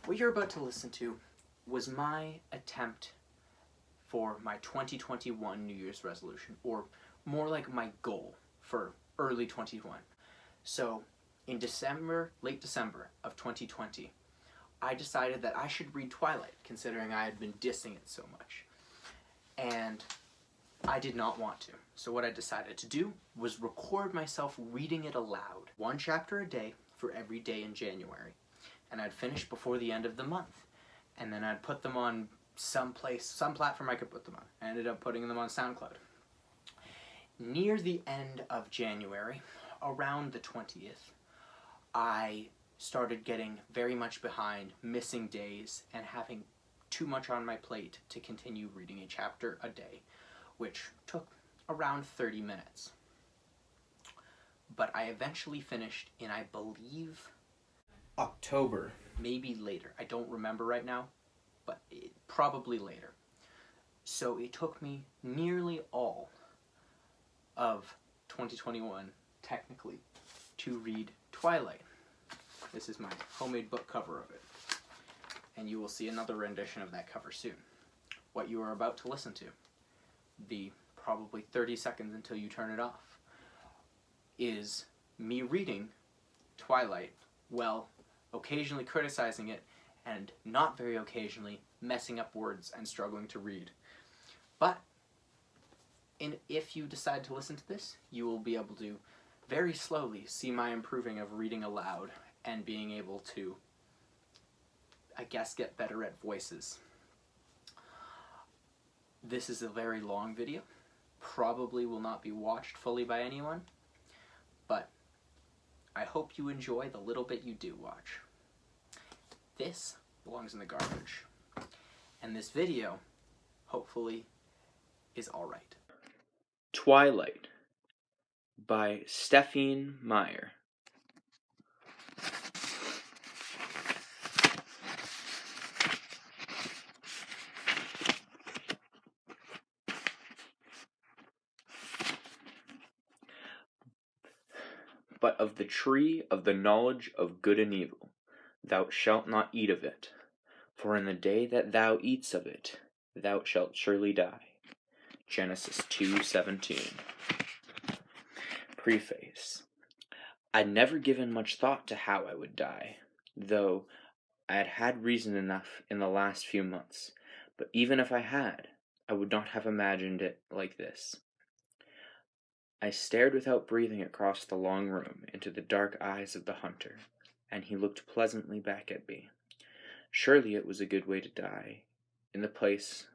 What you're about to listen to was my attempt for my 2021 New Year's resolution, or more like my goal for early 2021. So, in late December of 2020, I decided that I should read Twilight, considering I had been dissing it so much. And I did not want to. So what I decided to do was record myself reading it aloud, one chapter a day for every day in January. And I'd finish before the end of the month. And then I'd put them on some platform I could put them on. I ended up putting them on SoundCloud. Near the end of January, around the 20th, I started getting very much behind, missing days, and having too much on my plate to continue reading a chapter a day, which took around 30 minutes. But I eventually finished in, I believe, October, maybe later. I don't remember right now, but probably later. So it took me nearly all of 2021, technically, to read Twilight. This is my homemade book cover of it. And you will see another rendition of that cover soon. What you are about to listen to, the probably 30 seconds until you turn it off, is me reading Twilight, well, occasionally criticizing it, and not very occasionally messing up words and struggling to read. But if you decide to listen to this, you will be able to very slowly see my improving of reading aloud and being able to, I guess, get better at voices. This is a very long video, probably will not be watched fully by anyone, but I hope you enjoy the little bit you do watch. This belongs in the garbage, and this video, hopefully, is alright. Twilight by Stephenie Meyer. But of the tree of the knowledge of good and evil, thou shalt not eat of it, for in the day that thou eatest of it, thou shalt surely die. Genesis 2:17. Preface. I'd never given much thought to how I would die, though I had had reason enough in the last few months, but even if I had, I would not have imagined it like this. I stared without breathing across the long room into the dark eyes of the hunter, and he looked pleasantly back at me. Surely it was a good way to die, in the place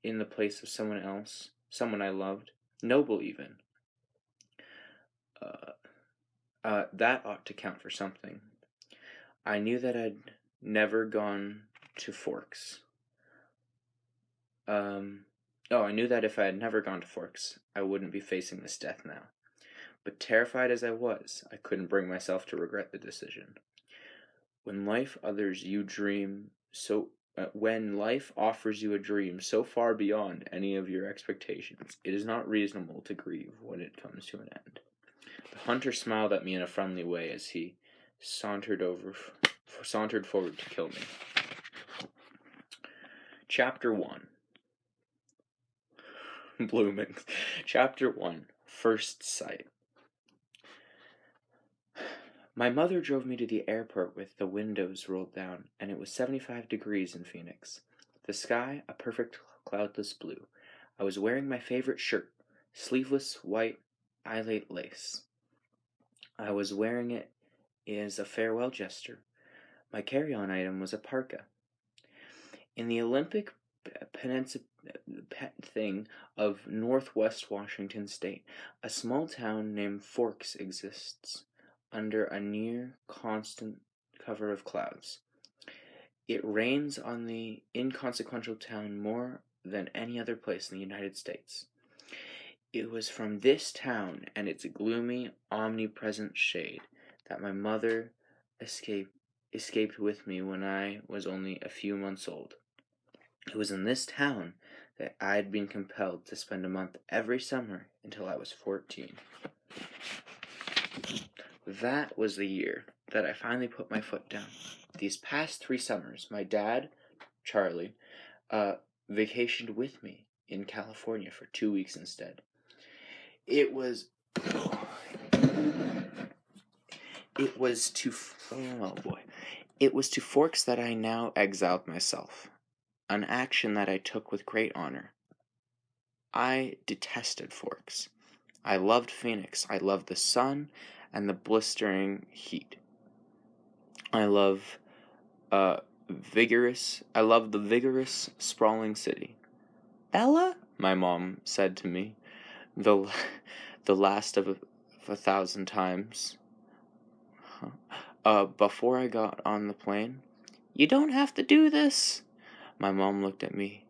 of someone else, someone I loved, noble even. That ought to count for something. I knew that I'd never gone to Forks. I knew that if I had never gone to Forks, I wouldn't be facing this death now. But terrified as I was, I couldn't bring myself to regret the decision. When life offers you a dream so far beyond any of your expectations, it is not reasonable to grieve when it comes to an end. The hunter smiled at me in a friendly way as he sauntered forward to kill me. Chapter 1. Blooming. Chapter 1. First Sight. My mother drove me to the airport with the windows rolled down, and it was 75 degrees in Phoenix. The sky, a perfect cloudless blue. I was wearing my favorite shirt, sleeveless white eyelet lace. I was wearing it as a farewell gesture. My carry-on item was a parka. In the Olympic thing of northwest Washington state, a small town named Forks exists under a near constant cover of clouds. It rains on the inconsequential town more than any other place in the United States. It was from this town and its gloomy, omnipresent shade that my mother escaped with me when I was only a few months old. It was in this town that I had been compelled to spend a month every summer until I was 14. That was the year that I finally put my foot down. These past 3 summers, my dad, Charlie, vacationed with me in California for 2 weeks instead. It was to Forks that I now exiled myself, an action that I took with great honor. I detested Forks. I loved Phoenix. I loved the sun and the blistering heat. I loved the vigorous, sprawling city. Bella, my mom said to me, the last of 1,000 times. Before I got on the plane, you don't have to do this. My mom looked at me,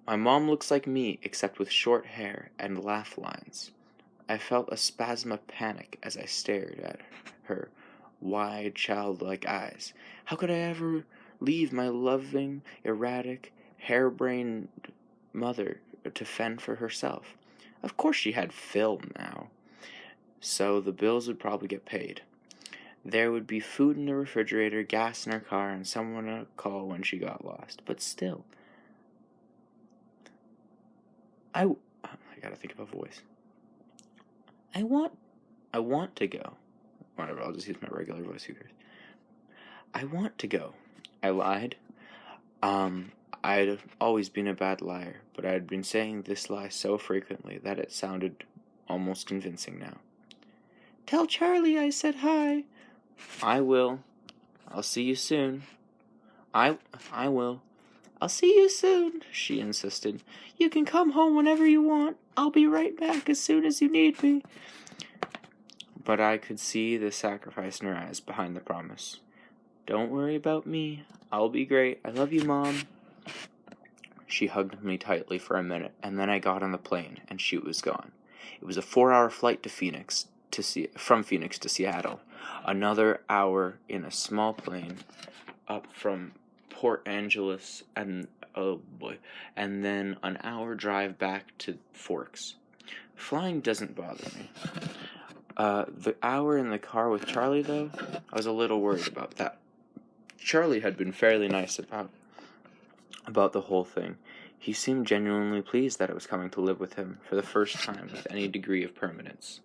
My mom looks like me, except with short hair and laugh lines. I felt a spasm of panic as I stared at her wide, childlike eyes. How could I ever leave my loving, erratic, harebrained mother to fend for herself? Of course she had Phil now, so the bills would probably get paid. There would be food in the refrigerator, gas in her car, and someone to call when she got lost. But still, I gotta think of a voice. I want to go. Whatever, I'll just use my regular voice. Who cares? I want to go. I lied. I'd always been a bad liar, but I had been saying this lie so frequently that it sounded almost convincing now. Tell Charlie I said hi. I will. I'll see you soon. I will. I'll see you soon, she insisted. You can come home whenever you want. I'll be right back as soon as you need me. But I could see the sacrifice in her eyes behind the promise. Don't worry about me. I'll be great. I love you, Mom. She hugged me tightly for a minute, and then I got on the plane, and she was gone. It was a 4-hour flight from Phoenix to Seattle. Another hour in a small plane up from Port Angeles, and then an hour drive back to Forks. Flying doesn't bother me. The hour in the car with Charlie, though, I was a little worried about that. Charlie had been fairly nice about the whole thing. He seemed genuinely pleased that I was coming to live with him for the first time with any degree of permanence.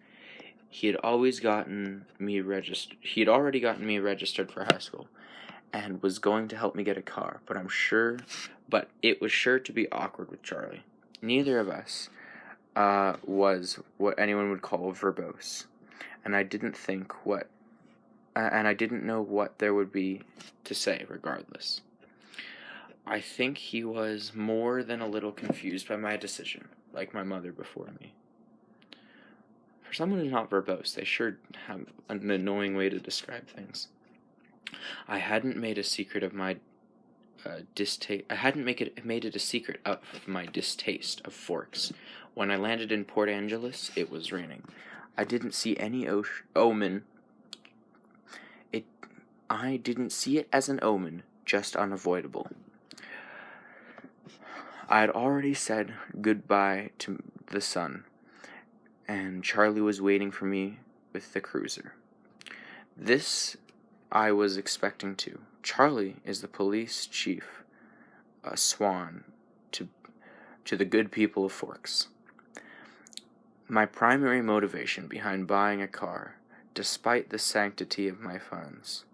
He had already gotten me registered for high school, and was going to help me get a car, but it was sure to be awkward with Charlie. Neither of us was what anyone would call verbose, and I didn't know what there would be to say regardless. I think he was more than a little confused by my decision, like my mother before me. For someone who's not verbose, they sure have an annoying way to describe things. I hadn't made a secret of my distaste. I hadn't made it a secret of my distaste of Forks. When I landed in Port Angeles, it was raining. I didn't see any omen. I didn't see it as an omen, just unavoidable. I had already said goodbye to the sun, and Charlie was waiting for me with the cruiser. This I was expecting to. Charlie is the police chief, a swan to the good people of Forks. My primary motivation behind buying a car, despite the sanctity of my funds,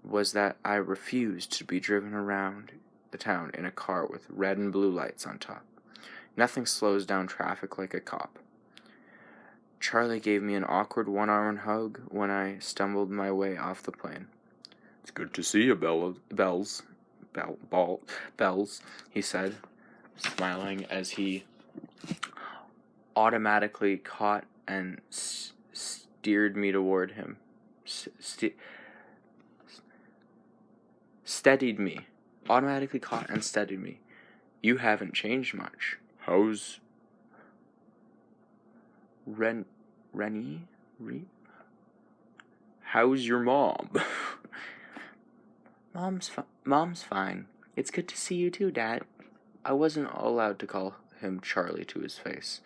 was that I refused to be driven around the town in a car with red and blue lights on top. Nothing slows down traffic like a cop. Charlie gave me an awkward one-armed hug when I stumbled my way off the plane. It's good to see you, Bells, he said, smiling as he automatically caught and steered me toward him. Steadied me. Automatically caught and steadied me. You haven't changed much. How's Rennie? How's your mom? Mom's fine. It's good to see you too, Dad. I wasn't allowed to call him Charlie to his face.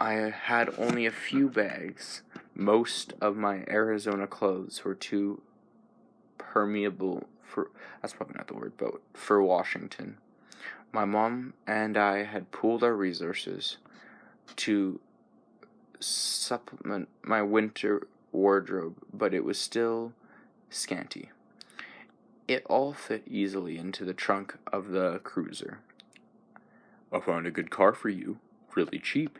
I had only a few bags, Most of my Arizona clothes were too permeable for, that's probably not the word, but for Washington. My mom and I had pooled our resources to supplement my winter wardrobe, but it was still scanty. It all fit easily into the trunk of the cruiser. "I found a good car for you, really cheap,"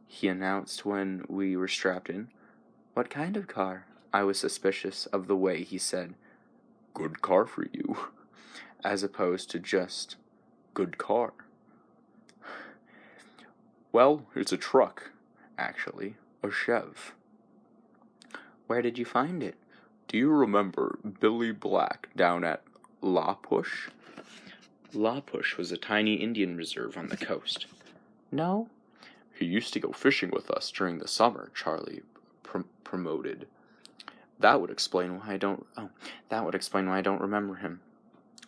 he announced when we were strapped in. "What kind of car?" I was suspicious of the way he said, "Good car for you," as opposed to just, "good car." "Well, it's a truck, actually, a Chev." "Where did you find it?" "Do you remember Billy Black down at La Push?" La Push was a tiny Indian reserve on the coast. "No." "He used to go fishing with us during the summer," Charlie promoted. That would explain why I don't remember him.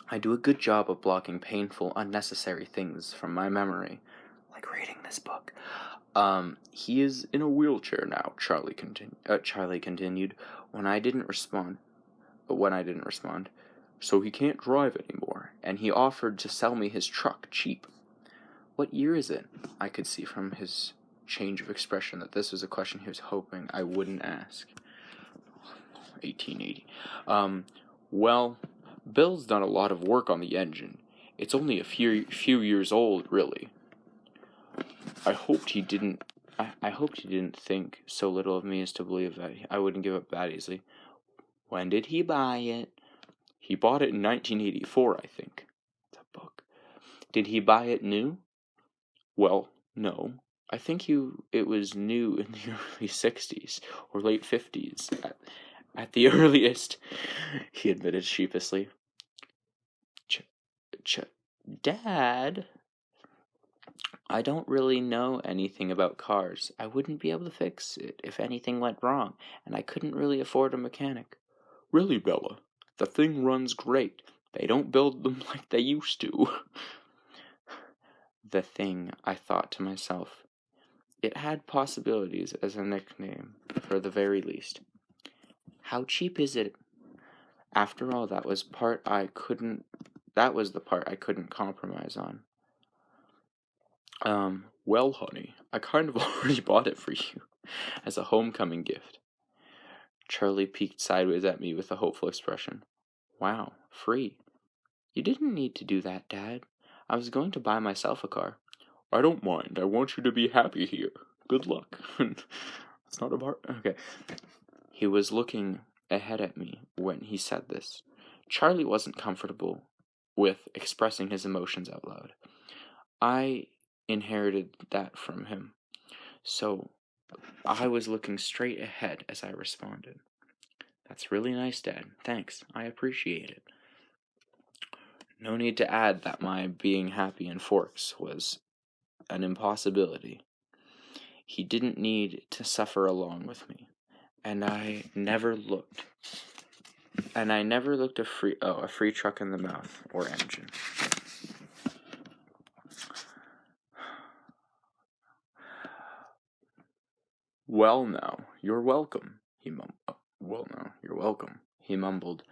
I do a good job of blocking painful, unnecessary things from my memory, like reading this book. He is in a wheelchair now," Charlie continued, when I didn't respond, "so he can't drive anymore, and he offered to sell me his truck cheap." "What year is it?" I could see from his change of expression that this was a question he was hoping I wouldn't ask. 1880. Well, Bill's done a lot of work on the engine. It's only a few years old, really. I hoped he didn't think so little of me as to believe that I wouldn't give up that easily. "When did he buy it?" "He bought it in 1984, I think." It's a book. "Did he buy it new?" "Well, no. I think it was new in the early 60s, or late 50s, at the earliest," he admitted sheepishly. Dad, I don't really know anything about cars. I wouldn't be able to fix it if anything went wrong, and I couldn't really afford a mechanic." "Really, Bella? The thing runs great. They don't build them like they used to." The thing, I thought to myself. It had possibilities as a nickname, for the very least. "How cheap is it?" After all, that was the part I couldn't compromise on. Well, honey, I kind of already bought it for you, as a homecoming gift." Charlie peeked sideways at me with a hopeful expression. "Wow, free. You didn't need to do that, Dad. I was going to buy myself a car." "I don't mind. I want you to be happy here. Good luck." It's not a bar. Okay. He was looking ahead at me when he said this. Charlie wasn't comfortable with expressing his emotions out loud. I inherited that from him, so I was looking straight ahead as I responded. "That's really nice, Dad. Thanks. I appreciate it." No need to add that my being happy in Forks was an impossibility. He didn't need to suffer along with me, and I never looked a free truck in the mouth or engine. Well, now, you're welcome, he mumbled,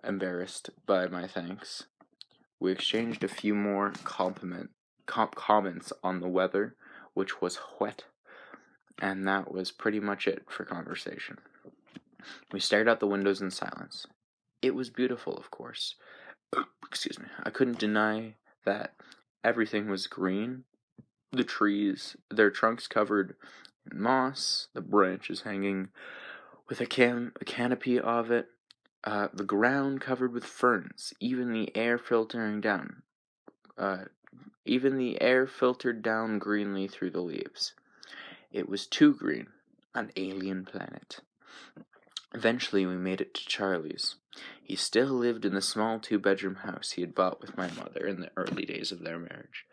embarrassed by my thanks. We exchanged a few more comments on the weather, which was wet, and that was pretty much it for conversation. We stared out the windows in silence. It was beautiful, of course. Excuse me. I couldn't deny that everything was green. The trees, their trunks covered in moss, the branches hanging with a canopy of it, the ground covered with ferns, even the air filtered down greenly through the leaves. It was too green, an alien planet. Eventually we made it to Charlie's. He still lived in the small 2-bedroom house he had bought with my mother in the early days of their marriage.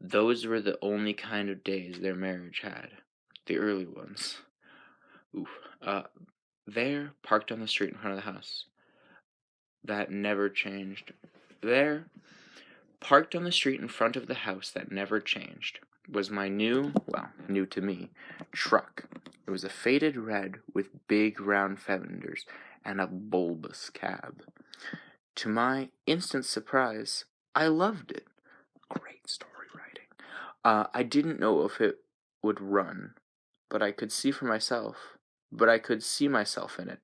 Those were the only kind of days their marriage had. The early ones. There, parked on the street in front of the house. That never changed. was my new to me, truck. It was a faded red with big round fenders and a bulbous cab. To my instant surprise, I loved it. Great story writing. I didn't know if it would run, but I could see myself in it.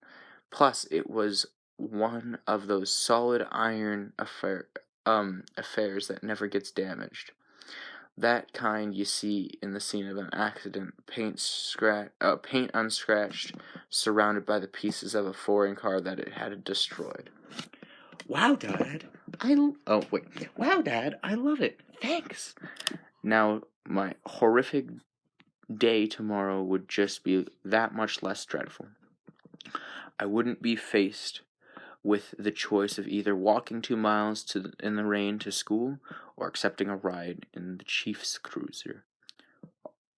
Plus, it was one of those solid iron affairs that never gets damaged. That kind you see in the scene of an accident, paint unscratched, surrounded by the pieces of a foreign car that it had destroyed. Wow, Dad, Wow, Dad, I love it. Thanks. Now, my horrific day tomorrow would just be that much less dreadful. I wouldn't be faced with the choice of either walking 2 miles in the rain to school or accepting a ride in the Chief's cruiser.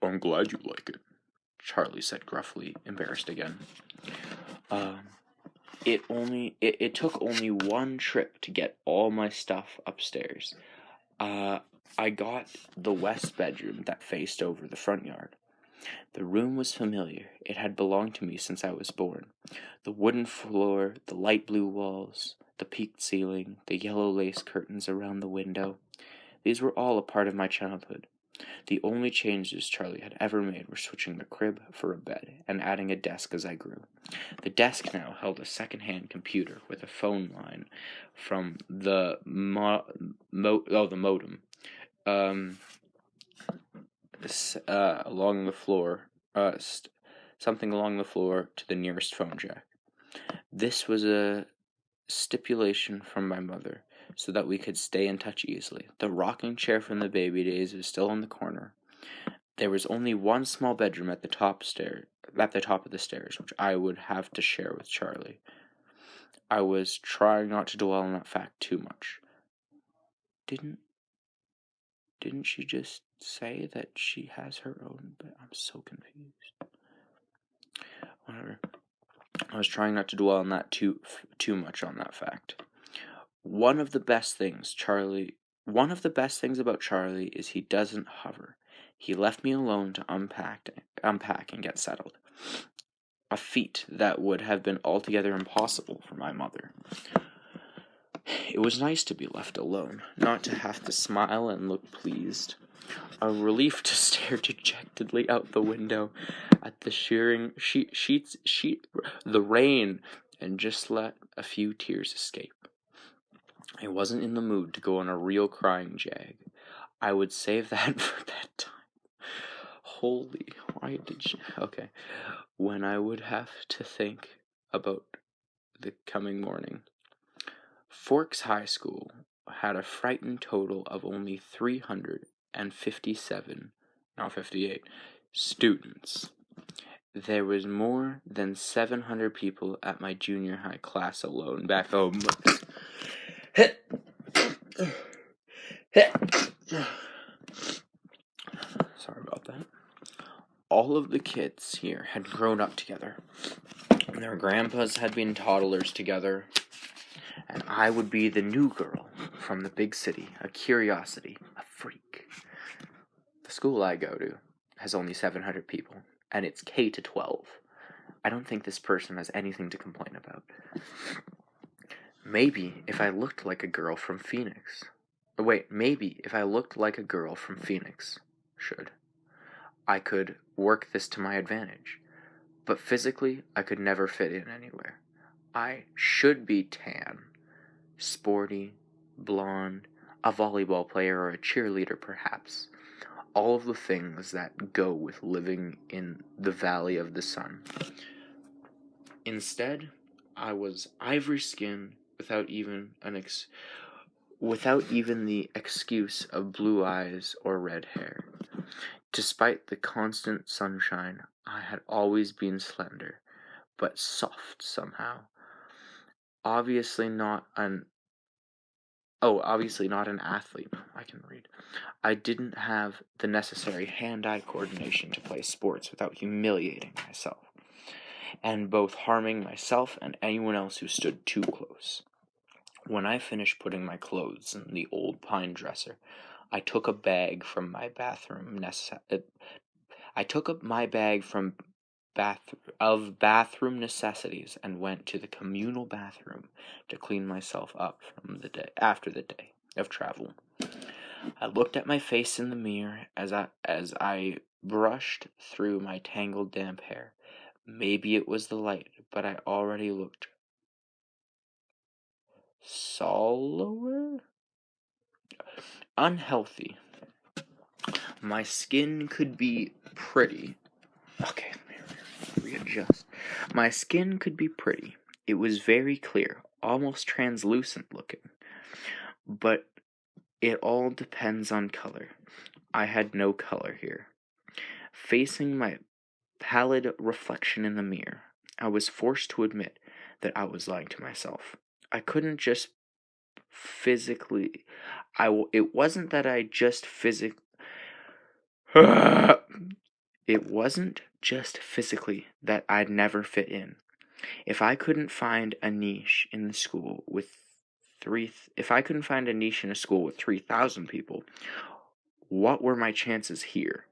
I'm glad you like it, Charlie said gruffly, embarrassed again. It took only one trip to get all my stuff upstairs. I got the west bedroom that faced over the front yard. The room was familiar. It had belonged to me since I was born. The wooden floor, the light blue walls, the peaked ceiling, the yellow lace curtains around the window. These were all a part of my childhood. The only changes Charlie had ever made were switching the crib for a bed and adding a desk as I grew. The desk now held a second-hand computer with a phone line from the modem. Along the floor, something along the floor to the nearest phone jack. This was a stipulation from my mother, so that we could stay in touch easily. The rocking chair from the baby days was still in the corner. There was only one small bedroom at the top of the stairs, which I would have to share with Charlie. I was trying not to dwell on that fact too much. Didn't she just say that she has her own bed? I'm so confused. Whatever. I was trying not to dwell on that too much on that fact. One of the best things about Charlie is he doesn't hover. He left me alone to unpack and get settled. A feat that would have been altogether impossible for my mother. It was nice to be left alone, not to have to smile and look pleased. A relief to stare dejectedly out the window at the the rain, and just let a few tears escape. I wasn't in the mood to go on a real crying jag. I would save that for bedtime. Okay. When I would have to think about the coming morning. Forks High School had a frightened total of only 358 students. There was more than 700 people at my junior high class alone back home. Sorry about that. All of the kids here had grown up together. Their grandpas had been toddlers together. And I would be the new girl from the big city, a curiosity, a freak. The school I go to has only 700 people, and it's K-12. I don't think this person has anything to complain about. Maybe if I looked like a girl from Phoenix. I could work this to my advantage. But physically, I could never fit in anywhere. I should be tan, sporty, blonde, a volleyball player, or a cheerleader perhaps. All of the things that go with living in the Valley of the Sun. Instead, I was ivory skinned without even the excuse of blue eyes or red hair. Despite the constant sunshine, I had always been slender, but soft somehow. Obviously not an athlete. I can read. I didn't have the necessary hand-eye coordination to play sports without humiliating myself, and both harming myself and anyone else who stood too close. When I finished putting my clothes in the old pine dresser, I took a bag from my bathroom I took up my bag from bathroom necessities and went to the communal bathroom to clean myself up from the day after the day of travel. I looked at my face in the mirror as I brushed through my tangled damp hair. Maybe it was the light, but I already looked sallower? Unhealthy. My skin could be pretty. Okay, readjust. My skin could be pretty. It was very clear, almost translucent looking. But it all depends on color. I had no color here. Facing my pallid reflection in the mirror, I was forced to admit that I was lying to myself. I couldn't just physically. It wasn't that I just physically. It wasn't just physically that I'd never fit in. If I couldn't find a niche in the school with if I couldn't find a niche in a school with 3,000 people, what were my chances here?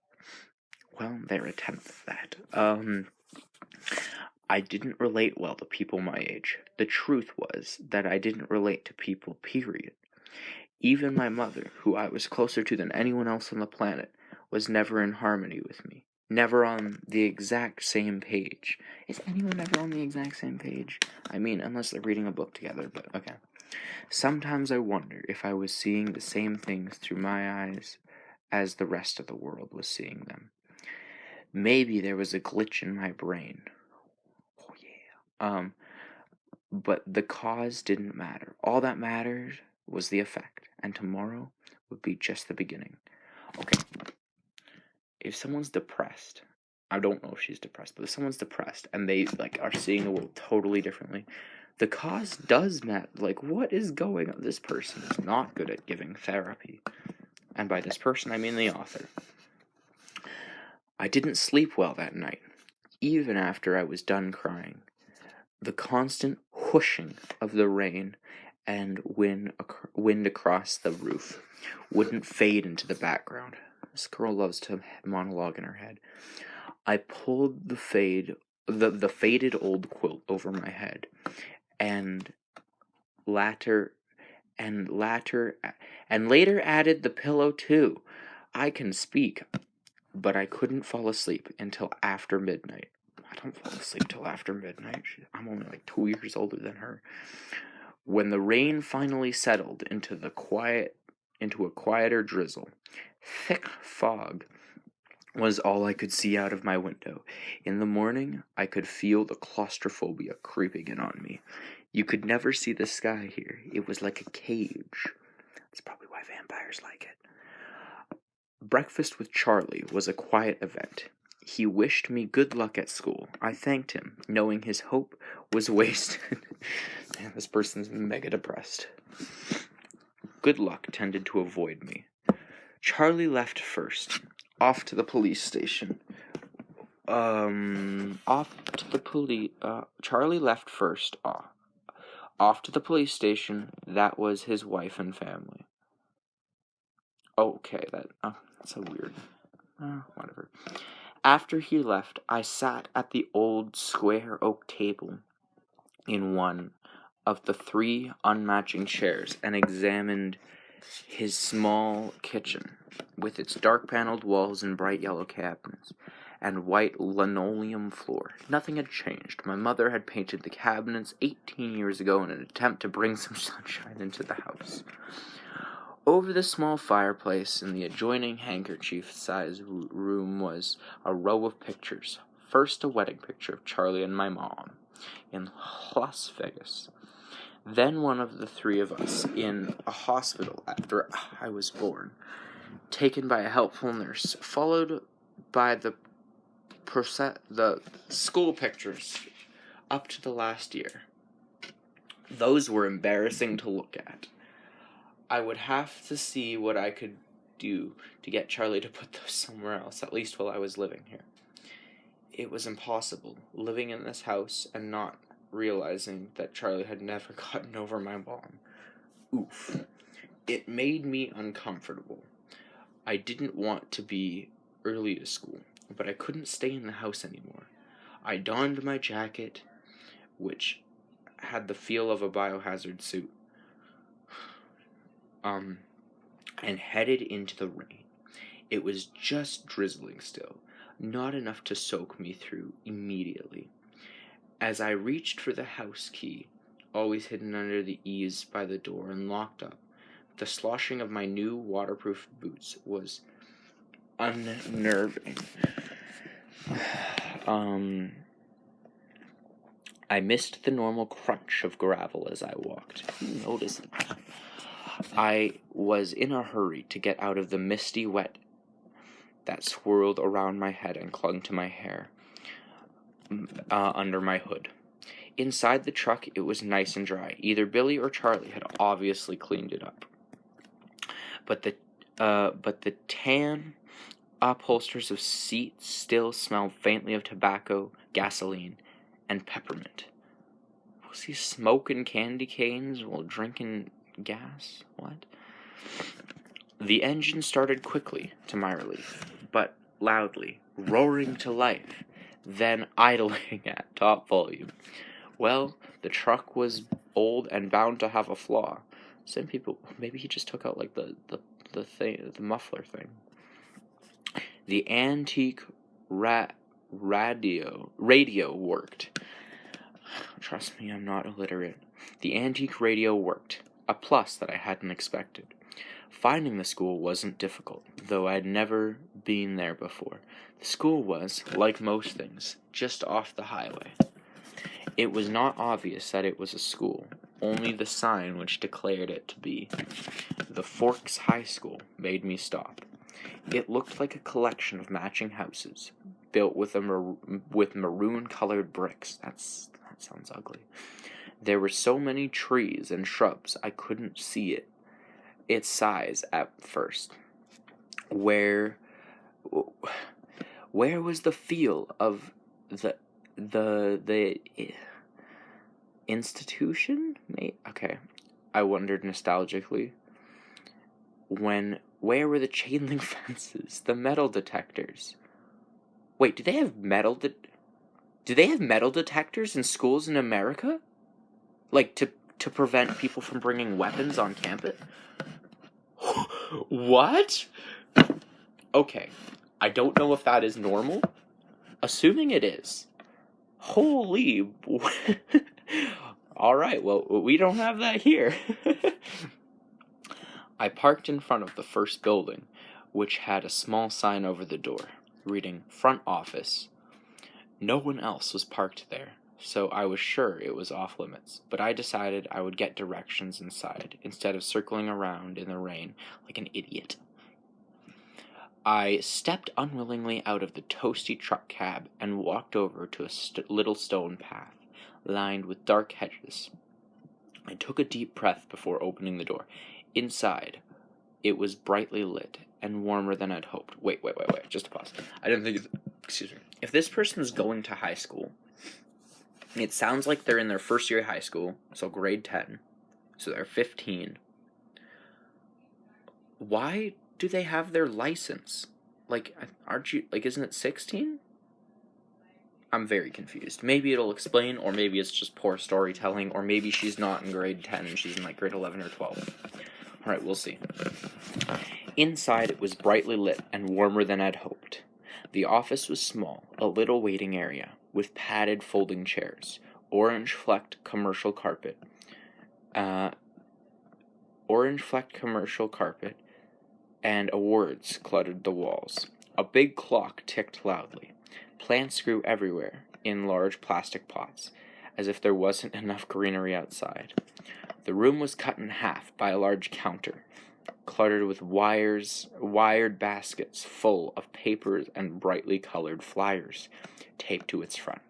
Well, they're a tenth of that. I didn't relate well to people my age. The truth was that I didn't relate to people, period. Even my mother, who I was closer to than anyone else on the planet, was never in harmony with me. Never on the exact same page. Is anyone ever on the exact same page? I mean, unless they're reading a book together, but okay. Sometimes I wonder if I was seeing the same things through my eyes as the rest of the world was seeing them. Maybe there was a glitch in my brain. Oh yeah. But the cause didn't matter. All that mattered was the effect, and tomorrow would be just the beginning. Okay. If someone's depressed, I don't know if she's depressed, but if someone's depressed and they are seeing the world totally differently, the cause does matter. What is going on? This person is not good at giving therapy. And by this person, I mean the author. I didn't sleep well that night, even after I was done crying. The constant whooshing of the rain and wind across the roof wouldn't fade into the background. This girl loves to monologue in her head. I pulled the faded old quilt over my head, and later added the pillow too. I can speak, but I couldn't fall asleep until after midnight. I don't fall asleep till after midnight. I'm only 2 years older than her. When the rain finally settled into a quieter drizzle, thick fog was all I could see out of my window. In the morning, I could feel the claustrophobia creeping in on me. You could never see the sky here. It was like a cage. That's probably why vampires like it. Breakfast with Charlie was a quiet event. He wished me good luck at school. I thanked him, knowing his hope was wasted. Man, this person's mega depressed. Good luck tended to avoid me. Charlie left first, off to the police station. Charlie left first, off to the police station. That was his wife and family. Okay, that's so weird. Whatever. After he left, I sat at the old square oak table in one of the 3 unmatching chairs and examined his small kitchen with its dark paneled walls and bright yellow cabinets and white linoleum floor. Nothing had changed. My mother had painted the cabinets 18 years ago in an attempt to bring some sunshine into the house. Over the small fireplace in the adjoining handkerchief-sized room was a row of pictures. First, a wedding picture of Charlie and my mom in Las Vegas. Then one of the 3 of us in a hospital after I was born, taken by a helpful nurse, followed by the school pictures up to the last year. Those were embarrassing to look at. I would have to see what I could do to get Charlie to put those somewhere else, at least while I was living here. It was impossible, living in this house and not realizing that Charlie had never gotten over my mom. Oof. It made me uncomfortable. I didn't want to be early to school, but I couldn't stay in the house anymore. I donned my jacket, which had the feel of a biohazard suit, and headed into the rain. It was just drizzling still, not enough to soak me through immediately. As I reached for the house key, always hidden under the eaves by the door and locked up, the sloshing of my new waterproof boots was unnerving. I missed the normal crunch of gravel as I walked. Who noticed that? I was in a hurry to get out of the misty wet that swirled around my head and clung to my hair under my hood. Inside the truck, it was nice and dry. Either Billy or Charlie had obviously cleaned it up. But the tan upholsters of seats still smelled faintly of tobacco, gasoline, and peppermint. Was he smoking candy canes while drinking gas? What? The engine started quickly, to my relief, but loudly, roaring to life, then idling at top volume. Well, the truck was old and bound to have a flaw. Some people, maybe he just took out like the muffler thing. The antique radio worked. Trust me, I'm not illiterate. The antique radio worked, a plus that I hadn't expected. Finding the school wasn't difficult, though I'd never been there before. The school was, like most things, just off the highway. It was not obvious that it was a school, only the sign which declared it to be. The Forks High School made me stop. It looked like a collection of matching houses, built with maroon-colored bricks. That sounds ugly. There were so many trees and shrubs I couldn't see its size at first. Where was the feel of the institution? Okay, I wondered nostalgically. Where were the chain link fences, the metal detectors? Wait, do they have metal detectors in schools in America? Like to prevent people from bringing weapons on campus? What? Okay, I don't know if that is normal. Assuming it is. Holy. Alright, well, we don't have that here. I parked in front of the first building, which had a small sign over the door, reading Front Office. No one else was parked there, so I was sure it was off limits, but I decided I would get directions inside, instead of circling around in the rain like an idiot. I stepped unwillingly out of the toasty truck cab and walked over to a little stone path, lined with dark hedges. I took a deep breath before opening the door. Inside, it was brightly lit and warmer than I'd hoped. Wait, just a pause. I didn't think, excuse me. If this person's going to high school, it sounds like they're in their first year of high school, so grade 10, so they're 15. Why do they have their license? Isn't it 16? I'm very confused. Maybe it'll explain, or maybe it's just poor storytelling, or maybe she's not in grade 10 and she's in grade 11 or 12. Alright, we'll see. Inside, it was brightly lit and warmer than I'd hoped. The office was small, a little waiting area, with padded folding chairs, orange-flecked commercial carpet, and awards cluttered the walls. A big clock ticked loudly. Plants grew everywhere, in large plastic pots, as if there wasn't enough greenery outside. The room was cut in half by a large counter, cluttered with wired baskets full of papers and brightly colored flyers taped to its front.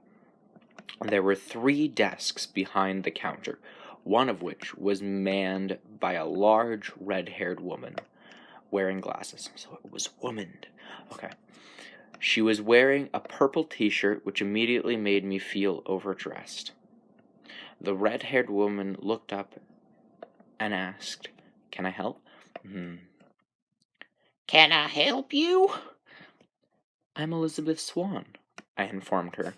There were 3 desks behind the counter, one of which was manned by a large red-haired woman wearing glasses. So it was womaned. Okay. She was wearing a purple t-shirt, which immediately made me feel overdressed. The red-haired woman looked up and asked, "Can I help?" Can I help you? I'm Elizabeth Swan, I informed her,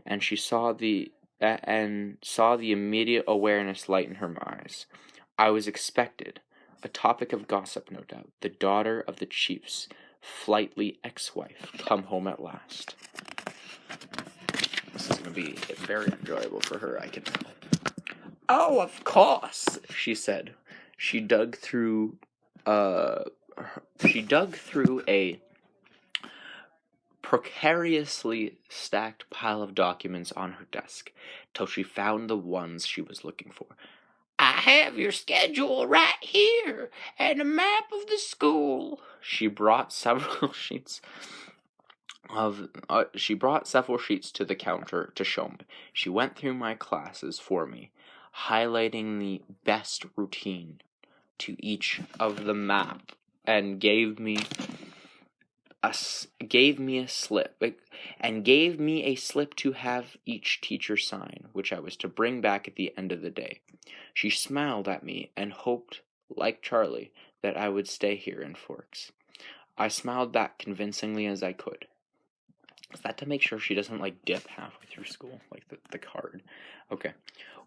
and she saw the immediate awareness lighten her eyes. I was expected, a topic of gossip, no doubt, the daughter of the chief's flightly ex-wife come home at last. This is going to be very enjoyable for her, I can tell. Oh, of course, she said. She dug through a precariously stacked pile of documents on her desk till she found the ones she was looking for. I have your schedule right here and a map of the school. She brought several sheets to the counter to show me. She went through my classes for me, highlighting the best routine to each of the map, and gave me a slip to have each teacher sign, which I was to bring back at the end of the day. She smiled at me and hoped, like Charlie, that I would stay here in Forks. I smiled back convincingly as I could. Is that to make sure she doesn't, dip halfway through school, like the card? Okay.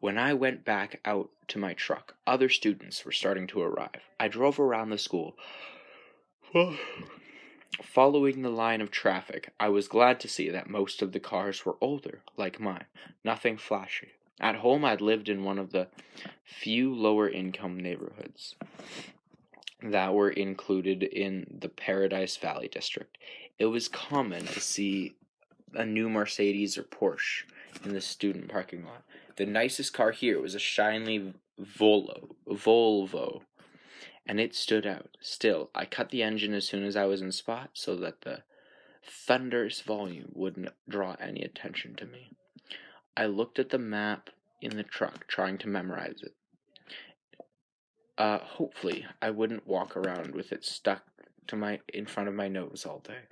When I went back out to my truck, other students were starting to arrive. I drove around the school. Following the line of traffic, I was glad to see that most of the cars were older, like mine. Nothing flashy. At home, I'd lived in one of the few lower-income neighborhoods that were included in the Paradise Valley district. It was common to see a new Mercedes or Porsche in the student parking lot. The nicest car here was a shiny Volvo, and it stood out. Still, I cut the engine as soon as I was in spot so that the thunderous volume wouldn't draw any attention to me. I looked at the map in the truck, trying to memorize it. Hopefully, I wouldn't walk around with it stuck in front of my nose all day.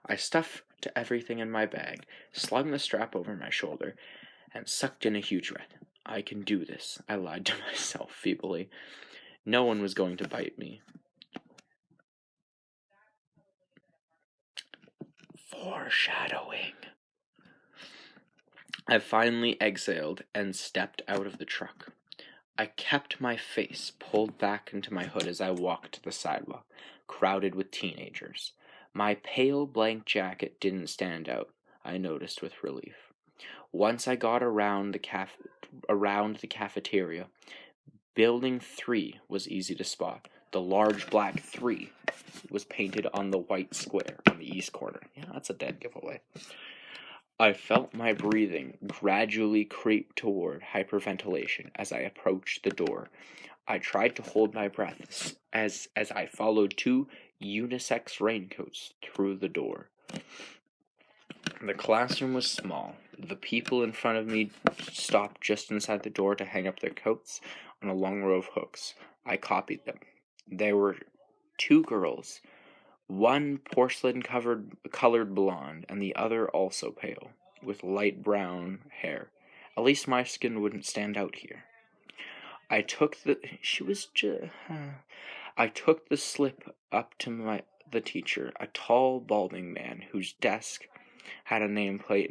I stuffed everything in my bag, slung the strap over my shoulder, and sucked in a huge breath. I can do this, I lied to myself feebly. No one was going to bite me. Foreshadowing. I finally exhaled and stepped out of the truck. I kept my face pulled back into my hood as I walked to the sidewalk, crowded with teenagers. My pale blank jacket didn't stand out, I noticed with relief. Once I got around the cafeteria, Building 3 was easy to spot. The large black 3 was painted on the white square on the east corner. Yeah, that's a dead giveaway. I felt my breathing gradually creep toward hyperventilation as I approached the door. I tried to hold my breath as I followed 2 unisex raincoats through the door. The classroom was small. The people in front of me stopped just inside the door to hang up their coats on a long row of hooks. I copied them. There were 2 girls, one porcelain-colored blonde, and the other also pale, with light brown hair. At least my skin wouldn't stand out here. I took the slip up to the teacher, a tall, balding man whose desk had a nameplate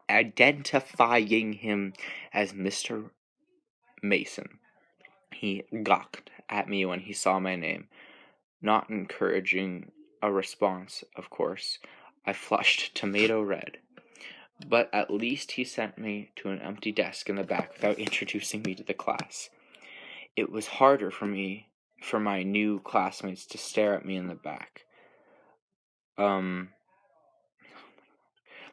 identifying him as Mr. Mason. He gawked at me when he saw my name, not encouraging a response, of course. I flushed tomato red. But at least he sent me to an empty desk in the back without introducing me to the class. It was harder for my new classmates to stare at me in the back.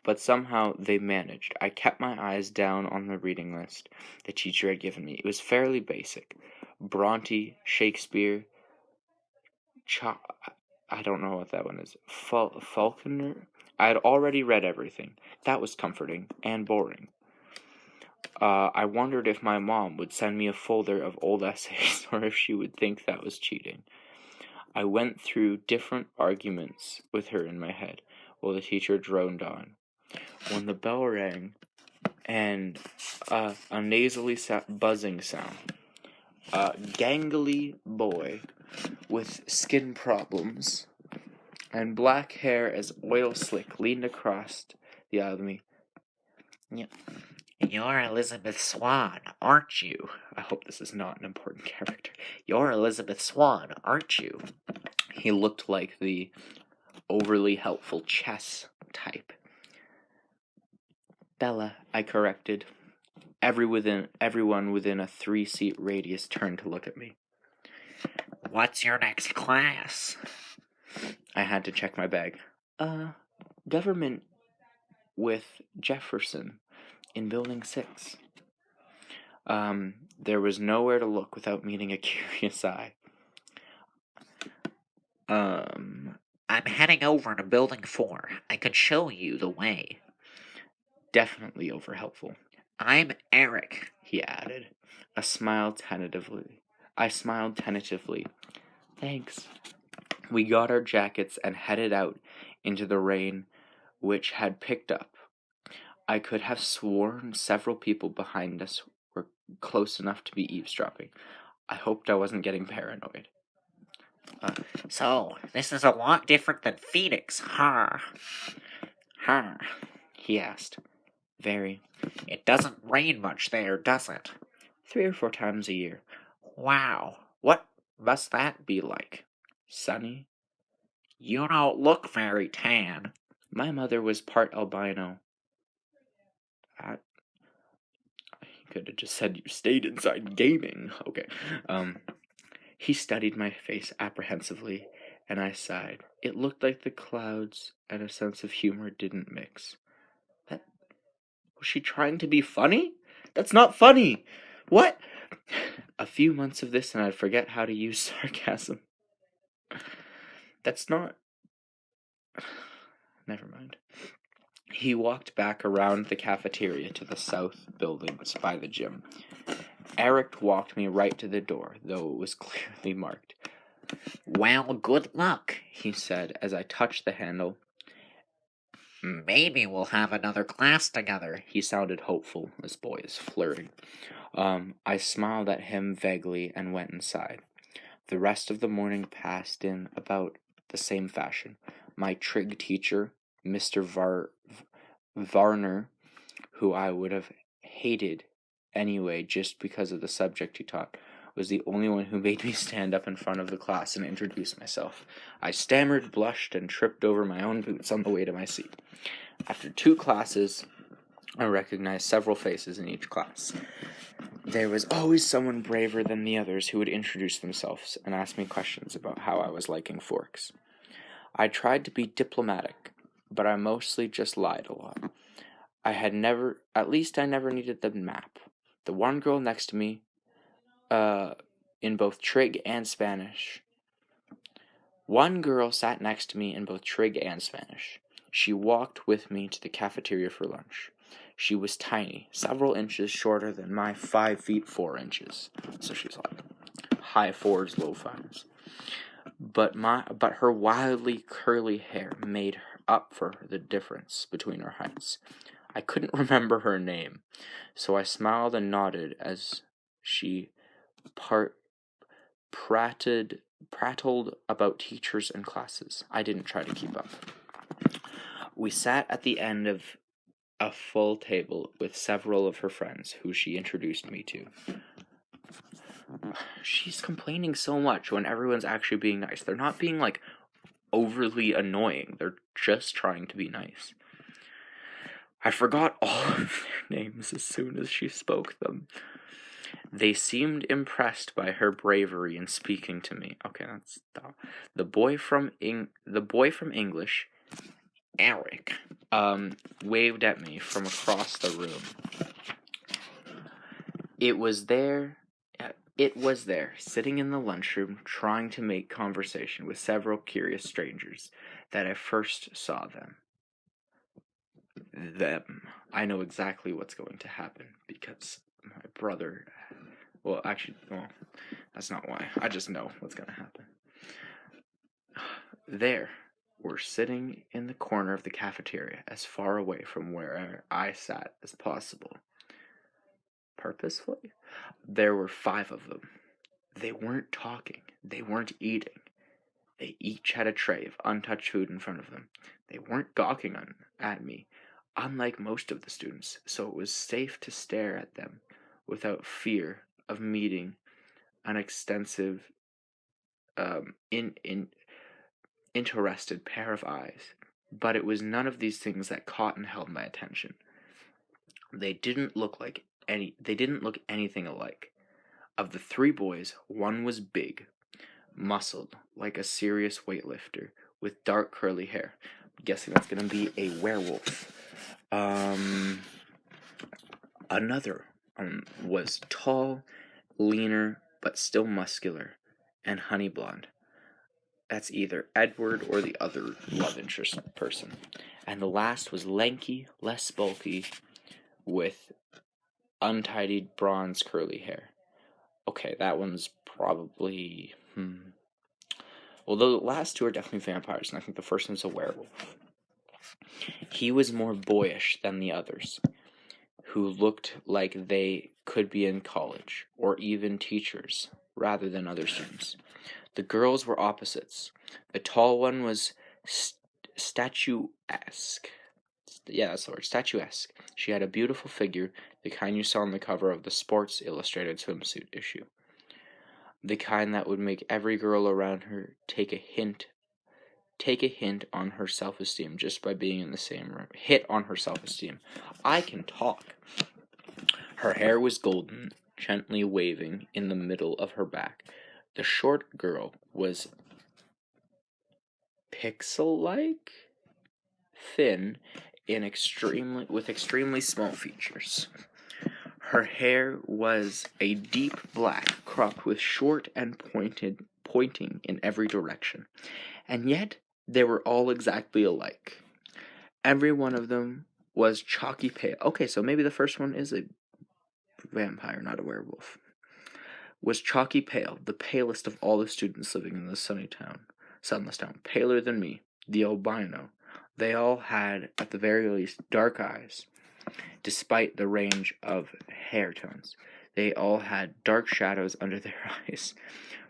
But somehow they managed. I kept my eyes down on the reading list the teacher had given me. It was fairly basic. Bronte, Shakespeare, I don't know what that one is. Faulkner? I had already read everything. That was comforting and boring. I wondered if my mom would send me a folder of old essays or if she would think that was cheating. I went through different arguments with her in my head while the teacher droned on. When the bell rang and a nasally buzzing sound, a gangly boy with skin problems and black hair as oil slick leaned across the aisle to me. You're Elizabeth Swan, aren't you? I hope this is not an important character. You're Elizabeth Swan, aren't you? He looked like the overly helpful chess type. Bella, I corrected. Everyone within a 3-seat radius turned to look at me. What's your next class? I had to check my bag. Government with Jefferson in Building 6. There was nowhere to look without meeting a curious eye. I'm heading over to Building 4. I could show you the way. Definitely over helpful. I'm Eric, he added. I smiled tentatively. Thanks. We got our jackets and headed out into the rain, which had picked up. I could have sworn several people behind us were close enough to be eavesdropping. I hoped I wasn't getting paranoid. So, this is a lot different than Phoenix, huh? Huh, he asked. Very. It doesn't rain much there, does it? 3 or 4 times a year. Wow, what must that be like? Sunny? You don't look very tan. My mother was part albino. He could have just said you stayed inside gaming. Okay. He studied my face apprehensively, and I sighed. It looked like the clouds and a sense of humor didn't mix. Was she trying to be funny? That's not funny! What? A few months of this and I'd forget how to use sarcasm. That's not... Never mind. He walked back around the cafeteria to the south buildings by the gym. Eric walked me right to the door, though it was clearly marked. Well, good luck, he said as I touched the handle. Maybe we'll have another class together. He sounded hopeful. This boy is flirting. I smiled at him vaguely and went inside. The rest of the morning passed in about the same fashion. My trig teacher, Mr. Varner, who I would have hated anyway just because of the subject he taught, was the only one who made me stand up in front of the class and introduce myself. I stammered, blushed, and tripped over my own boots on the way to my seat. After 2 classes, I recognized several faces in each class. There was always someone braver than the others who would introduce themselves and ask me questions about how I was liking forks. I tried to be diplomatic, but I mostly just lied a lot. I never needed the map. The one girl next to me, in both trig and Spanish. One girl sat next to me in both trig and Spanish. She walked with me to the cafeteria for lunch. She was tiny, several inches shorter than my 5 feet 4 inches. So she's like high 4s, low 5s. But her wildly curly hair made up for the difference between our heights. I couldn't remember her name, so I smiled and nodded as she prattled about teachers and classes. I didn't try to keep up. We sat at the end of a full table with several of her friends who she introduced me to. She's complaining so much when everyone's actually being nice. They're not being, like, overly annoying. They're just trying to be nice. I forgot all of their names as soon as she spoke them. They seemed impressed by her bravery in speaking to me. Okay, that's the boy from English, Eric, waved at me from across the room. It was there, sitting in the lunchroom, trying to make conversation with several curious strangers, that I first saw them. I know exactly what's going to happen, because my brother... Well, that's not why. I just know what's going to happen. There, we're sitting in the corner of the cafeteria, as far away from where I sat as possible. Purposefully? There were 5 of them. They weren't talking. They weren't eating. They each had a tray of untouched food in front of them. They weren't gawking at me, unlike most of the students, so it was safe to stare at them without fear of meeting an extensive, interested pair of eyes. But it was none of these things that caught and held my attention. They didn't look anything alike. Of the three boys, one was big, muscled, like a serious weightlifter, with dark curly hair. I'm guessing that's going to be a werewolf. Another was tall, leaner, but still muscular, and honey blonde. That's either Edward or the other love interest person. And the last was lanky, less bulky, with untidied bronze curly hair. Okay, that one's probably... Well, the last two are definitely vampires, and I think the first one's a werewolf. He was more boyish than the others, who looked like they could be in college, or even teachers, rather than other students. The girls were opposites. The tall one was statuesque. Yeah, that's the word, statuesque. She had a beautiful figure, the kind you saw on the cover of the Sports Illustrated swimsuit issue. The kind that would make every girl around her take a hint on her self-esteem just by being in the same room. Hit on her self-esteem. I can talk. Her hair was golden, gently waving in the middle of her back. The short girl was pixel-like, thin, with extremely small features. Her hair was a deep black, cropped with short and pointing in every direction. And yet, they were all exactly alike. Every one of them was chalky pale. Okay, so maybe the first one is a vampire, not a werewolf. Was chalky pale, the palest of all the students living in the sunless town. Paler than me, the albino. They all had, at the very least, dark eyes. Despite the range of hair tones, they all had dark shadows under their eyes,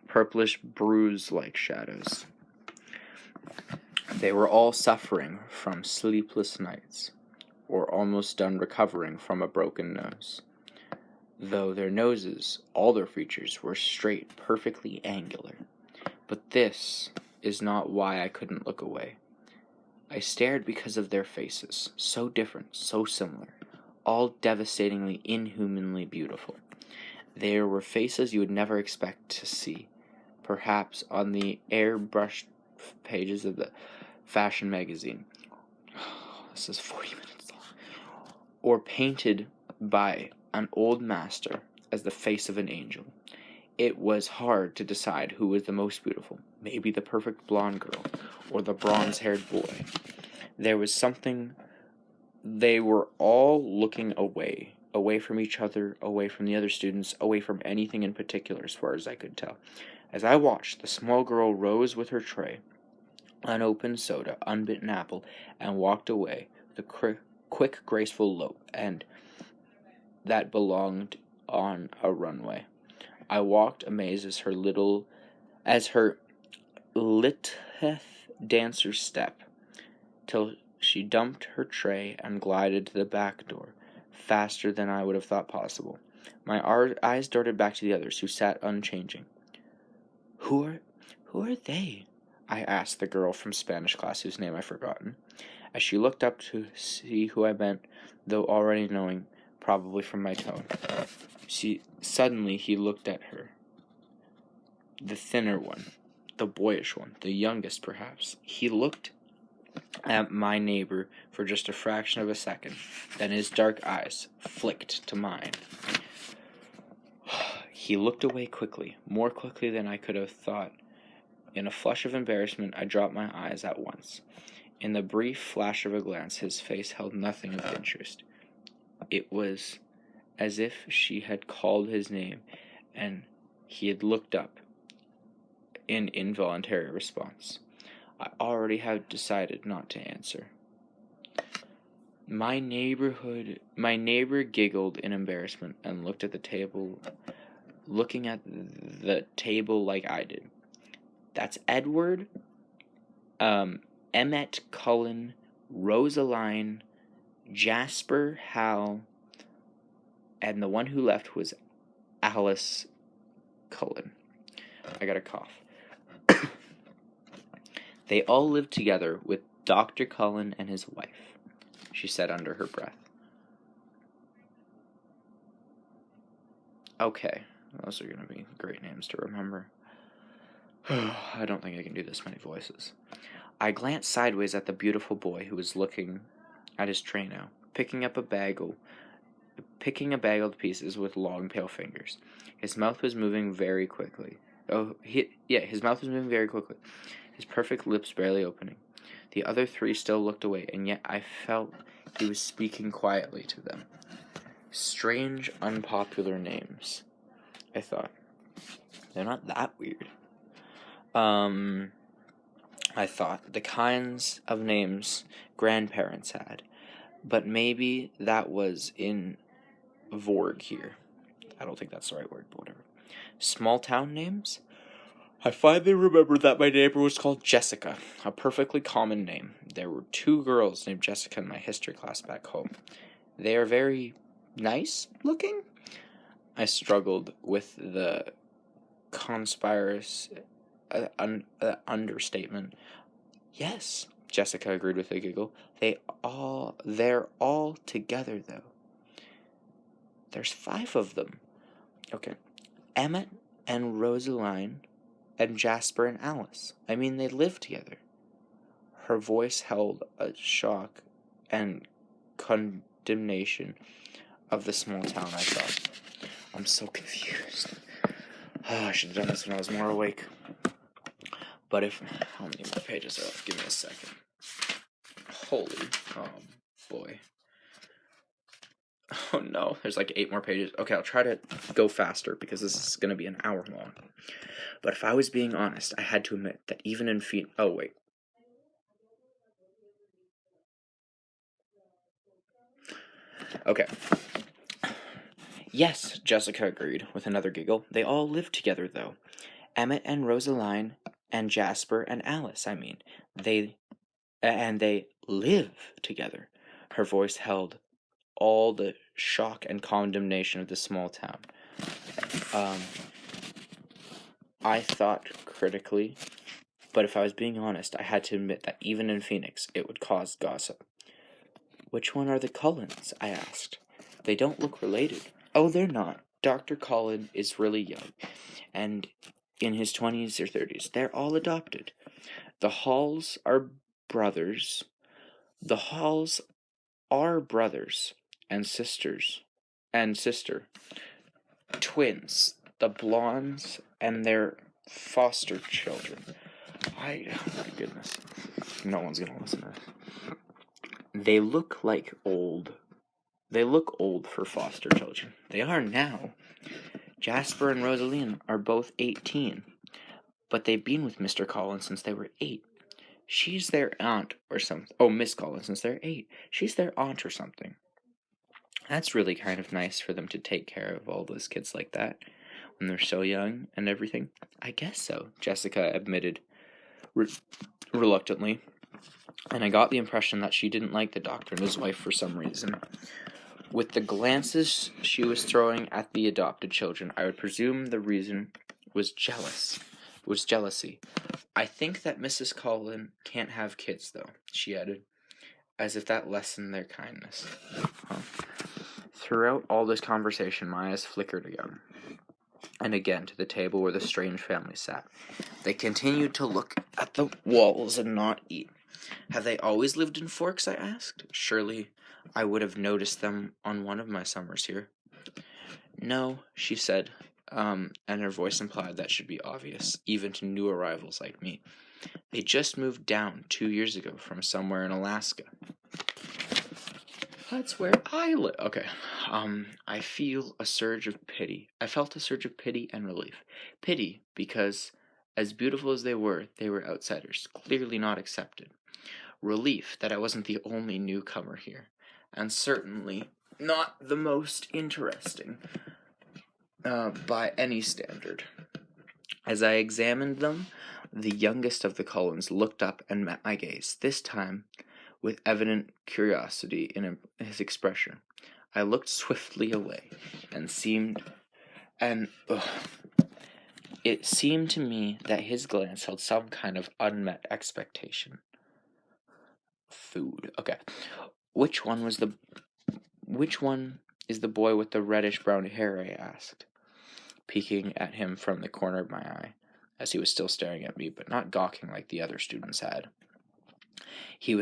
purplish bruise-like shadows. They were all suffering from sleepless nights, or almost done recovering from a broken nose. Though their noses, all their features, were straight, perfectly angular. But this is not why I couldn't look away. I stared because of their faces, so different, so similar, all devastatingly, inhumanly beautiful. There were faces you would never expect to see, perhaps on the airbrushed pages of the fashion magazine. This is 40 minutes long. Or painted by an old master as the face of an angel. It was hard to decide who was the most beautiful, maybe the perfect blonde girl, or the bronze-haired boy. There was something. They were all looking away from each other, away from the other students, away from anything in particular, as far as I could tell. As I watched, the small girl rose with her tray, unopened soda, unbitten apple, and walked away with a quick, graceful lope, and that belonged on a runway. I walked amazed as her little dancer step, till she dumped her tray and glided to the back door, faster than I would have thought possible. My eyes darted back to the others, who sat unchanging. Who are they? I asked the girl from Spanish class, whose name I've forgotten, as she looked up to see who I meant, though already knowing, probably from my tone. Suddenly he looked at her. The thinner one, the boyish one, the youngest perhaps. He looked at my neighbor for just a fraction of a second, then his dark eyes flicked to mine. He looked away quickly, more quickly than I could have thought. In a flush of embarrassment, I dropped my eyes at once. In the brief flash of a glance, his face held nothing of interest. It was as if she had called his name, and he had looked up in involuntary response. I already had decided not to answer. My neighbor giggled in embarrassment and looked at the table looking at the table like I did. That's Edward, Emmett Cullen, Rosaline, Jasper, Hal, and the one who left was Alice Cullen. I got a cough. They all lived together with Dr. Cullen and his wife, she said under her breath. Okay, those are going to be great names to remember. I don't think I can do this many voices. I glanced sideways at the beautiful boy who was looking at his tray now, picking a bagel to pieces with long, pale fingers. His mouth was moving very quickly. His mouth was moving very quickly, his perfect lips barely opening. The other three still looked away, and yet I felt he was speaking quietly to them. Strange, unpopular names, I thought. They're not that weird. I thought, the kinds of names grandparents had. But maybe that was in vogue here. I don't think that's the right word, but whatever. Small town names? I finally remembered that my neighbor was called Jessica, a perfectly common name. There were 2 girls named Jessica in my history class back home. They are very nice looking? I struggled with the conspiracy understatement. Yes, Jessica agreed with a giggle. They're all together, though. There's 5 of them. Okay. Emmett and Rosaline and Jasper and Alice. I mean, they live together. Her voice held a shock and condemnation of the small town, I thought. I'm so confused. I should have done this when I was more awake. But how many more pages are left? Give me a second. Holy, oh boy. Oh no, there's like 8 more pages. Okay, I'll try to go faster because this is going to be an hour long. But if I was being honest, I had to admit that even in oh wait. Okay. Yes, Jessica agreed with another giggle. They all live together, though. Emmett and Rosaline and Jasper and Alice, I mean. They live together. Her voice held all the shock and condemnation of the small town. I thought critically, but if I was being honest, I had to admit that even in Phoenix, it would cause gossip. Which one are the Cullens? I asked. They don't look related. Oh, they're not. Dr. Cullen is really young, and in his 20s or 30s. They're all adopted. The Halls are brothers. The Halls are brothers and sisters. And sister. Twins. The Blondes and their foster children. Oh my goodness. No one's going to listen to this. They look old for foster children. They are now. Jasper and Rosaline are both 18, but they've been with Mr. Collins since they were 8. She's their aunt or something. Oh, Miss Collins since they're 8. She's their aunt or something. That's really kind of nice for them to take care of all those kids like that when they're so young and everything. I guess so, Jessica admitted reluctantly. And I got the impression that she didn't like the doctor and his wife for some reason. With the glances she was throwing at the adopted children, I would presume the reason was jealousy. I think that Mrs. Cullen can't have kids, though, she added, as if that lessened their kindness. Throughout all this conversation, my eyes flickered again, and again to the table where the strange family sat. They continued to look at the walls and not eat. Have they always lived in Forks? I asked. Surely I would have noticed them on one of my summers here. No, she said, and her voice implied that should be obvious, even to new arrivals like me. They just moved down 2 years ago from somewhere in Alaska. That's where I live. Okay. I felt a surge of pity and relief. Pity because, as beautiful as they were outsiders, clearly not accepted. Relief that I wasn't the only newcomer here, and certainly not the most interesting. by any standard. As I examined them, the youngest of the Cullens looked up and met my gaze, this time with evident curiosity in his expression. I looked swiftly away, it seemed to me that his glance held some kind of unmet expectation. Food. Okay. Which one is the boy with the reddish-brown hair? I asked, peeking at him from the corner of my eye, as he was still staring at me, but not gawking like the other students had. He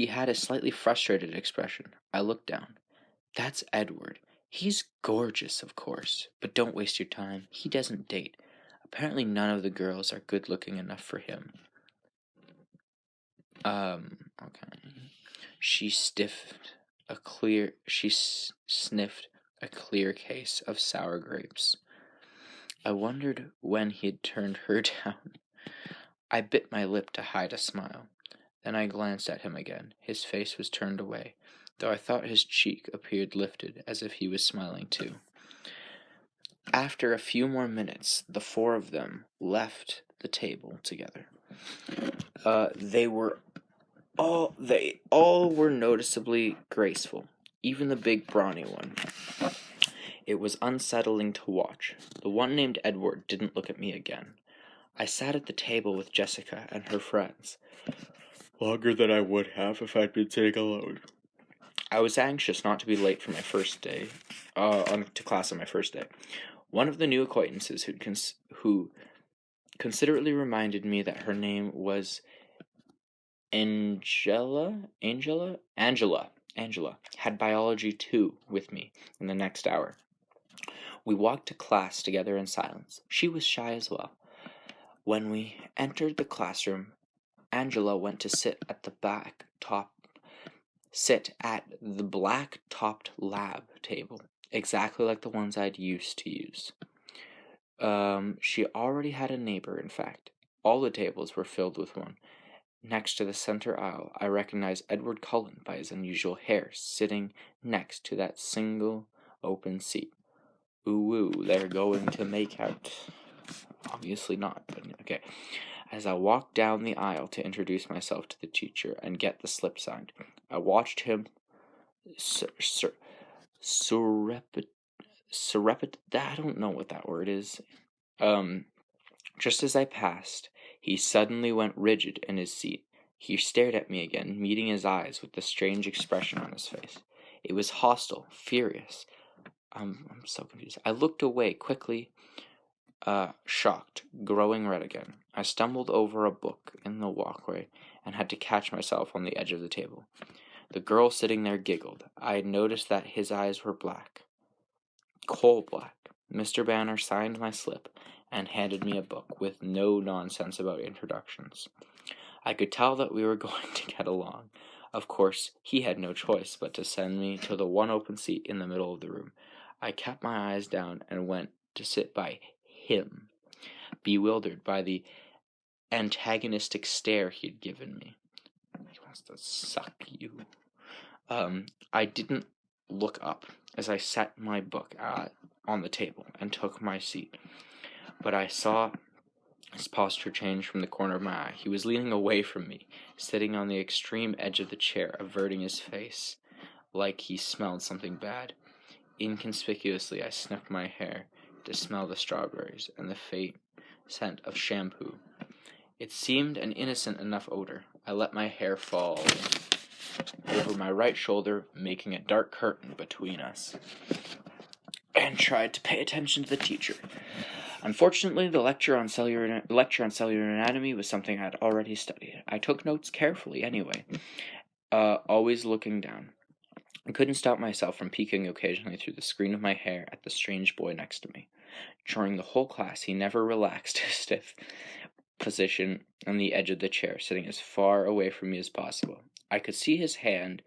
had a slightly frustrated expression. I looked down. That's Edward. He's gorgeous, of course, but don't waste your time. He doesn't date. Apparently none of the girls are good-looking enough for him. Okay. She sniffed a clear case of sour grapes. I wondered when he'd turned her down. I bit my lip to hide a smile. Then I glanced at him again. His face was turned away, though I thought his cheek appeared lifted, as if he was smiling too. After a few more minutes, the four of them left the table together. They all were noticeably graceful, even the big brawny one. It was unsettling to watch. The one named Edward didn't look at me again. I sat at the table with Jessica and her friends. Longer than I would have if I'd been sitting alone. I was anxious not to be late for my first day, to class on my first day. One of the new acquaintances who considerately reminded me that her name was Angela, had biology 2 with me in the next hour. We walked to class together in silence. She was shy as well. When we entered the classroom, Angela went to sit at the black-topped lab table, exactly like the ones I'd used to use. She already had a neighbor, in fact. All the tables were filled with one. Next to the center aisle, I recognized Edward Cullen by his unusual hair, sitting next to that single open seat. Ooh, they're going to make out. Obviously not, but okay. As I walked down the aisle to introduce myself to the teacher and get the slip signed, I watched him I don't know what that word is. Just as I passed, he suddenly went rigid in his seat. He stared at me again, meeting his eyes with the strange expression on his face. It was hostile, furious. I'm so confused. I looked away quickly, shocked, growing red again. I stumbled over a book in the walkway and had to catch myself on the edge of the table. The girl sitting there giggled. I had noticed that his eyes were black. Coal black. Mr. Banner signed my slip and handed me a book with no nonsense about introductions. I could tell that we were going to get along. Of course, he had no choice but to send me to the one open seat in the middle of the room. I kept my eyes down and went to sit by him, bewildered by the antagonistic stare he had given me. He wants to suck you. I didn't look up as I set my book on the table and took my seat, but I saw his posture change from the corner of my eye. He was leaning away from me, sitting on the extreme edge of the chair, averting his face, like he smelled something bad. Inconspicuously, I sniffed my hair to smell the strawberries and the faint scent of shampoo. It seemed an innocent enough odor. I let my hair fall over my right shoulder, making a dark curtain between us, and tried to pay attention to the teacher. Unfortunately, the lecture on cellular anatomy was something I had already studied. I took notes carefully anyway, always looking down. I couldn't stop myself from peeking occasionally through the screen of my hair at the strange boy next to me. During the whole class, he never relaxed his stiff position on the edge of the chair, sitting as far away from me as possible. I could see his hand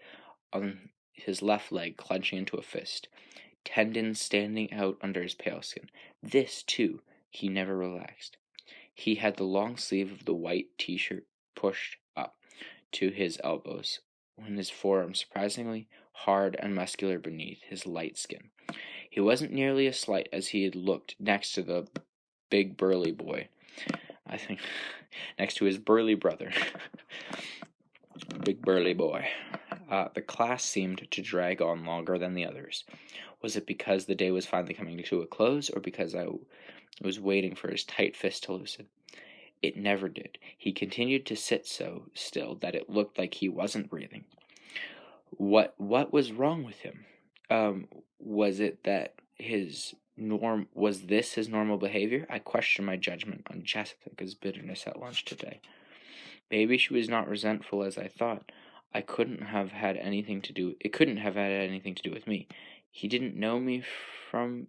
on his left leg clenching into a fist, tendons standing out under his pale skin. This, too, he never relaxed. He had the long sleeve of the white t-shirt pushed up to his elbows, when his forearm surprisingly hard and muscular beneath his light skin. He wasn't nearly as slight as he had looked next to the big burly boy. I think next to his burly brother. Big burly boy. The class seemed to drag on longer than the others. Was it because the day was finally coming to a close, or because I was waiting for his tight fist to loosen? It never did. He continued to sit so still that it looked like he wasn't breathing. What was wrong with him? Was it that was this his normal behavior? I questioned my judgment on Jessica's bitterness at lunch today. Maybe she was not resentful as I thought. It couldn't have had anything to do with me. He didn't know me from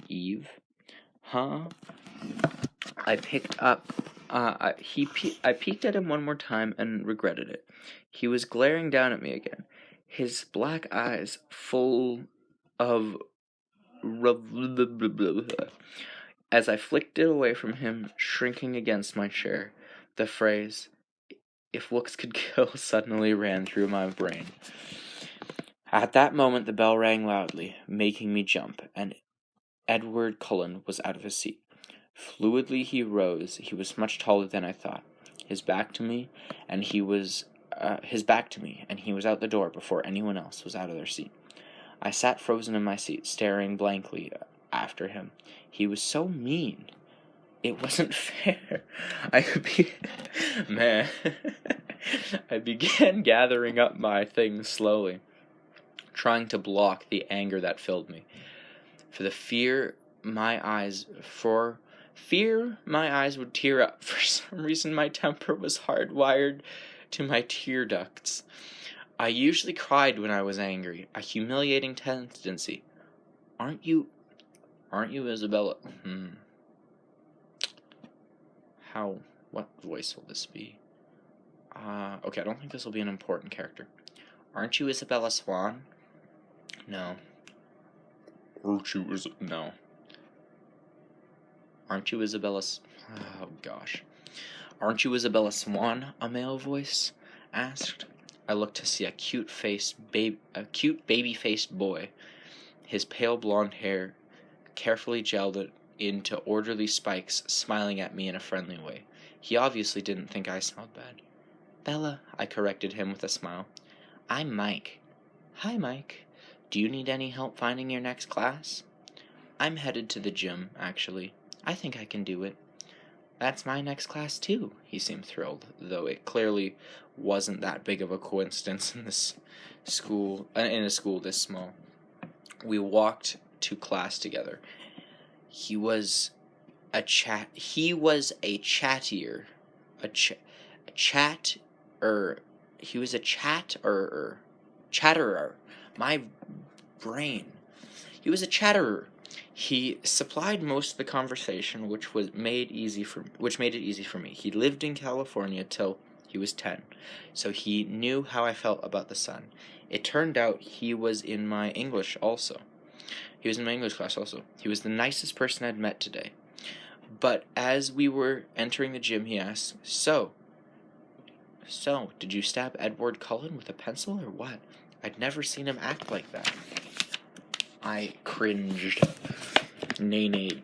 Eve. Huh? I peeked at him one more time and regretted it. He was glaring down at me again, his black eyes full of as I flicked it away from him, shrinking against my chair. The phrase, "if looks could kill," suddenly ran through my brain. At that moment, the bell rang loudly, making me jump, and Edward Cullen was out of his seat. Fluidly he rose. He was much taller than I thought. His back to me, and he was out the door before anyone else was out of their seat. I sat frozen in my seat, staring blankly after him. He was so mean. It wasn't fair. I began gathering up my things slowly, trying to block the anger that filled me. Fear my eyes would tear up. For some reason, my temper was hardwired to my tear ducts. I usually cried when I was angry, a humiliating tendency. Aren't you, Isabella? What voice will this be? Okay, I don't think this will be an important character. Aren't you Isabella Swan? No. Aren't you Isabella... Oh, gosh. Aren't you Isabella Swan? A male voice asked. I looked to see a cute baby-faced boy, his pale blonde hair carefully gelled into orderly spikes, smiling at me in a friendly way. He obviously didn't think I smelled bad. Bella, I corrected him with a smile. I'm Mike. Hi, Mike. Do you need any help finding your next class? I'm headed to the gym, actually. I think I can do it. That's my next class, too. He seemed thrilled, though it clearly wasn't that big of a coincidence in a school this small. We walked to class together. He was a chatterer. My brain. He was a chatterer. He supplied most of the conversation, which made it easy for me. He lived in California till he was 10, so he knew how I felt about the sun. It turned out he was in my English class also. He was the nicest person I'd met today. But as we were entering the gym, he asked, So, did you stab Edward Cullen with a pencil or what? I'd never seen him act like that. I cringed. Nay.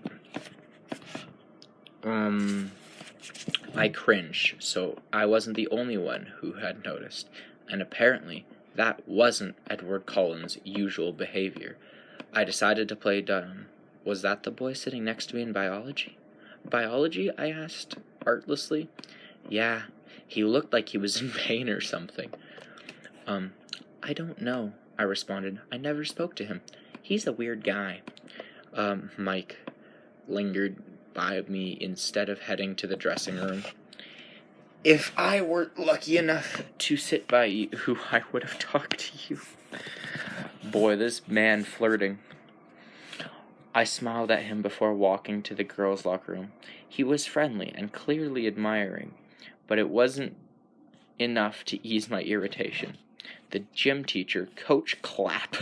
I cringed, so I wasn't the only one who had noticed, and apparently that wasn't Edward Cullen's usual behavior. I decided to play dumb. Was that the boy sitting next to me in biology? Biology? I asked, artlessly. Yeah, he looked like he was in pain or something. I don't know, I responded. I never spoke to him. He's a weird guy. Mike lingered by me instead of heading to the dressing room. If I were lucky enough to sit by you, I would have talked to you. Boy, this man flirting. I smiled at him before walking to the girls' locker room. He was friendly and clearly admiring, but it wasn't enough to ease my irritation. The gym teacher, Coach Clapp.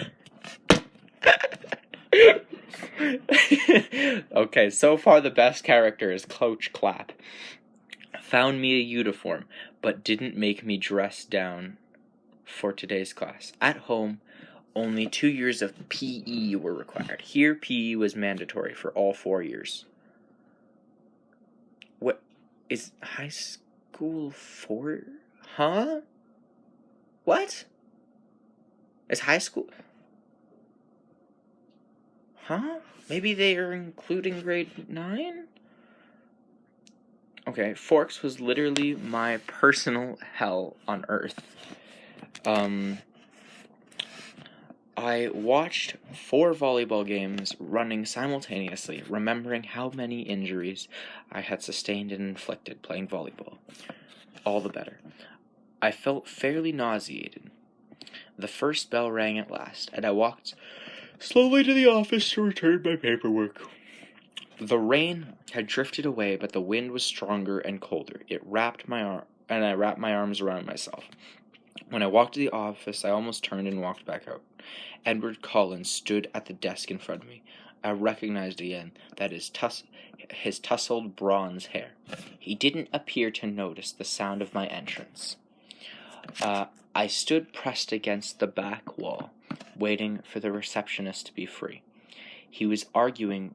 Okay, so far the best character is Coach Clapp. Found me a uniform, but didn't make me dress down for today's class. At home, only 2 years of PE were required. Here, PE was mandatory for all 4 years. What is high school for? Huh? What? Is high school? Huh? Maybe they are including grade 9? Okay, Forks was literally my personal hell on earth. I watched 4 volleyball games running simultaneously, remembering how many injuries I had sustained and inflicted playing volleyball. All the better. I felt fairly nauseated. The first bell rang at last, and I walked slowly to the office to return my paperwork. The rain had drifted away, but the wind was stronger and colder. I wrapped my arms around myself. When I walked to the office, I almost turned and walked back out. Edward Collins stood at the desk in front of me. I recognized again that his tousled bronze hair. He didn't appear to notice the sound of my entrance. I stood pressed against the back wall, waiting for the receptionist to be free. He was arguing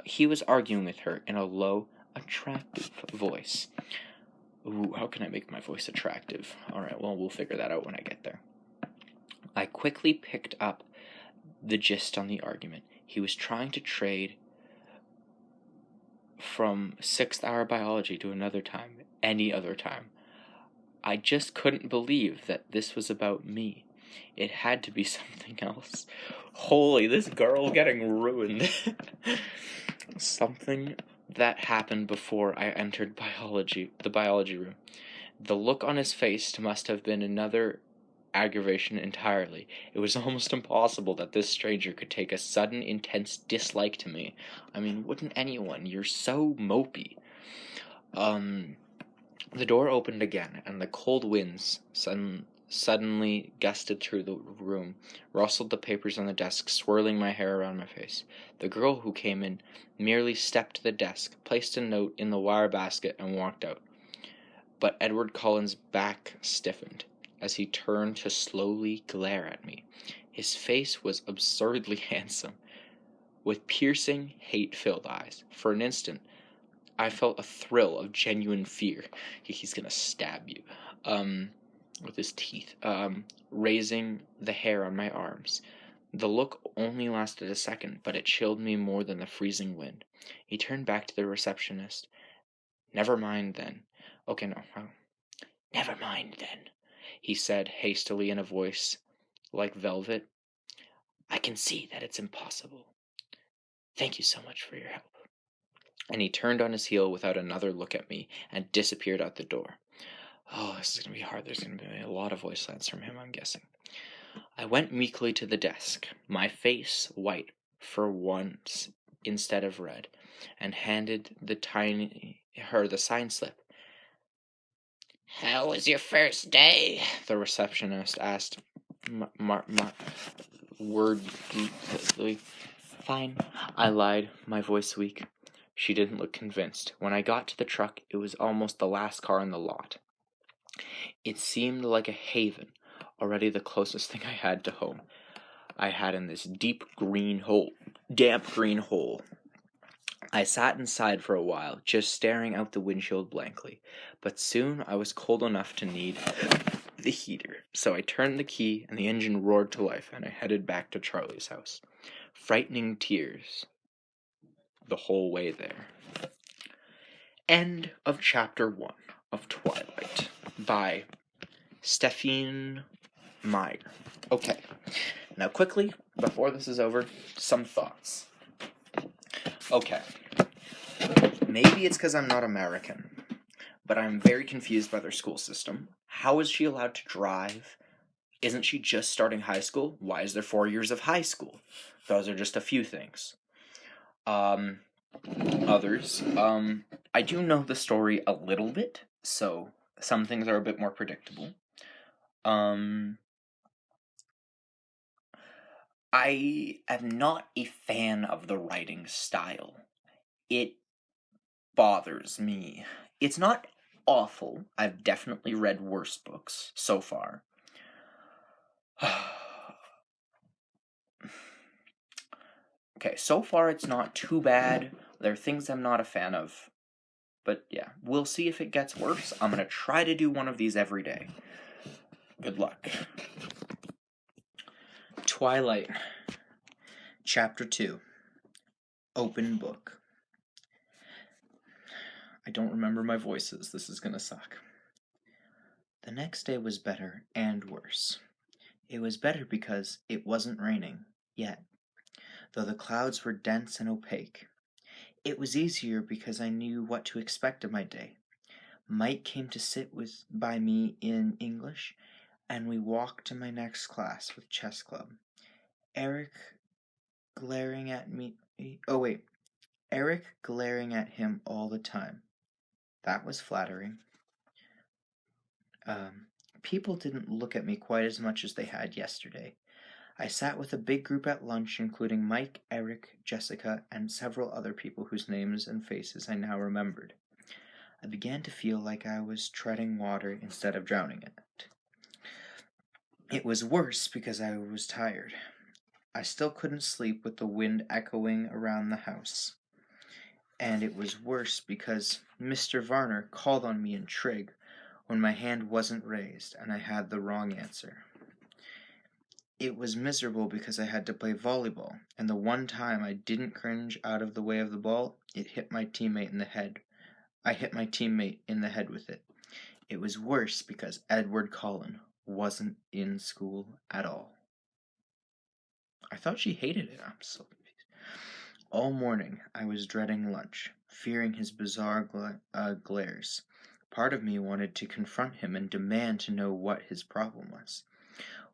with her in a low, attractive voice. Ooh, how can I make my voice attractive? Alright, well, we'll figure that out when I get there. I quickly picked up the gist on the argument. He was trying to trade from 6th hour biology to another time, any other time. I just couldn't believe that this was about me. It had to be something else. Holy, this girl getting ruined. Something that happened before I entered the biology room. The look on his face must have been another aggravation entirely. It was almost impossible that this stranger could take a sudden, intense dislike to me. I mean, wouldn't anyone? You're so mopey. The door opened again, and the cold winds suddenly gusted through the room, rustled the papers on the desk, swirling my hair around my face. The girl who came in merely stepped to the desk, placed a note in the wire basket, and walked out. But Edward Collins' back stiffened as he turned to slowly glare at me. His face was absurdly handsome, with piercing, hate-filled eyes. For an instant, I felt a thrill of genuine fear. He's gonna stab you. With his teeth, raising the hair on my arms. The look only lasted a second, but it chilled me more than the freezing wind. He turned back to the receptionist. Never mind then. Okay, no. Never mind then, he said hastily in a voice like velvet. I can see that it's impossible. Thank you so much for your help. And he turned on his heel without another look at me and disappeared out the door. Oh, this is going to be hard. There's going to be a lot of voice lines from him, I'm guessing. I went meekly to the desk, my face white for once instead of red, and handed her the sign slip. How was your first day? The receptionist asked wordlessly. Fine, I lied, my voice weak. She didn't look convinced. When I got to the truck, it was almost the last car in the lot. It seemed like a haven, already the closest thing I had to home. I had in this damp green hole. I sat inside for a while, just staring out the windshield blankly, but soon I was cold enough to need the heater. So I turned the key and the engine roared to life, and I headed back to Charlie's house. Frightening tears the whole way there. End of chapter 1 of Twilight by Stephenie Meyer. Okay, now quickly, before this is over, some thoughts. Okay, maybe it's because I'm not American, but I'm very confused by their school system. How is she allowed to drive? Isn't she just starting high school? Why is there 4 years of high school? Those are just a few things. Others, I do know the story a little bit, so some things are a bit more predictable. I am not a fan of the writing style. It bothers me. It's not awful. I've definitely read worse books so far. Okay, so far it's not too bad. There are things I'm not a fan of. But yeah, we'll see if it gets worse. I'm going to try to do one of these every day. Good luck. Twilight, Chapter 2, Open Book. I don't remember my voices. This is going to suck. The next day was better and worse. It was better because it wasn't raining yet, though the clouds were dense and opaque. It was easier because I knew what to expect of my day. Mike came to sit by me in English, and we walked to my next class with chess club. Eric glaring at him all the time. That was flattering. People didn't look at me quite as much as they had yesterday. I sat with a big group at lunch, including Mike, Eric, Jessica, and several other people whose names and faces I now remembered. I began to feel like I was treading water instead of drowning in it. It was worse because I was tired. I still couldn't sleep with the wind echoing around the house. And it was worse because Mr. Varner called on me in trig when my hand wasn't raised and I had the wrong answer. It was miserable because I had to play volleyball, and the one time I didn't cringe out of the way of the ball, it hit my teammate in the head. I hit my teammate in the head with it. It was worse because Edward Cullen wasn't in school at all. I thought she hated it. I'm so confused. All morning, I was dreading lunch, fearing his bizarre glares. Part of me wanted to confront him and demand to know what his problem was.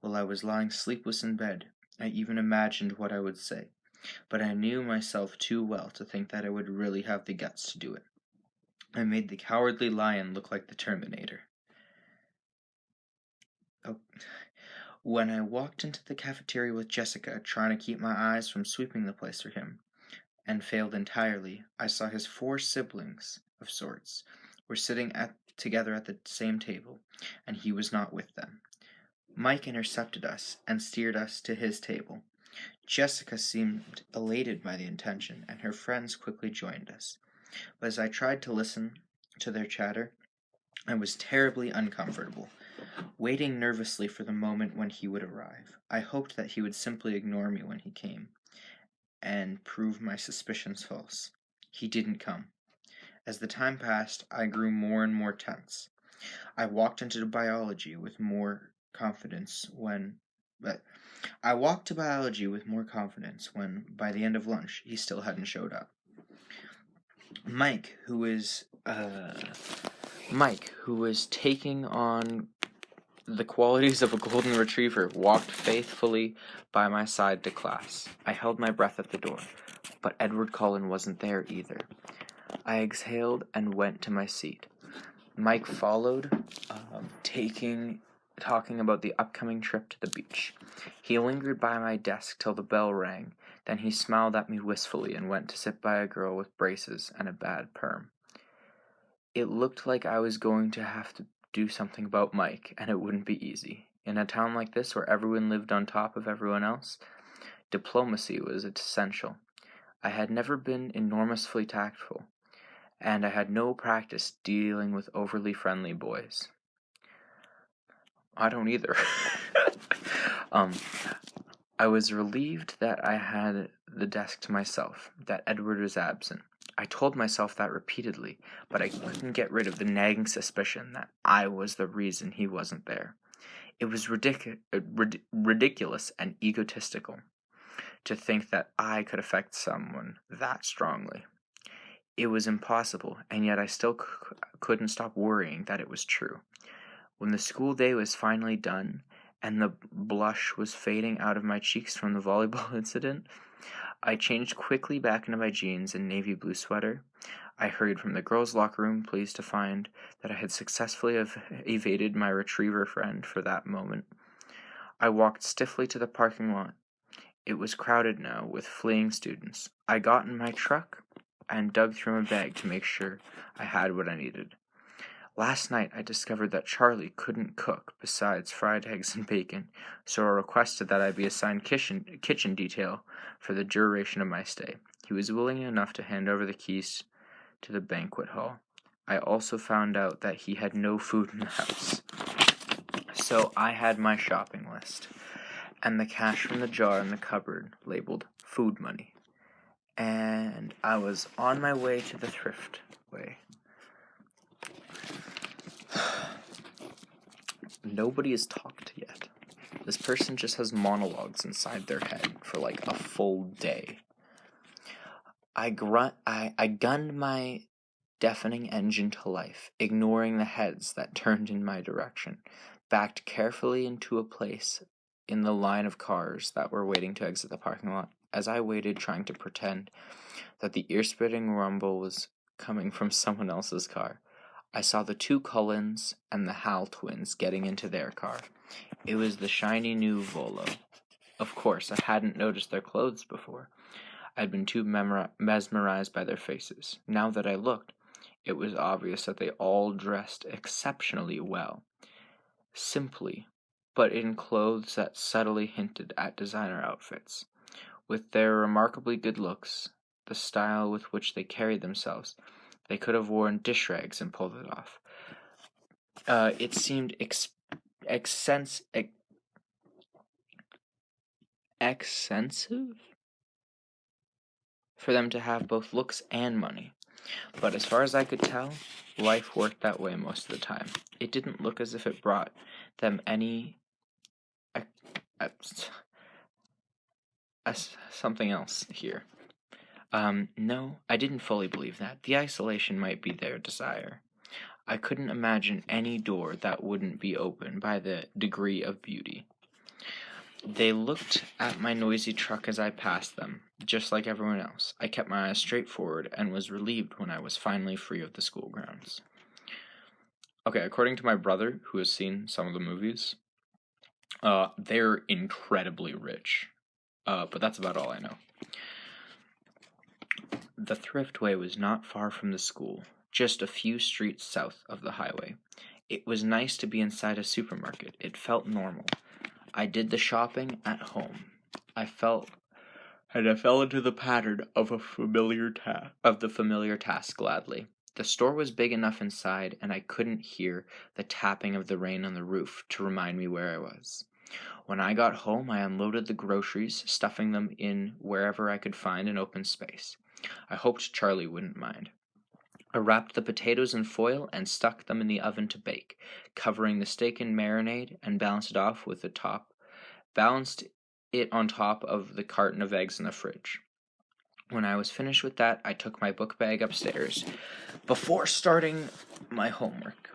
While I was lying sleepless in bed, I even imagined what I would say, but I knew myself too well to think that I would really have the guts to do it. I made the cowardly lion look like the Terminator. When I walked into the cafeteria with Jessica, trying to keep my eyes from sweeping the place for him, and failed entirely, I saw his 4 siblings, of sorts, were sitting together at the same table, and he was not with them. Mike intercepted us and steered us to his table. Jessica seemed elated by the intention, and her friends quickly joined us. But as I tried to listen to their chatter, I was terribly uncomfortable, waiting nervously for the moment when he would arrive. I hoped that he would simply ignore me when he came, and prove my suspicions false. He didn't come. As the time passed, I grew more and more tense. I walked into biology with more confidence when, by the end of lunch, he still hadn't showed up. Mike, who was taking on the qualities of a golden retriever, walked faithfully by my side to class. I held my breath at the door, but Edward Cullen wasn't there either. I exhaled and went to my seat. Mike followed, talking about the upcoming trip to the beach. He lingered by my desk till the bell rang, then he smiled at me wistfully and went to sit by a girl with braces and a bad perm. It looked like I was going to have to do something about Mike, and it wouldn't be easy. In a town like this where everyone lived on top of everyone else, diplomacy was essential. I had never been enormously tactful, and I had no practice dealing with overly friendly boys. I don't either. I was relieved that I had the desk to myself, that Edward was absent. I told myself that repeatedly, but I couldn't get rid of the nagging suspicion that I was the reason he wasn't there. It was ridiculous and egotistical to think that I could affect someone that strongly. It was impossible, and yet I still couldn't stop worrying that it was true. When the school day was finally done, and the blush was fading out of my cheeks from the volleyball incident, I changed quickly back into my jeans and navy blue sweater. I hurried from the girls' locker room, pleased to find that I had successfully evaded my retriever friend for that moment. I walked stiffly to the parking lot. It was crowded now with fleeing students. I got in my truck and dug through my bag to make sure I had what I needed. Last night I discovered that Charlie couldn't cook besides fried eggs and bacon, so I requested that I be assigned kitchen detail for the duration of my stay. He was willing enough to hand over the keys to the banquet hall. I also found out that he had no food in the house. So I had my shopping list, and the cash from the jar in the cupboard labeled food money. And I was on my way to the thrift way. Nobody has talked yet. This person just has monologues inside their head for like a full day. I gunned my deafening engine to life, ignoring the heads that turned in my direction, backed carefully into a place in the line of cars that were waiting to exit the parking lot. As I waited, trying to pretend that the ear-splitting rumble was coming from someone else's car, I saw the two Cullens and the Hal twins getting into their car. It was the shiny new Volvo. Of course, I hadn't noticed their clothes before. I'd been too mesmerized by their faces. Now that I looked, it was obvious that they all dressed exceptionally well. Simply, but in clothes that subtly hinted at designer outfits. With their remarkably good looks, the style with which they carried themselves, they could have worn dish rags and pulled it off. It seemed extensive for them to have both looks and money. But as far as I could tell, life worked that way most of the time. It didn't look as if it brought them any something else here. No, I didn't fully believe that. The isolation might be their desire. I couldn't imagine any door that wouldn't be open by the degree of beauty. They looked at my noisy truck as I passed them, just like everyone else. I kept my eyes straight forward and was relieved when I was finally free of the school grounds. Okay, according to my brother, who has seen some of the movies, they're incredibly rich. But that's about all I know. The thriftway was not far from the school, just a few streets south of the highway. It was nice to be inside a supermarket. It felt normal. I did the shopping at home. I fell into the pattern of the familiar task gladly. The store was big enough inside, and I couldn't hear the tapping of the rain on the roof to remind me where I was. When I got home, I unloaded the groceries, stuffing them in wherever I could find an open space. I hoped Charlie wouldn't mind. I wrapped the potatoes in foil and stuck them in the oven to bake, covering the steak in marinade and balanced it on top of the carton of eggs in the fridge. When I was finished with that, I took my book bag upstairs. Before starting my homework,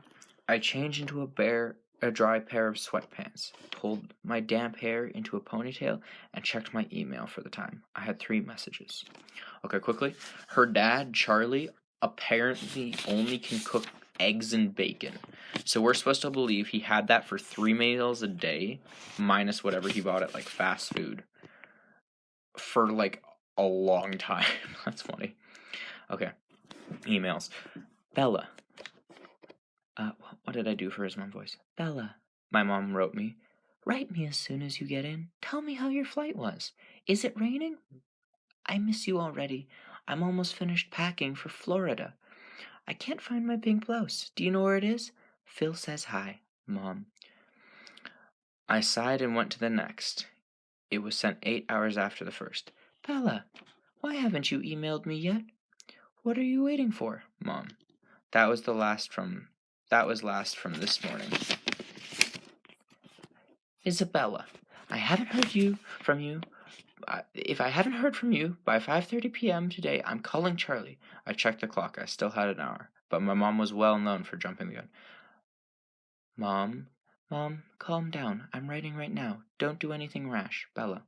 I changed into a dry pair of sweatpants, pulled my damp hair into a ponytail, and checked my email for the time. I had 3 messages. Okay, quickly. Her dad, Charlie, apparently only can cook eggs and bacon. So we're supposed to believe he had that for 3 meals a day, minus whatever he bought at like fast food, for like a long time. That's funny. Okay, emails. Bella. What did I do for his mom voice? Bella, my mom wrote me. Write me as soon as you get in. Tell me how your flight was. Is it raining? I miss you already. I'm almost finished packing for Florida. I can't find my pink blouse. Do you know where it is? Phil says hi, Mom. I sighed and went to the next. It was sent 8 hours after the first. Bella, why haven't you emailed me yet? What are you waiting for, Mom? That was last from this morning. Isabella, I haven't heard from you. If I haven't heard from you by 5:30 p.m. today, I'm calling Charlie. I checked the clock. I still had an hour, but my mom was well known for jumping the gun. Mom, calm down. I'm writing right now. Don't do anything rash, Bella.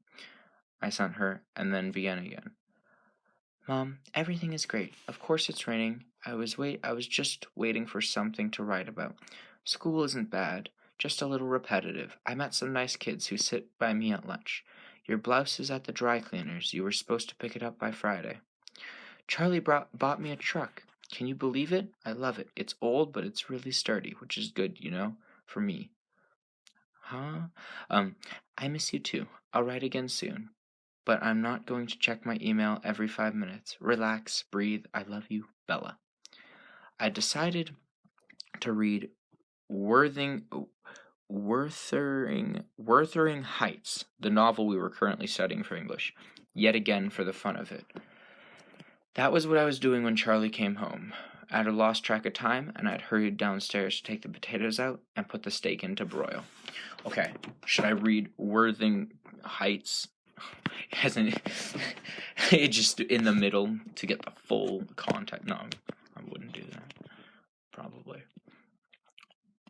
I sent her and then began again. Mom, everything is great. Of course it's raining. I was just waiting for something to write about. School isn't bad, just a little repetitive. I met some nice kids who sit by me at lunch. Your blouse is at the dry cleaners. You were supposed to pick it up by Friday. Charlie bought me a truck. Can you believe it? I love it. It's old, but it's really sturdy, which is good, for me. Huh? I miss you too. I'll write again soon, but I'm not going to check my email every 5 minutes. Relax, breathe. I love you, Bella. I decided to read Worthing, Wuthering Heights, the novel we were currently studying for English, yet again for the fun of it. That was what I was doing when Charlie came home. I had lost track of time, and I'd hurried downstairs to take the potatoes out and put the steak in to broil. Okay, should I read Worthing Heights? It just in the middle to get the full context. No, I wouldn't do that. Probably.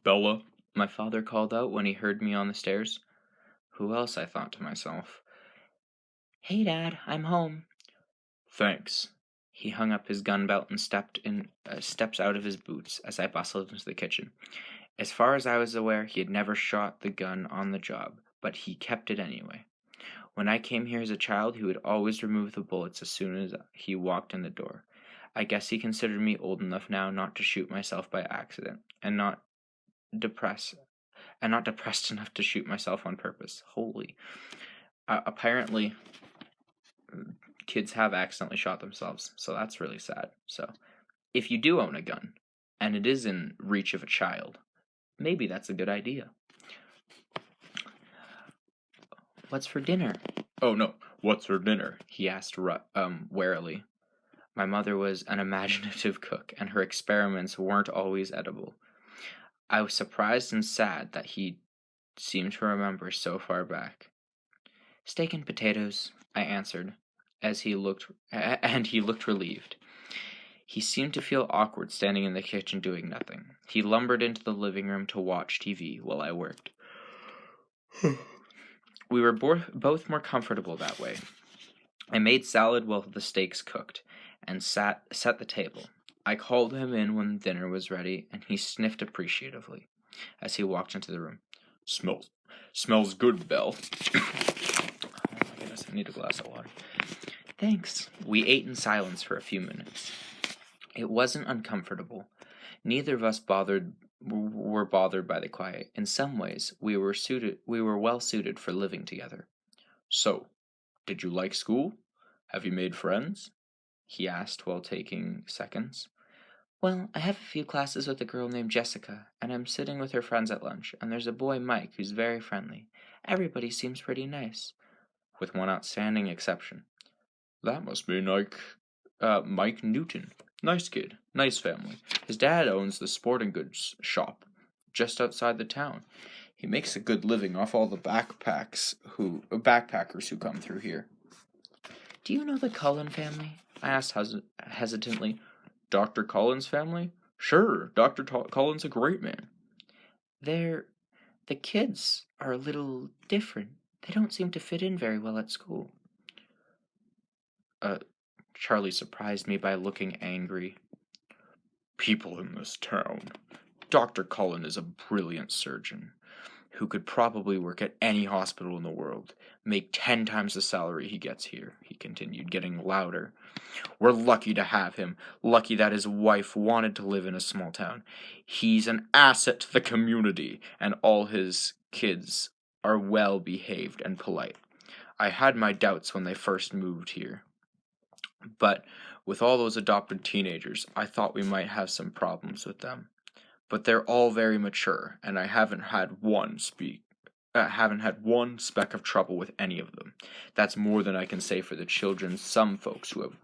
Bella, my father called out when he heard me on the stairs. Who else, I thought to myself. Hey, Dad, I'm home. Thanks. He hung up his gun belt and steps out of his boots as I bustled into the kitchen. As far as I was aware, he had never shot the gun on the job, but he kept it anyway. When I came here as a child, he would always remove the bullets as soon as he walked in the door. I guess he considered me old enough now not to shoot myself by accident, and not depressed enough to shoot myself on purpose. Holy. Apparently, kids have accidentally shot themselves, so that's really sad. So, if you do own a gun, and it is in reach of a child, maybe that's a good idea. What's for dinner? Oh no, what's for dinner? He asked warily. My mother was an imaginative cook, and her experiments weren't always edible. I was surprised and sad that he seemed to remember so far back. Steak and potatoes, I answered, and he looked relieved. He seemed to feel awkward standing in the kitchen doing nothing. He lumbered into the living room to watch TV while I worked. We were both more comfortable that way. I made salad while the steaks cooked, and set the table. I called him in when dinner was ready, and he sniffed appreciatively as he walked into the room. Smells good, Belle. Oh my goodness, I need a glass of water. Thanks. We ate in silence for a few minutes. It wasn't uncomfortable. Neither of us were bothered by the quiet. In some ways, we were well suited for living together. So, did you like school? Have you made friends? He asked while taking seconds. Well, I have a few classes with a girl named Jessica, and I'm sitting with her friends at lunch, and there's a boy, Mike, who's very friendly. Everybody seems pretty nice. With one outstanding exception. That must be Mike Newton. Nice kid, nice family. His dad owns the sporting goods shop just outside the town. He makes a good living off all the backpackers who come through here. Do you know the Cullen family? I asked hesitantly. Dr. Cullen's family? Sure, Dr. Cullen's a great man. The kids are a little different. They don't seem to fit in very well at school. Charlie surprised me by looking angry. People in this town. Dr. Cullen is a brilliant surgeon who could probably work at any hospital in the world, make 10 times the salary he gets here, he continued, getting louder. We're lucky to have him, lucky that his wife wanted to live in a small town. He's an asset to the community, and all his kids are well behaved and polite. I had my doubts when they first moved here. But with all those adopted teenagers, I thought we might have some problems with them. But they're all very mature, and I haven't had one speck of trouble with any of them. That's more than I can say for the children of some folks who have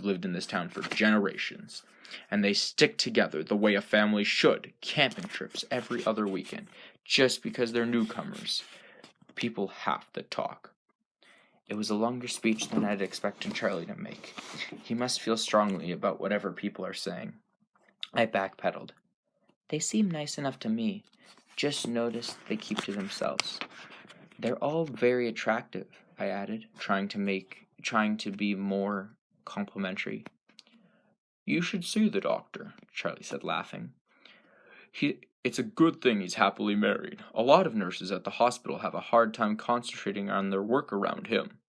lived in this town for generations. And they stick together the way a family should, camping trips every other weekend, just because they're newcomers. People have to talk. It was a longer speech than I'd expected Charlie to make. He must feel strongly about whatever people are saying. I backpedaled. They seem nice enough to me. Just notice they keep to themselves. They're all very attractive, I added, trying to be more complimentary. You should see the doctor, Charlie said, laughing. It's a good thing he's happily married. A lot of nurses at the hospital have a hard time concentrating on their work around him.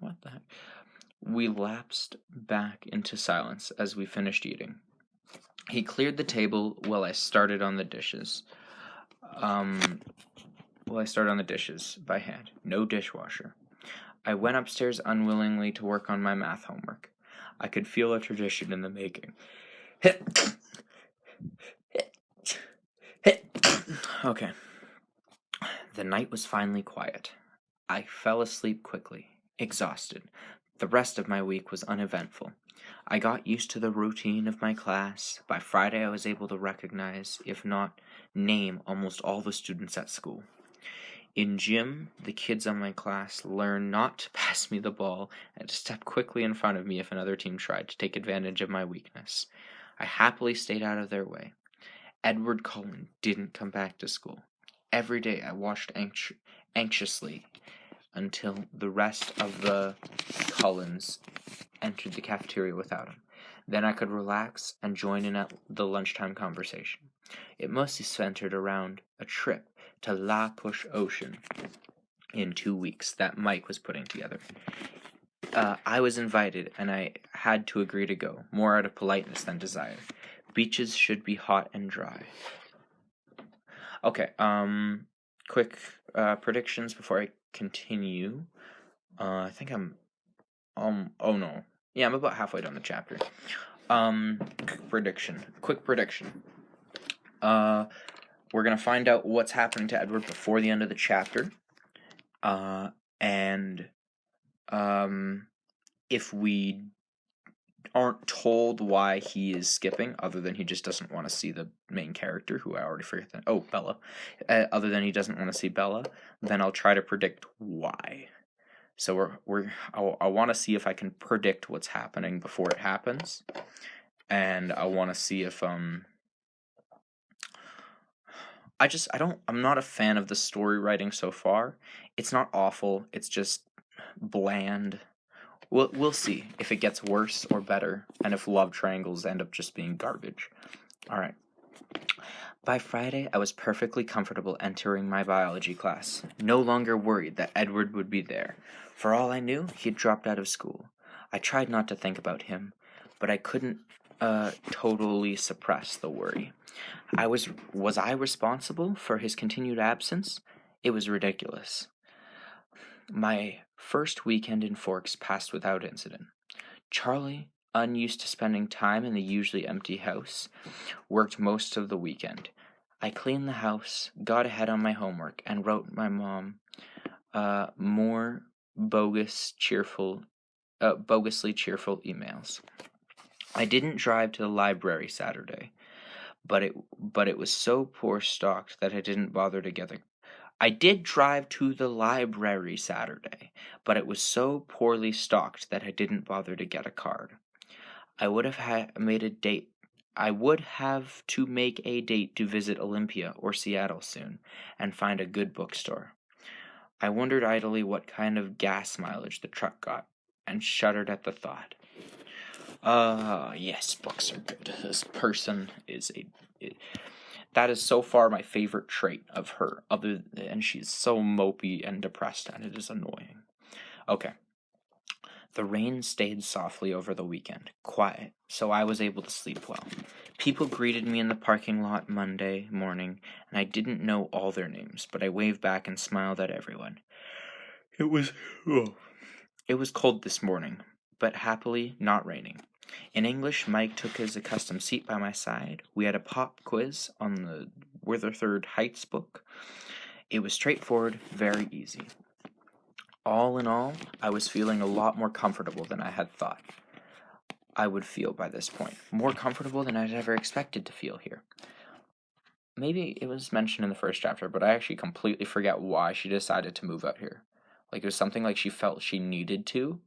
What the heck? We lapsed back into silence as we finished eating. He cleared the table while I started on the dishes. By hand. No dishwasher. I went upstairs unwillingly to work on my math homework. I could feel a tradition in the making. Okay. The night was finally quiet. I fell asleep quickly, exhausted. The rest of my week was uneventful. I got used to the routine of my class. By Friday, I was able to recognize, if not name, almost all the students at school. In gym, the kids on my class learned not to pass me the ball and to step quickly in front of me if another team tried to take advantage of my weakness. I happily stayed out of their way. Edward Cullen didn't come back to school. Every day I watched anxiously until the rest of the Cullens entered the cafeteria without him. Then I could relax and join in at the lunchtime conversation. It mostly centered around a trip to La Push Ocean in 2 weeks that Mike was putting together. I was invited, and I had to agree to go, more out of politeness than desire. Beaches should be hot and dry. Okay, quick predictions before I continue. I think I'm oh no. Yeah, I'm about halfway down the chapter. Quick prediction. We're gonna find out what's happening to Edward before the end of the chapter. And if we aren't told why he is skipping, other than he just doesn't want to see the main character, who I already forget that. Oh, Bella. Other than he doesn't want to see Bella, then I'll try to predict why. So I want to see if I can predict what's happening before it happens, and I want to see if I'm not a fan of the story writing so far. It's not awful. It's just bland. We'll see if it gets worse or better, and if love triangles end up just being garbage. All right. By Friday, I was perfectly comfortable entering my biology class, no longer worried that Edward would be there. For all I knew, he had dropped out of school. I tried not to think about him, but I couldn't totally suppress the worry. Was I responsible for his continued absence? It was ridiculous. My first weekend in Forks passed without incident. Charlie, unused to spending time in the usually empty house, worked most of the weekend. I cleaned the house, got ahead on my homework, and wrote my mom more bogously cheerful emails. I didn't drive to the library Saturday, but it was so poor stocked that I didn't bother to get I did drive to the library Saturday, but it was so poorly stocked that I didn't bother to get a card. I would have to make a date to visit Olympia or Seattle soon and find a good bookstore. I wondered idly what kind of gas mileage the truck got and shuddered at the thought. Yes, books are good. This person is that is so far my favorite trait of her, and she's so mopey and depressed, and it is annoying. Okay. The rain stayed softly over the weekend, quiet, so I was able to sleep well. People greeted me in the parking lot Monday morning, and I didn't know all their names, but I waved back and smiled at everyone. It was cold this morning, but happily not raining. In English, Mike took his accustomed seat by my side. We had a pop quiz on the Witherthird Heights book. It was straightforward, very easy. All in all, I was feeling a lot more comfortable than I had thought I would feel by this point. More comfortable than I'd ever expected to feel here. Maybe it was mentioned in the first chapter, but I actually completely forget why she decided to move out here. Like, it was something like she felt she needed to,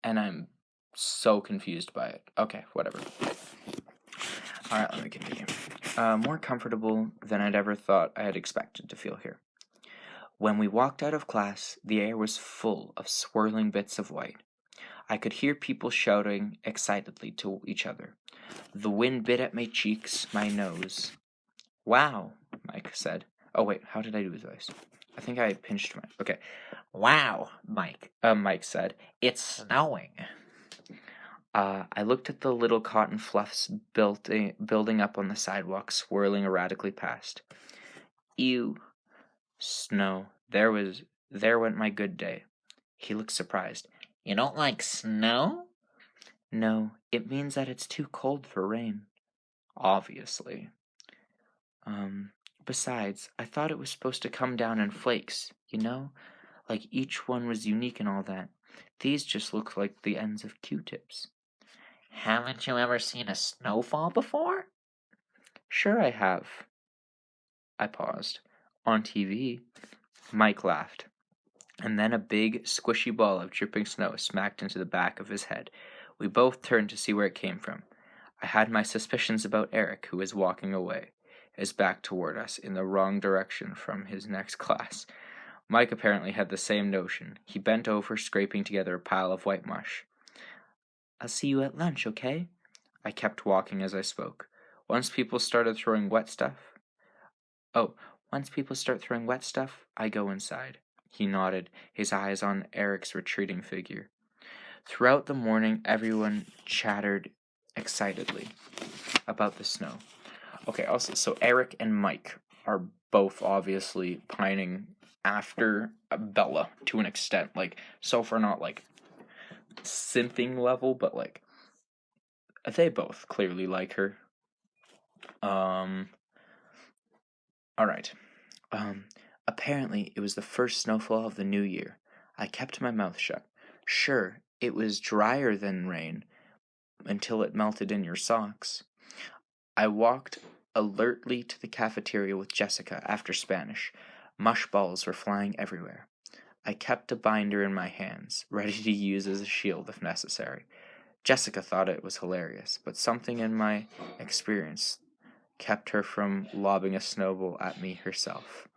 and I'm so confused by it. Okay, whatever. Alright, let me continue. More comfortable than I'd ever thought I had expected to feel here. When we walked out of class, the air was full of swirling bits of white. I could hear people shouting excitedly to each other. The wind bit at my cheeks, my nose. Wow, Mike said. Oh wait, how did I do his voice? I think I pinched my... Okay. Wow, Mike Mike said. It's snowing. I looked at the little cotton fluffs building up on the sidewalk, swirling erratically past. Ew. Snow. There went my good day. He looked surprised. You don't like snow? No, it means that it's too cold for rain. Obviously. Besides, I thought it was supposed to come down in flakes, like each one was unique and all that. These just look like the ends of Q-tips. Haven't you ever seen a snowfall before? Sure I have. I paused. On TV. Mike laughed. And then a big, squishy ball of dripping snow smacked into the back of his head. We both turned to see where it came from. I had my suspicions about Eric, who was walking away, his back toward us, in the wrong direction from his next class. Mike apparently had the same notion. He bent over, scraping together a pile of white mush. I'll see you at lunch, okay? I kept walking as I spoke. Once people start throwing wet stuff, I go inside. He nodded, his eyes on Eric's retreating figure. Throughout the morning, everyone chattered excitedly about the snow. Okay, also, so Eric and Mike are both obviously pining after Bella to an extent. Like, so far not like simping level, but like they both clearly like her. Alright. Apparently it was the first snowfall of the new year. I kept my mouth shut. Sure, it was drier than rain until it melted in your socks. I walked alertly to the cafeteria with Jessica after Spanish. Mush balls were flying everywhere. I kept a binder in my hands, ready to use as a shield if necessary. Jessica thought it was hilarious, but something in my experience kept her from lobbing a snowball at me herself.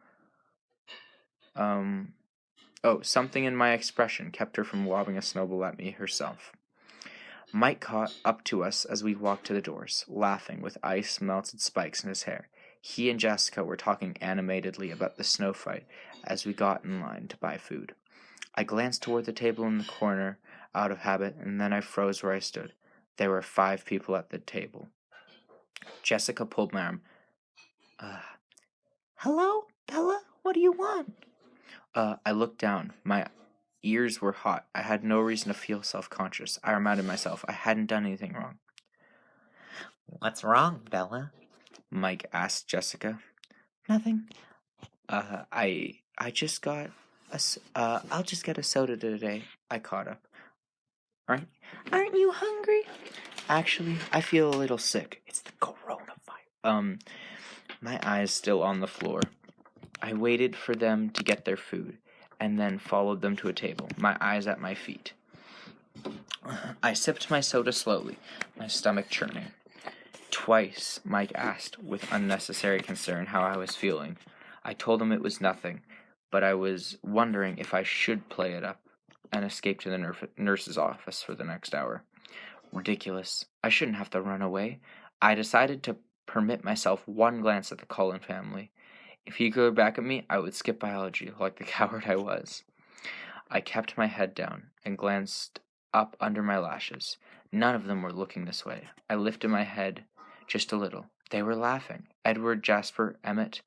Something in my expression kept her from lobbing a snowball at me herself. Mike caught up to us as we walked to the doors, laughing with ice-melted spikes in his hair. He and Jessica were talking animatedly about the snow fight as we got in line to buy food. I glanced toward the table in the corner out of habit, and then I froze where I stood. There were 5 people at the table. Jessica pulled my arm. Hello, Bella? What do you want? I looked down. My ears were hot. I had no reason to feel self-conscious. I reminded myself I hadn't done anything wrong. What's wrong, Bella? Mike asked Jessica. Nothing. I just got I'll just get a soda today. I caught up. Aren't you hungry? Actually, I feel a little sick. It's the coronavirus. My eyes still on the floor. I waited for them to get their food, and then followed them to a table, my eyes at my feet. I sipped my soda slowly, my stomach churning. Twice, Mike asked, with unnecessary concern, how I was feeling. I told him it was nothing, but I was wondering if I should play it up and escape to the nurse's office for the next hour. Ridiculous. I shouldn't have to run away. I decided to permit myself one glance at the Cullen family. If he glared back at me, I would skip biology like the coward I was. I kept my head down and glanced up under my lashes. None of them were looking this way. I lifted my head just a little. They were laughing. Edward, Jasper, Emmett.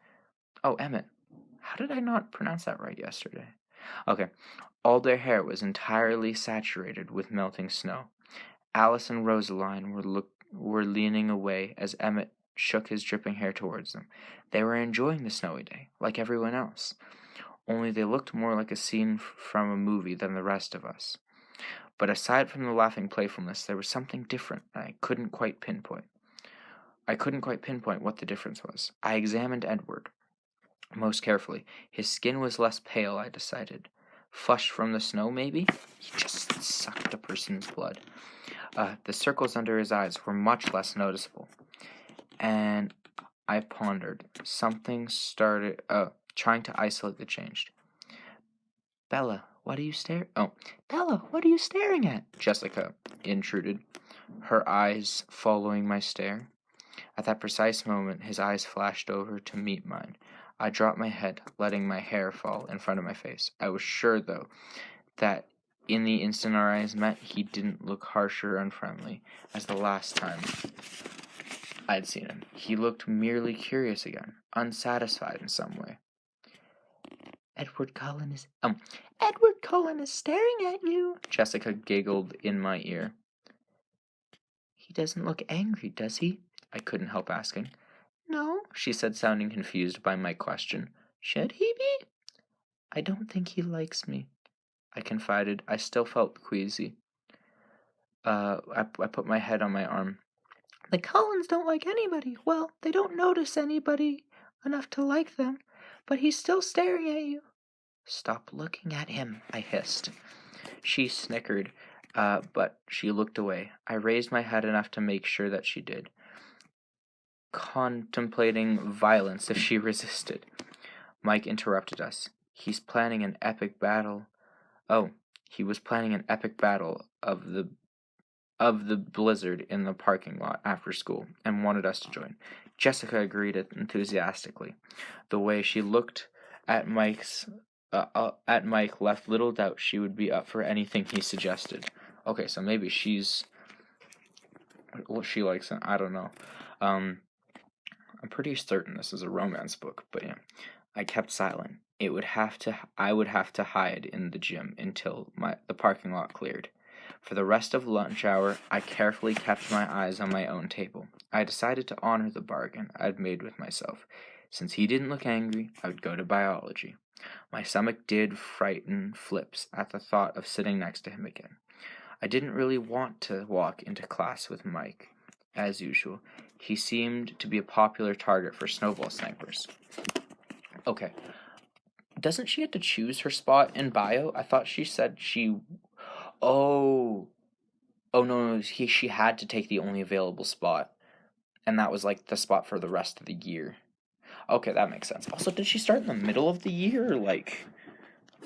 Oh, Emmett. How did I not pronounce that right yesterday? Okay. All their hair was entirely saturated with melting snow. Alice and Rosaline were leaning away as Emmett shook his dripping hair towards them. They were enjoying the snowy day, like everyone else. Only they looked more like a scene from a movie than the rest of us. But aside from the laughing playfulness, there was something different, and I couldn't quite pinpoint what the difference was. I examined Edward most carefully. His skin was less pale, I decided. Flushed from the snow, maybe? He just sucked a person's blood. The circles under his eyes were much less noticeable. And I pondered. Something started trying to isolate the change. Bella, what are you staring at? Jessica intruded, her eyes following my stare. At that precise moment, his eyes flashed over to meet mine. I dropped my head, letting my hair fall in front of my face. I was sure, though, that In the instant our eyes met, he didn't look harsh or unfriendly as the last time I'd seen him. He looked merely curious again, unsatisfied in some way. Edward Cullen is staring at you, Jessica giggled in my ear. He doesn't look angry, does he? I couldn't help asking. No, she said, sounding confused by my question. Should he be? I don't think he likes me, I confided. I still felt queasy. I put my head on my arm. The Cullens don't like anybody. Well, they don't notice anybody enough to like them, but he's still staring at you. Stop looking at him, I hissed. She snickered, but she looked away. I raised my head enough to make sure that she did, contemplating violence if she resisted. Mike interrupted us. He's planning an epic battle. Oh, he was planning an epic battle of the blizzard in the parking lot after school and wanted us to join. Jessica agreed enthusiastically. The way she looked at Mike left little doubt she would be up for anything he suggested. Okay, so maybe she likes it. I don't know. I'm pretty certain this is a romance book, but yeah. I kept silent. I would have to hide in the gym until the parking lot cleared. For the rest of lunch hour, I carefully kept my eyes on my own table. I decided to honor the bargain I'd made with myself. Since he didn't look angry, I would go to biology. My stomach did frighten flips at the thought of sitting next to him again. I didn't really want to walk into class with Mike. As usual, he seemed to be a popular target for snowball snipers. Okay. Doesn't she have to choose her spot in bio? I thought she said she... Oh, no, she had to take the only available spot. And that was like the spot for the rest of the year. Okay, that makes sense. Also, did she start in the middle of the year?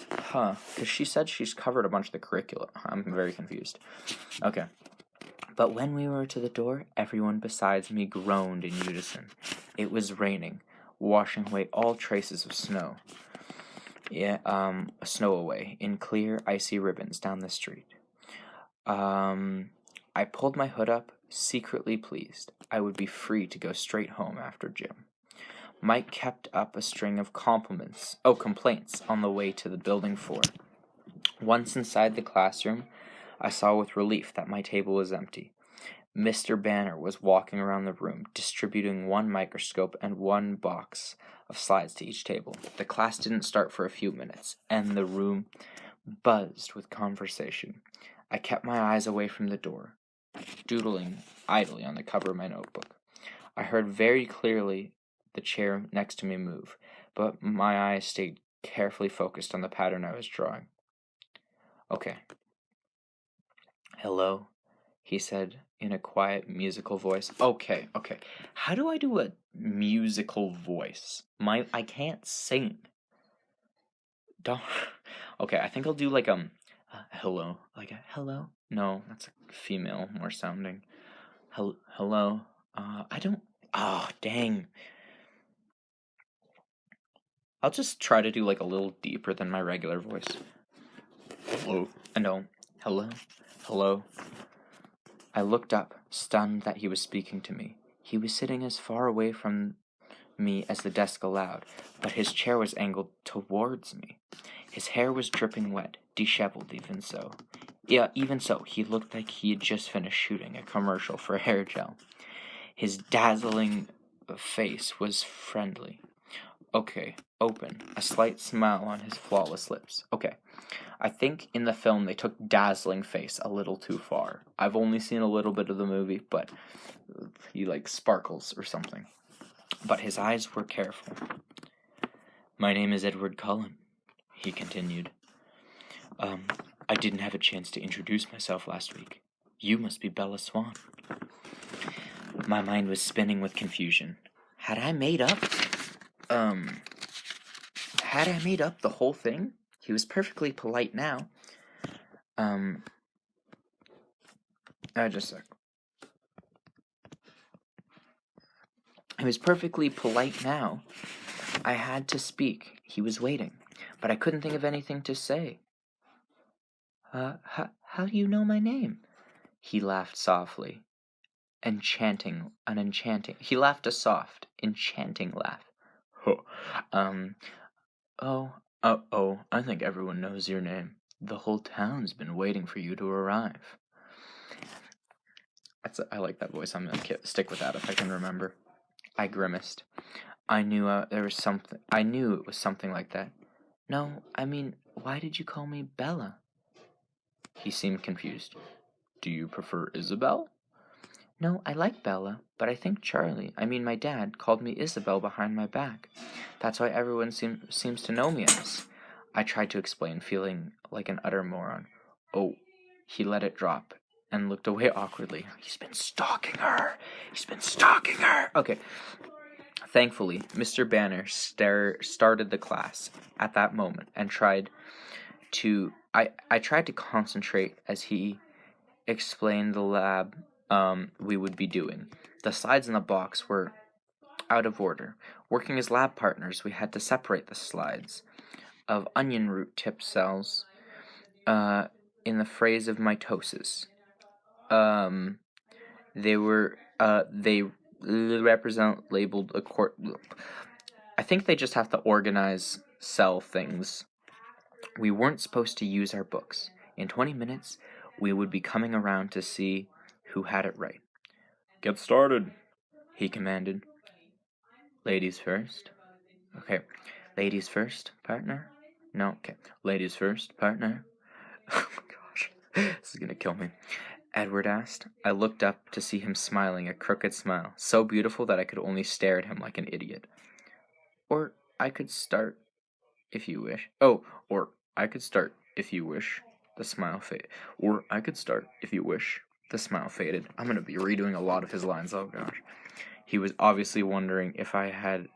Because she said she's covered a bunch of the curriculum. I'm very confused. Okay. But when we were to the door, everyone besides me groaned in unison. It was raining, washing away all traces of snow. Snow away in clear, icy ribbons down the street. I pulled my hood up, secretly pleased. I would be free to go straight home after gym. Mike kept up a string of complaints on the way to the building floor. Once inside the classroom, I saw with relief that my table was empty. Mr. Banner was walking around the room, distributing one microscope and one box of slides to each table. The class didn't start for a few minutes, and the room buzzed with conversation. I kept my eyes away from the door, doodling idly on the cover of my notebook. I heard very clearly the chair next to me move, but my eyes stayed carefully focused on the pattern I was drawing. Okay. Hello, he said in a quiet, musical voice. Okay. How do I do a musical voice? I can't sing. Okay, I think I'll do hello. Like a hello? No, that's a female, more sounding. Hello. Dang. I'll just try to do a little deeper than my regular voice. Hello. No. Hello. I looked up, stunned that he was speaking to me. He was sitting as far away from me as the desk allowed, but his chair was angled towards me. His hair was dripping wet, disheveled even so. Yeah, even so, he looked like he had just finished shooting a commercial for hair gel. His dazzling face was friendly. Okay, open, a slight smile on his flawless lips. Okay, I think in the film they took dazzling face a little too far. I've only seen a little bit of the movie, but he sparkles or something. But his eyes were careful. My name is Edward Cullen, he continued. I didn't have a chance to introduce myself last week. You must be Bella Swan. My mind was spinning with confusion. Had I made up the whole thing? He was perfectly polite now. Just a sec. He was perfectly polite now. I had to speak. He was waiting, but I couldn't think of anything to say. How do you know my name? He laughed softly. He laughed a soft, enchanting laugh. I think everyone knows your name. The whole town's been waiting for you to arrive. I like that voice. I'm gonna stick with that if I can remember. I grimaced. I knew it was something like that. No, I mean, why did you call me Bella? He seemed confused. Do you prefer Isabel? No, I like Bella, but I think my dad, called me Isabel behind my back. That's why everyone seems to know me as. I tried to explain, feeling like an utter moron. Oh, he let it drop and looked away awkwardly. He's been stalking her. Okay. Thankfully, Mr. Banner started the class at that moment and tried to concentrate as he explained the lab we would be doing. The slides in the box were out of order. Working as lab partners, we had to separate the slides of onion root tip cells in the phase of mitosis. They represent labeled I think they just have to organize cell things. We weren't supposed to use our books. In 20 minutes, we would be coming around to see who had it right. Get started, he commanded. Ladies first. Okay. Ladies first, partner? No, okay. Ladies first, partner? Oh my gosh. This is gonna kill me. Edward asked. I looked up to see him smiling a crooked smile, so beautiful that I could only stare at him like an idiot. Or I could start, if you wish. Or I could start, if you wish. The smile faded. Or I could start, if you wish. The smile faded. I'm gonna be redoing a lot of his lines, oh gosh. He was obviously wondering if I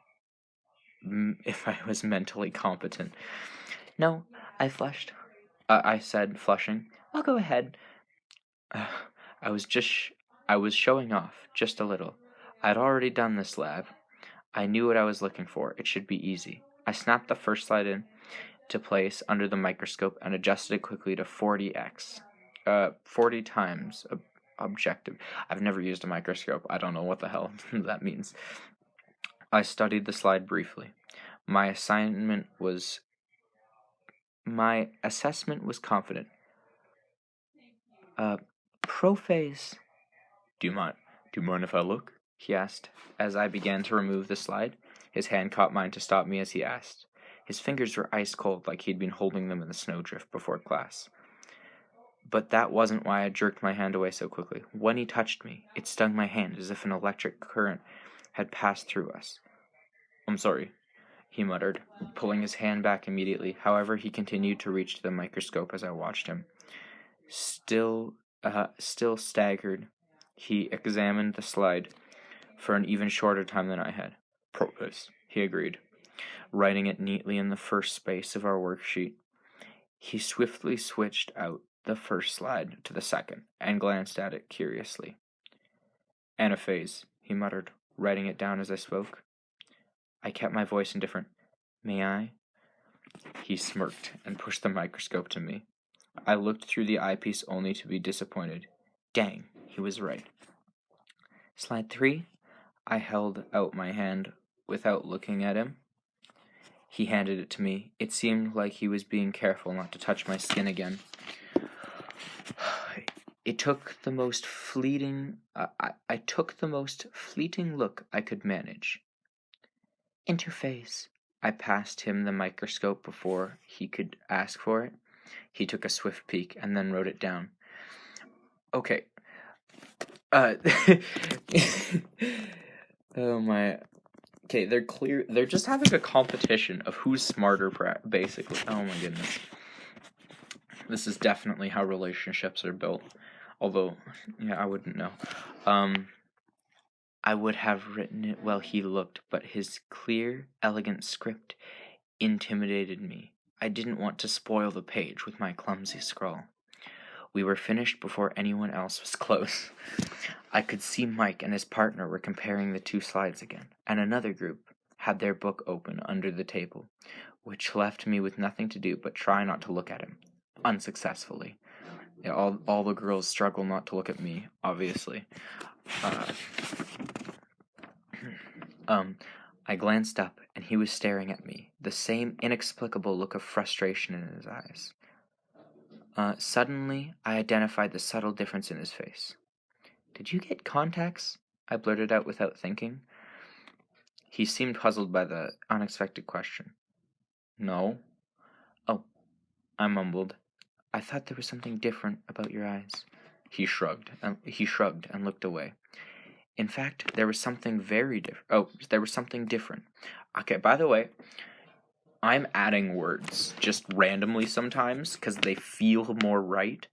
was mentally competent. No, I flushed. I said, flushing. I'll go ahead. I was showing off, just a little. I'd already done this lab. I knew what I was looking for. It should be easy. I snapped the first slide into place under the microscope and adjusted it quickly to 40x. 40 times objective. I've never used a microscope. I don't know what the hell that means. I studied the slide briefly. My assessment was confident. Prophase. Do you mind if I look? He asked, as I began to remove the slide. His hand caught mine to stop me as he asked. His fingers were ice cold, like he'd been holding them in the snowdrift before class. But that wasn't why I jerked my hand away so quickly. When he touched me, it stung my hand as if an electric current had passed through us. I'm sorry, he muttered, pulling his hand back immediately. However, he continued to reach to the microscope as I watched him. Still staggered, he examined the slide for an even shorter time than I had. Propose, he agreed, writing it neatly in the first space of our worksheet. He swiftly switched out the first slide to the second and glanced at it curiously. Anaphase, he muttered, writing it down as I spoke. I kept my voice indifferent. May I? He smirked and pushed the microscope to me. I looked through the eyepiece only to be disappointed. Dang, he was right. Slide 3? I held out my hand without looking at him. He handed it to me. It seemed like he was being careful not to touch my skin again. I took the most fleeting look I could manage. Interface. I passed him the microscope before he could ask for it. He took a swift peek and then wrote it down. Okay. Oh my. Okay, they're just having a competition of who's smarter, basically. Oh my goodness. This is definitely how relationships are built. Although, yeah, I wouldn't know. I would have written it while he looked, but his clear, elegant script intimidated me. I didn't want to spoil the page with my clumsy scrawl. We were finished before anyone else was close. I could see Mike and his partner were comparing the two slides again, and another group had their book open under the table, which left me with nothing to do but try not to look at him, unsuccessfully. Yeah, all the girls struggle not to look at me, obviously. I glanced up, and he was staring at me, the same inexplicable look of frustration in his eyes. Suddenly, I identified the subtle difference in his face. "Did you get contacts?" I blurted out without thinking. He seemed puzzled by the unexpected question. "No." "Oh," I mumbled. "I thought there was something different about your eyes." He shrugged and looked away. In fact, there was something very different. Oh, there was something different. Okay, by the way, I'm adding words just randomly sometimes because they feel more right.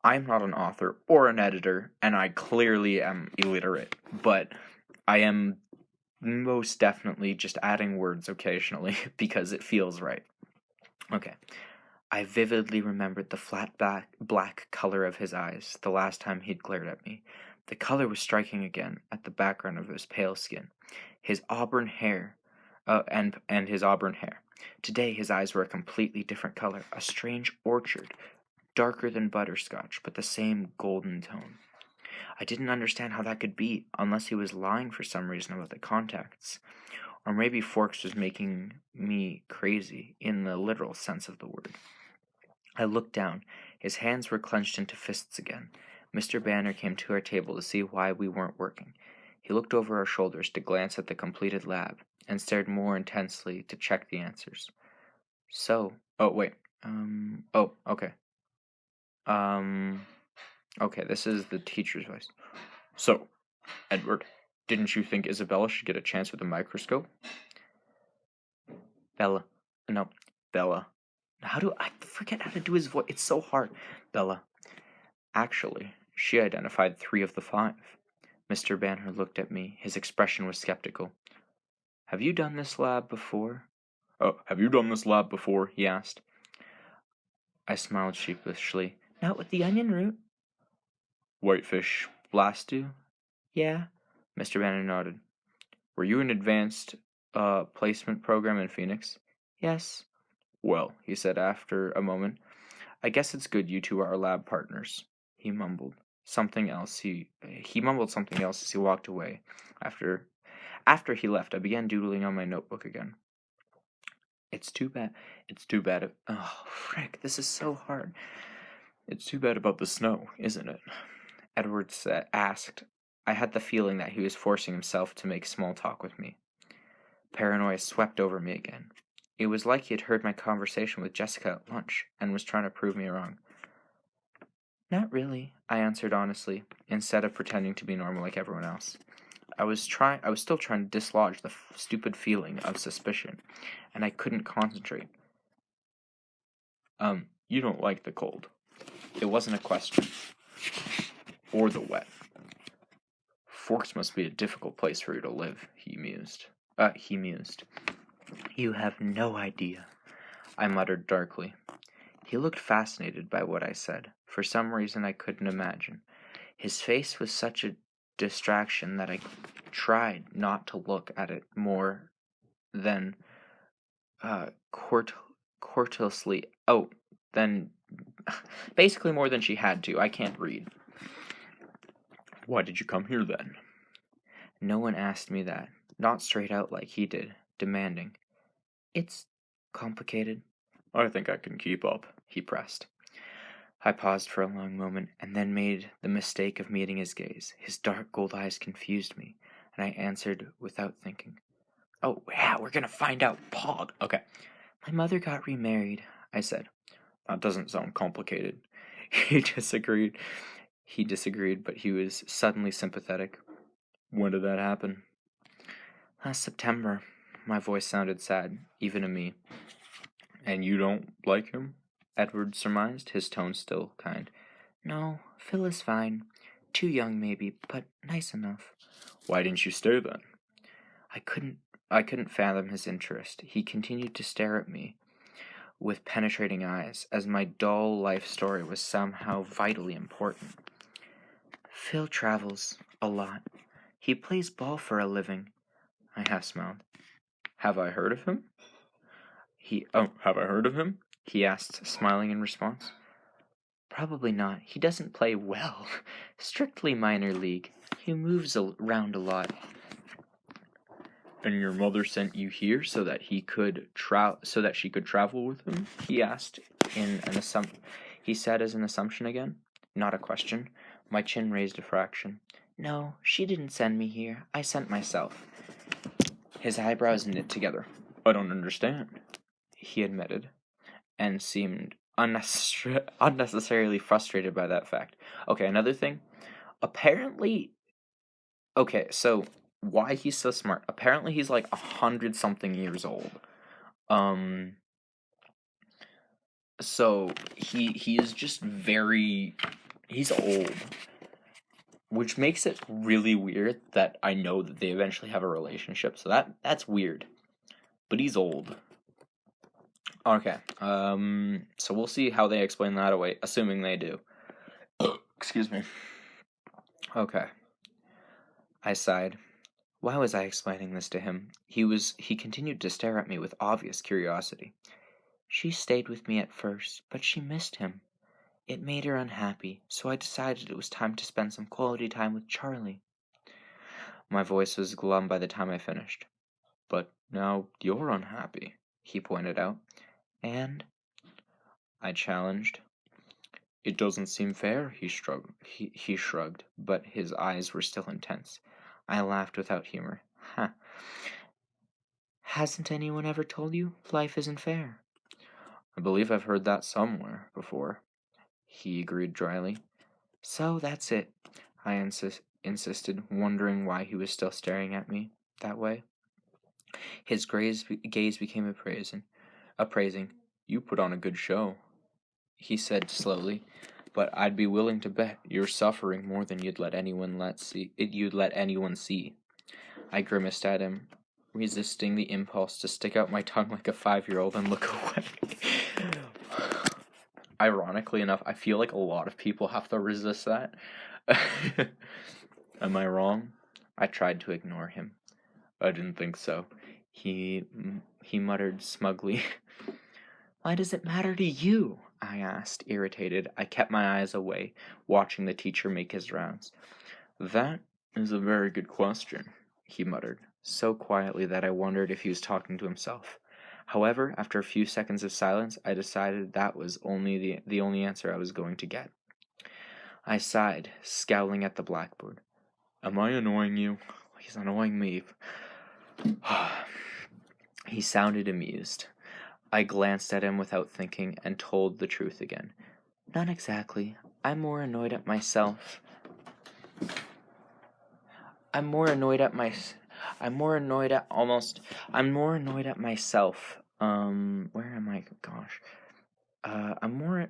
I'm not an author or an editor, and I clearly am illiterate, but I am most definitely just adding words occasionally because it feels right. Okay. I vividly remembered the flat black color of his eyes the last time he'd glared at me. The color was striking again at the background of his pale skin, his auburn hair, and his auburn hair. Today his eyes were a completely different color, a strange orchard, darker than butterscotch, but the same golden tone. I didn't understand how that could be, unless he was lying for some reason about the contacts. Or maybe Forks was making me crazy, in the literal sense of the word. I looked down. His hands were clenched into fists again. Mr. Banner came to our table to see why we weren't working. He looked over our shoulders to glance at the completed lab, and stared more intensely to check the answers. Okay, this is the teacher's voice. "So, Edward, didn't you think Isabella should get a chance with a microscope?" Bella. How do I forget how to do his voice? It's so hard. Bella. Actually, she identified 3 of the 5. Mr. Banner looked at me. His expression was skeptical. Have you done this lab before? He asked. I smiled sheepishly. Not with the onion root. Whitefish blastu? Yeah. Mr. Banner nodded. Were you in advanced placement program in Phoenix? Yes. Well, he said after a moment, I guess it's good you two are lab partners. He mumbled something else. He mumbled something else as he walked away. After he left, I began doodling on my notebook again. It's too bad. Oh, frick, this is so hard. It's too bad about the snow, isn't it? Edwards asked. I had the feeling that he was forcing himself to make small talk with me. Paranoia swept over me again. It was like he had heard my conversation with Jessica at lunch and was trying to prove me wrong. Not really, I answered honestly, instead of pretending to be normal like everyone else. I was still trying to dislodge the stupid feeling of suspicion, and I couldn't concentrate. You don't like the cold. It wasn't a question. Or the wet. Forks must be a difficult place for you to live, he mused. You have no idea, I muttered darkly. He looked fascinated by what I said, for some reason I couldn't imagine. His face was such a distraction that I tried not to look at it more than basically more than she had to. I can't read. Why did you come here then? No one asked me that, not straight out like he did, demanding. It's complicated. I think I can keep up, he pressed. I paused for a long moment and then made the mistake of meeting his gaze. His dark gold eyes confused me, and I answered without thinking. Oh, yeah, we're gonna find out, Pog. Okay. My mother got remarried, I said. That doesn't sound complicated. He disagreed, but he was suddenly sympathetic. When did that happen? Last September. My voice sounded sad, even to me. And you don't like him? Edward surmised, his tone still kind. No, Phil is fine. Too young, maybe, but nice enough. Why didn't you stay then? I couldn't fathom his interest. He continued to stare at me with penetrating eyes, as my dull life story was somehow vitally important. Phil travels a lot. He plays ball for a living. I half smiled. Have I heard of him? He asked, smiling in response. Probably not. He doesn't play well. Strictly minor league. He moves around a lot. And your mother sent you here so that she could travel with him? He asked He said as an assumption again, not a question. My chin raised a fraction. No, she didn't send me here. I sent myself. His eyebrows knit together. I don't understand, he admitted, and seemed unnecessarily frustrated by that fact. Okay, another thing. Apparently, okay, so why he's so smart. Apparently he's like 100-something years old. So he is just he's old. Which makes it really weird that I know that they eventually have a relationship. So that's weird. But he's old. Okay. So we'll see how they explain that away, assuming they do. Excuse me. Okay. I sighed. Why was I explaining this to him? He continued to stare at me with obvious curiosity. She stayed with me at first, but she missed him. It made her unhappy, so I decided it was time to spend some quality time with Charlie. My voice was glum by the time I finished. But now you're unhappy, he pointed out. And? I challenged. It doesn't seem fair, he shrugged, but his eyes were still intense. I laughed without humor. Huh. Hasn't anyone ever told you life isn't fair? I believe I've heard that somewhere before, he agreed dryly. So that's it, I insisted, wondering why he was still staring at me that way. His gaze became appraising. You put on a good show, he said slowly, but I'd be willing to bet you're suffering more than you'd let anyone see. I grimaced at him, resisting the impulse to stick out my tongue like a 5-year-old and look away. Ironically enough, I feel like a lot of people have to resist that. Am I wrong? I tried to ignore him. I didn't think so. He muttered smugly. Why does it matter to you? I asked, irritated. I kept my eyes away, watching the teacher make his rounds. That is a very good question, he muttered, so quietly that I wondered if he was talking to himself. However, after a few seconds of silence, I decided that was the only answer I was going to get. I sighed, scowling at the blackboard. Am I annoying you? He's annoying me. He sounded amused. I glanced at him without thinking and told the truth again. Not exactly. I'm more annoyed at myself. I'm more annoyed at myself. Where am I? Gosh. I'm more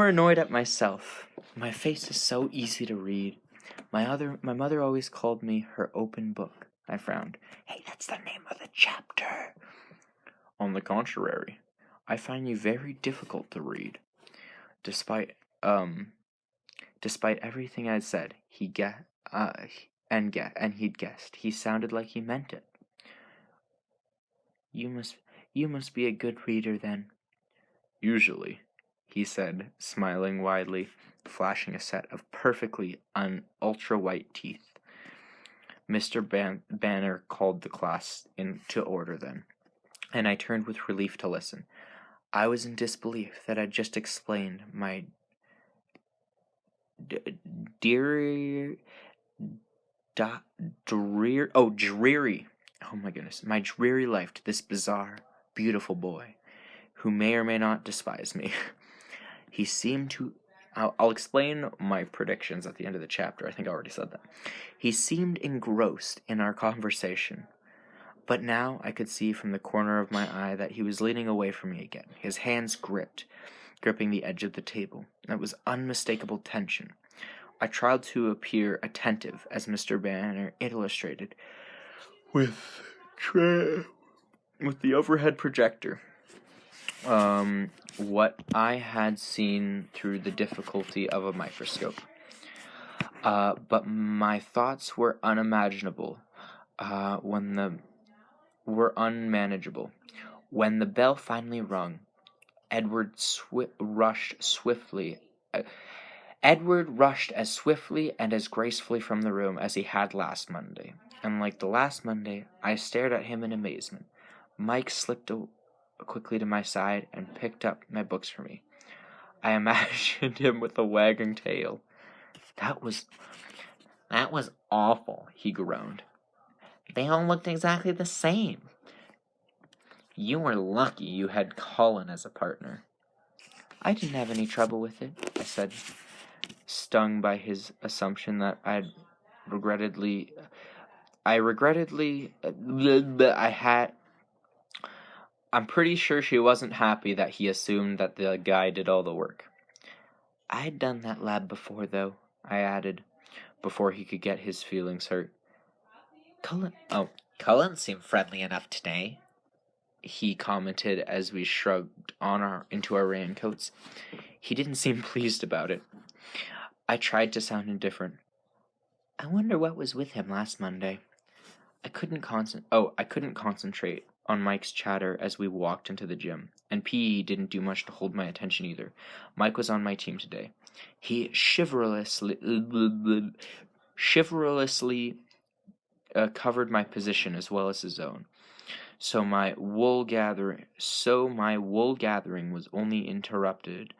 annoyed at myself. My face is so easy to read. My mother always called me her open book. I frowned. Hey, that's the name of the chapter. On the contrary, I find you very difficult to read. Despite everything I'd said, he'd guessed. He sounded like he meant it. You must be a good reader then. Usually, he said, smiling widely, flashing a set of perfectly ultra-white teeth. Mr. Banner called the class into order then, and I turned with relief to listen. I was in disbelief that I'd just explained my dreary. Oh my goodness, my dreary life to this bizarre, beautiful boy, who may or may not despise me. He seemed to. I'll explain my predictions at the end of the chapter. I think I already said that. He seemed engrossed in our conversation. But now I could see from the corner of my eye that he was leaning away from me again, his hands gripping the edge of the table. It was unmistakable tension. I tried to appear attentive, as Mr. Banner illustrated, with the overhead projector. What I had seen through the difficulty of a microscope. But my thoughts were unmanageable. When the bell finally rung, Edward rushed as swiftly and as gracefully from the room as he had last Monday. And like the last Monday, I stared at him in amazement. Mike slipped quickly to my side and picked up my books for me. I imagined him with a wagging tail. That was awful, he groaned. They all looked exactly the same. You were lucky you had Colin as a partner. I didn't have any trouble with it, I said, stung by his assumption that I'm pretty sure she wasn't happy that he assumed that the guy did all the work. I'd done that lab before, though, I added, before he could get his feelings hurt. Cullen seemed friendly enough today, he commented as we shrugged into our raincoats. He didn't seem pleased about it. I tried to sound indifferent. I wonder what was with him last Monday. I couldn't concentrate on Mike's chatter as we walked into the gym, and PE didn't do much to hold my attention either. Mike was on my team today. He chivalrously covered my position as well as his own. So my wool gathering was only interrupted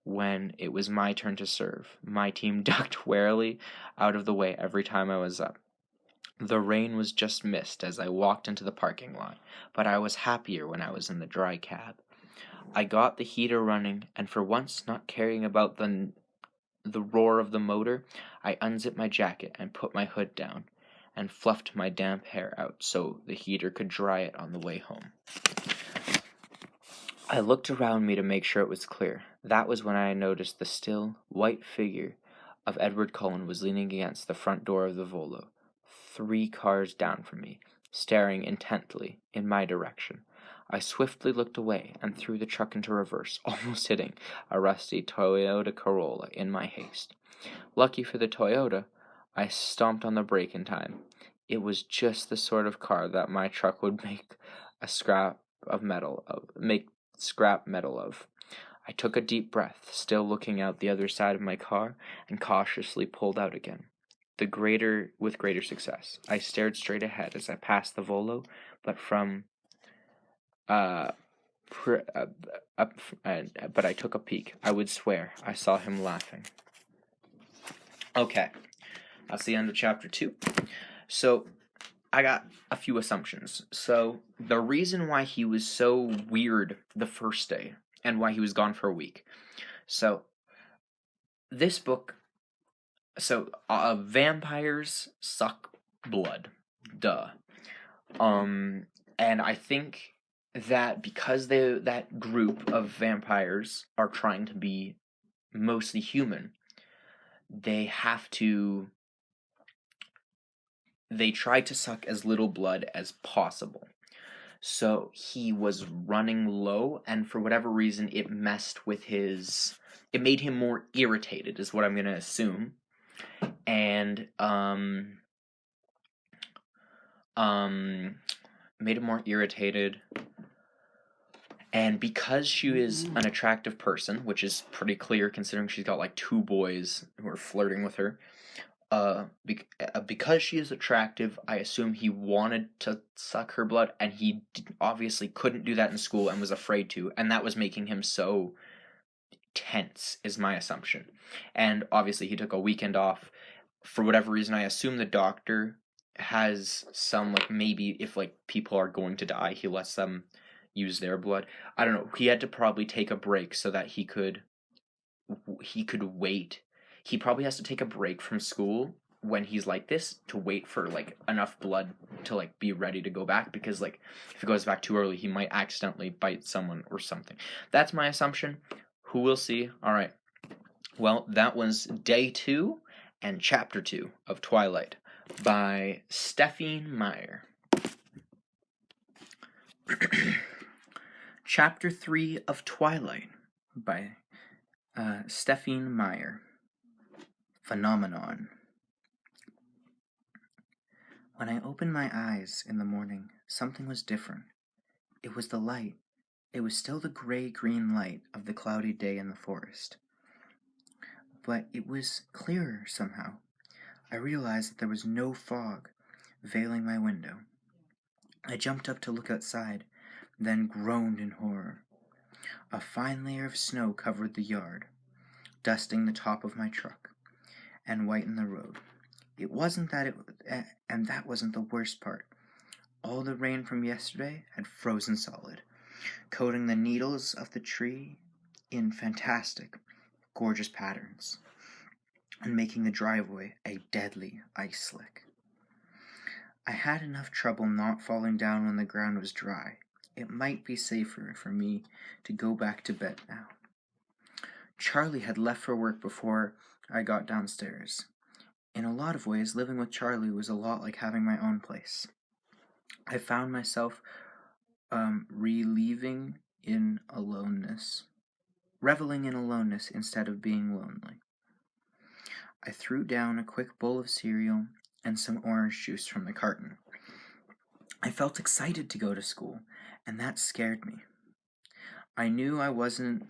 when it was my turn to serve. My team ducked warily out of the way every time I was up. The rain was just mist as I walked into the parking lot, but I was happier when I was in the dry cab. I got the heater running, and for once not caring about the roar of the motor, I unzipped my jacket and put my hood down and fluffed my damp hair out so the heater could dry it on the way home. I looked around me to make sure it was clear. That was when I noticed the still, white figure of Edward Cullen was leaning against the front door of the Volo, 3 cars down from me, staring intently in my direction. I swiftly looked away and threw the truck into reverse, almost hitting a rusty Toyota Corolla in my haste. Lucky for the Toyota, I stomped on the brake in time. It was just the sort of car that my truck would make scrap metal of. I took a deep breath, still looking out the other side of my car, and cautiously pulled out again. With greater success. I stared straight ahead as I passed the Volo, but but I took a peek. I would swear I saw him laughing. Okay, that's the end of chapter 2. So, I got a few assumptions. So, the reason why he was so weird the first day, and why he was gone for a week. So, this book, vampires suck blood. Duh. And I think that because that group of vampires are trying to be mostly human, they try to suck as little blood as possible. So he was running low, and for whatever reason, it made him more irritated, is what I'm going to assume. And, made him more irritated. And because she is an attractive person, which is pretty clear considering she's got like 2 boys who are flirting with her, because she is attractive, I assume he wanted to suck her blood, and he obviously couldn't do that in school and was afraid to, and that was making him so tense, is my assumption. And obviously he took a weekend off. For whatever reason, I assume the doctor has some, like, maybe if, like, people are going to die, he lets them use their blood. I don't know. He had to probably take a break so that he could wait. He probably has to take a break from school when he's like this to wait for, like, enough blood to, like, be ready to go back, because, like, if he goes back too early, he might accidentally bite someone or something. That's my assumption. Who will see? All right. Well, that was day 2 and chapter 2 of Twilight by Stephenie Meyer. Chapter 3 of Twilight by Stephenie Meyer. Phenomenon. When I opened my eyes in the morning, something was different. It was the light. It was still the gray-green light of the cloudy day in the forest, but it was clearer somehow. I realized that there was no fog veiling my window. I jumped up to look outside, then groaned in horror. A fine layer of snow covered the yard, dusting the top of my truck, and whitened the road. And that wasn't the worst part. All the rain from yesterday had frozen solid, coating the needles of the tree in fantastic, gorgeous patterns, and making the driveway a deadly ice slick. I had enough trouble not falling down when the ground was dry. It might be safer for me to go back to bed now. Charlie had left for work before I got downstairs. In a lot of ways, living with Charlie was a lot like having my own place. I found myself reveling in aloneness instead of being lonely. I threw down a quick bowl of cereal and some orange juice from the carton. I felt excited to go to school, and that scared me. I knew it wasn't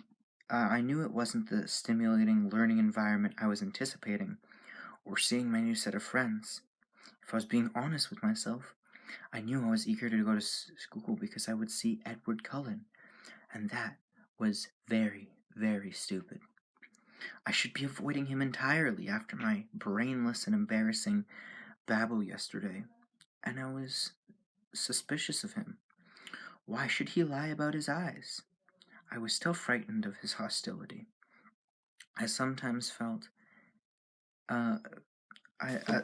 the stimulating learning environment I was anticipating, or seeing my new set of friends. If I was being honest with myself, I knew I was eager to go to school because I would see Edward Cullen, and that was very, very stupid. I should be avoiding him entirely after my brainless and embarrassing babble yesterday, and I was suspicious of him. Why should he lie about his eyes? I was still frightened of his hostility. I sometimes felt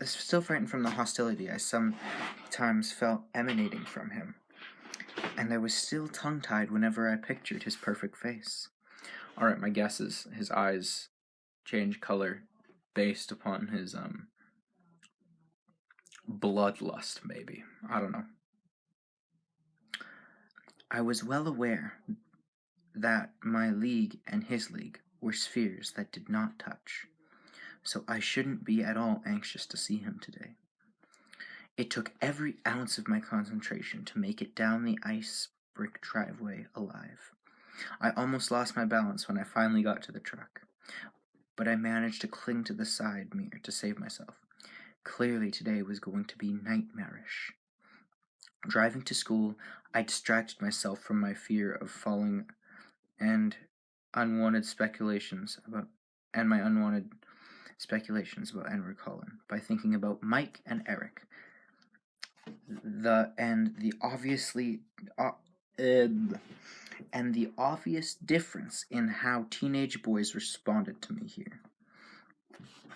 still frightened from the hostility I sometimes felt emanating from him, and I was still tongue-tied whenever I pictured his perfect face. Alright, my guess is his eyes change color based upon his bloodlust, maybe. I don't know. I was well aware that my league and his league were spheres that did not touch, so I shouldn't be at all anxious to see him today. It took every ounce of my concentration to make it down the ice brick driveway alive. I almost lost my balance when I finally got to the truck, but I managed to cling to the side mirror to save myself. Clearly today was going to be nightmarish. Driving to school, I distracted myself from my fear of falling and my unwanted speculations about Edward Cullen by thinking about Mike and Eric. The obvious difference in how teenage boys responded to me here.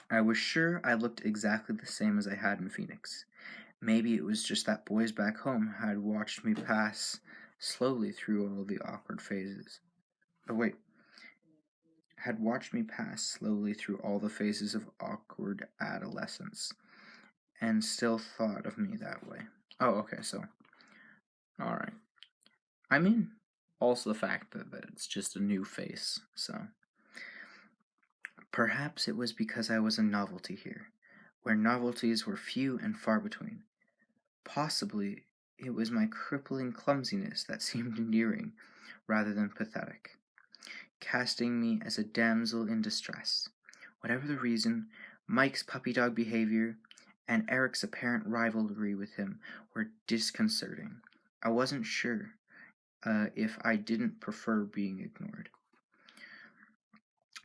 I was sure I looked exactly the same as I had in Phoenix. Maybe it was just that boys back home had watched me pass slowly through all the awkward phases. Had watched me pass slowly through all the phases of awkward adolescence, and still thought of me that way. Oh, okay, so. Alright. I mean, also the fact that it's just a new face, so. Perhaps it was because I was a novelty here, where novelties were few and far between. Possibly it was my crippling clumsiness that seemed endearing rather than pathetic, casting me as a damsel in distress. Whatever the reason, Mike's puppy dog behavior and Eric's apparent rivalry with him were disconcerting. I wasn't sure if I didn't prefer being ignored.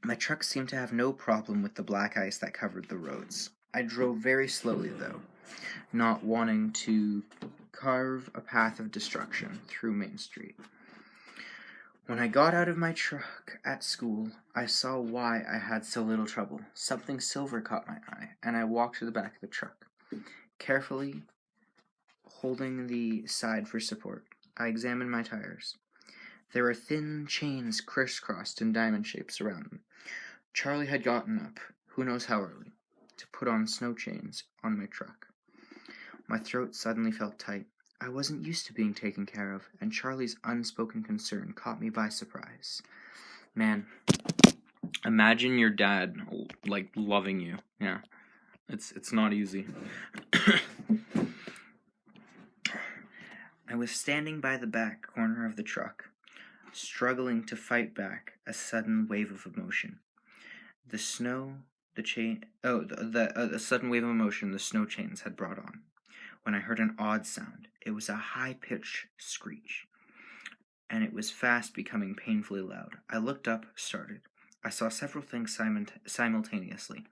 My truck seemed to have no problem with the black ice that covered the roads. I drove very slowly, though, not wanting to carve a path of destruction through Main Street. When I got out of my truck at school, I saw why I had so little trouble. Something silver caught my eye, and I walked to the back of the truck. Carefully holding the side for support, I examined my tires. There were thin chains crisscrossed in diamond shapes around them. Charlie had gotten up, who knows how early, to put on snow chains on my truck. My throat suddenly felt tight. I wasn't used to being taken care of, and Charlie's unspoken concern caught me by surprise. Man, imagine your dad, loving you. Yeah, it's not easy. I was standing by the back corner of the truck, struggling to fight back a sudden wave of emotion. The snow, the chain, oh, the sudden wave of emotion the snow chains had brought on. When I heard an odd sound, it was a high-pitched screech, and it was fast becoming painfully loud. I looked up, started. I saw several things simultaneously.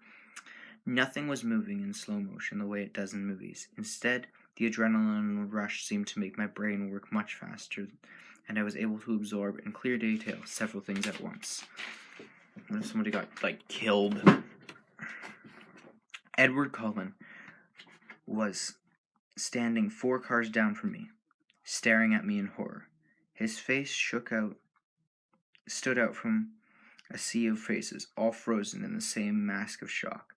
Nothing was moving in slow motion the way it does in movies. Instead, the adrenaline rush seemed to make my brain work much faster, and I was able to absorb in clear detail several things at once. What if somebody got, killed? Edward Cullen was standing 4 cars down from me, staring at me in horror. His face stood out from a sea of faces, all frozen in the same mask of shock.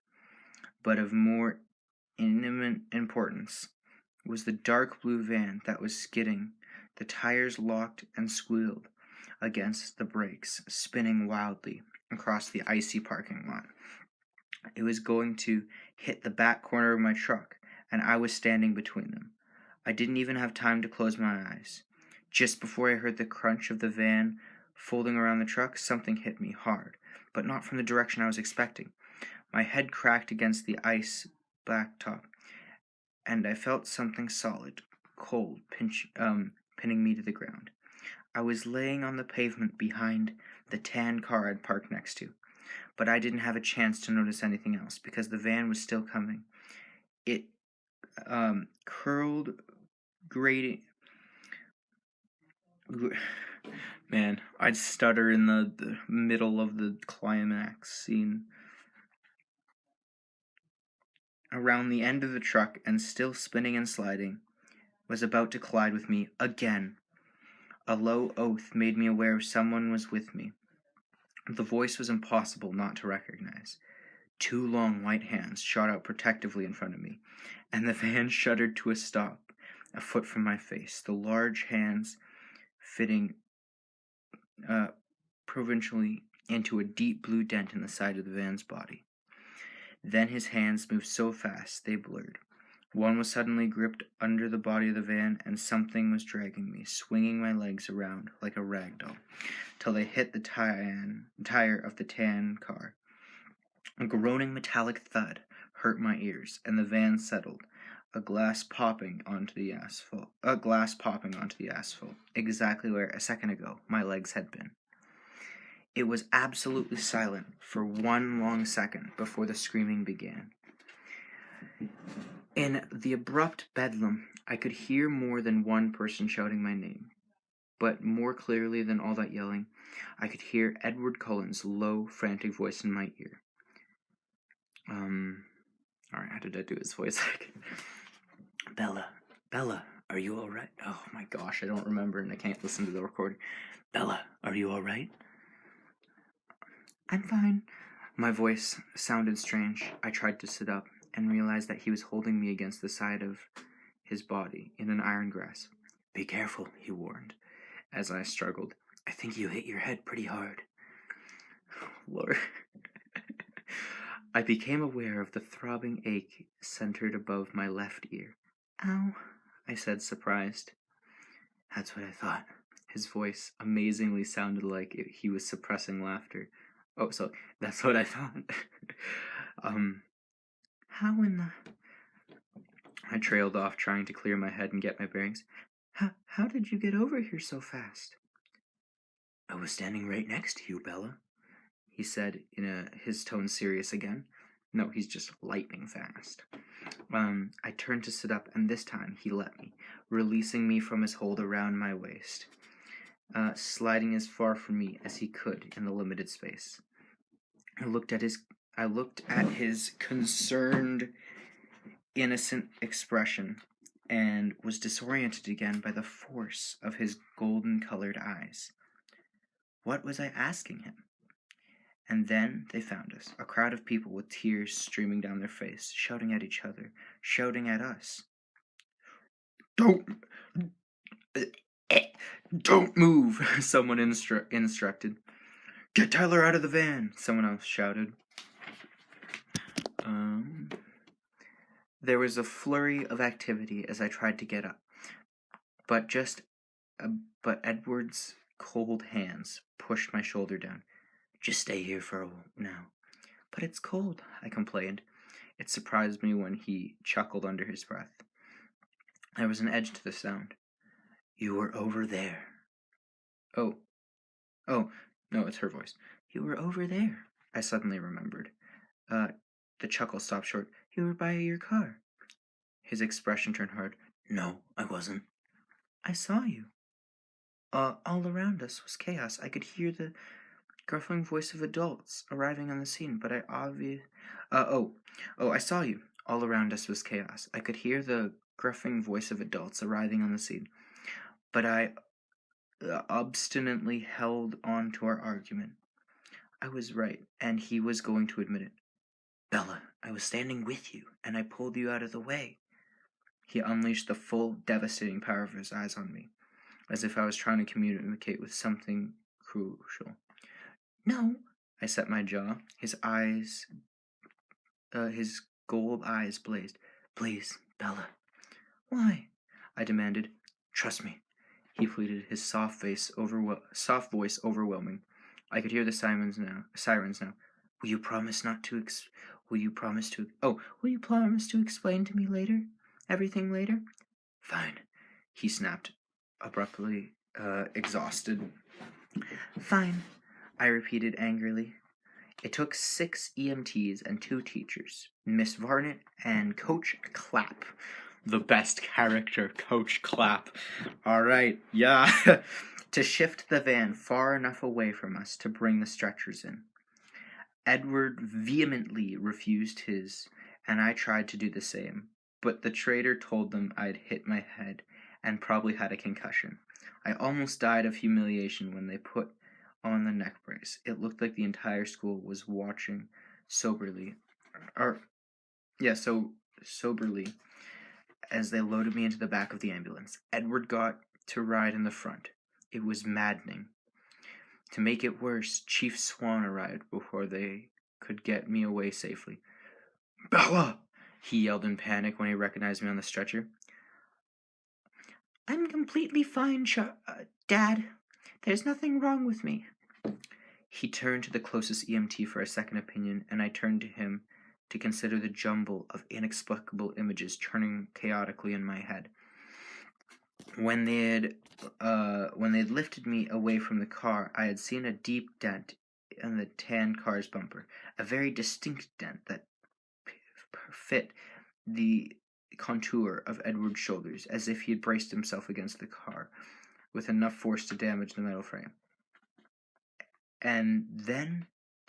But of more imminent importance was the dark blue van that was skidding, the tires locked and squealed against the brakes, spinning wildly across the icy parking lot. It was going to hit the back corner of my truck, and I was standing between them. I didn't even have time to close my eyes. Just before I heard the crunch of the van folding around the truck, something hit me hard, but not from the direction I was expecting. My head cracked against the ice blacktop, and I felt something solid, cold, pinning me to the ground. I was laying on the pavement behind the tan car I'd parked next to, but I didn't have a chance to notice anything else because the van was still coming. It curled, grating. Man, I'd stutter in the middle of the climax scene. Around the end of the truck and still spinning and sliding, was about to collide with me again. A low oath made me aware someone was with me. The voice was impossible not to recognize. 2 long white hands shot out protectively in front of me, and the van shuddered to a stop, a foot from my face, the large hands fitting provincially into a deep blue dent in the side of the van's body. Then his hands moved so fast they blurred. One was suddenly gripped under the body of the van, and something was dragging me, swinging my legs around like a rag doll, till they hit the tire of the tan car. A groaning metallic thud hurt my ears, and the van settled, a glass popping onto the asphalt, exactly where a second ago my legs had been. It was absolutely silent for 1 long second before the screaming began. In the abrupt bedlam, I could hear more than one person shouting my name, but more clearly than all that yelling, I could hear Edward Cullen's low, frantic voice in my ear. Alright, how did I do his voice? Bella, are you alright? Oh my gosh, I don't remember and I can't listen to the recording. Bella, are you alright? I'm fine. My voice sounded strange. I tried to sit up and realized that he was holding me against the side of his body in an iron grasp. Be careful, he warned, as I struggled. I think you hit your head pretty hard. Lord. I became aware of the throbbing ache centered above my left ear. Ow, I said, surprised. That's what I thought. His voice amazingly sounded like he was suppressing laughter. Oh, so that's what I thought. How in the... I trailed off, trying to clear my head and get my bearings. How did you get over here so fast? I was standing right next to you, Bella, he said, his tone serious again. No, he's just lightning fast. I turned to sit up, and this time he let me, releasing me from his hold around my waist, sliding as far from me as he could in the limited space. I looked at his concerned, innocent expression, and was disoriented again by the force of his golden-colored eyes. What was I asking him? And then they found us, a crowd of people with tears streaming down their face, shouting at each other, shouting at us. Don't move, someone instructed. Get Tyler out of the van, someone else shouted. There was a flurry of activity as I tried to get up, but Edward's cold hands pushed my shoulder down. Just stay here for now. But it's cold, I complained. It surprised me when he chuckled under his breath. There was an edge to the sound. You were over there. Oh, no, it's her voice. You were over there, I suddenly remembered. The chuckle stopped short. You were by your car. His expression turned hard. No, I wasn't. I saw you. All around us was chaos. I could hear the gruffling voice of adults arriving on the scene, but I saw you. All around us was chaos. I could hear the gruffing voice of adults arriving on the scene, but I obstinately held on to our argument. I was right, and he was going to admit it. Bella, I was standing with you, and I pulled you out of the way. He unleashed the full, devastating power of his eyes on me, as if I was trying to communicate with something crucial. No, I set my jaw. His gold eyes blazed. Please, Bella. Why? I demanded. Trust me, he pleaded, his soft voice overwhelming. I could hear the sirens now. Will you promise to explain to me later? Everything later? Fine, he snapped, abruptly, exhausted. Fine, I repeated angrily. It took 6 EMTs and 2 teachers, Miss Varnett and Coach Clapp. The best character, Coach Clapp. All right, yeah. To shift the van far enough away from us to bring the stretchers in. Edward vehemently refused his, and I tried to do the same, but the traitor told them I'd hit my head and probably had a concussion. I almost died of humiliation when they put on the neck brace. It looked like the entire school was watching soberly as they loaded me into the back of the ambulance. Edward got to ride in the front. It was maddening. To make it worse, Chief Swan arrived before they could get me away safely. Bella! He yelled in panic when he recognized me on the stretcher. I'm completely fine, Dad. There's nothing wrong with me. He turned to the closest EMT for a second opinion, and I turned to him to consider the jumble of inexplicable images turning chaotically in my head. When they'd lifted me away from the car, I had seen a deep dent in the tan car's bumper, a very distinct dent that fit the contour of Edward's shoulders, as if he had braced himself against the car with enough force to damage the metal frame. And then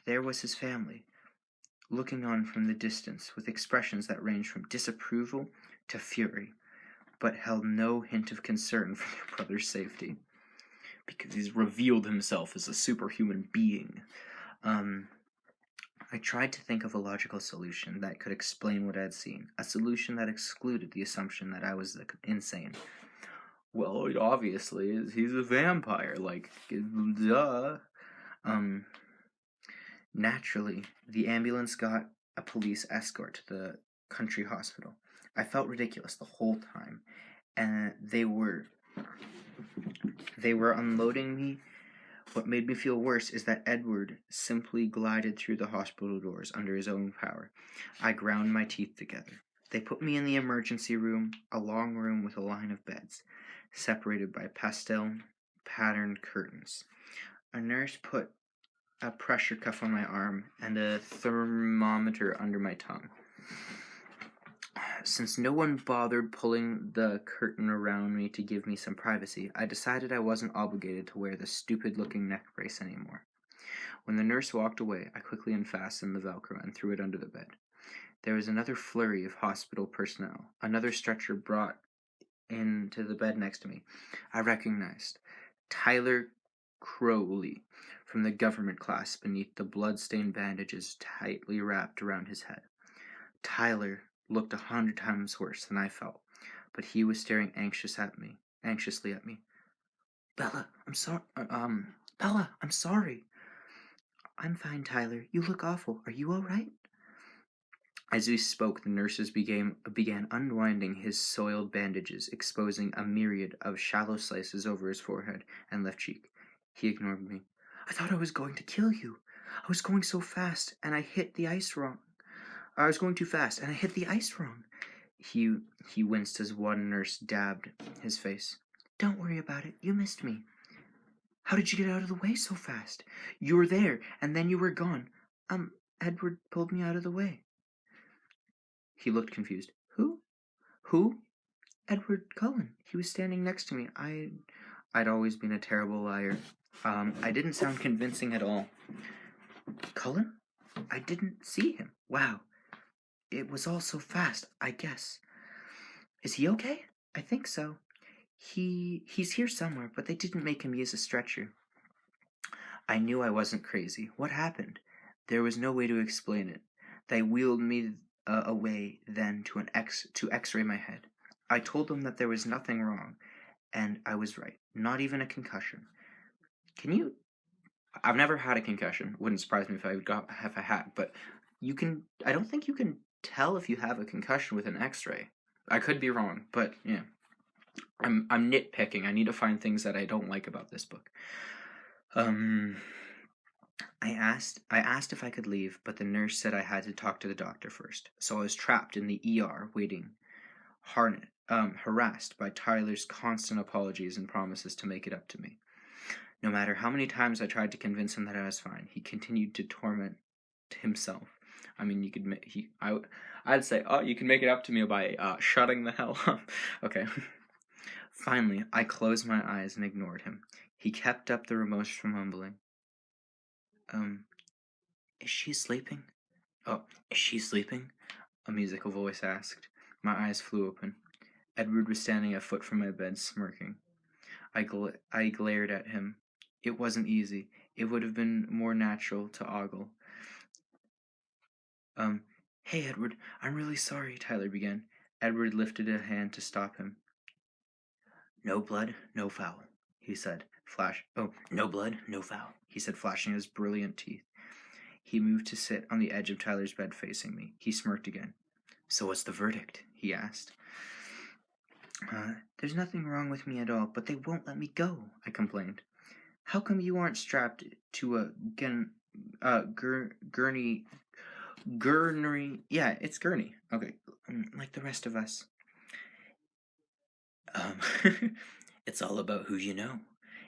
there was his family, looking on from the distance with expressions that ranged from disapproval to fury, but held no hint of concern for their brother's safety, because he's revealed himself as a superhuman being. I tried to think of a logical solution that could explain what I had seen, a solution that excluded the assumption that I was insane. Well, obviously, he's a vampire, duh. Naturally, the ambulance got a police escort to the country hospital. I felt ridiculous the whole time, and they were unloading me. What made me feel worse is that Edward simply glided through the hospital doors under his own power. I ground my teeth together. They put me in the emergency room, a long room with a line of beds, separated by pastel-patterned curtains. A nurse put a pressure cuff on my arm and a thermometer under my tongue. Since no one bothered pulling the curtain around me to give me some privacy, I decided I wasn't obligated to wear the stupid-looking neck brace anymore. When the nurse walked away, I quickly unfastened the Velcro and threw it under the bed. There was another flurry of hospital personnel, another stretcher brought into the bed next to me. I recognized Tyler Crowley from the government class beneath the blood-stained bandages tightly wrapped around his head. Tyler looked 100 times worse than I felt, but he was staring anxiously at me. Bella, I'm sorry. I'm fine, Tyler. You look awful. Are you all right? As we spoke, the nurses began unwinding his soiled bandages, exposing a myriad of shallow slices over his forehead and left cheek. He ignored me. I thought I was going to kill you. I was going so fast, and I hit the ice wrong. I was going too fast, and I hit the ice wrong. He winced as one nurse dabbed his face. Don't worry about it. You missed me. How did you get out of the way so fast? You were there, and then you were gone. Edward pulled me out of the way. He looked confused. Who? Who? Edward Cullen. He was standing next to me. I'd always been a terrible liar. I didn't sound convincing at all. Cullen? I didn't see him. Wow. It was all so fast, I guess. Is he okay? I think so. He's here somewhere, but they didn't make him use a stretcher. I knew I wasn't crazy. What happened? There was no way to explain it. They wheeled me away then to X-ray my head. I told them that there was nothing wrong, and I was right. Not even a concussion. I've never had a concussion. Wouldn't surprise me if I had, but I don't think you can tell if you have a concussion with an X-ray. I could be wrong, but yeah. I'm nitpicking. I need to find things that I don't like about this book. I asked if I could leave, but the nurse said I had to talk to the doctor first. So I was trapped in the ER, waiting, harassed by Tyler's constant apologies and promises to make it up to me. No matter how many times I tried to convince him that I was fine, he continued to torment himself. I mean, I'd say, you can make it up to me by shutting the hell up. Okay. Finally, I closed my eyes and ignored him. He kept up the remorseful mumbling. Is she sleeping? Oh, is she sleeping? A musical voice asked. My eyes flew open. Edward was standing a foot from my bed, smirking. I glared at him. It wasn't easy. It would have been more natural to ogle. Hey, Edward, I'm really sorry, Tyler began. Edward lifted a hand to stop him. No blood, no foul, he said. No blood, no foul, he said, flashing his brilliant teeth. He moved to sit on the edge of Tyler's bed facing me. He smirked again. So what's the verdict? He asked. There's nothing wrong with me at all, but they won't let me go, I complained. How come you aren't strapped to a gurney? Yeah, it's gurney. Okay, like the rest of us. It's all about who you know,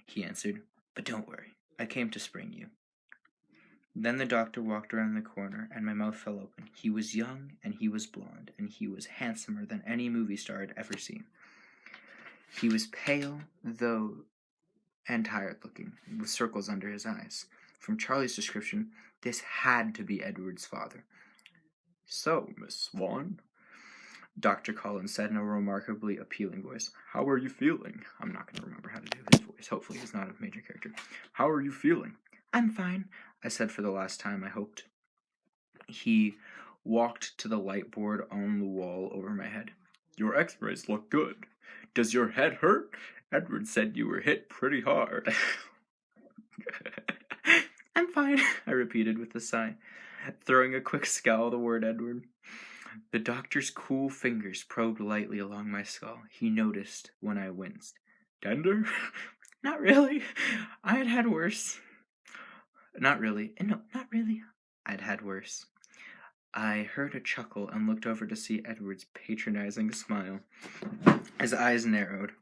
he answered. But don't worry, I came to spring you. Then the doctor walked around the corner, and my mouth fell open. He was young, and he was blonde, and he was handsomer than any movie star I'd ever seen. He was pale, though, and tired-looking, with circles under his eyes. From Charlie's description, this had to be Edward's father. So, Miss Swan, Dr. Collins said in a remarkably appealing voice, how are you feeling? I'm not going to remember how to do his voice. Hopefully he's not a major character. How are you feeling? I'm fine, I said for the last time, I hoped. He walked to the light board on the wall over my head. Your x-rays look good. Does your head hurt? Edward said you were hit pretty hard. I'm fine, I repeated with a sigh, throwing a quick scowl toward Edward. The doctor's cool fingers probed lightly along my skull. He noticed when I winced. Tender? Not really. I had had worse. Not really. No, not really. I'd had worse. I heard a chuckle and looked over to see Edward's patronizing smile. His eyes narrowed.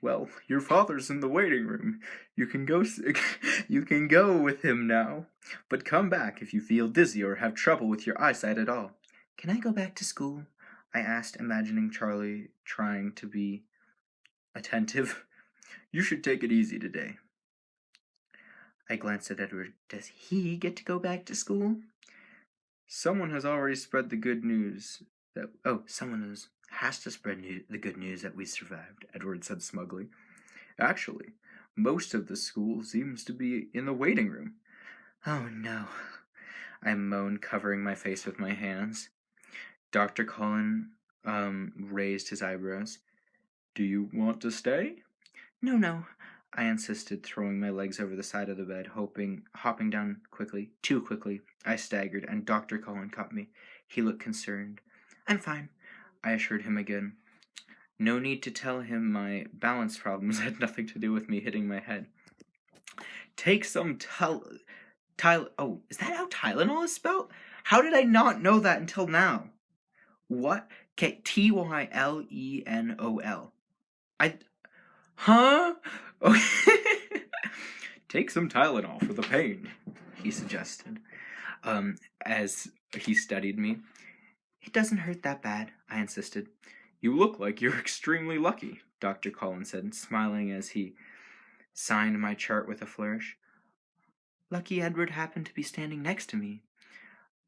Well, your father's in the waiting room. You can go with him now. But come back if you feel dizzy or have trouble with your eyesight at all. Can I go back to school? I asked, imagining Charlie trying to be attentive. You should take it easy today. I glanced at Edward. Does he get to go back to school? Someone has already spread the good news someone has to spread the good news that we survived, Edward said smugly. Actually, most of the school seems to be in the waiting room. Oh no, I moaned, covering my face with my hands. Dr. Cullen raised his eyebrows. Do you want to stay? No, I insisted, throwing my legs over the side of the bed, hopping down too quickly. I staggered, and Dr. Cullen caught me. He looked concerned. I'm fine, I assured him again. No need to tell him my balance problems had nothing to do with me hitting my head. Take some oh, is that how Tylenol is spelled? How did I not know that until now? What? Okay, Tylenol. Huh? Okay. Take some Tylenol for the pain, he suggested, as he studied me. It doesn't hurt that bad, I insisted. You look like you're extremely lucky, Dr. Collins said, smiling as he signed my chart with a flourish. Lucky Edward happened to be standing next to me,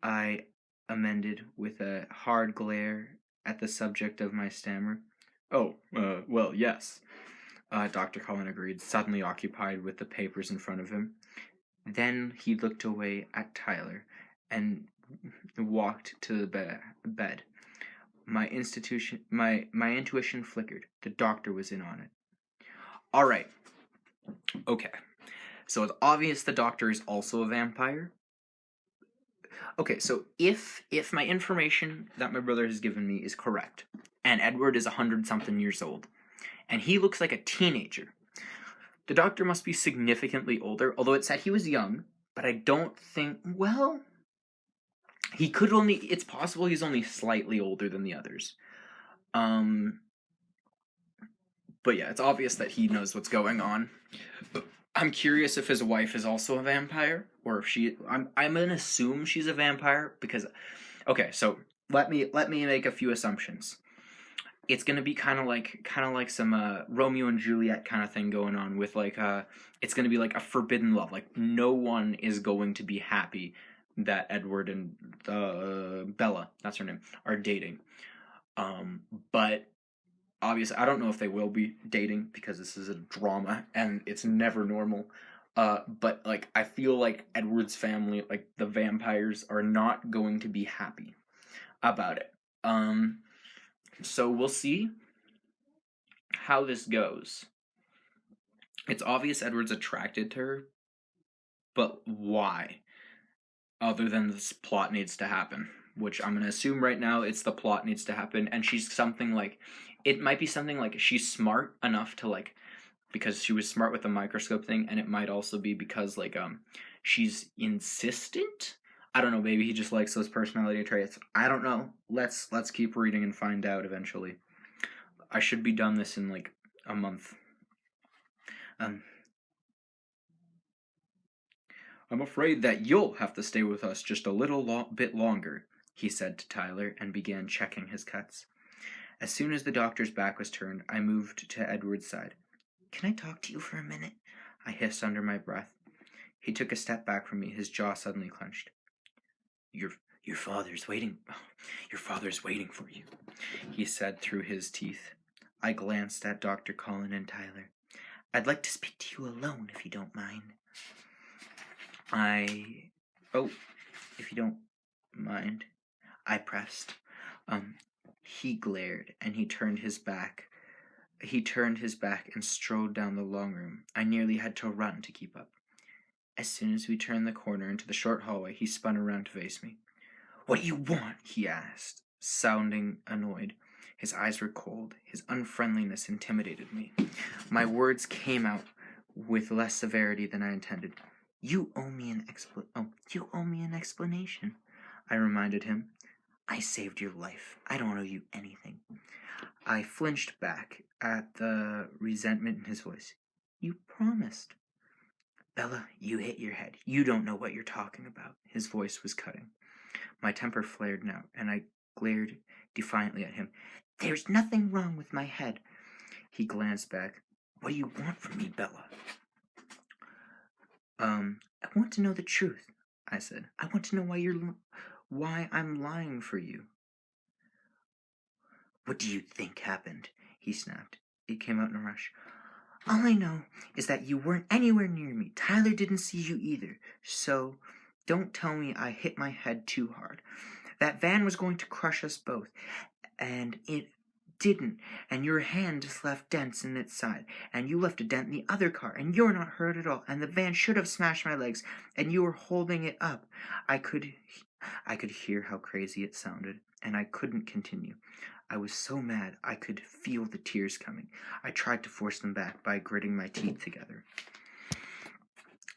I amended with a hard glare at the subject of my stammer. Oh, well, yes, Dr. Cullen agreed, suddenly occupied with the papers in front of him. Then he looked away at Tyler and walked to the bed. My intuition flickered. The doctor was in on it. All right. Okay. So it's obvious the doctor is also a vampire. Okay, so if my information that my brother has given me is correct, and Edward is 100-something years old, and he looks like a teenager, the doctor must be significantly older, although it said he was young, but I don't think, well, he could only, it's possible he's only slightly older than the others. But yeah, it's obvious that he knows what's going on. I'm curious if his wife is also a vampire, or if she. I'm gonna assume she's a vampire because, okay. So let me make a few assumptions. It's gonna be kind of like some Romeo and Juliet kind of thing going on with it's gonna be like a forbidden love. Like no one is going to be happy that Edward and Bella, that's her name, are dating. But obviously, I don't know if they will be dating because this is a drama and it's never normal. But like, I feel like Edward's family, like the vampires, are not going to be happy about it. So we'll see how this goes. It's obvious Edward's attracted to her, but why? Other than this plot needs to happen, which I'm going to assume right now it's the plot needs to happen, and she's something like, it might be something like she's smart enough to like, because she was smart with the microscope thing, and it might also be because like she's insistent. I don't know, maybe he just likes those personality traits. I don't know. Let's keep reading and find out eventually. I should be done this in like a month. I'm afraid that you'll have to stay with us just a little bit longer, he said to Tyler, and began checking his cuts. As soon as the doctor's back was turned, I moved to Edward's side. Can I talk to you for a minute? I hissed under my breath. He took a step back from me, his jaw suddenly clenched. Your father's waiting. Your father's waiting for you, he said through his teeth. I glanced at Dr. Cullen and Tyler. I'd like to speak to you alone, if you don't mind. If you don't mind, I pressed. He glared, and he turned his back and strode down the long room. I nearly had to run to keep up. As soon as we turned the corner into the short hallway, he spun around to face me. What do you want? He asked, sounding annoyed. His eyes were cold. His unfriendliness intimidated me. My words came out with less severity than I intended. You owe me an explanation, I reminded him. I saved your life. I don't owe you anything. I flinched back at the resentment in his voice. You promised. Bella, you hit your head. You don't know what you're talking about. His voice was cutting. My temper flared now, and I glared defiantly at him. There's nothing wrong with my head. He glanced back. What do you want from me, Bella? I want to know the truth, I said. I want to know why I'm lying for you. What do you think happened? He snapped. It came out in a rush. All I know is that you weren't anywhere near me. Tyler didn't see you either. So don't tell me I hit my head too hard. That van was going to crush us both, and it didn't. And your hand just left dents in its side, and you left a dent in the other car, and you're not hurt at all. And the van should have smashed my legs, and you were holding it up. I could hear how crazy it sounded, and I couldn't continue. I was so mad I could feel the tears coming. I tried to force them back by gritting my teeth together.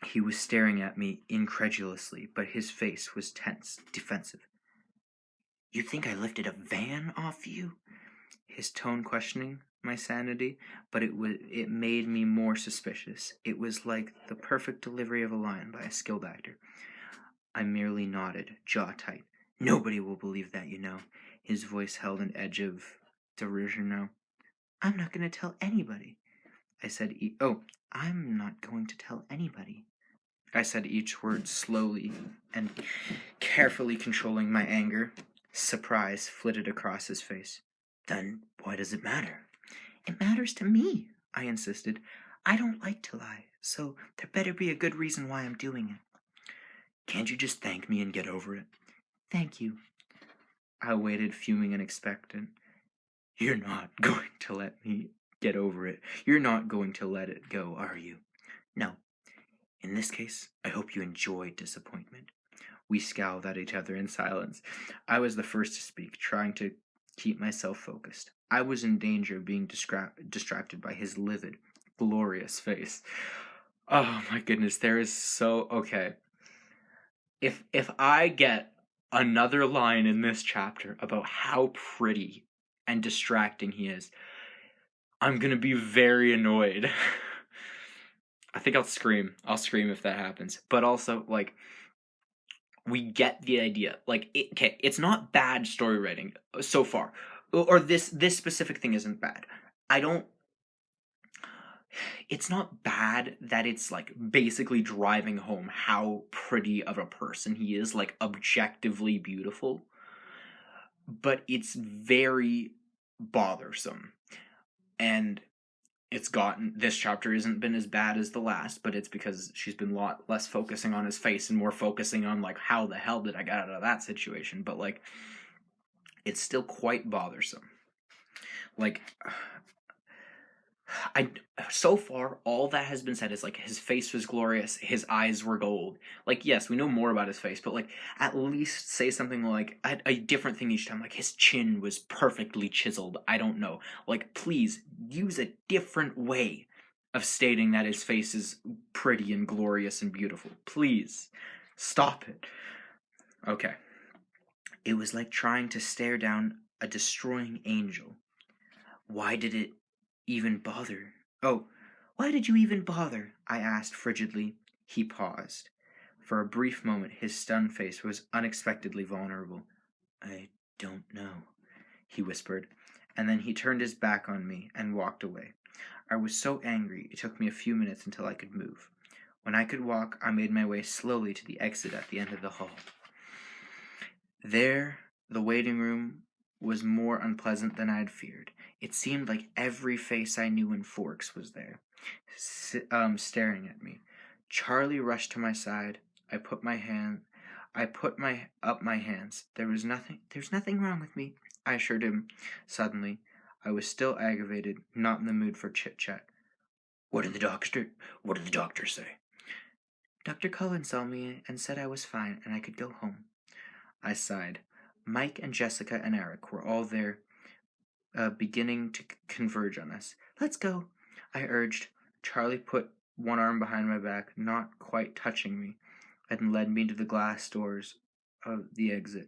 He was staring at me incredulously, but his face was tense, defensive. You think I lifted a van off you? His tone questioning my sanity, but it made me more suspicious. It was like the perfect delivery of a line by a skilled actor. I merely nodded, jaw tight. Nobody will believe that, you know. His voice held an edge of derision now. I'm not going to tell anybody. I'm not going to tell anybody. I said each word slowly and carefully controlling my anger. Surprise flitted across his face. Then why does it matter? It matters to me, I insisted. I don't like to lie, so there better be a good reason why I'm doing it. Can't you just thank me and get over it? Thank you. I waited, fuming and expectant. You're not going to let me get over it. You're not going to let it go, are you? No. In this case, I hope you enjoy disappointment. We scowled at each other in silence. I was the first to speak, trying to keep myself focused. I was in danger of being distracted by his livid, glorious face. Oh my goodness, there is so... Okay. If I get another line in this chapter about how pretty and distracting he is, I'm gonna be very annoyed. I think I'll scream. I'll scream if that happens. But also, like, we get the idea. Like, it's not bad story writing so far. Or this specific thing isn't bad. It's not bad that it's, like, basically driving home how pretty of a person he is, like, objectively beautiful. But it's very bothersome. And this chapter hasn't been as bad as the last, but it's because she's been a lot less focusing on his face and more focusing on, like, how the hell did I get out of that situation? But, like, it's still quite bothersome. Like, so far, all that has been said is, like, his face was glorious, his eyes were gold. Like, yes, we know more about his face, but, like, at least say something like, a different thing each time, like, his chin was perfectly chiseled, I don't know. Like, please, use a different way of stating that his face is pretty and glorious and beautiful. Please, stop it. Okay. It was like trying to stare down a destroying angel. Why did it even bother? Oh, why did you even bother? I asked frigidly. He paused. For a brief moment, his stunned face was unexpectedly vulnerable. I don't know, he whispered, and then he turned his back on me and walked away. I was so angry, it took me a few minutes until I could move. When I could walk, I made my way slowly to the exit at the end of the hall. There, the waiting room was more unpleasant than I'd feared. It seemed like every face I knew in Forks was there, staring at me. Charlie rushed to my side. I put my hands. There's nothing wrong with me, I assured him. Suddenly, I was still aggravated, not in the mood for chit-chat. What did the doctor say? Dr. Cullen saw me and said I was fine and I could go home. I sighed. Mike and Jessica and Eric were all there, beginning to converge on us. Let's go, I urged. Charlie put one arm behind my back, not quite touching me, and led me to the glass doors of the exit.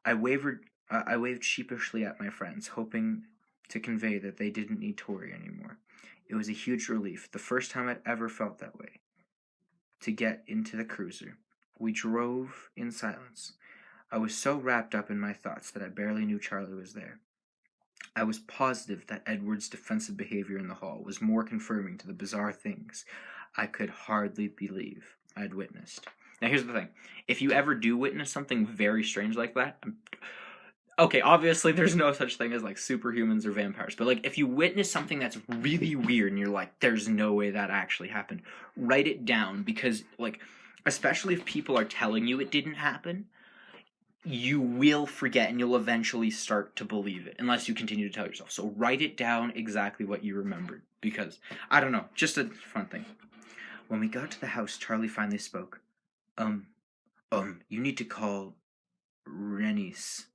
I waved sheepishly at my friends, hoping to convey that they didn't need Tori anymore. It was a huge relief, the first time I'd ever felt that way, to get into the cruiser. We drove in silence. I was so wrapped up in my thoughts that I barely knew Charlie was there. I was positive that Edward's defensive behavior in the hall was more confirming to the bizarre things I could hardly believe I'd witnessed. Now, here's the thing. If you ever do witness something very strange like that, okay, obviously there's no such thing as, like, superhumans or vampires, but, like, if you witness something that's really weird and you're like, there's no way that actually happened, write it down, because, like, especially if people are telling you it didn't happen, you will forget and you'll eventually start to believe it, unless you continue to tell yourself. So write it down exactly what you remembered, because, I don't know, just a fun thing. When we got to the house, Charlie finally spoke. You need to call Renice.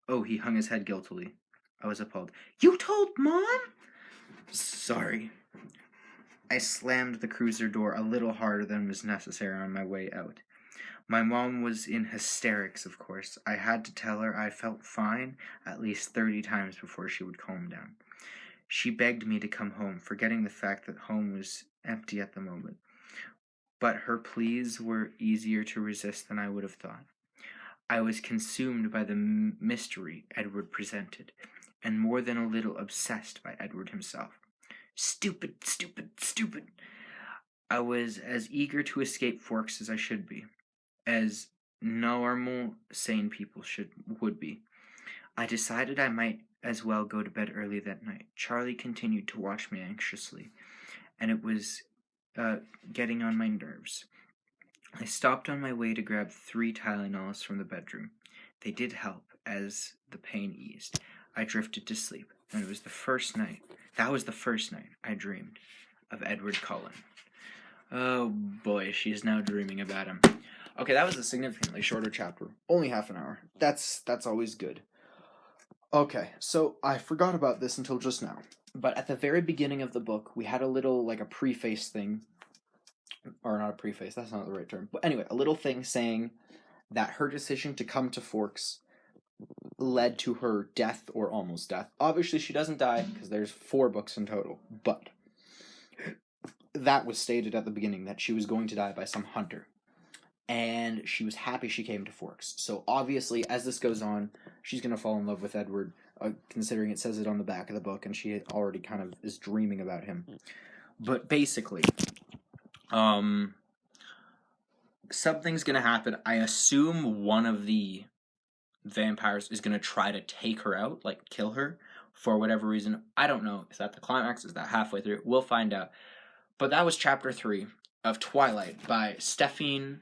Oh, he hung his head guiltily. I was appalled. You told Mom? Sorry. I slammed the cruiser door a little harder than was necessary on my way out. My mom was in hysterics, of course. I had to tell her I felt fine at least 30 times before she would calm down. She begged me to come home, forgetting the fact that home was empty at the moment. But her pleas were easier to resist than I would have thought. I was consumed by the mystery Edward presented, and more than a little obsessed by Edward himself. Stupid, stupid, stupid. I was as eager to escape Forks as I should be, as normal, sane people would be. I decided I might as well go to bed early that night. Charlie continued to watch me anxiously, and it was getting on my nerves. I stopped on my way to grab 3 Tylenols from the bedroom. They did help as the pain eased. I drifted to sleep, and that was the first night I dreamed of Edward Cullen. Oh boy, she is now dreaming about him. Okay, that was a significantly shorter chapter. Only half an hour. That's always good. Okay, so I forgot about this until just now. But at the very beginning of the book, we had a little, like a preface thing. Or not a preface, that's not the right term. But anyway, a little thing saying that her decision to come to Forks led to her death or almost death. Obviously, she doesn't die, because there's 4 books in total. But that was stated at the beginning, that she was going to die by some hunter. And she was happy she came to Forks. So obviously, as this goes on, she's going to fall in love with Edward, considering it says it on the back of the book, and she already kind of is dreaming about him. But basically, something's going to happen. I assume one of the vampires is going to try to take her out, like kill her, for whatever reason. I don't know. Is that the climax? Is that halfway through? We'll find out. But that was chapter 3 of Twilight by Stephenie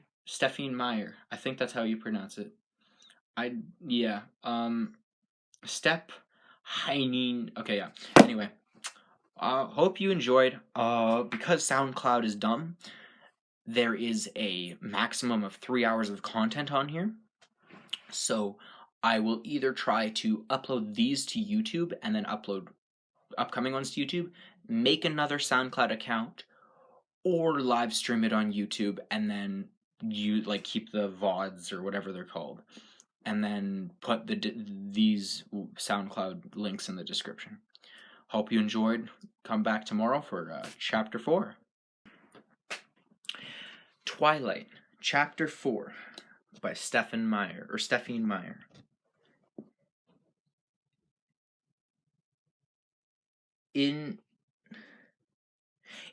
Meyer. I think that's how you pronounce it. Okay, yeah. Anyway, hope you enjoyed. Because SoundCloud is dumb, there is a maximum of 3 hours of content on here. So I will either try to upload these to YouTube and then upload upcoming ones to YouTube, make another SoundCloud account, or live stream it on YouTube and then keep the VODs or whatever they're called, and then put these SoundCloud links in the description. Hope you enjoyed. Come back tomorrow for chapter 4. Twilight, chapter 4 by Stephenie Meyer.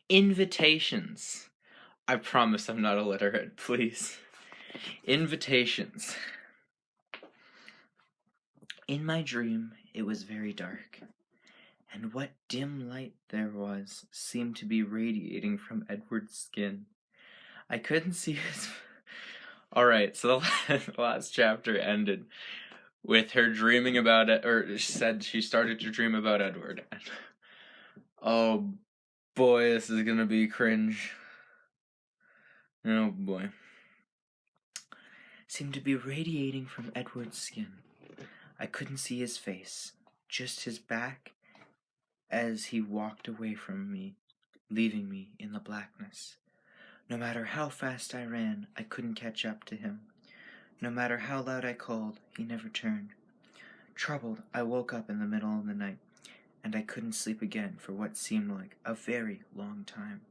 Invitations. I promise I'm not illiterate, please. Invitations. In my dream, it was very dark, and what dim light there was seemed to be radiating from Edward's skin. I couldn't see his... Alright, so the last chapter ended with her dreaming about it, or said she started to dream about Edward. And, oh boy, this is gonna be cringe. Oh boy. Seemed to be radiating from Edward's skin. I couldn't see his face, just his back as he walked away from me, leaving me in the blackness. No matter how fast I ran, I couldn't catch up to him. No matter how loud I called, he never turned. Troubled, I woke up in the middle of the night, and I couldn't sleep again for what seemed like a very long time.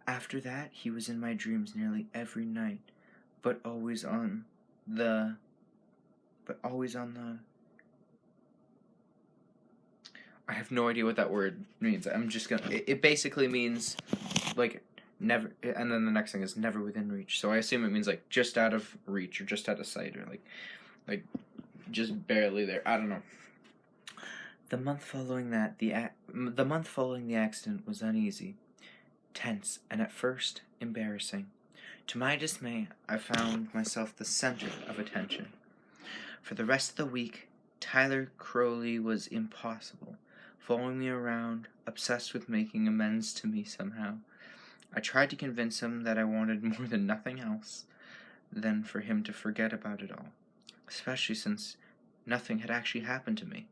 After that, he was in my dreams nearly every night, but always on the... I have no idea what that word means. I'm just gonna... It basically means, like, never... And then the next thing is never within reach. So I assume it means, like, just out of reach, or just out of sight, or, like just barely there. I don't know. The month following the accident was uneasy, tense, and at first embarrassing. To my dismay, I found myself the center of attention. For the rest of the week, Tyler Crowley was impossible, following me around, obsessed with making amends to me somehow. I tried to convince him that I wanted more than nothing else than for him to forget about it all, especially since nothing had actually happened to me.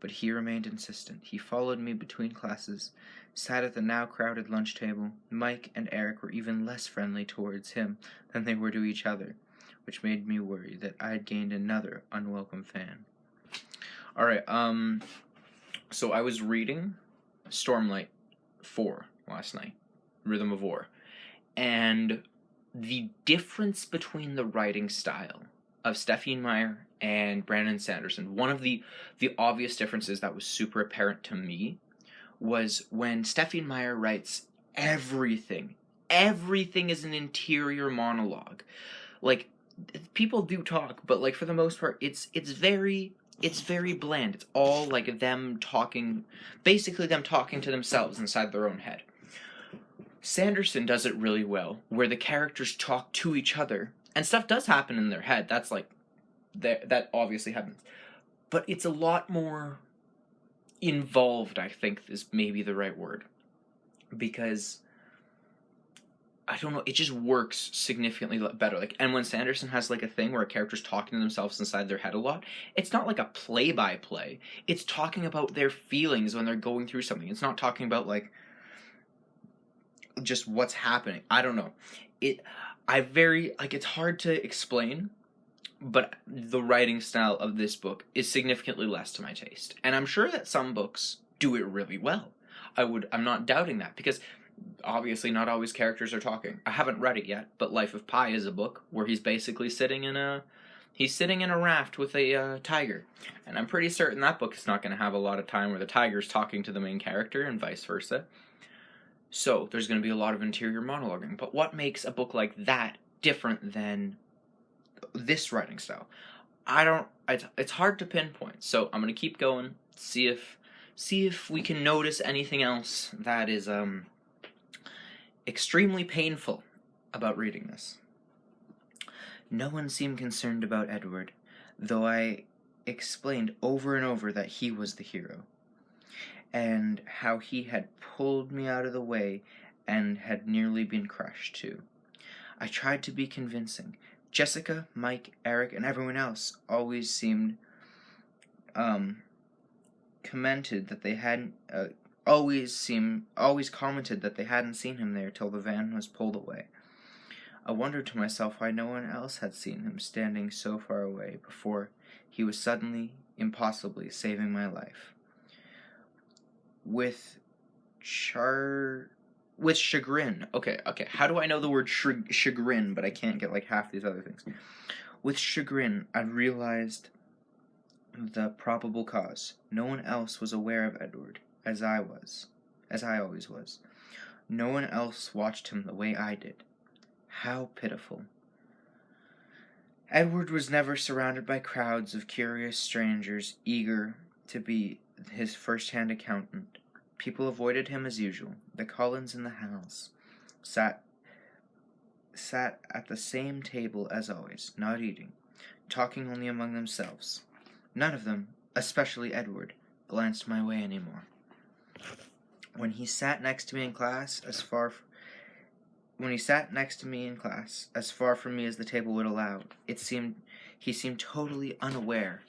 But he remained insistent. He followed me between classes, sat at the now crowded lunch table. Mike and Eric were even less friendly towards him than they were to each other, which made me worry that I had gained another unwelcome fan. Alright, so I was reading Stormlight 4 last night, Rhythm of War, and the difference between the writing style of Stephenie Meyer and Brandon Sanderson, one of the obvious differences that was super apparent to me was when Stephenie Meyer writes everything is an interior monologue. Like, people do talk, but like for the most part it's very bland. It's all like them talking, basically them talking to themselves inside their own head. Sanderson does it really well, where the characters talk to each other, and stuff does happen in their head. That's like, that obviously happens. But it's a lot more involved, I think is maybe the right word. Because, I don't know, it just works significantly better. Like, and when Sanderson has like a thing where a character's talking to themselves inside their head a lot, it's not like a play-by-play. It's talking about their feelings when they're going through something. It's not talking about like just what's happening. I don't know. It's hard to explain, but the writing style of this book is significantly less to my taste. And I'm sure that some books do it really well. I'm not doubting that, because obviously not always characters are talking. I haven't read it yet, but Life of Pi is a book where he's basically sitting in a raft with a tiger. And I'm pretty certain that book is not going to have a lot of time where the tiger's talking to the main character and vice versa. So there's going to be a lot of interior monologuing. But what makes a book like that different than this writing style? It's hard to pinpoint. So I'm going to keep going, see if we can notice anything else that is extremely painful about reading this. No one seemed concerned about Edward, though I explained over and over that he was the hero, and how he had pulled me out of the way and had nearly been crushed too. I tried to be convincing. Jessica, Mike, Eric, and everyone else always seemed commented that they hadn't always commented that they hadn't seen him there till the van was pulled away. I wondered to myself why no one else had seen him standing so far away before he was suddenly, impossibly saving my life. With chagrin. Okay, how do I know the word chagrin, but I can't get like half these other things? With chagrin, I realized the probable cause. No one else was aware of Edward, as I always was. No one else watched him the way I did. How pitiful. Edward was never surrounded by crowds of curious strangers eager to be his first-hand accountant. People avoided him as usual. The Cullens and the Halls sat at the same table as always, not eating, talking only among themselves. None of them, especially Edward, glanced my way anymore. When he sat next to me in class, as far from me as the table would allow, he seemed totally unaware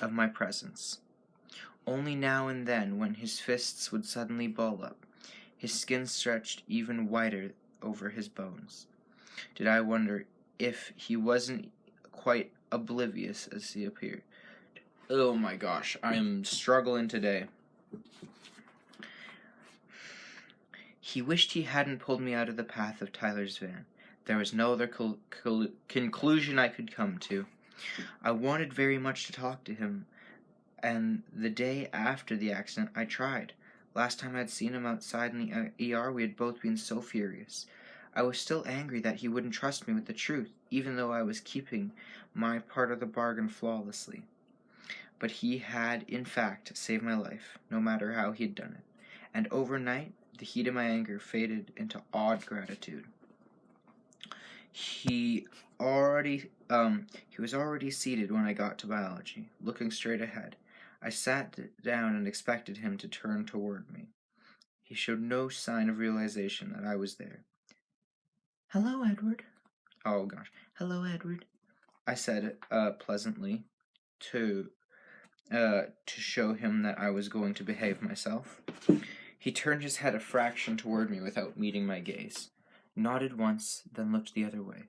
of my presence. Only now and then, when his fists would suddenly ball up, his skin stretched even whiter over his bones, did I wonder if he wasn't quite oblivious as he appeared. Oh my gosh, I am struggling today. He wished he hadn't pulled me out of the path of Tyler's van. There was no other conclusion I could come to. I wanted very much to talk to him, and the day after the accident I tried. Last time I'd seen him outside in the ER, we had both been so furious. I was still angry that he wouldn't trust me with the truth, even though I was keeping my part of the bargain flawlessly. But he had, in fact, saved my life, no matter how he'd done it. And overnight, the heat of my anger faded into awed gratitude. He was already seated when I got to biology, looking straight ahead. I sat down and expected him to turn toward me. He showed no sign of realization that I was there. "Hello, Edward." "Oh, gosh. Hello, Edward," I said pleasantly. to show him that I was going to behave myself. He turned his head a fraction toward me without meeting my gaze, nodded once, then looked the other way.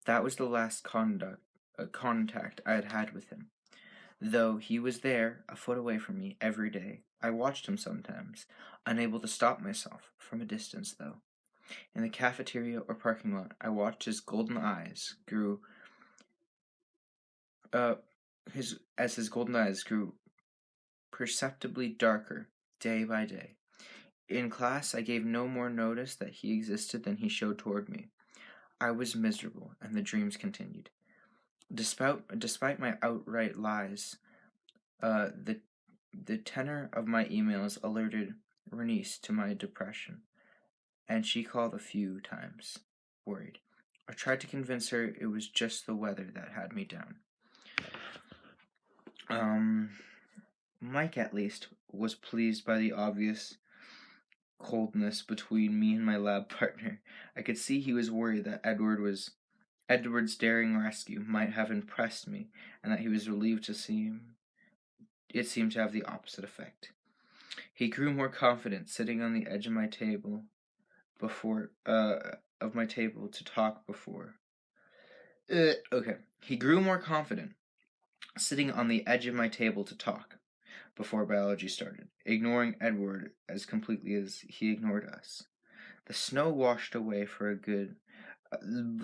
That was the last contact I had had with him. Though he was there, a foot away from me, every day, I watched him sometimes, unable to stop myself, from a distance, though. In the cafeteria or parking lot, I watched his golden eyes grew his golden eyes grew perceptibly darker day by day. In class, I gave no more notice that he existed than he showed toward me. I was miserable, and the dreams continued. Despite my outright lies, the tenor of my emails alerted Renice to my depression, and she called a few times, worried. I tried to convince her it was just the weather that had me down. Mike, at least, was pleased by the obvious coldness between me and my lab partner. I could see he was worried that Edward's daring rescue might have impressed me, and that he was relieved to see it seemed to have the opposite effect. He grew more confident, sitting on the edge of my table to talk before. He grew more confident, sitting on the edge of my table to talk before biology started, ignoring Edward as completely as he ignored us. The snow washed away for a good...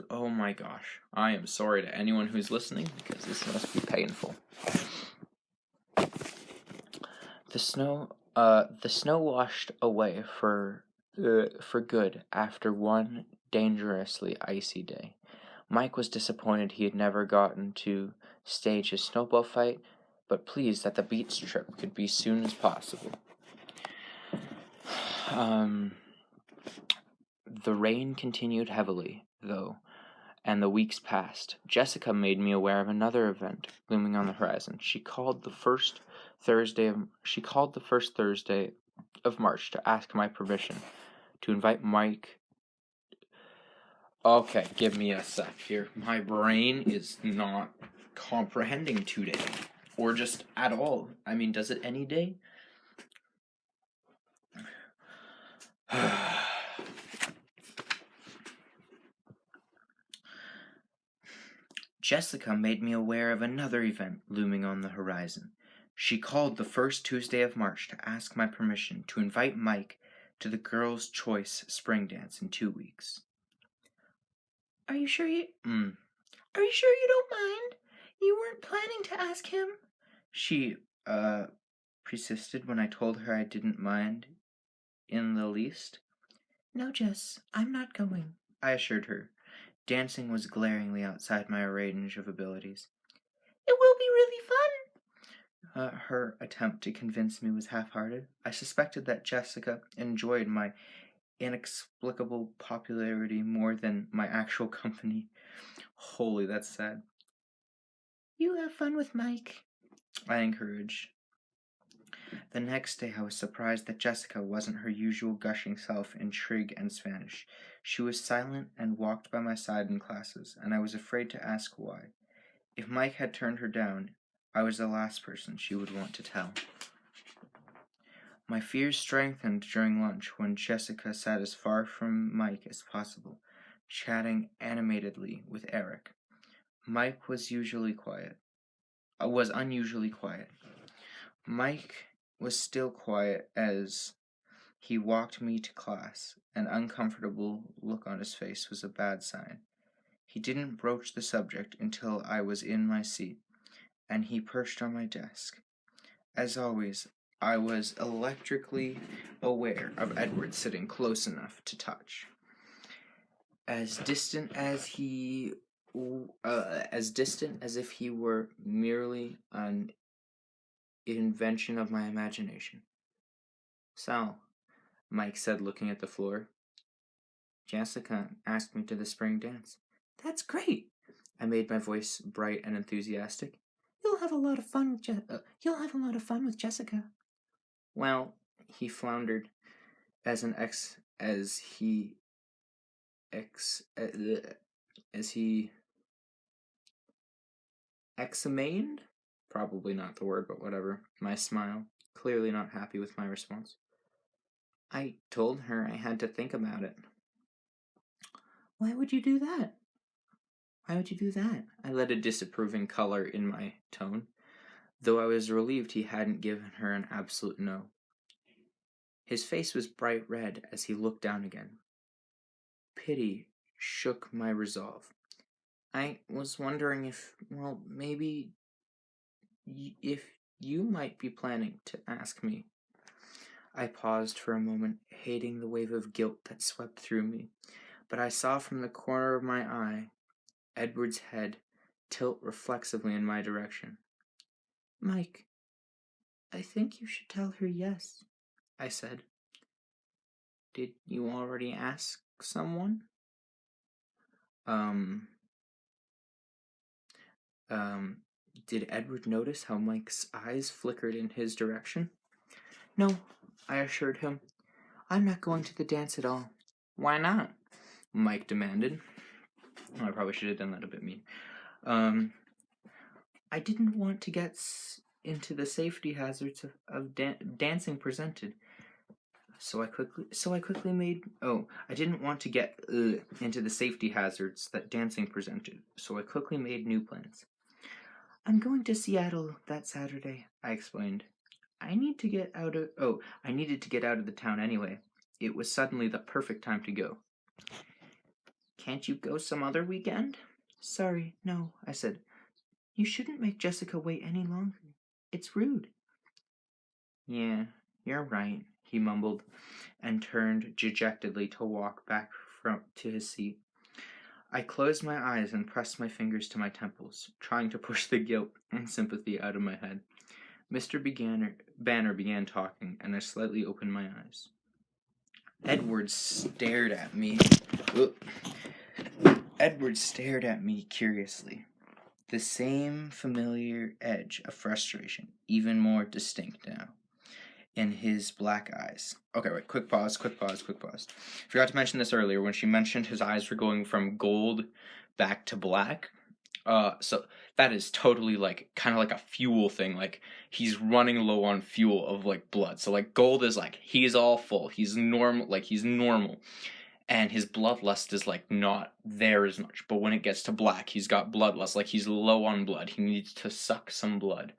oh my gosh. I am sorry to anyone who's listening, because this must be painful. The snow washed away for good after one dangerously icy day. Mike was disappointed he had never gotten to stage his snowball fight, but pleased that the beach trip could be soon as possible. The rain continued heavily, though, and the weeks passed. Jessica made me aware of another event looming on the horizon. She called the first Thursday of March to ask my permission to invite Mike. Okay, give me a sec here. My brain is not comprehending today, or just at all. I mean, does it any day? Jessica made me aware of another event looming on the horizon. She called the first Tuesday of March to ask my permission to invite Mike to the Girls' Choice Spring Dance in 2 weeks. Are you sure you don't mind? You weren't planning to ask him? She, persisted when I told her I didn't mind in the least. No, Jess, I'm not going, I assured her. Dancing was glaringly outside my range of abilities. It will be really fun. Her attempt to convince me was half-hearted. I suspected that Jessica enjoyed my inexplicable popularity more than my actual company. Holy, that's sad. You have fun with Mike, I encouraged. The next day I was surprised that Jessica wasn't her usual gushing self in trig and Spanish. She was silent and walked by my side in classes, and I was afraid to ask why. If Mike had turned her down, I was the last person she would want to tell. My fears strengthened during lunch when Jessica sat as far from Mike as possible, chatting animatedly with Eric. Mike was unusually quiet. Mike was still quiet as he walked me to class. An uncomfortable look on his face was a bad sign. He didn't broach the subject until I was in my seat, and he perched on my desk. As always, I was electrically aware of Edward sitting close enough to touch. As distant as if he were merely an invention of my imagination. Sal, Mike said, looking at the floor. Jessica asked me to the spring dance. That's great. I made my voice bright and enthusiastic. You'll have a lot of fun with Jessica. Well, he floundered, as he examined probably not the word, but whatever. My smile, clearly not happy with my response. I told her I had to think about it. Why would you do that? Why would you do that? I let a disapproving color in my tone, though I was relieved he hadn't given her an absolute no. His face was bright red as he looked down again. Pity shook my resolve. I was wondering if, well, maybe if you might be planning to ask me. I paused for a moment, hating the wave of guilt that swept through me, but I saw from the corner of my eye Edward's head tilt reflexively in my direction. Mike, I think you should tell her yes, I said. Did you already ask someone? Did Edward notice how Mike's eyes flickered in his direction? No, I assured him. I'm not going to the dance at all. Why not? Mike demanded. Oh, I probably should have done that a bit mean. I didn't want to get into the safety hazards of dancing presented. So I quickly made. Oh, I didn't want to get into the safety hazards that dancing presented. So I quickly made new plans. I'm going to Seattle that Saturday, I explained. I needed to get out of the town anyway. It was suddenly the perfect time to go. Can't you go some other weekend? Sorry, no, I said. You shouldn't make Jessica wait any longer. It's rude. Yeah, you're right, he mumbled, and turned dejectedly to walk back to his seat. I closed my eyes and pressed my fingers to my temples, trying to push the guilt and sympathy out of my head. Mr. Banner began talking, and I slightly opened my eyes. Edward stared at me curiously. The same familiar edge of frustration, even more distinct now, in his black eyes. Okay, wait, quick pause. Forgot to mention this earlier when she mentioned his eyes were going from gold back to black. So that is totally like kind of like a fuel thing. Like he's running low on fuel of like blood. So like gold is like he's all full. He's normal. And his bloodlust is like not there as much. But when it gets to black, he's got bloodlust. Like he's low on blood. He needs to suck some blood.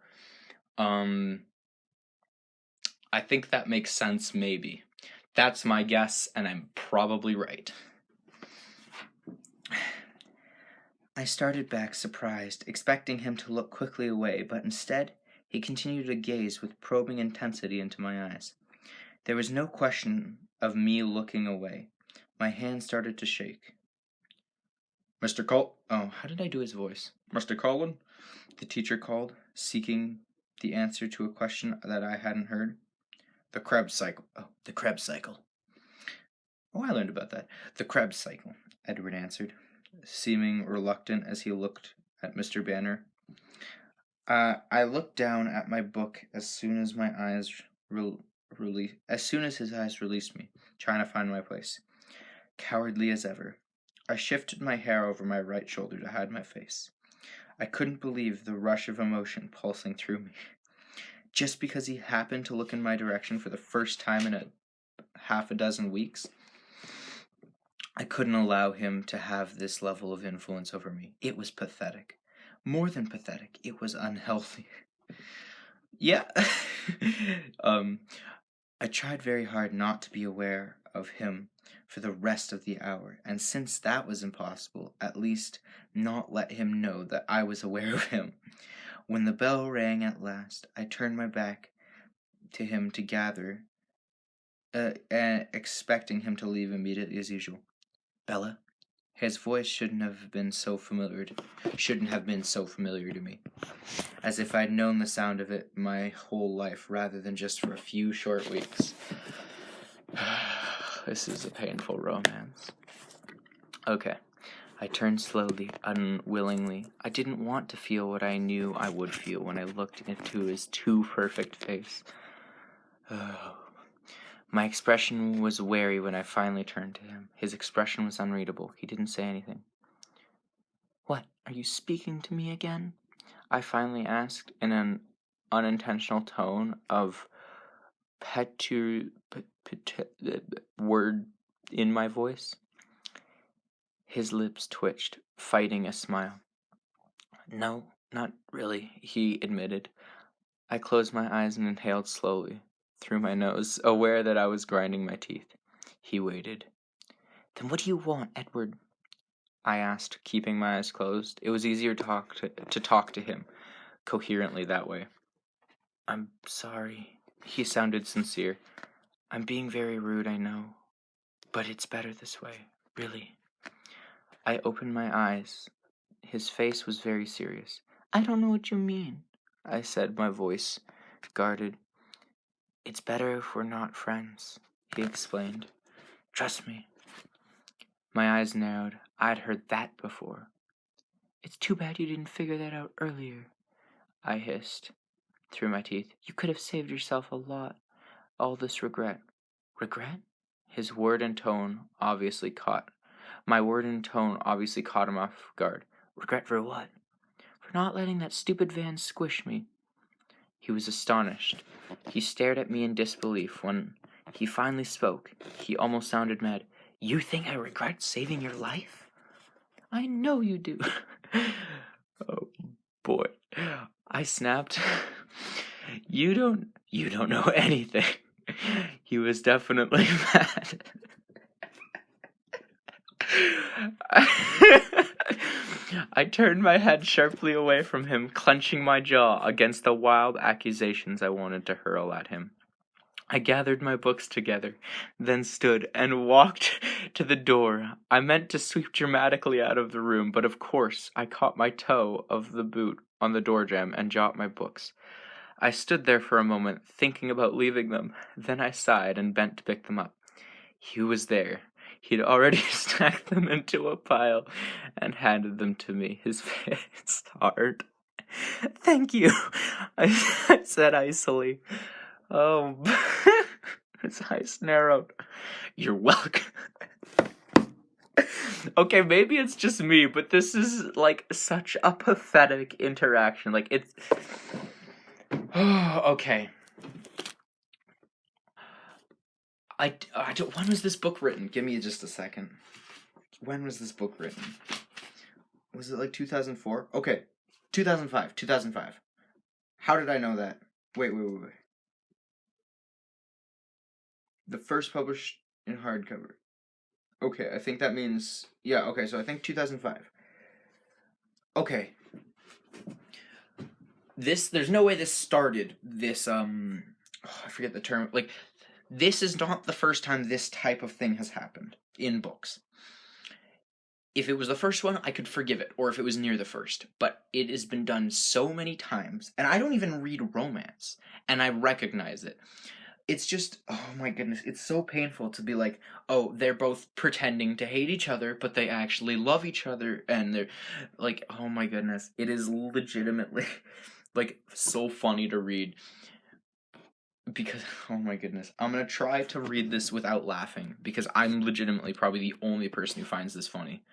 I think that makes sense, maybe. That's my guess, and I'm probably right. I started back surprised, expecting him to look quickly away, but instead, he continued to gaze with probing intensity into my eyes. There was no question of me looking away. My hand started to shake. How did I do his voice? Mr. Colin? The teacher called, seeking the answer to a question that I hadn't heard. The Krebs cycle. Oh, the Krebs cycle. Oh, I learned about that. The Krebs cycle, Edward answered, seeming reluctant as he looked at Mr. Banner. I looked down at my book as soon as my eyes as soon as his eyes released me, trying to find my place. Cowardly as ever, I shifted my hair over my right shoulder to hide my face. I couldn't believe the rush of emotion pulsing through me. Just because he happened to look in my direction for the first time in a half a dozen weeks, I couldn't allow him to have this level of influence over me. It was pathetic. More than pathetic, it was unhealthy. Yeah. I tried very hard not to be aware of him for the rest of the hour, and since that was impossible, at least not let him know that I was aware of him. When the bell rang at last, I turned my back to him to gather, expecting him to leave immediately as usual. Bella? His voice shouldn't have been so familiar to me, as if I'd known the sound of it my whole life rather than just for a few short weeks. This is a painful romance. Okay. I turned slowly, unwillingly. I didn't want to feel what I knew I would feel when I looked into his too perfect face. My expression was wary when I finally turned to him. His expression was unreadable. He didn't say anything. What, are you speaking to me again? I finally asked in an unintentional tone of word in my voice. His lips twitched, fighting a smile. No, not really, he admitted. I closed my eyes and inhaled slowly, through my nose, aware that I was grinding my teeth. He waited. Then what do you want, Edward? I asked, keeping my eyes closed. It was easier to talk to him coherently that way. I'm sorry. He sounded sincere. I'm being very rude, I know. But it's better this way, really. I opened my eyes. His face was very serious. I don't know what you mean, I said, my voice guarded. It's better if we're not friends, he explained. Trust me. My eyes narrowed. I'd heard that before. It's too bad you didn't figure that out earlier, I hissed through my teeth. You could have saved yourself a lot. All this regret. Regret? His word and tone obviously caught. My word and tone obviously caught him off guard. Regret for what? For not letting that stupid van squish me. He was astonished. He stared at me in disbelief. When he finally spoke, he almost sounded mad. You think I regret saving your life? I know you do. Oh, boy. I snapped. You don't know anything. He was definitely mad. I turned my head sharply away from him, clenching my jaw against the wild accusations I wanted to hurl at him. I gathered my books together, then stood and walked to the door. I meant to sweep dramatically out of the room, but of course I caught my toe of the boot on the door jamb and dropped my books. I stood there for a moment, thinking about leaving them. Then I sighed and bent to pick them up. He was there. He'd already stacked them into a pile and handed them to me, his face hard. Thank you, I said icily. Oh, his eyes narrowed. You're welcome. Okay, maybe it's just me, but this is, like, such a pathetic interaction. Like, it's... Okay. I don't... When was this book written? Give me just a second. When was this book written? Was it, like, 2004? Okay. 2005. How did I know that? Wait. The first published in hardcover. Okay, I think that means... Yeah, okay, so I think 2005. Okay. There's no way this started this, I forget the term. Like, this is not the first time this type of thing has happened in books. If it was the first one, I could forgive it, or if it was near the first. But it has been done so many times, and I don't even read romance, and I recognize it. It's just, oh my goodness, it's so painful to be like, oh, they're both pretending to hate each other, but they actually love each other, and they're, like, oh my goodness, it is legitimately, like, so funny to read, because, oh my goodness, I'm gonna try to read this without laughing, because I'm legitimately probably the only person who finds this funny,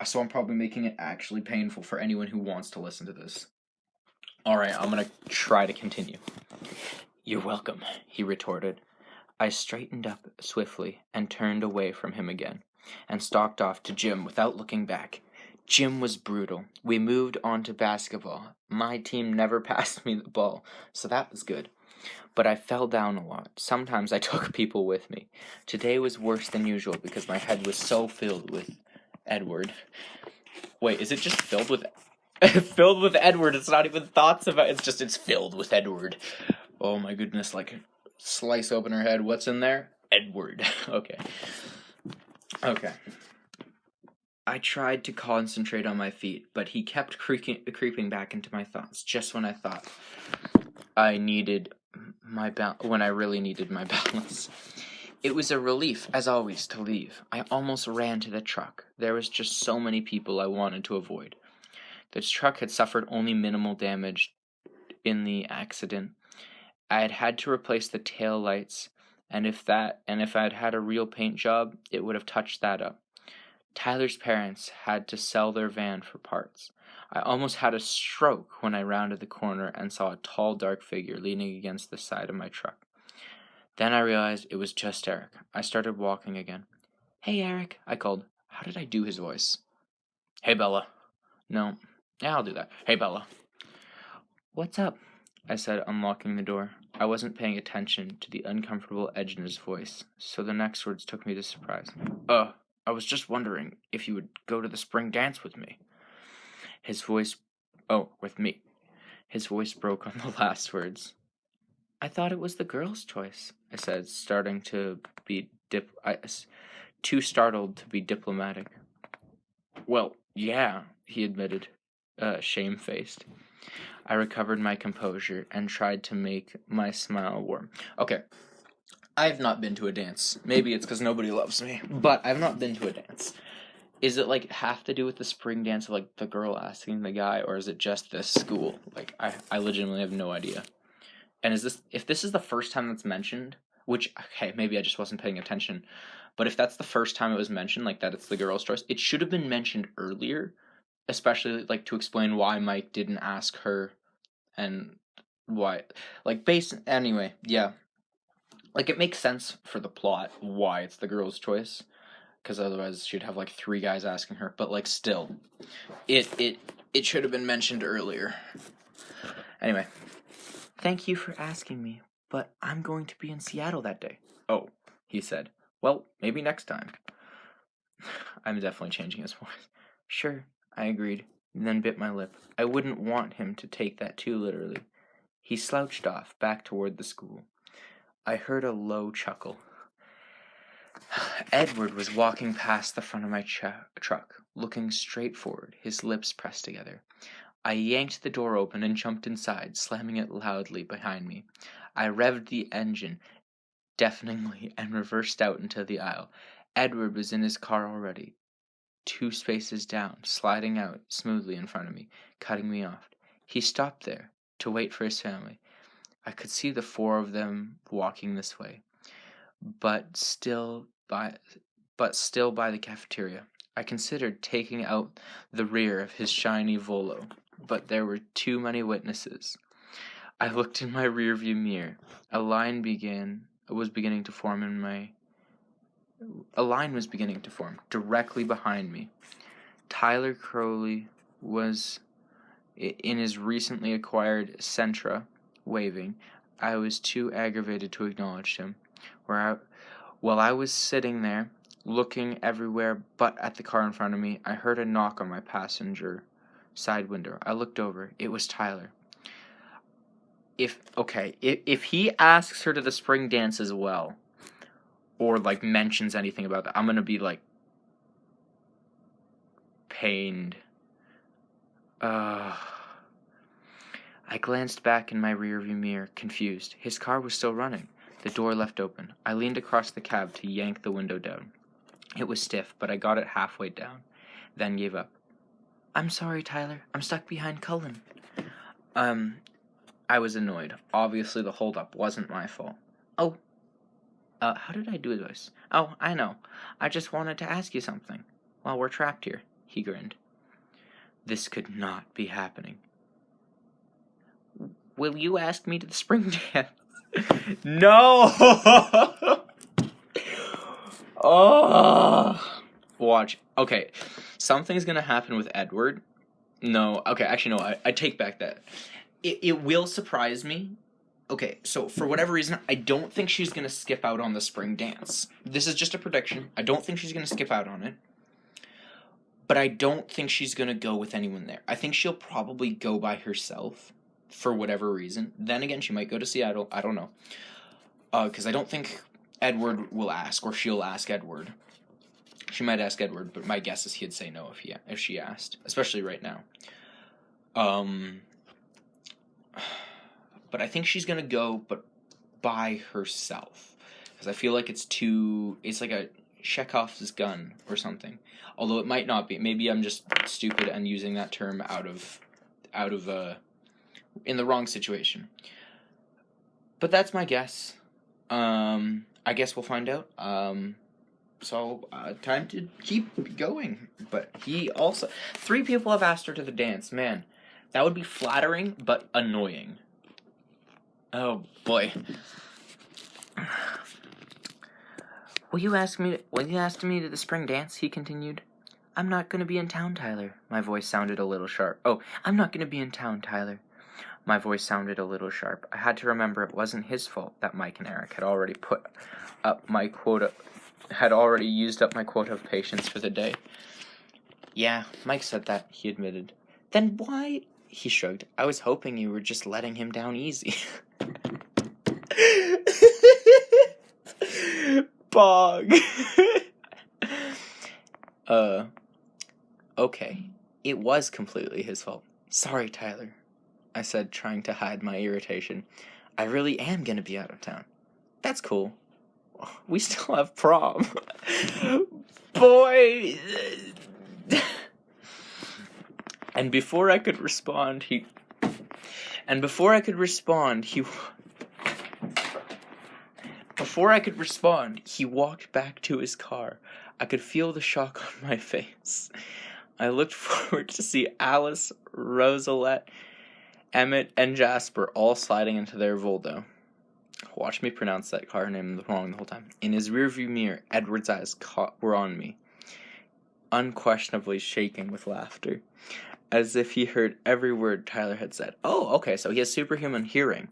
so I'm probably making it actually painful for anyone who wants to listen to this. Alright, I'm gonna try to continue. You're welcome, he retorted. I straightened up swiftly and turned away from him again, and stalked off to gym without looking back. Gym was brutal. We moved on to basketball. My team never passed me the ball, so that was good. But I fell down a lot. Sometimes I took people with me. Today was worse than usual because my head was so filled with Edward. Wait, is it just filled with... filled with Edward? It's not even thoughts about... It's filled with Edward. Oh my goodness, like, slice open her head. What's in there? Edward. Okay. I tried to concentrate on my feet, but he kept creeping back into my thoughts, just when I thought I needed when I really needed my balance. It was a relief, as always, to leave. I almost ran to the truck. There was just so many people I wanted to avoid. The truck had suffered only minimal damage in the accident. I had to replace the tail lights, and if I'd had a real paint job, it would have touched that up. Tyler's parents had to sell their van for parts. I almost had a stroke when I rounded the corner and saw a tall, dark figure leaning against the side of my truck. Then I realized it was just Eric. I started walking again. "Hey, Eric," I called. How did I do his voice? "Hey, Bella." No. Yeah, I'll do that. "Hey, Bella." "What's up?" I said, unlocking the door. I wasn't paying attention to the uncomfortable edge in his voice, so the next words took me to surprise. I was just wondering if you would go to the spring dance with me." His voice... Oh, with me. His voice broke on the last words. "I thought it was the girl's choice," I said, starting to be too startled to be diplomatic. "Well, yeah," he admitted, shamefaced. I recovered my composure and tried to make my smile warm. Okay, I've not been to a dance. Maybe it's because nobody loves me, but I've not been to a dance. Is it, like, have to do with the spring dance of, like, the girl asking the guy, or is it just this school? Like, I legitimately have no idea. And if this is the first time that's mentioned, which, okay, maybe I just wasn't paying attention, but if that's the first time it was mentioned, like, that it's the girl's choice, it should have been mentioned earlier, especially, like, to explain why Mike didn't ask her, and why, like, anyway, yeah. Like, it makes sense for the plot why it's the girl's choice, because otherwise she'd have, like, 3 guys asking her, but, like, still, it should have been mentioned earlier. Anyway. "Thank you for asking me, but I'm going to be in Seattle that day." "Oh," he said. "Well, maybe next time." I'm definitely changing his voice. "Sure," I agreed, then bit my lip. I wouldn't want him to take that too literally. He slouched off, back toward the school. I heard a low chuckle. Edward was walking past the front of my truck, looking straight forward, his lips pressed together. I yanked the door open and jumped inside, slamming it loudly behind me. I revved the engine deafeningly and reversed out into the aisle. Edward was in his car already, 2 spaces down, sliding out smoothly in front of me, cutting me off. He stopped there to wait for his family. I could see the 4 of them walking this way, but still by the cafeteria. I considered taking out the rear of his shiny Volo, but there were too many witnesses. I looked in my rearview mirror. A line was beginning to form directly behind me. Tyler Crowley was in his recently acquired Sentra, waving. I was too aggravated to acknowledge him. While I was sitting there, looking everywhere but at the car in front of me, I heard a knock on my passenger side window. I looked over. It was Tyler. If he asks her to the spring dance as well, or, like, mentions anything about that, I'm gonna be, like, pained. I glanced back in my rearview mirror, confused. His car was still running. The door left open. I leaned across the cab to yank the window down. It was stiff, but I got it halfway down, then gave up. "I'm sorry, Tyler. I'm stuck behind Cullen." I was annoyed. Obviously, the holdup wasn't my fault. "Oh, how did I do this?" "Oh, I know. I just wanted to ask you something. While we're trapped here." He grinned. This could not be happening. "Will you ask me to the spring dance?" No! Oh! Watch. Okay, something's gonna happen with Edward. No, okay, actually, no, I take back that. It will surprise me. Okay, so for whatever reason, I don't think she's gonna skip out on the spring dance. This is just a prediction. I don't think she's gonna skip out on it. But I don't think she's gonna go with anyone there. I think she'll probably go by herself for whatever reason. Then again, she might go to Seattle. I don't know. Because I don't think Edward will ask, or she'll ask Edward. She might ask Edward, but my guess is he'd say no if she asked, especially right now. But I think she's gonna go, but by herself, because I feel like it's like a Chekhov's gun or something. Although it might not be. Maybe I'm just stupid and using that term out of in the wrong situation. But that's my guess. I guess we'll find out. So, time to keep going. But he also... 3 people have asked her to the dance. Man, that would be flattering, but annoying. Oh, boy. Will you ask me to the spring dance? He continued. I'm not going to be in town, Tyler. My voice sounded a little sharp. Oh, I'm not going to be in town, Tyler. My voice sounded a little sharp. I had to remember it wasn't his fault that Mike and Eric had already used up my quota of patience for the day. Yeah, Mike said that, he admitted. Then why? He shrugged. I was hoping you were just letting him down easy. Bog. Okay. It was completely his fault. Sorry, Tyler, I said, trying to hide my irritation. I really am gonna be out of town. That's cool. We still have prom. Boy. And before I could respond, he walked back to his car. I could feel the shock on my face. I looked forward to see Alice, Rosalette, Emmett, and Jasper all sliding into their Voldo. Watch me pronounce that car name wrong the whole time. In his rearview mirror, Edward's eyes were on me, unquestionably shaking with laughter, as if he heard every word Tyler had said. Oh, okay, so he has superhuman hearing.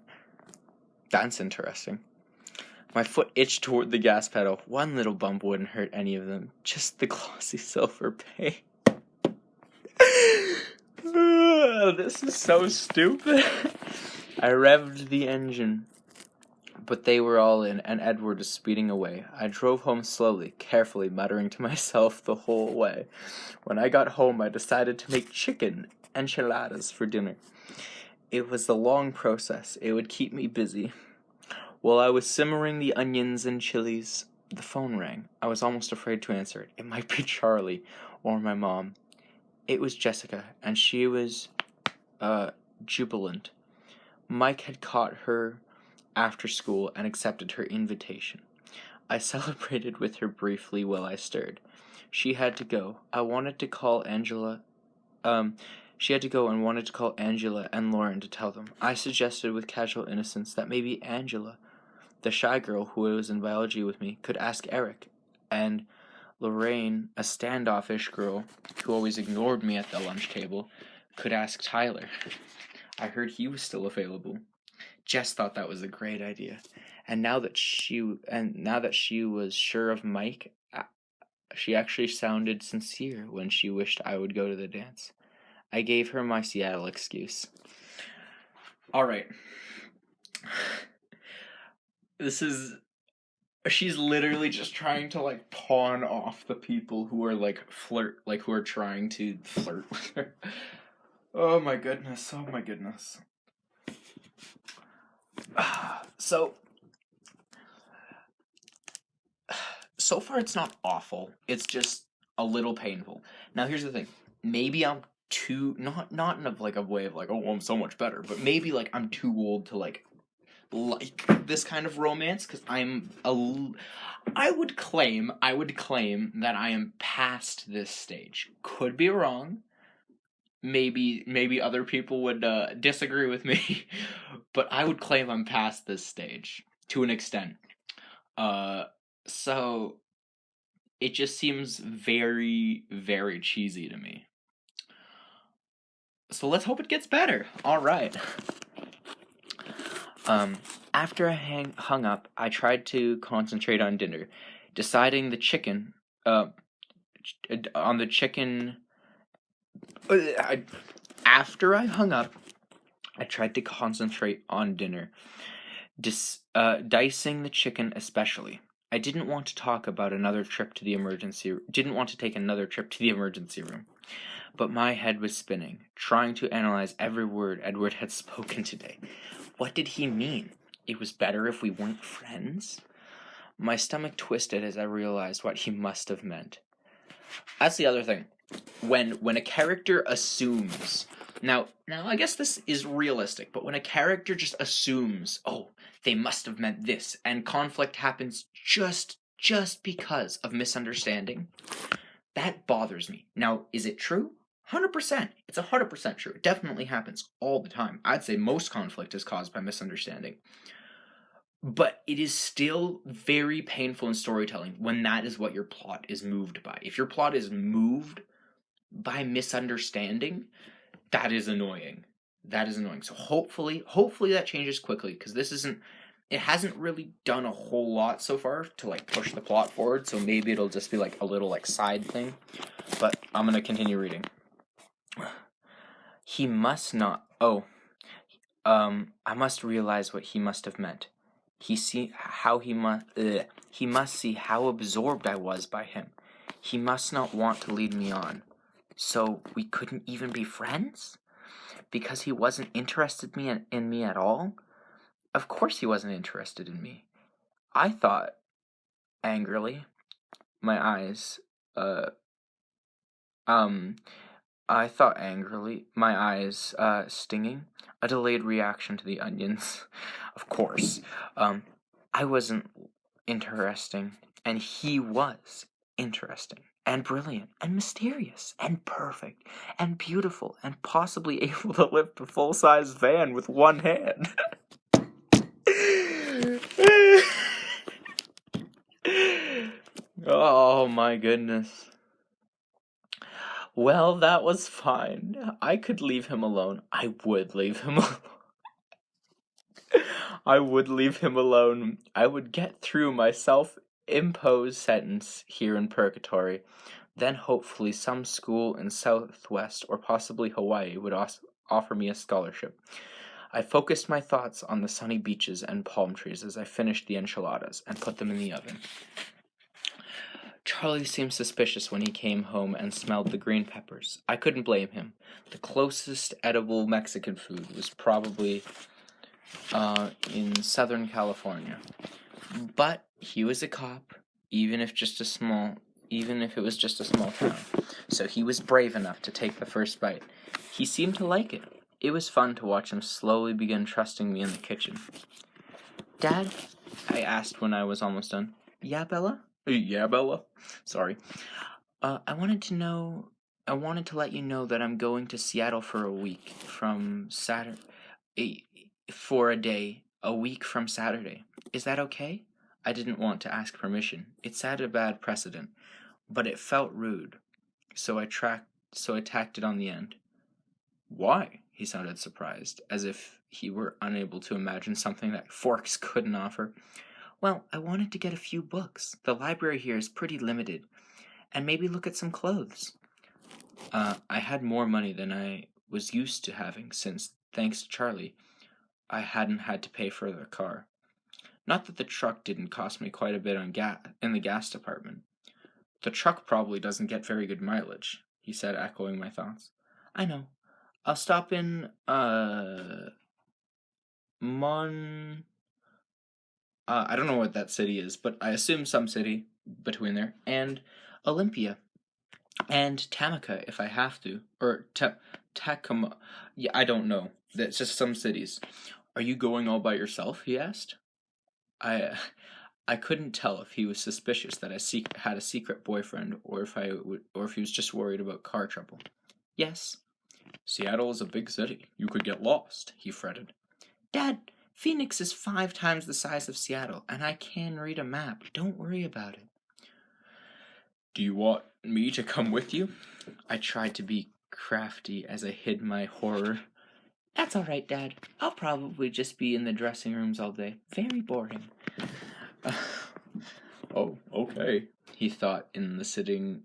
That's interesting. My foot itched toward the gas pedal. One little bump wouldn't hurt any of them. Just the glossy silver paint. This is so stupid. I revved the engine, but they were all in, and Edward was speeding away. I drove home slowly, carefully, muttering to myself the whole way. When I got home, I decided to make chicken enchiladas for dinner. It was a long process. It would keep me busy. While I was simmering the onions and chilies, the phone rang. I was almost afraid to answer it. It might be Charlie or my mom. It was Jessica, and she was, jubilant. Mike had caught her after school and accepted her invitation. I celebrated with her briefly while I stirred. She had to go. I wanted to call Angela. She had to go and wanted to call Angela and Lauren to tell them. I suggested with casual innocence that maybe Angela, the shy girl who was in biology with me, could ask Eric, and Lorraine, a standoffish girl who always ignored me at the lunch table, could ask Tyler. I heard he was still available. Jess thought that was a great idea, and now that she was sure of Mike, she actually sounded sincere when she wished I would go to the dance. I gave her my Seattle excuse. All right. She's literally just trying to, like, pawn off the people who are, like, who are trying to flirt with her. Oh my goodness. So far it's not awful. It's just a little painful. Now here's the thing. Maybe I'm too, not in a way of, like, oh, I'm so much better, but maybe, like, I'm too old to, like this kind of romance, because I would claim that I am past this stage. Could be wrong. Maybe other people would disagree with me, but I would claim I'm past this stage to an extent. So it just seems very, very cheesy to me. So let's hope it gets better. All right. After I hung up, I tried to concentrate on dinner, deciding the chicken, after I hung up, I tried to concentrate on dinner, dicing the chicken especially. I didn't want to take another trip to the emergency room, but my head was spinning, trying to analyze every word Edward had spoken today. What did he mean? It was better if we weren't friends? My stomach twisted as I realized what he must have meant. That's the other thing. When a character assumes... Now, I guess this is realistic, but when a character just assumes, oh, they must have meant this, and conflict happens just just because of misunderstanding, that bothers me. Now, is it true? 100%. It's 100% true. It definitely happens all the time. I'd say most conflict is caused by misunderstanding. But it is still very painful in storytelling when that is what your plot is moved by. If your plot is moved by misunderstanding, that is annoying. That is annoying. So hopefully that changes quickly, because it hasn't really done a whole lot so far to like push the plot forward, so maybe it'll just be like a little like side thing. But I'm going to continue reading. He must not. I must realize what he must have meant. He must see how absorbed I was by him. He must not want to lead me on. So we couldn't even be friends? Because he wasn't interested in me at all? Of course he wasn't interested in me. I thought, angrily, my eyes stinging, a delayed reaction to the onions. Of course. I wasn't interesting, and he was interesting, and brilliant, and mysterious, and perfect, and beautiful, and possibly able to lift a full-size van with one hand. Oh my goodness. Well, that was fine. I could leave him alone. I would leave him alone. I would leave him alone. I would get through my self-imposed sentence here in purgatory. Then hopefully some school in Southwest or possibly Hawaii would offer me a scholarship. I focused my thoughts on the sunny beaches and palm trees as I finished the enchiladas and put them in the oven. Charlie seemed suspicious when he came home and smelled the green peppers. I couldn't blame him. The closest edible Mexican food was probably in Southern California. But he was a cop, even if it was just a small town. So he was brave enough to take the first bite. He seemed to like it. It was fun to watch him slowly begin trusting me in the kitchen. Dad? I asked when I was almost done. Yeah, Bella? Yeah, Bella. Sorry. I wanted to let you know that I'm going to Seattle for a week from Saturday. A week from Saturday. Is that okay? I didn't want to ask permission. It set a bad precedent, but it felt rude. So I tacked it on the end. Why? He sounded surprised, as if he were unable to imagine something that Forks couldn't offer. Well, I wanted to get a few books. The library here is pretty limited. And maybe look at some clothes. I had more money than I was used to having since, thanks to Charlie, I hadn't had to pay for the car. Not that the truck didn't cost me quite a bit in the gas department. The truck probably doesn't get very good mileage, he said, echoing my thoughts. I know. I'll stop in, I don't know what that city is, but I assume some city between there, and Olympia, and Tamaka if I have to, or Tacoma. Yeah, I don't know. That's just some cities. Are you going all by yourself? He asked. I couldn't tell if he was suspicious that I had a secret boyfriend, or if he was just worried about car trouble. Yes. Seattle is a big city. You could get lost, he fretted. Dad, Phoenix is 5 times the size of Seattle, and I can read a map. Don't worry about it. Do you want me to come with you? I tried to be crafty as I hid my horror. That's all right, Dad. I'll probably just be in the dressing rooms all day. Very boring. Oh, okay. He thought of sitting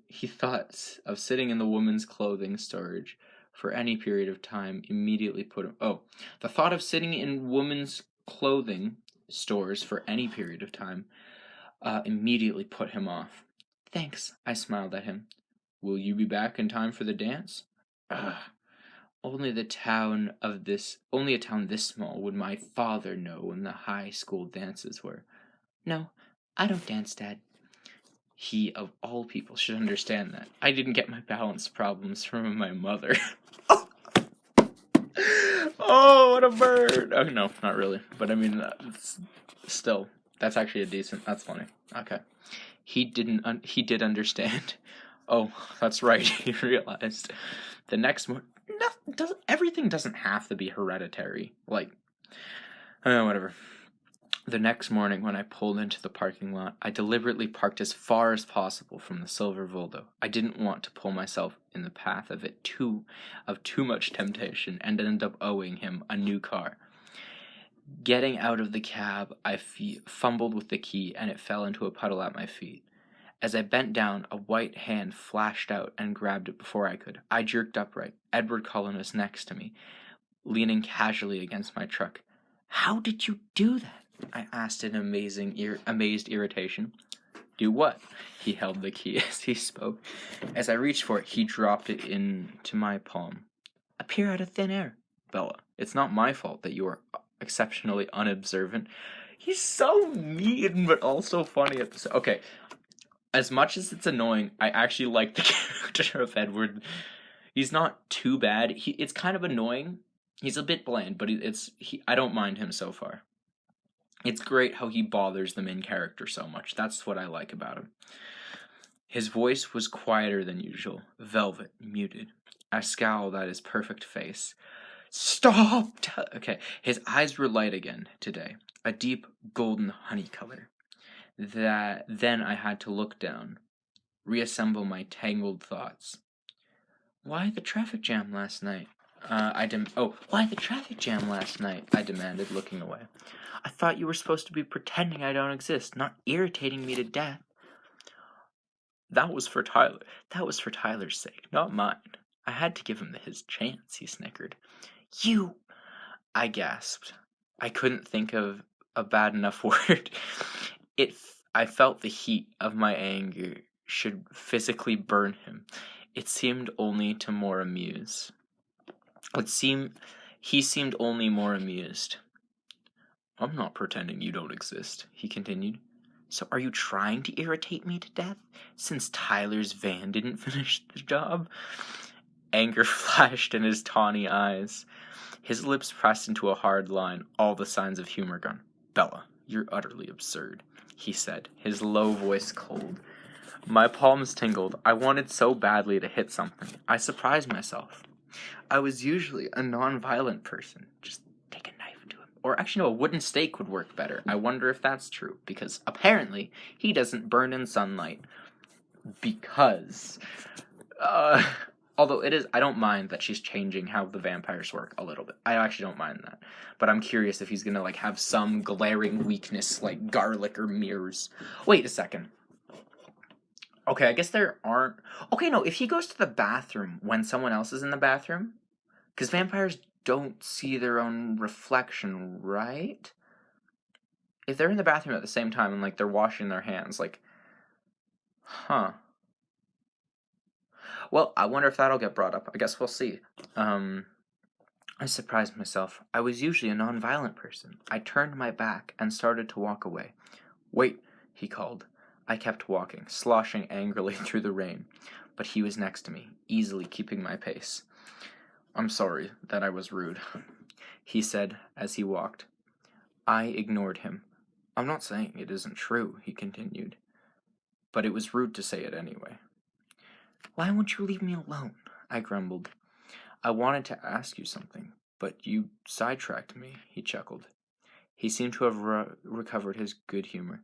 in the woman's clothing storage for any period of time immediately put him... Oh, the thought of sitting in women's clothing stores for any period of time immediately put him off. Thanks, I smiled at him. Will you be back in time for the dance? Only a town this small would my father know when the high school dances were. No, I don't dance, Dad. He, of all people, should understand that. I didn't get my balance problems from my mother. Oh, what a bird! Oh, no, not really. But I mean, still. That's actually that's funny. Okay. He did understand. Oh, that's right, he realized. The next morning, everything doesn't have to be hereditary. Like, whatever. The next morning, when I pulled into the parking lot, I deliberately parked as far as possible from the silver Voldo. I didn't want to pull myself in the path of too much temptation and end up owing him a new car. Getting out of the cab, I fumbled with the key and it fell into a puddle at my feet. As I bent down, a white hand flashed out and grabbed it before I could. I jerked upright. Edward Cullen was next to me, leaning casually against my truck. "How did you do that?" I asked in amazed irritation. "Do what?" He held the key as he spoke. As I reached for it, he dropped it into my palm. "Appear out of thin air." "Bella, it's not my fault that you are exceptionally unobservant." He's so mean, but also funny at the same. Okay, as much as it's annoying, I actually like the character of Edward. He's not too bad. It's kind of annoying. He's a bit bland, but I don't mind him so far. It's great how he bothers the main character so much. That's what I like about him. His voice was quieter than usual, velvet, muted. I scowled at his perfect face. "Stop!" Okay, his eyes were light again today, a deep golden honey color. Then I had to look down, reassemble my tangled thoughts. Why the traffic jam last night? Why the traffic jam last night? I demanded, looking away. "I thought you were supposed to be pretending I don't exist, not irritating me to death." That was for Tyler. That was for Tyler's sake, not mine. I had to give him his chance, he snickered. "You," I gasped. I couldn't think of a bad enough word. I felt the heat of my anger should physically burn him. It seemed only to more amuse. He seemed only more amused. "I'm not pretending you don't exist," he continued. "So are you trying to irritate me to death, since Tyler's van didn't finish the job?" Anger flashed in his tawny eyes. His lips pressed into a hard line, all the signs of humor gone. "Bella, you're utterly absurd," he said, his low voice cold. My palms tingled. I wanted so badly to hit something. I surprised myself. I was usually a non-violent person. Just take a knife to him. Or actually, no, a wooden stake would work better. I wonder if that's true, because apparently he doesn't burn in sunlight. Because, although I don't mind that she's changing how the vampires work a little bit. I actually don't mind that. But I'm curious if he's gonna, have some glaring weakness, like garlic or mirrors. Wait a second. Okay, I guess there aren't... Okay, no, if he goes to the bathroom when someone else is in the bathroom... Because vampires don't see their own reflection, right? If they're in the bathroom at the same time and, they're washing their hands, Huh. Well, I wonder if that'll get brought up. I guess we'll see. I surprised myself. I was usually a non-violent person. I turned my back and started to walk away. "Wait," he called. I kept walking, sloshing angrily through the rain, but he was next to me, easily keeping my pace. "I'm sorry that I was rude," he said as he walked. I ignored him. "I'm not saying it isn't true," he continued, "but it was rude to say it anyway." "Why won't you leave me alone?" I grumbled. "I wanted to ask you something, but you sidetracked me," he chuckled. He seemed to have recovered his good humor.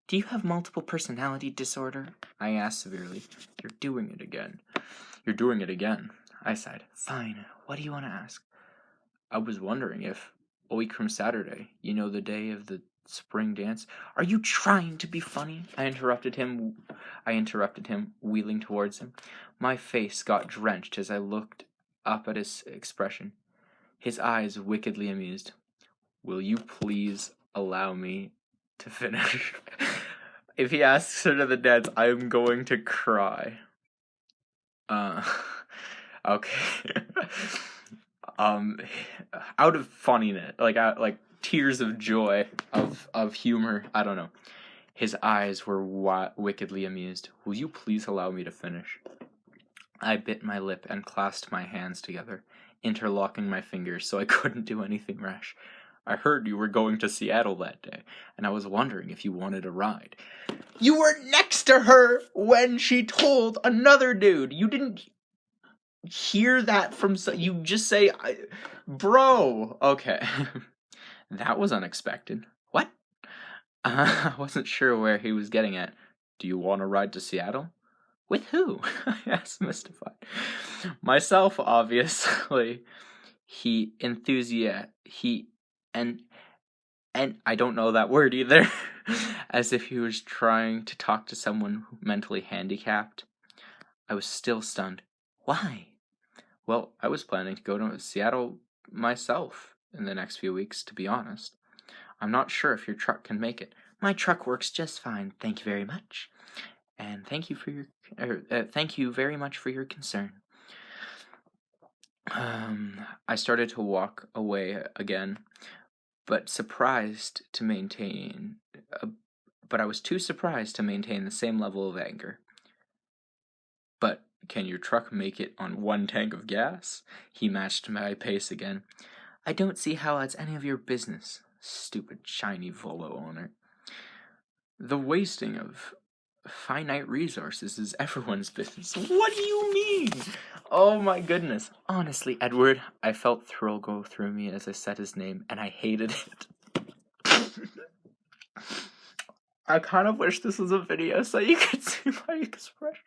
"Do you have multiple personality disorder?" I asked severely. You're doing it again, I sighed. "Fine. What do you want to ask?" "I was wondering if, a week from Saturday, the day of the spring dance..." "Are you trying to be funny?" I interrupted him, wheeling towards him. My face got drenched as I looked up at his expression. His eyes wickedly amused. "Will you please allow me to finish?" If he asks her to the dance, I am going to cry. Okay. Out of funniness, tears of joy, of humor, I don't know. His eyes were wickedly amused. "Will you please allow me to finish?" I bit my lip and clasped my hands together, interlocking my fingers so I couldn't do anything rash. I heard you were going to Seattle that day, and I was wondering if you wanted a ride. You were next to her when she told another dude. You didn't hear that from... You just say, bro. Okay. That was unexpected. What? I wasn't sure where he was getting at. Do you want a ride to Seattle? With who? I asked, mystified. Myself, obviously. And I don't know that word either. As if he was trying to talk to someone mentally handicapped. I was still stunned. Why? Well, I was planning to go to Seattle myself in the next few weeks, to be honest. I'm not sure if your truck can make it. My truck works just fine, thank you very much. And thank you very much for your concern. I started to walk away again, but I was too surprised to maintain the same level of anger. But can your truck make it on 1 tank of gas? He matched my pace again. I don't see how that's any of your business, stupid shiny Volo owner. The wasting of finite resources is everyone's business. What do you mean? Oh my goodness. Honestly, Edward, I felt thrill go through me as I said his name, and I hated it. I kind of wish this was a video so you could see my expression.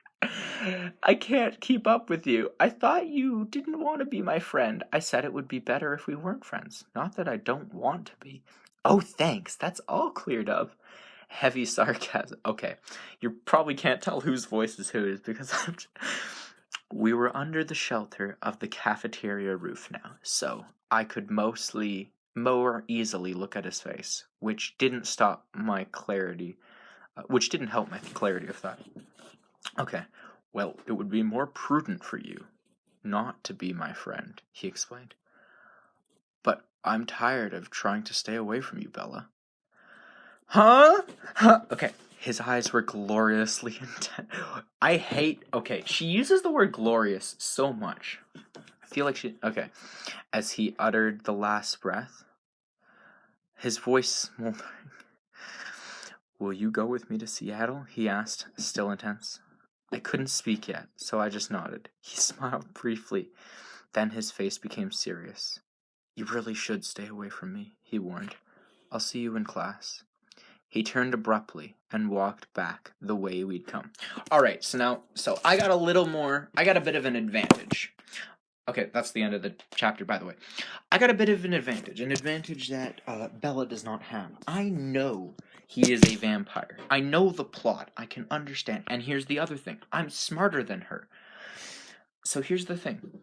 I can't keep up with you. I thought you didn't want to be my friend. I said it would be better if we weren't friends. Not that I don't want to be. Oh, thanks. That's all cleared up. Heavy sarcasm. Okay, you probably can't tell whose voice is whose because we were under the shelter of the cafeteria roof now, so I could more easily look at his face, which didn't help my clarity of thought. Okay, well, it would be more prudent for you not to be my friend, he explained. But I'm tired of trying to stay away from you, Bella. Huh? Okay, his eyes were gloriously intent. She uses the word glorious so much. I feel like as he uttered the last breath, his voice smoldering. Will you go with me to Seattle? He asked, still intense. I couldn't speak yet, so I just nodded. He smiled briefly, then his face became serious. You really should stay away from me, he warned. I'll see you in class. He turned abruptly and walked back the way we'd come. Alright, so I got a bit of an advantage. Okay, that's the end of the chapter, by the way. I got a bit of an advantage that Bella does not have. I know he is a vampire. I know the plot. I can understand. And here's the other thing. I'm smarter than her. So here's the thing.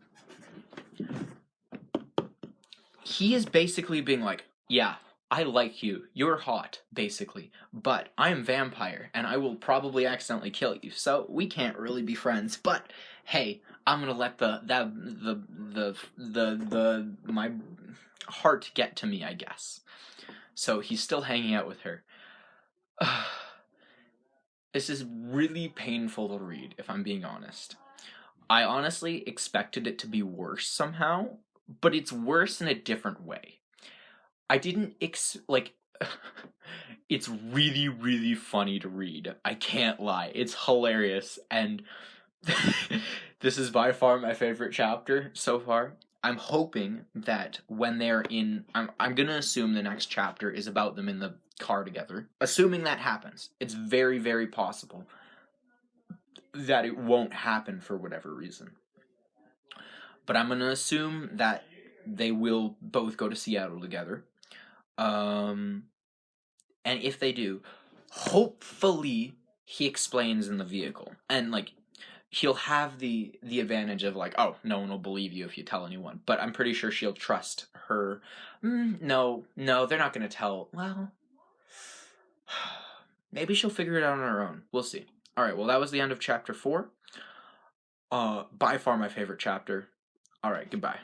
He is basically being like, yeah, I like you. You're hot, basically. But I'm vampire, and I will probably accidentally kill you. So we can't really be friends. But hey, I'm gonna let my heart get to me, I guess. So he's still hanging out with her. This is really painful to read, if I'm being honest. I honestly expected it to be worse somehow, but it's worse in a different way. I didn't it's really, really funny to read. I can't lie. It's hilarious, and this is by far my favorite chapter so far. I'm hoping that when they're in... I'm gonna assume the next chapter is about them in the car together. Assuming that happens. It's very, very possible that it won't happen for whatever reason. But I'm gonna assume that they will both go to Seattle together. And if they do, hopefully he explains in the vehicle. And, he'll have the advantage of, oh, no one will believe you if you tell anyone. But I'm pretty sure she'll trust her. No, they're not going to tell. Well, maybe she'll figure it out on her own. We'll see. Alright, well, that was the end of chapter 4. By far my favorite chapter. Alright, goodbye.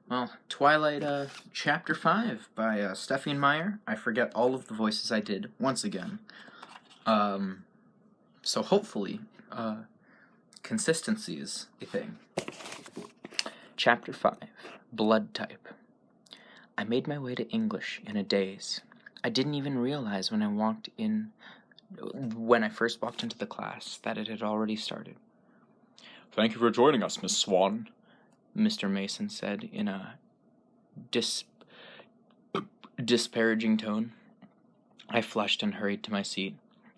Well, Twilight, chapter 5 by Stephenie Meyer. I forget all of the voices I did, once again. So hopefully, consistency is a thing. Chapter 5 blood type. I made my way to English in a daze. I didn't even realize when I first walked into the class that it had already started. Thank you for joining us, Miss Swan, Mr. Mason said in a disparaging tone. I flushed and hurried to my seat.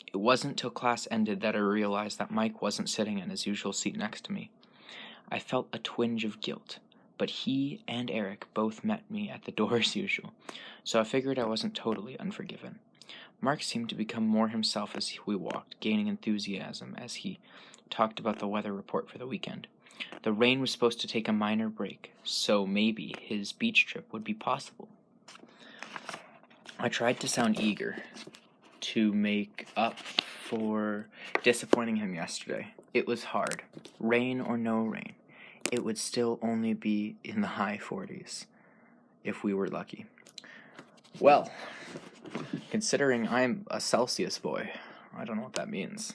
It wasn't till class ended that I realized that Mike wasn't sitting in his usual seat next to me. I felt a twinge of guilt, but he and Eric both met me at the door as usual, so I figured I wasn't totally unforgiven. Mark seemed to become more himself as we walked, gaining enthusiasm as he talked about the weather report for the weekend. The rain was supposed to take a minor break, so maybe his beach trip would be possible. I tried to sound eager to make up for disappointing him yesterday. It was hard. Rain or no rain, it would still only be in the high 40s, if we were lucky. Well, considering I'm a Celsius boy, I don't know what that means.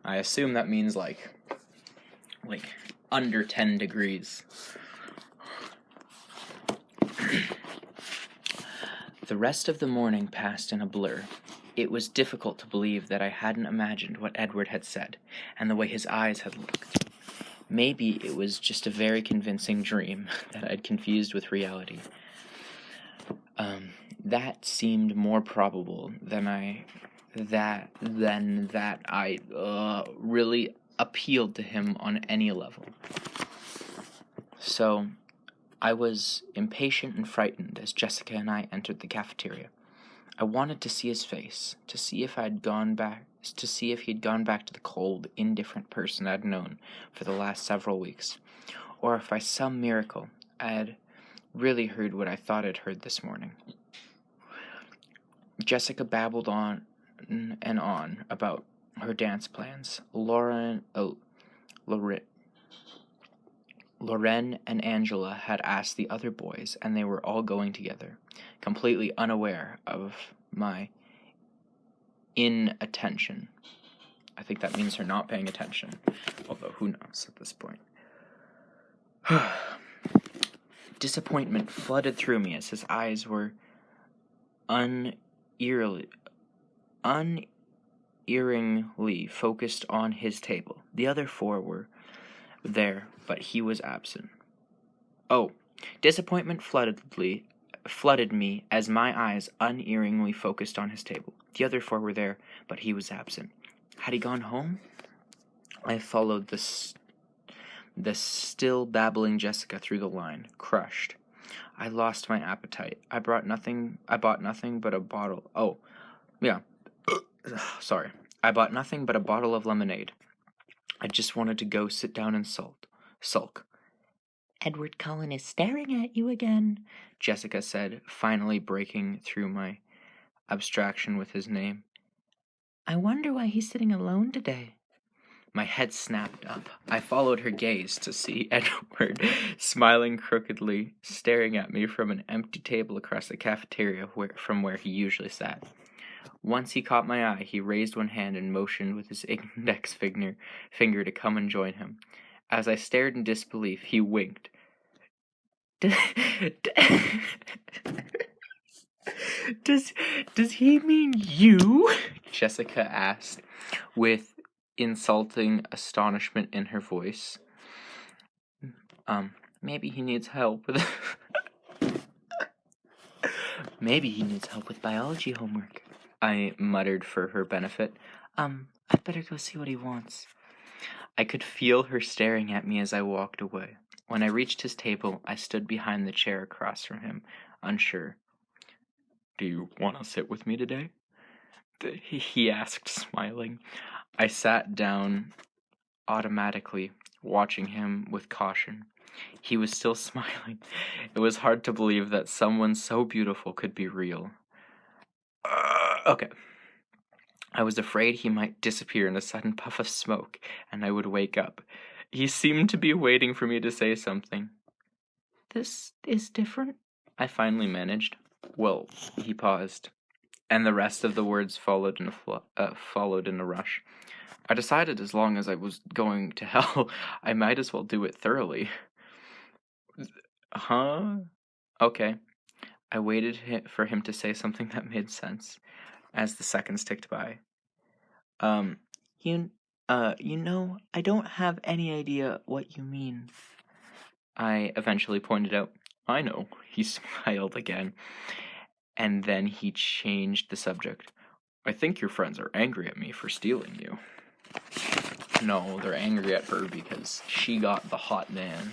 I assume that means like under 10 degrees. The rest of the morning passed in a blur. It was difficult to believe that I hadn't imagined what Edward had said, and the way his eyes had looked. Maybe it was just a very convincing dream that I'd confused with reality. That seemed more probable than that I really appealed to him on any level. So I was impatient and frightened as Jessica and I entered the cafeteria. I wanted to see his face, to see if he'd gone back to the cold, indifferent person I'd known for the last several weeks, or if by some miracle I had really heard what I thought I'd heard this morning. Jessica babbled on and on about her dance plans. Loren and Angela had asked the other boys, and they were all going together, completely unaware of my inattention. I think that means her not paying attention, although who knows at this point. Disappointment flooded through me as his eyes were unerringly focused on his table. The other four were there, but he was absent. Oh, disappointment flooded me as my eyes unerringly focused on his table. The other four were there, but he was absent. Had he gone home? I followed the still babbling Jessica through the line, crushed. I lost my appetite. I bought nothing but a bottle. I bought nothing but a bottle of lemonade. I just wanted to go sit down and sulk. Edward Cullen is staring at you again, Jessica said, finally breaking through my abstraction with his name. I wonder why he's sitting alone today. My head snapped up. I followed her gaze to see Edward smiling crookedly, staring at me from an empty table across the cafeteria from where he usually sat. Once he caught my eye, he raised one hand and motioned with his index finger to come and join him. As I stared in disbelief, he winked. Does he mean you? Jessica asked, with insulting astonishment in her voice. Maybe he needs help with biology homework, I muttered for her benefit. I'd better go see what he wants. I could feel her staring at me as I walked away. When I reached his table, I stood behind the chair across from him, unsure. Do you want to sit with me today? He asked, smiling. I sat down automatically, watching him with caution. He was still smiling. It was hard to believe that someone so beautiful could be real. Okay. I was afraid he might disappear in a sudden puff of smoke, and I would wake up. He seemed to be waiting for me to say something. This is different, I finally managed. Well, he paused, and the rest of the words followed in a rush. I decided as long as I was going to hell, I might as well do it thoroughly. Huh? Okay. I waited for him to say something that made sense as the seconds ticked by. Um, you, I don't have any idea what you mean. I eventually pointed out. I know. He smiled again, and then he changed the subject. I think your friends are angry at me for stealing you. No, they're angry at her because she got the hot man.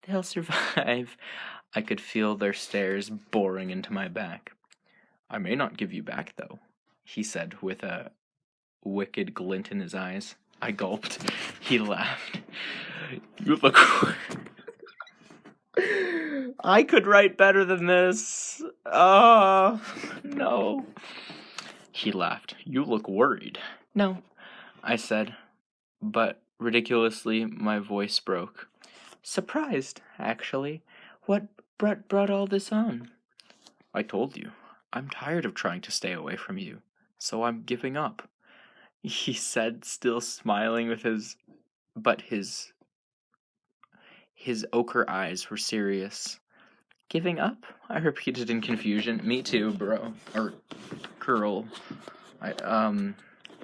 They'll survive. I could feel their stares boring into my back. I may not give you back, though, he said with a wicked glint in his eyes. I gulped. He laughed. You look... I could write better than this. Oh, no. He laughed. You look worried. No, I said, but ridiculously my voice broke. Surprised, actually. What brought all this on? I told you. I'm tired of trying to stay away from you, so I'm giving up. He said, still smiling with his ochre eyes were serious. Giving up? I repeated in confusion. Me too, bro. Or girl. I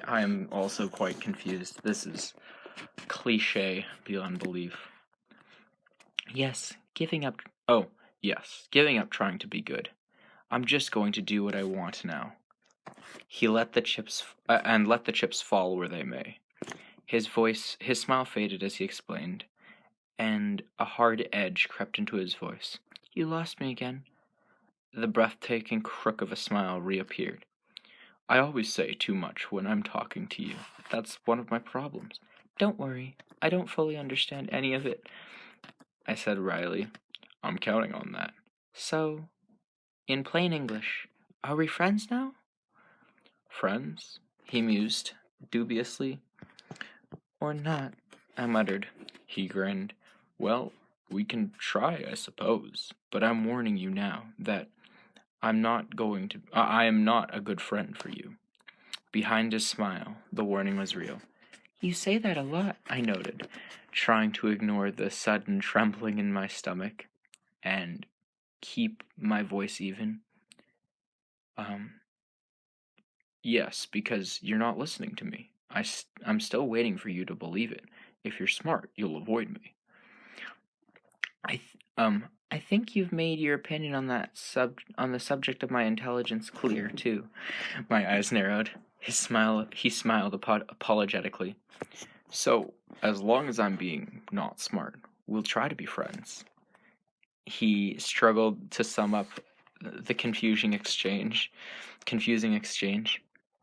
am also quite confused. This is cliche beyond belief. Yes, giving up. Oh, yes, giving up trying to be good. I'm just going to do what I want now. He let the chips fall where they may. His smile faded as he explained, and a hard edge crept into his voice. You lost me again. The breathtaking crook of a smile reappeared. I always say too much when I'm talking to you. That's one of my problems. Don't worry. I don't fully understand any of it, I said wryly. I'm counting on that. So, in plain English, are we friends now? Friends? He mused, dubiously. Or not, I muttered. He grinned. Well, we can try, I suppose, but I'm warning you now that I am not a good friend for you. Behind his smile, the warning was real. You say that a lot, I noted, trying to ignore the sudden trembling in my stomach and keep my voice even. Yes, because you're not listening to me. I'm still waiting for you to believe it. If you're smart, you'll avoid me. I think you've made your opinion on the subject of my intelligence clear too. My eyes narrowed. He smiled apologetically. So, as long as I'm being not smart, we'll try to be friends. He struggled to sum up the confusing exchange.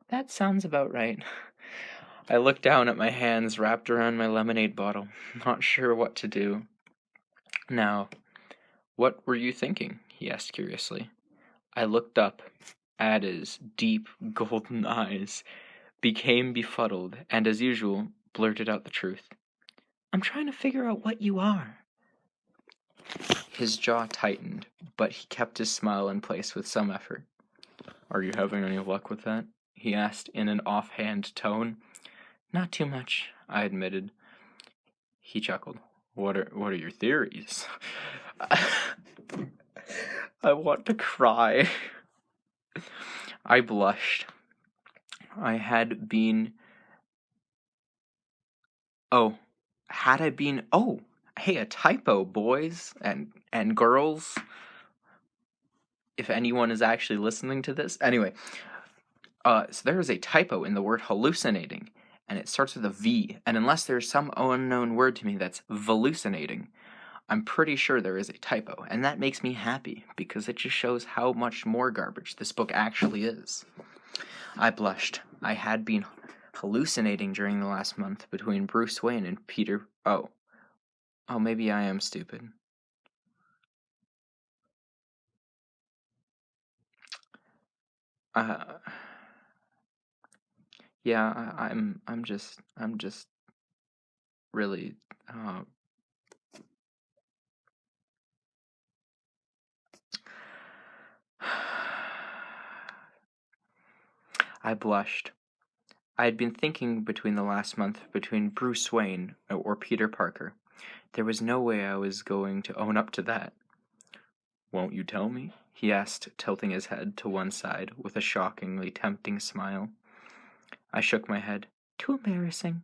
That sounds about right. I looked down at my hands wrapped around my lemonade bottle, not sure what to do. Now, what were you thinking? He asked curiously. I looked up at his deep golden eyes, became befuddled, and as usual, blurted out the truth. I'm trying to figure out what you are. His jaw tightened, but he kept his smile in place with some effort. Are you having any luck with that? He asked in an offhand tone. Not too much, I admitted. He chuckled. What are your theories? I want to cry. I blushed. Hey, a typo, boys and girls. If anyone is actually listening to this. Anyway, so there is a typo in the word hallucinating, and it starts with a V, and unless there's some unknown word to me that's hallucinating, I'm pretty sure there is a typo, and that makes me happy, because it just shows how much more garbage this book actually is. I blushed. I had been hallucinating during the last month between Bruce Wayne and Peter... Oh, maybe I am stupid. Yeah, I'm just really... I blushed. I had been thinking between the last month between Bruce Wayne or Peter Parker. There was no way I was going to own up to that. Won't you tell me? He asked, tilting his head to one side with a shockingly tempting smile. I shook my head. Too embarrassing.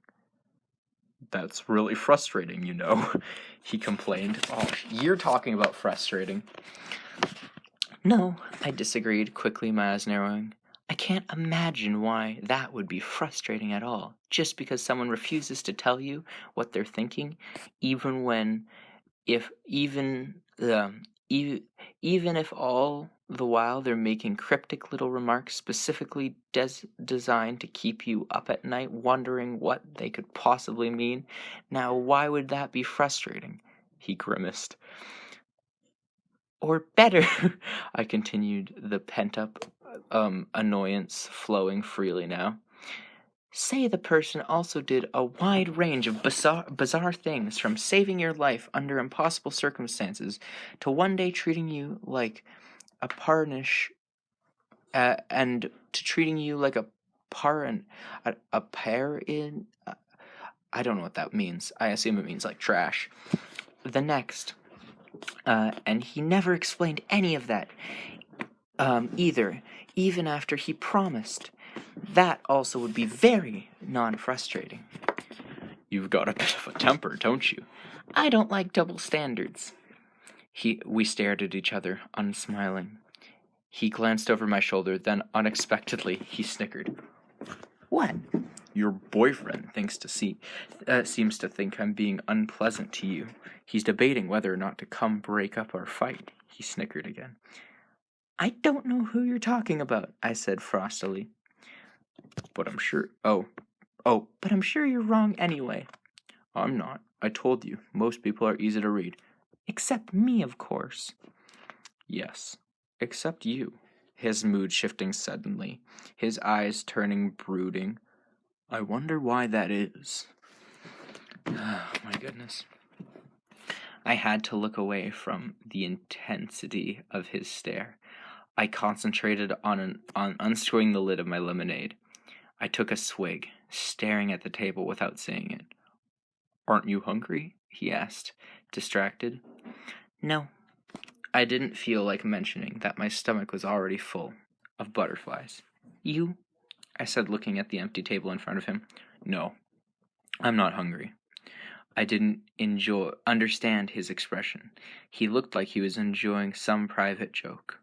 That's really frustrating, you know, he complained. Oh, you're talking about frustrating. No, I disagreed, quickly, my eyes narrowing. I can't imagine why that would be frustrating at all, just because someone refuses to tell you what they're thinking, even if all the while they're making cryptic little remarks specifically designed to keep you up at night wondering what they could possibly mean. Now, why would that be frustrating? He grimaced. Or better, I continued, the pent-up annoyance flowing freely now. Say the person also did a wide range of bizarre things, from saving your life under impossible circumstances to one day treating you like a parnish, and to treating you like a pair in. I don't know what that means. I assume it means like trash. The next, and he never explained any of that, either, even after he promised. That also would be very non-frustrating. You've got a bit of a temper, don't you? I don't like double standards. We stared at each other, unsmiling. He glanced over my shoulder, then unexpectedly he snickered. What? Your boyfriend seems to think I'm being unpleasant to you. He's debating whether or not to come break up our fight. He snickered again. I don't know who you're talking about, I said frostily. But I'm sure... but I'm sure you're wrong anyway. I'm not. I told you, most people are easy to read. Except me, of course. Yes, except you. His mood shifting suddenly, his eyes turning brooding. I wonder why that is. Oh, my goodness. I had to look away from the intensity of his stare. I concentrated on unscrewing the lid of my lemonade. I took a swig, staring at the table without saying it. Aren't you hungry? He asked, distracted. No. I didn't feel like mentioning that my stomach was already full of butterflies. You? I said, looking at the empty table in front of him. No, I'm not hungry. I didn't understand his expression. He looked like he was enjoying some private joke.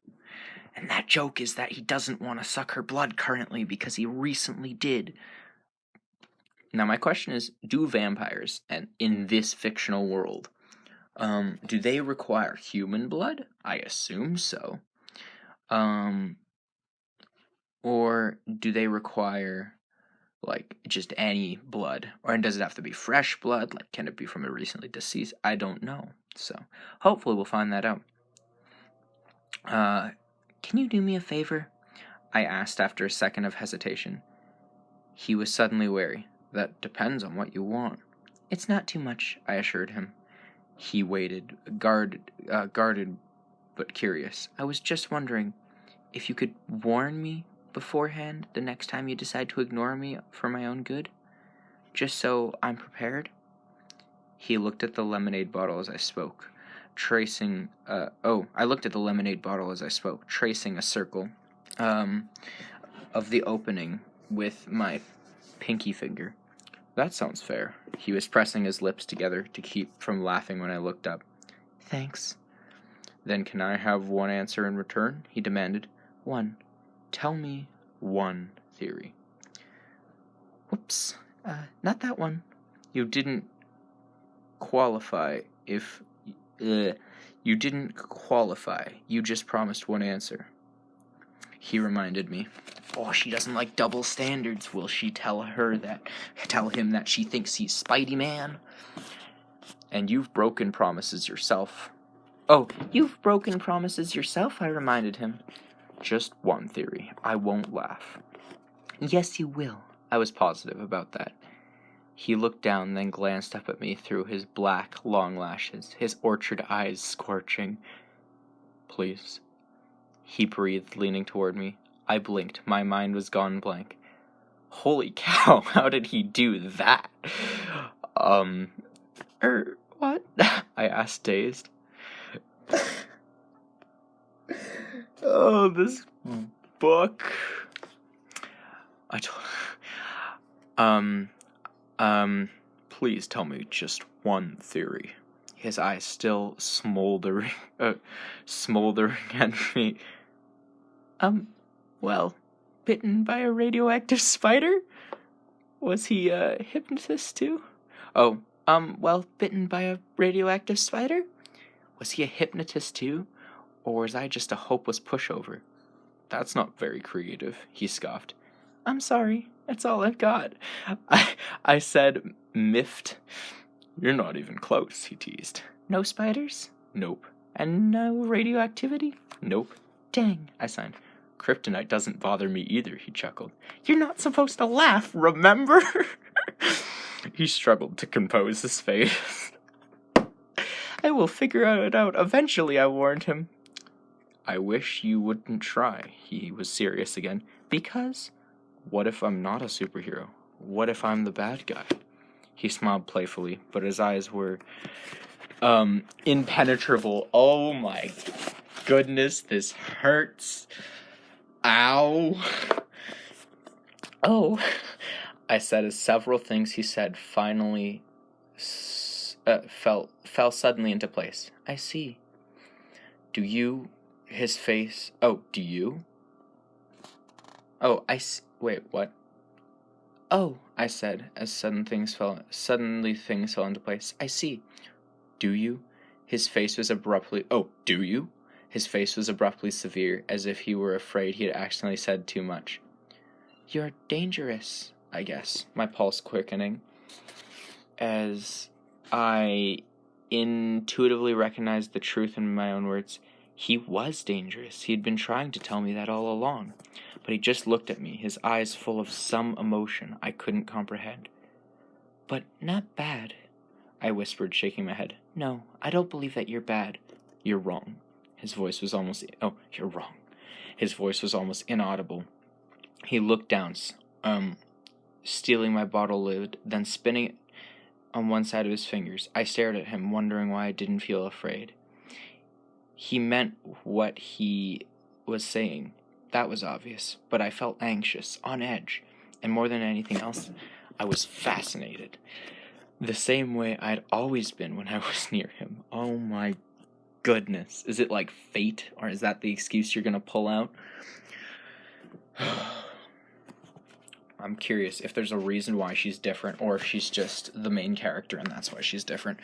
And that joke is that he doesn't want to suck her blood currently because he recently did. Now my question is, do vampires, and in this fictional world, do they require human blood? I assume so. Or do they require, like, just any blood? Or does it have to be fresh blood? Like, can it be from a recently deceased? I don't know. So, hopefully we'll find that out. Can you do me a favor? I asked after a second of hesitation. He was suddenly wary. That depends on what you want. It's not too much, I assured him. He waited, guarded but curious. I was just wondering if you could warn me beforehand the next time you decide to ignore me for my own good, just so I'm prepared. He looked at the lemonade bottle as I spoke, tracing a circle of the opening with my pinky finger. That sounds fair. He was pressing his lips together to keep from laughing when I looked up. Thanks. Then can I have one answer in return? He demanded. One. Tell me one theory. Whoops. Not that one. You didn't qualify. You just promised one answer. He reminded me. Oh, she doesn't like double standards. Will she tell him that she thinks he's Spidey-Man? And you've broken promises yourself. Oh, you've broken promises yourself, I reminded him. Just one theory. I won't laugh. Yes, you will. I was positive about that. He looked down, then glanced up at me through his black, long lashes, his orchard eyes scorching. Please. He breathed, leaning toward me. I blinked. My mind was gone blank. Holy cow, how did he do that? What? I asked, dazed. Oh, this book. I told. Please tell me just one theory. His eyes still smoldering at me. Well, bitten by a radioactive spider? Was he a hypnotist too? Oh, well, bitten by a radioactive spider? Was he a hypnotist too? Or was I just a hopeless pushover? That's not very creative, he scoffed. I'm sorry, that's all I've got. I said, miffed. You're not even close, he teased. No spiders? Nope. And no radioactivity? Nope. Dang, I signed. Kryptonite doesn't bother me either, he chuckled. You're not supposed to laugh, remember? He struggled to compose his face. I will figure it out eventually, I warned him. I wish you wouldn't try, he was serious again. Because? What if I'm not a superhero? What if I'm the bad guy? He smiled playfully, but his eyes were, impenetrable. Oh my goodness, this hurts. Ow. Oh, I said as several things he said finally fell suddenly into place. I see. Do you? His face. Oh, do you? Oh, wait, what? Oh, I said as suddenly things fell into place. I see. Do you? His face was abruptly. Oh, do you? His face was abruptly severe, as if he were afraid he had accidentally said too much. You're dangerous, I guess, my pulse quickening, as I intuitively recognized the truth in my own words. He was dangerous. He had been trying to tell me that all along, but he just looked at me, his eyes full of some emotion I couldn't comprehend. But not bad, I whispered, shaking my head. No, I don't believe that you're bad. You're wrong. His voice was almost... Oh, you're wrong. His voice was almost inaudible. He looked down, stealing my bottle lid, then spinning it on one side of his fingers. I stared at him, wondering why I didn't feel afraid. He meant what he was saying. That was obvious, but I felt anxious, on edge, and more than anything else, I was fascinated. The same way I'd always been when I was near him. Oh my goodness. Is it like fate, or is that the excuse you're gonna pull out? I'm curious if there's a reason why she's different, or if she's just the main character and that's why she's different.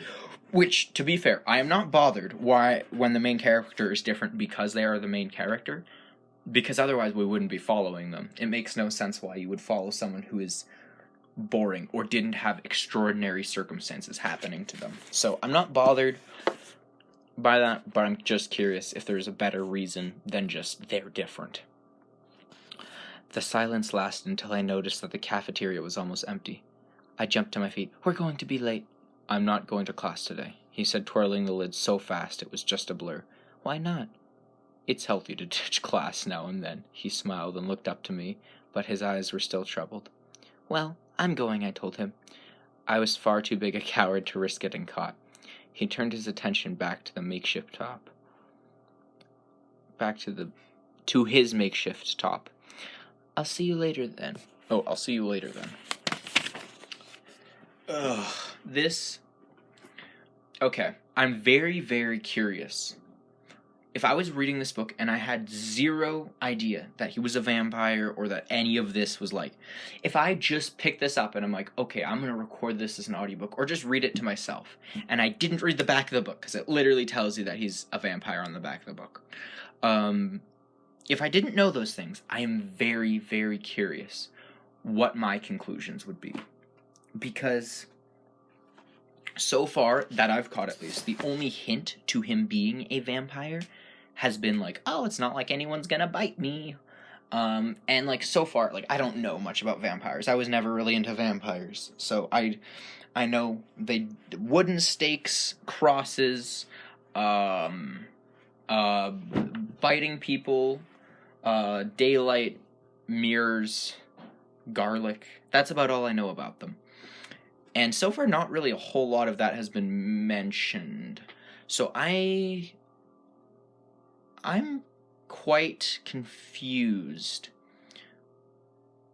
Which, to be fair, I am not bothered when the main character is different because they are the main character, because otherwise we wouldn't be following them. It makes no sense why you would follow someone who is boring or didn't have extraordinary circumstances happening to them. So I'm not bothered by that, but I'm just curious if there's a better reason than just they're different. The silence lasted until I noticed that the cafeteria was almost empty. I jumped to my feet. We're going to be late. I'm not going to class today, he said, twirling the lid so fast it was just a blur. Why not? It's healthy to ditch class now and then, he smiled and looked up to me, but his eyes were still troubled. Well, I'm going, I told him. I was far too big a coward to risk getting caught. He turned his attention back to the makeshift top. To his makeshift top. I'll see you later then. Ugh, this... Okay, I'm very, very curious. If I was reading this book and I had zero idea that he was a vampire or that any of this was like... If I just picked this up and I'm like, okay, I'm going to record this as an audiobook or just read it to myself, and I didn't read the back of the book because it literally tells you that he's a vampire on the back of the book. If I didn't know those things, I am very, very curious what my conclusions would be. Because so far, that I've caught at least, the only hint to him being a vampire has been like, oh, it's not like anyone's gonna bite me. And like so far, like I don't know much about vampires. I was never really into vampires. So I know they wooden stakes, crosses, biting people, daylight, mirrors, garlic. That's about all I know about them. And so far, not really a whole lot of that has been mentioned. So I'm quite confused.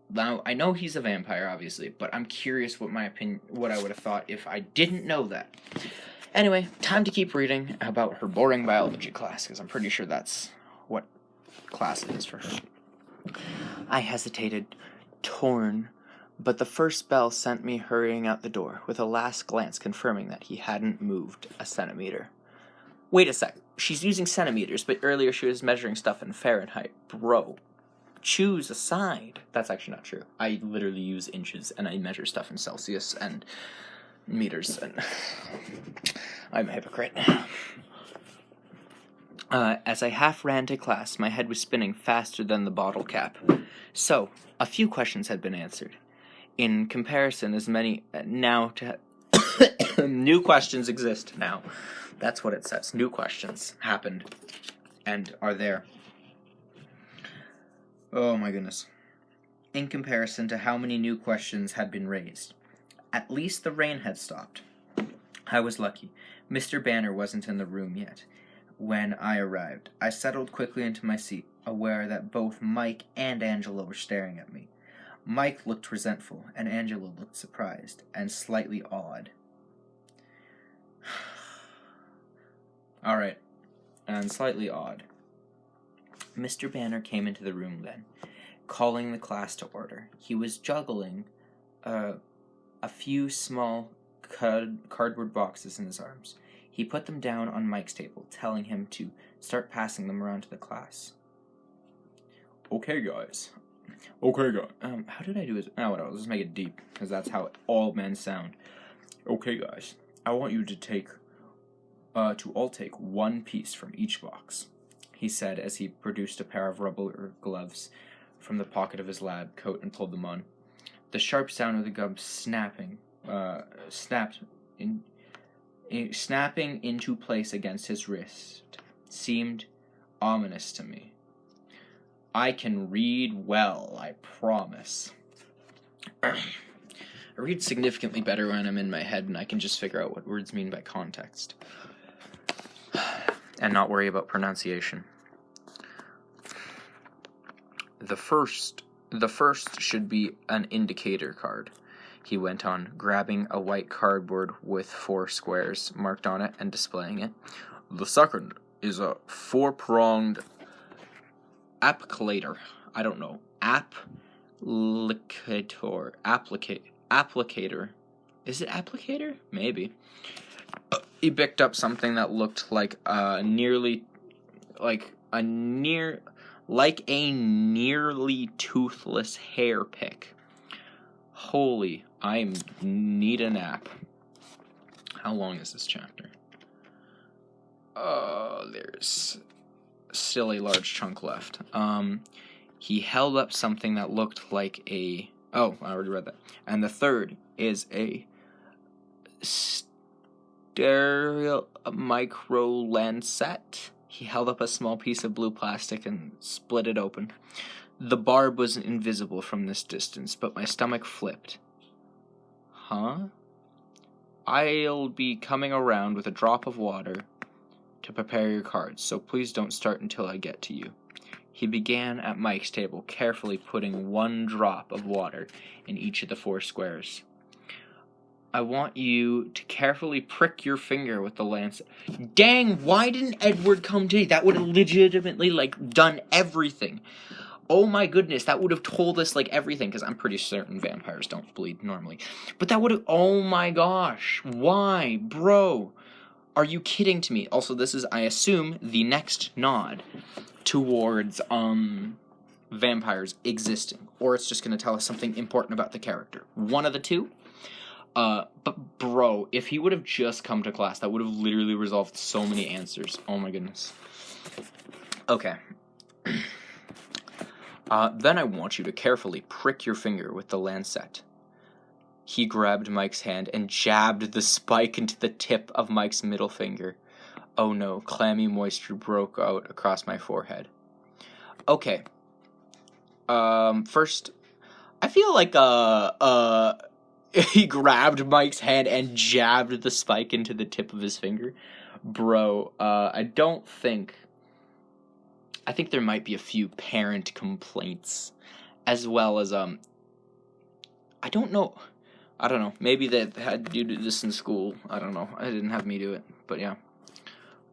Now, I know he's a vampire, obviously, but I'm curious what I would have thought if I didn't know that. Anyway, time to keep reading about her boring biology class, because I'm pretty sure that's what class it is for her. I hesitated, torn, but the first bell sent me hurrying out the door, with a last glance confirming that he hadn't moved a centimeter. Wait a sec, she's using centimeters, but earlier she was measuring stuff in Fahrenheit. Bro, choose a side. That's actually not true. I literally use inches, and I measure stuff in Celsius and meters, and I'm a hypocrite. As I half ran to class, my head was spinning faster than the bottle cap. So, a few questions had been answered. In comparison, as many new questions exist now. That's what it says. New questions happened and are there. Oh my goodness. In comparison to how many new questions had been raised. At least the rain had stopped. I was lucky. Mr. Banner wasn't in the room yet. When I arrived, I settled quickly into my seat, aware that both Mike and Angela were staring at me. Mike looked resentful, and Angela looked surprised, and slightly awed. Alright, and slightly odd. Mr. Banner came into the room then, calling the class to order. He was juggling a few small cardboard boxes in his arms. He put them down on Mike's table, telling him to start passing them around to the class. Okay, guys. How did I do this? Oh, whatever. Let's just make it deep, because that's how all men sound. Okay, guys. I want you to all take one piece from each box, he said as he produced a pair of rubber gloves from the pocket of his lab coat and pulled them on. The sharp sound of the gum snapping into place against his wrist seemed ominous to me. I can read well, I promise. I read significantly better when I'm in my head and I can just figure out what words mean by context. And not worry about pronunciation. The first should be an indicator card, he went on, grabbing a white cardboard with 4 squares marked on it and displaying it. The second is a 4-pronged applicator. I don't know. Applicator. Is it applicator? Maybe. He picked up something that looked like a nearly toothless hair pick. Holy, I need a nap. How long is this chapter? There's still a large chunk left. He held up something that looked like a... Oh, I already read that. And the third is a stereo micro lancet. He held up a small piece of blue plastic and split it open. The barb was invisible from this distance, but my stomach flipped. Huh? I'll be coming around with a drop of water to prepare your cards, so please don't start until I get to you. He began at Mike's table, carefully putting 1 drop of water in each of the 4 squares. I want you to carefully prick your finger with the lancet. Dang, why didn't Edward come today? That would have legitimately, done everything. Oh my goodness, that would have told us, everything, because I'm pretty certain vampires don't bleed normally. But that would have, oh my gosh, why? Bro, are you kidding to me? Also, this is, I assume, the next nod towards, vampires existing. Or it's just going to tell us something important about the character. One of the two. But bro, if he would have just come to class, that would have literally resolved so many answers. Oh my goodness. Okay. Then I want you to carefully prick your finger with the lancet. He grabbed Mike's hand and jabbed the spike into the tip of Mike's middle finger. Oh no, clammy moisture broke out across my forehead. Okay. First, I feel like, He grabbed Mike's hand and jabbed the spike into the tip of his finger. Bro, I think there might be a few parent complaints, as well as, I don't know, maybe they had you do this in school, I don't know, I didn't have me do it, but yeah.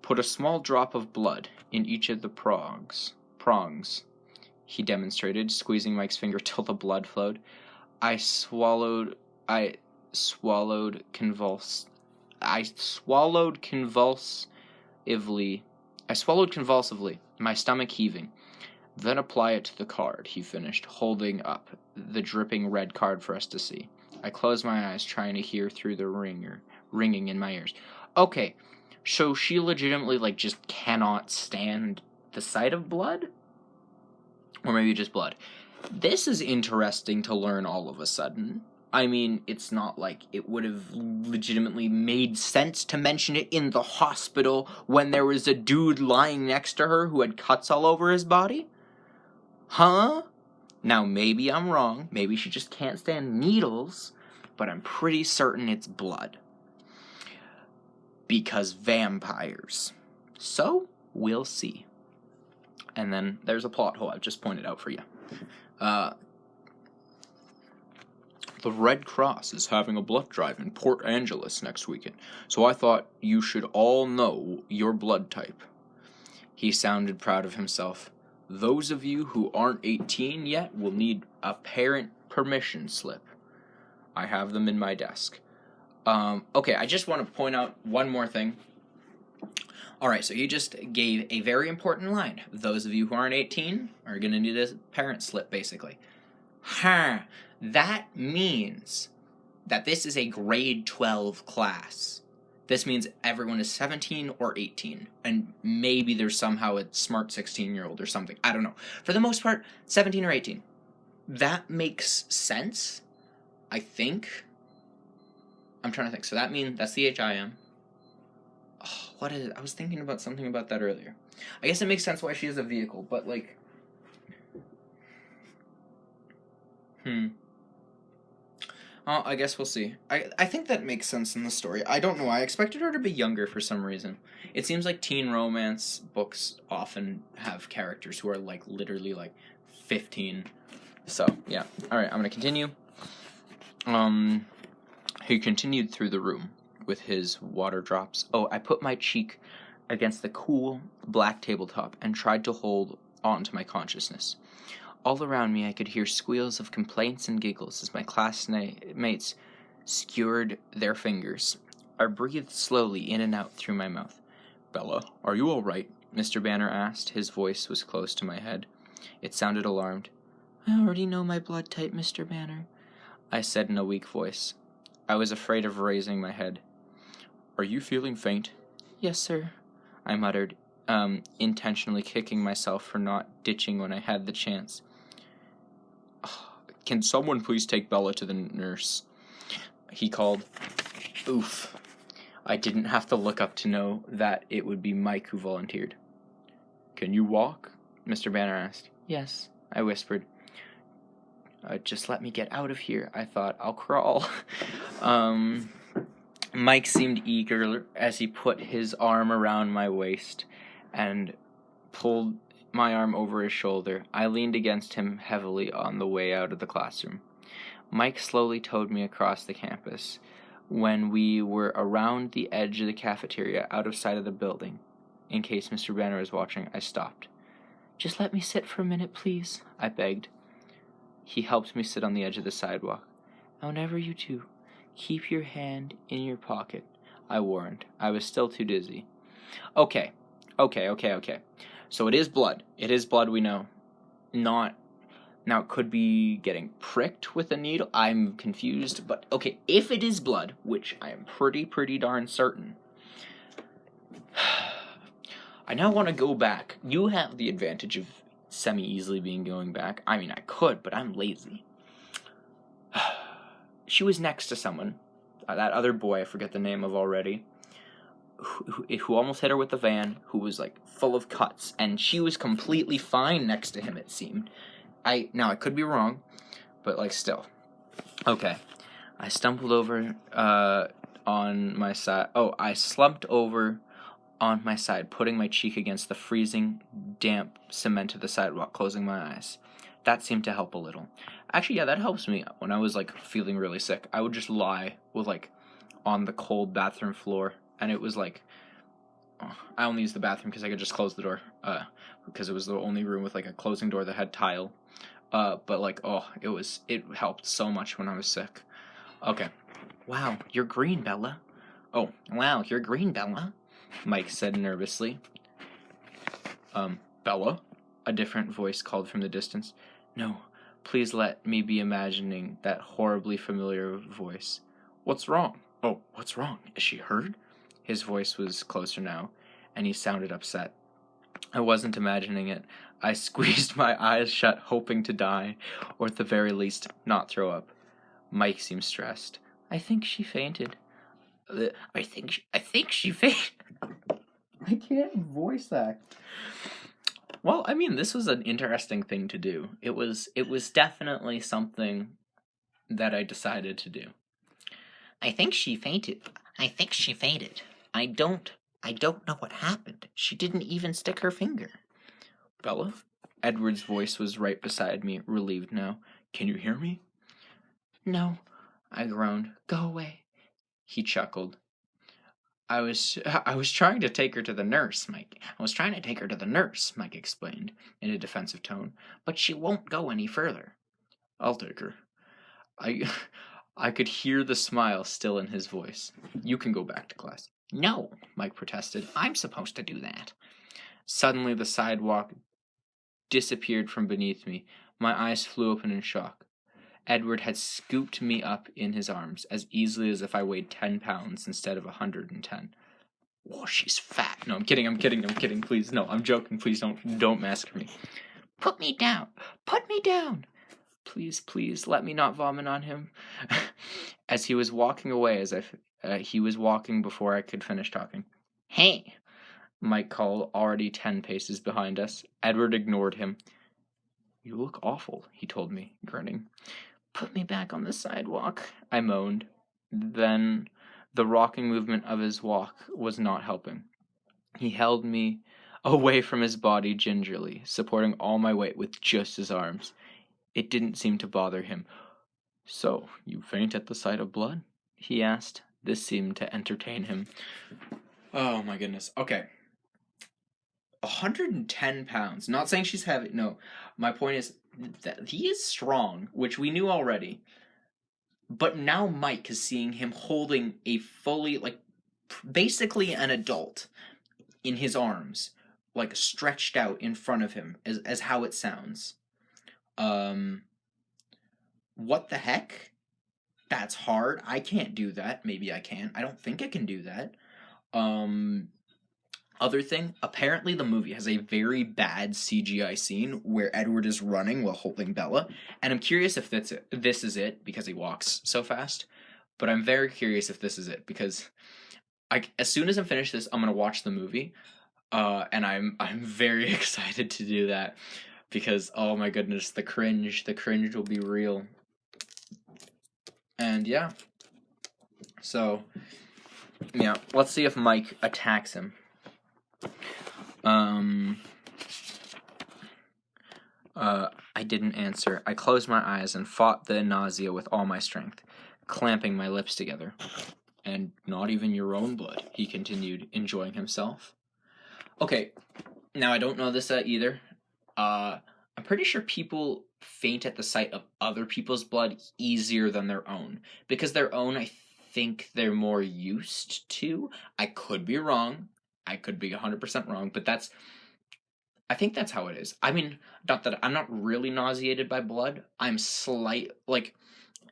Put a small drop of blood in each of the prongs, he demonstrated, squeezing Mike's finger till the blood flowed. I swallowed convulsively, my stomach heaving. Then apply it to the card, he finished, holding up the dripping red card for us to see. I closed my eyes, trying to hear through the ringing in my ears. Okay, so she legitimately, like, just cannot stand the sight of blood? Or maybe just blood. This is interesting to learn all of a sudden. I mean, it's not like it would have legitimately made sense to mention it in the hospital when there was a dude lying next to her who had cuts all over his body. Huh? Now, maybe I'm wrong. Maybe she just can't stand needles, but I'm pretty certain it's blood. Because vampires. So, we'll see. And then there's a plot hole I've just pointed out for you. The Red Cross is having a blood drive in Port Angeles next weekend, so I thought you should all know your blood type. He sounded proud of himself. Those of you who aren't 18 yet will need a parent permission slip. I have them in my desk. Okay, I just want to point out one more thing. Alright, so he just gave a very important line. Those of you who aren't 18 are going to need a parent slip, basically. That means that this is a grade 12 class. This means everyone is 17 or 18, and maybe there's somehow a smart 16-year-old or something. I don't know. For the most part, 17 or 18. That makes sense, I think. I'm trying to think. So that's the age I am. Oh, what is it? I was thinking about something about that earlier. I guess it makes sense why she has a vehicle, but like... Oh, I guess we'll see. I think that makes sense in the story. I don't know why. I expected her to be younger for some reason. It seems like teen romance books often have characters who are like literally like 15. So, yeah. Alright, I'm gonna continue. He continued through the room with his water drops. Oh, I put my cheek against the cool black tabletop and tried to hold on to my consciousness. All around me I could hear squeals of complaints and giggles as my classmates skewered their fingers. I breathed slowly in and out through my mouth. Bella, are you all right? Mr. Banner asked. His voice was close to my head. It sounded alarmed. I already know my blood type, Mr. Banner, I said in a weak voice. I was afraid of raising my head. Are you feeling faint? Yes, sir, I muttered, intentionally kicking myself for not ditching when I had the chance. Can someone please take Bella to the nurse? He called. Oof. I didn't have to look up to know that it would be Mike who volunteered. Can you walk? Mr. Banner asked. Yes, I whispered. Just let me get out of here, I thought. I'll crawl. Mike seemed eager as he put his arm around my waist and pulled my arm over his shoulder. I leaned against him heavily on the way out of the classroom. Mike slowly towed me across the campus. When we were around the edge of the cafeteria, out of sight of the building, in case Mr. Banner was watching, I stopped. Just let me sit for a minute, please, I begged. He helped me sit on the edge of the sidewalk. Whenever you do, keep your hand in your pocket, I warned. I was still too dizzy. Okay. So it is blood. It is blood, we know. Now, it could be getting pricked with a needle. I'm confused, but okay, if it is blood, which I am pretty darn certain, I now want to go back. You have the advantage of semi-easily going back. I mean, I could, but I'm lazy. She was next to someone, that other boy I forget the name of already, who almost hit her with the van, who was, like, full of cuts, and she was completely fine next to him, it seemed. Now, I could be wrong, but, like, still. Okay. I stumbled over on my side. Oh, I slumped over on my side, putting my cheek against the freezing, damp cement of the sidewalk, closing my eyes. That seemed to help a little. Actually, yeah, that helps me when I was, like, feeling really sick. I would just lie with, like, on the cold bathroom floor, and it was, like, I only used the bathroom because I could just close the door, because it was the only room with, like, a closing door that had tile. But, like, it helped so much when I was sick. Okay. Wow, you're green, Bella. Oh, wow, you're green, Bella, Mike said nervously. Bella? A different voice called from the distance. No, please let me be imagining that horribly familiar voice. What's wrong? Oh, what's wrong? Is she hurt? His voice was closer now, and he sounded upset. I wasn't imagining it. I squeezed my eyes shut, hoping to die, or at the very least, not throw up. Mike seemed stressed. I think she fainted. I think she fainted. I can't voice act. Well, I mean, this was an interesting thing to do. It was definitely something that I decided to do. I think she fainted. I don't know what happened. She didn't even stick her finger. Bella? Edward's voice was right beside me, relieved now. Can you hear me? No, I groaned. Go away. He chuckled. I was trying to take her to the nurse, Mike. Mike explained in a defensive tone. But she won't go any further. I'll take her. I could hear the smile still in his voice. You can go back to class. No, Mike protested. I'm supposed to do that. Suddenly the sidewalk disappeared from beneath me. My eyes flew open in shock. Edward had scooped me up in his arms as easily as if I weighed 10 pounds instead of 110. Whoa, she's fat. No, I'm kidding. Please, no, I'm joking. Please don't massacre me. Put me down. Please, let me not vomit on him. As he was walking away, as if he was walking before I could finish talking. Hey, Mike called, already 10 paces behind us. Edward ignored him. You look awful, he told me, grinning. Put me back on the sidewalk, I moaned. Then the rocking movement of his walk was not helping. He held me away from his body gingerly, supporting all my weight with just his arms. It didn't seem to bother him. So, you faint at the sight of blood? He asked. This seemed to entertain him. Oh my goodness. Okay. 110 pounds. Not saying she's heavy. No. My point is that he is strong, which we knew already. But now Mike is seeing him holding a fully, like, basically an adult in his arms, like, stretched out in front of him, as how it sounds. What the heck? That's hard. I can't do that. Maybe I can. I don't think I can do that. Other thing, apparently the movie has a very bad CGI scene where Edward is running while holding Bella, and I'm curious if this is it, because he walks so fast, but I'm very curious if this is it, because as soon as I'm finished this, I'm going to watch the movie, and I'm very excited to do that, because, oh my goodness, the cringe will be real. And yeah, so, yeah, let's see if Mike attacks him. I didn't answer. I closed my eyes and fought the nausea with all my strength, clamping my lips together. And not even your own blood, he continued, enjoying himself. Okay, now I don't know this either. I'm pretty sure people faint at the sight of other people's blood easier than their own, because their own, I think they're more used to. I could be wrong. I could be 100% wrong, but I think that's how it is. I mean, not that I'm not really nauseated by blood. I'm like,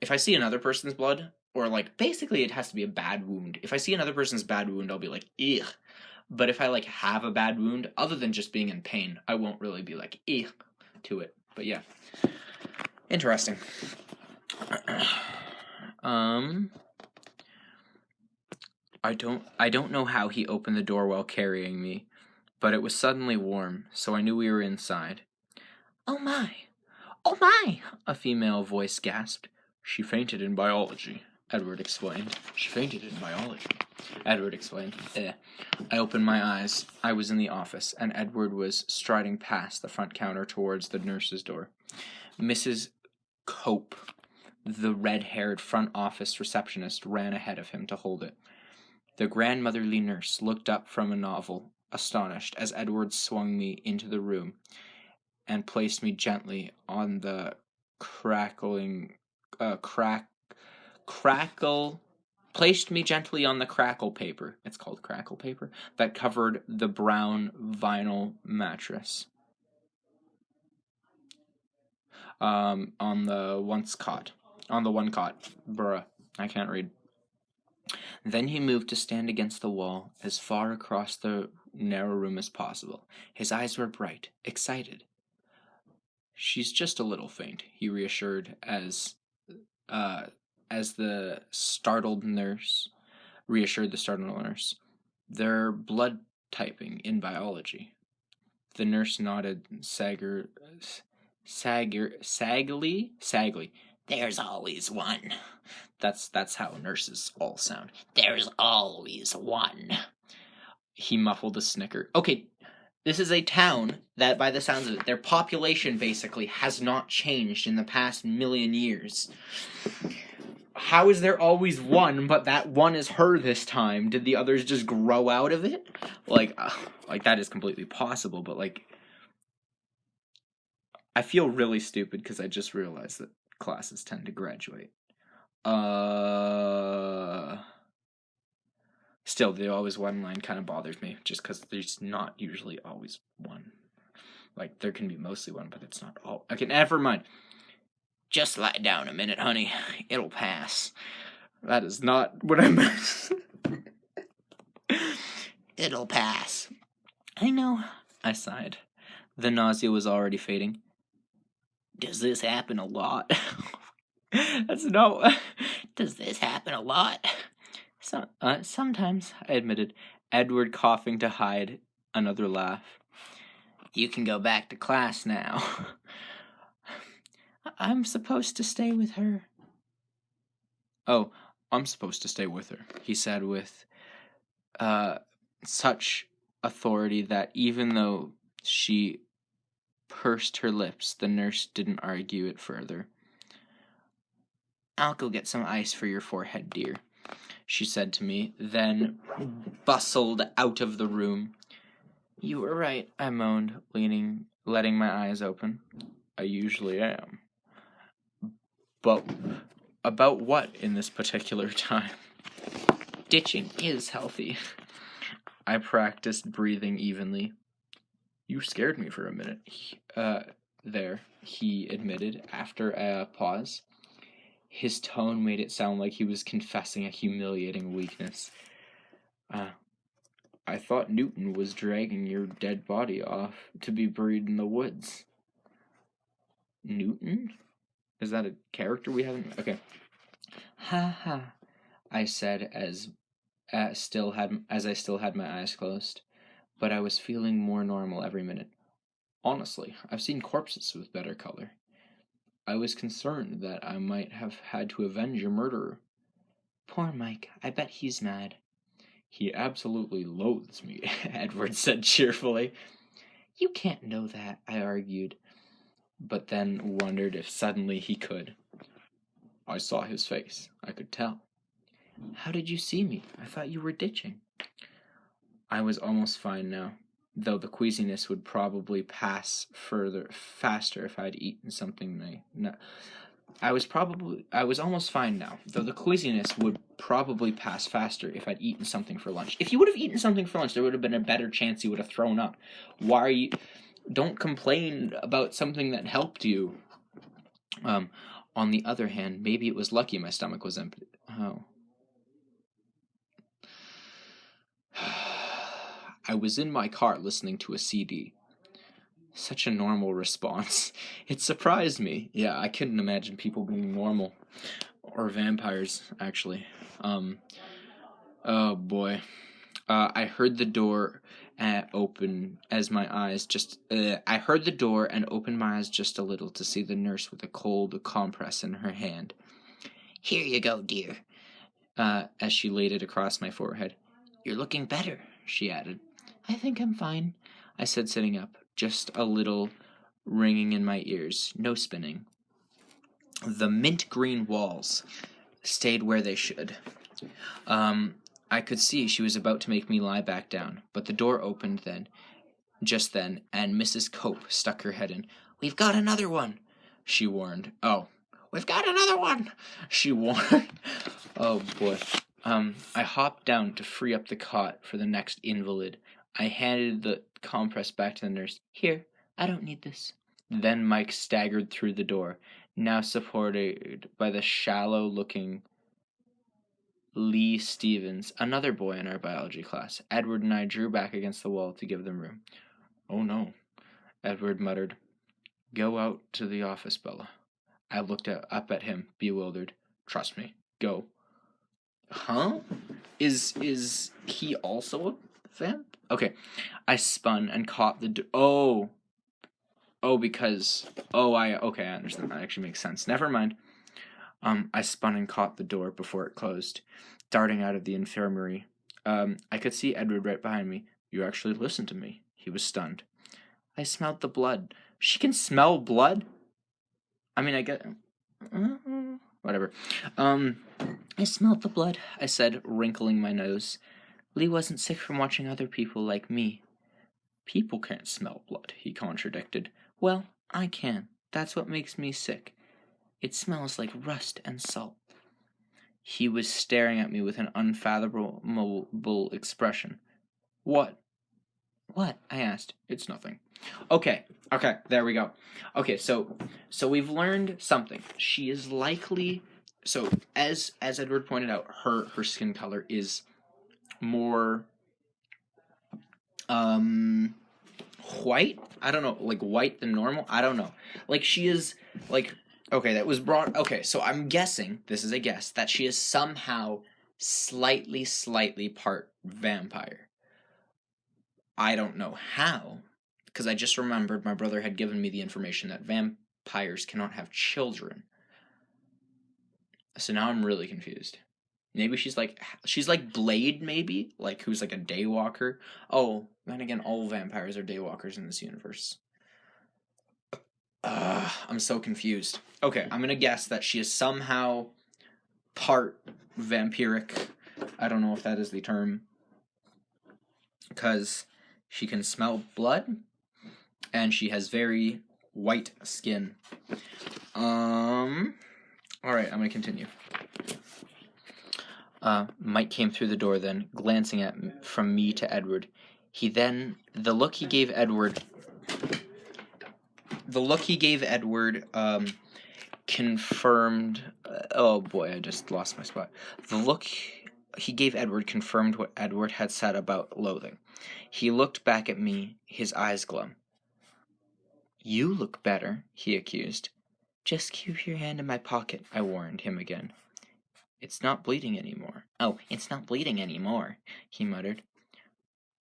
if I see another person's blood, or like, basically it has to be a bad wound. If I see another person's bad wound, I'll be like, ugh. But if I like have a bad wound, other than just being in pain, I won't really be like, ugh, to it. But yeah. Interesting. I don't know how he opened the door while carrying me, but it was suddenly warm, so I knew we were inside. Oh my! A female voice gasped. She fainted in biology, Edward explained. She fainted in biology, Edward explained. I opened my eyes. I was in the office, and Edward was striding past the front counter towards the nurse's door. Mrs. Cope, the red-haired front office receptionist, ran ahead of him to hold it. The grandmotherly nurse looked up from a novel, astonished, as Edward swung me into the room and placed me gently on the placed me gently on the crackle paper. It's called crackle paper that covered the brown vinyl mattress. On the one cot. Bruh, I can't read. Then he moved to stand against the wall, as far across the narrow room as possible. His eyes were bright, excited. She's just a little faint, he reassured as the startled nurse. They're blood typing in biology. The nurse nodded sagely. There's always one. That's how nurses all sound. There's always one. He muffled a snicker. Okay, this is a town that, by the sounds of it, their population basically has not changed in the past million years. How is there always one, but that one is her this time? Did the others just grow out of it? Like that is completely possible, but I feel really stupid because I just realized that classes tend to graduate. Still, the always one line kind of bothers me, just because there's not usually always one. Like, there can be mostly one, but it's not all. Okay, never mind. Just lie down a minute, honey. It'll pass. That is not what I meant. It'll pass. I know, I sighed. The nausea was already fading. Does this happen a lot? That's no. Does this happen a lot? Sometimes, I admitted, Edward coughing to hide another laugh. You can go back to class now. I'm supposed to stay with her. Oh, I'm supposed to stay with her, he said with such authority that even though she pursed her lips, the nurse didn't argue it further. I'll go get some ice for your forehead, dear, she said to me, then bustled out of the room. You were right, I moaned, letting my eyes open. I usually am. But about what in this particular time? Ditching is healthy. I practiced breathing evenly. You scared me for a minute. He admitted after a pause. His tone made it sound like he was confessing a humiliating weakness. I thought Newton was dragging your dead body off to be buried in the woods. Newton? Is that a character we haven't... Okay. Ha ha, I said as I still had my eyes closed, but I was feeling more normal every minute. Honestly, I've seen corpses with better color. I was concerned that I might have had to avenge your murderer. Poor Mike, I bet he's mad. He absolutely loathes me, Edward said cheerfully. You can't know that, I argued, but then wondered if suddenly he could. I saw his face. I could tell. How did you see me? I thought you were ditching. I was almost fine now, though the queasiness would probably pass faster if I'd eaten something. I was almost fine now, though the queasiness would probably pass faster if I'd eaten something for lunch. If you would have eaten something for lunch, there would have been a better chance you would have thrown up. Why are you... Don't complain about something that helped you. On the other hand, maybe it was lucky my stomach was empty. Oh. I was in my car listening to a CD. Such a normal response. It surprised me. Yeah, I couldn't imagine people being normal. Or vampires, actually. Oh boy. I heard the door open as my eyes just... I heard the door and opened my eyes just a little to see the nurse with a cold compress in her hand. Here you go, dear. as she laid it across my forehead. "You're looking better," she added. "I think I'm fine," I said, sitting up, just a little ringing in my ears, no spinning. The mint green walls stayed where they should. I could see she was about to make me lie back down, but the door opened just then, and Mrs. Cope stuck her head in. "We've got another one," she warned. "Oh, we've got another one," she warned. Oh, boy. I hopped down to free up the cot for the next invalid. I handed the compress back to the nurse. "Here, I don't need this." Then Mike staggered through the door, now supported by the shallow-looking Lee Stevens, another boy in our biology class. Edward and I drew back against the wall to give them room. "Oh, no," Edward muttered. "Go out to the office, Bella." I looked up at him, bewildered. "Trust me. Go." Huh? Is he also a vamp? Okay. I spun and caught the okay, I understand. That actually makes sense. Never mind. I spun and caught the door before it closed, darting out of the infirmary. I could see Edward right behind me. "You actually listened to me." He was stunned. "I smelled the blood." She can smell blood? I mean, I get... whatever. "I smelled the blood," I said, wrinkling my nose. "Lee wasn't sick from watching other people like me." "People can't smell blood," he contradicted. "Well, I can. That's what makes me sick. It smells like rust and salt." He was staring at me with an unfathomable expression. "What?" "What?" I asked. "It's nothing." Okay, there we go. Okay, so we've learned something. She is likely... So, as Edward pointed out, her skin color is more... white? I don't know, like white than normal? I don't know. Like, she is, like... Okay, that was brought... Okay, so I'm guessing, this is a guess, that she is somehow slightly part vampire. I don't know how, because I just remembered my brother had given me the information that vampires cannot have children. So now I'm really confused. Maybe she's like Blade, maybe? Like, who's like a daywalker? Oh, then again, all vampires are daywalkers in this universe. I'm so confused. Okay, I'm gonna guess that she is somehow part vampiric. I don't know if that is the term. Because she can smell blood, and she has very white skin. Alright, I'm gonna continue. Mike came through the door then, glancing from me to Edward. The look he gave Edward, confirmed... oh boy, I just lost my spot. The look he gave Edward confirmed what Edward had said about loathing. He looked back at me, his eyes glum. "You look better," he accused. "Just keep your hand in my pocket," I warned him again. "It's not bleeding anymore." "Oh, it's not bleeding anymore," he muttered.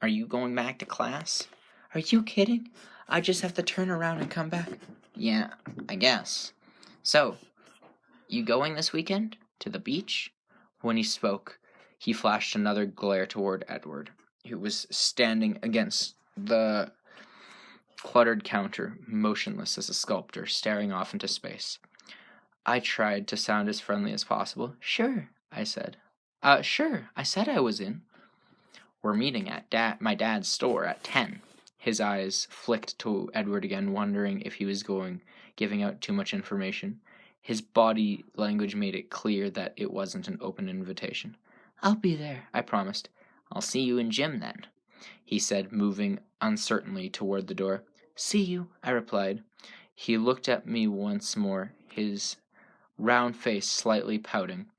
"Are you going back to class?" "Are you kidding? I just have to turn around and come back." "Yeah, I guess. So, you going this weekend? To the beach?" When he spoke, he flashed another glare toward Edward, who was standing against the cluttered counter, motionless as a sculptor, staring off into space. I tried to sound as friendly as possible. "Sure," I said. Sure, I said I was in." "We're meeting at my dad's store at 10. His eyes flicked to Edward again, wondering if he was giving out too much information. His body language made it clear that it wasn't an open invitation. "I'll be there," I promised. "I'll see you in gym then," he said, moving uncertainly toward the door. "See you," I replied. He looked at me once more, his round face slightly pouting.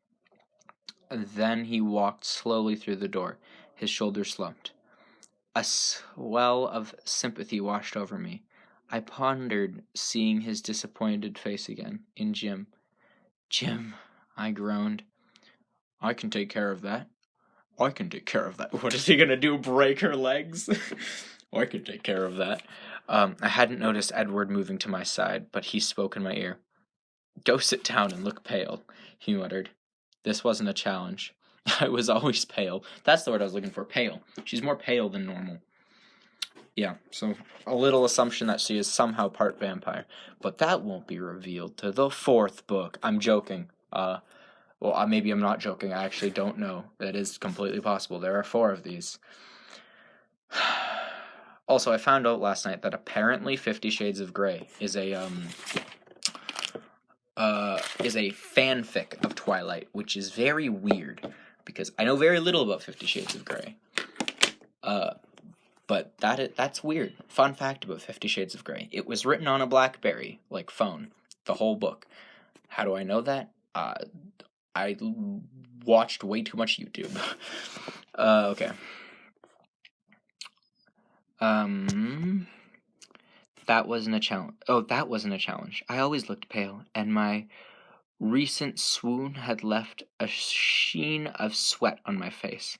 Then he walked slowly through the door, his shoulders slumped. A swell of sympathy washed over me. I pondered seeing his disappointed face again in gym. "Jim," I groaned. "I can take care of that." "I can take care of that." What is he gonna do, break her legs? "I can take care of that." I hadn't noticed Edward moving to my side, but he spoke in my ear. "Go sit down and look pale," he muttered. This wasn't a challenge. I was always pale. That's the word I was looking for, pale. She's more pale than normal. Yeah, so a little assumption that she is somehow part vampire. But that won't be revealed to the 4th book. I'm joking. Maybe I'm not joking. I actually don't know. That is completely possible. There are 4 of these. Also, I found out last night that apparently 50 Shades of Grey is a fanfic of Twilight, which is very weird because I know very little about 50 Shades of Grey. But that's weird. Fun fact about 50 Shades of Grey. It was written on a BlackBerry, like phone, the whole book. How do I know that? I watched way too much YouTube. Okay. That wasn't a challenge. Oh, that wasn't a challenge. I always looked pale, and my recent swoon had left a sheen of sweat on my face.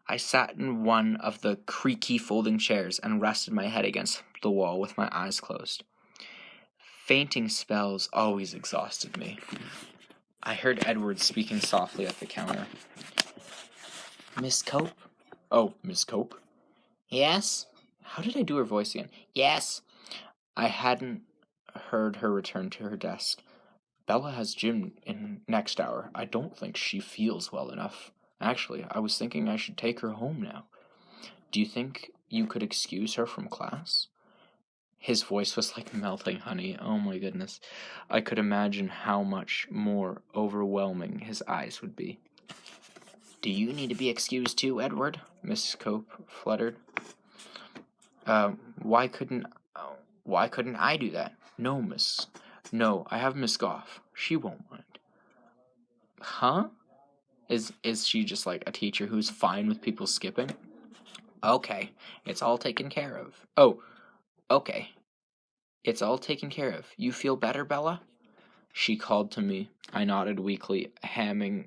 I sat in one of the creaky folding chairs and rested my head against the wall with my eyes closed. Fainting spells always exhausted me. I heard Edward speaking softly at the counter. Miss Cope? Oh, Miss Cope? Yes? How did I do her voice again? Yes. I hadn't heard her return to her desk. Bella has gym in next hour. I don't think she feels well enough. Actually, I was thinking I should take her home now. Do you think you could excuse her from class? His voice was like melting honey. Oh my goodness. I could imagine how much more overwhelming his eyes would be. Do you need to be excused too, Edward? Miss Cope fluttered. Why couldn't I do that? No, I have Miss Goff. She won't mind. Huh? Is she just like a teacher who's fine with people skipping? Okay, it's all taken care of. Oh, Okay. it's all taken care of. You feel better, Bella? She called to me. I nodded weakly, hamming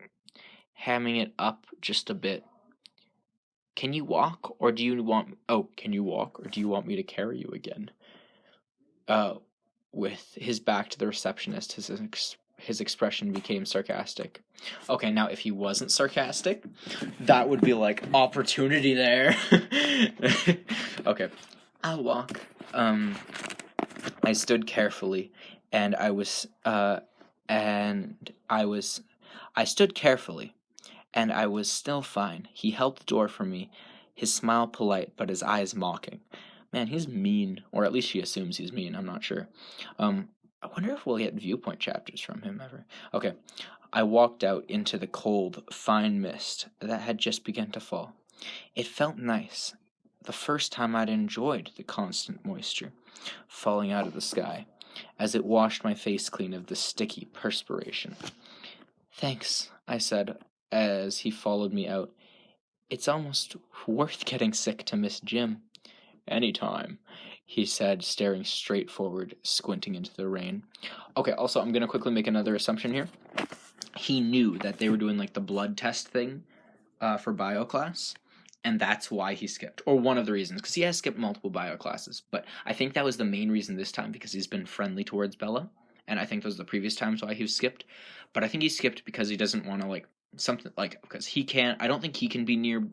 it up just a bit. Can you walk, or do you want me to carry you again? With his back to the receptionist, his expression became sarcastic. Okay, now if he wasn't sarcastic, that would be like opportunity there. Okay, I'll walk. I stood carefully, and I stood carefully, and I was still fine. He held the door for me, his smile polite, but his eyes mocking. Man, he's mean, or at least she assumes he's mean. I'm not sure. I wonder if we'll get viewpoint chapters from him ever. Okay, I walked out into the cold, fine mist that had just begun to fall. It felt nice. The first time I'd enjoyed the constant moisture falling out of the sky, as it washed my face clean of the sticky perspiration. Thanks, I said, as he followed me out. It's almost worth getting sick to miss Jim. Anytime, he said, staring straight forward, squinting into the rain. Okay, also, I'm going to quickly make another assumption here. He knew that they were doing, like, the blood test thing for bio class, and that's why he skipped. Or one of the reasons, because he has skipped multiple bio classes. But I think that was the main reason this time, because he's been friendly towards Bella, and I think those were the previous times why he was skipped. But I think he skipped because he doesn't want to, like, something, like, because he can't, I don't think he can be near,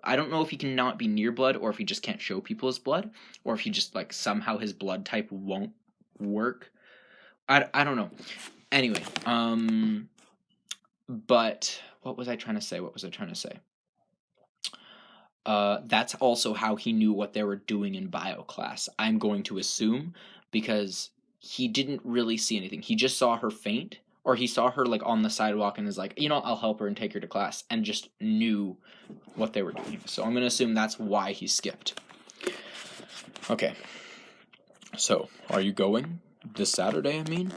I don't know if he can not be near blood, or if he just can't show people his blood, or if he just, like, somehow his blood type won't work. I don't know. Anyway, but what was I trying to say? That's also how he knew what they were doing in bio class. I'm going to assume, because he didn't really see anything. He just saw her faint, or he saw her, like, on the sidewalk and is like, I'll help her and take her to class, and just knew what they were doing. So I'm going to assume that's why he skipped. Okay. So, are you going? This Saturday, I mean?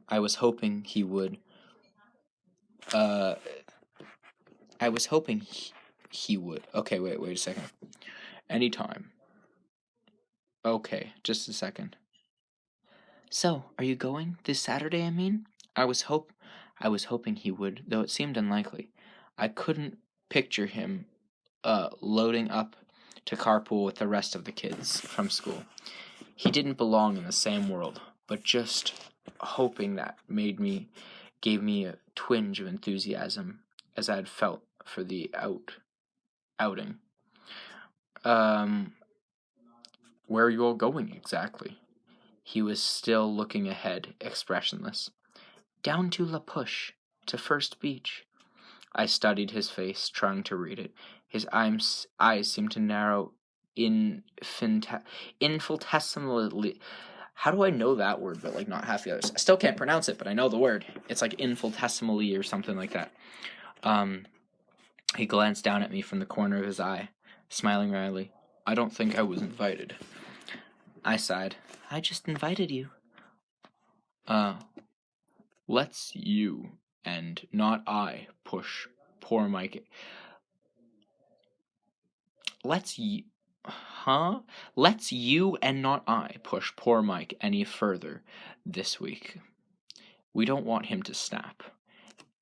I was hoping he would. He would. Okay, wait a second. Anytime. Okay, just a second. So, are you going this Saturday, I mean? I was hoping he would, though it seemed unlikely. I couldn't picture him loading up to carpool with the rest of the kids from school. He didn't belong in the same world, but just hoping that gave me a twinge of enthusiasm as I had felt for the outing. Where are you all going exactly? He was still looking ahead, expressionless. Down to La Push, to First Beach. I studied his face, trying to read it. His eyes seemed to narrow infinitesimally. How do I know that word, but like not half the others? I still can't pronounce it, but I know the word. It's like infinitesimally or something like that. He glanced down at me from the corner of his eye, smiling wryly. I don't think I was invited. I sighed. I just invited you. Let's you and not I push poor Mike. Let's you and not I push poor Mike any further this week. We don't want him to snap.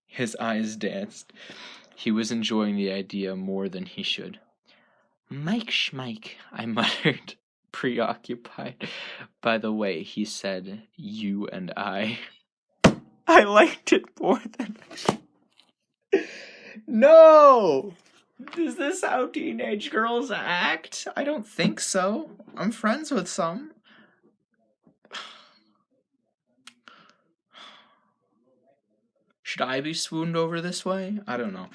His eyes danced. He was enjoying the idea more than he should. Mike schmike, I muttered, preoccupied by the way he said you and I. I liked it more than... No! Is this how teenage girls act? I don't think so. I'm friends with some. Should I be swooned over this way? I don't know.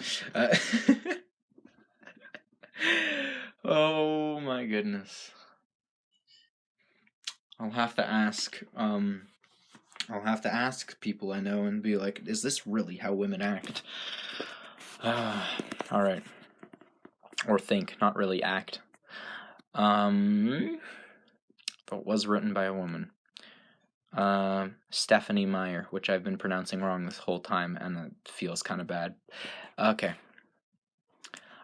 Oh my goodness. I'll have to ask people I know and be like, is this really how women act? Alright. Or think, not really act. But it was written by a woman. Stephenie Meyer, which I've been pronouncing wrong this whole time, and it feels kind of bad. Okay.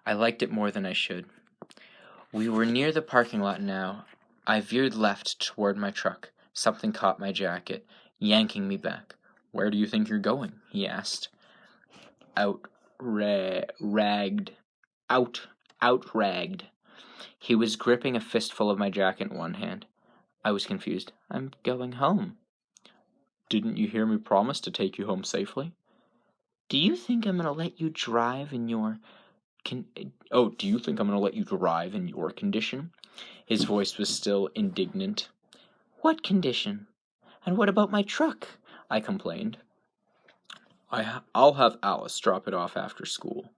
I liked it more than I should. We were near the parking lot now. I veered left toward my truck. Something caught my jacket, yanking me back. Where do you think you're going? He asked. Outragged. He was gripping a fistful of my jacket in one hand. I was confused. I'm going home. Didn't you hear me promise to take you home safely? Do you think I'm going to let you drive in your... do you think I'm going to let you drive in your condition? His voice was still indignant. What condition? And what about my truck? I complained. I'll have Alice drop it off after school.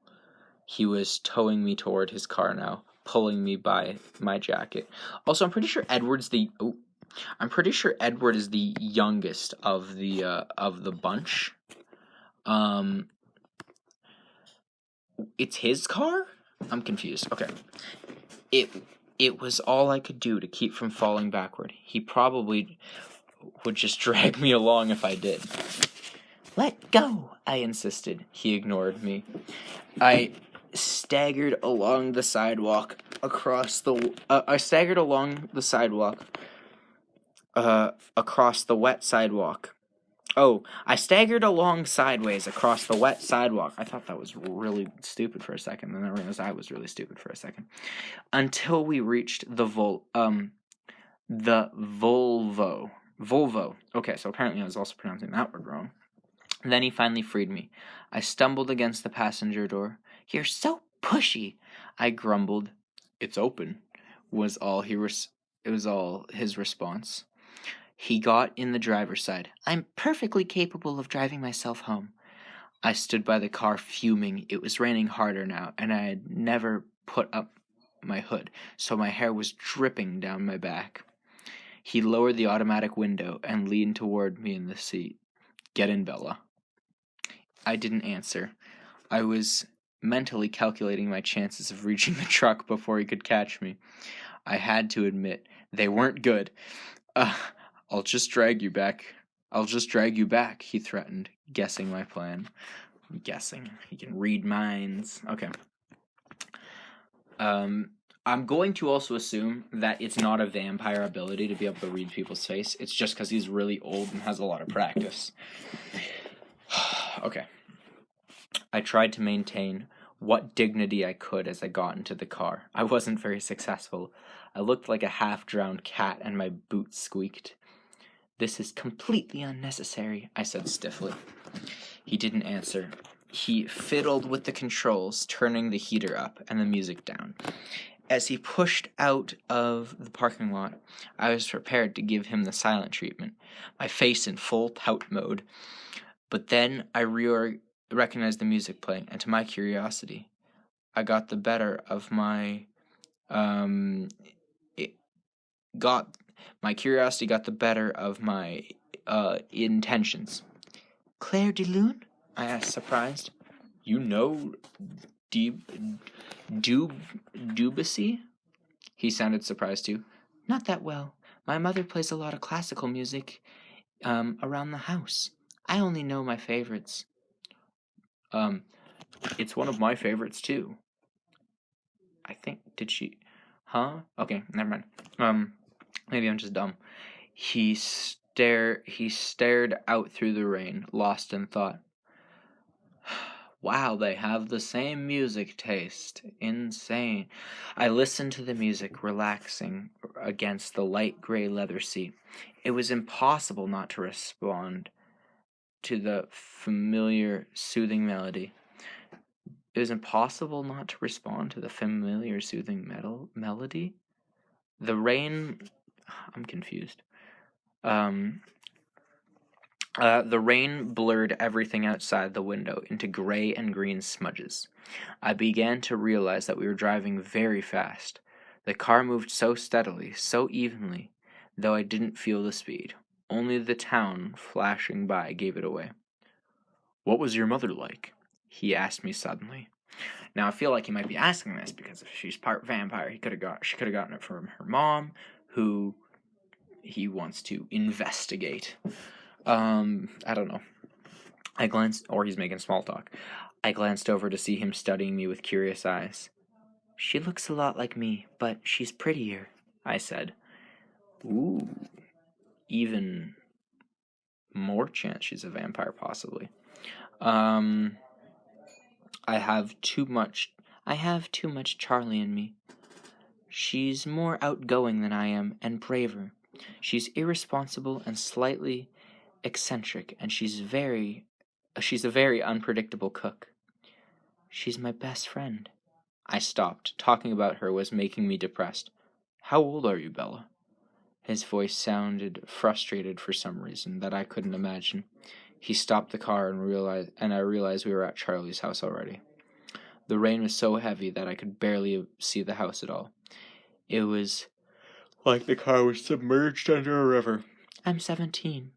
He was towing me toward his car now, pulling me by my jacket. Also, I'm pretty sure Edward is the youngest of the bunch. It's his car? I'm confused. Okay. It was all I could do to keep from falling backward. He probably would just drag me along if I did. Let go, I insisted. He ignored me. I staggered along the sidewalk across the wet sidewalk. I staggered along sideways across the wet sidewalk. I thought that was really stupid for a second, and then I realized I was really stupid for a second. Until we reached the Volvo. Volvo. Okay, so apparently I was also pronouncing that word wrong. Then he finally freed me. I stumbled against the passenger door. You're so pushy, I grumbled. It's open, was all his response. He got in the driver's side. I'm perfectly capable of driving myself home. I stood by the car fuming. It was raining harder now, and I had never put up my hood, so my hair was dripping down my back. He lowered the automatic window and leaned toward me in the seat. Get in, Bella. I didn't answer. I was mentally calculating my chances of reaching the truck before he could catch me. I had to admit, they weren't good. I'll just drag you back, he threatened, guessing my plan. I'm guessing. He can read minds. Okay. I'm going to also assume that it's not a vampire ability to be able to read people's face. It's just because he's really old and has a lot of practice. Okay. I tried to maintain what dignity I could as I got into the car. I wasn't very successful. I looked like a half-drowned cat and my boots squeaked. This is completely unnecessary, I said stiffly. He didn't answer. He fiddled with the controls, turning the heater up and the music down. As he pushed out of the parking lot, I was prepared to give him the silent treatment, my face in full pout mode. But then I recognized the music playing, and to my curiosity, I got the better of my curiosity got the better of my intentions. Claire de Lune? I asked, surprised. You know Debussy? He sounded surprised too. Not that well. My mother plays a lot of classical music around the house. I only know my favorites. It's one of my favorites too. I think, did she? Huh? Okay, never mind. Maybe I'm just dumb. He stared out through the rain, lost in thought. Wow, they have the same music taste. Insane. I listened to the music, relaxing against the light gray leather seat. It was impossible not to respond to the familiar, soothing melody. It was impossible not to respond to the familiar, soothing melody? The rain... I'm confused. The rain blurred everything outside the window into gray and green smudges. I began to realize that we were driving very fast. The car moved so steadily, so evenly, though I didn't feel the speed. Only the town flashing by gave it away. What was your mother like? He asked me suddenly. Now I feel like he might be asking this because if she's part vampire, she could have gotten it from her mom, who he wants to investigate. I don't know. I glanced, or he's making small talk. I glanced over to see him studying me with curious eyes. She looks a lot like me, but she's prettier, I said. Ooh, even more chance she's a vampire, possibly. I have too much Charlie in me. She's more outgoing than I am, and braver. She's irresponsible and slightly eccentric, and she's a very unpredictable cook. She's my best friend. I stopped. Talking about her was making me depressed. How old are you, Bella? His voice sounded frustrated for some reason that I couldn't imagine. He stopped the car and I realized we were at Charlie's house already. The rain was so heavy that I could barely see the house at all. It was like the car was submerged under a river. I'm 17.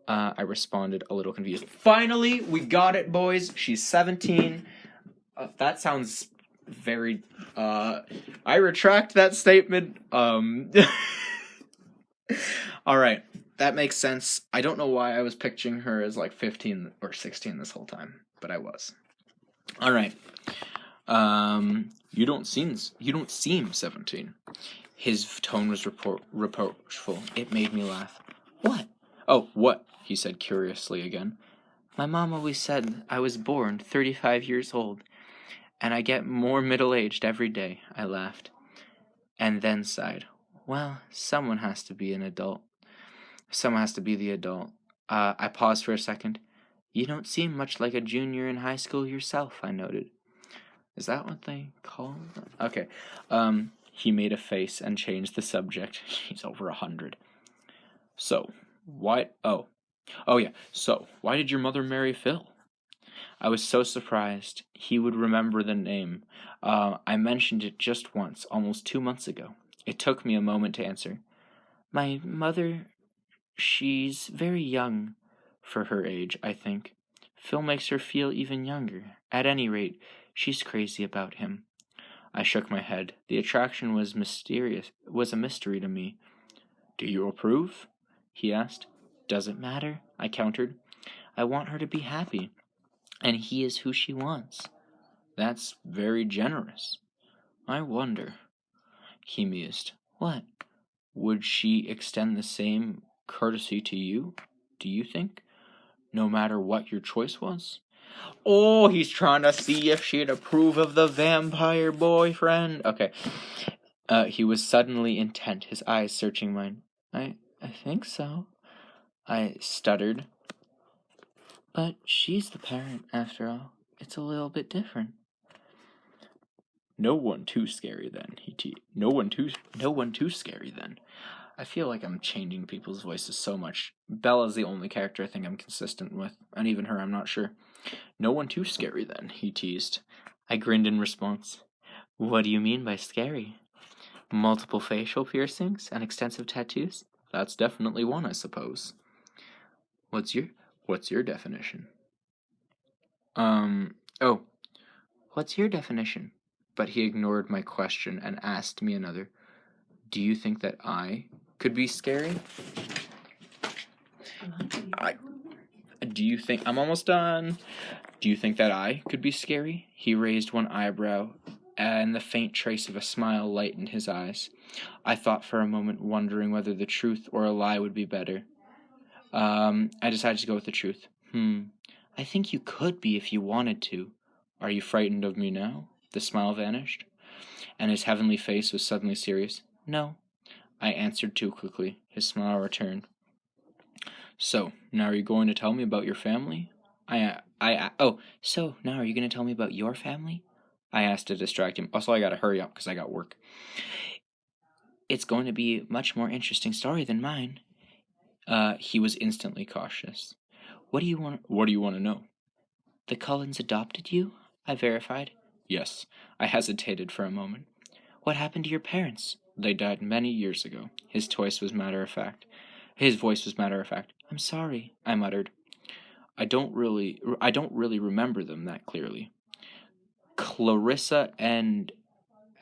I responded, a little confused. Finally, we got it, boys. She's 17. That sounds very... I retract that statement. Alright, that makes sense. I don't know why I was picturing her as like 15 or 16 this whole time, but I was. Alright. You don't seem 17. His tone was reproachful. It made me laugh. What? Oh, what? He said curiously again. My mom always said I was born 35 years old, and I get more middle-aged every day, I laughed. And then sighed. Well, someone has to be an adult. Someone has to be the adult. I paused for a second. You don't seem much like a junior in high school yourself, I noted. Is that what they call it? Okay. He made a face and changed the subject. He's over 100. So, why... Oh yeah, so, why did your mother marry Phil? I was so surprised he would remember the name. I mentioned it just once, almost 2 months ago. It took me a moment to answer. My mother, she's very young for her age, I think. Phil makes her feel even younger. At any rate, she's crazy about him. I shook my head. The attraction was a mystery to me. Do you approve? He asked. Does it matter? I countered. I want her to be happy, and he is who she wants. That's very generous. I wonder. He mused. What? Would she extend the same courtesy to you, do you think? No matter what your choice was? Oh, he's trying to see if she'd approve of the vampire boyfriend. Okay. He was suddenly intent, his eyes searching mine. I think so. I stuttered. But she's the parent, after all. It's a little bit different. No one too scary then, No one too scary then. I feel like I'm changing people's voices so much. Bella's the only character I think I'm consistent with, and even her, I'm not sure. No one too scary then, he teased. I grinned in response. What do you mean by scary? Multiple facial piercings and extensive tattoos? That's definitely one, I suppose. What's your definition? What's your definition? But he ignored my question and asked me another. Do you think that I could be scary? Do you think... I'm almost done. Do you think that I could be scary? He raised one eyebrow, and the faint trace of a smile lightened his eyes. I thought for a moment, wondering whether the truth or a lie would be better. I decided to go with the truth. I think you could be if you wanted to. Are you frightened of me now? The smile vanished, and his heavenly face was suddenly serious. No, I answered too quickly. His smile returned. So, now are you going to tell me about your family? So, now are you going to tell me about your family? I asked to distract him. Also, I gotta hurry up because I got work. It's going to be a much more interesting story than mine. He was instantly cautious. What do you want to know? The Cullens adopted you? I verified. Yes. I hesitated for a moment. What happened to your parents? They died many years ago. His voice was matter of fact. I'm sorry, I muttered. I don't really remember them that clearly. Clarissa and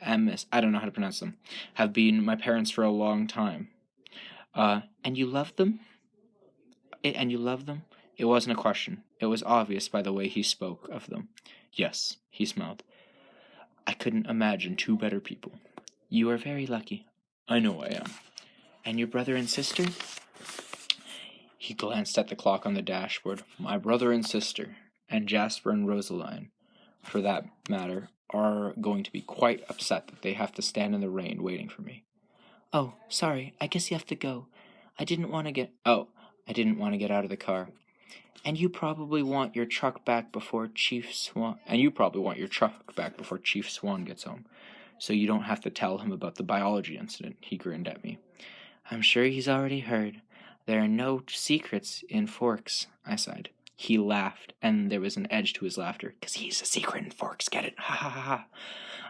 Emmis, I don't know how to pronounce them, have been my parents for a long time. And you loved them? It wasn't a question. It was obvious by the way he spoke of them. Yes, he smiled. I couldn't imagine two better people. You are very lucky. I know I am. And your brother and sister? He glanced at the clock on the dashboard. My brother and sister, and Jasper and Rosaline, for that matter, are going to be quite upset that they have to stand in the rain waiting for me. Oh, sorry, I guess you have to go. I didn't want to get out of the car. And you probably want your truck back before Chief Swan gets home, so you don't have to tell him about the biology incident. He grinned at me. I'm sure he's already heard. There are no secrets in Forks, I sighed. He laughed, and there was an edge to his laughter. 'Cause he's a secret in Forks, get it? Ha ha ha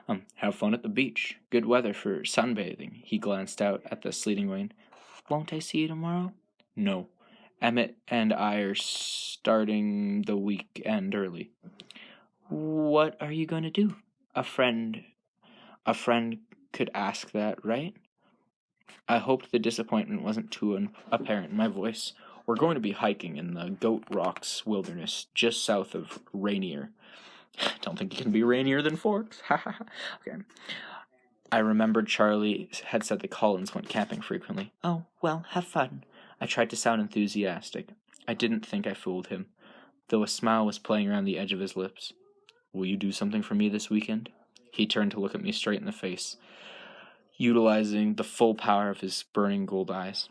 ha. Have fun at the beach. Good weather for sunbathing. He glanced out at the sleeting rain. Won't I see you tomorrow? No. Emmett and I are starting the weekend early. What are you going to do? A friend could ask that, right? I hoped the disappointment wasn't too apparent in my voice. We're going to be hiking in the Goat Rocks wilderness, just south of Rainier. Don't think it can be rainier than Forks. Okay. I remembered Charlie had said the Cullens went camping frequently. Oh, well, have fun. I tried to sound enthusiastic. I didn't think I fooled him, though a smile was playing around the edge of his lips. Will you do something for me this weekend? He turned to look at me straight in the face, utilizing the full power of his burning gold eyes.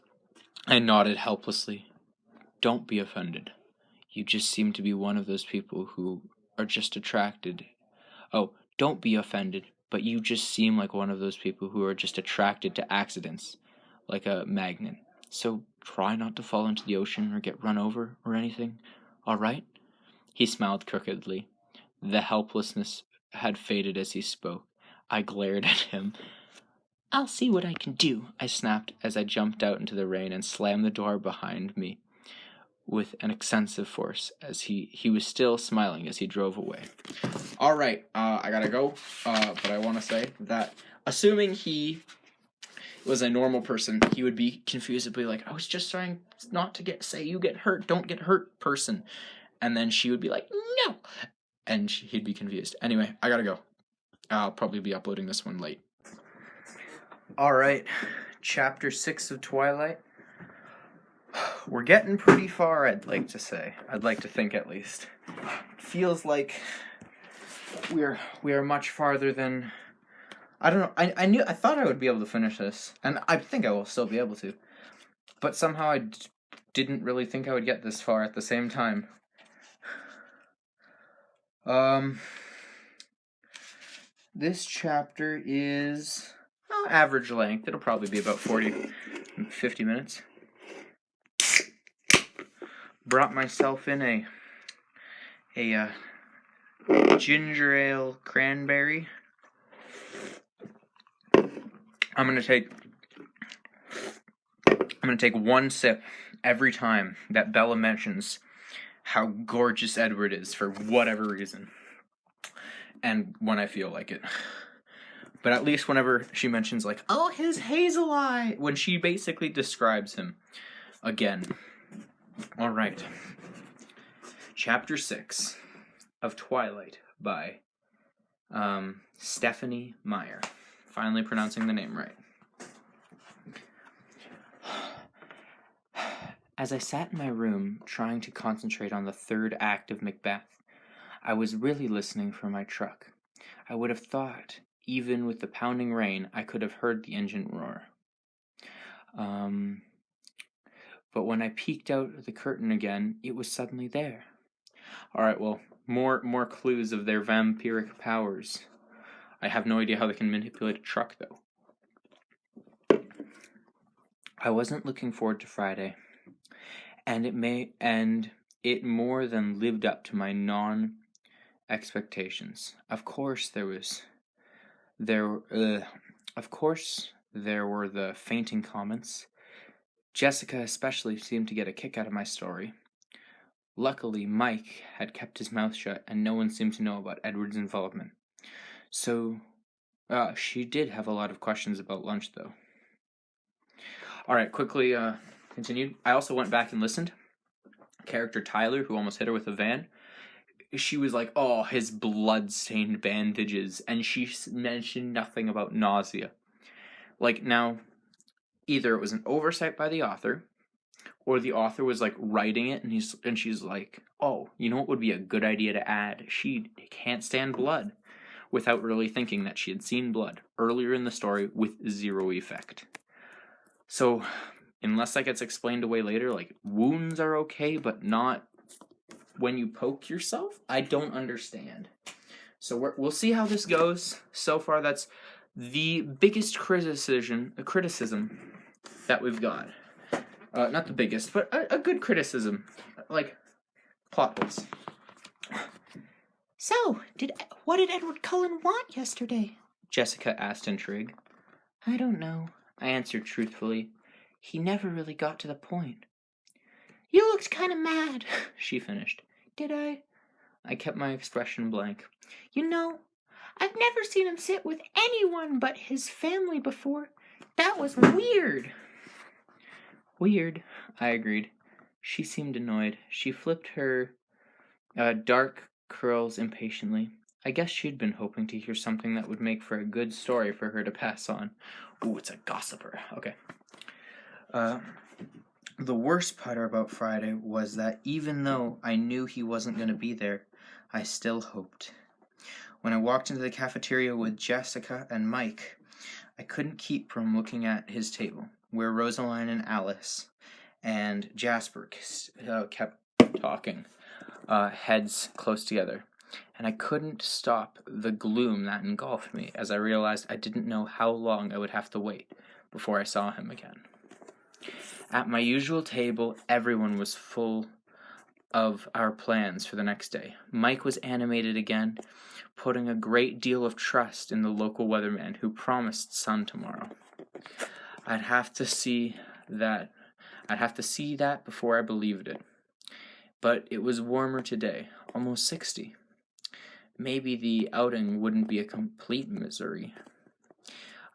I nodded helplessly. Don't be offended. You just seem to be one of those people who are just attracted. Oh, don't be offended, but you just seem like one of those people who are just attracted to accidents, like a magnet. So try not to fall into the ocean or get run over or anything, all right? He smiled crookedly. The helplessness had faded as he spoke. I glared at him. I'll see what I can do, I snapped as I jumped out into the rain and slammed the door behind me with an extensive force as he was still smiling as he drove away. All right, I gotta go, but I want to say that assuming he was a normal person, he would be confusedly like, I was just trying not to say you get hurt, don't get hurt person. And then she would be like, no. And he'd be confused. Anyway, I gotta go. I'll probably be uploading this one late. All right, Chapter 6 of Twilight. We're getting pretty far, I'd like to say. I'd like to think, at least. Feels like we are much farther than... I don't know. I thought I would be able to finish this, and I think I will still be able to. But somehow I didn't really think I would get this far at the same time. This chapter is average length. It'll probably be about 50 minutes. Brought myself in a ginger ale cranberry. I'm gonna take one sip every time that Bella mentions how gorgeous Edward is for whatever reason, and when I feel like it. But at least whenever she mentions, like, oh, his hazel eye, when she basically describes him again. All right. Chapter 6 of Twilight by Stephenie Meyer. Finally pronouncing the name right. As I sat in my room trying to concentrate on the third act of Macbeth, I was really listening for my truck. I would have thought, even with the pounding rain, I could have heard the engine roar. But when I peeked out the curtain again, it was suddenly there. Alright, well, more clues of their vampiric powers. I have no idea how they can manipulate a truck, though. I wasn't looking forward to Friday, and it more than lived up to my expectations. Of course there were the fainting comments. Jessica especially seemed to get a kick out of my story. Luckily, Mike had kept his mouth shut, and no one seemed to know about Edward's involvement. So, she did have a lot of questions about lunch, though. Alright, quickly continued. I also went back and listened. Character Tyler, who almost hit her with a van, she was like, oh, his blood-stained bandages, and she mentioned nothing about nausea. Like, now, either it was an oversight by the author, or the author was, like, writing it, and she's like, oh, you know what would be a good idea to add? She can't stand blood, without really thinking that she had seen blood earlier in the story with zero effect. So, unless that gets explained away later, like, wounds are okay, but not when you poke yourself? I don't understand. So we'll see how this goes. So far, that's the biggest criticism that we've got. Not the biggest, but a good criticism. Like, plot holes. So, what did Edward Cullen want yesterday? Jessica asked intrigued. I don't know, I answered truthfully. He never really got to the point. You looked kind of mad, she finished. Did I? I kept my expression blank. You know, I've never seen him sit with anyone but his family before. That was weird. Weird, I agreed. She seemed annoyed. She flipped her dark curls impatiently. I guess she'd been hoping to hear something that would make for a good story for her to pass on. Ooh, it's a gossiper. Okay. The worst part about Friday was that even though I knew he wasn't going to be there, I still hoped. When I walked into the cafeteria with Jessica and Mike, I couldn't keep from looking at his table, where Rosaline and Alice and Jasper kept talking, heads close together. And I couldn't stop the gloom that engulfed me as I realized I didn't know how long I would have to wait before I saw him again. At my usual table, everyone was full of our plans for the next day. Mike was animated again, putting a great deal of trust in the local weatherman who promised sun tomorrow. I'd have to see that before I believed it. But it was warmer today, almost 60. Maybe the outing wouldn't be a complete misery.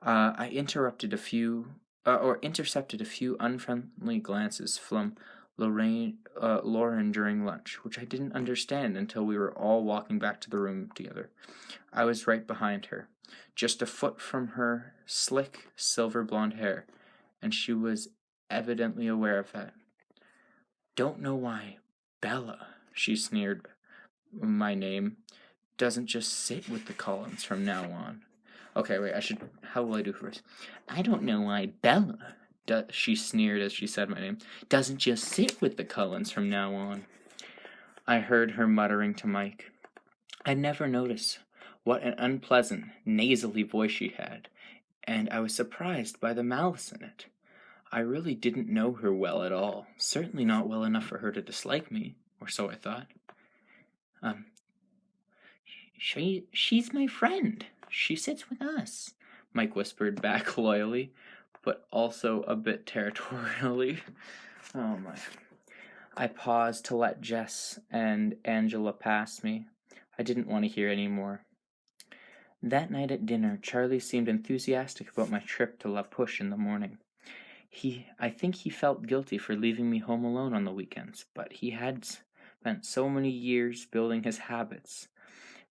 I intercepted a few unfriendly glances from Lauren during lunch, which I didn't understand until we were all walking back to the room together. I was right behind her, just a foot from her slick silver blonde hair, and she was evidently aware of that. Don't know why Bella, she sneered, my name, doesn't just sit with the Cullens from now on. Okay, wait, how will I do first? I don't know why Bella, she sneered as she said my name, doesn't just sit with the Cullens from now on. I heard her muttering to Mike. I'd never noticed what an unpleasant, nasally voice she had, and I was surprised by the malice in it. I really didn't know her well at all, certainly not well enough for her to dislike me, or so I thought. Um, she's my friend. She sits with us, Mike whispered back loyally, but also a bit territorially. Oh my. I paused to let Jess and Angela pass me. I didn't want to hear any more. That night at dinner, Charlie seemed enthusiastic about my trip to La Push in the morning. I think he felt guilty for leaving me home alone on the weekends, but he had spent so many years building his habits.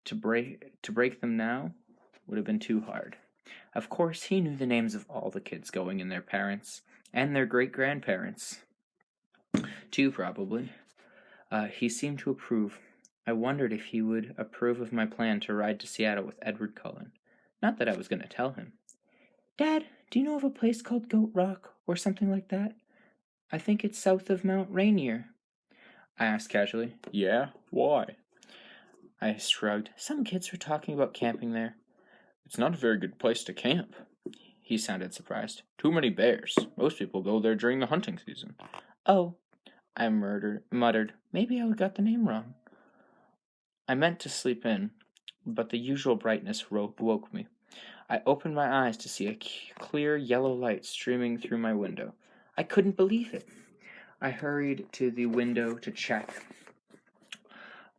To break them now would have been too hard. Of course, he knew the names of all the kids going and their parents, and their great-grandparents, too, probably. He seemed to approve. I wondered if he would approve of my plan to ride to Seattle with Edward Cullen. Not that I was going to tell him. Dad, do you know of a place called Goat Rock, or something like that? I think it's south of Mount Rainier. I asked casually. Yeah? Why? I shrugged. Some kids were talking about camping there. It's not a very good place to camp. He sounded surprised. Too many bears. Most people go there during the hunting season. Oh, I muttered. Maybe I got the name wrong. I meant to sleep in, but the usual brightness woke me. I opened my eyes to see a clear yellow light streaming through my window. I couldn't believe it. I hurried to the window to check.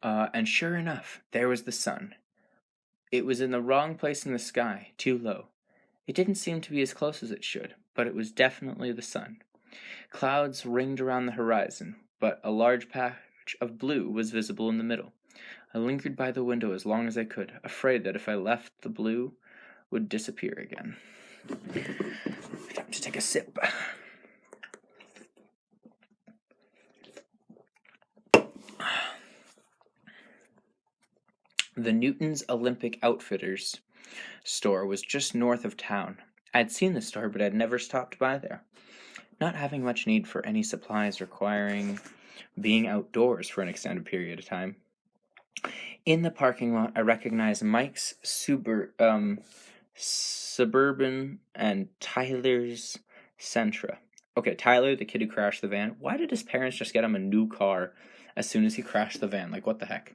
And sure enough, there was the sun. It was in the wrong place in the sky, too low. It didn't seem to be as close as it should, but it was definitely the sun. Clouds ringed around the horizon, but a large patch of blue was visible in the middle. I lingered by the window as long as I could, afraid that if I left, the blue would disappear again. Time to take a sip. The Newton's Olympic Outfitters store was just north of town. I'd seen the store, but I'd never stopped by there. Not having much need for any supplies requiring being outdoors for an extended period of time. In the parking lot, I recognized Mike's Suburban and Tyler's Sentra. Okay, Tyler, the kid who crashed the van. Why did his parents just get him a new car as soon as he crashed the van? Like, what the heck?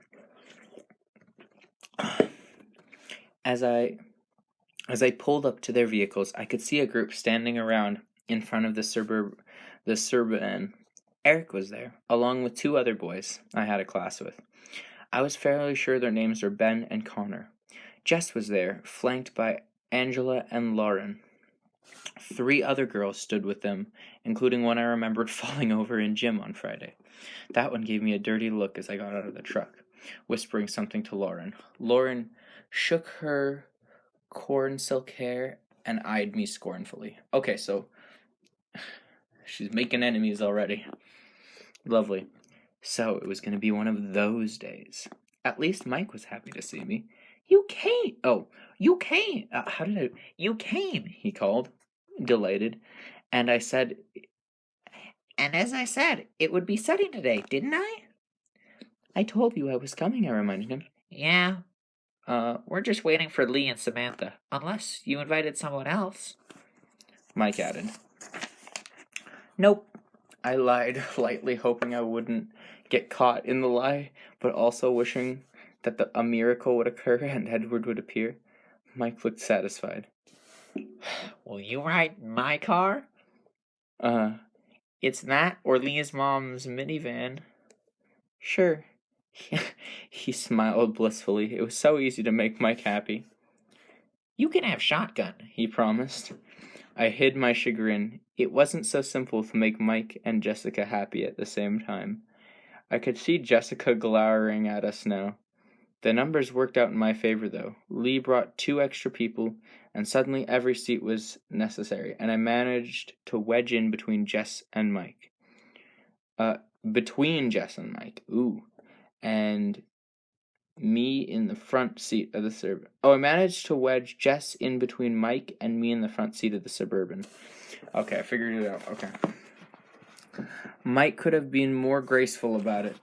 As I pulled up to their vehicles, I could see a group standing around in front of the Suburban. Eric was there, along with two other boys I had a class with. I was fairly sure their names were Ben and Connor. Jess was there, flanked by Angela and Lauren. 3 other girls stood with them, including one I remembered falling over in gym on Friday. That one gave me a dirty look as I got out of the truck, whispering something to Lauren. Lauren shook her corn silk hair and eyed me scornfully. Okay, so she's making enemies already. Lovely. So it was going to be one of those days. At least Mike was happy to see me. You came! Oh, you came! You came, he called, delighted. And I said... And as I said, it would be sunny today, didn't I? I told you I was coming, I reminded him. Yeah. We're just waiting for Lee and Samantha, unless you invited someone else. Mike added. Nope. I lied, lightly hoping I wouldn't get caught in the lie, but also wishing that a miracle would occur and Edward would appear. Mike looked satisfied. Will you ride in my car? It's that or Lee's mom's minivan. Sure. He smiled blissfully. It was so easy to make Mike happy. You can have shotgun, he promised. I hid my chagrin. It wasn't so simple to make Mike and Jessica happy at the same time. I could see Jessica glowering at us now. The numbers worked out in my favor, though. Lee brought 2 extra people, and suddenly every seat was necessary, and I managed to wedge in between Jess and Mike. Ooh. And me in the front seat of the Suburban. I managed to wedge Jess in between Mike and me in the front seat of the Suburban. Okay, I figured it out. Okay. Mike could have been more graceful about it.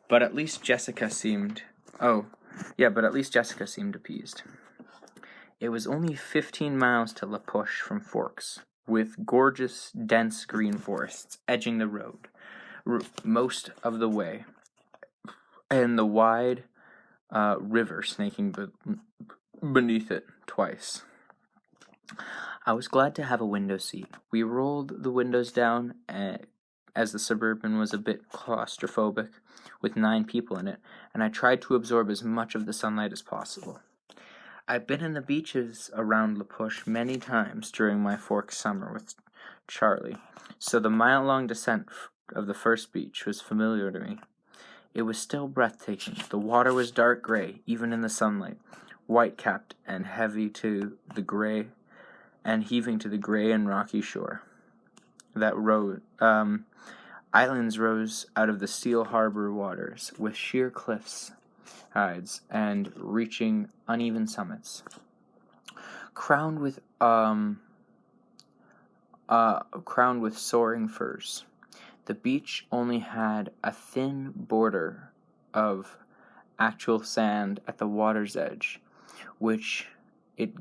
But at least Jessica seemed... Oh, yeah, but at least Jessica seemed appeased. It was only 15 miles to La Push from Forks, with gorgeous, dense green forests edging the road most of the way, and the wide river snaking beneath it twice. I was glad to have a window seat. We rolled the windows down as the Suburban was a bit claustrophobic, with 9 people in it, and I tried to absorb as much of the sunlight as possible. I've been in the beaches around La Push many times during my Forks summer with Charlie, so the mile-long descent of the first beach was familiar to me. It was still breathtaking. The water was dark gray, even in the sunlight, white-capped and heavy to the gray, and heaving to the gray and rocky shore. Islands rose out of the steel harbor waters, with sheer cliffs, sides, and reaching uneven summits, crowned with soaring firs. The beach only had a thin border of actual sand at the water's edge, which it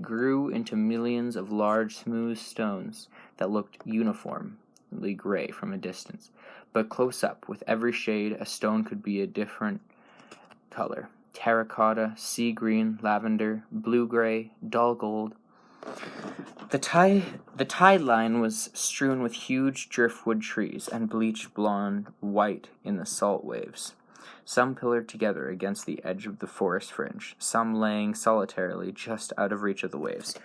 grew into millions of large, smooth stones that looked uniformly gray from a distance. But close up, with every shade, a stone could be a different color: terracotta, sea green, lavender, blue-gray, dull gold. The tide line was strewn with huge driftwood trees and bleached blonde white in the salt waves, some pillared together against the edge of the forest fringe, some laying solitarily just out of reach of the waves.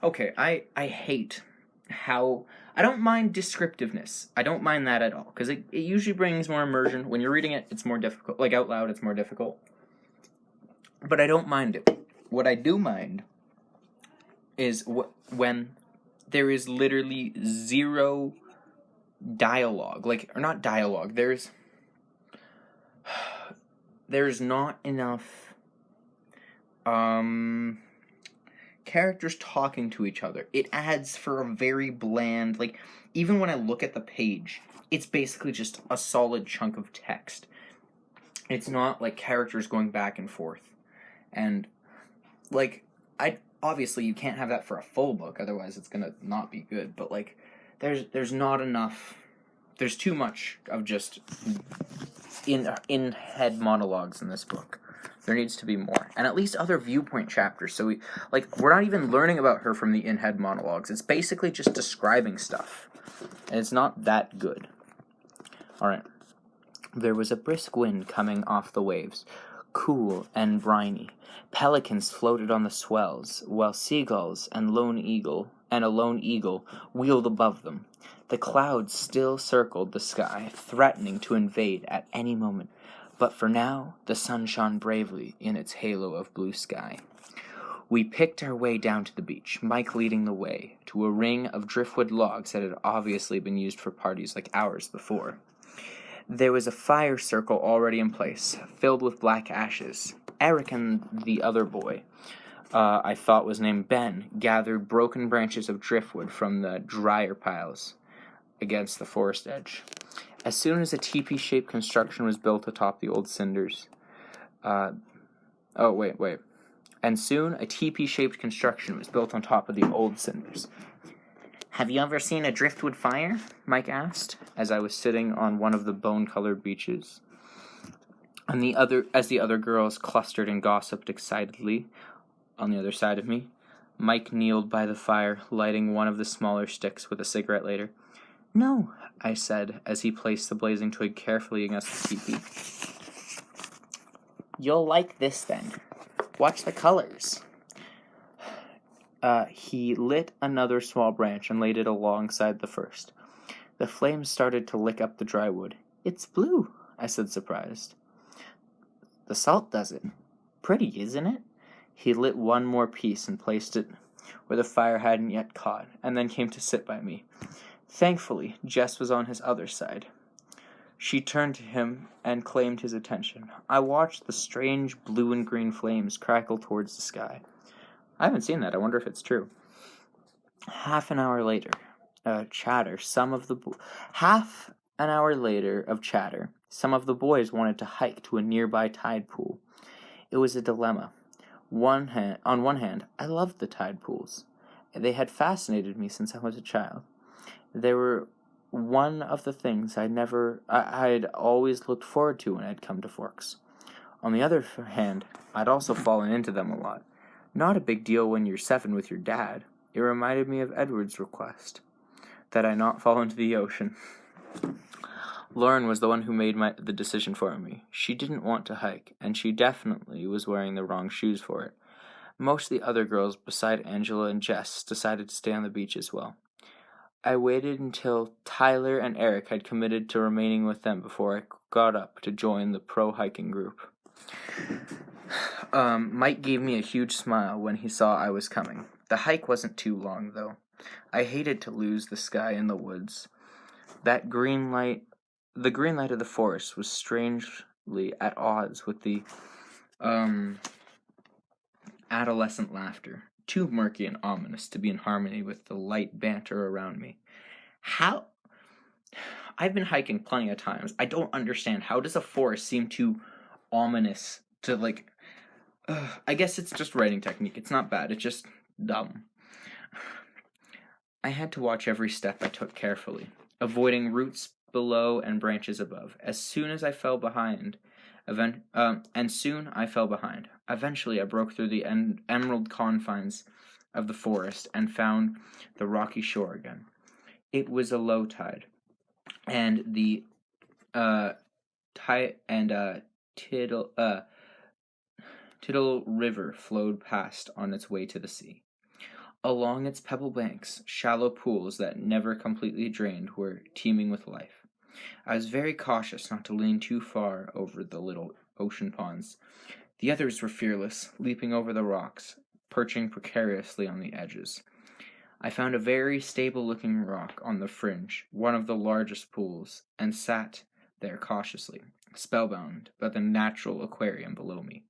Okay, I hate how... I don't mind descriptiveness. I don't mind that at all, because it usually brings more immersion. When you're reading it, it's more difficult. Like, out loud, it's more difficult. But I don't mind it. What I do mind is when there is literally zero dialogue. Like, or not dialogue, there's not enough characters talking to each other. It adds for a very bland, like, even when I look at the page, it's basically just a solid chunk of text. It's not like characters going back and forth. And, like, obviously you can't have that for a full book, otherwise it's gonna not be good, but, like, there's not enough, there's too much of just in-head monologues in this book. There needs to be more. And at least other viewpoint chapters. So we're not even learning about her from the in-head monologues. It's basically just describing stuff. And it's not that good. Alright. There was a brisk wind coming off the waves, cool and briny. Pelicans floated on the swells, while seagulls and a lone eagle wheeled above them. The clouds still circled the sky, threatening to invade at any moment. But for now, the sun shone bravely in its halo of blue sky. We picked our way down to the beach, Mike leading the way, to a ring of driftwood logs that had obviously been used for parties like ours before. There was a fire circle already in place, filled with black ashes. Eric and the other boy, I thought was named Ben, gathered broken branches of driftwood from the drier piles against the forest edge. As soon as a teepee-shaped construction was built atop the old cinders... And soon a teepee-shaped construction was built on top of the old cinders. Have you ever seen a driftwood fire? Mike asked, as I was sitting on one of the bone-colored beaches. And as the other girls clustered and gossiped excitedly on the other side of me, Mike kneeled by the fire, lighting one of the smaller sticks with a cigarette later. "No," I said, as he placed the blazing twig carefully against the teepee. "You'll like this, then. Watch the colors." He lit another small branch and laid it alongside the first. The flames started to lick up the dry wood. "It's blue," I said, surprised. "The salt does it. Pretty, isn't it?" He lit one more piece and placed it where the fire hadn't yet caught, and then came to sit by me. Thankfully, Jess was on his other side. She turned to him and claimed his attention. I watched the strange blue and green flames crackle towards the sky. I haven't seen that. I wonder if it's true. Half an hour later, an hour later of chatter, some of the boys wanted to hike to a nearby tide pool. It was a dilemma. On one hand, I loved the tide pools. They had fascinated me since I was a child. They were one of the things I'd always looked forward to when I'd come to Forks. On the other hand, I'd also fallen into them a lot. Not a big deal when you're 7 with your dad. It reminded me of Edward's request that I not fall into the ocean. Lauren was the one who made the decision for me. She didn't want to hike, and she definitely was wearing the wrong shoes for it. Most of the other girls, beside Angela and Jess, decided to stay on the beach as well. I waited until Tyler and Eric had committed to remaining with them before I got up to join the pro hiking group. Mike gave me a huge smile when he saw I was coming. The hike wasn't too long, though. I hated to lose the sky in the woods. The green light of the forest was strangely at odds with the adolescent laughter, too murky and ominous to be in harmony with the light banter around me. I've been hiking plenty of times. I don't understand. How does a forest seem too ominous to, I guess it's just writing technique. It's not bad. It's just dumb. I had to watch every step I took carefully, avoiding roots below and branches above. Soon I fell behind. Eventually, I broke through the emerald confines of the forest and found the rocky shore again. It was a low tide, and the Tidal River flowed past on its way to the sea. Along its pebble banks, shallow pools that never completely drained were teeming with life. I was very cautious not to lean too far over the little ocean ponds. The others were fearless, leaping over the rocks, perching precariously on the edges. I found a very stable-looking rock on the fringe, one of the largest pools, and sat there cautiously, spellbound by the natural aquarium below me.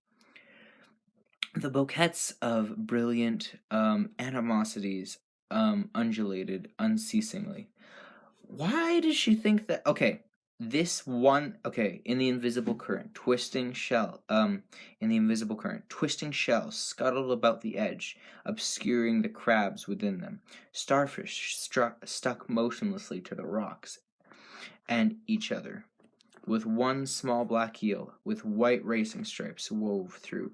The bouquets of brilliant animosities undulated unceasingly. Why does she think that? In the invisible current, twisting shells scuttled about the edge, obscuring the crabs within them. Starfish stuck motionlessly to the rocks and each other, with one small black eel with white racing stripes wove through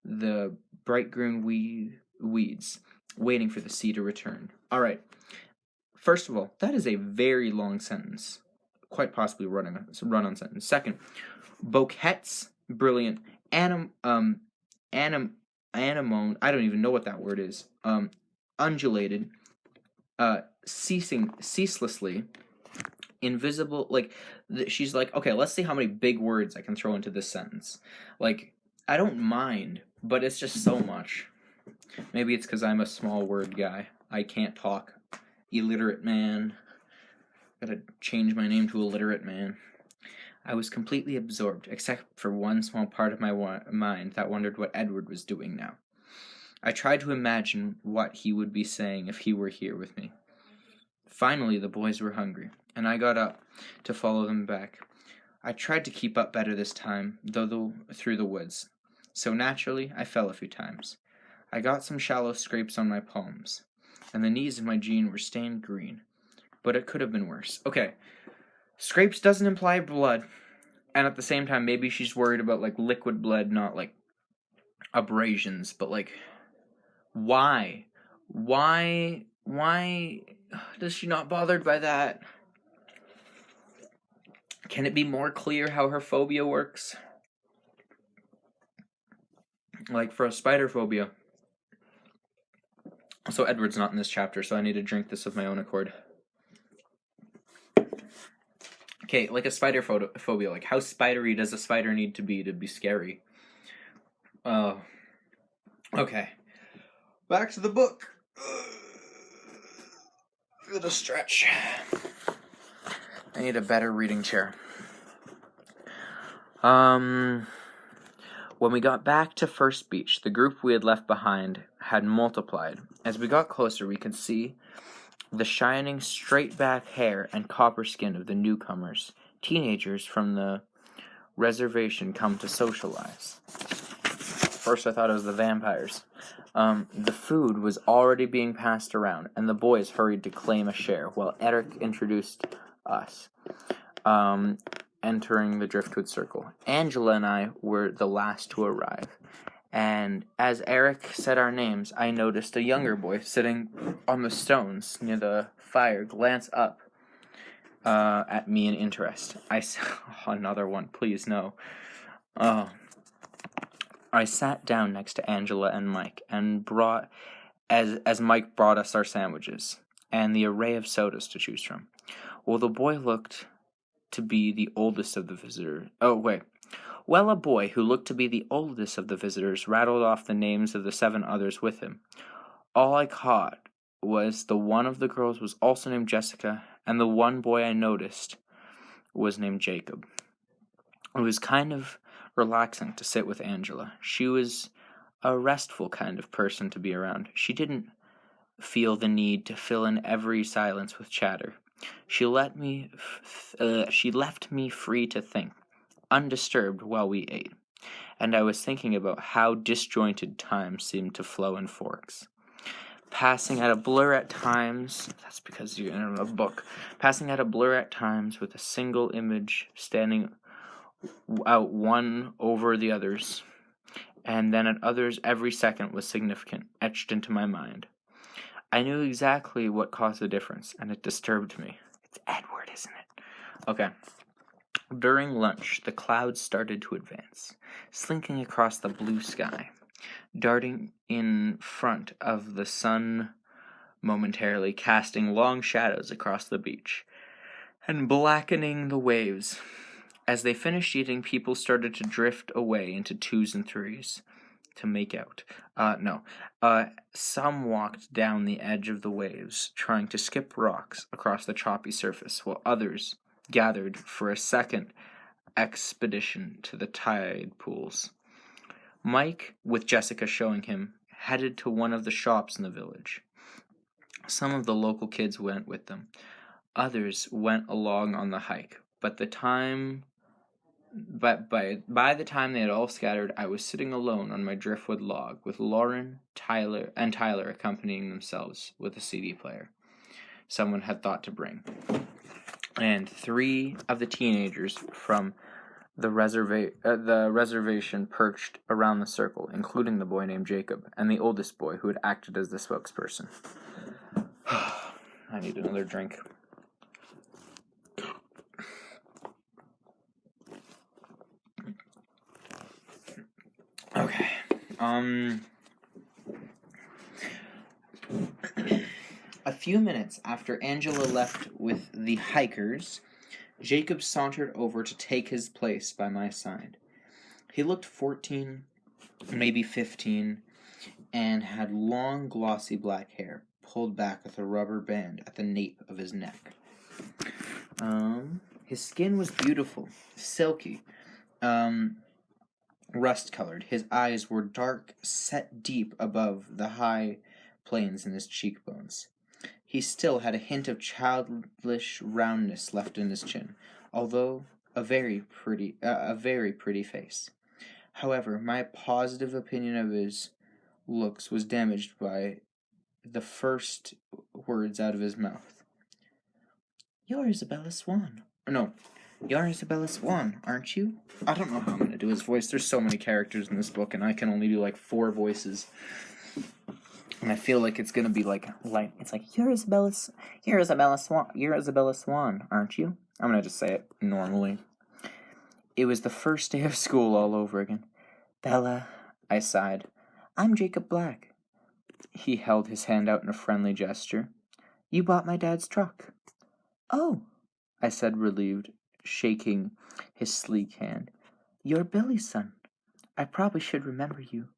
the bright green weeds, waiting for the sea to return. All right. First of all, that is a very long sentence. Quite possibly run-on sentence. Second, bouquets, brilliant, anemone, I don't even know what that word is, undulated, ceaselessly, invisible, she's like, okay, let's see how many big words I can throw into this sentence. I don't mind, but it's just so much. Maybe it's because I'm a small word guy. I can't talk. Illiterate man. Gotta change my name to illiterate man. I was completely absorbed, except for one small part of my mind that wondered what Edward was doing now. I tried to imagine what he would be saying if he were here with me. Finally, the boys were hungry, and I got up to follow them back. I tried to keep up better this time, through the woods. So naturally, I fell a few times. I got some shallow scrapes on my palms, and the knees of my jean were stained green. But it could have been worse. Okay, scrapes doesn't imply blood, and at the same time, maybe she's worried about, liquid blood, not, abrasions, but, why? Why is she not bothered by that? Can it be more clear how her phobia works? For a spider phobia. So Edward's not in this chapter, so I need to drink this of my own accord. Okay, a spider phobia. How spidery does a spider need to be scary? Okay. Back to the book. Little stretch. I need a better reading chair. When we got back to First Beach, the group we had left behind had multiplied. As we got closer, we could see the shining straight-back hair and copper skin of the newcomers, teenagers from the reservation come to socialize. First I thought it was the vampires. The food was already being passed around, and the boys hurried to claim a share, while Eric introduced us, entering the driftwood circle. Angela and I were the last to arrive, and as Eric said our names, I noticed a younger boy sitting on the stones near the fire glance up at me in interest. I said, another one, please no. I sat down next to Angela and Mike, and brought, as Mike brought us our sandwiches, and the array of sodas to choose from. Well, the boy looked to be the oldest of the visitors. Well, a boy who looked to be the oldest of the visitors rattled off the names of the 7 others with him. All I caught was the one of the girls was also named Jessica, and the one boy I noticed was named Jacob. It was kind of relaxing to sit with Angela. She was a restful kind of person to be around. She didn't feel the need to fill in every silence with chatter. She left me free to think, undisturbed while we ate. And I was thinking about how disjointed time seemed to flow in forks. Passing at a blur at times, that's because you're in a book, passing at a blur at times with a single image standing out one over the others, and then at others every second was significant, etched into my mind. I knew exactly what caused the difference, and it disturbed me. It's Edward, isn't it? Okay. During lunch, the clouds started to advance, slinking across the blue sky, darting in front of the sun momentarily, casting long shadows across the beach, and blackening the waves. As they finished eating, people started to drift away into 2s and 3s to make out. Some walked down the edge of the waves, trying to skip rocks across the choppy surface, while others gathered for a second expedition to the tide pools. Mike, with Jessica showing him, headed to one of the shops in the village. Some of the local kids went with them. Others went along on the hike, but by the time they had all scattered, I was sitting alone on my driftwood log, with Lauren, Tyler accompanying themselves with a CD player someone had thought to bring, and 3 of the teenagers from the reservation perched around the circle, including the boy named Jacob, and the oldest boy who had acted as the spokesperson. I need another drink. Okay. A few minutes after Angela left with the hikers, Jacob sauntered over to take his place by my side. He looked 14, maybe 15, and had long, glossy black hair, pulled back with a rubber band at the nape of his neck. His skin was beautiful, silky, rust-colored. His eyes were dark, set deep above the high planes in his cheekbones. He still had a hint of childish roundness left in his chin, although a very pretty face. However, my positive opinion of his looks was damaged by the first words out of his mouth. "You're Isabella Swan." No, "You're Isabella Swan, aren't you?" I don't know how I'm going to do his voice. There's so many characters in this book, and I can only do like 4 voices. And I feel like it's going to be like it's like, You're Isabella Swan, aren't you?" I'm going to just say it normally. It was the first day of school all over again. "Bella," I sighed. "I'm Jacob Black." He held his hand out in a friendly gesture. "You bought my dad's truck." "Oh," I said, relieved, shaking his sleek hand. "You're Billy's son. I probably should remember you."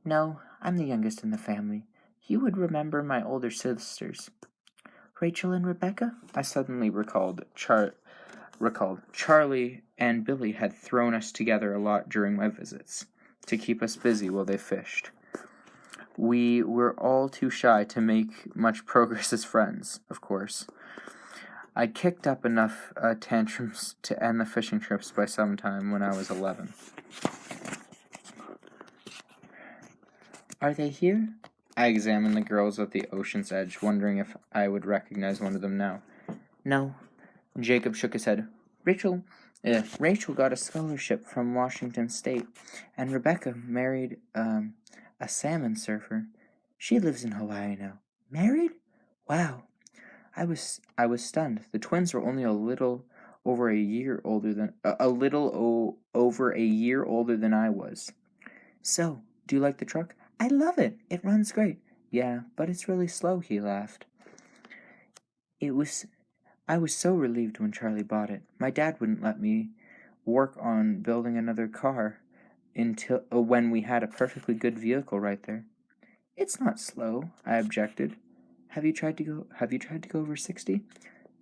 "No, I'm the youngest in the family. You would remember my older sisters." "Rachel and Rebecca?" I suddenly recalled Charlie and Billy had thrown us together a lot during my visits, to keep us busy while they fished. We were all too shy to make much progress as friends, of course. I kicked up enough tantrums to end the fishing trips by some time when I was 11. Are they here? I examined the girls at the ocean's edge, wondering if I would recognize one of them now. No. Jacob shook his head. Rachel got a scholarship from Washington State, and Rebecca married a salmon surfer. She lives in Hawaii now. Married? Wow. I was stunned. The twins were only a little over a year older than I was. So, do you like the truck? I love it. It runs great. Yeah, but it's really slow, he laughed. I was so relieved when Charlie bought it. My dad wouldn't let me work on building another car until when we had a perfectly good vehicle right there. It's not slow, I objected. Have you tried to go over 60?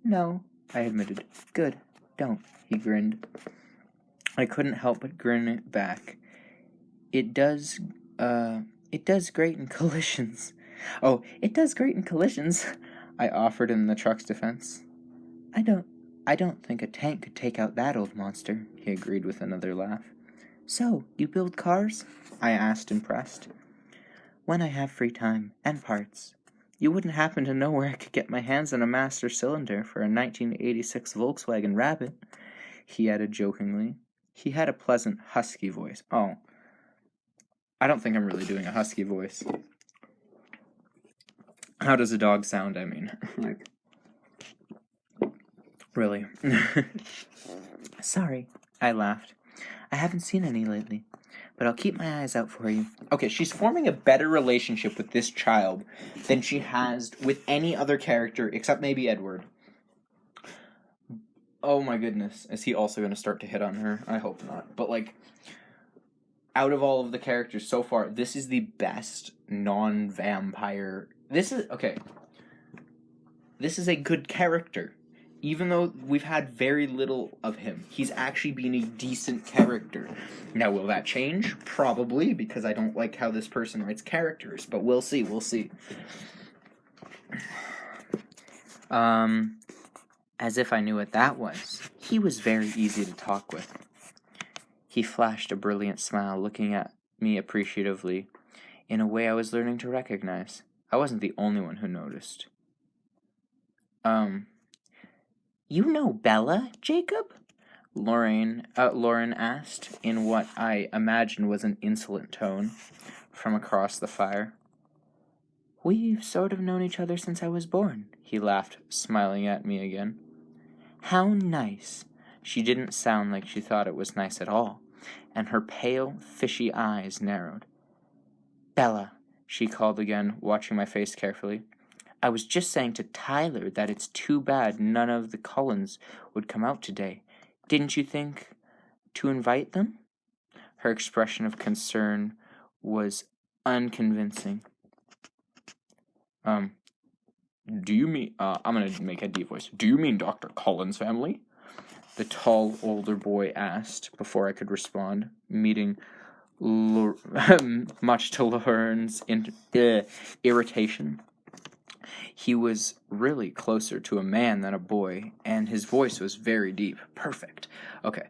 No, I admitted. Good. Don't, he grinned. I couldn't help but grin back. It does great in collisions. Oh, it does great in collisions, I offered in the truck's defense. I don't think a tank could take out that old monster, he agreed with another laugh. So, you build cars? I asked, impressed. When I have free time, and parts. You wouldn't happen to know where I could get my hands on a master cylinder for a 1986 Volkswagen Rabbit, he added jokingly. He had a pleasant, husky voice. Oh, I don't think I'm really doing a husky voice. How does a dog sound, I mean? Like, really? Sorry, I laughed. I haven't seen any lately, but I'll keep my eyes out for you. Okay, she's forming a better relationship with this child than she has with any other character, except maybe Edward. Oh my goodness, is he also going to start to hit on her? I hope not. But, like, out of all of the characters so far, this is the best non-vampire. This is a good character. Even though we've had very little of him, he's actually been a decent character. Now, will that change? Probably, because I don't like how this person writes characters, but we'll see. As if I knew what that was. He was very easy to talk with. He flashed a brilliant smile, looking at me appreciatively, in a way I was learning to recognize. I wasn't the only one who noticed. You know Bella, Jacob? Lauren asked, in what I imagined was an insolent tone, from across the fire. We've sort of known each other since I was born, he laughed, smiling at me again. How nice. She didn't sound like she thought it was nice at all, and her pale, fishy eyes narrowed. Bella, she called again, watching my face carefully. I was just saying to Tyler that it's too bad none of the Cullens would come out today. Didn't you think to invite them? Her expression of concern was unconvincing. Do you mean, I'm gonna make a deep voice. Do you mean Dr. Cullen's family? The tall, older boy asked before I could respond, much to Lauren's irritation. He was really closer to a man than a boy, and his voice was very deep. Perfect. Okay.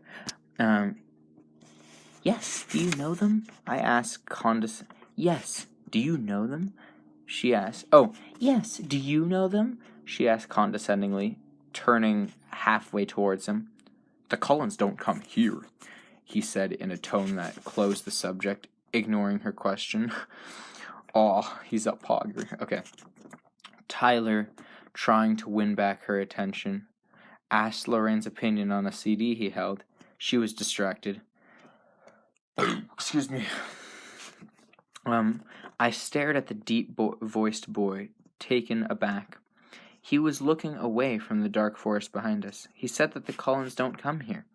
Yes, do you know them? I asked Yes, do you know them? She asked. Oh, yes, do you know them? She asked condescendingly, turning halfway towards him. The Cullens don't come here, he said in a tone that closed the subject, ignoring her question. Aw, he's up pogger. Okay. Tyler, trying to win back her attention, asked Lorraine's opinion on a CD he held. She was distracted. Excuse me. I stared at the deep-voiced boy, taken aback. He was looking away from the dark forest behind us. He said that the Cullens don't come here,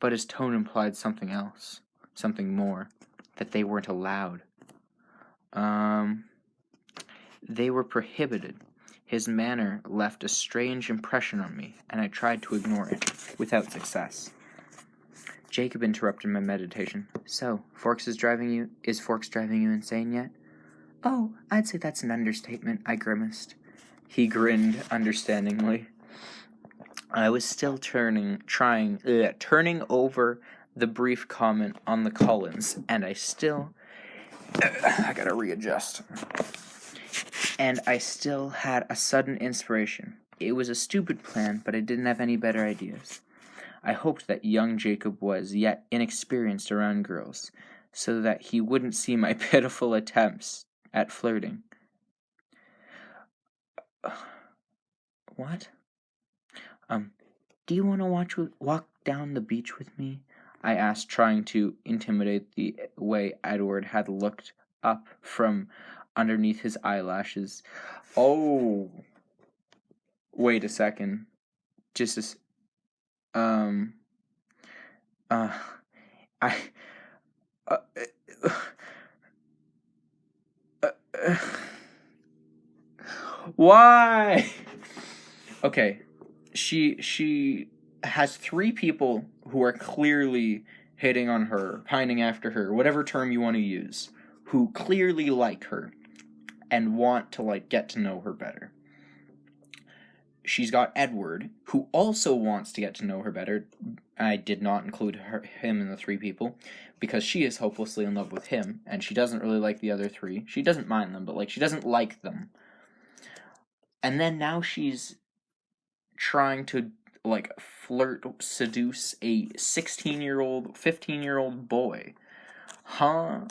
but his tone implied something else, something more, that they weren't allowed. They were prohibited. His manner left a strange impression on me, and I tried to ignore it, without success. Jacob interrupted my meditation. So, Forks driving you insane yet? Oh, I'd say that's an understatement, I grimaced. He grinned understandingly. I was still turning over the brief comment on the Cullens, and I gotta readjust. And I still had a sudden inspiration. It was a stupid plan, but I didn't have any better ideas. I hoped that young Jacob was yet inexperienced around girls, so that he wouldn't see my pitiful attempts at flirting. What? Do you want to walk down the beach with me? I asked, trying to intimidate the way Edward had looked up from underneath his eyelashes. Oh, wait a second. Why? Okay, she has 3 people who are clearly hitting on her, pining after her, whatever term you want to use, who clearly like her and want to get to know her better. She's got Edward, who also wants to get to know her better. I did not include him in the 3 people, because she is hopelessly in love with him, and she doesn't really like the other 3. She doesn't mind them, but she doesn't like them. And then now she's trying to flirt, seduce a 16-year-old, 15-year-old boy. Huh?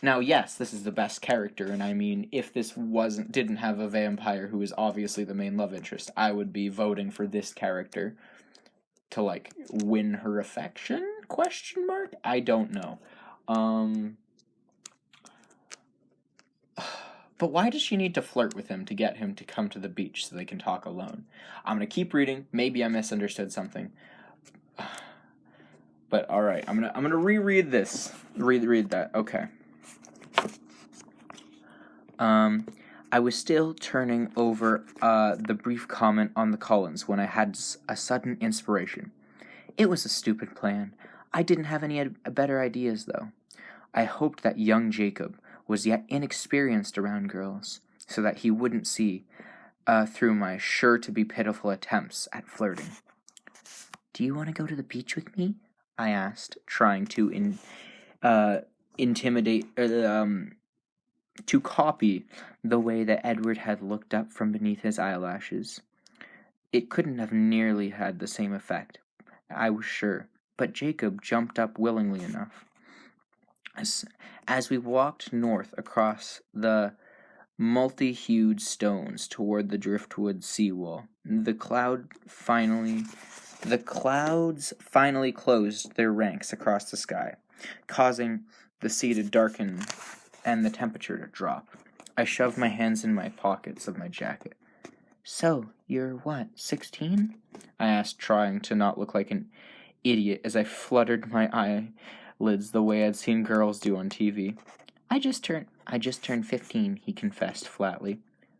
Now, yes, this is the best character, and I mean, if this didn't have a vampire who is obviously the main love interest, I would be voting for this character to, win her affection? ? I don't know. But why does she need to flirt with him to get him to come to the beach so they can talk alone? I'm gonna keep reading. Maybe I misunderstood something. But alright, I'm gonna reread this. Read that. Okay. I was still turning over the brief comment on the Cullens when I had a sudden inspiration. It was a stupid plan. I didn't have any better ideas, though. I hoped that young Jacob was yet inexperienced around girls, so that he wouldn't see through my sure-to-be pitiful attempts at flirting. Do you want to go to the beach with me? I asked, trying to to copy the way that Edward had looked up from beneath his eyelashes. It couldn't have nearly had the same effect, I was sure, but Jacob jumped up willingly enough. As we walked north across the multi-hued stones toward the driftwood seawall, the clouds finally closed their ranks across the sky, causing the sea to darken and the temperature to drop. I shoved my hands in my pockets of my jacket. So, you're 16? I asked, trying to not look like an idiot as I fluttered my eyelids the way I'd seen girls do on TV. I just turned 15, he confessed flatly.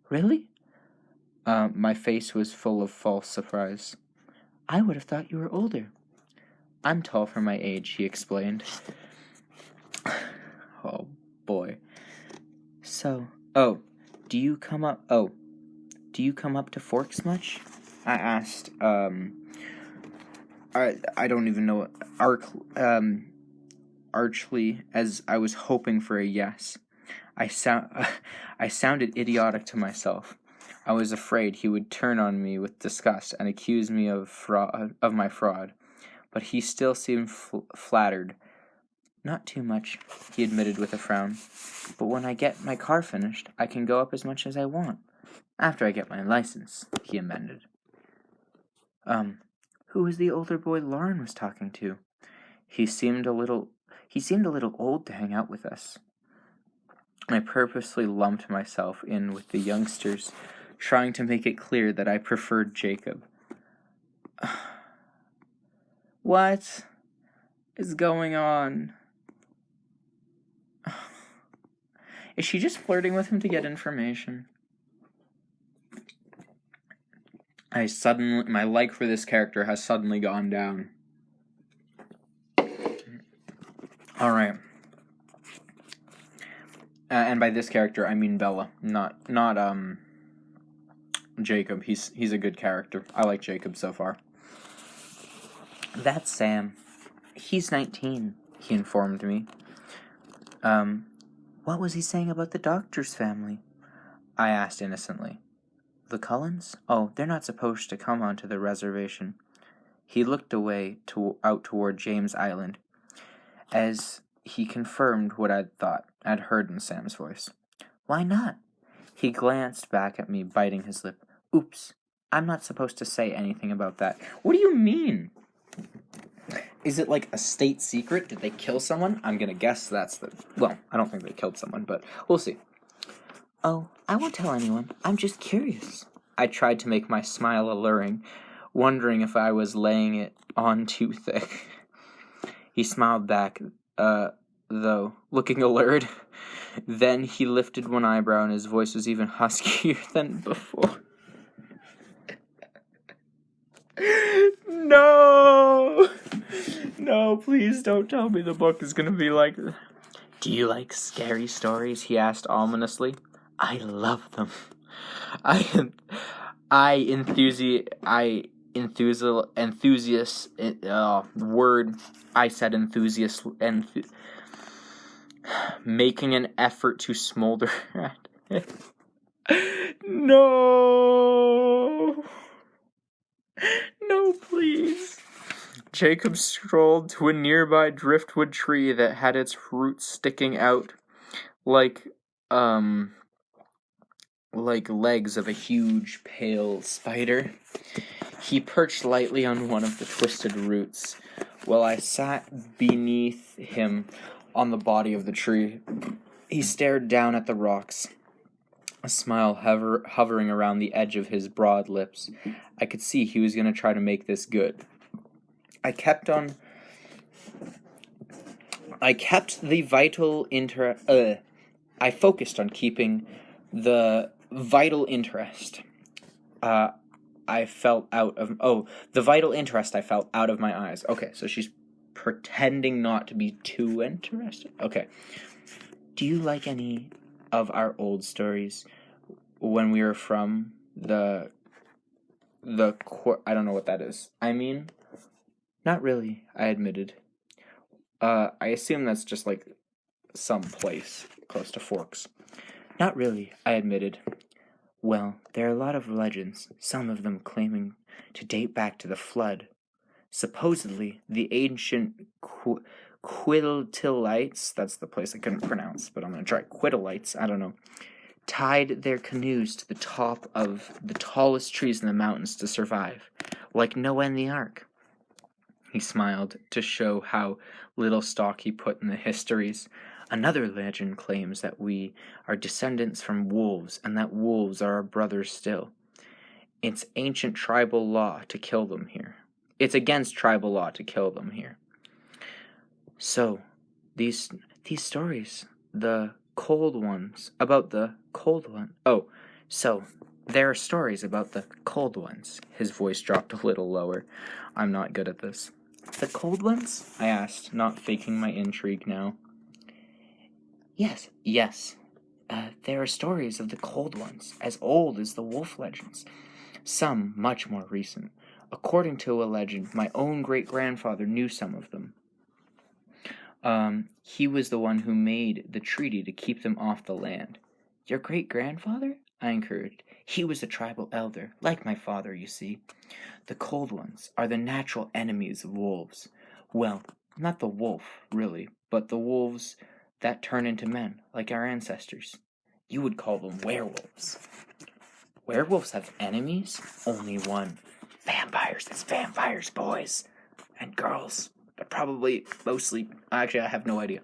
Really? My face was full of false surprise. I would have thought you were older. I'm tall for my age, he explained. Oh, boy. So, do you come up to Forks much? I asked, I don't even know archly, as I was hoping for a yes. I sounded idiotic to myself. I was afraid he would turn on me with disgust and accuse me of my fraud, but he still seemed flattered. Not too much, he admitted with a frown. But when I get my car finished, I can go up as much as I want. After I get my license, he amended. Who was the older boy Lauren was talking to? He seemed a little old to hang out with us. I purposely lumped myself in with the youngsters, trying to make it clear that I preferred Jacob. What is going on? Is she just flirting with him to get information? My like for this character has suddenly gone down. Alright. And by this character, I mean Bella, not Jacob. He's a good character. I like Jacob so far. That's Sam. He's 19, he informed me. What was he saying about the doctor's family? I asked innocently. The Cullens? Oh, they're not supposed to come onto the reservation. He looked away out toward James Island, as he confirmed what I'd heard in Sam's voice. Why not? He glanced back at me, biting his lip. Oops, I'm not supposed to say anything about that. What do you mean? Is it like a state secret? Did they kill someone? I'm gonna guess that's well, I don't think they killed someone, but we'll see. Oh, I won't tell anyone. I'm just curious. I tried to make my smile alluring, wondering if I was laying it on too thick. He smiled back, though, looking allured. Then he lifted one eyebrow and his voice was even huskier than before. No! No, please don't tell me the book is gonna be like... Do you like scary stories? He asked ominously. I love them. Making an effort to smolder at it. No! No, please. Jacob strolled to a nearby driftwood tree that had its roots sticking out like legs of a huge, pale spider. He perched lightly on one of the twisted roots, while I sat beneath him on the body of the tree. He stared down at the rocks, a smile hovering around the edge of his broad lips. I could see he was going to try to make this good. I focused on keeping the vital interest the vital interest I felt out of my eyes. Okay, so she's pretending not to be too interested. Okay. Do you like any of our old stories when we were from the I don't know what that is. I mean, not really, I admitted. I assume that's just like some place close to Forks. Not really, I admitted. Well, there are a lot of legends, some of them claiming to date back to the flood. Supposedly, the ancient Quiddlites, that's the place I couldn't pronounce, but I'm going to try Quiddlites, I don't know, tied their canoes to the top of the tallest trees in the mountains to survive, like Noah and the Ark. He smiled to show how little stock he put in the histories. Another legend claims that we are descendants from wolves, and that wolves are our brothers still. It's ancient tribal law to kill them here. It's against tribal law to kill them here. So, these stories, the cold ones, about the cold one. Oh, so there are stories about the cold ones. His voice dropped a little lower. I'm not good at this. The cold ones? I asked, not faking my intrigue now. Yes. There are stories of the cold ones, as old as the wolf legends. Some much more recent. According to a legend, my own great-grandfather knew some of them. He was the one who made the treaty to keep them off the land. Your great-grandfather? I encouraged. He was a tribal elder, like my father, you see. The cold ones are the natural enemies of wolves. Well, not the wolf, really, but the wolves that turn into men, like our ancestors. You would call them werewolves. Werewolves have enemies? Only one. Vampires. It's vampires, boys. And girls. But probably mostly... Actually, I have no idea.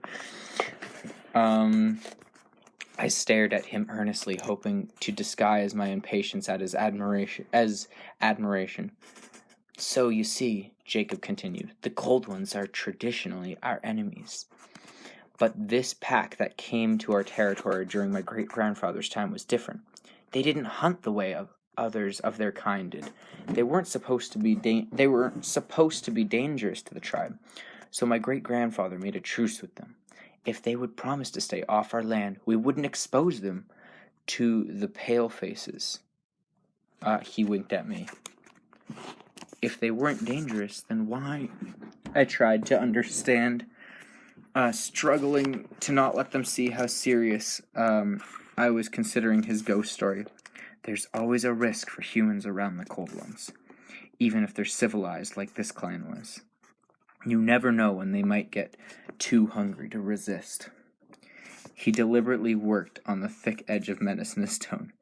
I stared at him earnestly, hoping to disguise my impatience at his admiration. So, you see, Jacob continued, the cold ones are traditionally our enemies. But this pack that came to our territory during my great-grandfather's time was different. They didn't hunt the way of others of their kind did. They weren't supposed to be dangerous to the tribe. So my great-grandfather made a truce with them. if they would promise to stay off our land, we wouldn't expose them to the pale faces. He winked at me. If they weren't dangerous, then why? I tried to understand, struggling to not let them see how serious I was considering his ghost story. There's always a risk for humans around the Cold Ones, even if they're civilized like this clan was. You never know when they might get too hungry to resist. He deliberately worked on the thick edge of menace in his tone.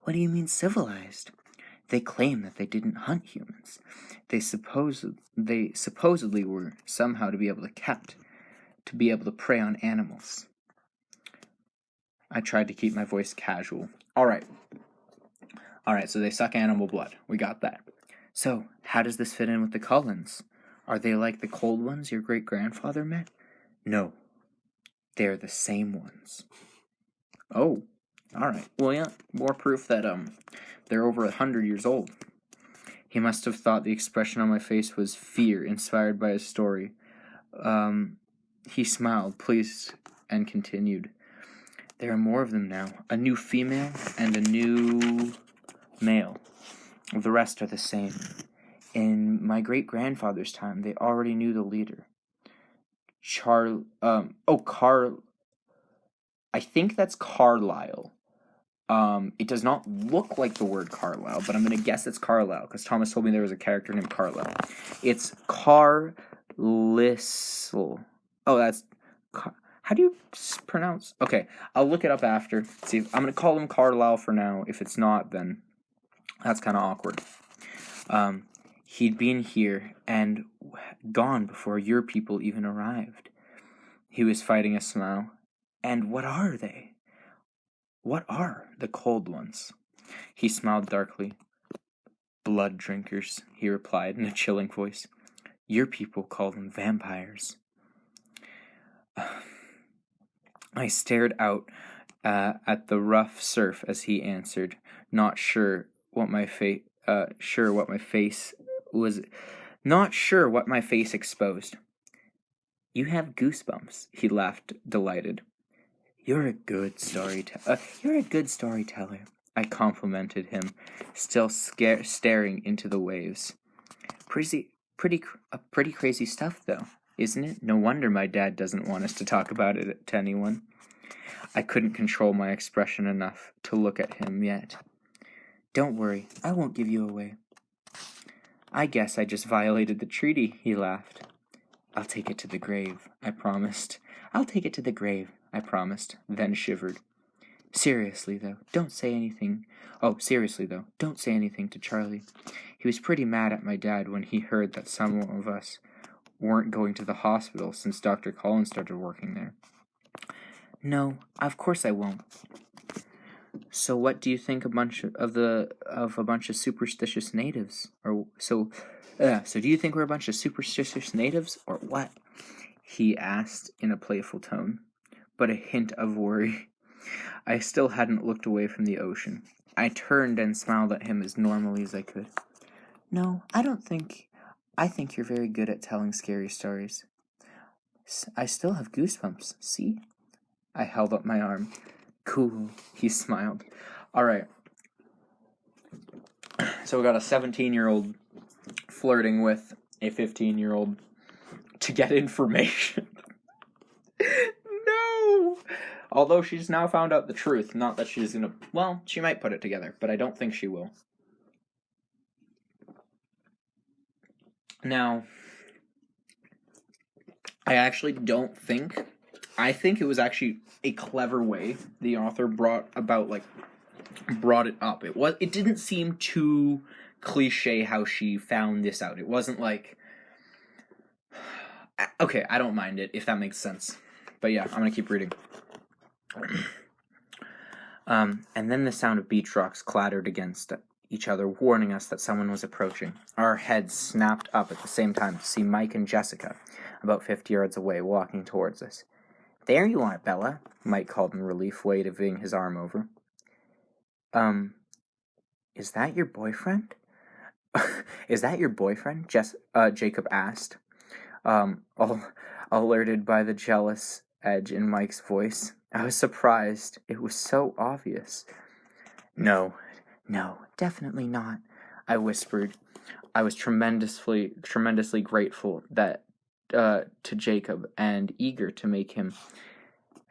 What do you mean civilized? They claim that they didn't hunt humans. They supposedly were somehow to be able to prey on animals. I tried to keep my voice casual. All right, so they suck animal blood. We got that. So, how does this fit in with the Cullens? Are they like the Cold Ones your great-grandfather met? No. They're the same ones. Oh, all right. Well, yeah, more proof that they're over 100 years old. He must have thought the expression on my face was fear inspired by his story. He smiled, pleased, and continued. There are more of them now. A new female and a new male. The rest are the same. In my great-grandfather's time, they already knew the leader. I think that's Carlisle. It does not look like the word Carlisle, but I'm going to guess it's Carlisle, because Thomas told me there was a character named Carlisle. It's Carlisle. Oh, that's... How do you pronounce... Okay, I'll look it up after. See, I'm going to call him Carlisle for now. If it's not, then that's kind of awkward. He'd been here and gone before your people even arrived. He was fighting a smile. And what are they? What are the Cold Ones? He smiled darkly. Blood drinkers, he replied in a chilling voice. Your people call them vampires. I stared out at the rough surf as he answered, not sure what my face exposed. You have goosebumps, he laughed, delighted. You're a good storyteller, I complimented him, still staring into the waves. Pretty crazy stuff, though, isn't it? No wonder my dad doesn't want us to talk about it to anyone. I couldn't control my expression enough to look at him yet. Don't worry, I won't give you away. I guess I just violated the treaty, he laughed. I'll take it to the grave, I promised. Then shivered. Seriously, though, don't say anything to Charlie. He was pretty mad at my dad when he heard that some of us weren't going to the hospital since Dr. Collins started working there. No, of course I won't. So what do you think of a bunch of superstitious natives? So do you think we're a bunch of superstitious natives, or what? He asked in a playful tone, but a hint of worry. I still hadn't looked away from the ocean. I turned and smiled at him as normally as I could. No, I think you're very good at telling scary stories. I still have goosebumps, see? I held up my arm. Cool, he smiled. All right. So we got a 17-year-old flirting with a 15-year-old to get information. No! Although she's now found out the truth. Not that she's gonna... Well, she might put it together, but I don't think she will. Now, I actually don't think... I think it was actually a clever way the author brought it up. It didn't seem too cliche how she found this out. It wasn't like... Okay, I don't mind it, if that makes sense. But yeah, I'm gonna keep reading. And then the sound of beach rocks clattered against each other, warning us that someone was approaching. Our heads snapped up at the same time to see Mike and Jessica, about 50 yards away, walking towards us. There you are, Bella, Mike called in relief, waving his arm over. Is that your boyfriend? Jacob asked, alerted by the jealous edge in Mike's voice. I was surprised. It was so obvious. No, definitely not, I whispered. I was tremendously grateful that to Jacob and eager to make him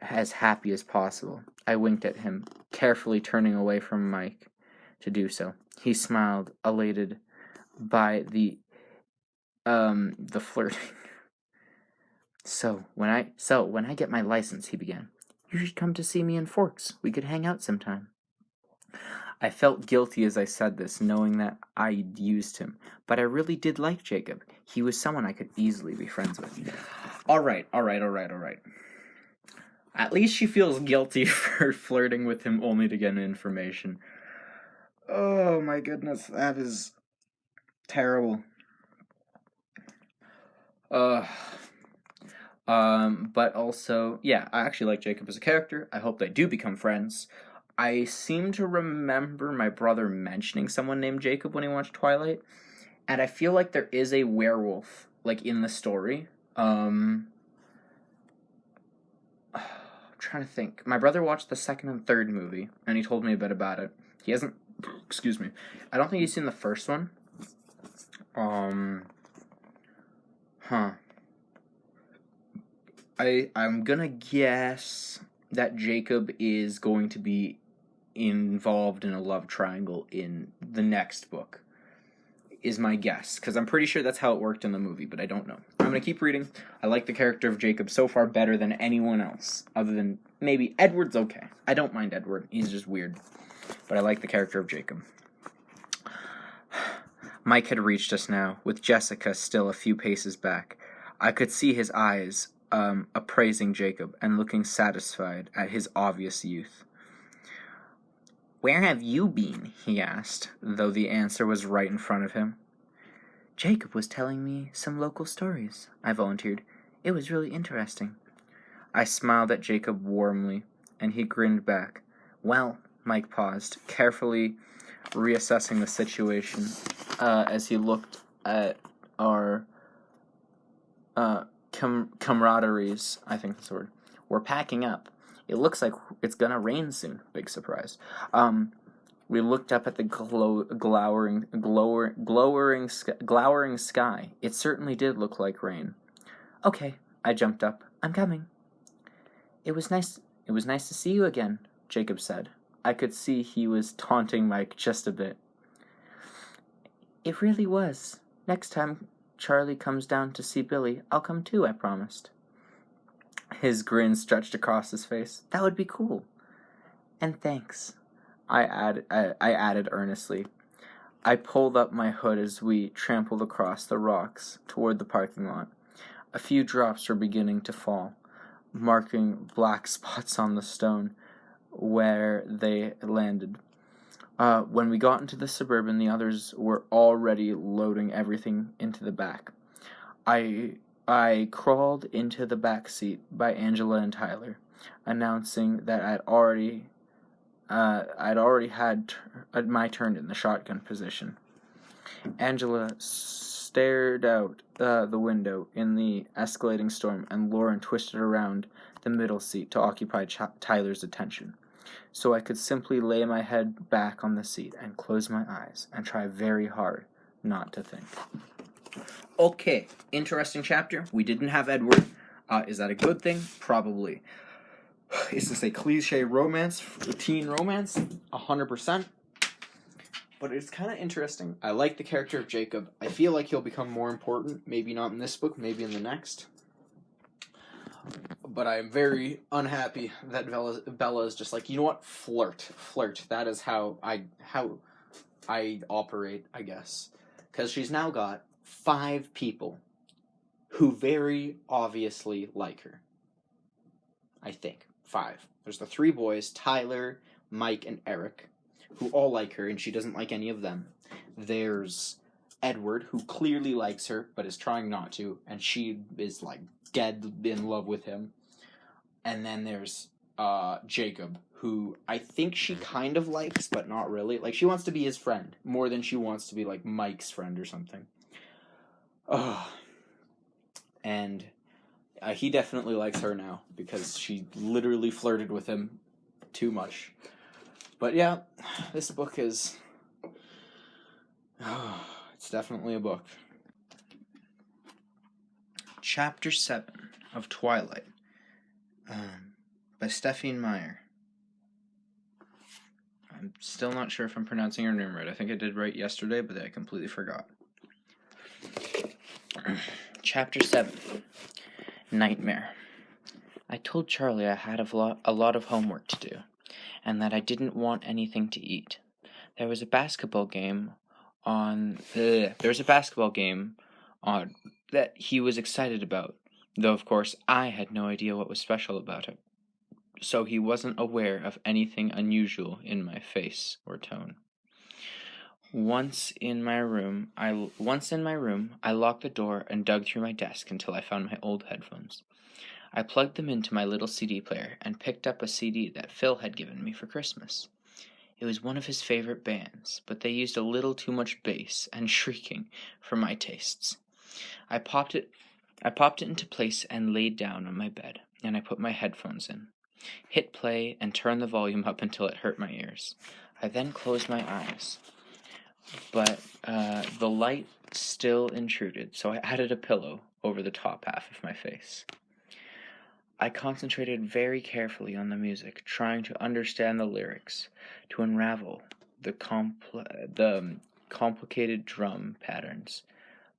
as happy as possible. I winked at him, carefully turning away from Mike to do so. He smiled, elated by the flirting. So when I get my license, he began, you should come to see me in Forks. We could hang out sometime. I felt guilty as I said this, knowing that I'd used him, but I really did like Jacob. He was someone I could easily be friends with. All right. At least she feels guilty for flirting with him only to get information. Oh my goodness, that is terrible. But also, yeah, I actually like Jacob as a character. I hope they do become friends. I seem to remember my brother mentioning someone named Jacob when he watched Twilight, and I feel like there is a werewolf, like, in the story. I'm trying to think. My brother watched the second and third movie, and he told me a bit about it. He hasn't, excuse me, I don't think he's seen the first one. I'm gonna guess that Jacob is going to be involved in a love triangle in the next book, is my guess, because I'm pretty sure that's how it worked in the movie, but I don't know. I'm going to keep reading. I like the character of Jacob so far better than anyone else, other than maybe Edward's okay. I don't mind Edward. He's just weird. But I like the character of Jacob. Mike had reached us now, with Jessica still a few paces back. I could see his eyes appraising Jacob and looking satisfied at his obvious youth. Where have you been? He asked, though the answer was right in front of him. Jacob was telling me some local stories, I volunteered. It was really interesting. I smiled at Jacob warmly, and he grinned back. Well, Mike paused, carefully reassessing the situation as he looked at our camaraderies, I think that's the word. We're packing up. It looks like it's gonna rain soon. Big surprise. We looked up at the glowering sky. It certainly did look like rain. Okay, I jumped up. I'm coming. It was nice to see you again, Jacob said. I could see he was taunting Mike just a bit. It really was. Next time Charlie comes down to see Billy, I'll come too, I promised. His grin stretched across his face. That would be cool. And thanks, I added earnestly. I pulled up my hood as we trampled across the rocks toward the parking lot. A few drops were beginning to fall, marking black spots on the stone where they landed. When we got into the Suburban, the others were already loading everything into the back. I crawled into the back seat by Angela and Tyler, announcing that I'd already had my turn in the shotgun position. Angela stared out the window in the escalating storm, and Lauren twisted around the middle seat to occupy Tyler's attention, so I could simply lay my head back on the seat and close my eyes and try very hard not to think. Okay, interesting chapter. We didn't have Edward. Is that a good thing? Probably. Is this a cliche romance, teen romance? 100%. But it's kind of interesting. I like the character of Jacob. I feel like he'll become more important. Maybe not in this book, maybe in the next. But I'm very unhappy that Bella is just like, you know what? Flirt. That is how I operate, I guess. Because she's now got 5 people who very obviously like her. I think. 5. There's the 3 boys, Tyler, Mike, and Eric, who all like her, and she doesn't like any of them. There's Edward, who clearly likes her, but is trying not to, and she is, like, dead in love with him. And then there's Jacob, who I think she kind of likes, but not really. Like, she wants to be his friend, more than she wants to be, like, Mike's friend or something. And He definitely likes her now because she literally flirted with him too much. But yeah, this book is... it's definitely a book. Chapter 7 of Twilight by Stephenie Meyer. I'm still not sure if I'm pronouncing her name right. I think I did right yesterday, but I completely forgot. Chapter 7 Nightmare. I told Charlie I had a lot of homework to do, and that I didn't want anything to eat. There was a basketball game on that he was excited about, though of course I had no idea what was special about it. So he wasn't aware of anything unusual in my face or tone. Once in my room, I locked the door and dug through my desk until I found my old headphones. I plugged them into my little CD player and picked up a CD that Phil had given me for Christmas. It was one of his favorite bands, but they used a little too much bass and shrieking for my tastes. I popped it into place and laid down on my bed, and I put my headphones in, hit play, and turned the volume up until it hurt my ears. I then closed my eyes, but the light still intruded, so I added a pillow over the top half of my face. I concentrated very carefully on the music, trying to understand the lyrics, to unravel the complicated drum patterns.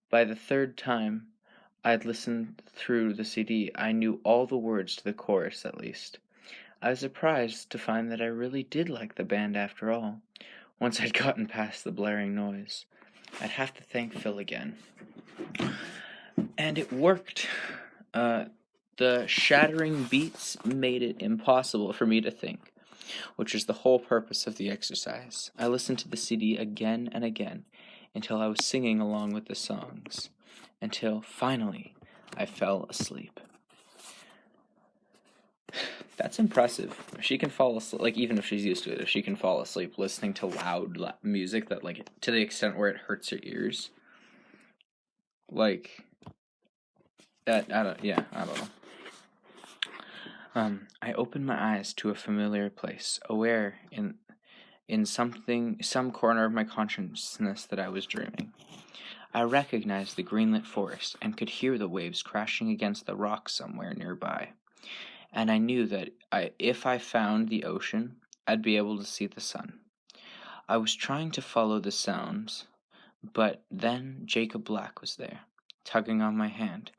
By the third time I'd listened through the CD, I knew all the words to the chorus at least. I was surprised to find that I really did like the band after all, once I'd gotten past the blaring noise. I'd have to thank Phil again. And it worked. The shattering beats made it impossible for me to think, which is the whole purpose of the exercise. I listened to the CD again and again until I was singing along with the songs, until finally I fell asleep. That's impressive. If she can fall asleep, like even if she's used to it, if she can fall asleep listening to loud music that like to the extent where it hurts her ears, like that, I don't know. I opened my eyes to a familiar place, aware in some corner of my consciousness that I was dreaming. I recognized the greenlit forest and could hear the waves crashing against the rocks somewhere nearby. And I knew that if I found the ocean, I'd be able to see the sun. I was trying to follow the sounds, but then Jacob Black was there, tugging on my hand,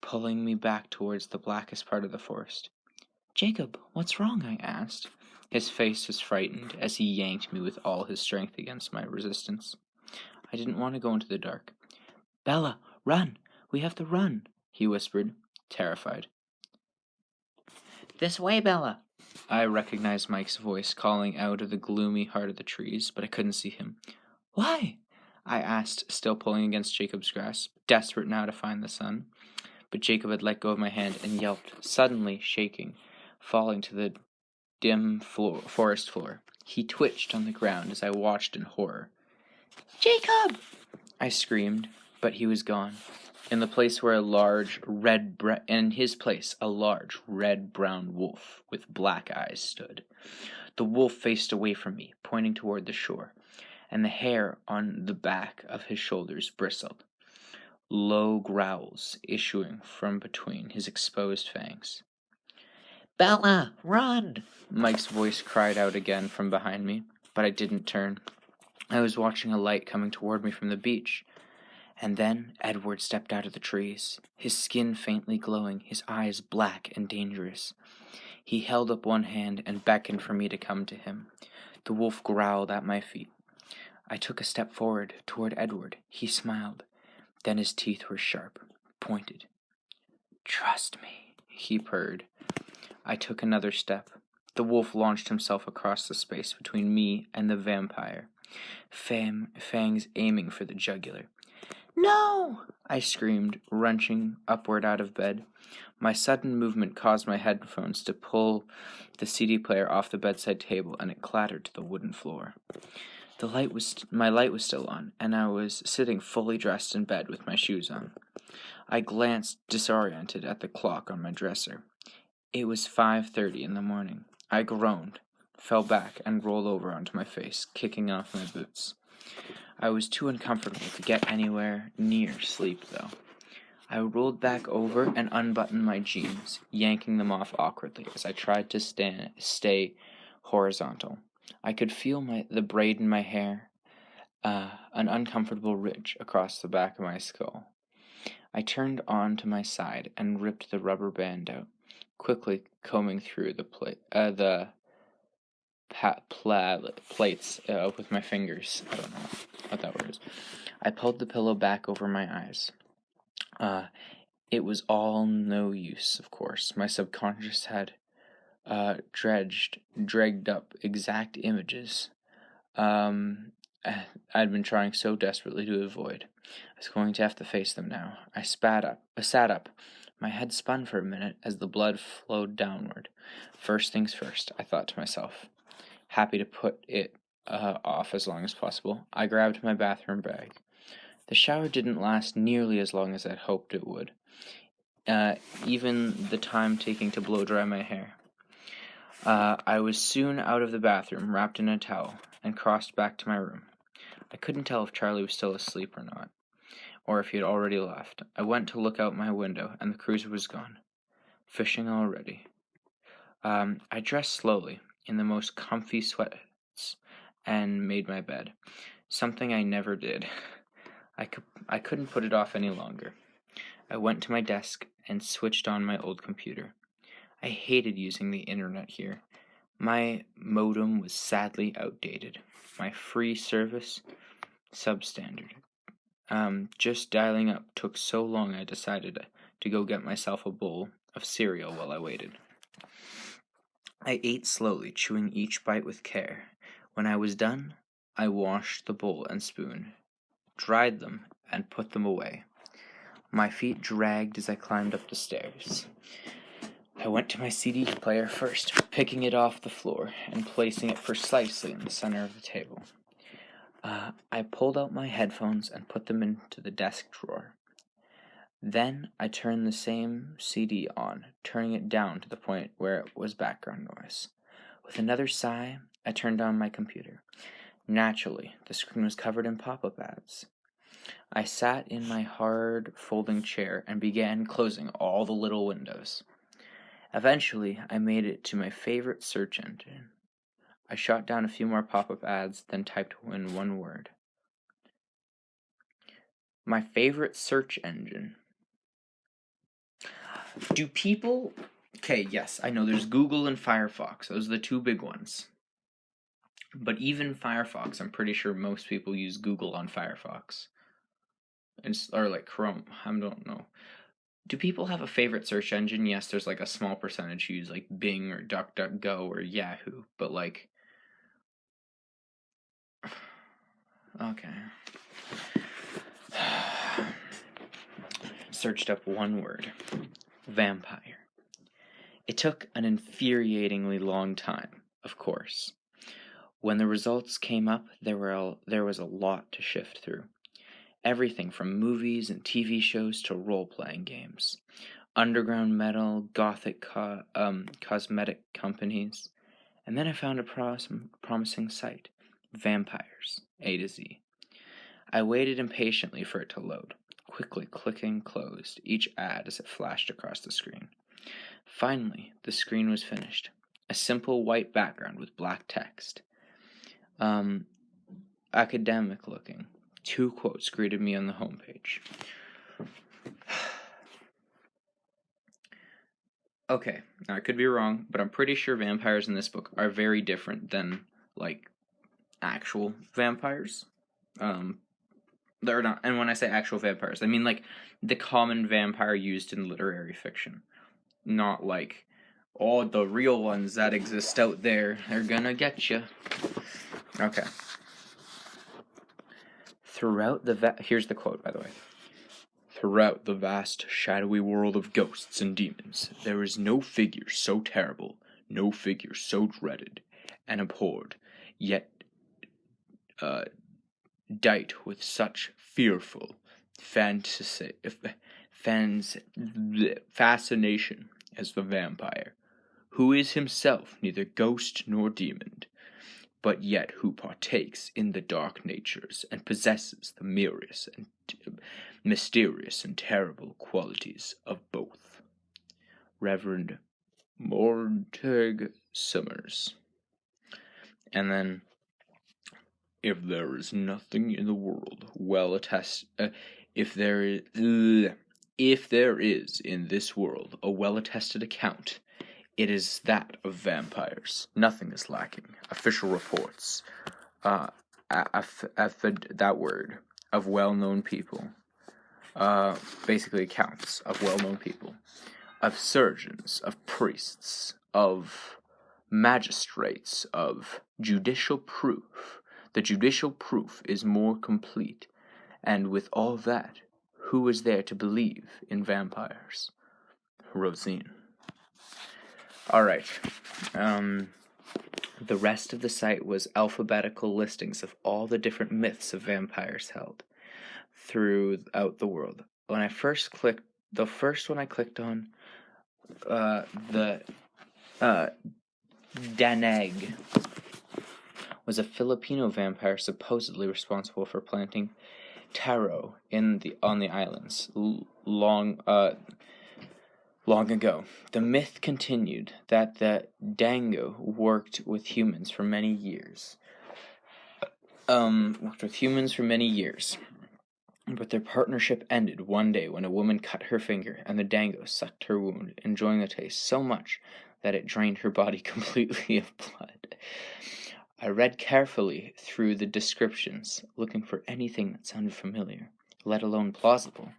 pulling me back towards the blackest part of the forest. "Jacob, what's wrong?" I asked. His face was frightened as he yanked me with all his strength against my resistance. I didn't want to go into the dark. "Bella, run! We have to run!" he whispered, terrified. "This way, Bella." I recognized Mike's voice calling out of the gloomy heart of the trees, but I couldn't see him. "Why?" I asked, still pulling against Jacob's grasp, desperate now to find the sun. But Jacob had let go of my hand and yelped, suddenly shaking, falling to the dim forest floor. He twitched on the ground as I watched in horror. "Jacob!" I screamed, but he was gone. In his place, a large red-brown wolf with black eyes stood. The wolf faced away from me, pointing toward the shore, and the hair on the back of his shoulders bristled, low growls issuing from between his exposed fangs. "Bella, run!" Mike's voice cried out again from behind me, but I didn't turn. I was watching a light coming toward me from the beach. And then Edward stepped out of the trees, his skin faintly glowing, his eyes black and dangerous. He held up one hand and beckoned for me to come to him. The wolf growled at my feet. I took a step forward toward Edward. He smiled. Then his teeth were sharp, pointed. "Trust me," he purred. I took another step. The wolf launched himself across the space between me and the vampire, fangs aiming for the jugular. "No!" I screamed, wrenching upward out of bed. My sudden movement caused my headphones to pull the CD player off the bedside table, and it clattered to the wooden floor. My light was still on, and I was sitting fully dressed in bed with my shoes on. I glanced disoriented at the clock on my dresser. It was 5:30 in the morning. I groaned, fell back, and rolled over onto my face, kicking off my boots. I was too uncomfortable to get anywhere near sleep, though. I rolled back over and unbuttoned my jeans, yanking them off awkwardly as I tried to stay horizontal. I could feel the braid in my hair, an uncomfortable ridge across the back of my skull. I turned on to my side and ripped the rubber band out, quickly combing through the plates with my fingers. I don't know what that word is. I pulled the pillow back over my eyes. It was all no use, of course. My subconscious had dragged up exact images I'd been trying so desperately to avoid. I was going to have to face them now. I sat up. My head spun for a minute as the blood flowed downward. First things first, I thought to myself. Happy to put it off as long as possible, I grabbed my bathroom bag. The shower didn't last nearly as long as I'd hoped it would, even the time taking to blow dry my hair. I was soon out of the bathroom, wrapped in a towel, and crossed back to my room. I couldn't tell if Charlie was still asleep or not, or if he had already left. I went to look out my window, and the cruiser was gone. Fishing already. I dressed slowly, in the most comfy sweats, and made my bed. Something I never did. I couldn't put it off any longer. I went to my desk and switched on my old computer. I hated using the internet here. My modem was sadly outdated. My free service, substandard. Just dialing up took so long I decided to go get myself a bowl of cereal while I waited. I ate slowly, chewing each bite with care. When I was done, I washed the bowl and spoon, dried them, and put them away. My feet dragged as I climbed up the stairs. I went to my CD player first, picking it off the floor and placing it precisely in the center of the table. I pulled out my headphones and put them into the desk drawer. Then I turned the same CD on, turning it down to the point where it was background noise. With another sigh, I turned on my computer. Naturally, the screen was covered in pop-up ads. I sat in my hard folding chair and began closing all the little windows. Eventually, I made it to my favorite search engine. I shot down a few more pop-up ads, then typed in one word. My favorite search engine. Do people... Okay, yes, I know there's Google and Firefox. Those are the two big ones. But even Firefox, I'm pretty sure most people use Google on Firefox. Or like Chrome, I don't know. Do people have a favorite search engine? Yes, there's like a small percentage who use like Bing or DuckDuckGo or Yahoo. But like... Okay. Searched up one word. Vampire. It took an infuriatingly long time, of course. When the results came up, there was a lot to sift through. Everything from movies and TV shows to role-playing games. Underground metal, gothic cosmetic companies. And then I found a promising site. Vampires, A to Z. I waited impatiently for it to load, quickly clicking closed each ad as it flashed across the screen. Finally, the screen was finished. A simple white background with black text. Academic looking. 2 quotes greeted me on the homepage. Okay, now I could be wrong, but I'm pretty sure vampires in this book are very different than, like, actual vampires. They're not, and when I say actual vampires, I mean, like, the common vampire used in literary fiction. Not like, oh, the real ones that exist out there, they're gonna get you. Okay. Here's the quote, by the way. Throughout the vast, shadowy world of ghosts and demons, there is no figure so terrible, no figure so dreaded and abhorred, yet dight with such fearful fascination as the vampire, who is himself neither ghost nor demon, but yet who partakes in the dark natures and possesses the mysterious and terrible qualities of both. Reverend Mortag Summers. And then, if there is nothing in the world if there is in this world a well-attested account, it is that of vampires. Nothing is lacking. Official reports, that word, of well-known people, basically accounts of well-known people, of surgeons, of priests, of magistrates, of judicial proof. The judicial proof is more complete, and with all that, who is there to believe in vampires? Rosine. Alright, the rest of the site was alphabetical listings of all the different myths of vampires held throughout the world. When I first clicked, the first one I clicked on, the Danag was a Filipino vampire supposedly responsible for planting taro on the islands long ago. The myth continued that the Dango worked with humans for many years. But their partnership ended one day when a woman cut her finger and the Dango sucked her wound, enjoying the taste so much that it drained her body completely of blood. I read carefully through the descriptions, looking for anything that sounded familiar, let alone plausible.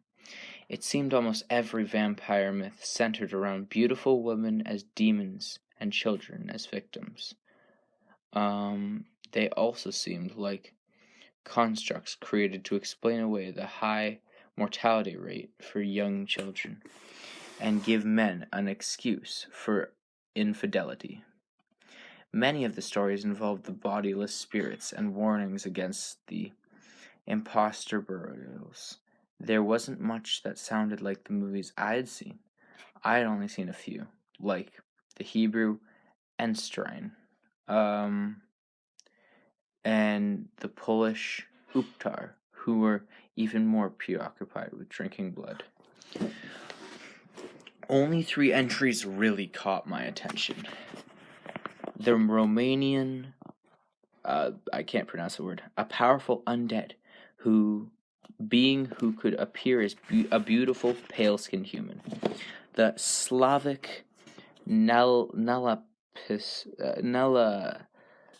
It seemed almost every vampire myth centered around beautiful women as demons and children as victims. They also seemed like constructs created to explain away the high mortality rate for young children and give men an excuse for infidelity. Many of the stories involved the bodiless spirits and warnings against the imposter burials. There wasn't much that sounded like the movies I had seen. I had only seen a few, like the Hebrew Enstrine, and the Polish Uptar, who were even more preoccupied with drinking blood. Only 3 entries really caught my attention. The Romanian, I can't pronounce the word, a powerful undead who could appear as a beautiful pale-skinned human. The Slavic Nella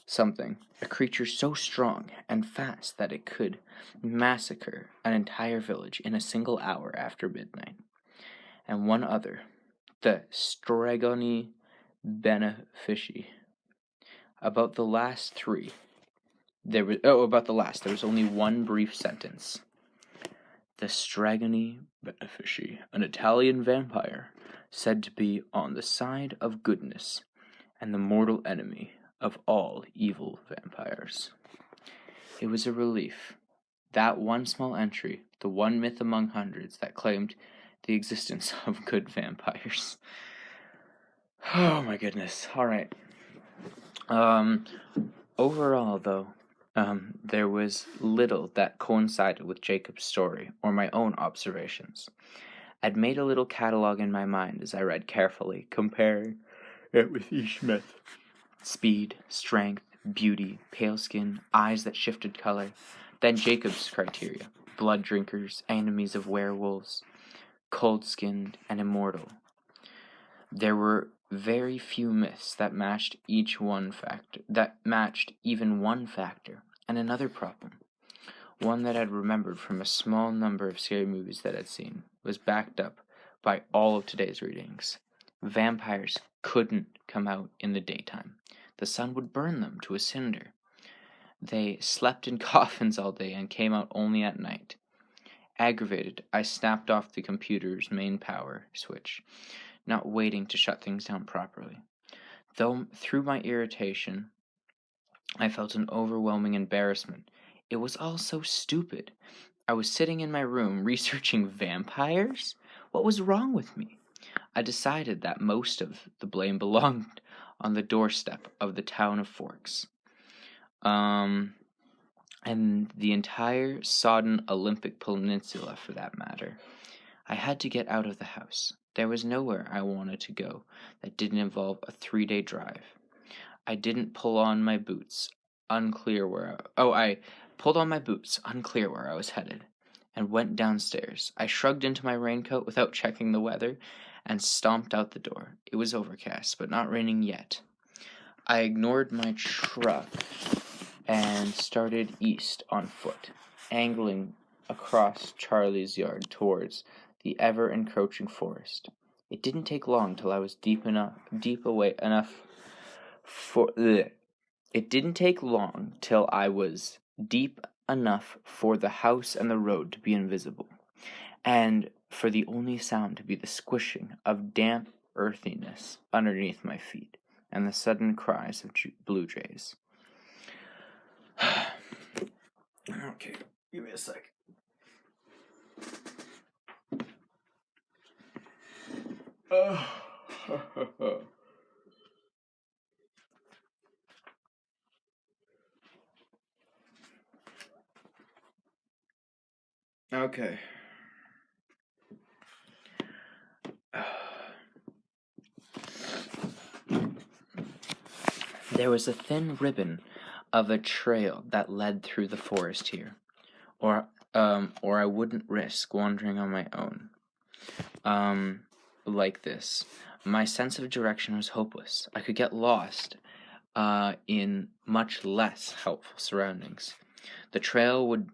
something, a creature so strong and fast that it could massacre an entire village in a single hour after midnight. And one other, the Stragoni Benefici. About the last, there was only one brief sentence. The Stragoni Benefici, an Italian vampire, said to be on the side of goodness and the mortal enemy of all evil vampires. It was a relief. That one small entry, the one myth among hundreds that claimed the existence of good vampires. Oh my goodness. Alright. Overall, though, there was little that coincided with Jacob's story or my own observations. I'd made a little catalog in my mind as I read carefully, comparing it with each myth. Speed, strength, beauty, pale skin, eyes that shifted color. Then Jacob's criteria: blood drinkers, enemies of werewolves, cold-skinned, and immortal. There were very few myths that matched even one factor, and another problem, one that I'd remembered from a small number of scary movies that I'd seen, was backed up by all of today's readings. Vampires couldn't come out in the daytime. The sun would burn them to a cinder. They slept in coffins all day and came out only at night. Aggravated, I snapped off the computer's main power switch, not waiting to shut things down properly. Through my irritation, I felt an overwhelming embarrassment. It was all so stupid. I was sitting in my room researching vampires? What was wrong with me? I decided that most of the blame belonged on the doorstep of the town of Forks. And the entire sodden Olympic Peninsula, for that matter. I had to get out of the house. There was nowhere I wanted to go that didn't involve a 3-day drive. I didn't pull on my boots, unclear where I pulled on my boots, unclear where I was headed, and went downstairs. I shrugged into my raincoat without checking the weather and stomped out the door. It was overcast, but not raining yet. I ignored my truck and started east on foot, angling across Charlie's yard towards the ever-encroaching forest. It didn't take long till I was deep enough for the house and the road to be invisible, and for the only sound to be the squishing of damp earthiness underneath my feet and the sudden cries of blue jays. Okay, give me a sec. Okay. There was a thin ribbon of a trail that led through the forest here, or I wouldn't risk wandering on my own. Like this. My sense of direction was hopeless. I could get lost in much less helpful surroundings. The trail wound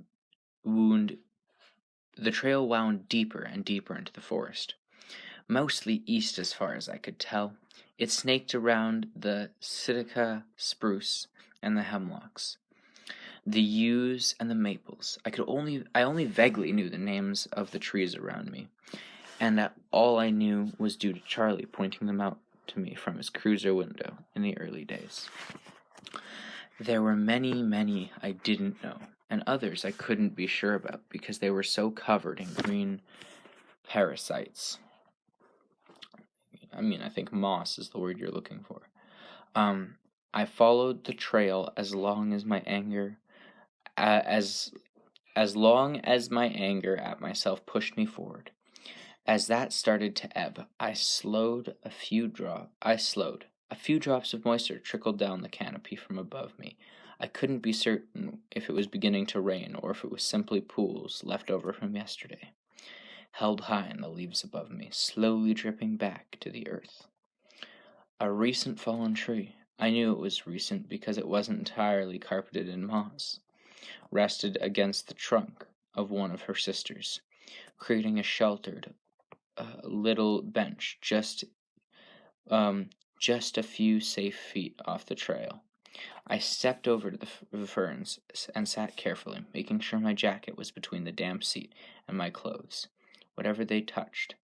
deeper and deeper into the forest, mostly east as far as I could tell. It snaked around the Sitka spruce and the hemlocks, the yews and the maples. I only vaguely knew the names of the trees around me, and that all I knew was due to Charlie pointing them out to me from his cruiser window in the early days. There were many, many I didn't know, and others I couldn't be sure about because they were so covered in green parasites. I think moss is the word you're looking for. I followed the trail as long as my anger at myself pushed me forward. As that started to ebb, I slowed. A few drops of moisture trickled down the canopy from above me. I couldn't be certain if it was beginning to rain or if it was simply pools left over from yesterday, held high in the leaves above me, slowly dripping back to the earth. A recent fallen tree, I knew it was recent because it wasn't entirely carpeted in moss, rested against the trunk of one of her sisters, creating a sheltered little bench just a few safe feet off the trail. I stepped over to the ferns and sat carefully, making sure my jacket was between the damp seat and my clothes, whenever they touched,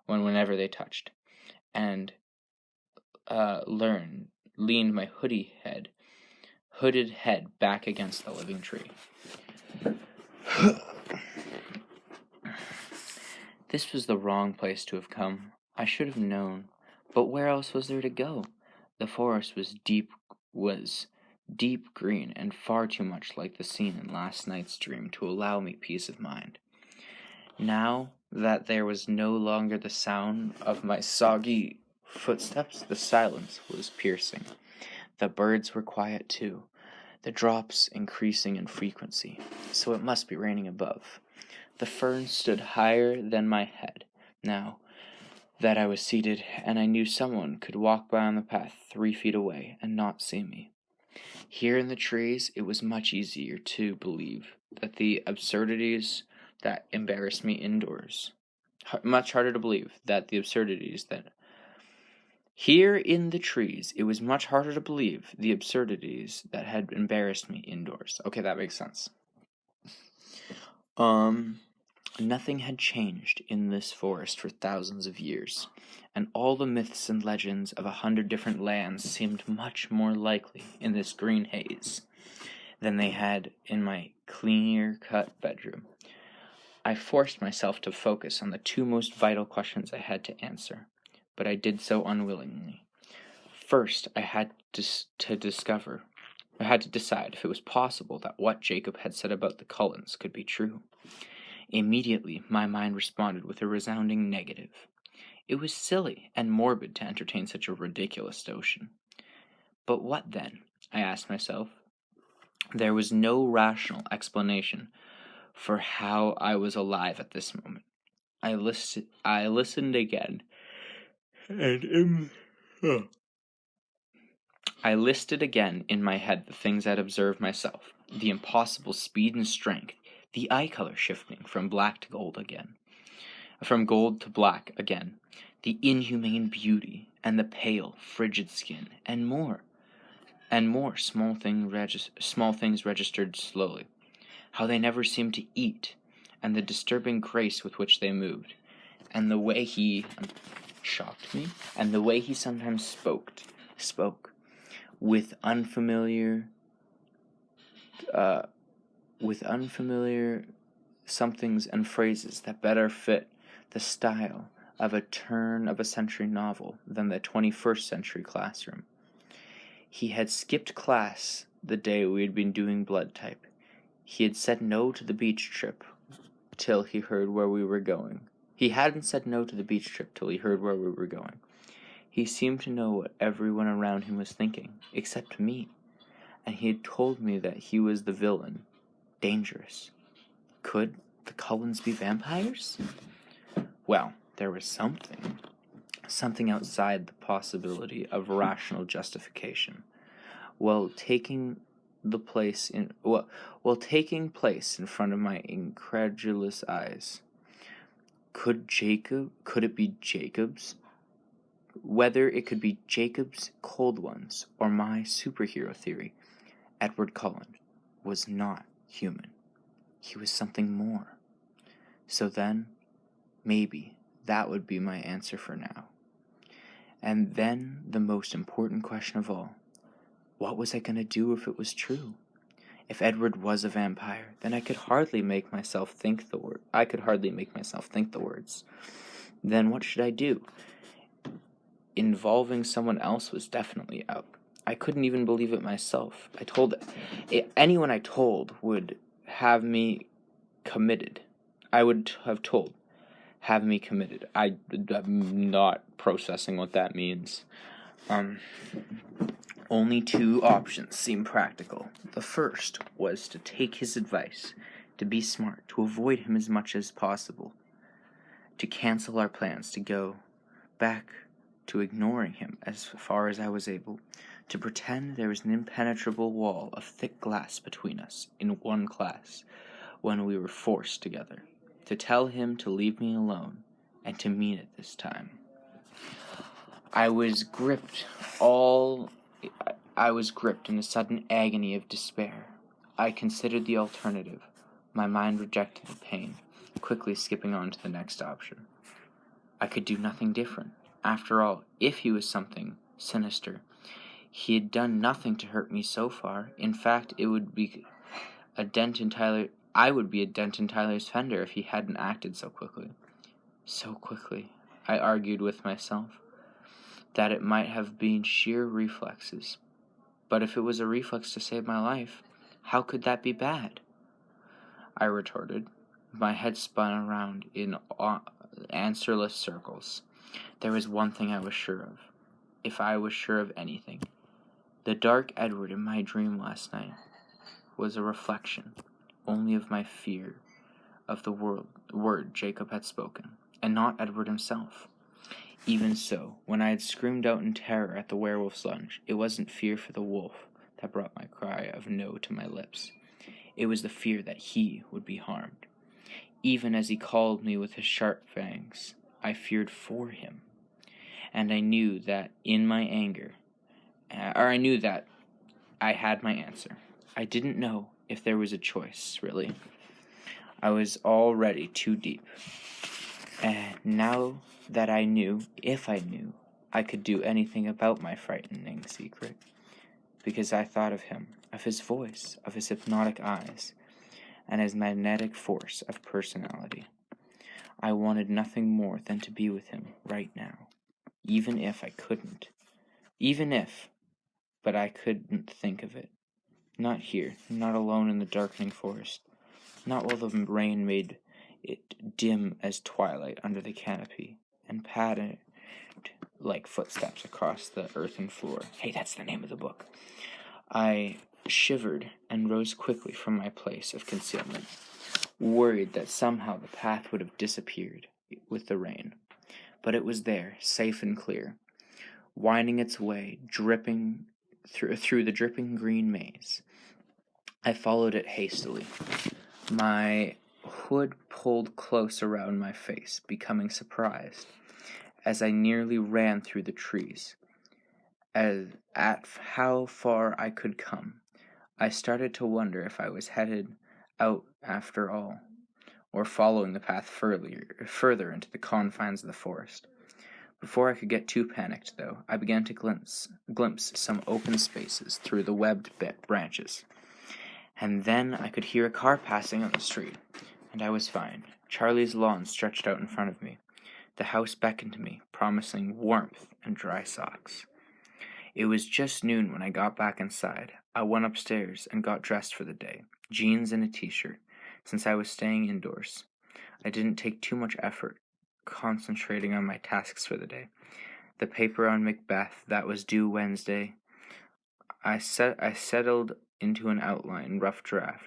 and leaned my hooded head back against the living tree. This was the wrong place to have come. I should have known. But where else was there to go? The forest was deep green and far too much like the scene in last night's dream to allow me peace of mind. Now that there was no longer the sound of my soggy footsteps, the silence was piercing. The birds were quiet too, the drops increasing in frequency, so it must be raining above. The ferns stood higher than my head now that I was seated, and I knew someone could walk by on the path 3 feet away and not see me. Here in the trees, it was much easier to believe that the absurdities that embarrassed me indoors. Much harder to believe that the absurdities that... Here in the trees, it was much harder to believe the absurdities that had embarrassed me indoors. Okay, that makes sense. Nothing had changed in this forest for thousands of years, and all the myths and legends of 100 different lands seemed much more likely in this green haze than they had in my clear-cut bedroom. I forced myself to focus on the two most vital questions I had to answer, but I did so unwillingly. First, I had to decide if it was possible that what Jacob had said about the Cullens could be true. Immediately, my mind responded with a resounding negative. It was silly and morbid to entertain such a ridiculous notion. But what then? I asked myself. There was no rational explanation for how I was alive at this moment. I listened again, and I listed again in my head the things I'd observed myself, the impossible speed and strength, the eye color shifting from gold to black again, the inhumane beauty, and the pale, frigid skin, and more small things registered slowly, how they never seemed to eat, and the disturbing grace with which they moved, and the way he shocked me, and the way he sometimes spoke with unfamiliar somethings and phrases that better fit the style of a turn-of-a-century novel than the 21st century classroom. He had skipped class the day we had been doing blood type. He had said no to the beach trip till he heard where we were going. He hadn't said no to the beach trip till he heard where we were going. He seemed to know what everyone around him was thinking, except me, and he had told me that he was the villain, dangerous. Could the Cullens be vampires? Well, there was something outside the possibility of rational justification, while taking place in front of my incredulous eyes. Could it be Jacob's? Whether it could be Jacob's cold ones or my superhero theory, Edward Cullen was not human. He was something more. So then, maybe that would be my answer for now. And then the most important question of all, what was I going to do if it was true? If Edward was a vampire, then I could hardly make myself think the words. Then what should I do? Involving someone else was definitely out. I couldn't even believe it myself. Anyone I told would have me committed. I would have told, have me committed. I'm not processing what that means. Only two options seemed practical. The first was to take his advice, to be smart, to avoid him as much as possible, to cancel our plans, to go back to ignoring him as far as I was able, to pretend there was an impenetrable wall of thick glass between us in one class when we were forced together, to tell him to leave me alone, and to mean it this time. I was gripped in a sudden agony of despair. I considered the alternative. My mind rejected the pain, quickly skipping on to the next option. I could do nothing different. After all, if he was something sinister, he had done nothing to hurt me so far. In fact, I would be a dent in Tyler's fender if he hadn't acted so quickly. So quickly, I argued with myself, that it might have been sheer reflexes. But if it was a reflex to save my life, how could that be bad? I retorted. My head spun around in answerless circles. There was one thing I was sure of, if I was sure of anything. The dark Edward in my dream last night was a reflection only of my fear of the word Jacob had spoken, and not Edward himself. Even so, when I had screamed out in terror at the werewolf's lunge, it wasn't fear for the wolf that brought my cry of no to my lips. It was the fear that he would be harmed. Even as he called me with his sharp fangs, I feared for him. And I knew that I had my answer. I didn't know if there was a choice, really. I was already too deep. And now that I knew, if I knew, I could do anything about my frightening secret, because I thought of him, of his voice, of his hypnotic eyes, and his magnetic force of personality. I wanted nothing more than to be with him right now, even if I couldn't. But I couldn't think of it. Not here, not alone in the darkening forest, not while the rain made it dim as twilight under the canopy, and padded like footsteps across the earthen floor. Hey, that's the name of the book. I shivered and rose quickly from my place of concealment, worried that somehow the path would have disappeared with the rain. But it was there, safe and clear, winding its way, dripping through the dripping green maze. I followed it hastily, my hood pulled close around my face, becoming surprised as I nearly ran through the trees. At how far I could come, I started to wonder if I was headed out after all, or following the path further into the confines of the forest. Before I could get too panicked, though, I began to glimpse some open spaces through the webbed branches. And then I could hear a car passing on the street, and I was fine. Charlie's lawn stretched out in front of me. The house beckoned to me, promising warmth and dry socks. It was just noon when I got back inside. I went upstairs and got dressed for the day, jeans and a t-shirt, since I was staying indoors. I didn't take too much effort, concentrating on my tasks for the day. The paper on Macbeth that was due Wednesday. I settled into an outline rough draft.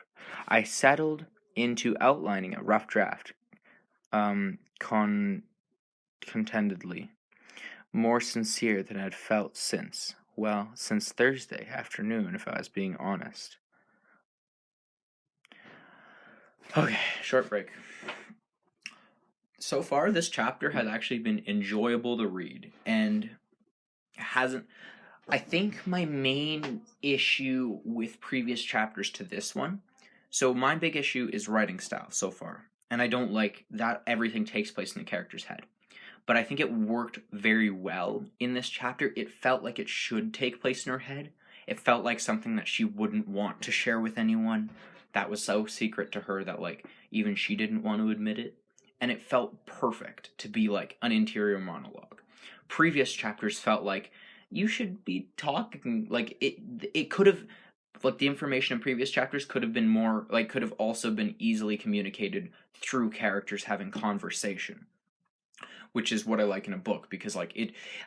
I settled into outlining a rough draft, contentedly, more sincere than I'd felt since Thursday afternoon, if I was being honest. Okay, short break. So far, this chapter has actually been enjoyable to read, and hasn't. I think my main issue with previous chapters to this one, so my big issue is writing style so far, and I don't like that everything takes place in the character's head. But I think it worked very well in this chapter. It felt like it should take place in her head. It felt like something that she wouldn't want to share with anyone. That was so secret to her that, like, even she didn't want to admit it. And it felt perfect to be, like, an interior monologue. Previous chapters felt like you should be talking, like, it could have, like, the information in previous chapters could have been more, like, could have also been easily communicated through characters having conversation, which is what I like in a book, because, like,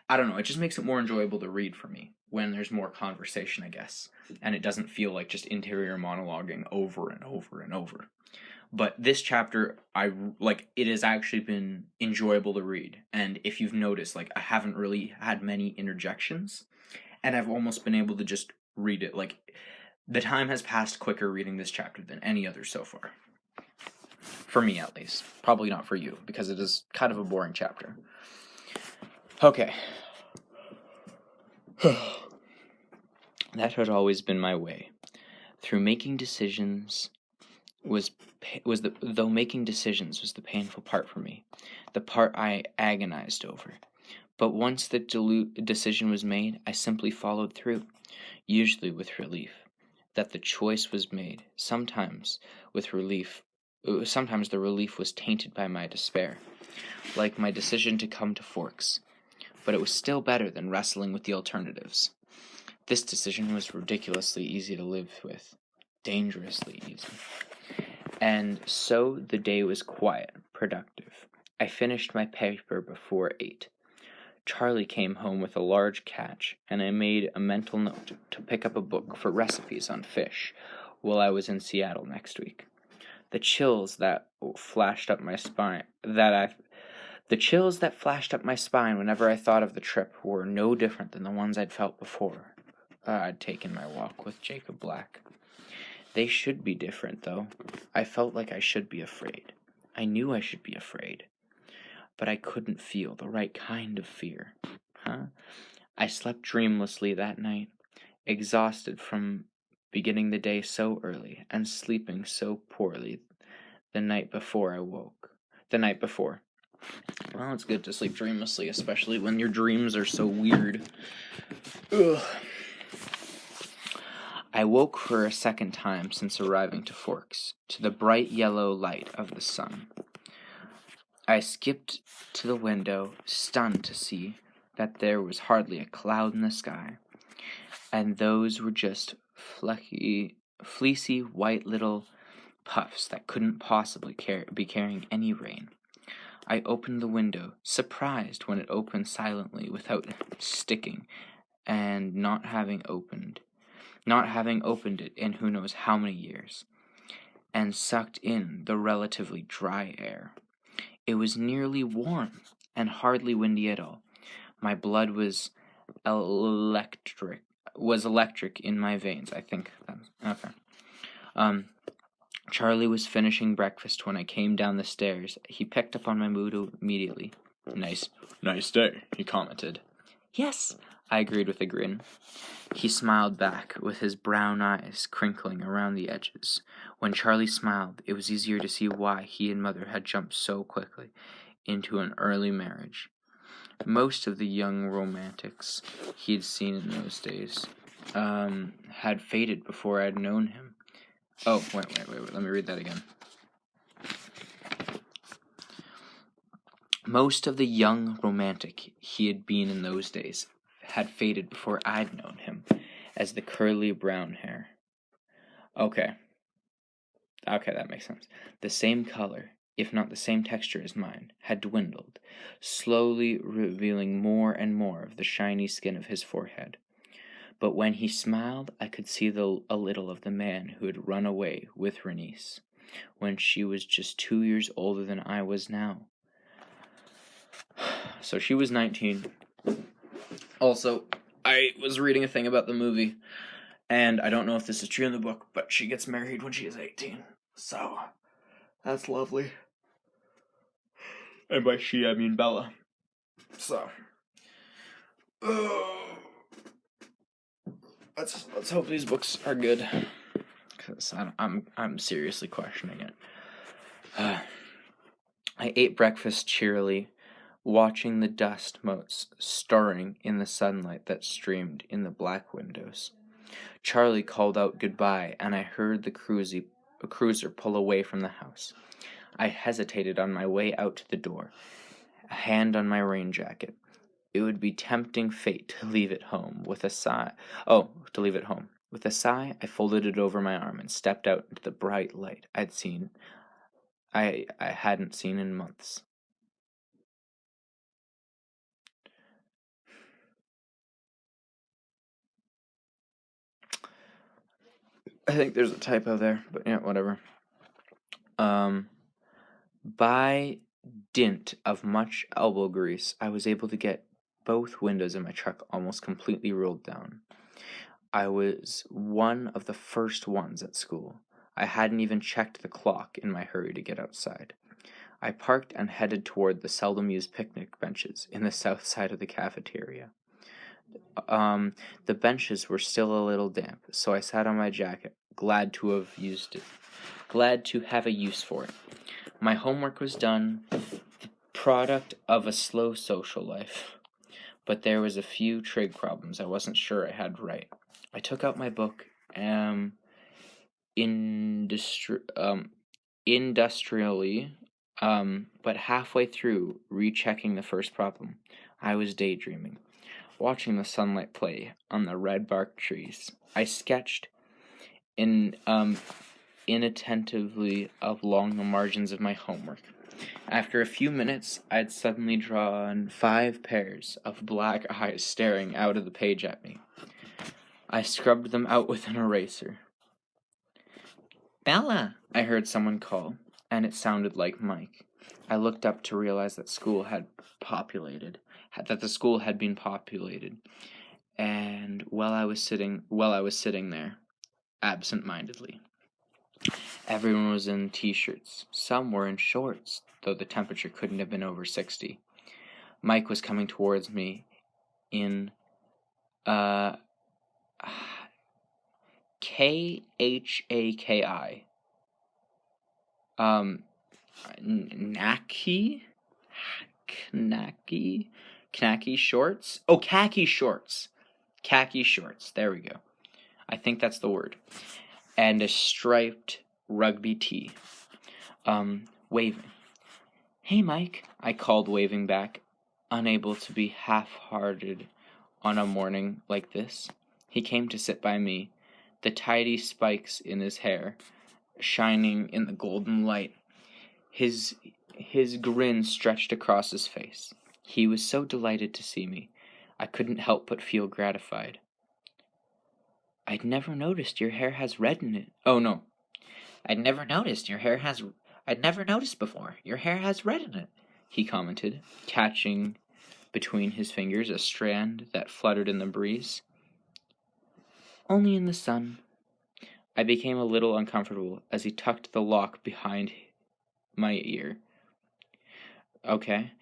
I don't know, it just makes it more enjoyable to read for me when there's more conversation, I guess, and it doesn't feel like just interior monologuing over and over and over. But this chapter, it has actually been enjoyable to read, and if you've noticed, like, I haven't really had many interjections, and I've almost been able to just read it, like, the time has passed quicker reading this chapter than any other so far. For me, at least. Probably not for you, because it is kind of a boring chapter. Okay. That had always been my way. Though making decisions was the painful part for me, the part I agonized over. But once the decision was made, I simply followed through, usually with relief that the choice was made. Sometimes the relief was tainted by my despair, like my decision to come to Forks, but it was still better than wrestling with the alternatives. This decision was ridiculously easy to live with, dangerously easy. And so the day was quiet, productive. I finished my paper before 8. Charlie came home with a large catch, and I made a mental note to pick up a book for recipes on fish while I was in Seattle next week. The chills that flashed up my spine whenever I thought of the trip were no different than the ones I'd felt before I'd taken my walk with Jacob Black. They should be different, though. I felt like I should be afraid. I knew I should be afraid. But I couldn't feel the right kind of fear. I slept dreamlessly that night, exhausted from beginning the day so early and sleeping so poorly the night before I woke. The night before. Well, it's good to sleep dreamlessly, especially when your dreams are so weird. Ugh. I woke for a second time since arriving to Forks, to the bright yellow light of the sun. I skipped to the window, stunned to see that there was hardly a cloud in the sky, and those were just fleecy white little puffs that couldn't possibly be carrying any rain. I opened the window, surprised when it opened silently without sticking, and not having opened it in who knows how many years, and sucked in the relatively dry air. It was nearly warm and hardly windy at all. My blood was electric in my veins. I think that's okay. Charlie was finishing breakfast when I came down the stairs. He picked up on my mood immediately. Nice day, he commented. Yes, I agreed with a grin. He smiled back, with his brown eyes crinkling around the edges. When Charlie smiled, it was easier to see why he and Mother had jumped so quickly into an early marriage. Most of the young romantics he had seen in those days had faded before I had known him. Oh, wait, let me read that again. Most of the young romantic he had been in those days had faded before I'd known him, as the curly brown hair. Okay, that makes sense. The same color, if not the same texture as mine, had dwindled, slowly revealing more and more of the shiny skin of his forehead. But when he smiled, I could see a little of the man who had run away with Renice, when she was just 2 years older than I was now. So she was 19. Also, I was reading a thing about the movie, and I don't know if this is true in the book, but she gets married when she is 18. So, that's lovely. And by she, I mean Bella. So, let's hope these books are good, because I'm seriously questioning it. I ate breakfast cheerily, watching the dust motes stirring in the sunlight that streamed in the black windows. Charlie called out goodbye, and I heard the cruiser pull away from the house. I hesitated on my way out to the door, a hand on my rain jacket. It would be tempting fate to leave it home. With a sigh, I folded it over my arm and stepped out into the bright light I hadn't seen in months. I think there's a typo there, but yeah, whatever. By dint of much elbow grease, I was able to get both windows in my truck almost completely rolled down. I was one of the first ones at school. I hadn't even checked the clock in my hurry to get outside. I parked and headed toward the seldom-used picnic benches in the south side of the cafeteria. The benches were still a little damp, so I sat on my jacket, glad to have a use for it. My homework was done, the product of a slow social life, but there was a few trig problems I wasn't sure I had right. I took out my book, industrially, but halfway through rechecking the first problem, I was daydreaming, watching the sunlight play on the red bark trees. I sketched inattentively along the margins of my homework. After a few minutes, I'd suddenly drawn 5 pairs of black eyes staring out of the page at me. I scrubbed them out with an eraser. Bella, I heard someone call, and it sounded like Mike. I looked up to realize that the school had been populated, and while I was sitting there, absent-mindedly. Everyone was in t-shirts. Some were in shorts, though the temperature couldn't have been over 60. Mike was coming towards me in Khaki. Knacky shorts. Oh, khaki shorts. Khaki shorts. There we go. I think that's the word. And a striped rugby tee. Waving. Hey, Mike, I called, waving back, unable to be half-hearted on a morning like this. He came to sit by me, the tidy spikes in his hair shining in the golden light. His grin stretched across his face. He was so delighted to see me. I couldn't help but feel gratified. I'd never noticed your hair has red in it. Oh, no. I'd never noticed before. Your hair has red in it, he commented, catching between his fingers a strand that fluttered in the breeze. Only in the sun. I became a little uncomfortable as he tucked the lock behind my ear. Okay.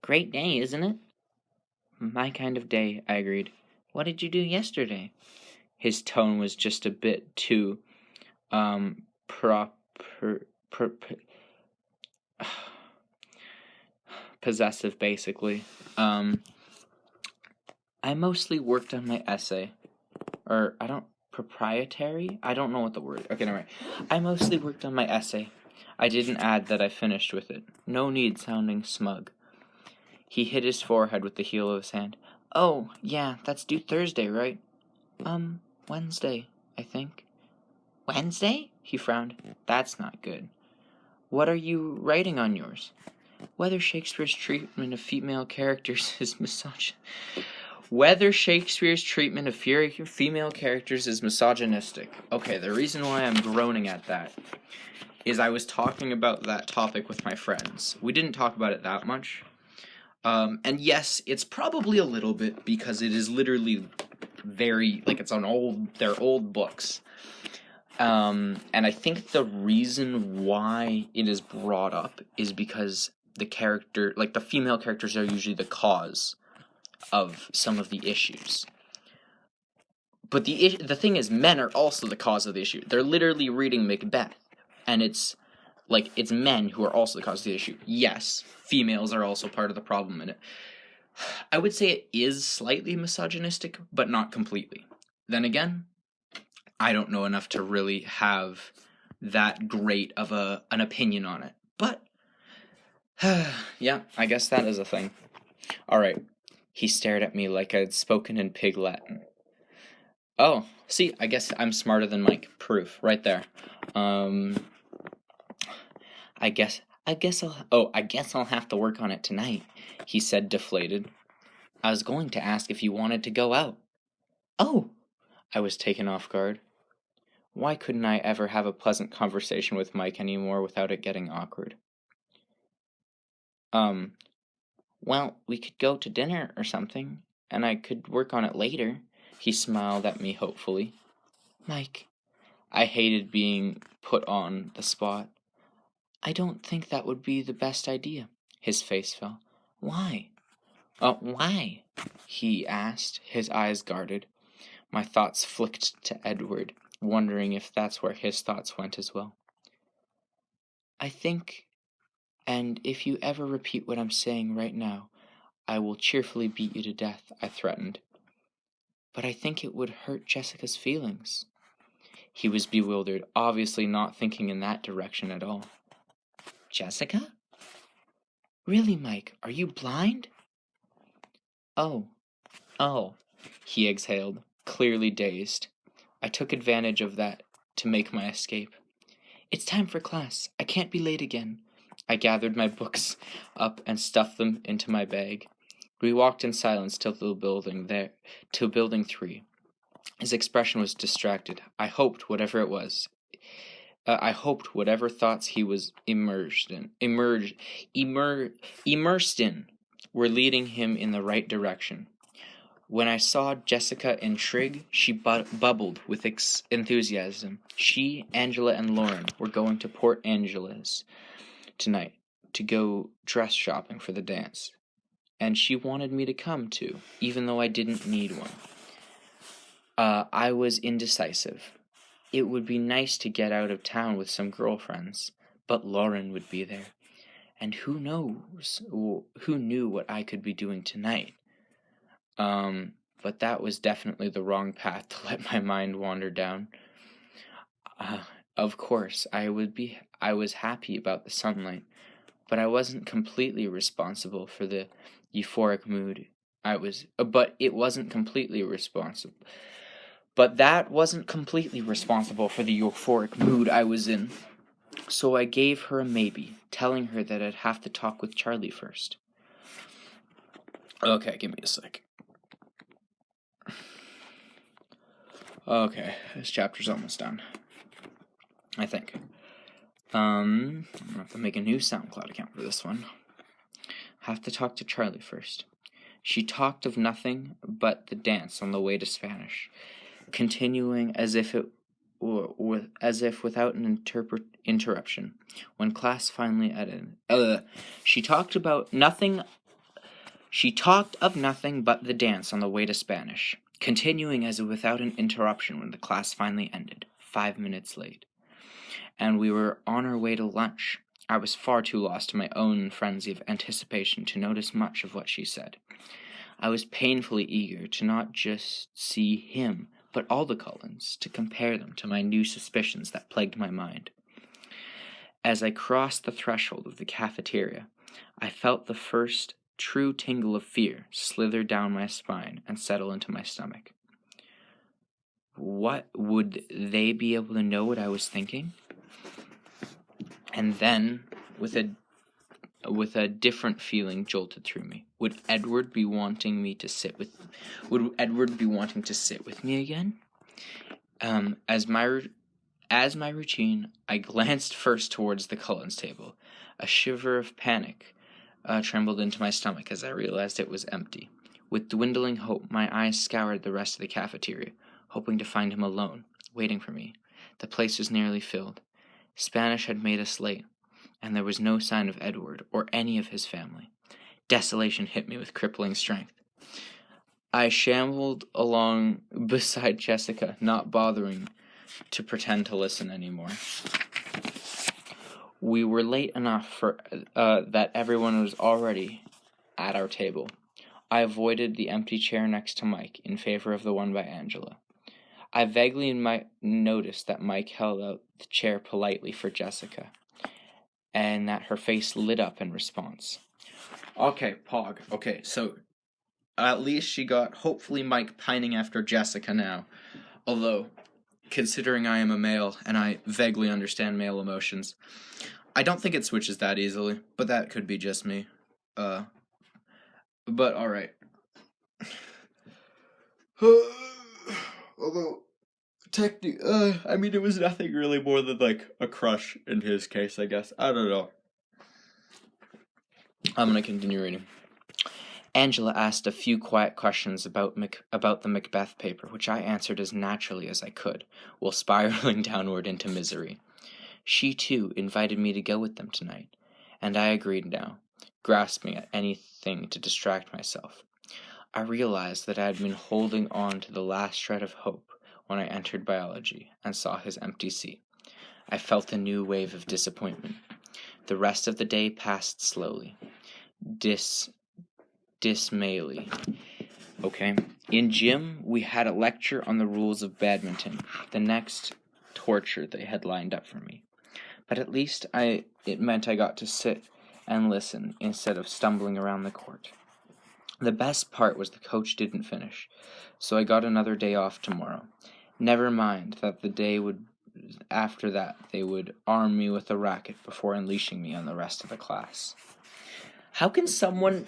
Great day, isn't it? My kind of day, I agreed. What did you do yesterday? His tone was just a bit too, possessive, basically. I mostly worked on my essay. Proprietary? I don't know what the word... Okay, never mind. I mostly worked on my essay. I didn't add that I finished with it. No need sounding smug. He hit his forehead with the heel of his hand. Oh, yeah, that's due Thursday, right? Wednesday, I think. Wednesday? He frowned. That's not good. What are you writing on yours? Whether Shakespeare's treatment of female characters is misogynistic. Okay, the reason why I'm groaning at that is I was talking about that topic with my friends. We didn't talk about it that much. And yes, it's probably a little bit because it is literally very, it's on they're old books. And I think the reason why it is brought up is because the female characters are usually the cause of some of the issues. But the thing is, men are also the cause of the issue. They're literally reading Macbeth, and it's men who are also the cause of the issue. Yes, females are also part of the problem in it. I would say it is slightly misogynistic, but not completely. Then again, I don't know enough to really have that great of an opinion on it. But, yeah, I guess that is a thing. Alright, he stared at me like I'd spoken in pig Latin. Oh, see, I guess I'm smarter than Mike. Proof, right there. I guess I'll have to work on it tonight, he said, deflated. I was going to ask if you wanted to go out. Oh! I was taken off guard. Why couldn't I ever have a pleasant conversation with Mike anymore without it getting awkward? Well, we could go to dinner or something, and I could work on it later. He smiled at me hopefully. Mike, I hated being put on the spot. I don't think that would be the best idea. His face fell. Why? Why? He asked, his eyes guarded. My thoughts flicked to Edward, wondering if that's where his thoughts went as well. I think, and if you ever repeat what I'm saying right now, I will cheerfully beat you to death, I threatened. But I think it would hurt Jessica's feelings. He was bewildered, obviously not thinking in that direction at all. Jessica? Really, Mike, are you blind? Oh, he exhaled, clearly dazed. I took advantage of that to make my escape. It's time for class. I can't be late again. I gathered my books up and stuffed them into my bag. We walked in silence till building 3. His expression was distracted. I hoped whatever thoughts he was immersed in were leading him in the right direction. When I saw Jessica in Trig, she bubbled with enthusiasm. She, Angela, and Lauren were going to Port Angeles tonight to go dress shopping for the dance. And she wanted me to come too, even though I didn't need one. I was indecisive. it would be nice to get out of town with some girlfriends, but Lauren would be there. And who knew what I could be doing tonight? But that was definitely the wrong path to let my mind wander down. Of course, I was happy about the sunlight, but I wasn't completely responsible for the euphoric mood. But that wasn't completely responsible for the euphoric mood I was in. So I gave her a maybe, telling her that I'd have to talk with Charlie first. Okay, give me a sec. Okay, this chapter's almost done, I think. I'm gonna have to make a new SoundCloud account for this one. Have to talk to Charlie first. She talked of nothing but the dance on the way to Spanish, continuing as if without an interruption. When class finally ended, she talked of nothing but the dance on the way to Spanish, continuing as if without an interruption when the class finally ended, 5 minutes late. And we were on our way to lunch. I was far too lost in my own frenzy of anticipation to notice much of what she said. I was painfully eager to not just see him, but all the Cullens, to compare them to my new suspicions that plagued my mind. As I crossed the threshold of the cafeteria, I felt the first true tingle of fear slither down my spine and settle into my stomach. What, would they be able to know what I was thinking? And then, with a different feeling jolted through me. Would Edward be wanting to sit with me again? As my routine, I glanced first towards the Cullens table. A shiver of panic trembled into my stomach as I realized it was empty. With dwindling hope, my eyes scoured the rest of the cafeteria, hoping to find him alone, waiting for me. The place was nearly filled. Spanish had made us late, and there was no sign of Edward or any of his family. Desolation hit me with crippling strength. I shambled along beside Jessica, not bothering to pretend to listen anymore. We were late enough for that everyone was already at our table. I avoided the empty chair next to Mike in favor of the one by Angela. I vaguely noticed that Mike held out the chair politely for Jessica, and that her face lit up in response. Okay, Pog. Okay, so at least she got, hopefully, Mike pining after Jessica now. Although, considering I am a male and I vaguely understand male emotions, I don't think it switches that easily, but that could be just me. But alright. Although, I mean, it was nothing really more than, like, a crush in his case, I guess. I don't know. I'm gonna continue reading. Angela asked a few quiet questions about the Macbeth paper, which I answered as naturally as I could, while spiraling downward into misery. She, too, invited me to go with them tonight, and I agreed now, grasping at anything to distract myself. I realized that I had been holding on to the last shred of hope when I entered biology and saw his empty seat. I felt a new wave of disappointment. The rest of the day passed slowly, dismally. Okay. In gym, we had a lecture on the rules of badminton, the next torture they had lined up for me. But at least it meant I got to sit and listen instead of stumbling around the court. The best part was the coach didn't finish, so I got another day off tomorrow. Never mind that after that they would arm me with a racket before unleashing me on the rest of the class. How can someone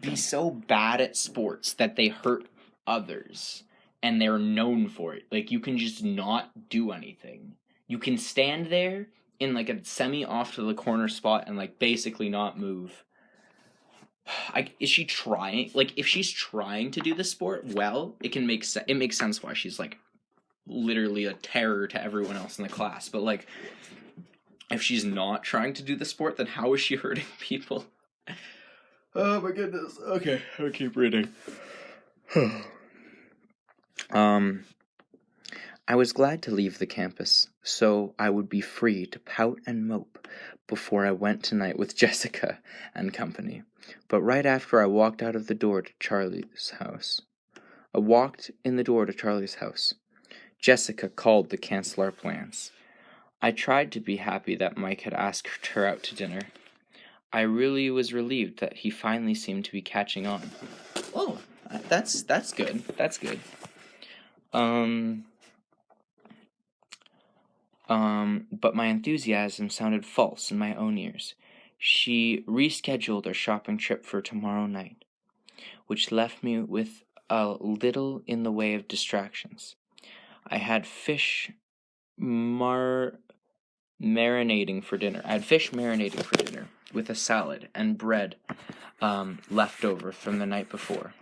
be so bad at sports that they hurt others and they're known for it? Like, you can just not do anything. You can stand there in like a semi off to the corner spot and like basically not move. Is she trying? Like, if she's trying to do the sport well, it makes sense why she's like literally a terror to everyone else in the class. But like, if she's not trying to do the sport, then how is she hurting people? Oh my goodness. Okay, I'll keep reading. I was glad to leave the campus, so I would be free to pout and mope before I went tonight with Jessica and company. But right after I walked in the door to Charlie's house, Jessica called to cancel our plans. I tried to be happy that Mike had asked her out to dinner. I really was relieved that he finally seemed to be catching on. Oh, that's good. That's good. But my enthusiasm sounded false in my own ears. She rescheduled our shopping trip for tomorrow night, which left me with a little in the way of distractions. I had fish marinating for dinner. With a salad and bread left over from the night before.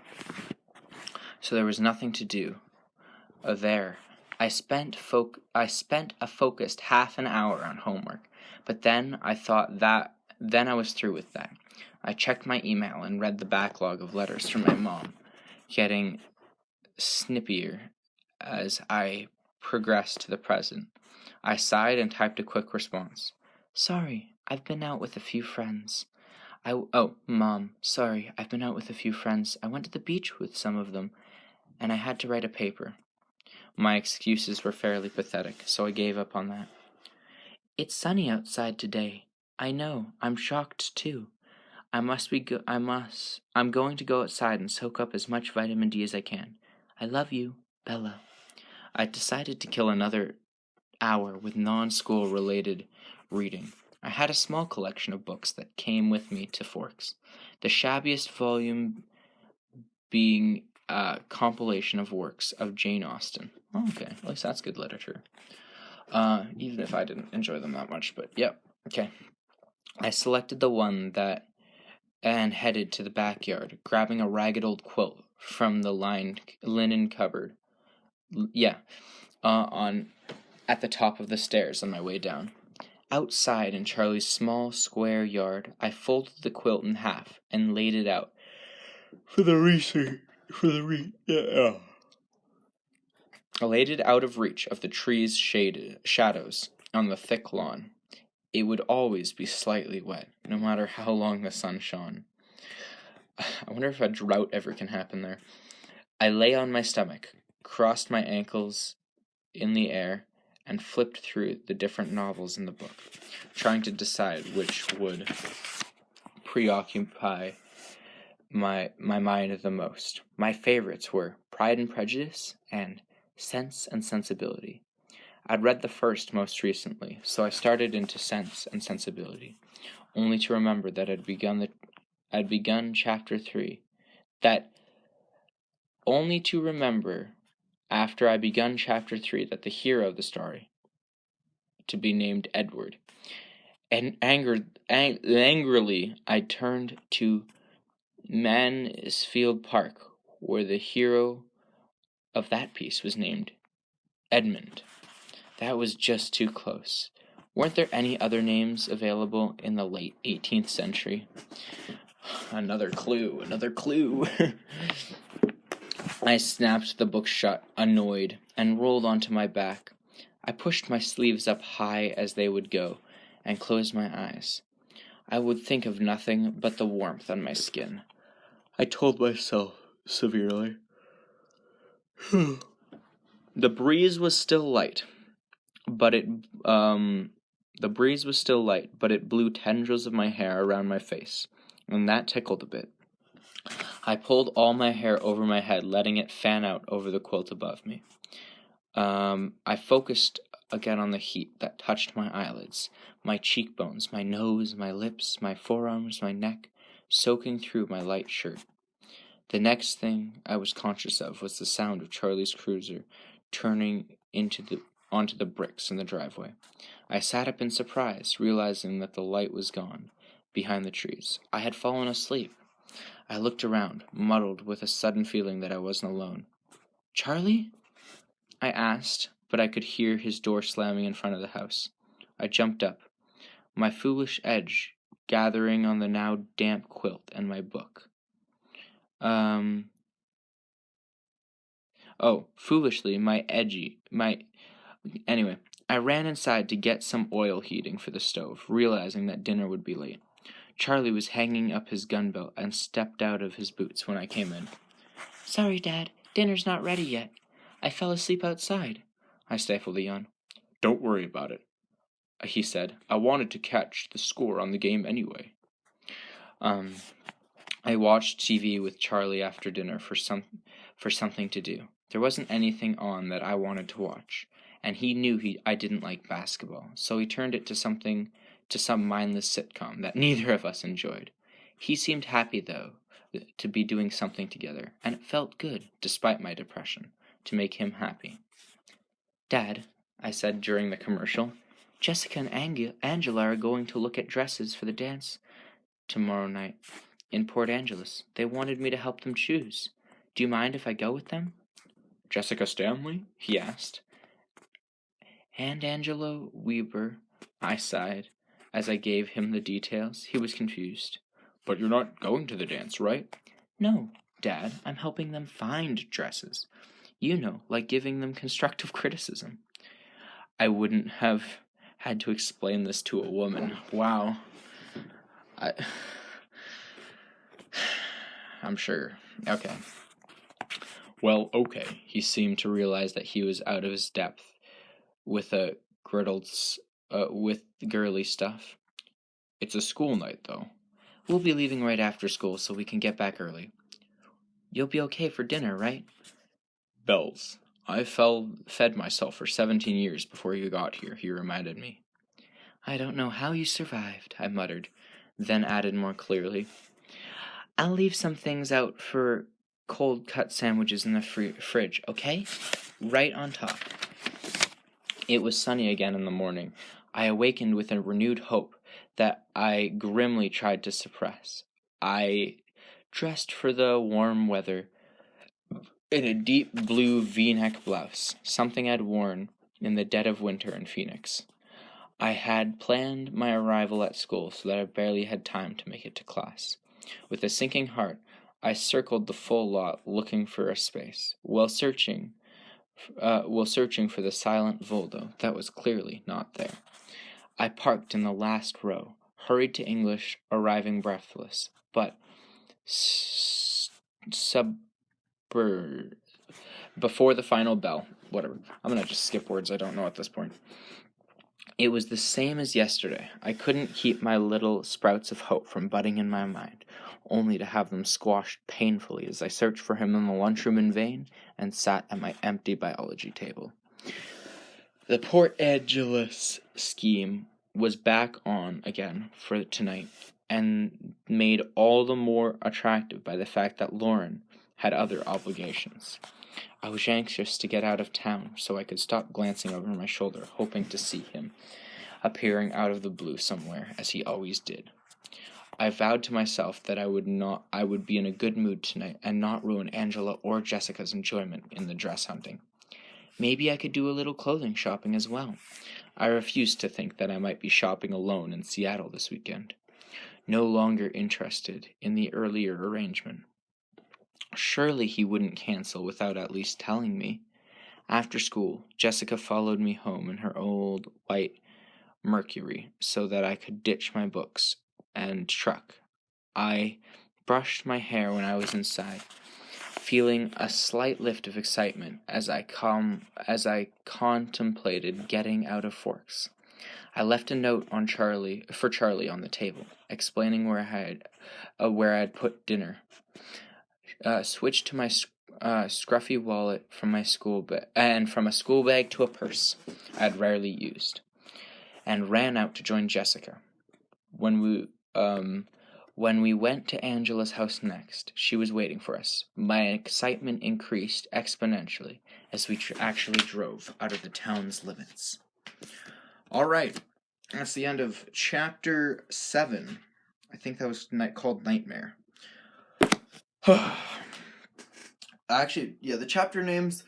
So there was nothing to do there. I spent a focused half an hour on homework, but then I was through with that. I checked my email and read the backlog of letters from my mom, getting snippier as I progressed to the present. I sighed and typed a quick response. Sorry, I've been out with a few friends. Mom, sorry, I've been out with a few friends. I went to the beach with some of them, and I had to write a paper. My excuses were fairly pathetic, so I gave up on that. It's sunny outside today. I know, I'm shocked too. I'm going to go outside and soak up as much vitamin D as I can. I love you, Bella. I decided to kill another hour with non-school related reading. I had a small collection of books that came with me to Forks, the shabbiest volume being a compilation of works of Jane Austen. Oh, okay, at least that's good literature. Even if I didn't enjoy them that much, but yep, okay. I selected the one and headed to the backyard, grabbing a ragged old quilt from the linen cupboard. At the top of the stairs on my way down. Outside in Charlie's small square yard, I folded the quilt in half and laid it out I laid it out of reach of the trees' shadows on the thick lawn. It would always be slightly wet, no matter how long the sun shone. I wonder if a drought ever can happen there. I lay on my stomach, crossed my ankles in the air, and flipped through the different novels in the book, trying to decide which would preoccupy my mind the most. My favorites were Pride and Prejudice and Sense and Sensibility. I'd read the first most recently, so I started into Sense and Sensibility, only to remember that I'd begun chapter 3. Only to remember after I begun chapter 3 that the hero of the story, to be named Edward, and angrily I turned to Mansfield Park, where the hero of that piece was named Edmund. That was just too close. Weren't there any other names available in the late 18th century? Another clue. I snapped the book shut, annoyed, and rolled onto my back. I pushed my sleeves up high as they would go, and closed my eyes. I would think of nothing but the warmth on my skin. I told myself severely. The breeze was still light, but it blew tendrils of my hair around my face, and that tickled a bit. I pulled all my hair over my head, letting it fan out over the quilt above me. I focused again on the heat that touched my eyelids, my cheekbones, my nose, my lips, my forearms, my neck, soaking through my light shirt. The next thing I was conscious of was the sound of Charlie's cruiser turning onto the bricks in the driveway. I sat up in surprise, realizing that the light was gone behind the trees. I had fallen asleep. I looked around, muddled with a sudden feeling that I wasn't alone. "Charlie?" I asked, but I could hear his door slamming in front of the house. I jumped up, my foolish edge gathering on the now damp quilt and my book. Foolishly, my Anyway, I ran inside to get some oil heating for the stove, realizing that dinner would be late. Charlie was hanging up his gun belt and stepped out of his boots when I came in. "Sorry, Dad. Dinner's not ready yet. I fell asleep outside." I stifled a yawn. "Don't worry about it," he said. "I wanted to catch the score on the game anyway." I watched TV with Charlie after dinner for something to do. There wasn't anything on that I wanted to watch, and he knew I didn't like basketball, so he turned it to some mindless sitcom that neither of us enjoyed. He seemed happy, though, to be doing something together, and it felt good, despite my depression, to make him happy. "Dad," I said during the commercial, "Jessica and Angela are going to look at dresses for the dance tomorrow night in Port Angeles. They wanted me to help them choose. Do you mind if I go with them?" "Jessica Stanley?" he asked. "And Angela Weber," I sighed as I gave him the details. He was confused. "But you're not going to the dance, right?" "No, Dad, I'm helping them find dresses. You know, like giving them constructive criticism." I wouldn't have had to explain this to a woman. Wow. I'm sure. Okay. "Well, okay." He seemed to realize that he was out of his depth with with girly stuff. "It's a school night, though." "We'll be leaving right after school so we can get back early." "You'll be okay for dinner, right?" "Bells. I fed myself for 17 years before you got here," he reminded me. "I don't know how you survived," I muttered, then added more clearly, "I'll leave some things out for cold cut sandwiches in the fridge, okay? Right on top." It was sunny again in the morning. I awakened with a renewed hope that I grimly tried to suppress. I dressed for the warm weather in a deep blue V-neck blouse, something I'd worn in the dead of winter in Phoenix. I had planned my arrival at school so that I barely had time to make it to class. With a sinking heart, I circled the full lot looking for a space, while searching for the silent Voldo that was clearly not there. I parked in the last row, hurried to English, arriving breathless, but before the final bell. Whatever. I'm gonna just skip words I don't know at this point. It was the same as yesterday. I couldn't keep my little sprouts of hope from budding in my mind, only to have them squashed painfully as I searched for him in the lunchroom in vain and sat at my empty biology table. The Port Angeles scheme was back on again for tonight, and made all the more attractive by the fact that Lauren had other obligations. I was anxious to get out of town so I could stop glancing over my shoulder, hoping to see him appearing out of the blue somewhere, as he always did. I vowed to myself that I would be in a good mood tonight and not ruin Angela or Jessica's enjoyment in the dress hunting. Maybe I could do a little clothing shopping as well. I refused to think that I might be shopping alone in Seattle this weekend, no longer interested in the earlier arrangement. Surely he wouldn't cancel without at least telling me. After school, Jessica followed me home in her old white Mercury so that I could ditch my books and truck. I brushed my hair when I was inside, feeling a slight lift of excitement as I contemplated getting out of Forks. I left a note for Charlie on the table, explaining where I'd put dinner. Switched to my scruffy wallet from my school and from a school bag to a purse I had rarely used, and ran out to join Jessica. When we went to Angela's house next, she was waiting for us. My excitement increased exponentially as we actually drove out of the town's limits. All right, that's the end of chapter 7. I think that was called Nightmare. Actually, yeah, the chapter names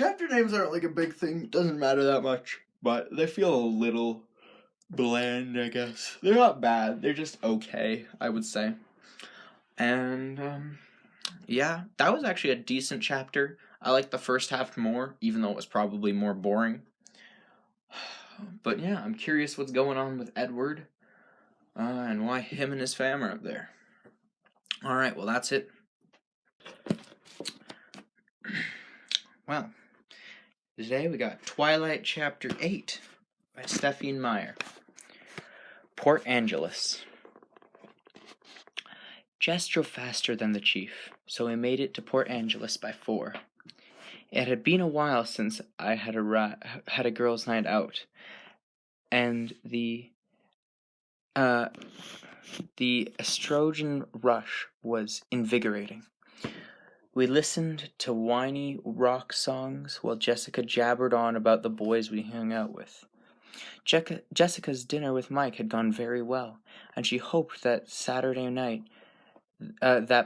aren't like a big thing. It doesn't matter that much, but they feel a little bland, I guess. They're not bad. They're just okay, I would say. And, yeah, that was actually a decent chapter. I liked the first half more, even though it was probably more boring. But yeah, I'm curious what's going on with Edward and why him and his fam are up there. All right, well, that's it. Well, today we got Twilight Chapter 8 by Stephenie Meyer. Port Angeles. Jess drove faster than the chief, so we made it to Port Angeles by 4. It had been a while since I had a girls' night out, and the estrogen rush was invigorating. We listened to whiny rock songs while Jessica jabbered on about the boys we hung out with. Jessica's dinner with Mike had gone very well, and she hoped that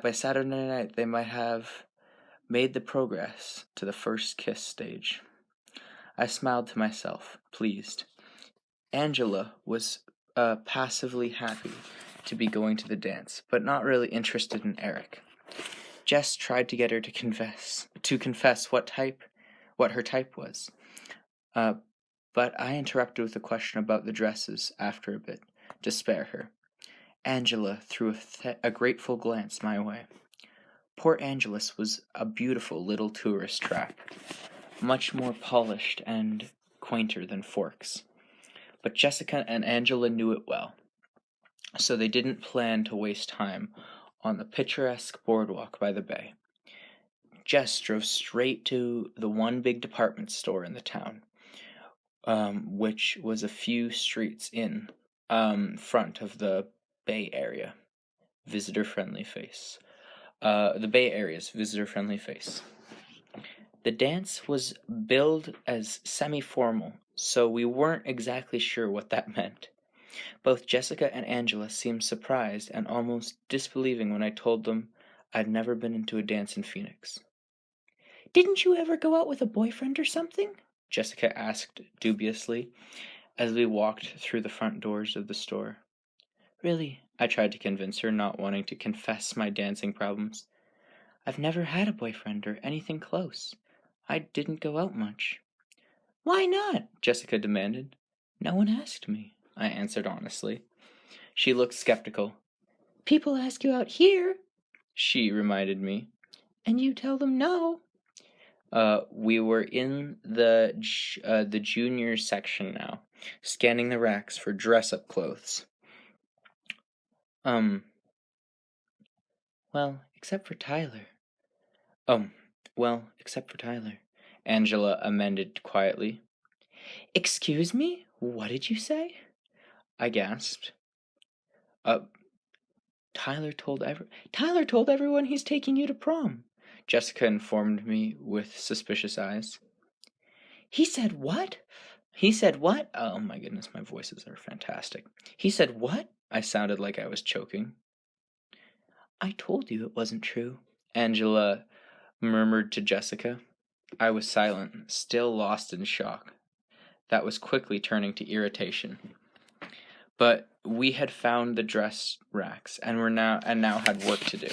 by Saturday night they might have made the progress to the first kiss stage. I smiled to myself, pleased. Angela was passively happy to be going to the dance, but not really interested in Eric. Jess tried to get her to confess what her type was. But I interrupted with a question about the dresses after a bit, to spare her. Angela threw a grateful glance my way. Port Angeles was a beautiful little tourist trap, much more polished and quainter than Forks. But Jessica and Angela knew it well, so they didn't plan to waste time on the picturesque boardwalk by the bay. Jess drove straight to the one big department store in the town, which was a few streets in front of the Bay Area visitor-friendly face. The Bay Area's visitor-friendly face. The dance was billed as semi-formal, so we weren't exactly sure what that meant. Both Jessica and Angela seemed surprised and almost disbelieving when I told them I'd never been into a dance in Phoenix. "Didn't you ever go out with a boyfriend or something?" Jessica asked dubiously as we walked through the front doors of the store. "Really," I tried to convince her, not wanting to confess my dancing problems. "I've never had a boyfriend or anything close. I didn't go out much." "Why not?" Jessica demanded. "No one asked me," I answered honestly. She looked skeptical. "People ask you out here," she reminded me, "and you tell them no." We were in the junior section now, scanning the racks for dress-up clothes. Well, except for Tyler. Except for Tyler, Angela amended quietly. "Excuse me? What did you say?" I gasped. Tyler told everyone he's taking you to prom," Jessica informed me with suspicious eyes. He said what? Oh my goodness, my voices are fantastic. He said what? I sounded like I was choking. "I told you it wasn't true," Angela murmured to Jessica. I was silent, still lost in shock. That was quickly turning to irritation. But we had found the dress racks and now had work to do.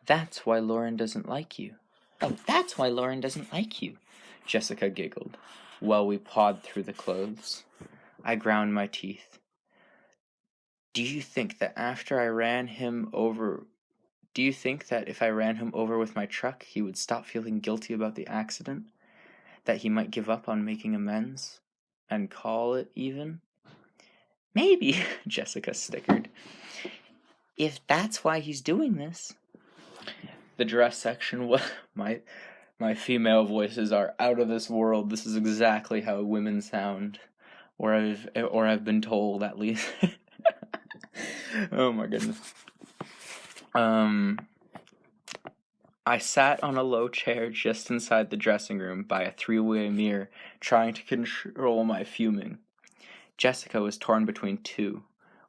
That's why Lauren doesn't like you. Oh, that's why Lauren doesn't like you, Jessica giggled, while we pawed through the clothes. I ground my teeth. Do you think that if I ran him over with my truck, he would stop feeling guilty about the accident? That he might give up on making amends? And call it even? Maybe, Jessica snickered. If that's why he's doing this. The dress section, my female voices are out of this world. This is exactly how women sound, or I've been told, at least. Oh my goodness. I sat on a low chair just inside the dressing room by a three-way mirror, trying to control my fuming. Jessica was torn between two.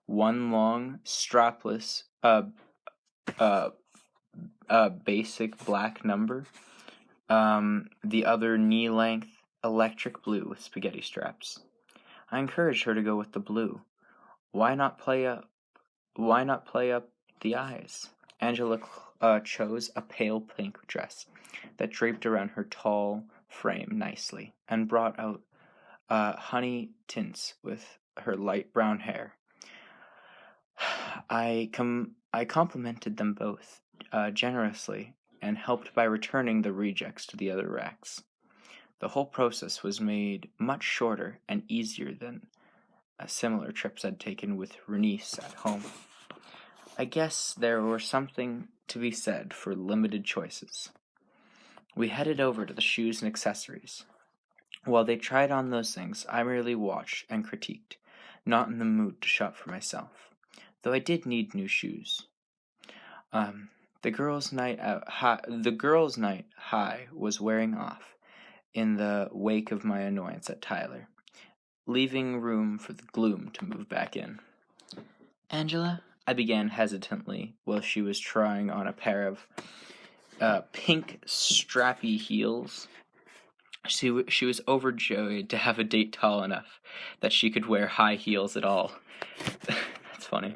One long, strapless, basic black number. The other knee-length, electric blue with spaghetti straps. I encouraged her to go with the blue. Why not play up the eyes? Angela chose a pale pink dress that draped around her tall, frame nicely and brought out honey tints with her light brown hair. I complimented them both generously and helped by returning the rejects to the other racks. The whole process was made much shorter and easier than similar trips I'd taken with Renice at home. I guess there was something to be said for limited choices. We headed over to the shoes and accessories. While they tried on those things, I merely watched and critiqued, not in the mood to shop for myself, though I did need new shoes. The girls' night high was wearing off in the wake of my annoyance at Tyler, leaving room for the gloom to move back in. Angela, I began hesitantly while she was trying on a pair of pink strappy heels. She was overjoyed to have a date tall enough that she could wear high heels at all. That's funny.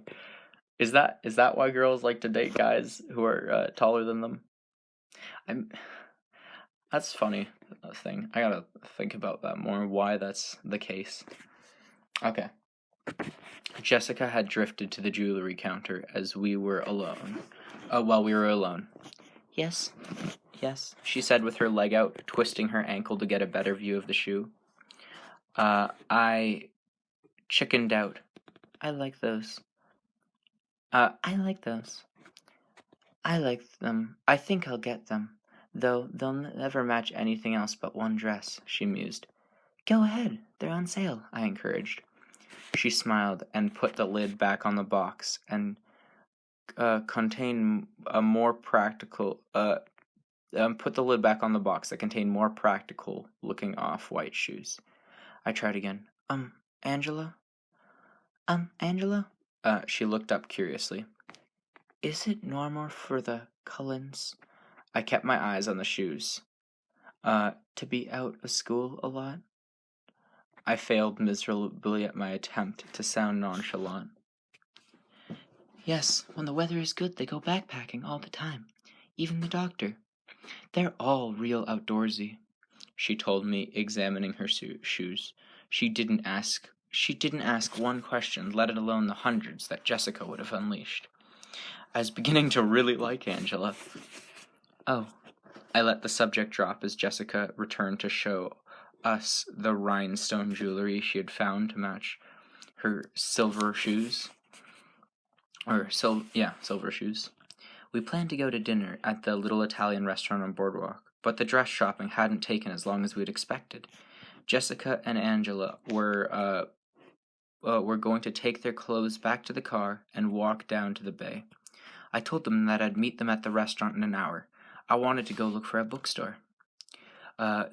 Is that why girls like to date guys who are taller than them? That's funny thing. I gotta think about that more. Why that's the case. Okay. Jessica had drifted to the jewelry counter as we were alone. While we were alone. Yes, she said with her leg out, twisting her ankle to get a better view of the shoe. I chickened out. I like those. I like them. I think I'll get them, though they'll never match anything else but one dress, she mused. Go ahead, they're on sale, I encouraged. She smiled and put the lid back on the box and contained a more practical. Put the lid back on the box that contained more practical-looking off-white shoes. I tried again. Angela? Angela? She looked up curiously. Is it normal for the Cullens? I kept my eyes on the shoes. To be out of school a lot? I failed miserably at my attempt to sound nonchalant. Yes, when the weather is good, they go backpacking all the time. Even the doctor. They're all real outdoorsy, she told me, examining her shoes. She didn't ask one question, let alone the hundreds that Jessica would have unleashed. I was beginning to really like Angela. Oh, I let the subject drop as Jessica returned to show us the rhinestone jewelry she had found to match her silver shoes. Silver shoes. We planned to go to dinner at the little Italian restaurant on Boardwalk, but the dress shopping hadn't taken as long as we had expected. Jessica and Angela were going to take their clothes back to the car and walk down to the bay. I told them that I'd meet them at the restaurant in an hour. I wanted to go look for a bookstore.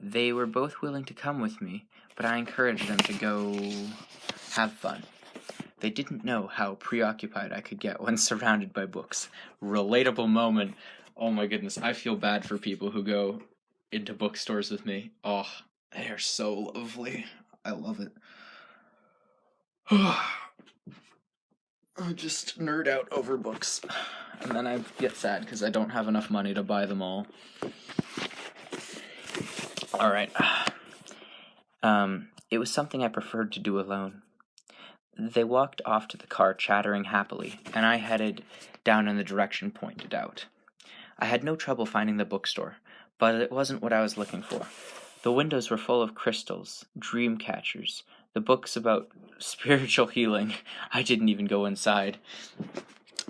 They were both willing to come with me, but I encouraged them to go have fun. They didn't know how preoccupied I could get when surrounded by books. Relatable moment. Oh my goodness, I feel bad for people who go into bookstores with me. Oh, they are so lovely. I love it. I just nerd out over books. And then I get sad because I don't have enough money to buy them all. Alright. It was something I preferred to do alone. They walked off to the car chattering happily, and I headed down in the direction pointed out. I had no trouble finding the bookstore, but it wasn't what I was looking for. The windows were full of crystals, dream catchers, the books about spiritual healing. I didn't even go inside.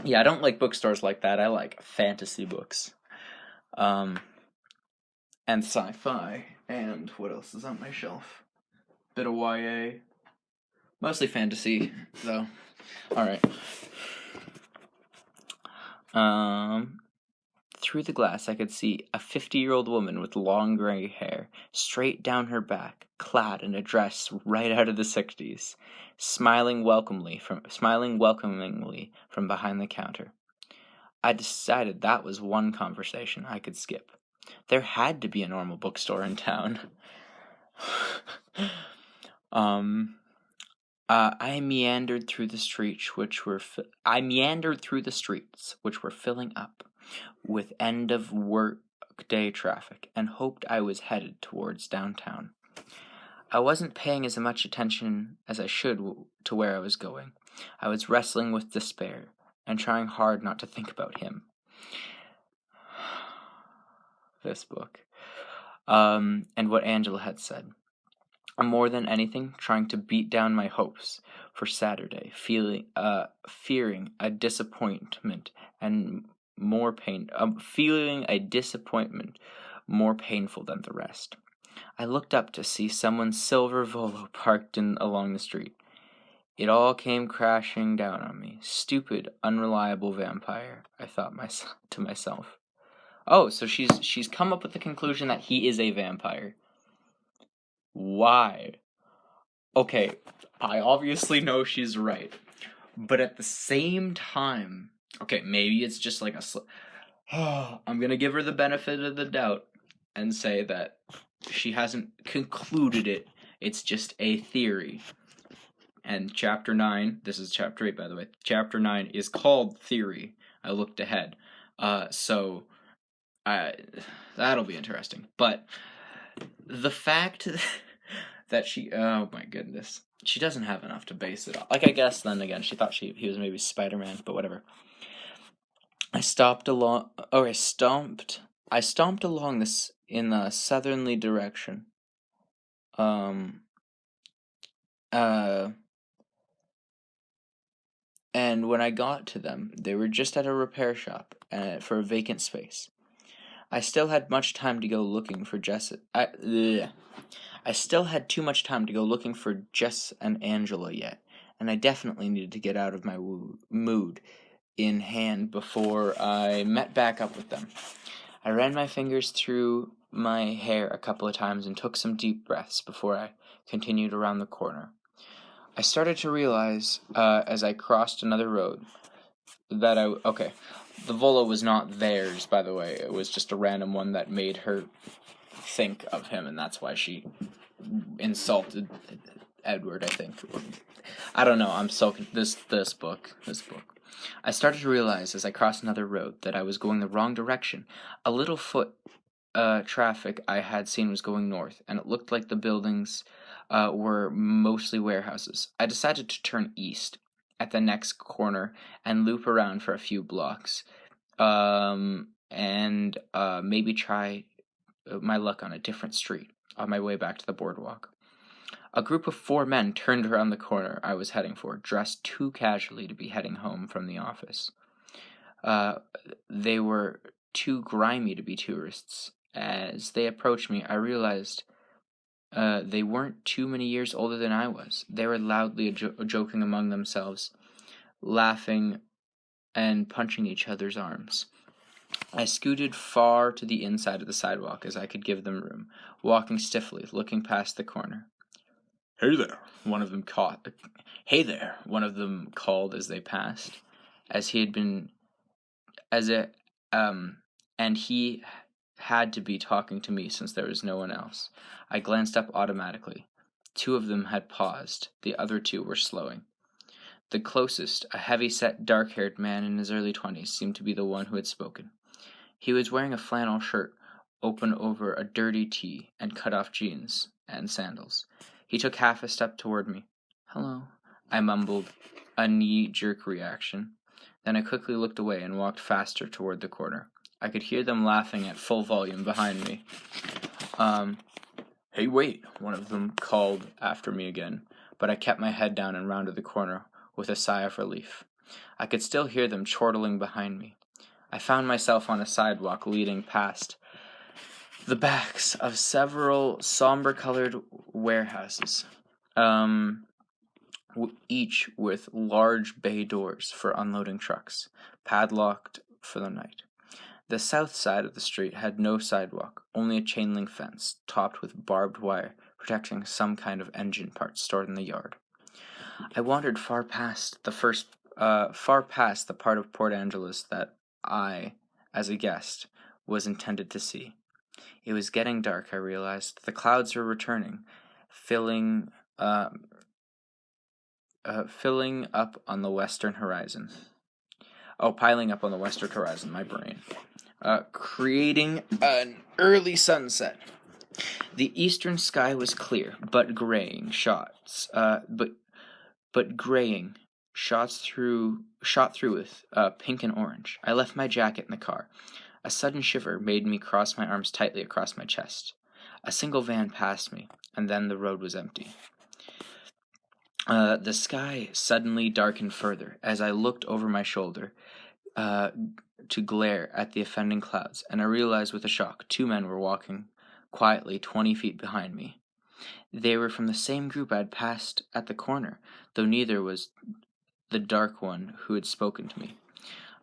Yeah, I don't like bookstores like that. I like fantasy books. And sci-fi. And what else is on my shelf? Bit of YA. Mostly fantasy, though. Alright. Through the glass, I could see a 50-year-old woman with long gray hair, straight down her back, clad in a dress right out of the 60s, smiling welcomingly from behind the counter. I decided that was one conversation I could skip. There had to be a normal bookstore in town. I meandered through the streets, which were filling up with end of work weekday traffic and hoped I was headed towards downtown. I wasn't paying as much attention as I should to where I was going. I was wrestling with despair and trying hard not to think about him. This book. And what Angela had said. More than anything, trying to beat down my hopes for Saturday, fearing a disappointment and feeling a disappointment more painful than the rest. I looked up to see someone's silver Volvo parked along the street. It all came crashing down on me. Stupid, unreliable vampire, I thought to myself. Oh, so she's come up with the conclusion that he is a vampire. Why? Okay, I obviously know she's right. But at the same time, okay, maybe it's just like I'm gonna give her the benefit of the doubt and say that she hasn't concluded it. It's just a theory. And chapter 9, this is chapter 8 by the way, chapter 9 is called Theory. I looked ahead. So that'll be interesting. But the fact that oh my goodness, she doesn't have enough to base it on. Like, I guess then again, she thought he was maybe Spider-Man, but whatever. I stomped along this in the southerly direction. And when I got to them, they were just at a repair shop for a vacant space. I still had much time to go looking for Jess. I still had too much time to go looking for Jess and Angela yet, and I definitely needed to get out of my mood in hand before I met back up with them. I ran my fingers through my hair a couple of times and took some deep breaths before I continued around the corner. I started to realize, as I crossed another road, that the Volo was not theirs, by the way. It was just a random one that made her think of him, and that's why she insulted Edward, I think. I don't know, I'm so... This book. I started to realize, as I crossed another road, that I was going the wrong direction. A little foot traffic I had seen was going north, and it looked like the buildings were mostly warehouses. I decided to turn east at the next corner and loop around for a few blocks, and maybe try my luck on a different street on my way back to the boardwalk. A group of 4 men turned around the corner I was heading for, dressed too casually to be heading home from the office. They were too grimy to be tourists. As they approached me, I realized they weren't too many years older than I was. They were loudly joking among themselves, laughing and punching each other's arms. I scooted far to the inside of the sidewalk as I could give them room, walking stiffly, looking past the corner. "Hey there," one of them called as they passed, and he had to be talking to me since there was no one else. I glanced up automatically. 2 of them had paused. The other 2 were slowing. The closest, a heavy-set, dark-haired man in his early 20s, seemed to be the one who had spoken. He was wearing a flannel shirt, open over a dirty tee, and cut-off jeans and sandals. He took half a step toward me. "Hello," I mumbled, a knee-jerk reaction. Then I quickly looked away and walked faster toward the corner. I could hear them laughing at full volume behind me. "Hey, wait," one of them called after me again, but I kept my head down and rounded the corner with a sigh of relief. I could still hear them chortling behind me. I found myself on a sidewalk leading past the backs of several somber-colored warehouses, each with large bay doors for unloading trucks, padlocked for the night. The south side of the street had no sidewalk, only a chain-link fence, topped with barbed wire, protecting some kind of engine parts stored in the yard. I wandered far past the part of Port Angeles that I, as a guest, was intended to see. It was getting dark, I realized. The clouds were returning, filling up on the western horizon. Piling up on the western horizon, my brain. creating an early sunset. The eastern sky was clear, but graying shots, but graying shot through with pink and orange. I left my jacket in the car. A sudden shiver made me cross my arms tightly across my chest. A single van passed me, and then the road was empty. The sky suddenly darkened further as I looked over my shoulder to glare at the offending clouds, and I realized with a shock 2 men were walking quietly 20 feet behind me. They were from the same group I had passed at the corner, though neither was the dark one who had spoken to me.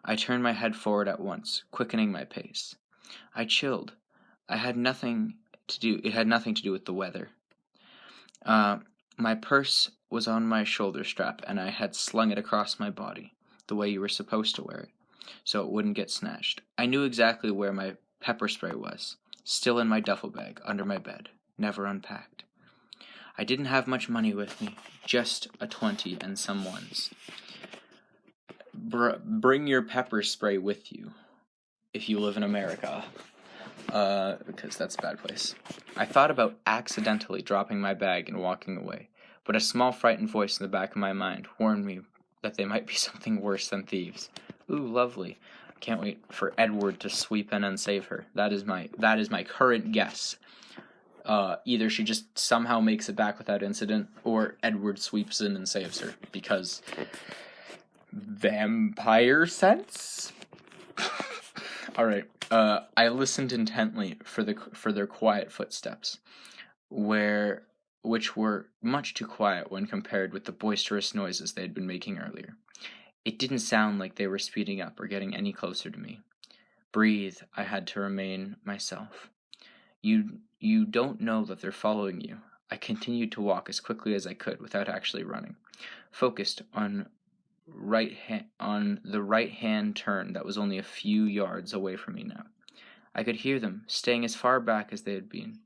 I turned my head forward at once, quickening my pace. I chilled. It had nothing to do with the weather. My purse was on my shoulder strap, and I had slung it across my body, the way you were supposed to wear it, so it wouldn't get snatched. I knew exactly where my pepper spray was, still in my duffel bag, under my bed, never unpacked. I didn't have much money with me, just a 20 and some ones. Bring your pepper spray with you, if you live in America, because that's a bad place. I thought about accidentally dropping my bag and walking away, but a small frightened voice in the back of my mind warned me that they might be something worse than thieves. Ooh, lovely. Can't wait for Edward to sweep in and save her. That is my current guess. Either she just somehow makes it back without incident, or Edward sweeps in and saves her, because vampire sense? Alright, I listened intently for their quiet footsteps, which were much too quiet when compared with the boisterous noises they had been making earlier. It didn't sound like they were speeding up or getting any closer to me. Breathe, I had to remain myself. You don't know that they're following you. I continued to walk as quickly as I could without actually running, focused on the right-hand turn that was only a few yards away from me now. I could hear them, staying as far back as they had been.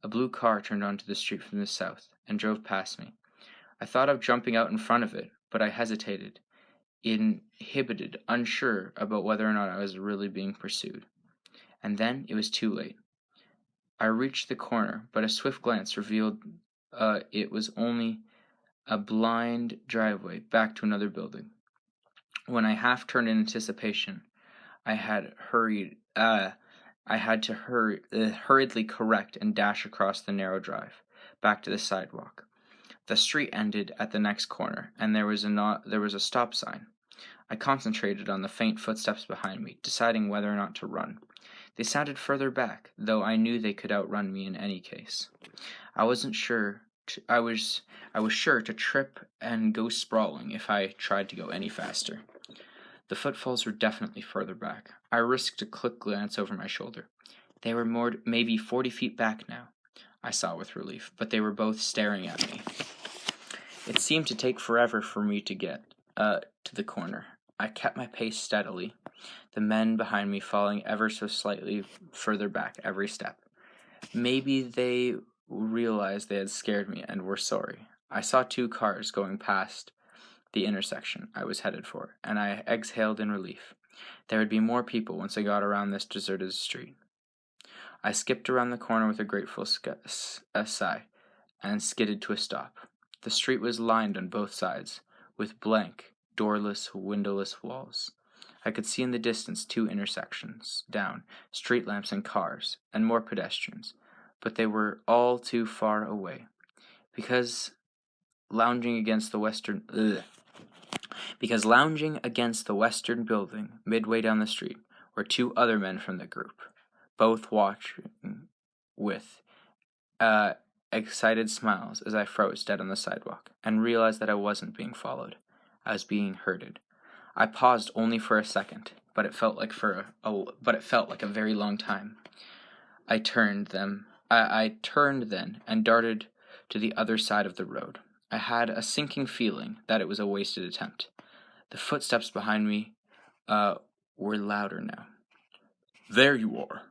A blue car turned onto the street from the south and drove past me. I thought of jumping out in front of it, but I hesitated, inhibited, unsure about whether or not I was really being pursued. And then it was too late. I reached the corner, but a swift glance revealed it was only a blind driveway back to another building. When I half turned in anticipation, I had to hurriedly correct and dash across the narrow drive, back to the sidewalk. The street ended at the next corner, and there was a stop sign. I concentrated on the faint footsteps behind me, deciding whether or not to run. They sounded further back, though I knew they could outrun me in any case. I was sure to trip and go sprawling if I tried to go any faster. The footfalls were definitely further back. I risked a quick glance over my shoulder. They were maybe 40 feet back now, I saw with relief, but they were both staring at me. It seemed to take forever for me to get to the corner. I kept my pace steadily, the men behind me falling ever so slightly further back every step. Maybe they realized they had scared me and were sorry. I saw 2 cars going past the intersection I was headed for, and I exhaled in relief. There would be more people once I got around this deserted street. I skipped around the corner with a grateful sigh and skidded to a stop. The street was lined on both sides with blank, doorless, windowless walls. I could see in the distance 2 intersections down, street lamps and cars, and more pedestrians, but they were all too far away. Because lounging against the western building, midway down the street, were 2 other men from the group, both watching with excited smiles as I froze dead on the sidewalk, and realized that I wasn't being followed. I was being herded. I paused only for a second, but it felt like a very long time. I turned then and darted to the other side of the road. I had a sinking feeling that it was a wasted attempt. The footsteps behind me were louder now. There you are.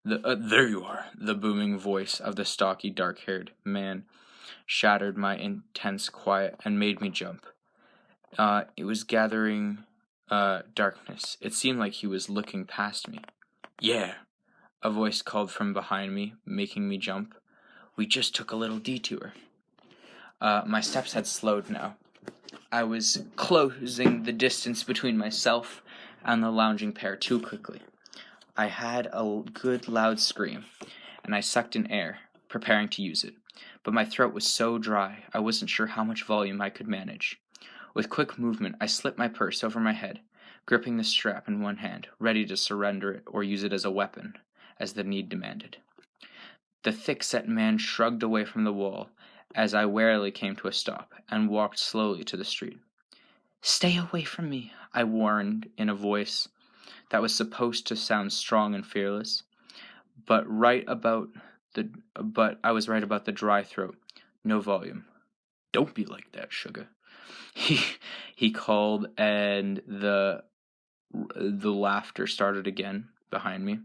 The booming voice of the stocky, dark-haired man shattered my intense quiet and made me jump. It was gathering darkness. It seemed like he was looking past me. Yeah, a voice called from behind me, making me jump. We just took a little detour. My steps had slowed now. I was closing the distance between myself and the lounging pair too quickly. I had a good loud scream, and I sucked in air, preparing to use it. But my throat was so dry, I wasn't sure how much volume I could manage. With quick movement, I slipped my purse over my head, gripping the strap in one hand, ready to surrender it or use it as a weapon, as the need demanded. The thick-set man shrugged away from the wall as I warily came to a stop and walked slowly to the street. "Stay away from me," I warned in a voice that was supposed to sound strong and fearless, but I was right about the dry throat, no volume. "Don't be like that, sugar," he called, and the laughter started again behind me.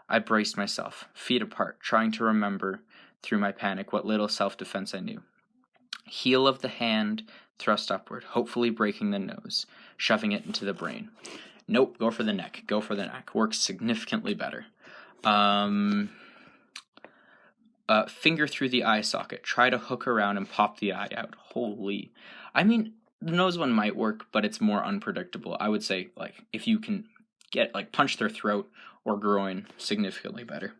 I braced myself, feet apart, trying to remember through my panic what little self-defense I knew. Heel of the hand thrust upward, hopefully breaking the nose, shoving it into the brain. Nope, go for the neck. Works significantly better. Finger through the eye socket. Try to hook around and pop the eye out. Holy. I mean, the nose one might work, but it's more unpredictable. I would say, if you can get, punch their throat or groin, significantly better.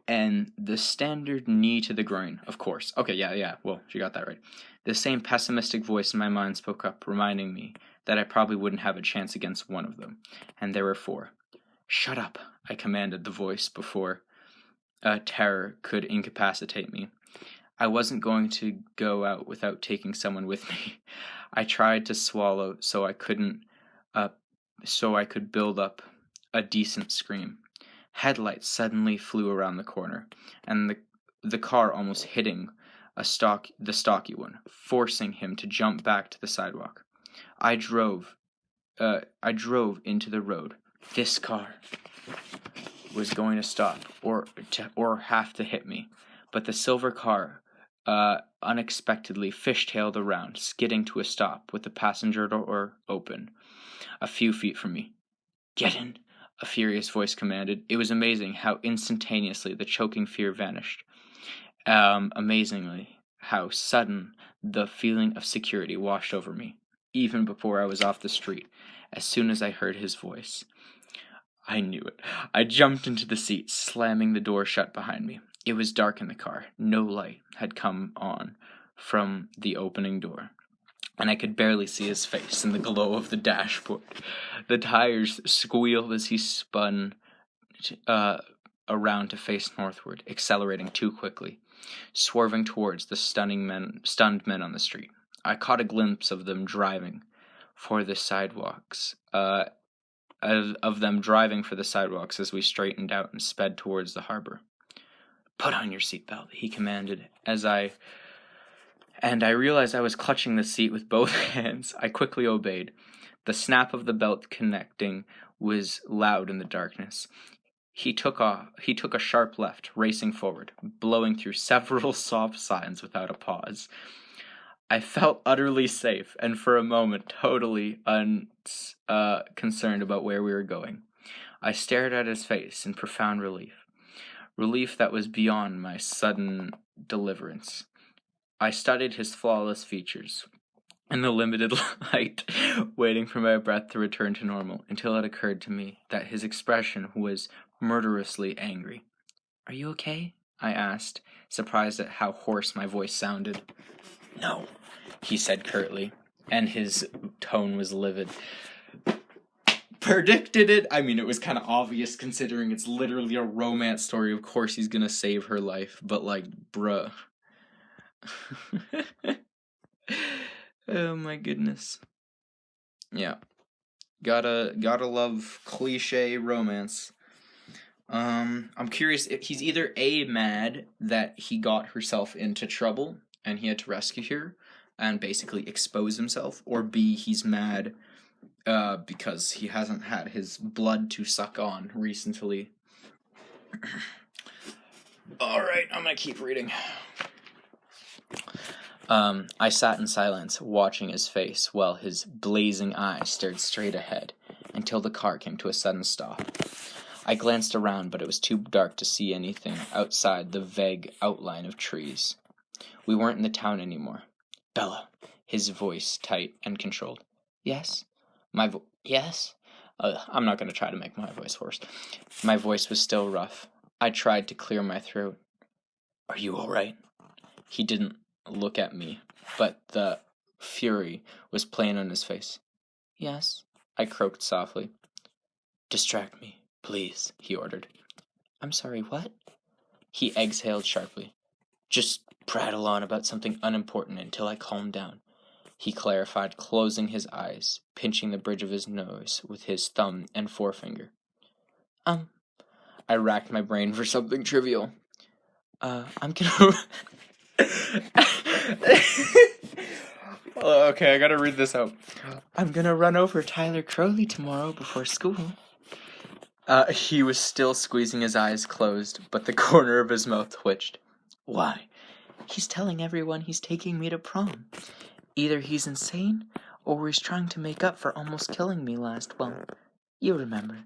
And the standard knee to the groin, of course. Okay, yeah, well, she got that right. The same pessimistic voice in my mind spoke up, reminding me that I probably wouldn't have a chance against one of them. And there were 4. "Shut up," I commanded the voice before terror could incapacitate me. I wasn't going to go out without taking someone with me. I tried to swallow so I could build up a decent scream. Headlights suddenly flew around the corner, and the car almost hitting the stocky one, forcing him to jump back to the sidewalk. I drove into the road. This car was going to stop or have to hit me, but the silver car unexpectedly fishtailed around, skidding to a stop with the passenger door open, a few feet from me. "Get in," a furious voice commanded. It was amazing how instantaneously the choking fear vanished. Amazingly how sudden the feeling of security washed over me, even before I was off the street, as soon as I heard his voice. I knew it. I jumped into the seat, slamming the door shut behind me. It was dark in the car. No light had come on from the opening door, and I could barely see his face in the glow of the dashboard. The tires squealed as he spun around to face northward, accelerating too quickly, swerving towards the stunned men on the street. I caught a glimpse of them driving for the sidewalks, as we straightened out and sped towards the harbor. "Put on your seatbelt," he commanded, and I realized I was clutching the seat with both hands. I quickly obeyed. The snap of the belt connecting was loud in the darkness. He took a sharp left, racing forward, blowing through several soft signs without a pause. I felt utterly safe, and for a moment totally concerned about where we were going. I stared at his face in profound relief that was beyond my sudden deliverance. I studied his flawless features in the limited light, waiting for my breath to return to normal, until it occurred to me that his expression was murderously angry. "Are you okay?" I asked, surprised at how hoarse my voice sounded. "No," he said curtly, and his tone was livid. Predicted it. I mean, it was kind of obvious considering it's literally a romance story. Of course he's gonna save her life, but bruh. Oh my goodness. Yeah. Gotta love cliche romance. I'm curious if he's either A, mad that he got herself into trouble and he had to rescue her and basically expose himself, or B, he's mad because he hasn't had his blood to suck on recently. Alright, I'm gonna keep reading. I sat in silence, watching his face, while his blazing eyes stared straight ahead, until the car came to a sudden stop. I glanced around, but it was too dark to see anything outside the vague outline of trees. We weren't in the town anymore. Bella, his voice tight and controlled. Yes? Yes? I'm not going to try to make my voice hoarse. My voice was still rough. I tried to clear my throat. Are you all right? He didn't look at me, but the fury was plain on his face. Yes, I croaked softly. Distract me, please, he ordered. I'm sorry, what? He exhaled sharply. Just prattle on about something unimportant until I calm down, he clarified, closing his eyes, pinching the bridge of his nose with his thumb and forefinger. I racked my brain for something trivial. I'm gonna... Okay, I gotta read this out. I'm gonna run over Tyler Crowley tomorrow before school. He was still squeezing his eyes closed, but the corner of his mouth twitched. Why? He's telling everyone he's taking me to prom. Either he's insane, or he's trying to make up for almost killing me you remember.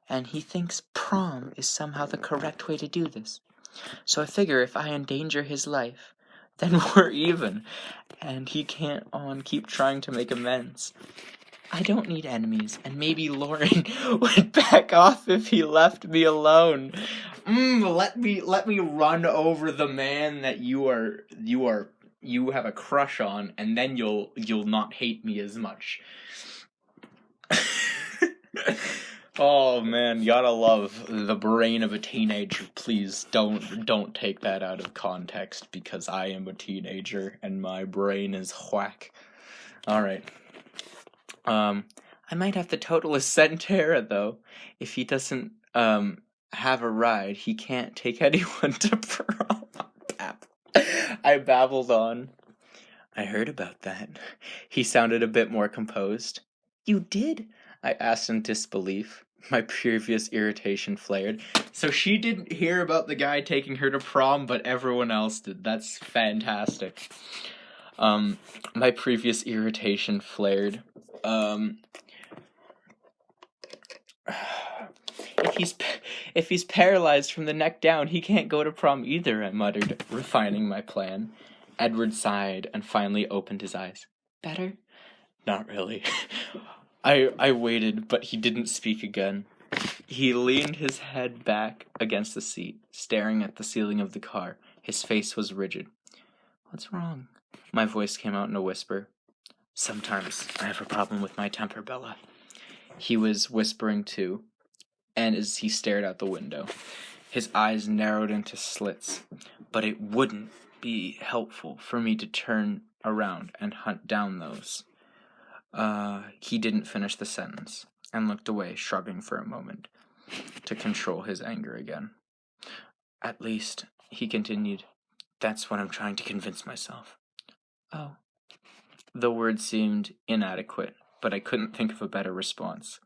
And he thinks prom is somehow the correct way to do this. So I figure if I endanger his life, then we're even, and he can't keep trying to make amends. I don't need enemies, and maybe Lauren would back off if he left me alone. Let me run over the man that you have a crush on, and then you'll not hate me as much. Oh man, you gotta love the brain of a teenager. Please don't take that out of context, because I am a teenager and my brain is whack. Alright. I might have to total his Centera though. If he doesn't have a ride, he can't take anyone to prom. I babbled on. I heard about that. He sounded a bit more composed. You did? I asked in disbelief. My previous irritation flared. So she didn't hear about the guy taking her to prom, but everyone else did. That's fantastic. My previous irritation flared. If he's paralyzed from the neck down, he can't go to prom either, I muttered, refining my plan. Edward sighed and finally opened his eyes. Better? Not really. I waited, but he didn't speak again. He leaned his head back against the seat, staring at the ceiling of the car. His face was rigid. What's wrong? My voice came out in a whisper. Sometimes I have a problem with my temper, Bella. He was whispering too, and as he stared out the window, his eyes narrowed into slits. But it wouldn't be helpful for me to turn around and hunt down those. He didn't finish the sentence and looked away, shrugging for a moment to control his anger again. At least, he continued, that's what I'm trying to convince myself. Oh. The words seemed inadequate, but I couldn't think of a better response.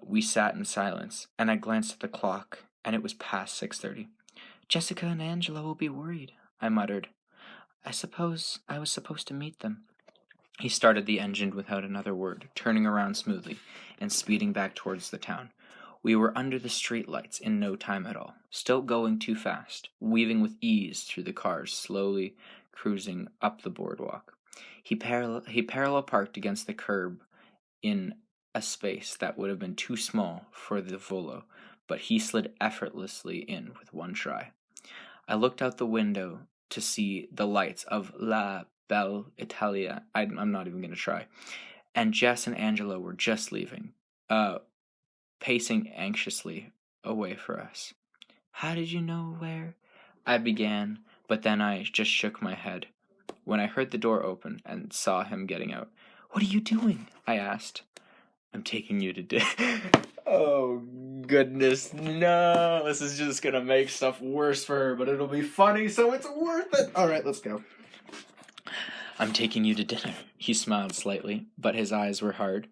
We sat in silence, and I glanced at the clock, and it was past 6:30. Jessica and Angela will be worried, I muttered. I suppose I was supposed to meet them. He started the engine without another word, turning around smoothly and speeding back towards the town. We were under the street lights in no time at all, still going too fast, weaving with ease through the cars, slowly cruising up the boardwalk. He parallel parked against the curb in a space that would have been too small for the Volo, but he slid effortlessly in with one try. I looked out the window to see the lights of La Belle Italia. I'm not even going to try. And Jess and Angela were just leaving, pacing anxiously away for us. How did you know where? I began, but then I just shook my head when I heard the door open and saw him getting out. What are you doing? I asked. I'm taking you to Oh, goodness, no. This is just going to make stuff worse for her, but it'll be funny, so it's worth it. All right, let's go. I'm taking you to dinner. He smiled slightly, but his eyes were hard.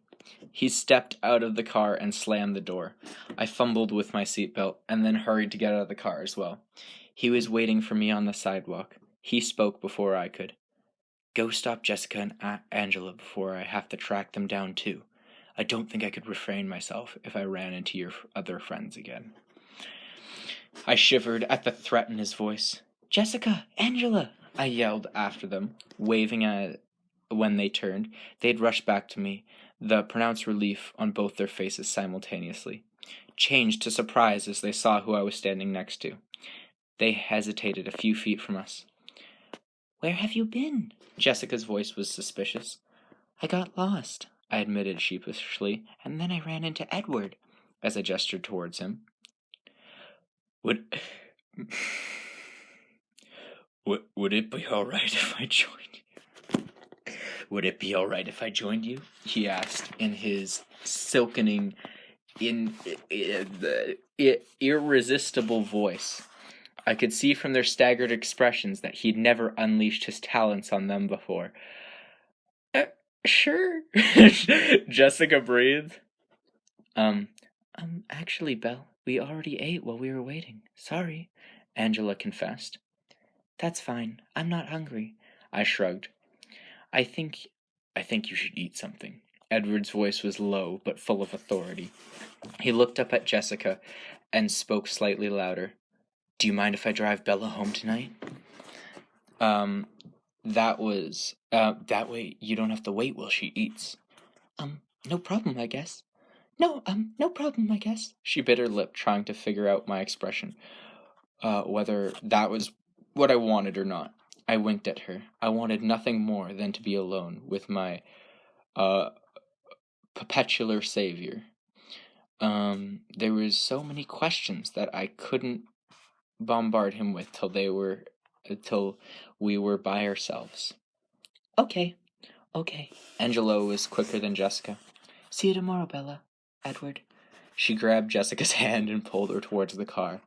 He stepped out of the car and slammed the door. I fumbled with my seatbelt and then hurried to get out of the car as well. He was waiting for me on the sidewalk. He spoke before I could. Go stop Jessica and Angela before I have to track them down too. I don't think I could refrain myself if I ran into your other friends again. I shivered at the threat in his voice. Jessica! Angela! I yelled after them, waving at when they turned. They'd rushed back to me, the pronounced relief on both their faces simultaneously, changed to surprise as they saw who I was standing next to. They hesitated a few feet from us. Where have you been? Jessica's voice was suspicious. I got lost, I admitted sheepishly, and then I ran into Edward, as I gestured towards him. Would it be all right if I joined you? Would it be all right if I joined you? He asked in his silkening, irresistible voice. I could see from their staggered expressions that he'd never unleashed his talents on them before. Sure, Jessica breathed. Actually, Belle, we already ate while we were waiting. Sorry, Angela confessed. That's fine. I'm not hungry. I shrugged. I think you should eat something. Edward's voice was low, but full of authority. He looked up at Jessica and spoke slightly louder. Do you mind if I drive Bella home tonight? That way you don't have to wait while she eats. No problem, I guess. No problem, I guess. She bit her lip, trying to figure out my expression, whether that was what I wanted or not. I winked at her. I wanted nothing more than to be alone with my, perpetual savior. There was so many questions that I couldn't bombard him with till we were by ourselves. Okay. Angelo was quicker than Jessica. See you tomorrow, Bella. Edward. She grabbed Jessica's hand and pulled her towards the car,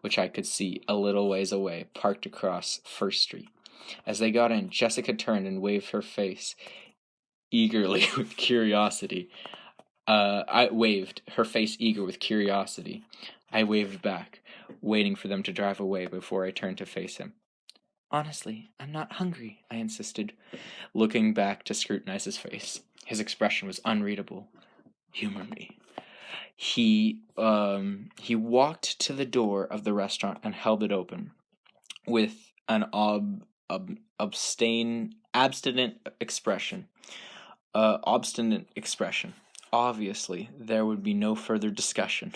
which I could see a little ways away, parked across First Street. As they got in, Jessica turned and waved her face eagerly with curiosity. I waved, her face eager with curiosity. I waved back, waiting for them to drive away before I turned to face him. Honestly, I'm not hungry, I insisted, looking back to scrutinize his face. His expression was unreadable. Humor me. He walked to the door of the restaurant and held it open, with an obstinate expression. Obviously, there would be no further discussion.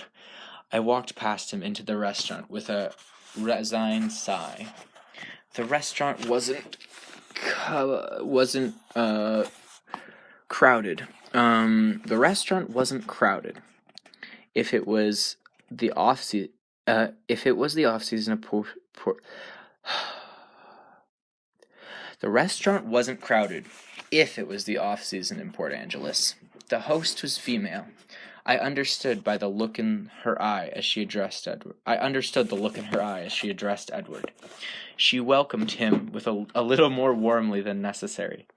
I walked past him into the restaurant with a resigned sigh. The restaurant wasn't crowded. The restaurant wasn't crowded. If it was the off season, The restaurant wasn't crowded. If it was the off season in Port Angeles, the host was female. I understood the look in her eye as she addressed Edward. She welcomed him with a little more warmly than necessary.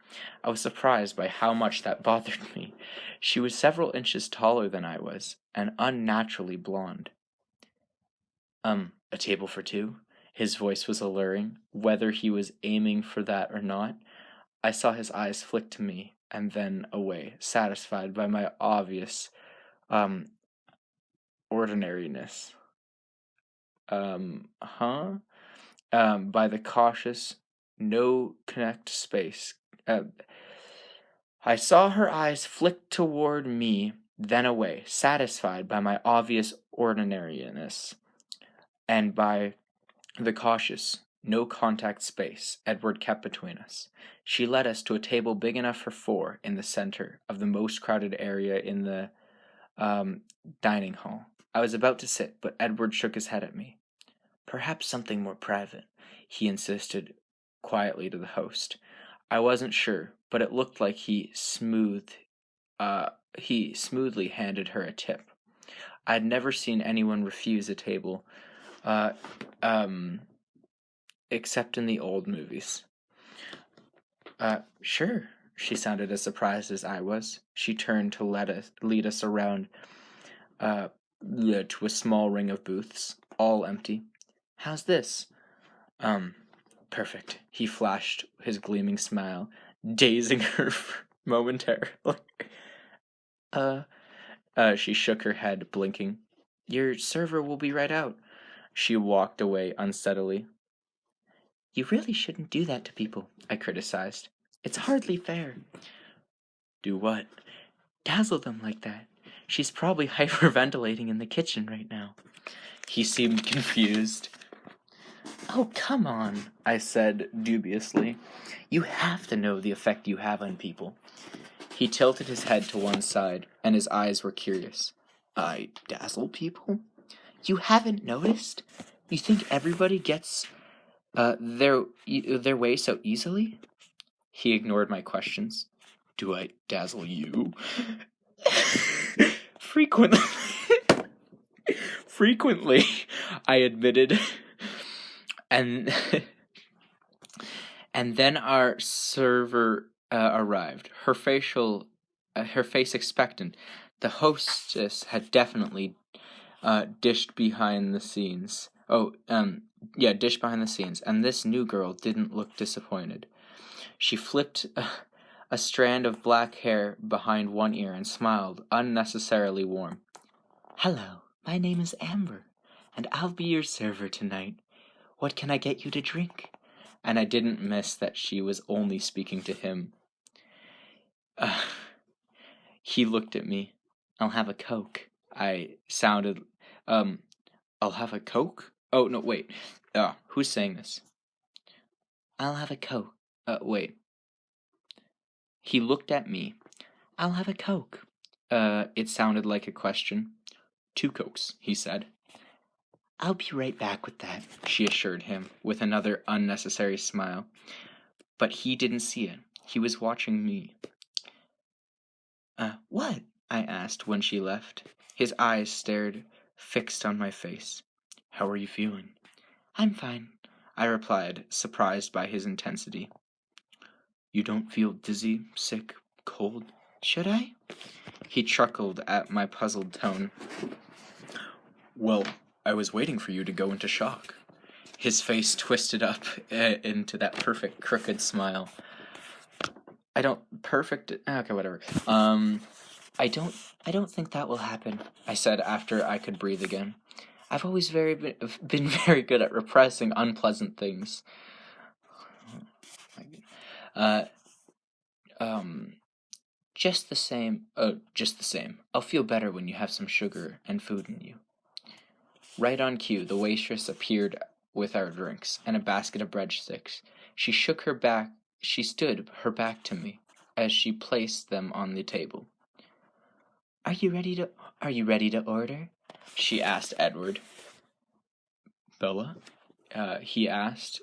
I was surprised by how much that bothered me. She was several inches taller than I was, and unnaturally blonde. A table for two? His voice was alluring, whether he was aiming for that or not. I saw his eyes flick to me, and then away, satisfied by my obvious ordinariness. By the cautious, no connect space. I saw her eyes flick toward me, then away, satisfied by my obvious ordinariness, and by the cautious, no contact space Edward kept between us. She led us to a table big enough for four in the center of the most crowded area in the dining hall. I was about to sit, but Edward shook his head at me. Perhaps something more private, he insisted quietly to the host. I wasn't sure, but it looked like he smoothly handed her a tip. I'd never seen anyone refuse a table, except in the old movies. Sure, she sounded as surprised as I was. She turned to lead us around to a small ring of booths, all empty. How's this? Perfect. He flashed his gleaming smile, dazing her momentarily. She shook her head, blinking. Your server will be right out. She walked away unsteadily. You really shouldn't do that to people, I criticized. It's hardly fair. Do what? Dazzle them like that. She's probably hyperventilating in the kitchen right now. He seemed confused. Oh, come on, I said dubiously. You have to know the effect you have on people. He tilted his head to one side, and his eyes were curious. I dazzle people? You haven't noticed? You think everybody gets their way so easily? He ignored my questions. Do I dazzle you? Frequently. Frequently, I admitted. And then our server arrived, her face expectant. The hostess had definitely dished behind the scenes. Dished behind the scenes, and this new girl didn't look disappointed. She flipped a strand of black hair behind one ear and smiled, unnecessarily warm. Hello, my name is Amber, and I'll be your server tonight. What can I get you to drink? And I didn't miss that she was only speaking to him. He looked at me. I'll have a Coke. I sounded, I'll have a Coke? Oh, no, wait. Who's saying this? I'll have a Coke. Wait. He looked at me. I'll have a Coke. It sounded like a question. 2 Cokes, he said. I'll be right back with that, she assured him, with another unnecessary smile. But he didn't see it. He was watching me. What? I asked when she left. His eyes stared fixed on my face. How are you feeling? I'm fine, I replied, surprised by his intensity. You don't feel dizzy, sick, cold? Should I? He chuckled at my puzzled tone. Well, I was waiting for you to go into shock. His face twisted up into that perfect crooked smile. I don't think that will happen, I said after I could breathe again. I've always been very good at repressing unpleasant things. Just the same. I'll feel better when you have some sugar and food in you. Right on cue, the waitress appeared with our drinks and a basket of breadsticks. She stood her back to me as she placed them on the table. Are you ready to order? She asked Edward. Bella? He asked.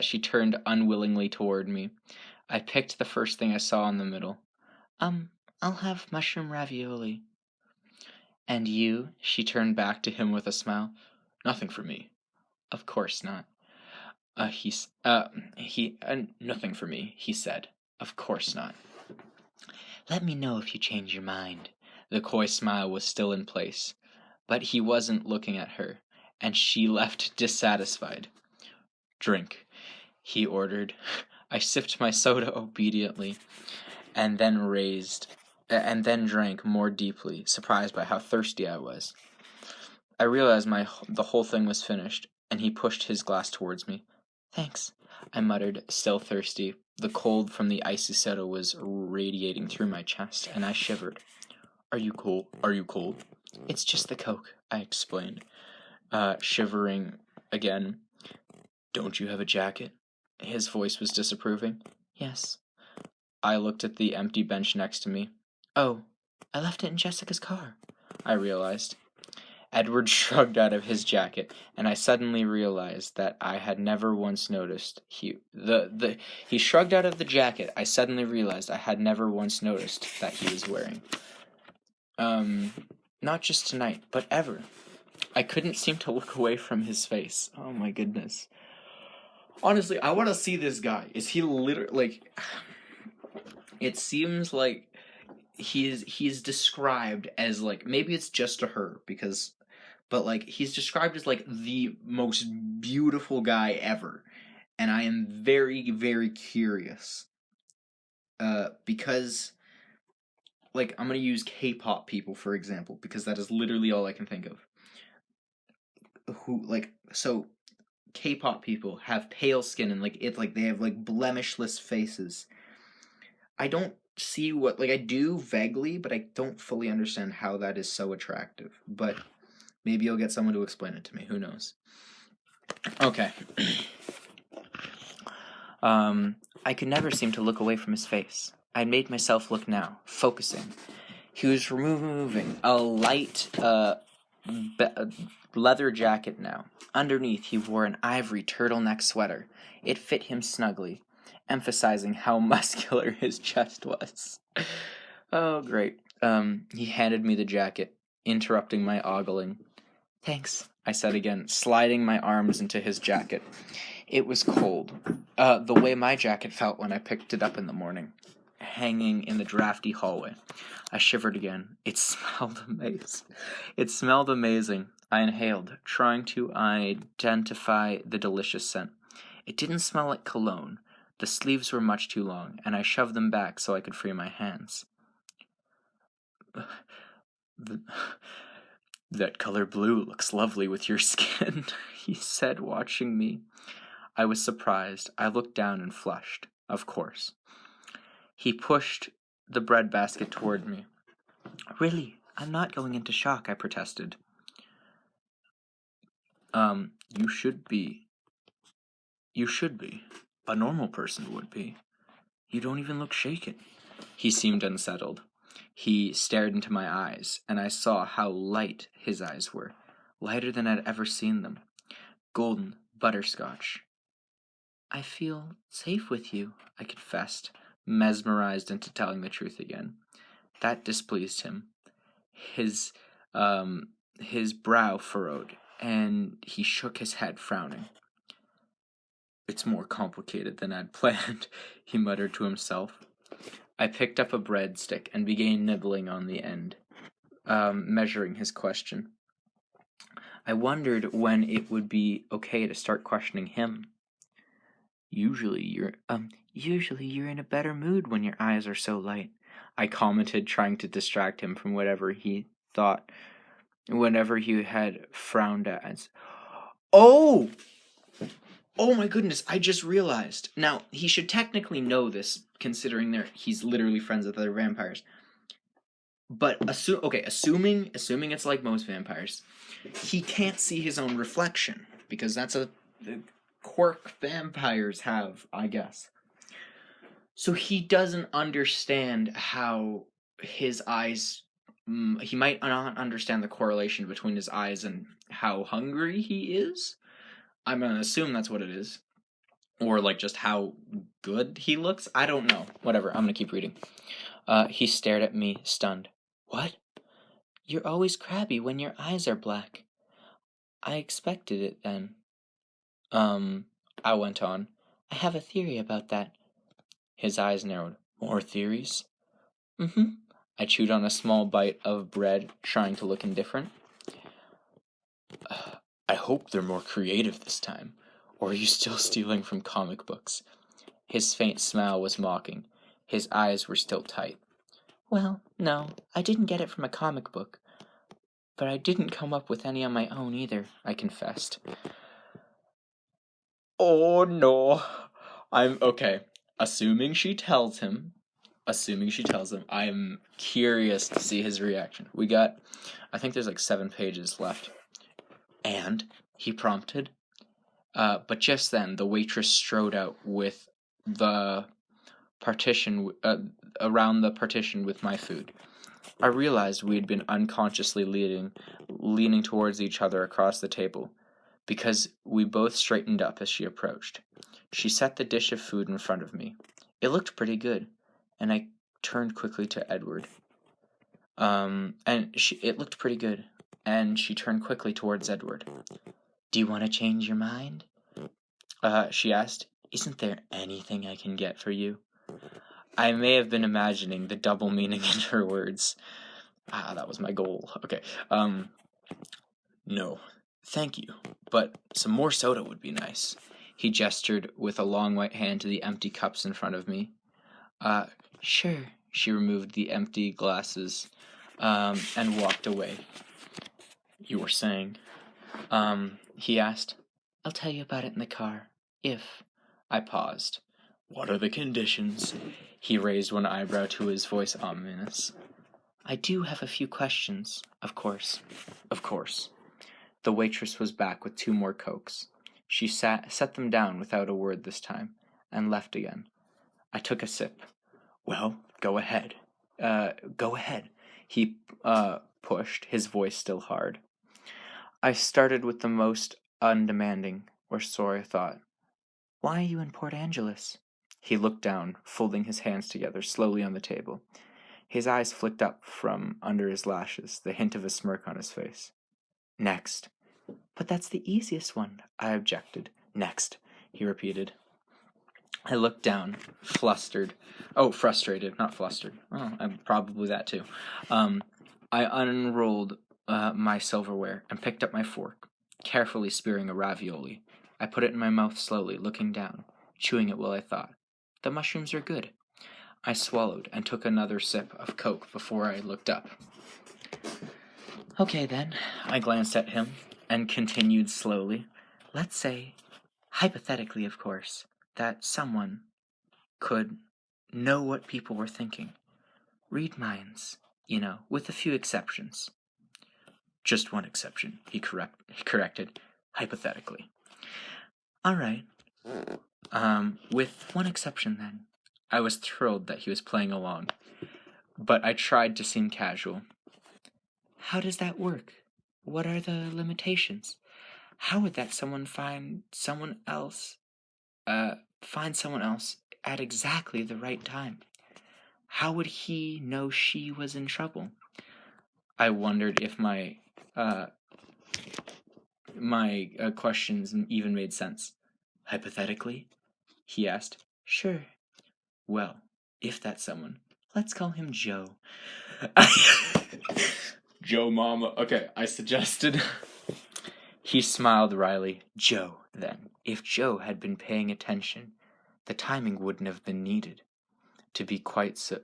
She turned unwillingly toward me. I picked the first thing I saw in the middle. I'll have mushroom ravioli. And you? She turned back to him with a smile. Nothing for me. Of course not. Nothing for me, he said. Of course not. Let me know if you change your mind. The coy smile was still in place, but he wasn't looking at her, and she left dissatisfied. Drink, he ordered. I sipped my soda obediently, and then drank more deeply, surprised by how thirsty I was. I realized the whole thing was finished, and he pushed his glass towards me. Thanks, I muttered, still thirsty. The cold from the icy soda was radiating through my chest, and I shivered. Are you cold? It's just the Coke, I explained, shivering again. Don't you have a jacket? His voice was disapproving. Yes. I looked at the empty bench next to me. Oh, I left it in Jessica's car, I realized. Edward shrugged out of his jacket, and I suddenly realized that I had never once noticed he shrugged out of the jacket. I suddenly realized I had never once noticed that he was wearing. Not just tonight, but ever. I couldn't seem to look away from his face. Oh my goodness. Honestly, I want to see this guy. Is he literally it seems like he's described as maybe it's just to her but he's described as the most beautiful guy ever, and I am very, very curious because like, I'm gonna use K-pop people, for example, because that is literally all I can think of. So K-pop people have pale skin and, like, it's like they have, like, blemishless faces. I don't see what, like, I do vaguely, but I don't fully understand how that is so attractive. But maybe you'll get someone to explain it to me. Who knows? Okay. I could never seem to look away from his face. I had made myself look now, focusing. He was removing a light leather jacket now. Underneath, he wore an ivory turtleneck sweater. It fit him snugly, emphasizing how muscular his chest was. Oh, great. He handed me the jacket, interrupting my ogling. Thanks, I said again, sliding my arms into his jacket. It was cold, the way my jacket felt when I picked it up in the morning, hanging in the drafty hallway. I shivered again. It smelled amazing. I inhaled, trying to identify the delicious scent. It didn't smell like cologne. The sleeves were much too long, and I shoved them back so I could free my hands. That color blue looks lovely with your skin, he said, watching me. I was surprised. I looked down and flushed. Of course. He pushed the breadbasket toward me. Really, I'm not going into shock, I protested. You should be. You should be. A normal person would be. You don't even look shaken. He seemed unsettled. He stared into my eyes, and I saw how light his eyes were, lighter than I'd ever seen them. Golden, butterscotch. I feel safe with you, I confessed, mesmerized into telling the truth again. That displeased him. His brow furrowed, and he shook his head, frowning. It's more complicated than I'd planned, he muttered to himself. I picked up a breadstick and began nibbling on the end, measuring his question. I wondered when it would be okay to start questioning him. Usually you're in a better mood when your eyes are so light, I commented, trying to distract him from whatever he had frowned at. Oh my goodness, I just realized. Now, he should technically know this, considering he's literally friends with other vampires. But, assuming it's like most vampires, he can't see his own reflection, because that's a quirk vampires have, I guess. So he doesn't understand how his eyes... he might not understand the correlation between his eyes and how hungry he is. I'm going to assume that's what it is. Or, like, just how good he looks. I don't know. Whatever, I'm going to keep reading. He stared at me, stunned. What? You're always crabby when your eyes are black. I expected it then. I went on. I have a theory about that. His eyes narrowed. More theories? Mm-hmm. I chewed on a small bite of bread, trying to look indifferent. I hope they're more creative this time. Or are you still stealing from comic books? His faint smile was mocking. His eyes were still tight. Well, no, I didn't get it from a comic book. But I didn't come up with any on my own either, I confessed. Oh no. Okay. Assuming she tells him, I'm curious to see his reaction. I think there's like 7 pages left. And, he prompted. But just then, the waitress strode out with the partition, around the partition with my food. I realized we had been unconsciously leaning towards each other across the table, because we both straightened up as she approached. She set the dish of food in front of me. It looked pretty good, and I turned quickly to Edward. It looked pretty good, and she turned quickly towards Edward. Do you want to change your mind? She asked. Isn't there anything I can get for you? I may have been imagining the double meaning in her words. That was my goal. Okay. No, thank you, but some more soda would be nice. He gestured with a long white hand to the empty cups in front of me. Sure, She removed the empty glasses and walked away. You were saying? He asked. I'll tell you about it in the car, if. I paused. What are the conditions? He raised one eyebrow to his voice ominous. I do have a few questions, of course. Of course. The waitress was back with 2 more Cokes. She set them down without a word this time, and left again. I took a sip. Well, go ahead. Go ahead. He pushed, his voice still hard. I started with the most undemanding, or so I thought. Why are you in Port Angeles? He looked down, folding his hands together slowly on the table. His eyes flicked up from under his lashes, the hint of a smirk on his face. Next. But that's the easiest one, I objected. Next, he repeated. I looked down, frustrated, not flustered. Oh, I'm probably that too. I unrolled my silverware and picked up my fork, carefully spearing a ravioli. I put it in my mouth slowly, looking down, chewing it while I thought. The mushrooms are good. I swallowed and took another sip of Coke before I looked up. Okay then, I glanced at him and continued slowly. Let's say, hypothetically of course, that someone could know what people were thinking. Read minds, with a few exceptions. Just one exception, he corrected, hypothetically. All right. With one exception then. I was thrilled that he was playing along, but I tried to seem casual. How does that work? What are the limitations? How would that someone find someone else at exactly the right time? How would he know she was in trouble? I wondered if my questions even made sense. Hypothetically? He asked. Sure. Well, if that's someone, let's call him Joe. Joe Mama. Okay, I suggested. He smiled wryly. Joe, then. If Joe had been paying attention, the timing wouldn't have been needed to be quite so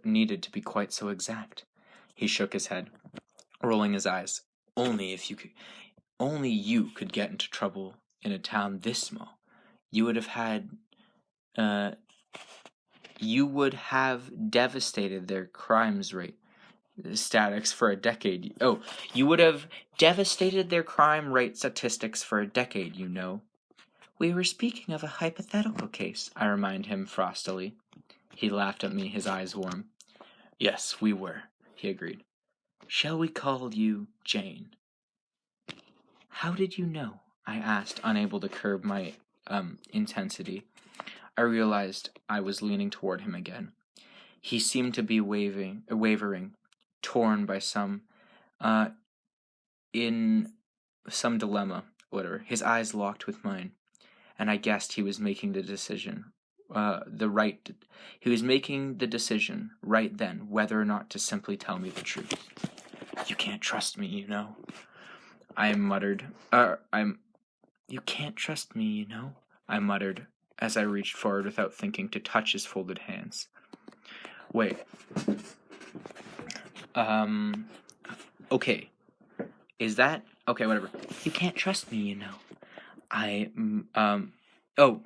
exact. He shook his head, rolling his eyes. Only you could get into trouble in a town this small. You would have devastated their crimes rate statistics for a decade. Oh, you would have devastated their crime rate statistics for a decade, We were speaking of a hypothetical case, I remind him frostily. He laughed at me, his eyes warm. Yes, we were, he agreed. Shall we call you Jane? How did you know? I asked, unable to curb my intensity. I realized I was leaning toward him again. He seemed to be wavering, torn by in some dilemma, whatever. His eyes locked with mine, and I guessed he was making the decision. He was making the decision right then whether or not to simply tell me the truth. You can't trust me, I muttered. You can't trust me, I muttered as I reached forward without thinking to touch his folded hands. Wait. Okay. Is that... Okay, whatever. You can't trust me, Oh,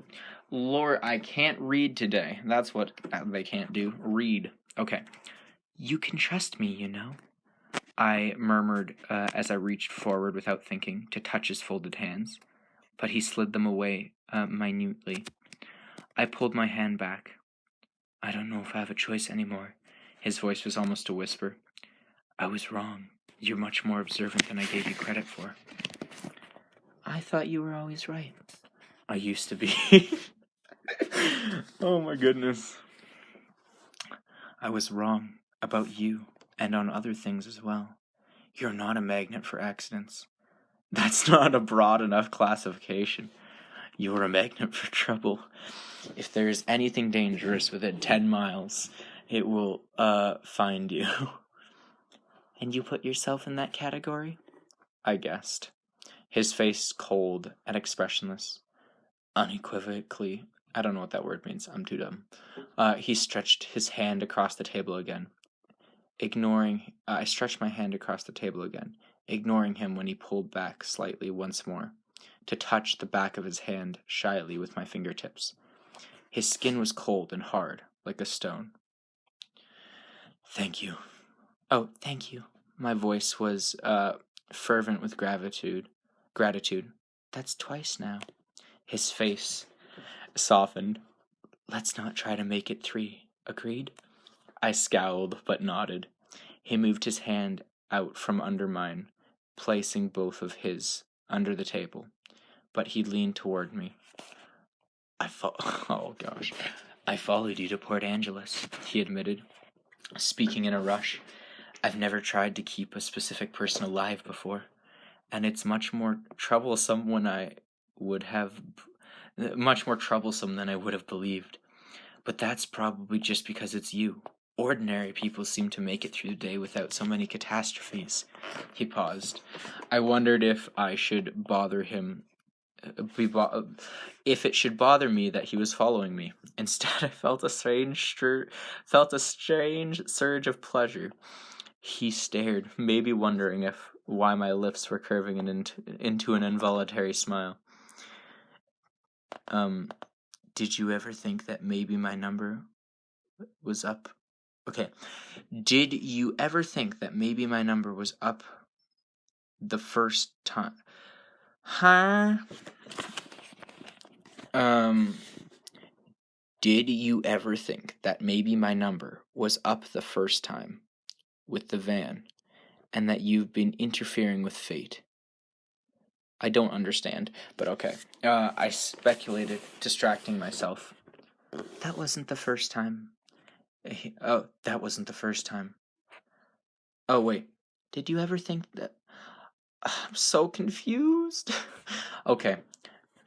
Laura, I can't read today. That's what they can't do. Read. Okay. You can trust me, I murmured as I reached forward without thinking to touch his folded hands, but he slid them away minutely. I pulled my hand back. I don't know if I have a choice anymore. His voice was almost a whisper. I was wrong. You're much more observant than I gave you credit for. I thought you were always right. I used to be. Oh my goodness. I was wrong about you and on other things as well. You're not a magnet for accidents. That's not a broad enough classification. You're a magnet for trouble. If there's anything dangerous within 10 miles, it will find you. And you put yourself in that category? I guessed. His face cold and expressionless. Unequivocally, I don't know what that word means. I'm too dumb. He stretched his hand across the table again. I stretched my hand across the table again, ignoring him when he pulled back slightly once more, to touch the back of his hand shyly with my fingertips. His skin was cold and hard, like a stone. Thank you. Oh, thank you. My voice was fervent with gratitude. That's twice now. His face softened. Let's not try to make it 3. Agreed? I scowled, but nodded. He moved his hand out from under mine, placing both of his under the table. But he leaned toward me. I followed you to Port Angeles, he admitted, speaking in a rush. I've never tried to keep a specific person alive before, and it's much more troublesome than I would have believed. But that's probably just because it's you. Ordinary people seem to make it through the day without so many catastrophes. He paused. I wondered if I should bother him. If it should bother me that he was following me. Instead, I felt a strange surge of pleasure. He stared, maybe wondering why my lips were curving into an involuntary smile. Did you ever think that maybe my number was up? Okay. Did you ever think that maybe my number was up the first time? Huh? Did you ever think that maybe my number was up the first time with the van, and that you've been interfering with fate? I don't understand, but okay. I speculated, distracting myself. That wasn't the first time. That wasn't the first time. Oh, wait. Did you ever think that... I'm so confused. Okay.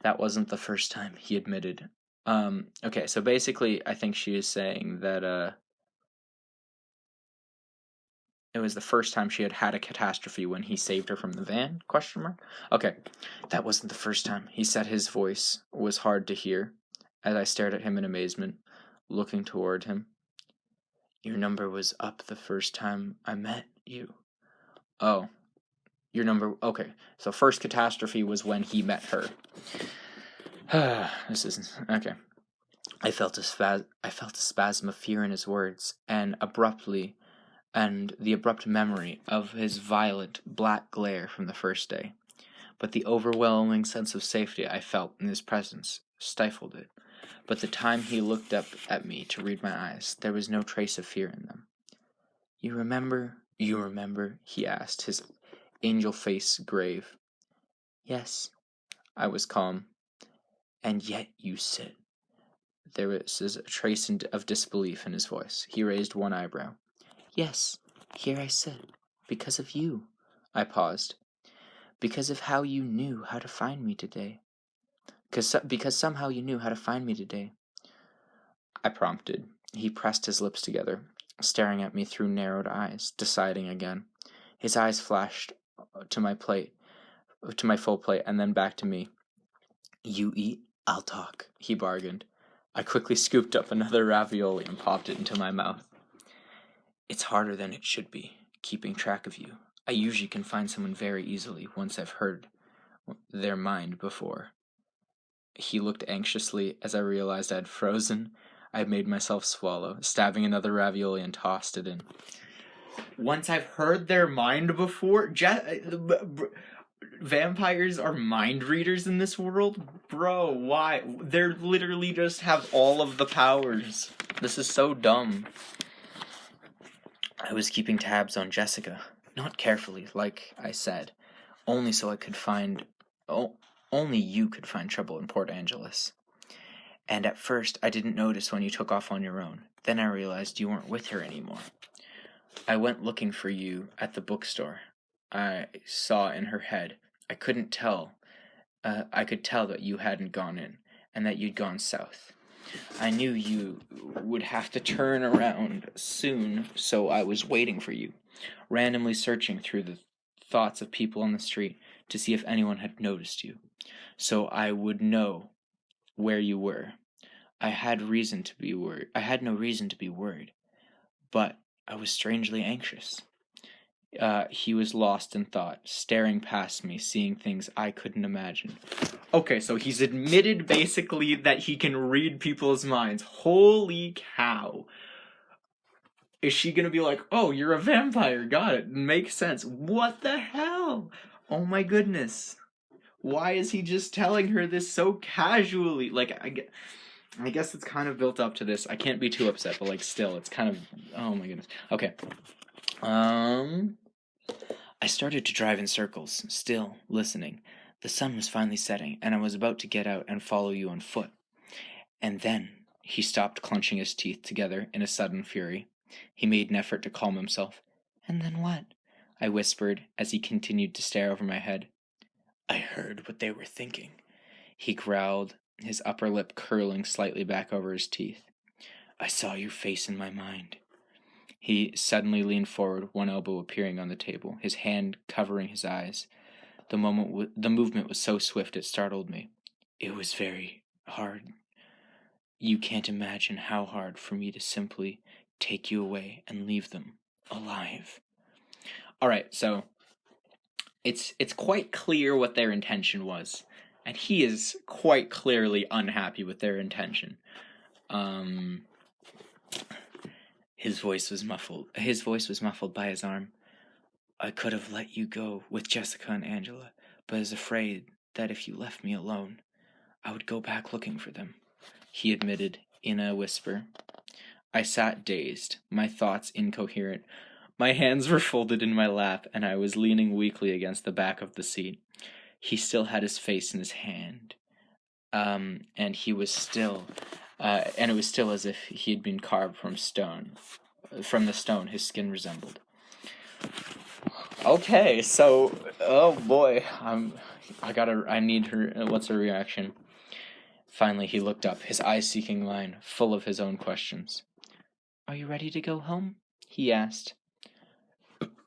That wasn't the first time, he admitted. Okay, so basically, I think she is saying that, it was the first time she had a catastrophe when he saved her from the van? ? Okay, that wasn't the first time. He said. His voice was hard to hear as I stared at him in amazement, looking toward him. Your number was up the first time I met you. Oh, your number... Okay, so first catastrophe was when he met her. This isn't... Okay. I felt a spasm of fear in his words, and the abrupt memory of his violent, black glare from the first day. But the overwhelming sense of safety I felt in his presence stifled it. But the time he looked up at me to read my eyes, there was no trace of fear in them. You remember, he asked, his angel face grave. Yes, I was calm. And yet you sit. There was a trace of disbelief in his voice. He raised one eyebrow. Yes, here I sit. Because of you. I paused. Because of how you knew how to find me today. Because somehow you knew how to find me today. I prompted. He pressed his lips together, staring at me through narrowed eyes, deciding again. His eyes flashed to my full plate, and then back to me. You eat, I'll talk, he bargained. I quickly scooped up another ravioli and popped it into my mouth. It's harder than it should be, keeping track of you. I usually can find someone very easily once I've heard their mind before. He looked anxiously as I realized I had frozen. I made myself swallow, stabbing another ravioli and tossed it in. Once I've heard their mind before? Vampires are mind readers in this world? Bro, why? They literally just have all of the powers. This is so dumb. I was keeping tabs on Jessica. Not carefully, like I said. Only so I could find... only you could find trouble in Port Angeles. And at first, I didn't notice when you took off on your own. Then I realized you weren't with her anymore. I went looking for you at the bookstore. I saw in her head. I couldn't tell. I could tell that you hadn't gone in, and that you'd gone south. I knew you would have to turn around soon, so I was waiting for you, randomly searching through the thoughts of people on the street to see if anyone had noticed you, so I would know where you were. I had reason to be worried. I had no reason to be worried, but I was strangely anxious. He was lost in thought, staring past me, seeing things I couldn't imagine. Okay, so he's admitted basically that he can read people's minds. Holy cow. Is she gonna be like, oh, you're a vampire, got it, makes sense. What the hell? Oh my goodness. Why is he just telling her this so casually? Like, I guess it's kind of built up to this. I can't be too upset, but like still, it's kind of, oh my goodness. Okay. I started to drive in circles, still listening. The sun was finally setting, and I was about to get out and follow you on foot. And then he stopped, clenching his teeth together in a sudden fury. He made an effort to calm himself. And then what? I whispered as he continued to stare over my head. I heard what they were thinking. He growled, his upper lip curling slightly back over his teeth. I saw your face in my mind. He suddenly leaned forward, one elbow appearing on the table, his hand covering his eyes. The movement was so swift it startled me. It was very hard. You can't imagine how hard for me to simply take you away and leave them alive. All right, so it's quite clear what their intention was, and he is quite clearly unhappy with their intention. His voice was muffled by his arm. I could have let you go with Jessica and Angela, but I was afraid that if you left me alone, I would go back looking for them, he admitted in a whisper. I sat dazed, my thoughts incoherent. My hands were folded in my lap, and I was leaning weakly against the back of the seat. He still had his face in his hand, and he was still, and it was still as if he had been carved from the stone his skin resembled. Okay, so, oh boy, I need her, what's her reaction? Finally, he looked up, his eyes-seeking line, full of his own questions. Are you ready to go home? He asked.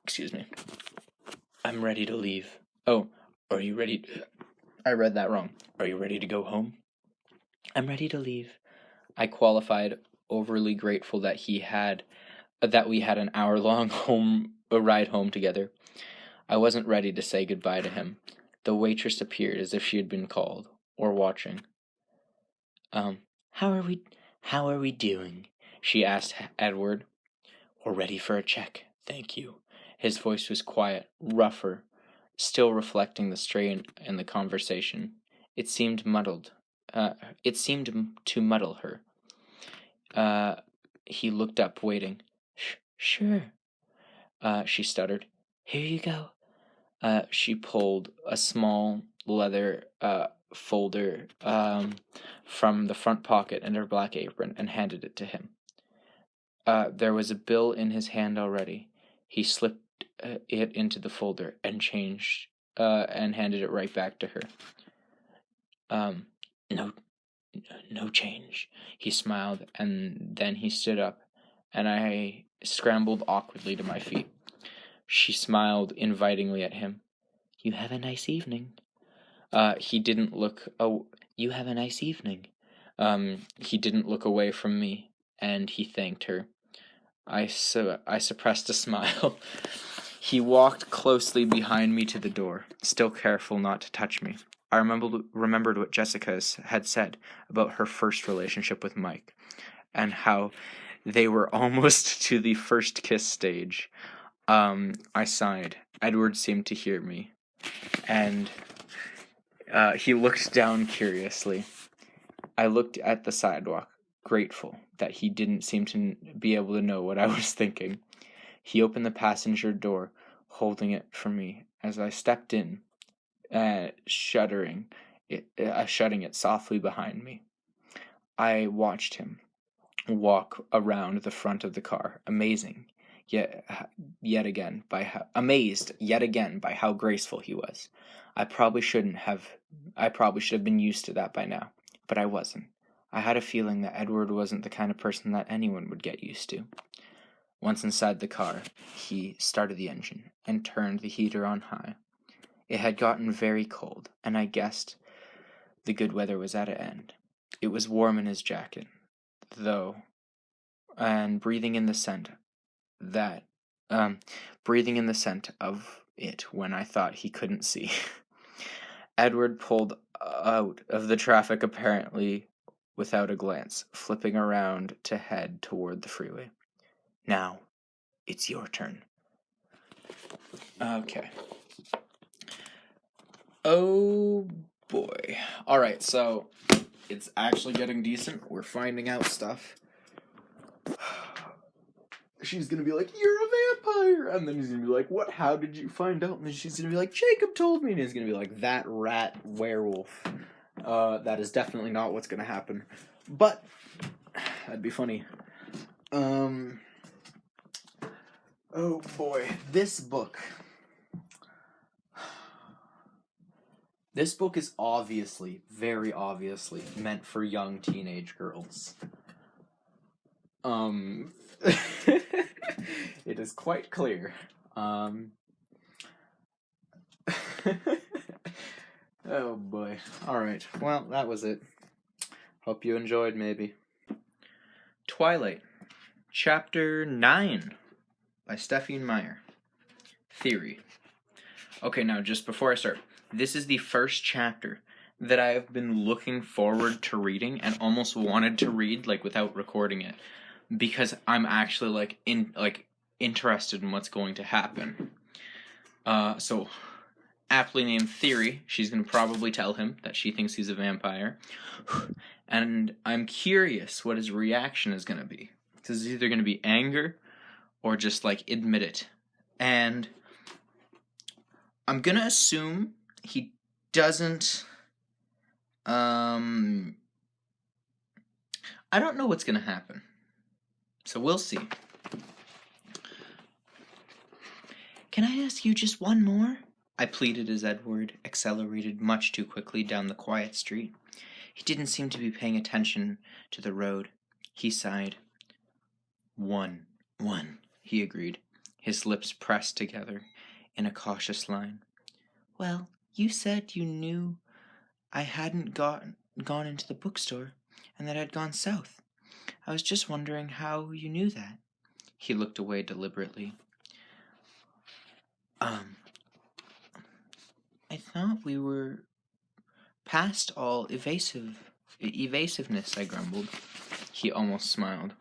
Excuse me. I'm ready to leave. Oh, are you ready? I read that wrong. Are you ready to go home? I'm ready to leave. I qualified, overly grateful that we had an hour-long ride home together. I wasn't ready to say goodbye to him. The waitress appeared as if she had been called, or watching. How are we doing? She asked Edward. We're ready for a check, thank you. His voice was quiet, rougher, still reflecting the strain in the conversation. It seemed muddled. It seemed to muddle her. He looked up, waiting. Sure. She stuttered. Here you go. She pulled a small leather folder from the front pocket in her black apron and handed it to him. There was a bill in his hand already. He slipped it into the folder and and handed it right back to her. No change. He smiled, and then he stood up, and I scrambled awkwardly to my feet. She smiled invitingly at him. You have a nice evening. He didn't look. You have a nice evening. He didn't look away from me, and he thanked her. I suppressed a smile. He walked closely behind me to the door, still careful not to touch me. I remembered what Jessica had said about her first relationship with Mike, and how they were almost to the first kiss stage. I sighed. Edward seemed to hear me, and he looked down curiously. I looked at the sidewalk, grateful that he didn't seem to be able to know what I was thinking. He opened the passenger door, holding it for me as I stepped in, shutting it softly behind me. I watched him walk around the front of the car, amazed yet again by how graceful he was. I probably should have been used to that by now, but I wasn't. I had a feeling that Edward wasn't the kind of person that anyone would get used to. Once inside the car, he started the engine and turned the heater on high. It had gotten very cold, and I guessed the good weather was at an end. It was warm in his jacket, though, and breathing in the scent of it when I thought he couldn't see. Edward pulled out of the traffic apparently without a glance, flipping around to head toward the freeway. Now, it's your turn. Okay. Oh boy. Alright, so it's actually getting decent. We're finding out stuff. She's gonna be like, "You're a vampire!" And then he's gonna be like, "What? How did you find out?" And then she's gonna be like, "Jacob told me." And he's gonna be like, "That rat werewolf." That is definitely not what's gonna happen. But, that'd be funny. Oh boy. This book. This book is obviously, very obviously, meant for young teenage girls. It is quite clear. Oh boy. Alright, well, that was it. Hope you enjoyed, maybe. Twilight, Chapter 9, by Stephenie Meyer. Theory. Okay, now, just before I start, this is the first chapter that I have been looking forward to reading and almost wanted to read, like, without recording it, because I'm actually, interested in what's going to happen. So, aptly named Theory, she's going to probably tell him that she thinks he's a vampire, and I'm curious what his reaction is going to be. This is either going to be anger or just, admit it. And I'm going to assume he doesn't, I don't know what's going to happen. So we'll see. Can I ask you just one more? I pleaded as Edward accelerated much too quickly down the quiet street. He didn't seem to be paying attention to the road. He sighed. One, he agreed, his lips pressed together in a cautious line. Well, you said you knew I hadn't gone into the bookstore and that I'd gone south. I was just wondering how you knew that. He looked away deliberately. I thought we were past all evasiveness, I grumbled. He almost smiled.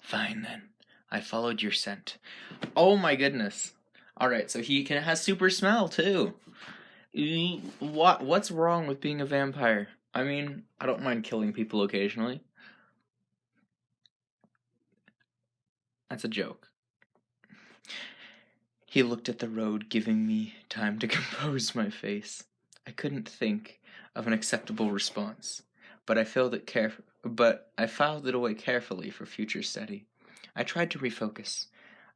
Fine, then. I followed your scent. Oh my goodness. Alright, so he has super smell, too. What's wrong with being a vampire? I mean, I don't mind killing people occasionally. That's a joke. He looked at the road, giving me time to compose my face. I couldn't think of an acceptable response, but I filed it away carefully for future study. I tried to refocus.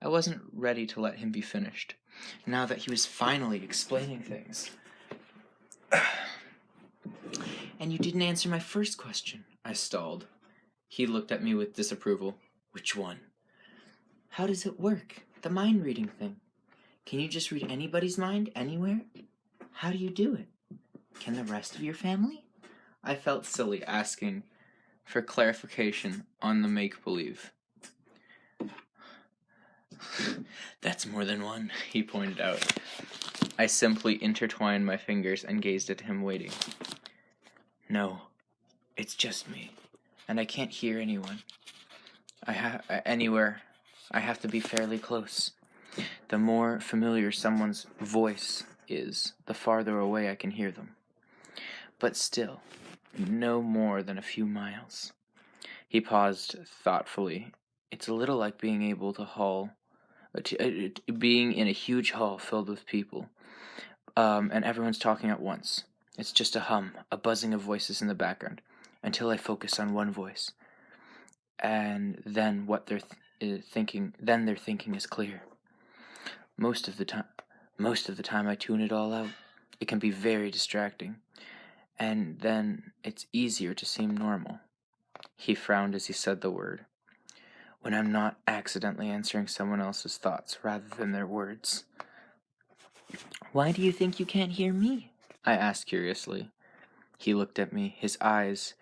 I wasn't ready to let him be finished, now that he was finally explaining things. And you didn't answer my first question, I stalled. He looked at me with disapproval. Which one? How does it work? The mind reading thing. Can you just read anybody's mind, anywhere? How do you do it? Can the rest of your family? I felt silly asking for clarification on the make-believe. That's more than one, he pointed out. I simply intertwined my fingers and gazed at him, waiting. No, it's just me, and I can't hear anyone. Anywhere. I have to be fairly close. The more familiar someone's voice is, the farther away I can hear them. But still, no more than a few miles. He paused thoughtfully. It's a little like being able to being in a huge hall filled with people, and everyone's talking at once. It's just a hum, a buzzing of voices in the background, until I focus on one voice, and then what they're thinking. Then their thinking is clear. Most of the time, I tune it all out. It can be very distracting, and then it's easier to seem normal. He frowned as he said the word. When I'm not accidentally answering someone else's thoughts rather than their words. Why do you think you can't hear me? I asked curiously. He looked at me, his eyes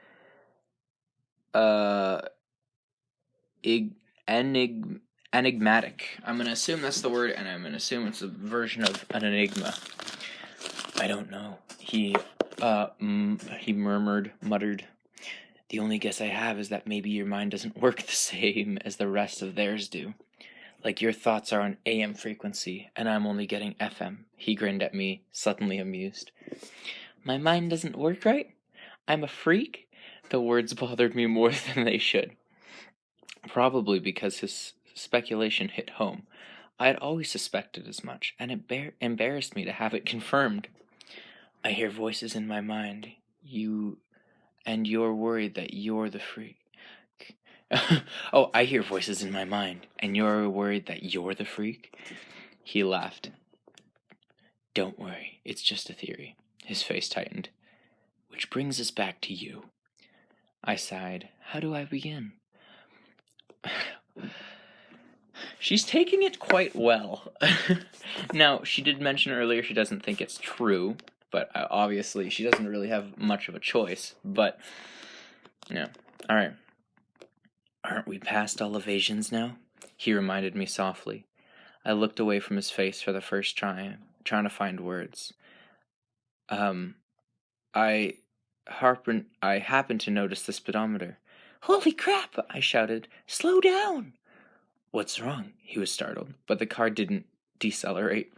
enigmatic. I'm gonna assume that's the word, and I'm gonna assume it's a version of an enigma. I don't know. He muttered. The only guess I have is that maybe your mind doesn't work the same as the rest of theirs do. Like your thoughts are on AM frequency, and I'm only getting FM. He grinned at me, suddenly amused. My mind doesn't work right? I'm a freak? The words bothered me more than they should. Probably because his speculation hit home. I had always suspected as much, and it embarrassed me to have it confirmed. I hear voices in my mind. You're worried that you're the freak. Oh, I hear voices in my mind, and you're worried that you're the freak? He laughed. Don't worry, it's just a theory. His face tightened. Which brings us back to you. I sighed. How do I begin? She's taking it quite well. Now, she did mention earlier she doesn't think it's true, but obviously she doesn't really have much of a choice. But, yeah. All right. Aren't we past all evasions now? He reminded me softly. I looked away from his face for the first time, trying to find words. I happened to notice the speedometer. Holy crap! I shouted. Slow down! What's wrong? He was startled, but the car didn't decelerate.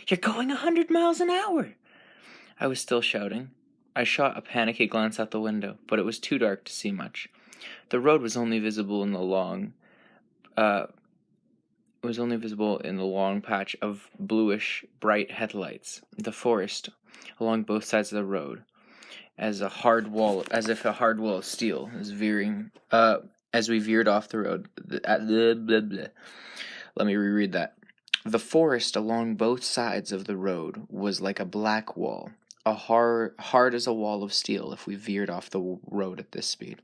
You're going 100 miles an hour! I was still shouting. I shot a panicky glance out the window, but it was too dark to see much. The road was only visible in the long patch of bluish, bright headlights. The forest along both sides of the road, as if a hard wall of steel is veering. As we veered off the road. Let me reread that. The forest along both sides of the road was like a black wall, hard as a wall of steel if we veered off the road at this speed.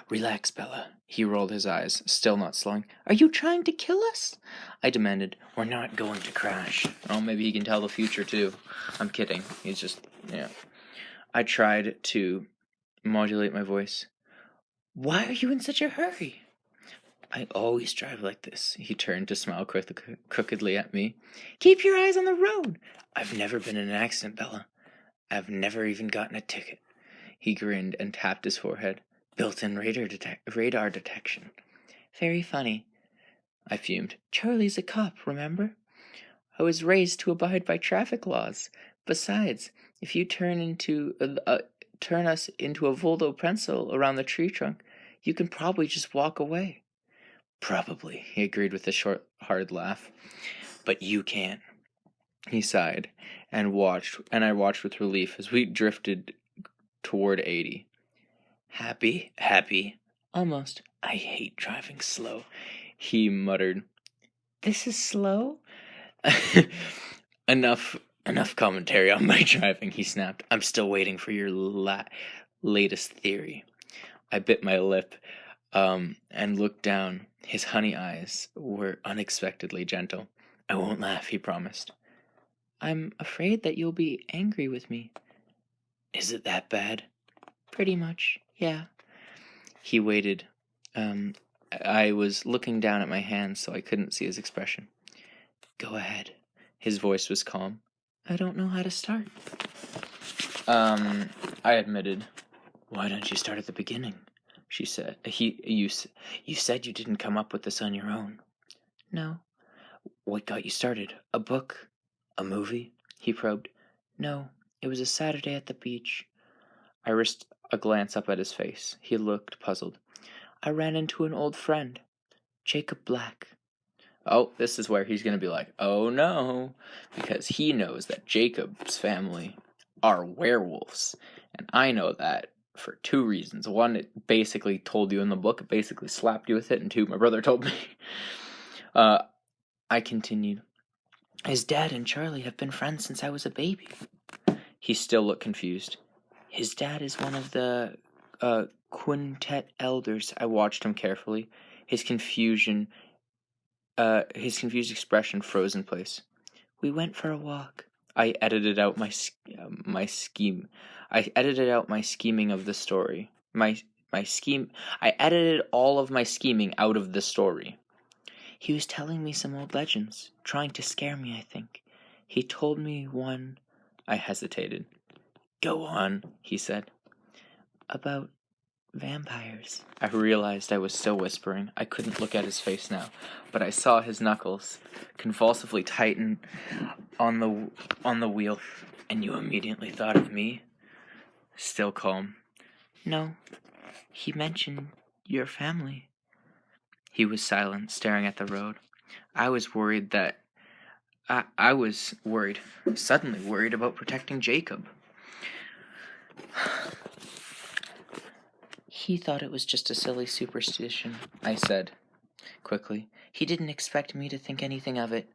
Relax, Bella. He rolled his eyes, still not slowing. Are you trying to kill us? I demanded. We're not going to crash. Oh, maybe he can tell the future, too. I'm kidding. He's just, yeah. I tried to modulate my voice. Why are you in such a hurry? I always drive like this. He turned to smile crookedly at me. Keep your eyes on the road. I've never been in an accident, Bella. I've never even gotten a ticket. He grinned and tapped his forehead. Built-in radar detection. Very funny. I fumed. Charlie's a cop, remember? I was raised to abide by traffic laws. Besides, if you turn us into a Voldo pencil around the tree trunk, you can probably just walk away. Probably, he agreed with a short, hard laugh. But you can't. He sighed, and I watched with relief as we drifted toward 80. Happy. Almost. I hate driving slow, he muttered. This is slow? Enough commentary on my driving, he snapped. I'm still waiting for your latest theory. I bit my lip and looked down. His honey eyes were unexpectedly gentle. I won't laugh, he promised. I'm afraid that you'll be angry with me. Is it that bad? Pretty much, yeah. He waited. I was looking down at my hands, so I couldn't see his expression. Go ahead. His voice was calm. I don't know how to start. I admitted. Why don't you start at the beginning? She said. You said you didn't come up with this on your own. No. What got you started? A book? A movie? He probed. No, it was a Saturday at the beach. I risked a glance up at his face. He looked puzzled. I ran into an old friend, Jacob Black. Oh, this is where he's going to be like, oh no, because he knows that Jacob's family are werewolves. And I know that for two reasons. One, it basically told you in the book, it basically slapped you with it. And two, my brother told me. I continued. His dad and Charlie have been friends since I was a baby. He still looked confused. His dad is one of the quintet elders. I watched him carefully. His confused expression froze in place. We went for a walk. I edited out my scheming of the story. I edited all of my scheming out of the story. He was telling me some old legends, trying to scare me, I think. He told me one. I hesitated. Go on, he said. About vampires. I realized I was still whispering. I couldn't look at his face now, but I saw his knuckles convulsively tighten on the wheel. And you immediately thought of me? Still calm. No, he mentioned your family. He was silent, staring at the road. I was worried, suddenly worried about protecting Jacob. He thought it was just a silly superstition, I said, quickly. He didn't expect me to think anything of it.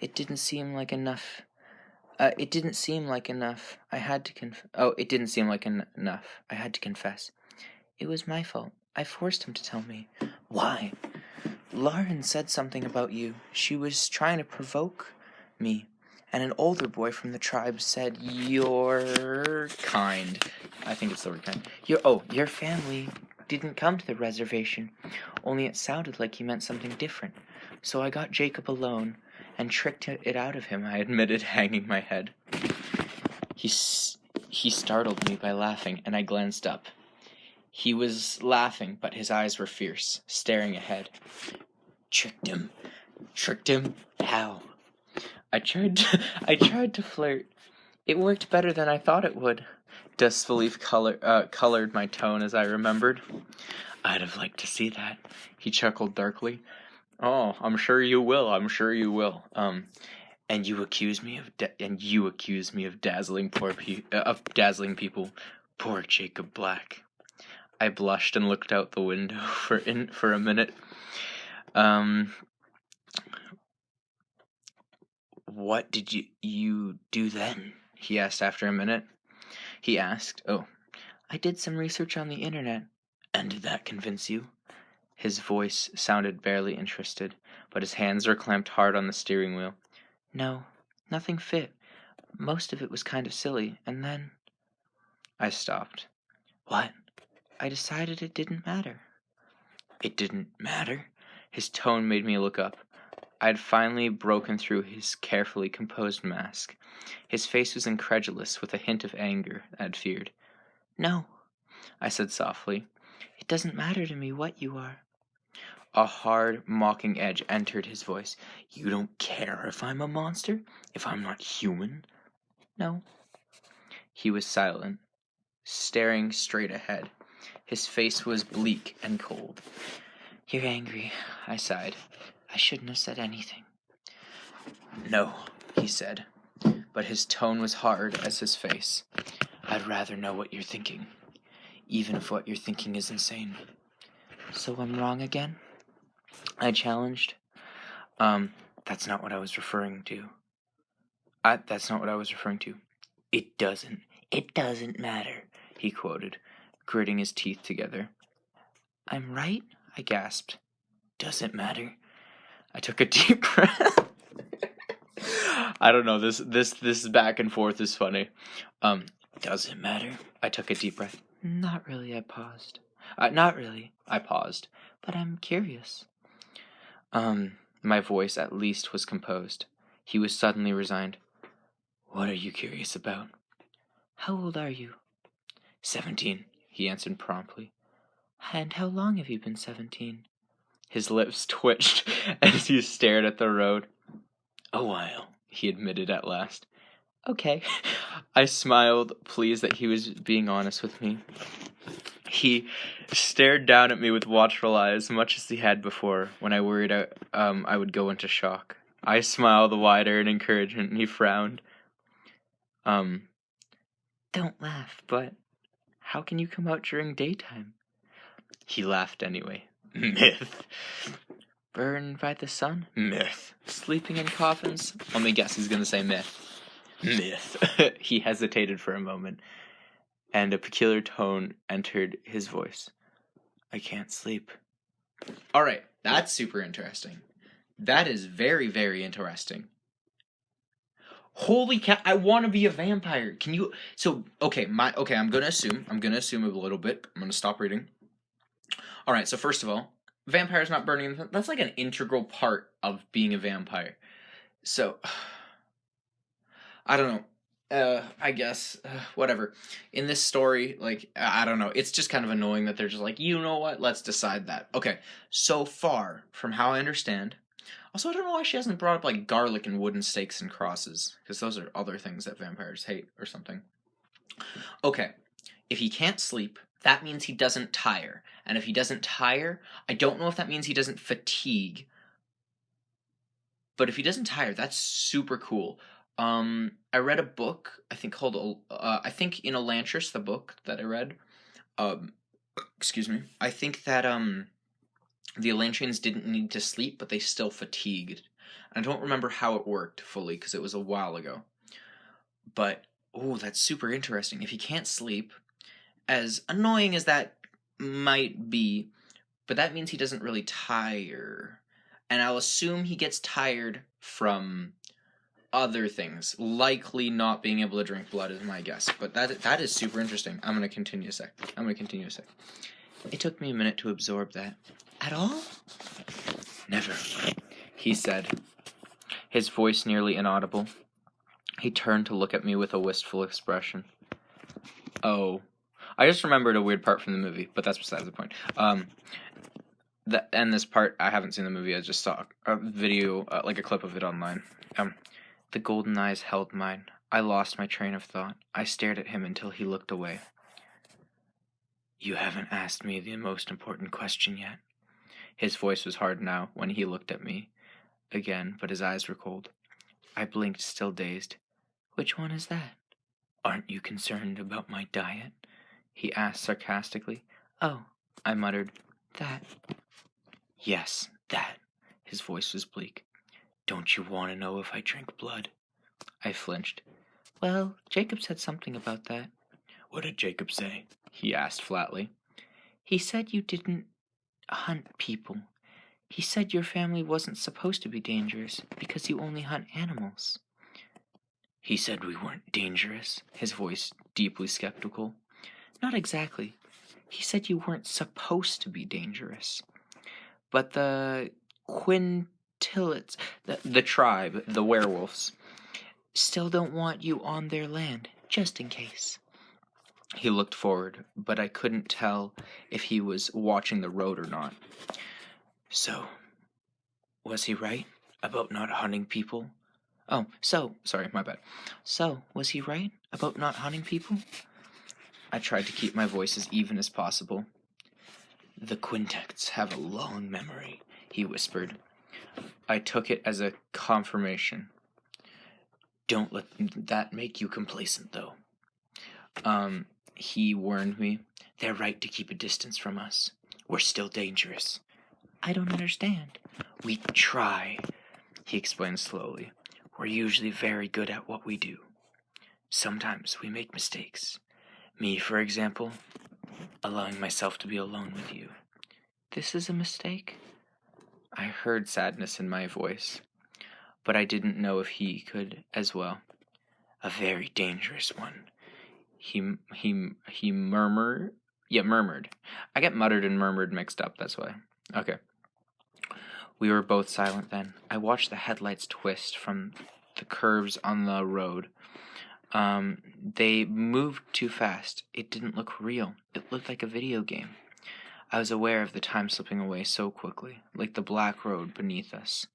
It didn't seem like enough. It didn't seem like enough. I had to confess. It was my fault. I forced him to tell me. Why? Lauren said something about you. She was trying to provoke me. And an older boy from the tribe said, you're kind. I think it's the word kind. Your family didn't come to the reservation. Only it sounded like he meant something different. So I got Jacob alone and tricked it out of him, I admitted, hanging my head. He startled me by laughing, and I glanced up. He was laughing, but his eyes were fierce, staring ahead. Tricked him? How? I tried to flirt. It worked better than I thought it would. Disbelief colored my tone as I remembered. I'd have liked to see that. He chuckled darkly. Oh, I'm sure you will. And you accuse me of dazzling people. Poor Jacob Black. I blushed and looked out the window for a minute. What did you do then? He asked after a minute. Oh, I did some research on the internet. And did that convince you? His voice sounded barely interested, but his hands were clamped hard on the steering wheel. No, nothing fit. Most of it was kind of silly, and then... I stopped. What? I decided it didn't matter. It didn't matter? His tone made me look up. I'd finally broken through his carefully composed mask. His face was incredulous, with a hint of anger I'd feared. No, I said softly. It doesn't matter to me what you are. A hard, mocking edge entered his voice. You don't care if I'm a monster? If I'm not human? No. He was silent, staring straight ahead. His face was bleak and cold. You're angry, I sighed. I shouldn't have said anything. No, he said, but his tone was hard as his face. I'd rather know what you're thinking, even if what you're thinking is insane. So I'm wrong again? I challenged. That's not what I was referring to. It doesn't matter, he quoted, gritting his teeth together. I'm right? I gasped. Doesn't matter. I took a deep breath. I don't know, this back and forth is funny. Doesn't matter. I took a deep breath. Not really, I paused. But I'm curious. My voice at least was composed. He was suddenly resigned. What are you curious about? How old are you? 17, he answered promptly. And how long have you been 17? His lips twitched as he stared at the road. A while, he admitted at last. Okay. I smiled, pleased that he was being honest with me. He stared down at me with watchful eyes, much as he had before, when I worried I would go into shock. I smiled wider in encouragement, and he frowned. Don't laugh, but how can you come out during daytime? He laughed anyway. Myth. Burned by the sun? Myth. Sleeping in coffins? Let me guess, he's gonna say myth. Myth. He hesitated for a moment, and a peculiar tone entered his voice. I can't sleep. Alright, that's super interesting. That is very, very interesting. Holy cow, I want to be a vampire. Can you... So, I'm gonna assume a little bit. I'm gonna stop reading. All right, so first of all, vampires not burning, that's like an integral part of being a vampire. So, I don't know. I guess, whatever. In this story, like, I don't know. It's just kind of annoying that they're just like, you know what? Let's decide that. Okay, so far, from how I understand. Also, I don't know why she hasn't brought up, like, garlic and wooden stakes and crosses, because those are other things that vampires hate or something. Okay, if he can't sleep, that means he doesn't tire. And if he doesn't tire, I don't know if that means he doesn't fatigue. But if he doesn't tire, that's super cool. I read a book, I think called, I think in Elantris, the book that I read, um, excuse me, I think that, the Elantrians didn't need to sleep, but they still fatigued. I don't remember how it worked fully, because it was a while ago. But, oh, that's super interesting. If he can't sleep, as annoying as that might be, but that means he doesn't really tire. And I'll assume he gets tired from other things, likely not being able to drink blood is my guess. But that is super interesting. I'm gonna continue a sec. It took me a minute to absorb that. At all? Never, he said, his voice nearly inaudible. He turned to look at me with a wistful expression. Oh, I just remembered a weird part from the movie, but that's besides the point. And this part, I haven't seen the movie, I just saw a video, like a clip of it online. The golden eyes held mine. I lost my train of thought. I stared at him until he looked away. You haven't asked me the most important question yet. His voice was hard now when he looked at me again, but his eyes were cold. I blinked, still dazed. Which one is that? Aren't you concerned about my diet? He asked sarcastically. Oh, I muttered. That. Yes, that. His voice was bleak. Don't you want to know if I drink blood? I flinched. Well, Jacob said something about that. What did Jacob say? He asked flatly. He said you didn't hunt people. He said your family wasn't supposed to be dangerous because you only hunt animals. He said we weren't dangerous, his voice deeply skeptical. Not exactly. He said you weren't supposed to be dangerous. But the quintillets, the tribe, the werewolves, still don't want you on their land, just in case. He looked forward, but I couldn't tell if he was watching the road or not. So, was he right about not hunting people? Sorry, my bad. So, was he right about not hunting people? I tried to keep my voice as even as possible. The quintets have a long memory, he whispered. I took it as a confirmation. Don't let that make you complacent, though. He warned me. They're right to keep a distance from us. We're still dangerous. I don't understand. We try, he explained slowly. We're usually very good at what we do. Sometimes we make mistakes. Me, for example, allowing myself to be alone with you. This is a mistake? I heard sadness in my voice, but I didn't know if he could as well. A very dangerous one. He murmured. Yeah, murmured. I get muttered and murmured mixed up, that's why. Okay. We were both silent then. I watched the headlights twist from the curves on the road. They moved too fast. It didn't look real. It looked like a video game. I was aware of the time slipping away so quickly, like the black road beneath us.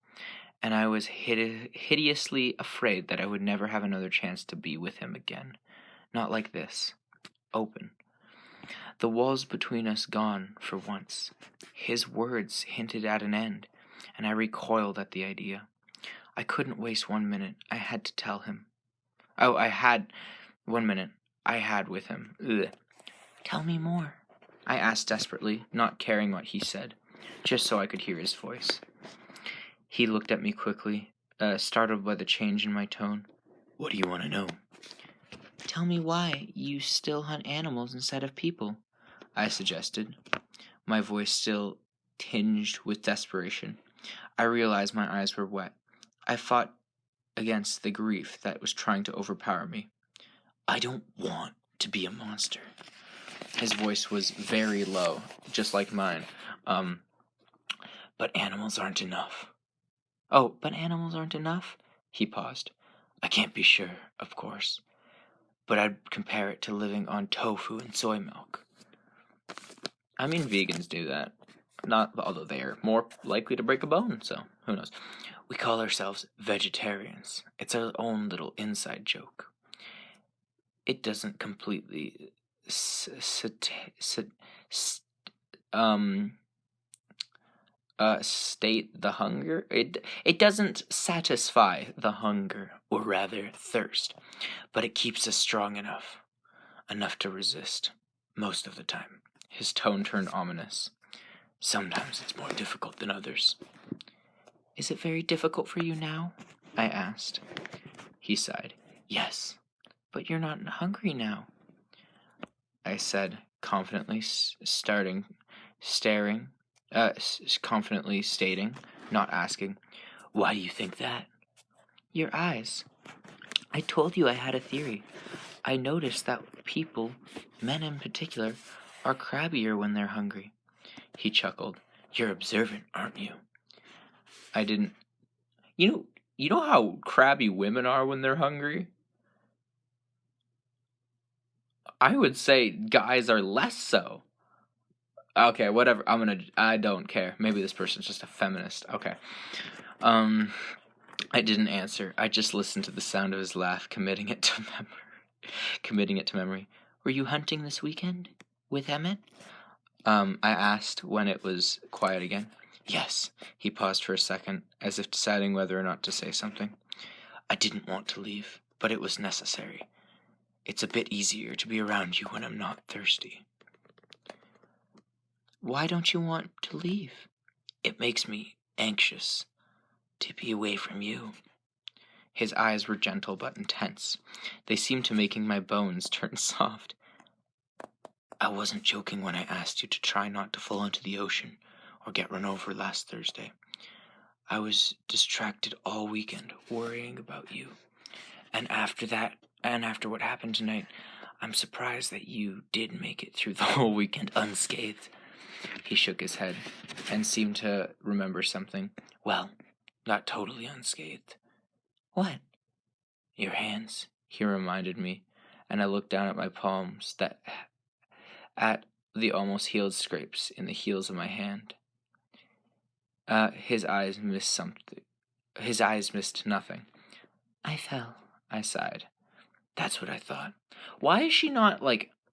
And I was hideously afraid that I would never have another chance to be with him again. Not like this. Open. The walls between us gone for once. His words hinted at an end, and I recoiled at the idea. I couldn't waste 1 minute. I had to tell him. 1 minute. I had with him. Ugh. Tell me more, I asked desperately, not caring what he said, just so I could hear his voice. He looked at me quickly, startled by the change in my tone. What do you want to know? Tell me why you still hunt animals instead of people, I suggested, my voice still tinged with desperation. I realized my eyes were wet. I fought against the grief that was trying to overpower me. I don't want to be a monster. His voice was very low, just like mine. But animals aren't enough. Oh, but animals aren't enough? He paused. I can't be sure, of course. But I'd compare it to living on tofu and soy milk. I mean, vegans do that. Not, although they are more likely to break a bone, so who knows. We call ourselves vegetarians. It's our own little inside joke. It doesn't completely state the hunger. It doesn't satisfy the hunger, or rather thirst, but it keeps us strong enough to resist most of the time. His tone turned ominous. Sometimes it's more difficult than others. Is it very difficult for you now? I asked. He sighed. Yes, but you're not hungry now, I said, confidently confidently stating, not asking. Why do you think that? Your eyes. I told you I had a theory. I noticed that people, men in particular, are crabbier when they're hungry. He chuckled. You're observant, aren't you? I didn't. You know how crabby women are when they're hungry? I would say guys are less so. Okay, whatever. I don't care. Maybe this person's just a feminist. Okay. I didn't answer. I just listened to the sound of his laugh, committing it to memory. Were you hunting this weekend with Emmett? I asked when it was quiet again. Yes. He paused for a second, as if deciding whether or not to say something. I didn't want to leave, but it was necessary. It's a bit easier to be around you when I'm not thirsty. Why don't you want to leave? It makes me anxious to be away from you. His eyes were gentle but intense. They seemed to making my bones turn soft. I wasn't joking when I asked you to try not to fall into the ocean or get run over last Thursday. I was distracted all weekend, worrying about you. And after what happened tonight, I'm surprised that you did make it through the whole weekend unscathed. He shook his head and seemed to remember something. Well, not totally unscathed. What? Your hands, he reminded me, and I looked down at my palms, at the almost healed scrapes in the heels of my hand. His eyes missed something. His eyes missed nothing. I fell, I sighed. That's what I thought. Why is she not,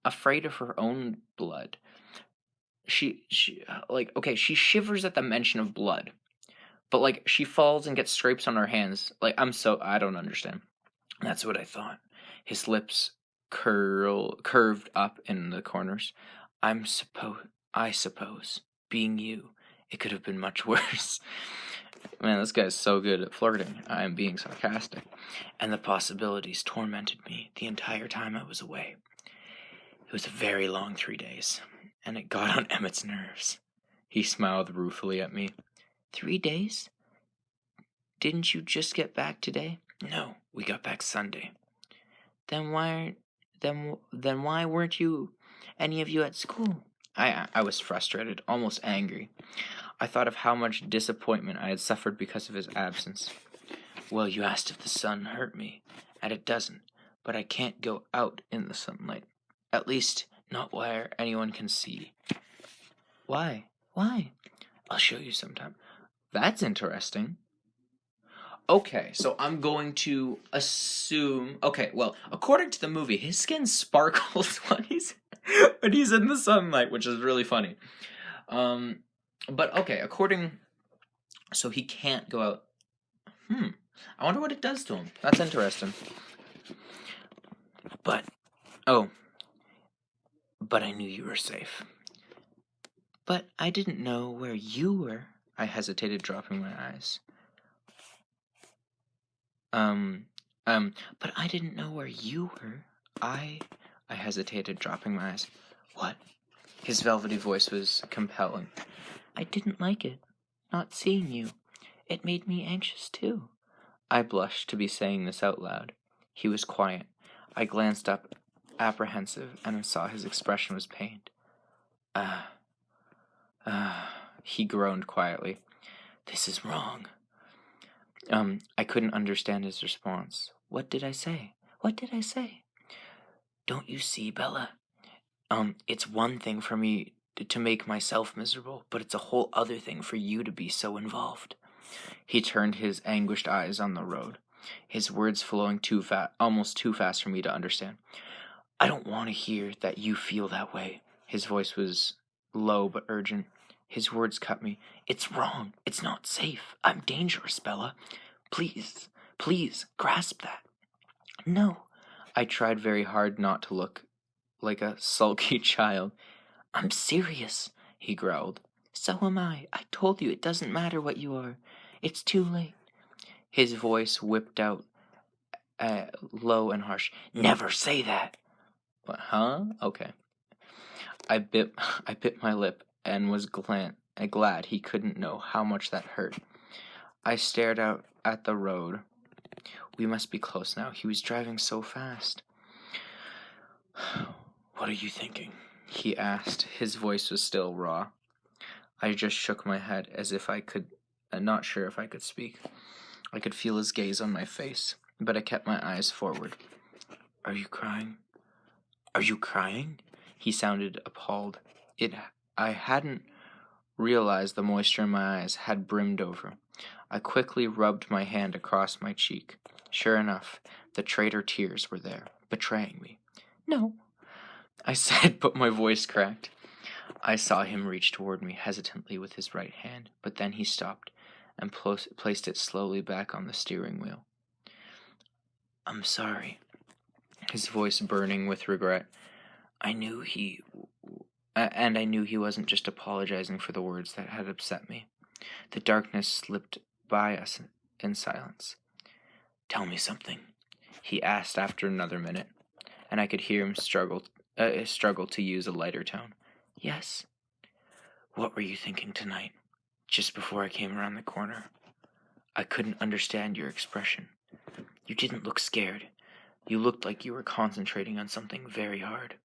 afraid of her own blood? She shivers at the mention of blood. But, she falls and gets scrapes on her hands. I don't understand. That's what I thought. His lips curved up in the corners. I suppose, being you, it could have been much worse. Man, this guy's so good at flirting. I am being sarcastic. And the possibilities tormented me the entire time I was away. It was a very long 3 days, and it got on Emmett's nerves. He smiled ruefully at me. 3 days? Didn't you just get back today? No, we got back Sunday. Then why weren't any of you at school? I was frustrated, almost angry. I thought of how much disappointment I had suffered because of his absence. Well, you asked if the sun hurt me, and it doesn't, but I can't go out in the sunlight. At least, not where anyone can see. Why? I'll show you sometime. That's interesting. Okay, so I'm going to assume... Okay, well, according to the movie, his skin sparkles when he's in the sunlight, which is really funny. But okay, so he can't go out. I wonder what it does to him. That's interesting. But I knew you were safe. But I didn't know where you were. I hesitated, dropping my eyes. But I didn't know where you were. I hesitated, dropping my eyes. What? His velvety voice was compelling. I didn't like it, not seeing you. It made me anxious, too. I blushed to be saying this out loud. He was quiet. I glanced up apprehensive, and I saw his expression was pained. He groaned quietly. This is wrong. I couldn't understand his response. What did I say? What did I say? Don't you see, Bella? It's one thing for me to make myself miserable, but it's a whole other thing for you to be so involved. He turned his anguished eyes on the road, his words flowing almost too fast for me to understand. I don't want to hear that you feel that way. His voice was low but urgent. His words cut me. It's wrong. It's not safe. I'm dangerous, Bella. Please, please, grasp that. No. I tried very hard not to look like a sulky child. I'm serious, he growled. So am I. I told you it doesn't matter what you are. It's too late. His voice whipped out low and harsh. Never say that. What, huh? Okay. I bit my lip and was glad he couldn't know how much that hurt. I stared out at the road. We must be close now. He was driving so fast. What are you thinking? He asked. His voice was still raw. I just shook my head as if I could, not sure if I could speak. I could feel his gaze on my face, but I kept my eyes forward. Are you crying? Are you crying? He sounded appalled. I hadn't realized the moisture in my eyes had brimmed over. I quickly rubbed my hand across my cheek. Sure enough, the traitor tears were there, betraying me. No, I said, but my voice cracked. I saw him reach toward me hesitantly with his right hand, but then he stopped and placed it slowly back on the steering wheel. I'm sorry, his voice burning with regret. I knew he wasn't just apologizing for the words that had upset me. The darkness slipped by us in silence. Tell me something, he asked after another minute, and I could hear him struggle to use a lighter tone. Yes. What were you thinking tonight, just before I came around the corner? I couldn't understand your expression. You didn't look scared. You looked like you were concentrating on something very hard.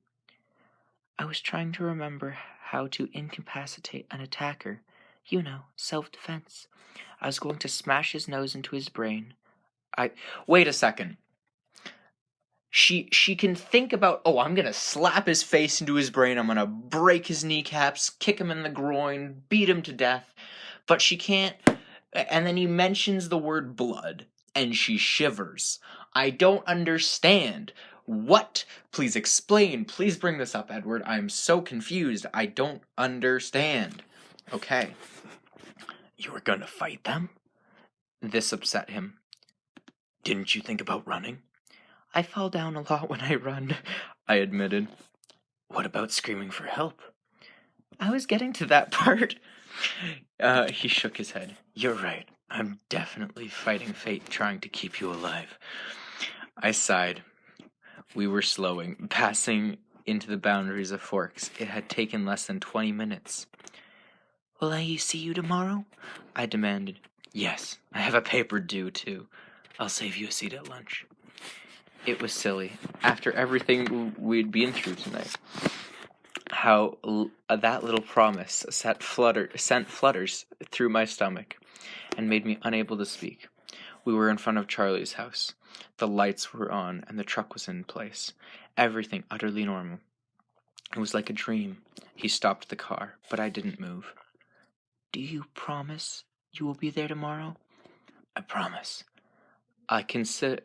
I was trying to remember how to incapacitate an attacker. You know, self-defense. I was going to smash his nose into his brain. Wait a second. She can think about, I'm going to slap his face into his brain, I'm going to break his kneecaps, kick him in the groin, beat him to death, but she can't, and then he mentions the word blood, and she shivers. I don't understand. What? Please explain. Please bring this up, Edward. I'm so confused. I don't understand. Okay. You were going to fight them? This upset him. Didn't you think about running? I fall down a lot when I run, I admitted. What about screaming for help? I was getting to that part. He shook his head. You're right. I'm definitely fighting fate trying to keep you alive. I sighed. We were slowing, passing into the boundaries of Forks. It had taken less than 20 minutes. Will I see you tomorrow? I demanded. Yes, I have a paper due, too. I'll save you a seat at lunch. It was silly, after everything we'd been through tonight. How that little promise sent flutters through my stomach and made me unable to speak. We were in front of Charlie's house. The lights were on and the truck was in place. Everything utterly normal. It was like a dream. He stopped the car, but I didn't move. Do you promise you will be there tomorrow? I promise. I considered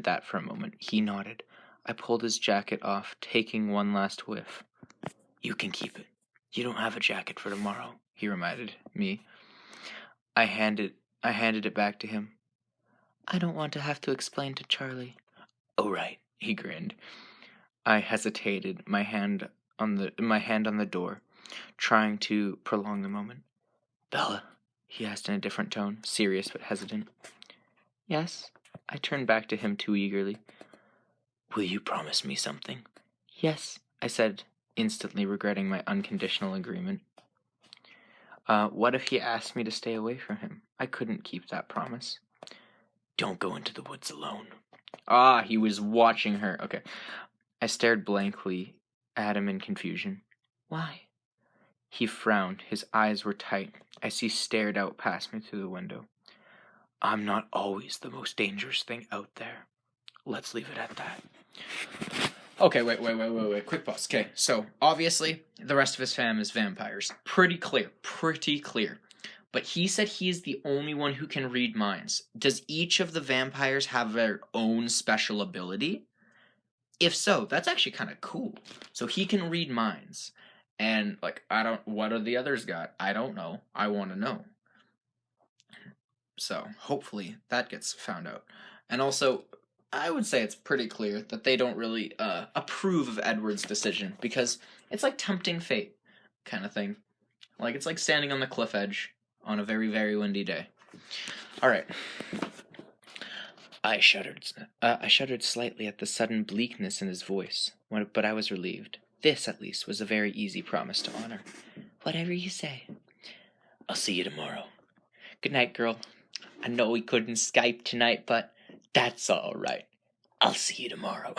that for a moment. He nodded. I pulled his jacket off, taking one last whiff. You can keep it. You don't have a jacket for tomorrow, he reminded me. I handed it back to him. I don't want to have to explain to Charlie. Oh, right, he grinned. I hesitated, my hand on the door, trying to prolong the moment. Bella, he asked in a different tone, serious but hesitant. Yes, I turned back to him too eagerly. Will you promise me something? Yes, I said, instantly regretting my unconditional agreement. What if he asked me to stay away from him? I couldn't keep that promise. Don't go into the woods alone. Ah, he was watching her. Okay. I stared blankly at him in confusion. Why? He frowned. His eyes were tight as he stared out past me through the window. I'm not always the most dangerous thing out there. Let's leave it at that. Okay, wait. Quick pause. Okay, so obviously the rest of his fam is vampires. Pretty clear. But he said he is the only one who can read minds. Does each of the vampires have their own special ability? If so, that's actually kind of cool. So he can read minds. And, like, what are the others got? I don't know. I want to know. So, hopefully that gets found out. And also, I would say it's pretty clear that they don't really approve of Edward's decision, because it's like tempting fate kind of thing. Like, it's like standing on the cliff edge on a very, very windy day. All right. I shuddered slightly at the sudden bleakness in his voice, but I was relieved. This, at least, was a very easy promise to honor. Whatever you say. I'll see you tomorrow. Good night, girl. I know we couldn't Skype tonight, but that's all right. I'll see you tomorrow.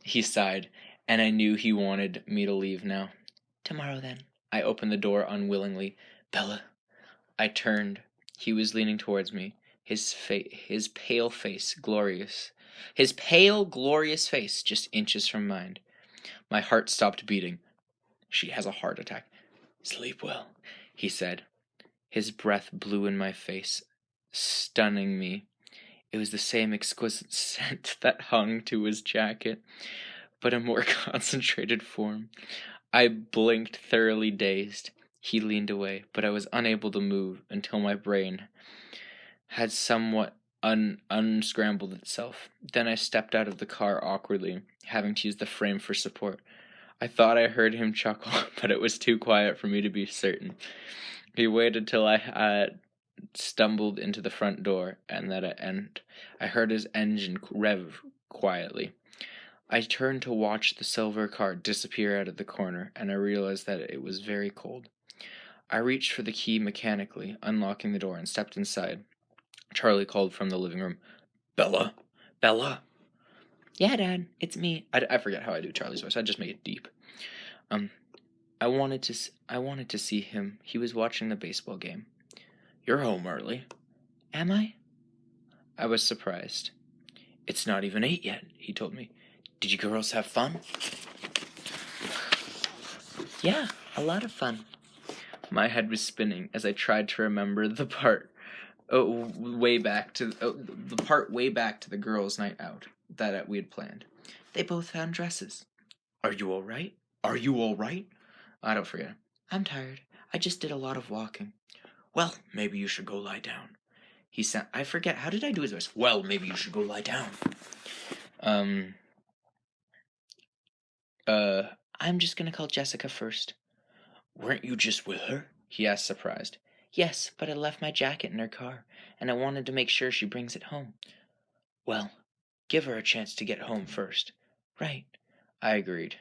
He sighed, and I knew he wanted me to leave now. Tomorrow, then. I opened the door unwillingly. Bella. I turned. He was leaning towards me, his pale, glorious face just inches from mine. My heart stopped beating. She has a heart attack. Sleep well, he said. His breath blew in my face, stunning me. It was the same exquisite scent that hung to his jacket, but a more concentrated form. I blinked, thoroughly dazed. He leaned away, but I was unable to move until my brain had somewhat unscrambled itself. Then I stepped out of the car awkwardly, having to use the frame for support. I thought I heard him chuckle, but it was too quiet for me to be certain. He waited till I had stumbled into the front door, and I heard his engine rev quietly. I turned to watch the silver car disappear out of the corner, and I realized that it was very cold. I reached for the key mechanically, unlocking the door, and stepped inside. Charlie called from the living room. Bella? Bella? Yeah, Dad, it's me. I forget how I do Charlie's voice. I just make it deep. I wanted to see him. He was watching the baseball game. You're home early. Am I? I was surprised. It's not even 8 yet, he told me. Did you girls have fun? Yeah, a lot of fun. My head was spinning as I tried to remember the part way back to the girls' night out that we had planned. They both found dresses. Are you all right? I don't forget. I'm tired. I just did a lot of walking. Well, maybe you should go lie down. He said, I forget. How did I do his voice? Well, maybe you should go lie down. I'm just gonna call Jessica first. Weren't you just with her? He asked, surprised. Yes, but I left my jacket in her car, and I wanted to make sure she brings it home. Well, give her a chance to get home first. Right. I agreed.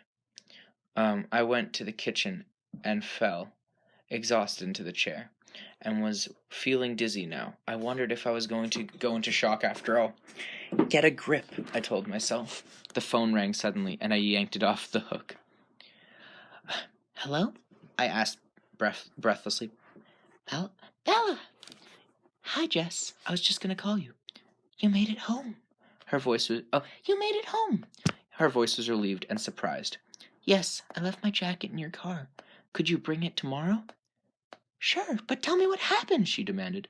I went to the kitchen and fell, exhausted, into the chair, and was feeling dizzy now. I wondered if I was going to go into shock after all. Get a grip, I told myself. The phone rang suddenly, and I yanked it off the hook. Hello? I asked breathlessly. Bella! Hi, Jess. I was just going to call you. You made it home. You made it home. Her voice was relieved and surprised. Yes, I left my jacket in your car. Could you bring it tomorrow? Sure, but tell me what happened, she demanded.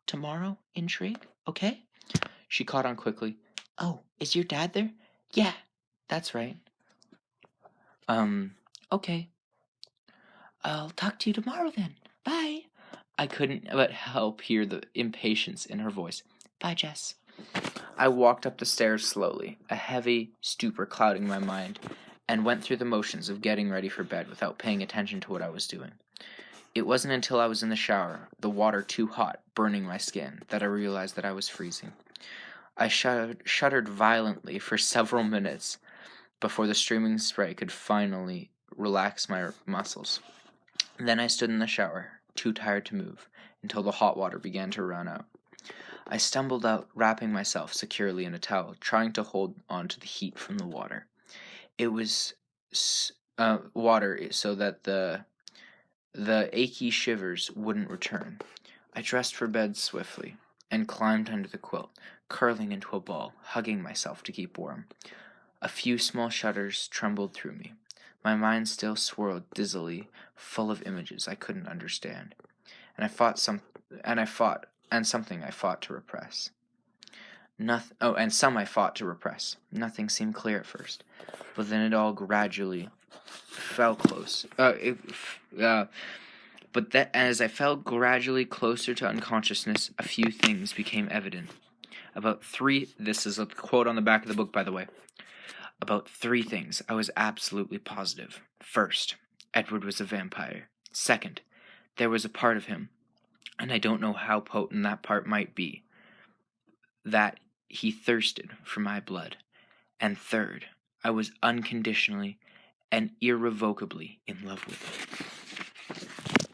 Tomorrow, intrigue, okay? She caught on quickly. Oh, is your dad there? Yeah, that's right. Okay. I'll talk to you tomorrow then. Bye. I couldn't but help hear the impatience in her voice. Bye, Jess. I walked up the stairs slowly, a heavy stupor clouding my mind, and went through the motions of getting ready for bed without paying attention to what I was doing. It wasn't until I was in the shower, the water too hot, burning my skin, that I realized that I was freezing. I shuddered violently for several minutes before the streaming spray could finally relax my muscles. Then I stood in the shower, too tired to move, until the hot water began to run out. I stumbled out, wrapping myself securely in a towel, trying to hold on to the heat from the water. It was water so that the achy shivers wouldn't return. I dressed for bed swiftly and climbed under the quilt, curling into a ball, hugging myself to keep warm. A few small shudders trembled through me. My mind still swirled dizzily, full of images I couldn't understand, and something I fought to repress. Some I fought to repress. Nothing seemed clear at first, but then it all gradually fell close. But that as I fell gradually closer to unconsciousness, a few things became evident. This is a quote on the back of the book, by the way. About 3 things I was absolutely positive. First, Edward was a vampire. Second, there was a part of him, and I don't know how potent that part might be, that he thirsted for my blood. And third, I was unconditionally and irrevocably in love with him.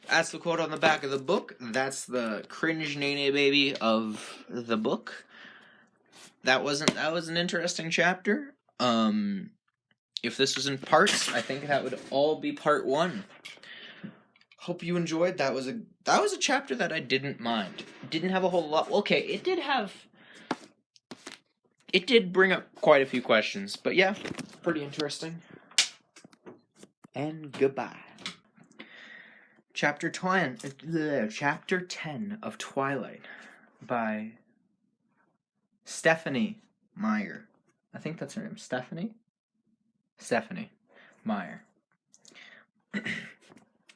That's the quote on the back of the book. That's the cringe nene baby of the book. That was an interesting chapter. If this was in parts, I think that would all be part 1. Hope you enjoyed. That was a chapter that I didn't mind. Didn't have a whole lot. Okay, it did bring up quite a few questions, but yeah, pretty interesting. And goodbye. Chapter 10 of Twilight by Stephenie Meyer. I think that's her name. Stephenie Meyer.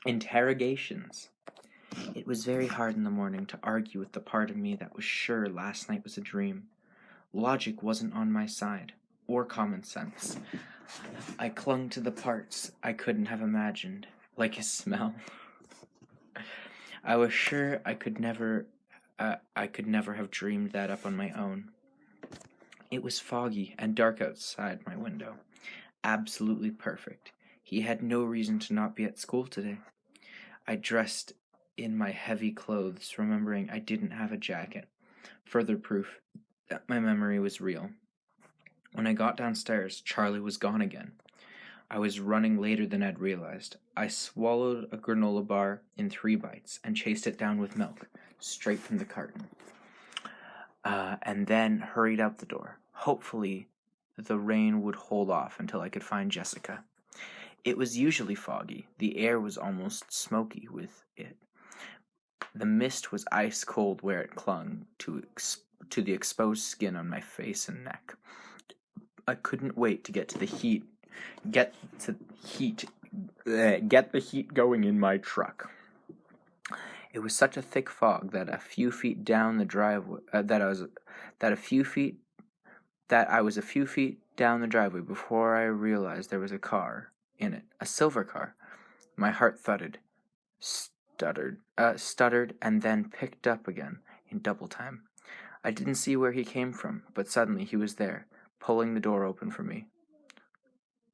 Interrogations. It was very hard in the morning to argue with the part of me that was sure last night was a dream. Logic wasn't on my side, or common sense. I clung to the parts I couldn't have imagined, like a smell. I was sure I could never have dreamed that up on my own. It was foggy and dark outside my window. Absolutely perfect. He had no reason to not be at school today. I dressed in my heavy clothes, remembering I didn't have a jacket. Further proof that my memory was real. When I got downstairs, Charlie was gone again. I was running later than I'd realized. I swallowed a granola bar in 3 bites and chased it down with milk, straight from the carton. And then hurried out the door. Hopefully, the rain would hold off until I could find Jessica. It was usually foggy. The air was almost smoky with it. The mist was ice cold where it clung to the exposed skin on my face and neck. I couldn't wait to get the heat going in my truck. It was such a thick fog that a few feet down the driveway that I was a few feet down the driveway before I realized there was a car in it, a silver car. My heart stuttered, and then picked up again in double time. I didn't see where he came from, but suddenly he was there, pulling the door open for me.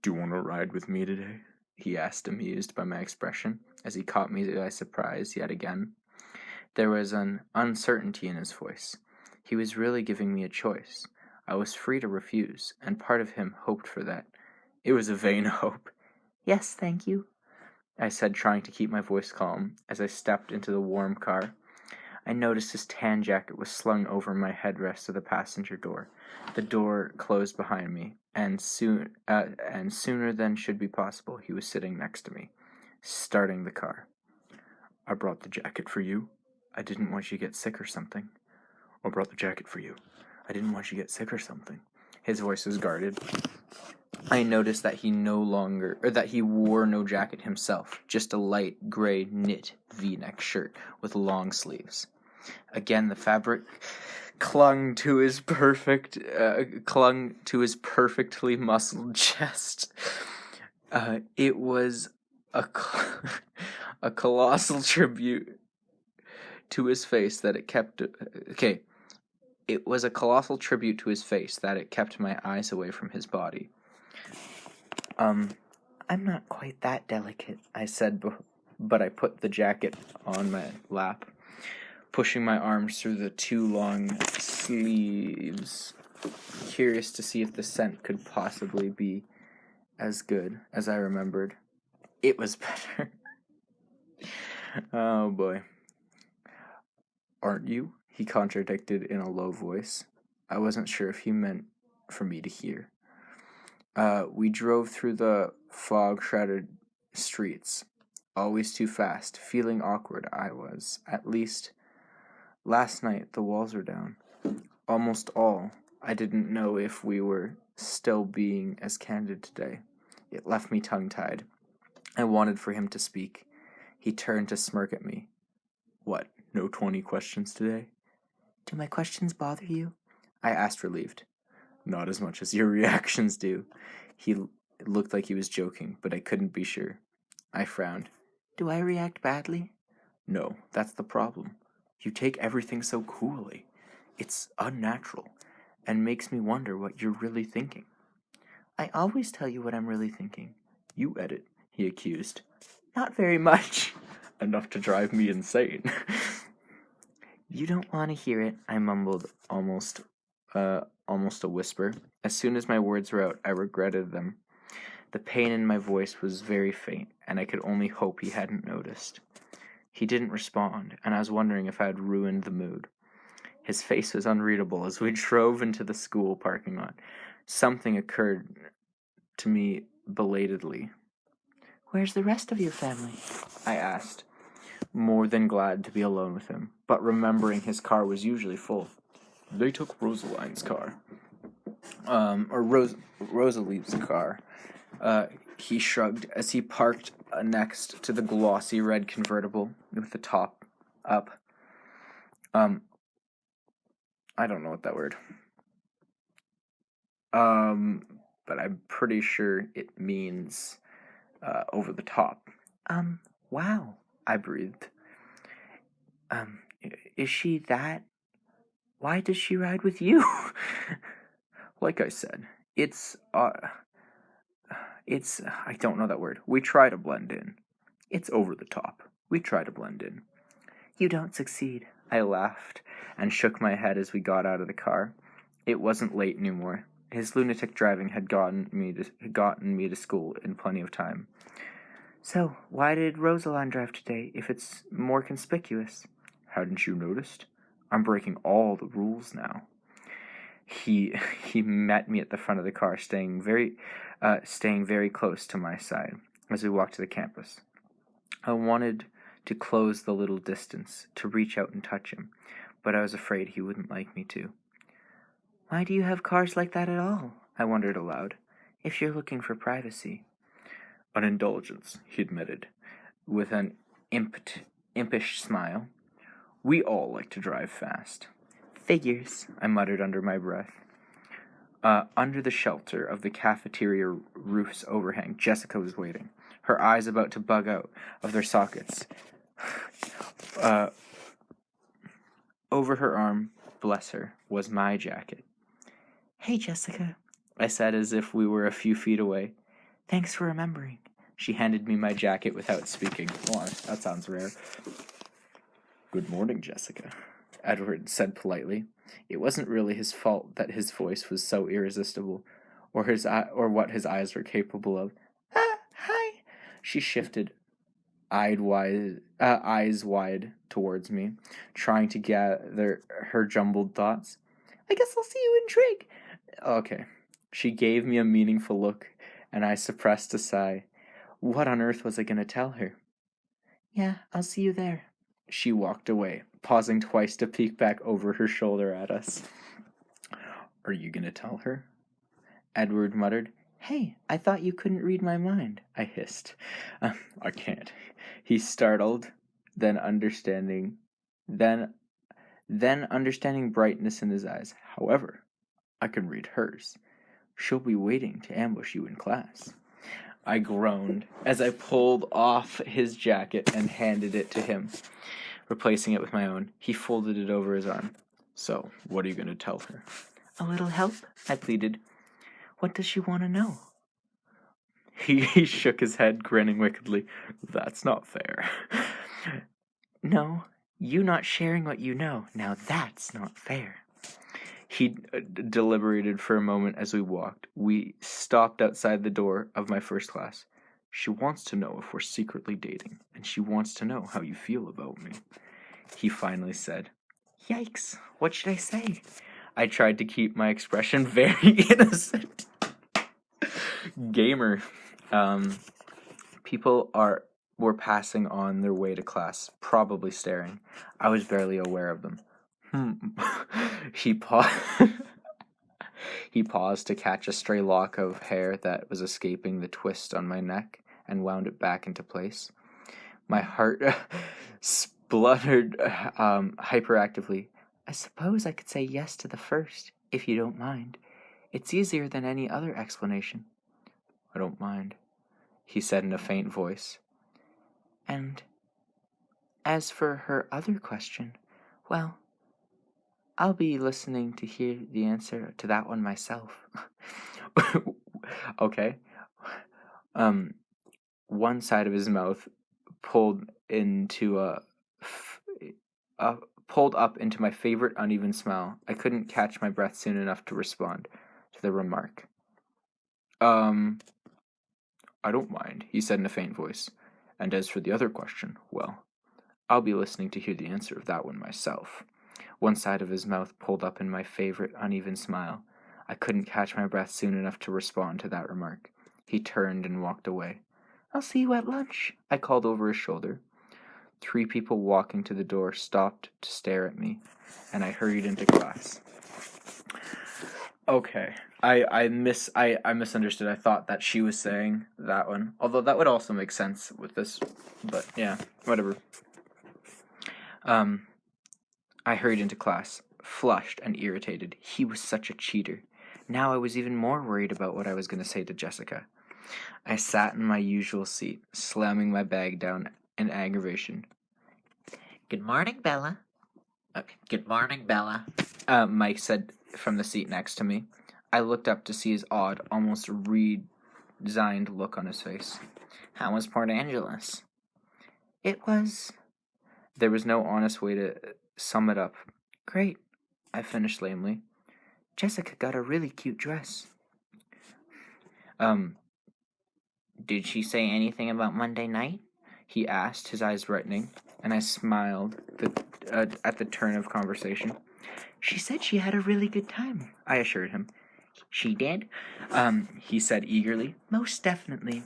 "Do you want to ride with me today?" he asked, amused by my expression, as he caught me by surprise yet again. There was an uncertainty in his voice. He was really giving me a choice. I was free to refuse, and part of him hoped for that. It was a vain hope. "Yes, thank you," I said, trying to keep my voice calm, as I stepped into the warm car. I noticed his tan jacket was slung over my headrest of the passenger door. The door closed behind me, and sooner than should be possible, he was sitting next to me, starting the car. "I brought the jacket for you. I didn't want you to get sick or something." "I brought the jacket for you. I didn't want you to get sick or something." His voice was guarded. I noticed that he wore no jacket himself, just a light gray knit V-neck shirt with long sleeves. Again, the fabric clung to his perfectly muscled chest. It was a colossal tribute to his face that it kept. It was a colossal tribute to his face that it kept my eyes away from his body. "I'm not quite that delicate," I said, but I put the jacket on my lap. pushing my arms through the too long sleeves, curious to see if the scent could possibly be as good as I remembered. It was better. Oh boy. Aren't you? He contradicted in a low voice. I wasn't sure if he meant for me to hear. We drove through the fog-shrouded streets, always too fast, feeling awkward I was. At least, last night the walls were down. Almost all. I didn't know if we were still being as candid today. It left me tongue-tied. I wanted for him to speak. He turned to smirk at me. What, no 20 questions today? Do my questions bother you? I asked, relieved. Not as much as your reactions do. He looked like he was joking, but I couldn't be sure. I frowned. Do I react badly? No, that's the problem. You take everything so coolly. It's unnatural, and makes me wonder what you're really thinking. I always tell you what I'm really thinking. You edit, he accused. Not very much. Enough to drive me insane. You don't want to hear it, I mumbled, almost a whisper. As soon as my words were out, I regretted them. The pain in my voice was very faint, and I could only hope he hadn't noticed. He didn't respond, and I was wondering if I had ruined the mood. His face was unreadable as we drove into the school parking lot. Something occurred to me belatedly. Where's the rest of your family? I asked, more than glad to be alone with him, but remembering his car was usually full. They took Rosaline's car. Rosalie's car. He shrugged as he parked next to the glossy red convertible with the top up. I don't know what that word. But I'm pretty sure it means over the top. Wow, I breathed. Is she that? Why does she ride with you? Like I said, it's, I don't know that word. We try to blend in. It's over the top. We try to blend in. You don't succeed. I laughed and shook my head as we got out of the car. It wasn't late anymore. His lunatic driving had gotten me to school in plenty of time. So, why did Rosaline drive today if it's more conspicuous? Hadn't you noticed? I'm breaking all the rules now. He met me at the front of the car, staying very close to my side as we walked to the campus. I wanted to close the little distance, to reach out and touch him, but I was afraid he wouldn't like me to. Why do you have cars like that at all? I wondered aloud. If you're looking for privacy. An indulgence, he admitted, with an impish smile. We all like to drive fast. Figures, I muttered under my breath. Under the shelter of the cafeteria roof's overhang, Jessica was waiting, her eyes about to bug out of their sockets. Over her arm, bless her, was my jacket. Hey, Jessica, I said as if we were a few feet away. Thanks for remembering. She handed me my jacket without speaking. Oh, that sounds rare. Good morning, Jessica, Edward said politely. It wasn't really his fault that his voice was so irresistible, or what his eyes were capable of. Hi. She shifted, eyes wide towards me, trying to gather her jumbled thoughts. I guess I'll see you in trig. Okay. She gave me a meaningful look, and I suppressed a sigh. What on earth was I going to tell her? Yeah, I'll see you there. She walked away, pausing twice to peek back over her shoulder at us. Are you going to tell her? Edward muttered. Hey, I thought you couldn't read my mind, I hissed. I can't. He startled, then understanding brightness in his eyes. However, I can read hers. She'll be waiting to ambush you in class. I groaned as I pulled off his jacket and handed it to him, replacing it with my own. He folded it over his arm. So, what are you going to tell her? A little help, I pleaded. What does she want to know? He shook his head, grinning wickedly. That's not fair. No, You not sharing what you know, now that's not fair. He deliberated for a moment as we walked. We stopped outside the door of my first class. She wants to know if we're secretly dating, and she wants to know how you feel about me. He finally said, Yikes, what should I say? I tried to keep my expression very innocent. Gamer. People were passing on their way to class, probably staring. I was barely aware of them. He paused to catch a stray lock of hair that was escaping the twist on my neck and wound it back into place. My heart spluttered hyperactively. I suppose I could say yes to the first, if you don't mind. It's easier than any other explanation. I don't mind, he said in a faint voice. And as for her other question, well, I'll be listening to hear the answer to that one myself. Okay. One side of his mouth pulled up into my favorite uneven smile. I couldn't catch my breath soon enough to respond to the remark. I don't mind, he said in a faint voice. And as for the other question, well, I'll be listening to hear the answer of that one myself. One side of his mouth pulled up in my favorite uneven smile. I couldn't catch my breath soon enough to respond to that remark. He turned and walked away. I'll see you at lunch, I called over his shoulder. 3 people walking to the door stopped to stare at me, and I hurried into class. Okay, I misunderstood. I thought that she was saying that one, although that would also make sense with this, but yeah, whatever. I hurried into class, flushed and irritated. He was such a cheater. Now I was even more worried about what I was going to say to Jessica. I sat in my usual seat, slamming my bag down in aggravation. Good morning, Bella. Good morning, Bella. Mike said from the seat next to me. I looked up to see his odd, almost resigned look on his face. How was Port Angeles? It was... There was no honest way to sum it up. Great, I finished lamely. Jessica got a really cute dress. Did she say anything about Monday night? He asked, his eyes brightening, and I smiled at the turn of conversation. She said she had a really good time, I assured him. She did? He said eagerly. Most definitely.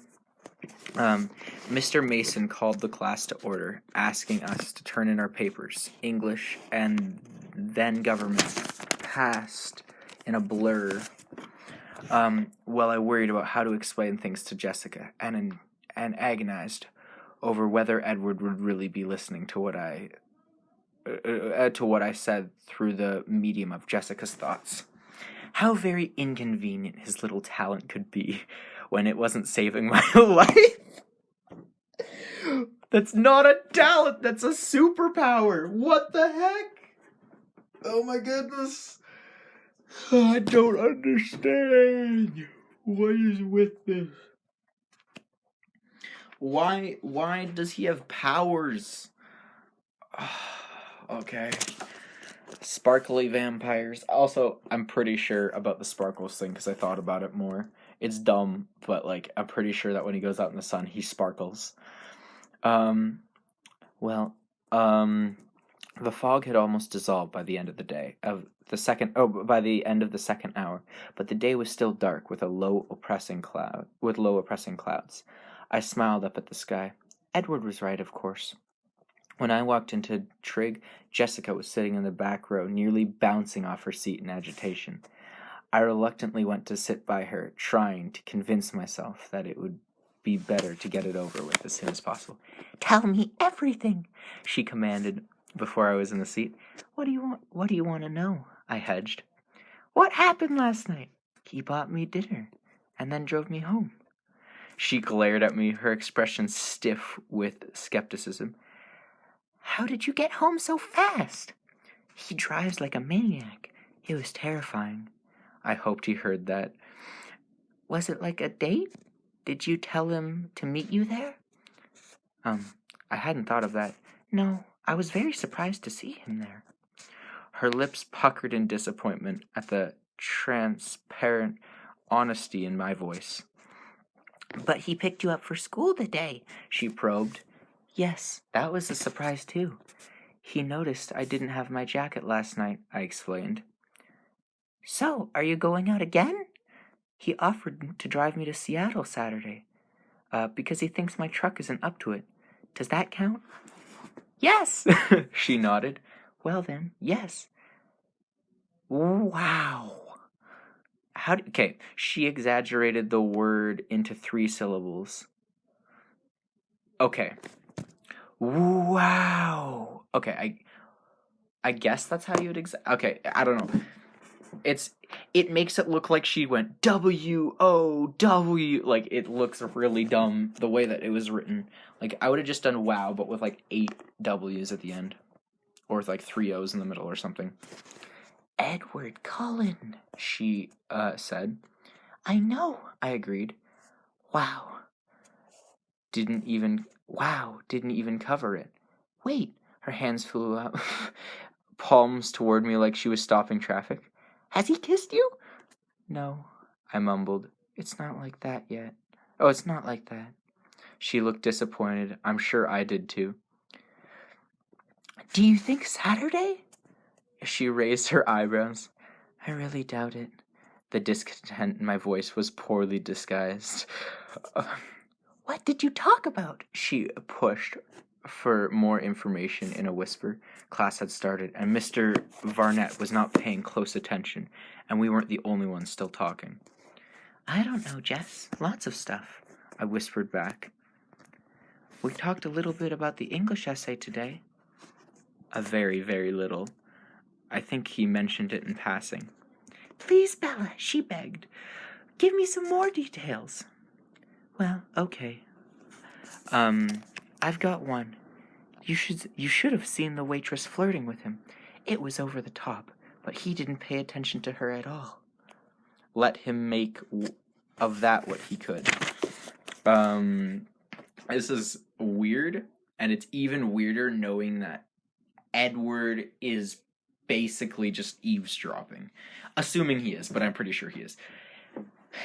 Mr. Mason called the class to order, asking us to turn in our papers. English and then government passed in a blur. While I worried about how to explain things to Jessica and agonized over whether Edward would really be listening to what I said through the medium of Jessica's thoughts. How very inconvenient his little talent could be when it wasn't saving my life. That's not a talent, that's a superpower. What the heck? Oh my goodness. I don't understand. What is with this? Why does he have powers? Okay. Sparkly vampires. Also, I'm pretty sure about the sparkles thing because I thought about it more. It's dumb, but like I'm pretty sure that when he goes out in the sun, he sparkles. The fog had almost dissolved by the end of the day by the end of the second hour, but the day was still dark with low oppressing clouds. I smiled up at the sky. Edward was right, of course. When I walked into Trig, Jessica was sitting in the back row, nearly bouncing off her seat in agitation. I reluctantly went to sit by her, trying to convince myself that it would be better to get it over with as soon as possible. Tell me everything, she commanded before I was in the seat. What do you want to know? I hedged. What happened last night? He bought me dinner and then drove me home. She glared at me, her expression stiff with skepticism. How did you get home so fast? He drives like a maniac. It was terrifying. I hoped he heard that. Was it like a date? Did you tell him to meet you there? I hadn't thought of that. No, I was very surprised to see him there." Her lips puckered in disappointment at the transparent honesty in my voice. "But he picked you up for school today," she probed. "Yes, that was a surprise too. He noticed I didn't have my jacket last night," I explained. "So, are you going out again?" "He offered to drive me to Seattle Saturday, because he thinks my truck isn't up to it. Does that count?" "Yes," she nodded. "Well then, yes." Wow. Okay, she exaggerated the word into 3 syllables. Okay. Wow. Okay, I guess that's how you'd okay, I don't know. It makes it look like she went W-O-W, like it looks really dumb the way that it was written. Like I would have just done wow, but with like 8 W's at the end, or with like 3 O's in the middle or something. "Edward Cullen," she said. "I know," I agreed. Wow, didn't even cover it. Wait, her hands flew out, palms toward me like she was stopping traffic. "Has he kissed you?" "No," I mumbled. It's not like that yet." "Oh, it's not like that." She looked disappointed. I'm sure I did too. "Do you think Saturday?" She raised her eyebrows. "I really doubt it." The discontent in my voice was poorly disguised. "What did you talk about?" She pushed for more information in a whisper. Class had started, and Mr. Varnett was not paying close attention, and we weren't the only ones still talking. "I don't know, Jess. Lots of stuff," I whispered back. "We talked a little bit about the English essay today." A very, very little. I think he mentioned it in passing. "Please, Bella," she begged. "Give me some more details." "Well, okay. I've got one. You should have seen the waitress flirting with him. It was over the top, but he didn't pay attention to her at all." Let him make of that what he could. This is weird, and it's even weirder knowing that Edward is basically just eavesdropping. Assuming he is, but I'm pretty sure he is.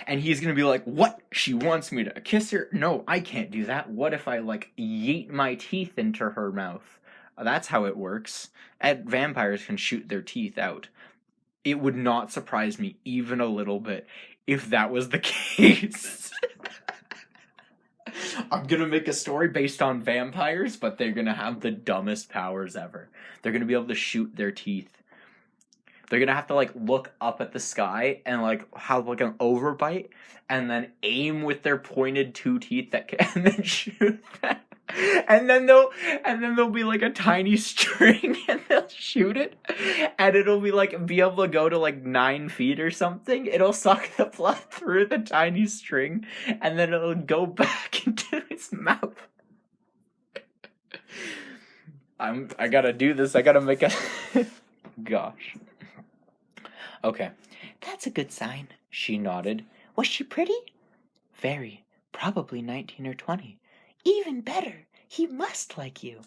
And he's gonna be like, "What? She wants me to kiss her? No, I can't do that. What if I, like, yeet my teeth into her mouth?" That's how it works. Vampires can shoot their teeth out. It would not surprise me even a little bit if that was the case. I'm gonna make a story based on vampires, but they're gonna have the dumbest powers ever. They're gonna be able to shoot their teeth. They're gonna have to, like, look up at the sky and, like, have, like, an overbite, and then aim with their pointed 2 teeth and then shoot that. And then there'll be, like, a tiny string, and they'll shoot it, and it'll be, like, be able to go to, like, 9 feet or something. It'll suck the blood through the tiny string, and then it'll go back into its mouth. I gotta do this. I gotta make a... Gosh. Okay. "That's a good sign," she nodded. "Was she pretty?" "Very. Probably 19 or 20. Even better. He must like you."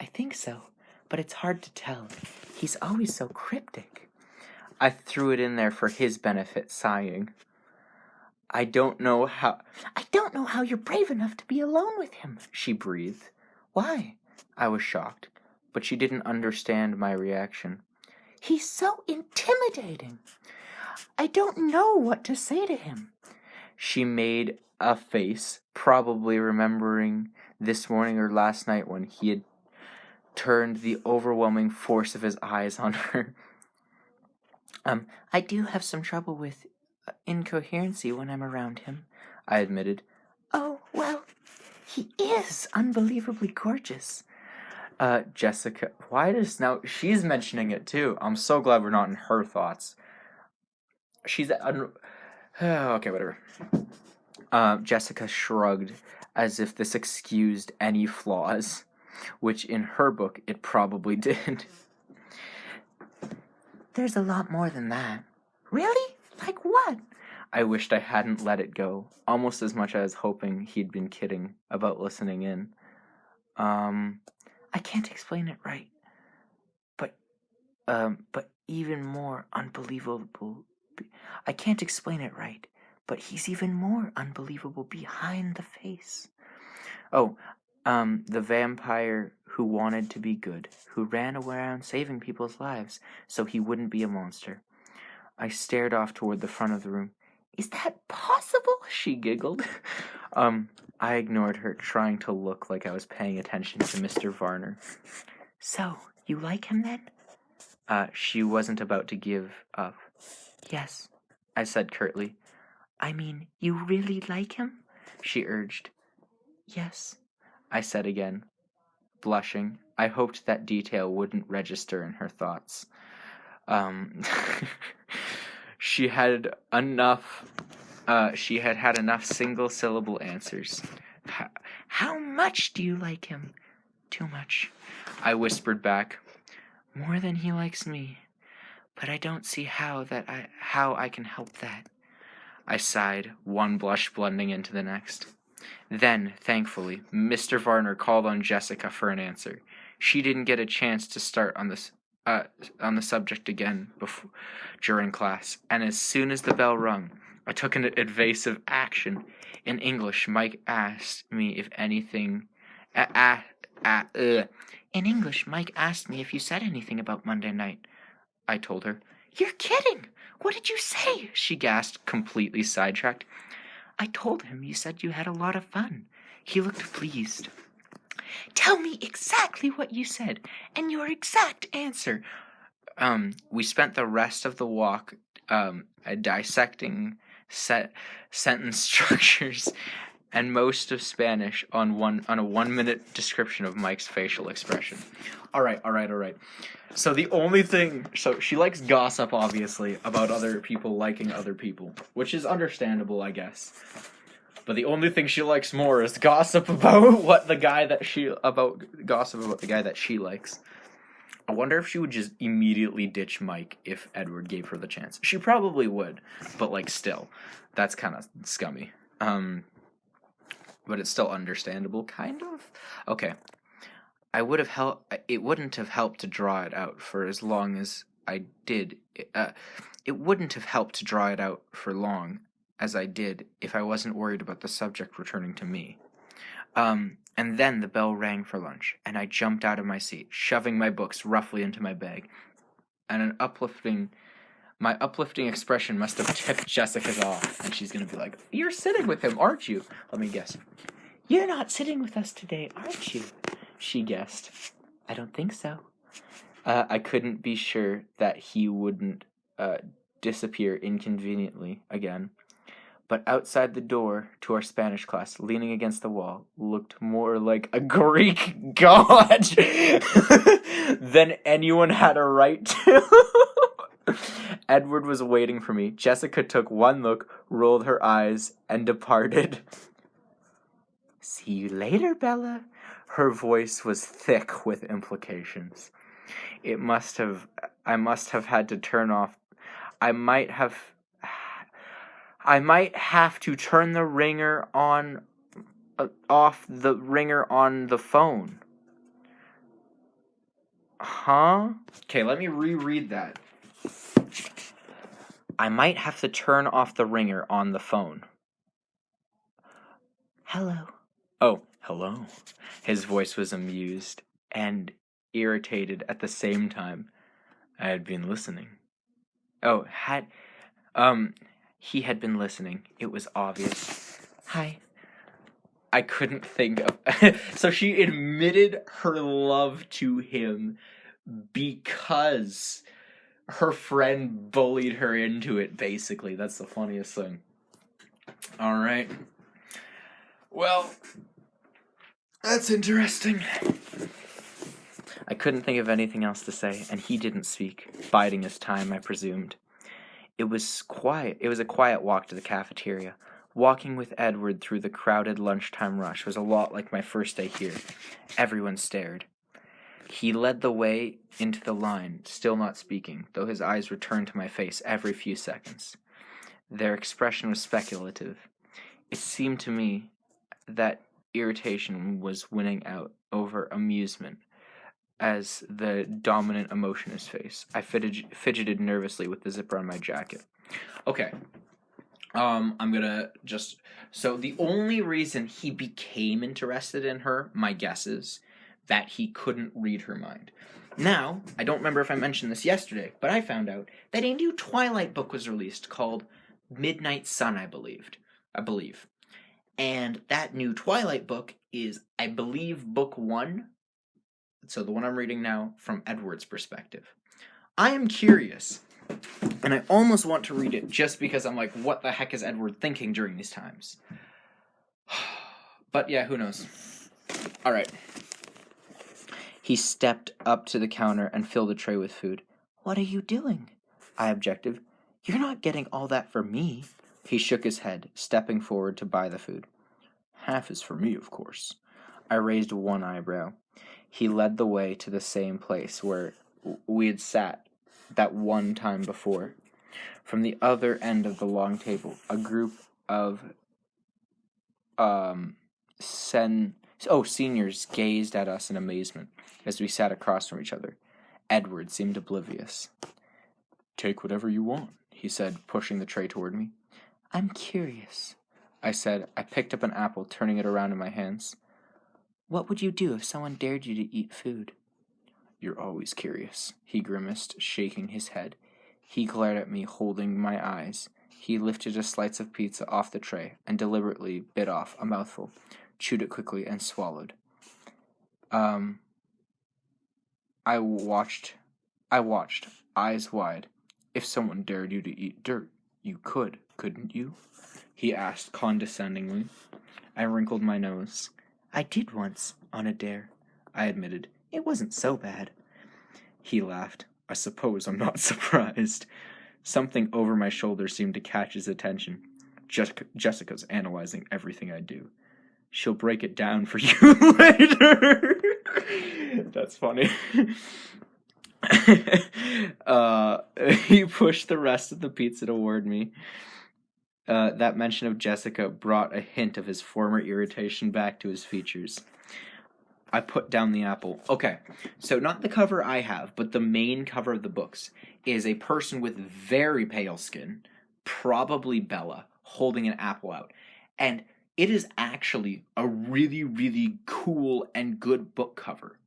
"I think so, but it's hard to tell. He's always so cryptic." I threw it in there for his benefit, sighing. I don't know how you're brave enough to be alone with him," she breathed. "Why?" I was shocked, but she didn't understand my reaction. "He's so intimidating. I don't know what to say to him." She made a face, probably remembering this morning or last night when he had turned the overwhelming force of his eyes on her. "I do have some trouble with incoherency when I'm around him," I admitted. "Oh, well, he is unbelievably gorgeous." Jessica, now she's mentioning it too. I'm so glad we're not in her thoughts. Okay, whatever. Jessica shrugged as if this excused any flaws, which in her book it probably did. "There's a lot more than that." "Really? Like what?" I wished I hadn't let it go, almost as much as hoping he'd been kidding about listening in. I can't explain it right. But even more unbelievable. I can't explain it right, but he's even more unbelievable behind the face. Oh, the vampire who wanted to be good, who ran around saving people's lives so he wouldn't be a monster. I stared off toward the front of the room. Is that possible? She giggled. I ignored her, trying to look like I was paying attention to Mr. Varner. So, you like him then? She wasn't about to give up. Yes, I said curtly. I mean, you really like him? She urged. Yes, I said again, blushing. I hoped that detail wouldn't register in her thoughts. She had enough single-syllable answers. How much do you like him? Too much, I whispered back. More than he likes me. But I don't see how I can help that. I sighed, one blush blending into the next. Then, thankfully, Mr. Varner called on Jessica for an answer. She didn't get a chance to start on the subject again during class, and as soon as the bell rung, I took an evasive action. In English, Mike asked me if anything. In English, Mike asked me if you said anything about Monday night. I told her. You're kidding! What did you say? She gasped, completely sidetracked. I told him you said you had a lot of fun. He looked pleased. Tell me exactly what you said, and your exact answer. We spent the rest of the walk dissecting sentence structures and most of Spanish on a 1 minute description of Mike's facial expression. All right. So she likes gossip, obviously, about other people liking other people, which is understandable, I guess. But the only thing she likes more is gossip about the guy that she likes. I wonder if she would just immediately ditch Mike if Edward gave her the chance. She probably would, but still, that's kind of scummy. But it's still understandable, kind of. Okay. It wouldn't have helped to draw it out for as long as I did. It wouldn't have helped to draw it out for long as I did if I wasn't worried about the subject returning to me. And then the bell rang for lunch, and I jumped out of my seat, shoving my books roughly into my bag. And my uplifting expression must have tipped Jessica's off, and she's gonna be like, "You're sitting with him, aren't you?" Let me guess. You're not sitting with us today, aren't you? She guessed. I don't think so. I couldn't be sure that he wouldn't disappear inconveniently again. But outside the door to our Spanish class, leaning against the wall, looked more like a Greek god than anyone had a right to. Edward was waiting for me. Jessica took one look, rolled her eyes, and departed. See you later, Bella. Her voice was thick with implications. I must have had to turn off. I might have to turn the ringer on, off the ringer on the phone. Huh? Okay, let me reread that. I might have to turn off the ringer on the phone. Hello. Oh, hello. His voice was amused and irritated at the same time. I had been listening. He had been listening. It was obvious. Hi. I couldn't think of... So she admitted her love to him because her friend bullied her into it, basically. That's the funniest thing. All right. Well, that's interesting. I couldn't think of anything else to say, and he didn't speak, biding his time, I presumed. It was quiet. It was a quiet walk to the cafeteria. Walking with Edward through the crowded lunchtime rush was a lot like my first day here. Everyone stared. He led the way into the line, still not speaking, though his eyes returned to my face every few seconds. Their expression was speculative. It seemed to me that irritation was winning out over amusement, as the dominant emotion in his face. I fidgeted nervously with the zipper on my jacket. Okay. I'm gonna just... So the only reason he became interested in her, my guess is, that he couldn't read her mind. Now, I don't remember if I mentioned this yesterday, but I found out that a new Twilight book was released called Midnight Sun, I believe. And that new Twilight book is, I believe, book 1. So the one I'm reading now from Edward's perspective. I am curious, and I almost want to read it just because I'm like, what the heck is Edward thinking during these times? But yeah, who knows? All right. He stepped up to the counter and filled a tray with food. What are you doing? I objected. You're not getting all that for me. He shook his head, stepping forward to buy the food. Half is for me, of course. I raised one eyebrow. He led the way to the same place where we had sat that one time before. From the other end of the long table, a group of seniors gazed at us in amazement as we sat across from each other. Edward seemed oblivious. Take whatever you want, he said, pushing the tray toward me. I'm curious, I said. I picked up an apple, turning it around in my hands. What would you do if someone dared you to eat food? You're always curious, he grimaced, shaking his head. He glared at me, holding my eyes. He lifted a slice of pizza off the tray and deliberately bit off a mouthful, chewed it quickly, and swallowed. I watched, eyes wide. If someone dared you to eat dirt, you could, couldn't you? He asked condescendingly. I wrinkled my nose. I did once, on a dare, I admitted. It wasn't so bad. He laughed. I suppose I'm not surprised. Something over my shoulder seemed to catch his attention. Jessica's analyzing everything I do. She'll break it down for you later. That's funny. He pushed the rest of the pizza toward me. That mention of Jessica brought a hint of his former irritation back to his features. I put down the apple. Okay, so not the cover I have, but the main cover of the books is a person with very pale skin, probably Bella, holding an apple out. And it is actually a really, really cool and good book cover.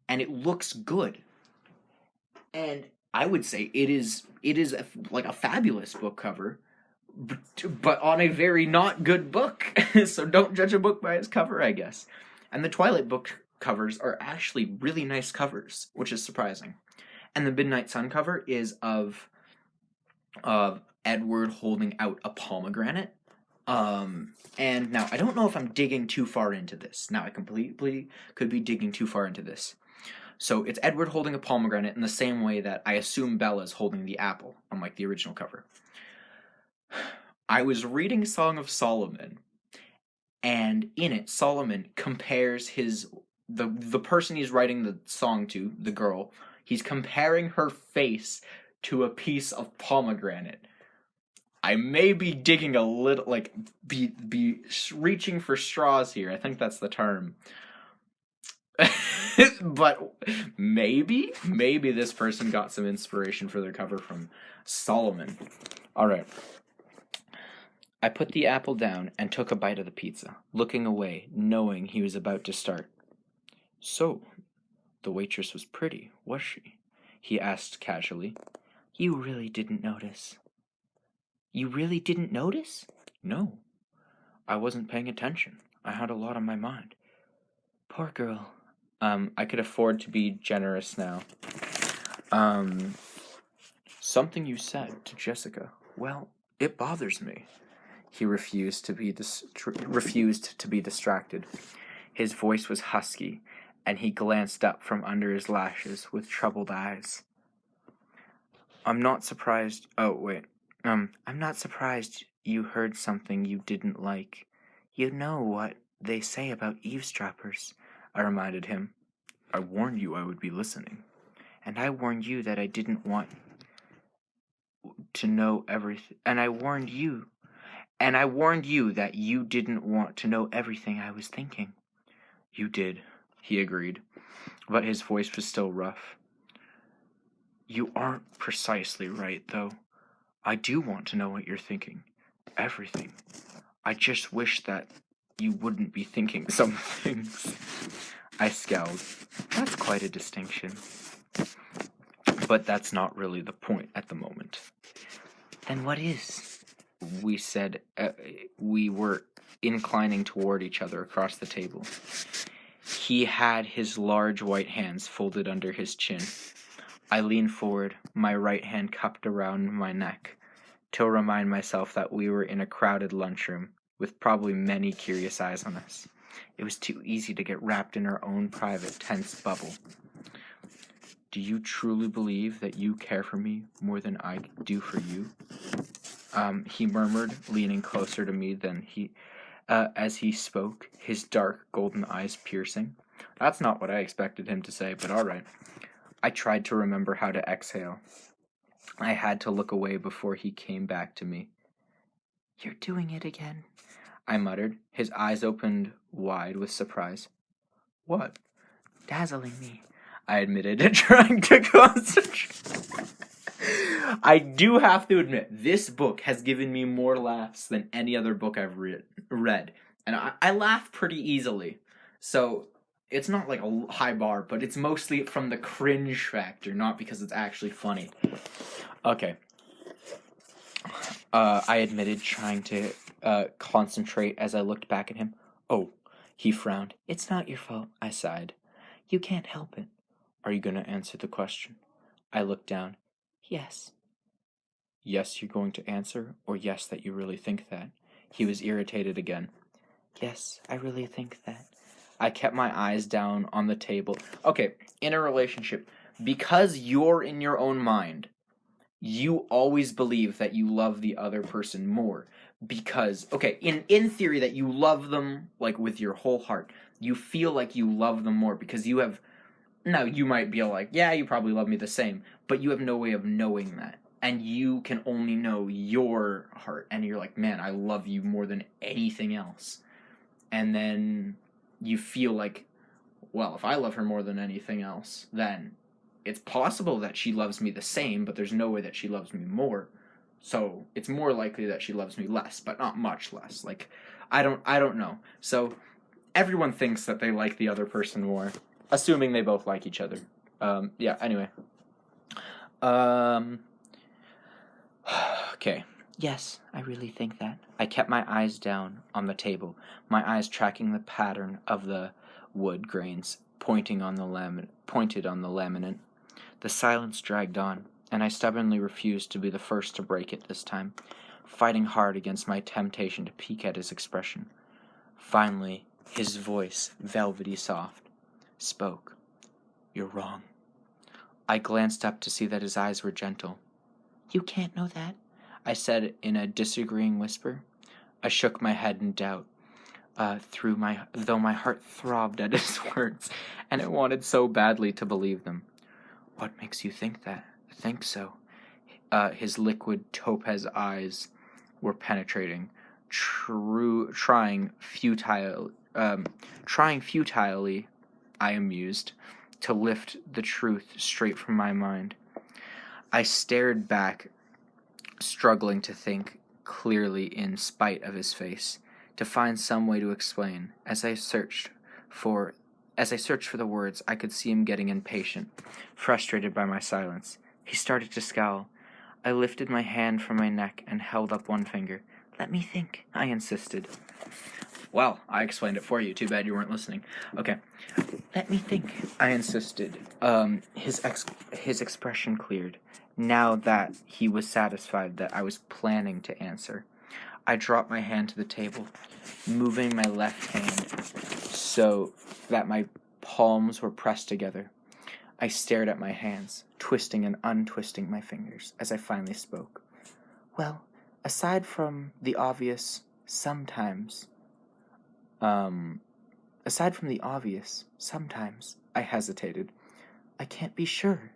And it looks good. And I would say it is like a fabulous book cover, but on a very not good book. So don't judge a book by its cover, I guess. And the Twilight book covers are actually really nice covers, which is surprising. And the Midnight Sun cover is of Edward holding out a pomegranate. And now, I don't know if I'm digging too far into this. Now, I completely could be digging too far into this. So, it's Edward holding a pomegranate in the same way that I assume Bella's holding the apple, unlike the original cover. I was reading Song of Solomon, and in it, Solomon compares the person he's writing the song to, the girl, he's comparing her face to a piece of pomegranate. I may be digging a little, like, be reaching for straws here. I think that's the term. But maybe this person got some inspiration for their cover from Solomon. All right. I put the apple down and took a bite of the pizza, looking away, knowing he was about to start. So, the waitress was pretty, was she? He asked casually. You really didn't notice. You really didn't notice? No. I wasn't paying attention. I had a lot on my mind. Poor girl. I could afford to be generous now. Something you said to Jessica. Well, it bothers me. He refused to be distracted. His voice was husky, and he glanced up from under his lashes with troubled eyes. I'm not surprised you heard something you didn't like. You know what they say about eavesdroppers, I reminded him. I warned you I would be listening. And I warned you that I didn't want to know everything. And I warned you that you didn't want to know everything I was thinking. You did. he agreed, but his voice was still rough. You aren't precisely right, though. I do want to know what you're thinking. Everything. I just wish that you wouldn't be thinking some things. I scowled. That's quite a distinction. But that's not really the point at the moment. Then what is? We said we were inclining toward each other across the table. He had his large white hands folded under his chin. I leaned forward, my right hand cupped around my neck, to remind myself that we were in a crowded lunchroom, with probably many curious eyes on us. It was too easy to get wrapped in our own private, tense bubble. Do you truly believe that you care for me more than I do for you? He murmured, leaning closer to me than as he spoke, his dark golden eyes piercing. That's not what I expected him to say, but all right. I tried to remember how to exhale. I had to look away before he came back to me. You're doing it again, I muttered. His eyes opened wide with surprise. What? dazzling me. I admitted, trying to concentrate. I do have to admit, this book has given me more laughs than any other book I've read. And I laugh pretty easily. So, it's not like a high bar, but it's mostly from the cringe factor, not because it's actually funny. Okay. I admitted, trying to concentrate as I looked back at him. Oh, he frowned. It's not your fault, I sighed. You can't help it. Are you going to answer the question? I looked down. Yes. Yes, you're going to answer, or yes, that you really think that? He was irritated again. Yes, I really think that. I kept my eyes down on the table. Okay, in a relationship, because you're in your own mind, you always believe that you love the other person more. Because, okay, in theory that you love them, like, with your whole heart. You feel like you love them more because you have... Now, you might be like, yeah, you probably love me the same, but you have no way of knowing that. And you can only know your heart. And you're like, man, I love you more than anything else. And then you feel like, well, if I love her more than anything else, then it's possible that she loves me the same, but there's no way that she loves me more. So it's more likely that she loves me less, but not much less. Like, I don't know. So everyone thinks that they like the other person more, assuming they both like each other. Yeah, anyway. Okay. Yes, I really think that. I kept my eyes down on the table, my eyes tracking the pattern of the wood grains pointed on the laminate. The silence dragged on, and I stubbornly refused to be the first to break it this time, fighting hard against my temptation to peek at his expression. Finally, his voice, velvety soft, spoke. You're wrong. I glanced up to see that his eyes were gentle. You can't know that, I said in a disagreeing whisper. I shook my head in doubt, though my heart throbbed at his words, and it wanted so badly to believe them. What makes you think so? His liquid topaz eyes were penetrating, trying futilely, I amused, to lift the truth straight from my mind. I stared back, struggling to think clearly in spite of his face, to find some way to explain. As I searched for the words, I could see him getting impatient, frustrated by my silence. He started to scowl. I lifted my hand from my neck and held up one finger. Let me think, I insisted. Well, I explained it for you. Too bad you weren't listening. Okay. Let me think, I insisted. His expression cleared, now that he was satisfied that I was planning to answer. I dropped my hand to the table, moving my left hand so that my palms were pressed together. I stared at my hands, twisting and untwisting my fingers as I finally spoke. Well, aside from the obvious, sometimes, I hesitated. I can't be sure.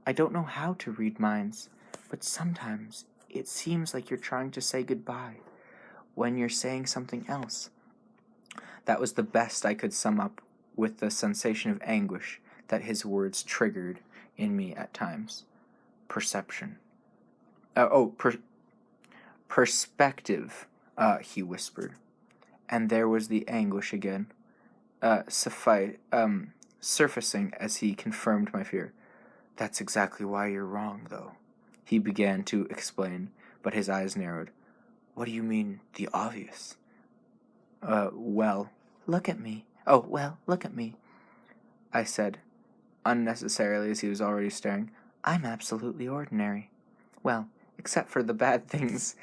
I don't know how to read minds, but sometimes it seems like you're trying to say goodbye when you're saying something else. That was the best I could sum up with the sensation of anguish that his words triggered in me at times. Perception. Perspective, he whispered. And there was the anguish again, surfacing as he confirmed my fear. That's exactly why you're wrong, though. He began to explain, but his eyes narrowed. What do you mean, the obvious? Well, look at me. Oh, well, look at me, I said, unnecessarily as he was already staring. I'm absolutely ordinary. Well, except for the bad things,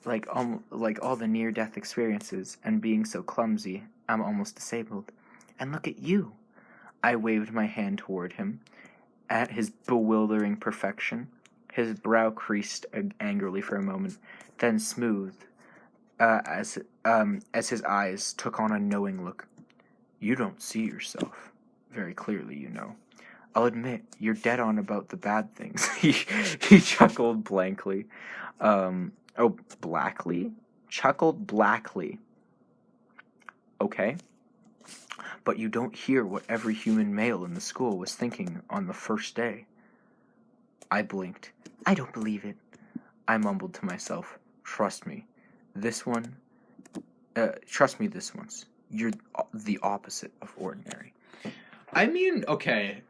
like all the near-death experiences, and being so clumsy, I'm almost disabled. And look at you. I waved my hand toward him, at his bewildering perfection. His brow creased angrily for a moment, then smoothed, as his eyes took on a knowing look. You don't see yourself very clearly, you know. I'll admit, you're dead on about the bad things. He chuckled blankly. Blackly? Chuckled blackly. Okay. But you don't hear what every human male in the school was thinking on the first day. I blinked. I don't believe it. I mumbled to myself. Trust me this once. You're the opposite of ordinary. I mean, okay.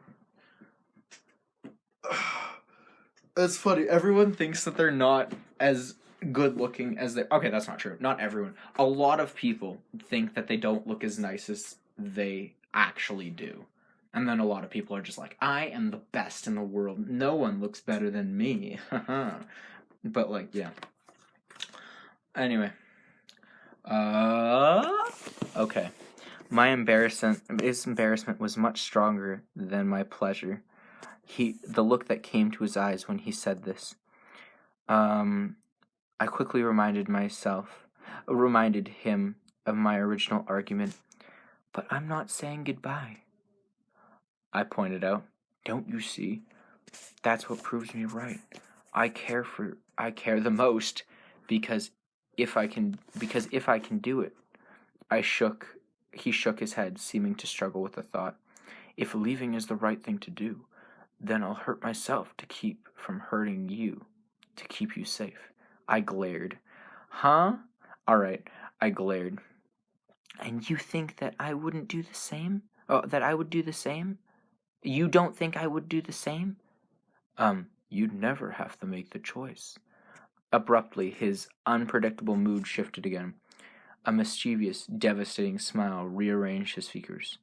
It's funny. Everyone thinks that they're not as good looking as they... Okay, that's not true. Not everyone. A lot of people think that they don't look as nice as they actually do. And then a lot of people are just like, I am the best in the world. No one looks better than me. But, like, yeah. Anyway. Okay. My embarrassment was much stronger than my pleasure. The look that came to his eyes when he said this. I quickly reminded him of my original argument. But I'm not saying goodbye, I pointed out. Don't you see? That's what proves me right. I care the most because if I can do it. He shook his head, seeming to struggle with the thought. If leaving is the right thing to do, then I'll hurt myself to keep from hurting you, to keep you safe. I glared. Huh? All right, I glared. And you think that I wouldn't do the same? Oh, that I would do the same? You don't think I would do the same? You'd never have to make the choice. Abruptly, his unpredictable mood shifted again. A mischievous, devastating smile rearranged his features.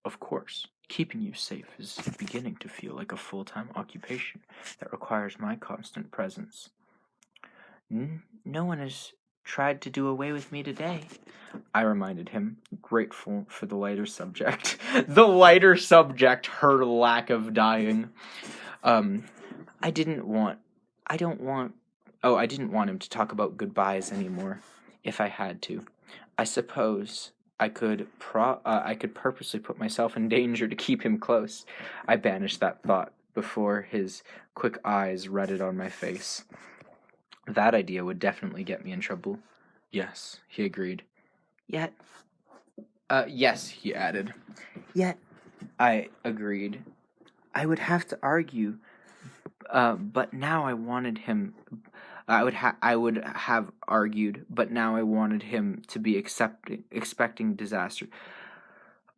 Of course, keeping you safe is beginning to feel like a full-time occupation that requires my constant presence. No one has tried to do away with me today, I reminded him, grateful for the lighter subject. The lighter subject, her lack of dying. I didn't want him to talk about goodbyes anymore, if I had to. I suppose I could purposely put myself in danger to keep him close. I banished that thought before his quick eyes rested on my face. That idea would definitely get me in trouble. Yes, he agreed. Yes, he added. Yet, I agreed. I would have to argue, but now I wanted him... I would have argued, but now I wanted him to be expecting disaster.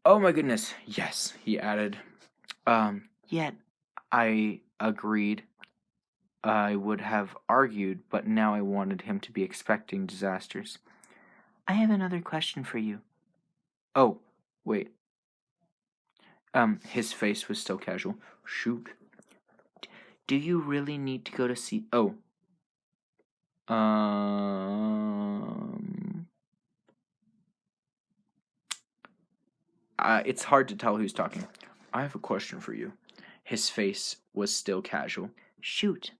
Oh my goodness, yes, he added. Yet, I agreed. I would have argued, but now I wanted him to be expecting disasters. I have another question for you. Oh, wait. His face was still casual. Shoot. Do you really need to go to see... Oh. It's hard to tell who's talking. I have a question for you. His face was still casual. Shoot.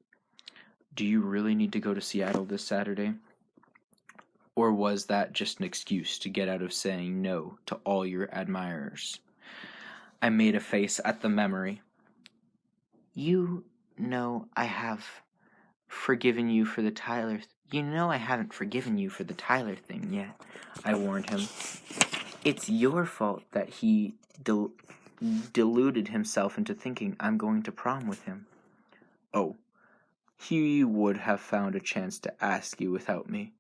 Do you really need to go to Seattle this Saturday? Or was that just an excuse to get out of saying no to all your admirers? I made a face at the memory. You know I have forgiven you for the Tyler... You know I haven't forgiven you for the Tyler thing yet, I warned him. It's your fault that he deluded himself into thinking I'm going to prom with him. Oh, he would have found a chance to ask you without me.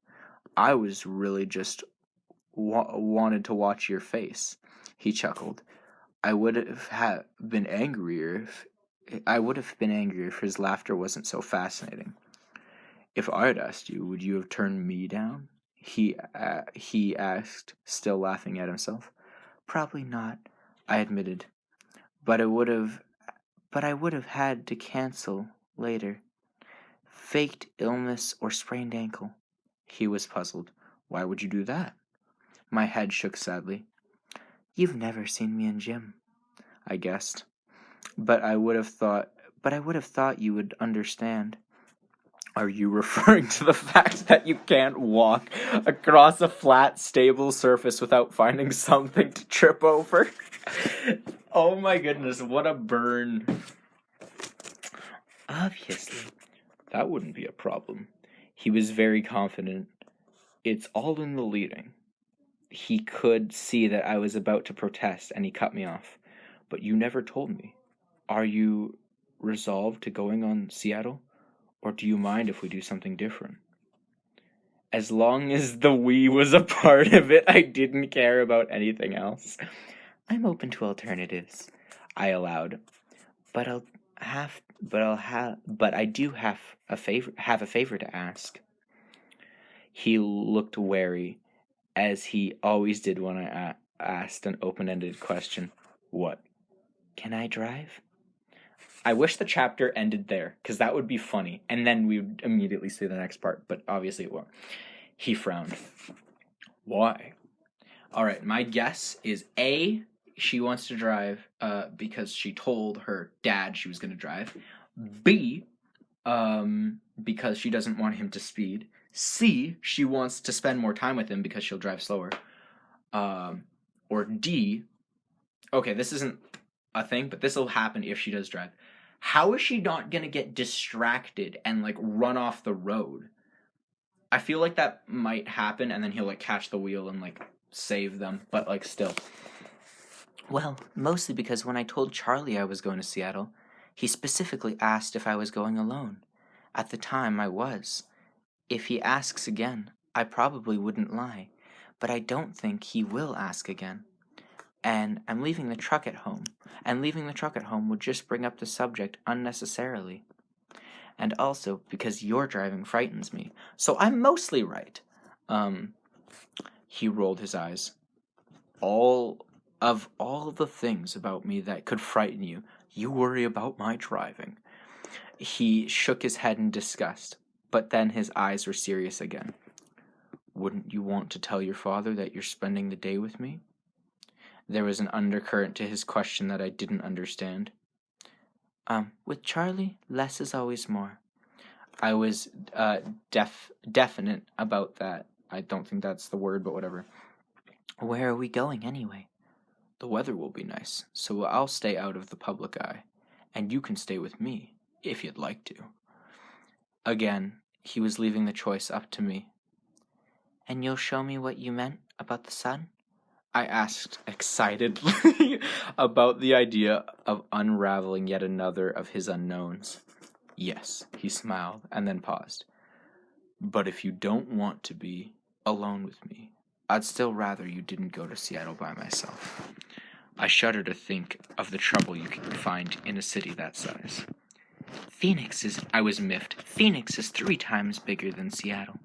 I was really just wanted to watch your face. He chuckled. I would have been angrier if his laughter wasn't so fascinating. If I had asked you, would you have turned me down? He asked, still laughing at himself. Probably not, I admitted. But I would have had to cancel later. Faked illness or sprained ankle. He was puzzled. Why would you do that? My head shook sadly. You've never seen me in gym, I guessed. But I would have thought you would understand. Are you referring to the fact that you can't walk across a flat, stable surface without finding something to trip over? Oh my goodness, what a burn. Obviously. That wouldn't be a problem. He was very confident. It's all in the leading. He could see that I was about to protest, and he cut me off. But you never told me. Are you resolved to going on Seattle? Or do you mind if we do something different? As long as the we was a part of it, I didn't care about anything else. I'm open to alternatives, I allowed. But I do have a favor to ask. He looked wary, as he always did when I asked an open-ended question. What? Can I drive? I wish the chapter ended there, because that would be funny, and then we would immediately see the next part, but obviously it won't. He frowned. Why? Alright, my guess is A, she wants to drive because she told her dad she was going to drive. B, because she doesn't want him to speed. C, she wants to spend more time with him because she'll drive slower. Or D, okay, this isn't a thing, but this will happen if she does drive. How is she not gonna get distracted and like run off the road? I feel like that might happen, and then he'll like catch the wheel and like save them, but like still. Well, mostly because when I told Charlie I was going to Seattle, he specifically asked if I was going alone. At the time, I was. If he asks again, I probably wouldn't lie, but I don't think he will ask again. And I'm leaving the truck at home, and leaving the truck at home would just bring up the subject unnecessarily. And also because your driving frightens me, so I'm mostly right. He rolled his eyes. All the things about me that could frighten you, you worry about my driving. He shook his head in disgust, but then his eyes were serious again. Wouldn't you want to tell your father that you're spending the day with me? There was an undercurrent to his question that I didn't understand. With Charlie, less is always more. I was definite about that. I don't think that's the word, but whatever. Where are we going anyway? The weather will be nice, so I'll stay out of the public eye, and you can stay with me, if you'd like to. Again, he was leaving the choice up to me. And you'll show me what you meant about the sun? I asked excitedly about the idea of unraveling yet another of his unknowns. Yes, he smiled and then paused. But if you don't want to be alone with me, I'd still rather you didn't go to Seattle by myself. I shudder to think of the trouble you can find in a city that size. I was miffed. Phoenix is 3 times bigger than Seattle.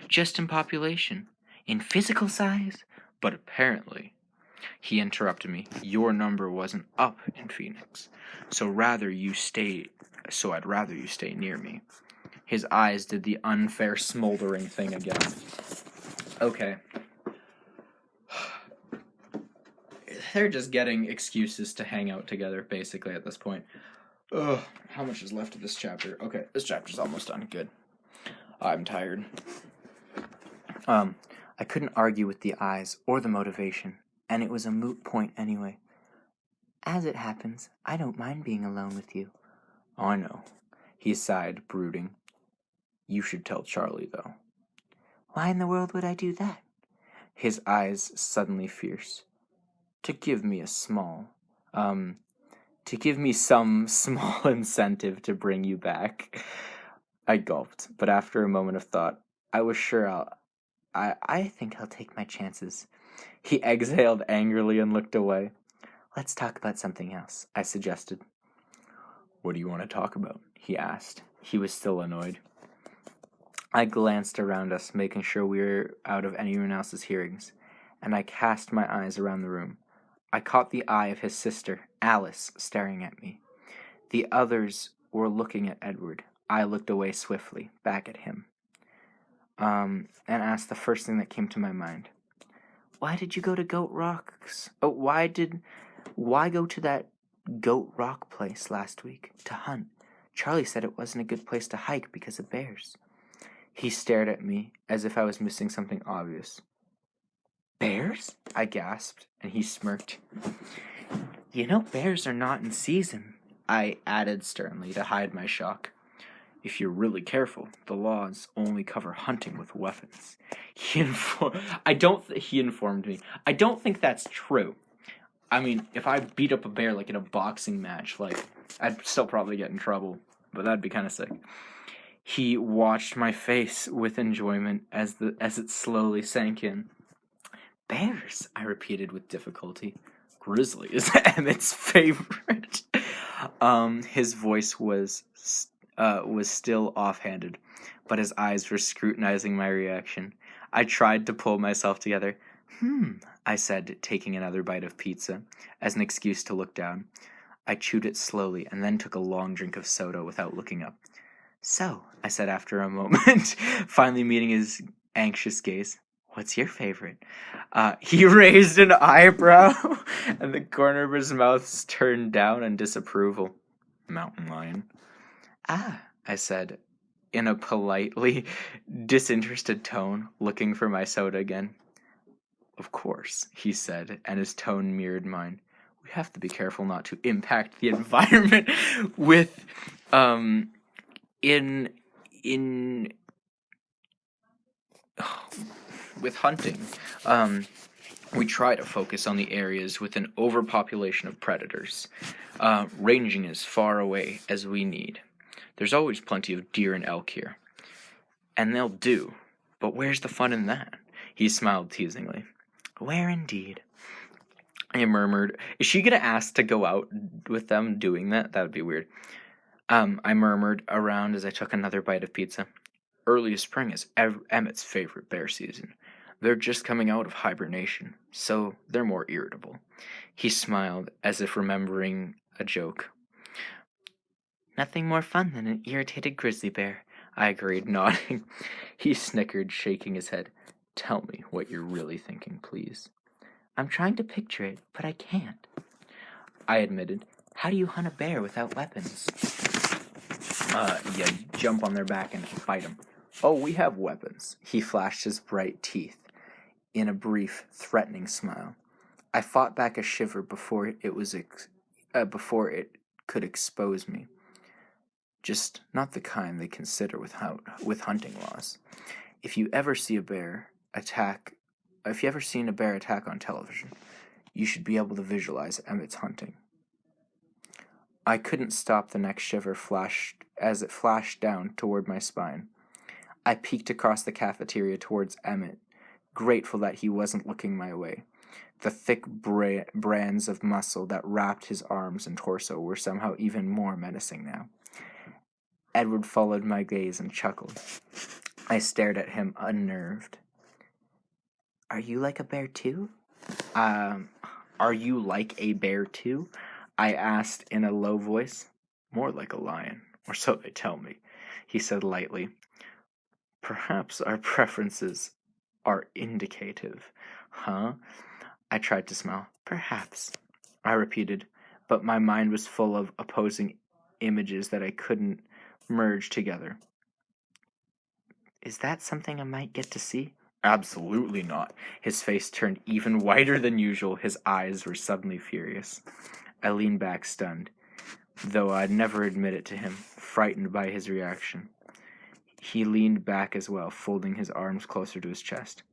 Just in population. In physical size? But apparently, he interrupted me, your number wasn't up in Phoenix, so I'd rather you stay near me. His eyes did the unfair smoldering thing again. Okay. They're just getting excuses to hang out together, basically, at this point. Ugh, how much is left of this chapter? Okay, this chapter's almost done. Good. I'm tired. I couldn't argue with the eyes or the motivation, and it was a moot point anyway. As it happens, I don't mind being alone with you. I know. He sighed, brooding. You should tell Charlie, though. Why in the world would I do that? His eyes suddenly fierce. to give me some small incentive to bring you back. I gulped, but after a moment of thought, I was sure I think I'll take my chances. He exhaled angrily and looked away. Let's talk about something else, I suggested. What do you want to talk about? He asked. He was still annoyed. I glanced around us, making sure we were out of anyone else's hearings, and I cast my eyes around the room. I caught the eye of his sister, Alice, staring at me. The others were looking at Edward. I looked away swiftly, back at him, and asked the first thing that came to my mind. Why did you go to Goat Rocks? Why go to that Goat Rock place last week to hunt? Charlie said it wasn't a good place to hike because of bears. He stared at me as if I was missing something obvious. Bears? I gasped, and he smirked. You know bears are not in season, I added sternly to hide my shock. If you're really careful, the laws only cover hunting with weapons. He informed me. I don't think that's true. I mean, if I beat up a bear like in a boxing match, I'd still probably get in trouble, but that'd be kind of sick. He watched my face with enjoyment as it slowly sank in. Bears, I repeated with difficulty. Grizzly is Emmett's favorite. His voice was still offhanded, but his eyes were scrutinizing my reaction. I tried to pull myself together. I said, taking another bite of pizza as an excuse to look down. I chewed it slowly and then took a long drink of soda without looking up. So, I said after a moment, finally meeting his anxious gaze, what's your favorite? He raised an eyebrow, and the corner of his mouth turned down in disapproval. Mountain lion. I said, in a politely disinterested tone, looking for my soda again. Of course, he said, and his tone mirrored mine. We have to be careful not to impact the environment with, with hunting. We try to focus on the areas with an overpopulation of predators, ranging as far away as we need. There's always plenty of deer and elk here. And they'll do. But where's the fun in that? He smiled teasingly. Where indeed? I murmured. Is she going to ask to go out with them doing that? That would be weird. I murmured around as I took another bite of pizza. Early spring is Emmett's favorite bear season. They're just coming out of hibernation, so they're more irritable. He smiled as if remembering a joke. Nothing more fun than an irritated grizzly bear, I agreed, nodding. He snickered, shaking his head. Tell me what you're really thinking, please. I'm trying to picture it, but I can't. I admitted. How do you hunt a bear without weapons? You jump on their back and bite them. Oh, we have weapons. He flashed his bright teeth in a brief, threatening smile. I fought back a shiver before it could expose me. Just not the kind they consider with hunting laws. If you ever seen a bear attack on television, you should be able to visualize Emmett's hunting. I couldn't stop the next shiver as it flashed down toward my spine. I peeked across the cafeteria towards Emmett, grateful that he wasn't looking my way. The thick brands of muscle that wrapped his arms and torso were somehow even more menacing now. Edward followed my gaze and chuckled. I stared at him, unnerved. Are you like a bear too? Are you like a bear too? I asked in a low voice. More like a lion, or so they tell me, he said lightly. Perhaps our preferences are indicative, huh? I tried to smile. Perhaps, I repeated, but my mind was full of opposing images that I couldn't merge together. Is that something I might get to see? Absolutely not. His face turned even whiter than usual. His eyes were suddenly furious. I leaned back, stunned, though I'd never admit it to him, frightened by his reaction. He leaned back as well, folding his arms closer to his chest.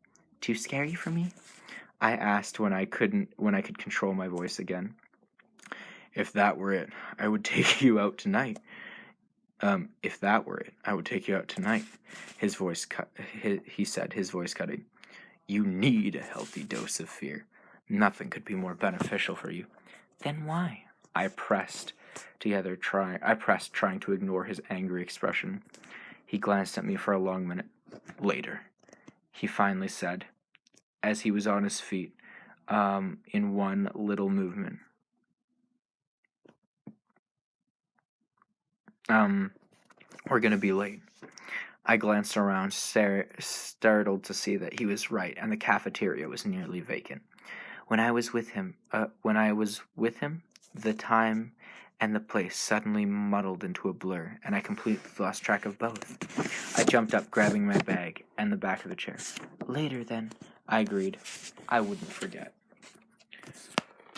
Too scary for me? I asked when I could control my voice again. If that were it, I would take you out tonight. If that were it, I would take you out tonight. His voice he said, his voice cutting. You need a healthy dose of fear. Nothing could be more beneficial for you. Then why? I pressed, trying to ignore his angry expression. He glanced at me for a long minute. Later, he finally said, as he was on his feet, in one little movement. We're gonna be late. I glanced around, startled to see that he was right, and the cafeteria was nearly vacant. When I was with him, the time and the place suddenly muddled into a blur, and I completely lost track of both. I jumped up, grabbing my bag and the back of the chair. Later, then, I agreed. I wouldn't forget.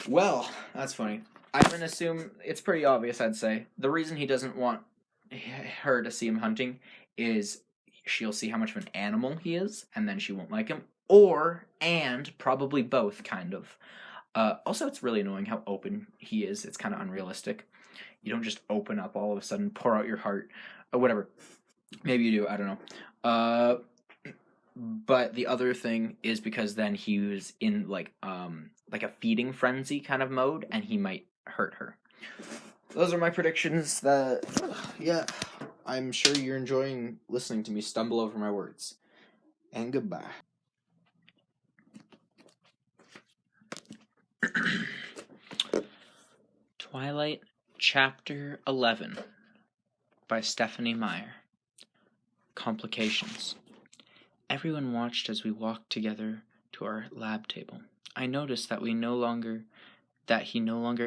Well, that's funny. I'm going to assume it's pretty obvious, I'd say. The reason he doesn't want her to see him hunting is she'll see how much of an animal he is, and then she won't like him. And probably both, kind of. Also, it's really annoying how open he is. It's kind of unrealistic. You don't just open up all of a sudden, pour out your heart, or whatever. Maybe you do, I don't know. But the other thing is because then he was in like a feeding frenzy kind of mode, and he might hurt her. Those are my predictions. Yeah, I'm sure you're enjoying listening to me stumble over my words. And goodbye. Twilight, Chapter 11 by Stephenie Meyer. Complications. Everyone watched as we walked together to our lab table. I noticed that he no longer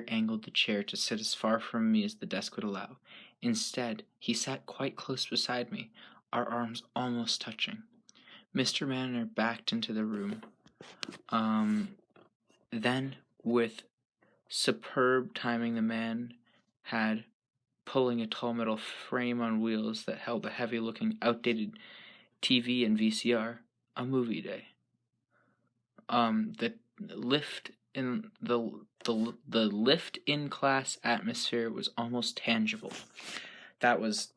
angled the chair to sit as far from me as the desk would allow. Instead, he sat quite close beside me, our arms almost touching. Mr. Manor backed into the room. Then, with superb timing, the man had pulling a tall metal frame on wheels that held a heavy-looking, outdated TV and VCR, a movie day. The lift in class atmosphere was almost tangible. That was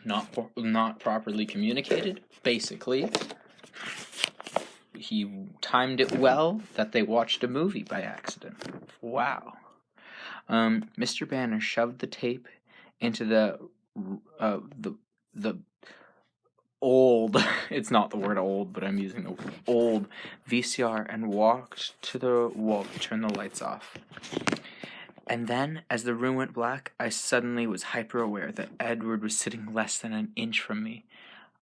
not properly communicated. Basically, he timed it well that they watched a movie by accident. Wow. Mr. Banner shoved the tape into the old, it's not the word old, but I'm using the word old VCR and walked to the wall to turn the lights off. And then, as the room went black, I suddenly was hyper-aware that Edward was sitting less than an inch from me.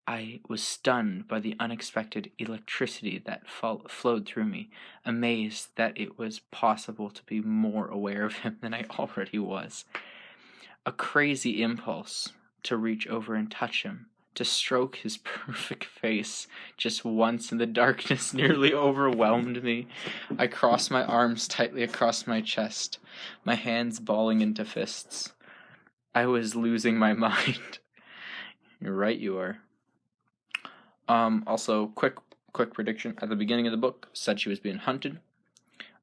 I was stunned by the unexpected electricity that flowed through me, amazed that it was possible to be more aware of him than I already was. A crazy impulse to reach over and touch him, to stroke his perfect face just once in the darkness nearly overwhelmed me. I crossed my arms tightly across my chest, my hands balling into fists. I was losing my mind. You're right, you are. Also, quick prediction. At the beginning of the book, said she was being hunted.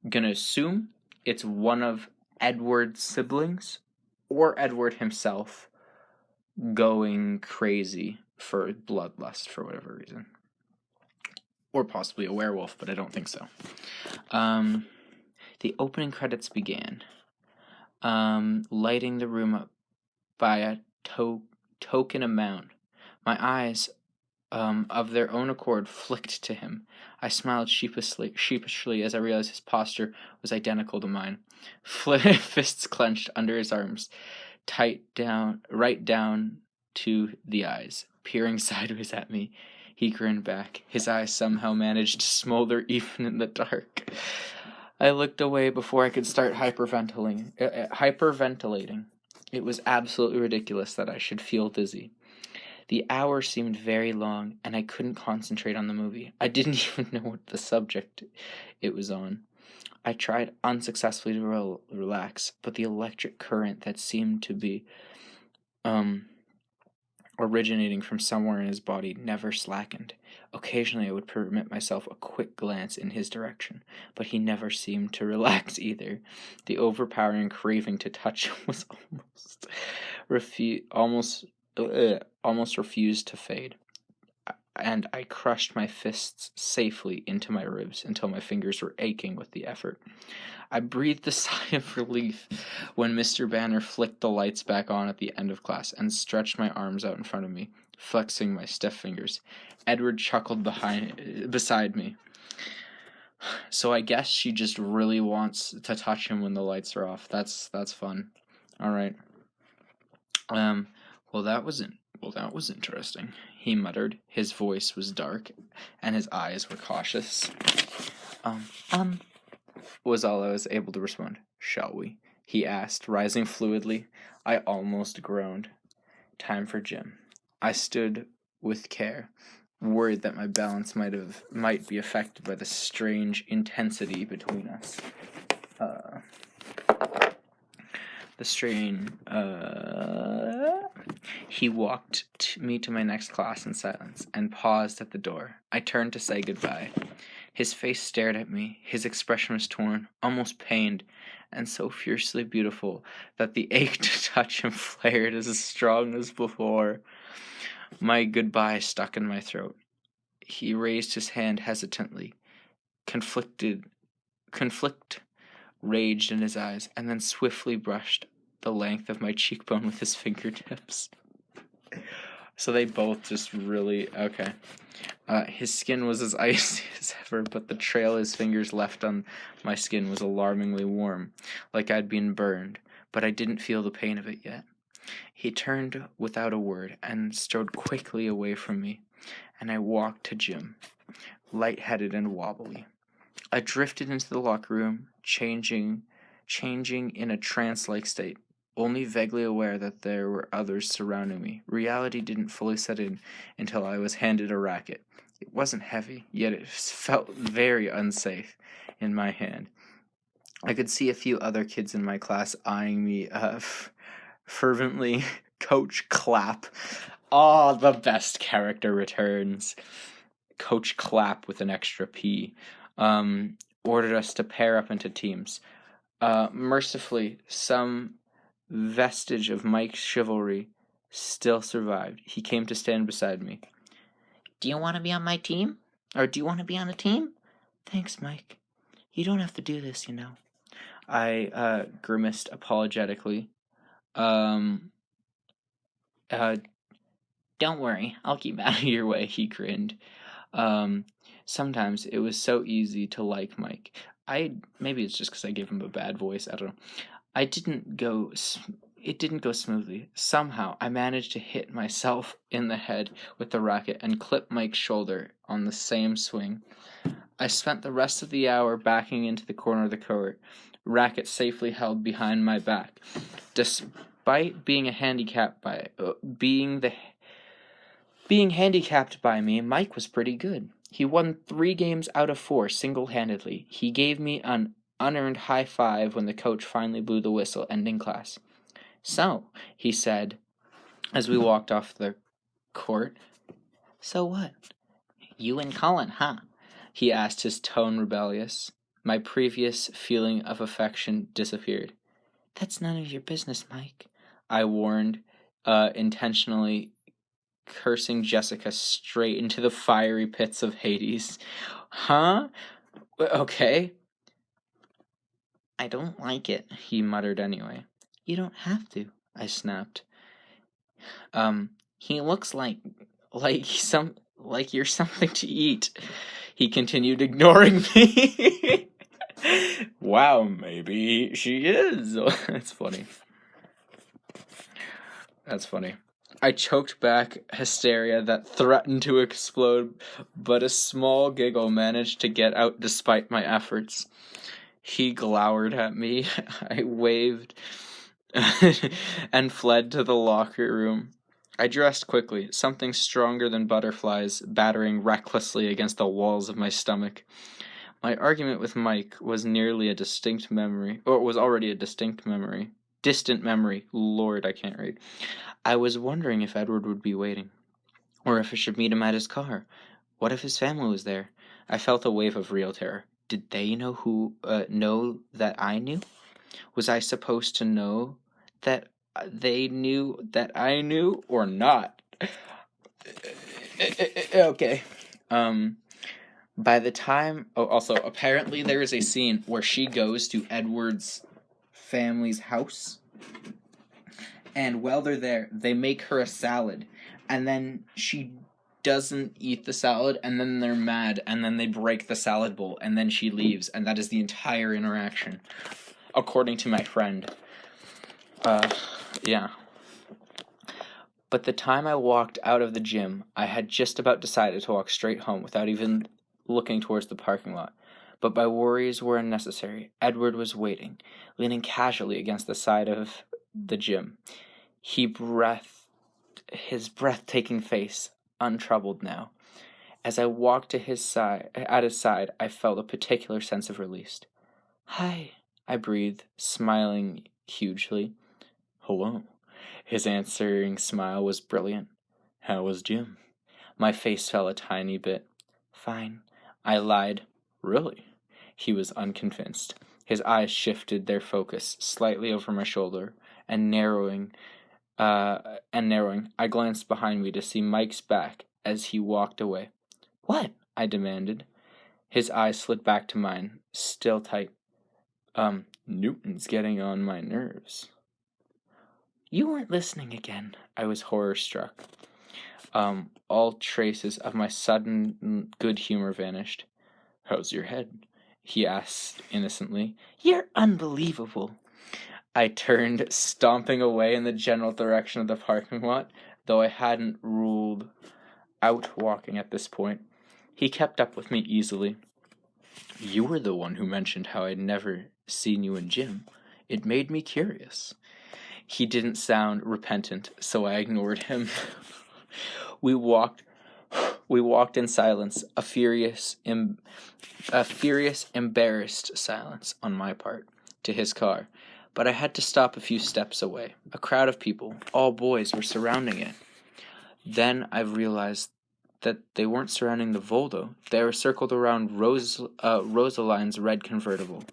I'm gonna assume it's one of Edward's siblings, or Edward himself, going crazy for bloodlust for whatever reason. Or possibly a werewolf, but I don't think so. The opening credits began, lighting the room up by a token amount. My eyes, of their own accord, flicked to him. I smiled sheepishly as I realized his posture was identical to mine. Fists clenched under his arms, right down to the eyes. Peering sideways at me, he grinned back. His eyes somehow managed to smolder even in the dark. I looked away before I could start hyperventilating. It was absolutely ridiculous that I should feel dizzy. The hour seemed very long, and I couldn't concentrate on the movie. I didn't even know what the subject it was on. I tried unsuccessfully to relax, but the electric current that seemed to be, originating from somewhere in his body, never slackened. Occasionally I would permit myself a quick glance in his direction, but he never seemed to relax either. The overpowering craving to touch him was almost refused to fade, and I crushed my fists safely into my ribs until my fingers were aching with the effort. I breathed a sigh of relief when Mr. Banner flicked the lights back on at the end of class and stretched my arms out in front of me, flexing my stiff fingers. Edward chuckled beside me. So I guess she just really wants to touch him when the lights are off. That's fun. All right. Well, that was interesting, he muttered. His voice was dark, and his eyes were cautious. Was all I was able to respond. Shall we? He asked, rising fluidly. I almost groaned. Time for gym. I stood with care, worried that my balance might be affected by the strange intensity between us. He walked me to my next class in silence and paused at the door. I turned to say goodbye. His face stared at me. His expression was torn, almost pained, and so fiercely beautiful that the ache to touch him flared as strong as before. My goodbye stuck in my throat. He raised his hand hesitantly. Conflict raged in his eyes, and then swiftly brushed the length of my cheekbone with his fingertips. So they both just really... Okay. His skin was as icy as ever, but the trail his fingers left on my skin was alarmingly warm, like I'd been burned, but I didn't feel the pain of it yet. He turned without a word and strode quickly away from me, and I walked to Jim, lightheaded and wobbly. I drifted into the locker room, changing in a trance-like state, only vaguely aware that there were others surrounding me. Reality didn't fully set in until I was handed a racket. It wasn't heavy, yet it felt very unsafe in my hand. I could see a few other kids in my class eyeing me fervently. Coach Clapp. Oh, the best character returns. Coach Clapp with an extra P. Ordered us to pair up into teams. Mercifully, some vestige of Mike's chivalry still survived. He came to stand beside me. Do you want to be on my team? Or do you want to be on a team? Thanks, Mike. You don't have to do this, you know. I grimaced apologetically. Don't worry, I'll keep out of your way, he grinned. Sometimes it was so easy to like Mike. Maybe it's just because I gave him a bad voice, I don't know. It didn't go smoothly. Somehow, I managed to hit myself in the head with the racket and clip Mike's shoulder on the same swing. I spent the rest of the hour backing into the corner of the court, racket safely held behind my back. Despite being handicapped by me, Mike was pretty good. He won 3 games out of 4 single-handedly. He gave me an unearned high five when the coach finally blew the whistle, ending class. So, he said, as we walked off the court. So what? You and Colin, huh? He asked, his tone rebellious. My previous feeling of affection disappeared. That's none of your business, Mike, I warned, intentionally cursing Jessica straight into the fiery pits of Hades. Huh? Okay. I don't like it, he muttered anyway. You don't have to, I snapped. He looks like you're something to eat. He continued, ignoring me. Wow, maybe she is. That's funny. I choked back hysteria that threatened to explode, but a small giggle managed to get out despite my efforts. He glowered at me. I waved and fled to the locker room. I dressed quickly, something stronger than butterflies battering recklessly against the walls of my stomach. My argument with Mike was already a distinct memory. distant memory. Lord, I can't read. I was wondering if Edward would be waiting, or if I should meet him at his car. What if his family was there? I felt a wave of real terror. Did they know that I knew? Was I supposed to know that they knew that I knew or not? Okay. By the time... Oh, also, apparently there is a scene where she goes to Edward's family's house, and while they're there, they make her a salad, and then she doesn't eat the salad, and then they're mad, and then they break the salad bowl, and then she leaves, and that is the entire interaction, according to my friend. Yeah. But the time I walked out of the gym, I had just about decided to walk straight home without even looking towards the parking lot. But my worries were unnecessary. Edward was waiting, leaning casually against the side of the gym. His breathtaking face, untroubled now. As I walked at his side, I felt a particular sense of release. "Hi," I breathed, smiling hugely. "Hello." His answering smile was brilliant. "How was gym?" My face fell a tiny bit. "Fine," I lied. "Really?" He was unconvinced. His eyes shifted their focus slightly over my shoulder, and narrowing. I glanced behind me to see Mike's back as he walked away. "What?" I demanded. His eyes slid back to mine, still tight. Newton's getting on my nerves." "You weren't listening again." I was horror-struck. All traces of my sudden good humor vanished. "How's your head?" he asked innocently. "You're unbelievable." I turned, stomping away in the general direction of the parking lot, though I hadn't ruled out walking at this point. He kept up with me easily. "You were the one who mentioned how I'd never seen you in gym. It made me curious." He didn't sound repentant, so I ignored him. We walked in silence, a furious, embarrassed silence on my part, to his car. But I had to stop a few steps away. A crowd of people, all boys, were surrounding it. Then I realized that they weren't surrounding the Volvo. They were circled around Rosaline's red convertible.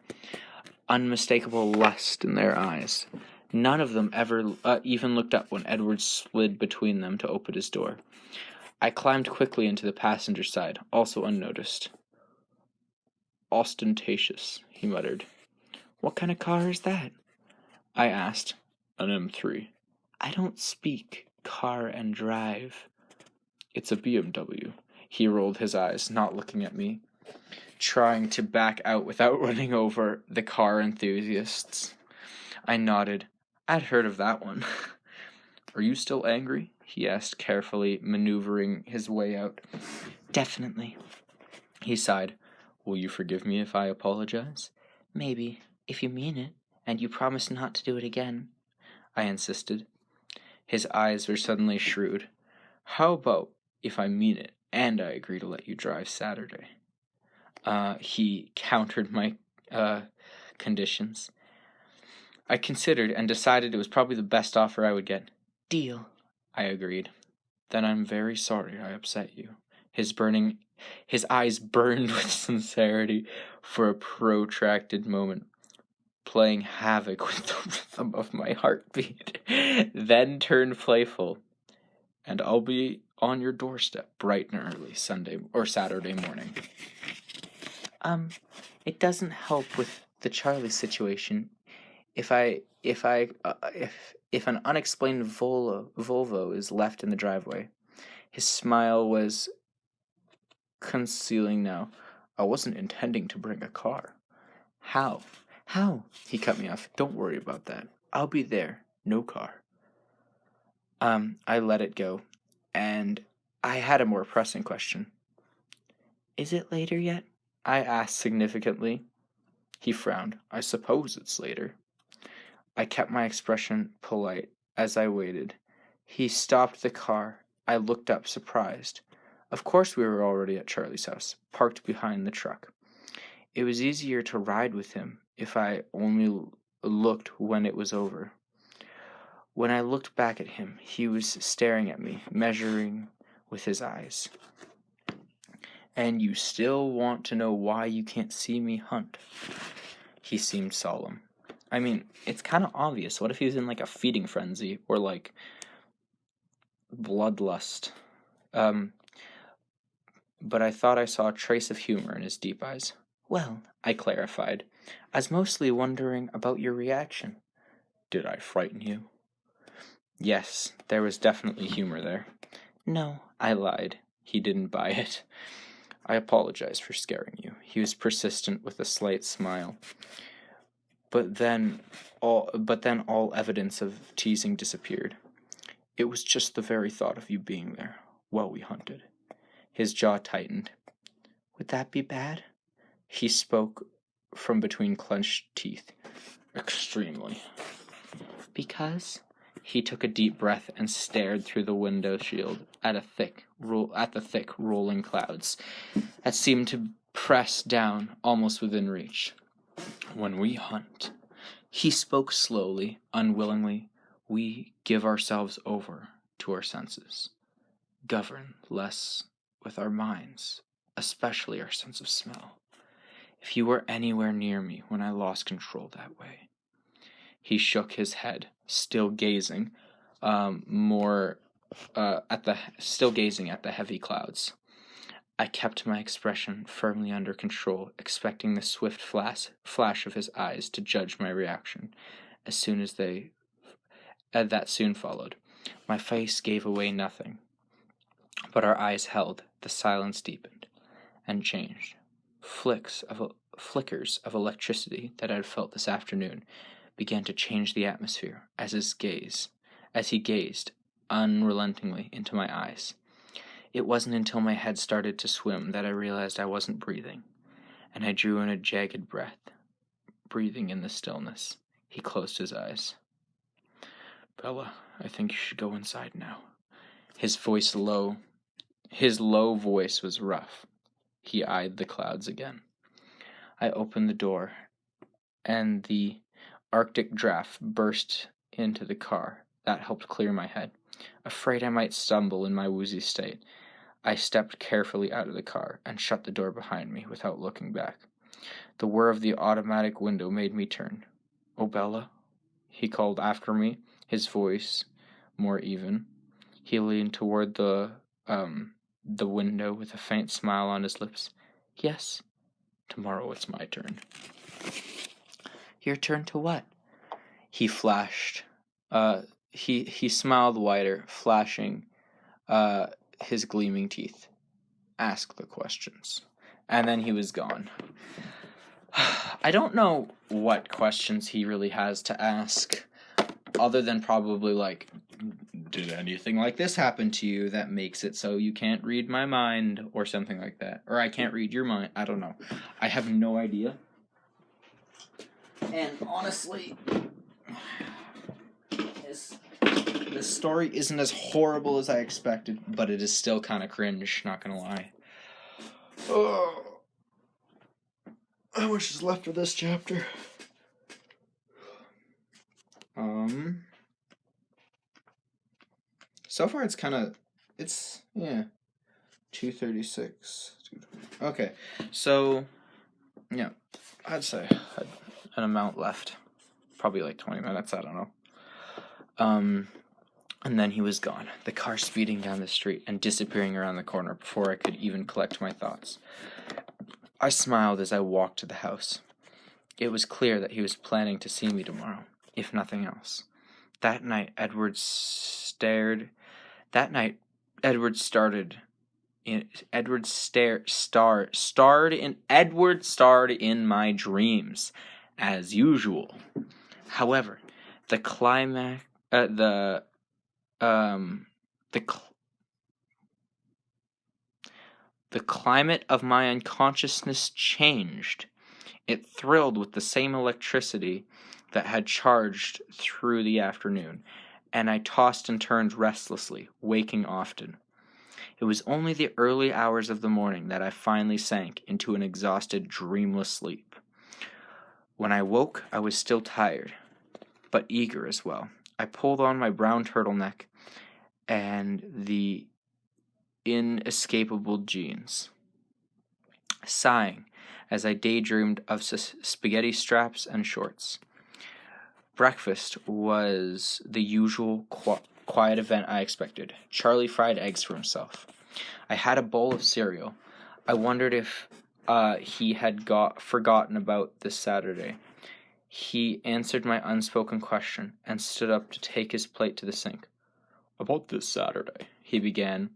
Unmistakable lust in their eyes. None of them ever even looked up when Edward slid between them to open his door. I climbed quickly into the passenger side, also unnoticed. "Ostentatious," he muttered. "What kind of car is that?" I asked. "An M3. "I don't speak car and drive." "It's a BMW." He rolled his eyes, not looking at me, trying to back out without running over the car enthusiasts. I nodded. I'd heard of that one. "Are you still angry?" he asked, carefully maneuvering his way out. "Definitely." He sighed. "Will you forgive me if I apologize?" "Maybe, if you mean it, and you promise not to do it again," I insisted. His eyes were suddenly shrewd. "How about if I mean it, and I agree to let you drive Saturday?" He countered my conditions. I considered and decided it was probably the best offer I would get. "Deal," I agreed. "Then I'm very sorry I upset you." His eyes burned with sincerity for a protracted moment, playing havoc with the rhythm of my heartbeat, then turned playful. "And I'll be on your doorstep bright and early Sunday or Saturday morning." It doesn't help with the Charlie situation. If an unexplained Volvo is left in the driveway. His smile was concealing now. "I wasn't intending to bring a car." How? He cut me off. "Don't worry about that. I'll be there. No car." I let it go, and I had a more pressing question. "Is it later yet?" I asked significantly. He frowned. "I suppose it's later." I kept my expression polite as I waited. He stopped the car. I looked up, surprised. Of course we were already at Charlie's house, parked behind the truck. It was easier to ride with him if I only looked when it was over. When I looked back at him, he was staring at me, measuring with his eyes. And you still want to know why you can't see me hunt? He seemed solemn. I mean, it's kind of obvious. What if he was in like a feeding frenzy or like bloodlust? But I thought I saw a trace of humor in his deep eyes. Well, I clarified, I was mostly wondering about your reaction. Did I frighten you? Yes, there was definitely humor there. No, I lied. He didn't buy it. I apologize for scaring you. He was persistent with a slight smile. But then all evidence of teasing disappeared. It was just the very thought of you being there while we hunted. His jaw tightened. Would that be bad? He spoke from between clenched teeth. Extremely. Because? He took a deep breath and stared through the window shield at the thick rolling clouds that seemed to press down almost within reach. When we hunt, he spoke slowly, unwillingly, we give ourselves over to our senses, govern less with our minds, especially our sense of smell. If you were anywhere near me when I lost control that way. He shook his head, still gazing at the heavy clouds. I kept my expression firmly under control, expecting the swift flash of his eyes to judge my reaction. That soon followed. My face gave away nothing, but our eyes held. The silence deepened and changed. Flickers of electricity that I had felt this afternoon began to change the atmosphere as he gazed unrelentingly into my eyes. It wasn't until my head started to swim that I realized I wasn't breathing, and I drew in a jagged breath, breathing in the stillness. He closed his eyes. Bella, I think you should go inside now. His low voice was rough. He eyed the clouds again. I opened the door, and the Arctic draft burst into the car. That helped clear my head. Afraid I might stumble in my woozy state, I stepped carefully out of the car and shut the door behind me without looking back. The whir of the automatic window made me turn. Oh, Bella, he called after me, his voice more even. He leaned toward the window with a faint smile on his lips. Yes, tomorrow it's my turn. Your turn to what? He flashed. He smiled wider, flashing his gleaming teeth. Ask the questions. And then he was gone. I don't know what questions he really has to ask, other than probably like, did anything like this happen to you that makes it so you can't read my mind, or something like that. Or I can't read your mind. I don't know. I have no idea. And honestly, this story isn't as horrible as I expected, but it is still kind of cringe, not gonna lie. Oh, how much is left of this chapter? So far it's 2:36. Okay, so, yeah, I'd say an amount left. Probably like 20 minutes, I don't know. And then he was gone, the car speeding down the street and disappearing around the corner before I could even collect my thoughts. I smiled as I walked to the house. It was clear that he was planning to see me tomorrow, if nothing else. That night, Edward starred in my dreams, as usual. However, the climate of my unconsciousness changed. It thrilled with the same electricity that had charged through the afternoon, and I tossed and turned restlessly, waking often. It was only the early hours of the morning that I finally sank into an exhausted, dreamless sleep. When I woke, I was still tired, but eager as well. I pulled on my brown turtleneck and the inescapable jeans, sighing as I daydreamed of spaghetti straps and shorts. Breakfast was the usual quiet event I expected. Charlie fried eggs for himself. I had a bowl of cereal. I wondered if he had forgotten about this Saturday. He answered my unspoken question and stood up to take his plate to the sink. "About this Saturday," he began,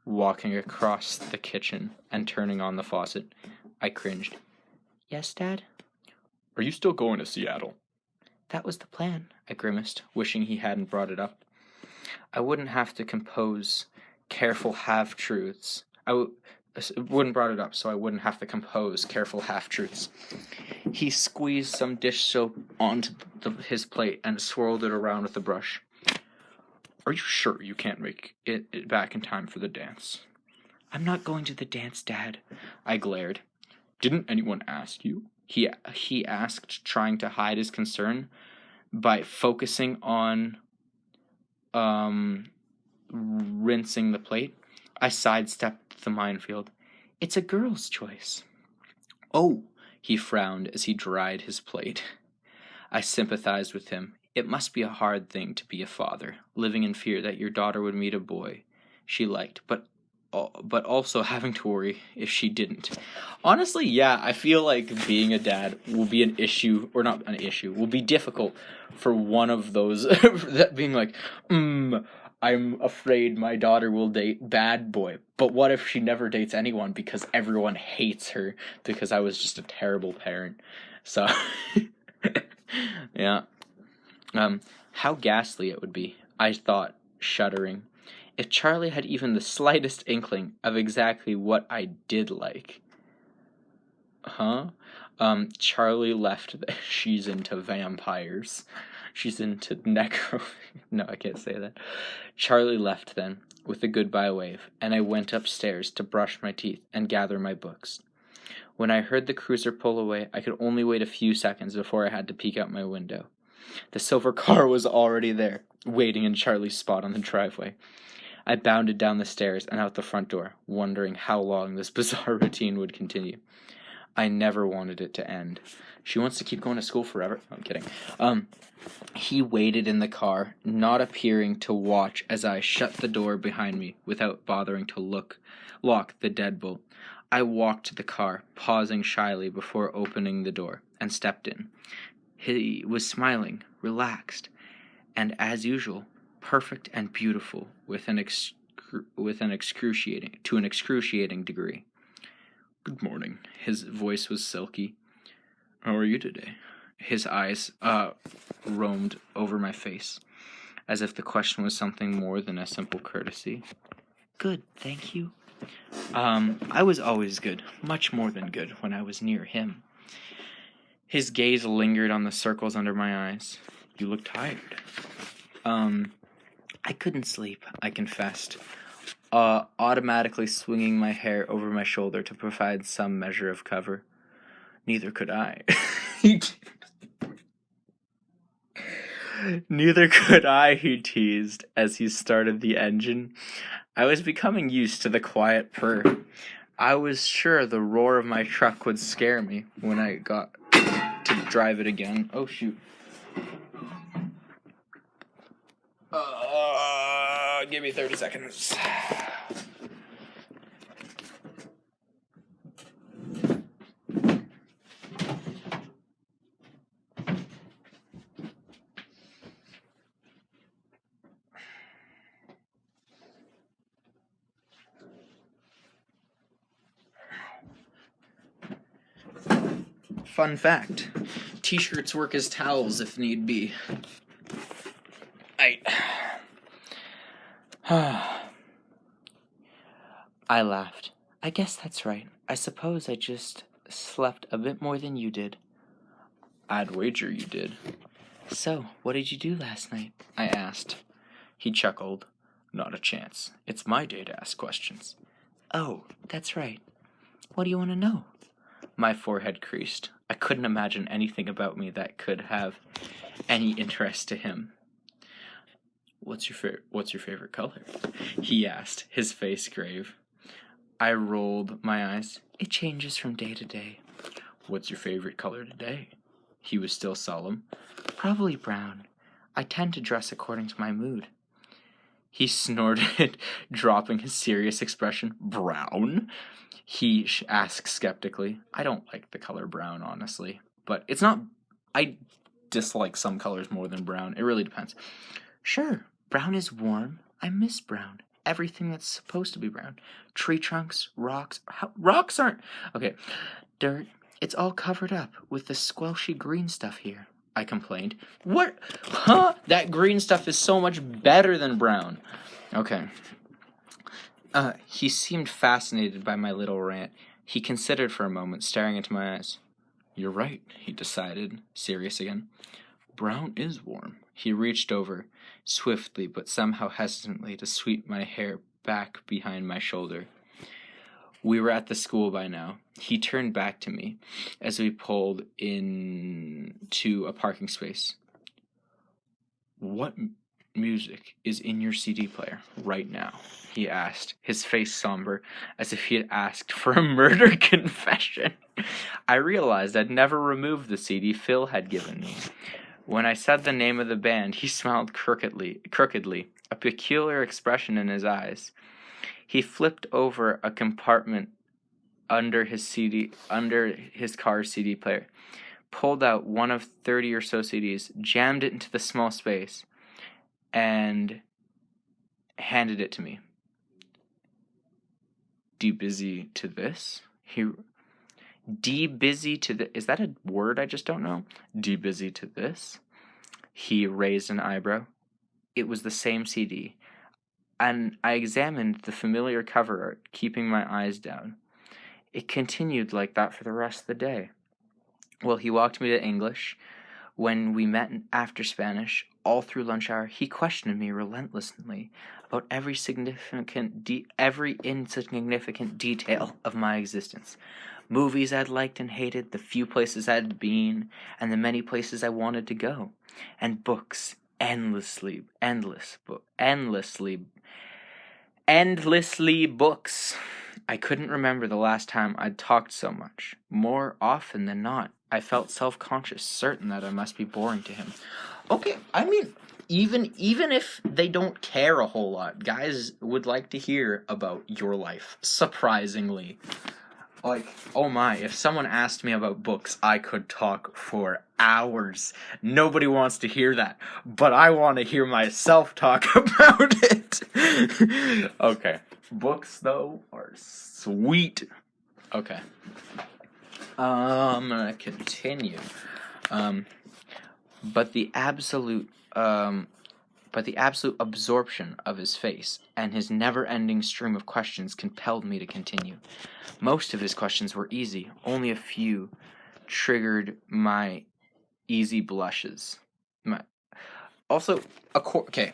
walking across the kitchen and turning on the faucet. I cringed. "Yes, Dad?" "Are you still going to Seattle?" "That was the plan," I grimaced, wishing he hadn't brought it up. I wouldn't have to compose careful half-truths. Wouldn't brought it up, so I wouldn't have to compose careful half-truths. He squeezed some dish soap onto his plate and swirled it around with a brush. "Are you sure you can't make it back in time for the dance?" "I'm not going to the dance, Dad," I glared. "Didn't anyone ask you?" He asked, trying to hide his concern by focusing on rinsing the plate. I sidestepped the minefield. "It's a girl's choice." "Oh," he frowned as he dried his plate. I sympathized with him. It must be a hard thing to be a father, living in fear that your daughter would meet a boy she liked, but also having to worry if she didn't. Honestly, yeah, I feel like being a dad will be an issue, or not an issue, will be difficult for one of those, that being like, I'm afraid my daughter will date bad boy. But what if she never dates anyone because everyone hates her because I was just a terrible parent? So, yeah. How ghastly it would be, I thought, shuddering, if Charlie had even the slightest inkling of exactly what I did like. Charlie left. She's into vampires. She's into necro... No, I can't say that. Charlie left then, with a goodbye wave, and I went upstairs to brush my teeth and gather my books. When I heard the cruiser pull away, I could only wait a few seconds before I had to peek out my window. The silver car was already there, waiting in Charlie's spot on the driveway. I bounded down the stairs and out the front door, wondering how long this bizarre routine would continue. I never wanted it to end. She wants to keep going to school forever? No, I'm kidding. He waited in the car, not appearing to watch as I shut the door behind me without bothering to lock the deadbolt. I walked to the car, pausing shyly before opening the door, and stepped in. He was smiling, relaxed, and as usual, perfect and beautiful to an excruciating degree. "Good morning." His voice was silky. "How are you today?" His eyes roamed over my face, as if the question was something more than a simple courtesy. "Good, thank you." I was always good, much more than good, when I was near him. His gaze lingered on the circles under my eyes. "You look tired." I couldn't sleep, I confessed, automatically swinging my hair over my shoulder to provide some measure of cover. "Neither could I." "Neither could I," he teased as he started the engine. I was becoming used to the quiet purr. I was sure the roar of my truck would scare me when I got to drive it again. Oh, shoot. Give me 30 seconds. Fun fact, t-shirts work as towels if need be. I laughed. "I guess that's right. I suppose I just slept a bit more than you did." "I'd wager you did." "So, what did you do last night?" I asked. He chuckled. "Not a chance. It's my day to ask questions." "Oh, that's right. What do you want to know?" My forehead creased. I couldn't imagine anything about me that could have any interest to him. What's your favorite color? He asked, his face grave. I rolled my eyes. It changes from day to day. What's your favorite color today? He was still solemn. Probably brown. I tend to dress according to my mood. He snorted, dropping his serious expression. Brown? He asked skeptically. I don't like the color brown, honestly. But it's not... I dislike some colors more than brown. It really depends. Sure, brown is warm. I miss brown. Everything that's supposed to be brown. Tree trunks, rocks. Rocks aren't... Okay. Dirt. It's all covered up with the squelchy green stuff here, I complained. What? Huh? That green stuff is so much better than brown. Okay. He seemed fascinated by my little rant. He considered for a moment, staring into my eyes. You're right, he decided, serious again. Brown is warm. He reached over, swiftly but somehow hesitantly, to sweep my hair back behind my shoulder. We were at the school by now. He turned back to me as we pulled into a parking space. What music is in your CD player right now? He asked, his face somber, as if he had asked for a murder confession. I realized I'd never removed the CD Phil had given me. When I said the name of the band, he smiled crookedly, a peculiar expression in his eyes. He flipped over a compartment under his car's CD player, pulled out one of 30 or so CDs, jammed it into the small space, and handed it to me. Busy to this? Busy to the... Is that a word I just don't know? Busy to this? He raised an eyebrow. It was the same CD, and I examined the familiar cover art, keeping my eyes down. It continued like that for the rest of the day. Well, he walked me to English. When we met after Spanish, all through lunch hour, he questioned me relentlessly about every insignificant detail of my existence. Movies I'd liked and hated, the few places I'd been, and the many places I wanted to go. And books, endlessly books. I couldn't remember the last time I'd talked so much. More often than not, I felt self-conscious, certain that I must be boring to him. Okay, I mean, even if they don't care a whole lot, guys would like to hear about your life, surprisingly. Like, oh my, if someone asked me about books, I could talk for hours. Nobody wants to hear that, but I want to hear myself talk about it. Okay, books, though, are sweet. Okay. I'm gonna continue. But the absolute absorption of his face and his never-ending stream of questions compelled me to continue. Most of his questions were easy. Only a few triggered my easy blushes. Okay,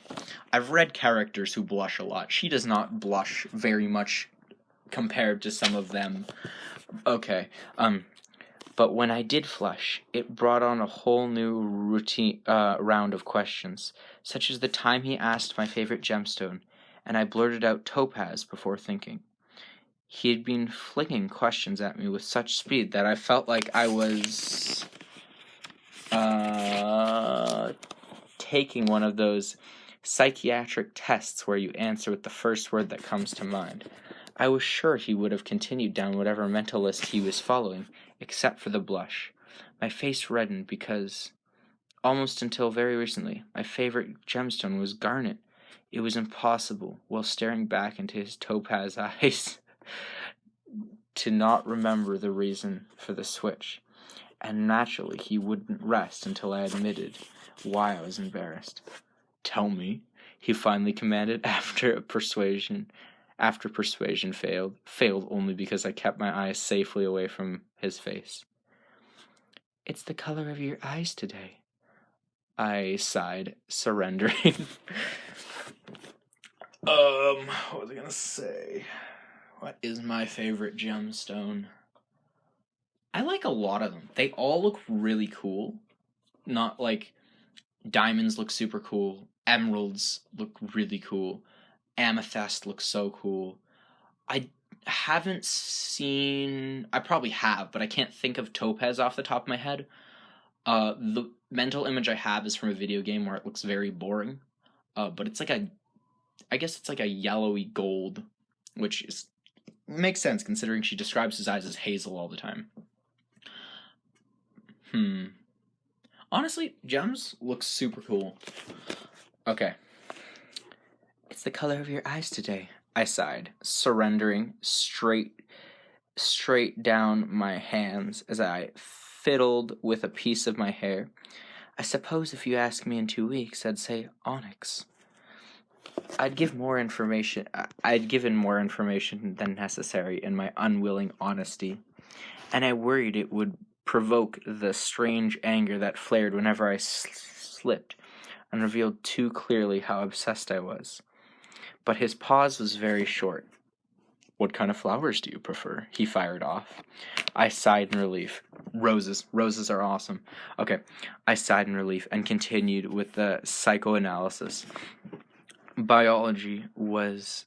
I've read characters who blush a lot. She does not blush very much compared to some of them. Okay, but when I did flush, it brought on a whole new round of questions, such as the time he asked my favorite gemstone, and I blurted out topaz before thinking. He had been flinging questions at me with such speed that I felt like I was taking one of those psychiatric tests where you answer with the first word that comes to mind. I was sure he would have continued down whatever mental list he was following, except for the blush. My face reddened because, almost until very recently, my favorite gemstone was garnet. It was impossible, while staring back into his topaz eyes, to not remember the reason for the switch. And naturally, he wouldn't rest until I admitted why I was embarrassed. Tell me, he finally commanded after persuasion failed only because I kept my eyes safely away from his face. It's the color of your eyes today, I sighed, surrendering. What was I gonna say? What is my favorite gemstone? I like a lot of them. They all look really cool. Not like diamonds look super cool. Emeralds look really cool. Amethyst looks so cool. I haven't seen... I probably have, but I can't think of topaz off the top of my head. The mental image I have is from a video game where it looks very boring. But it's like I guess it's like a yellowy gold, which makes sense considering she describes his eyes as hazel all the time. Honestly, gems looks super cool. Okay. It's the color of your eyes today, I sighed, surrendering straight down my hands as I fiddled with a piece of my hair. I suppose if you ask me in 2 weeks, I'd say onyx. I'd given more information than necessary in my unwilling honesty, and I worried it would provoke the strange anger that flared whenever I slipped and revealed too clearly how obsessed I was. But his pause was very short. What kind of flowers do you prefer? He fired off. I sighed in relief. Roses. Roses are awesome. Okay. I sighed in relief and continued with the psychoanalysis. Biology was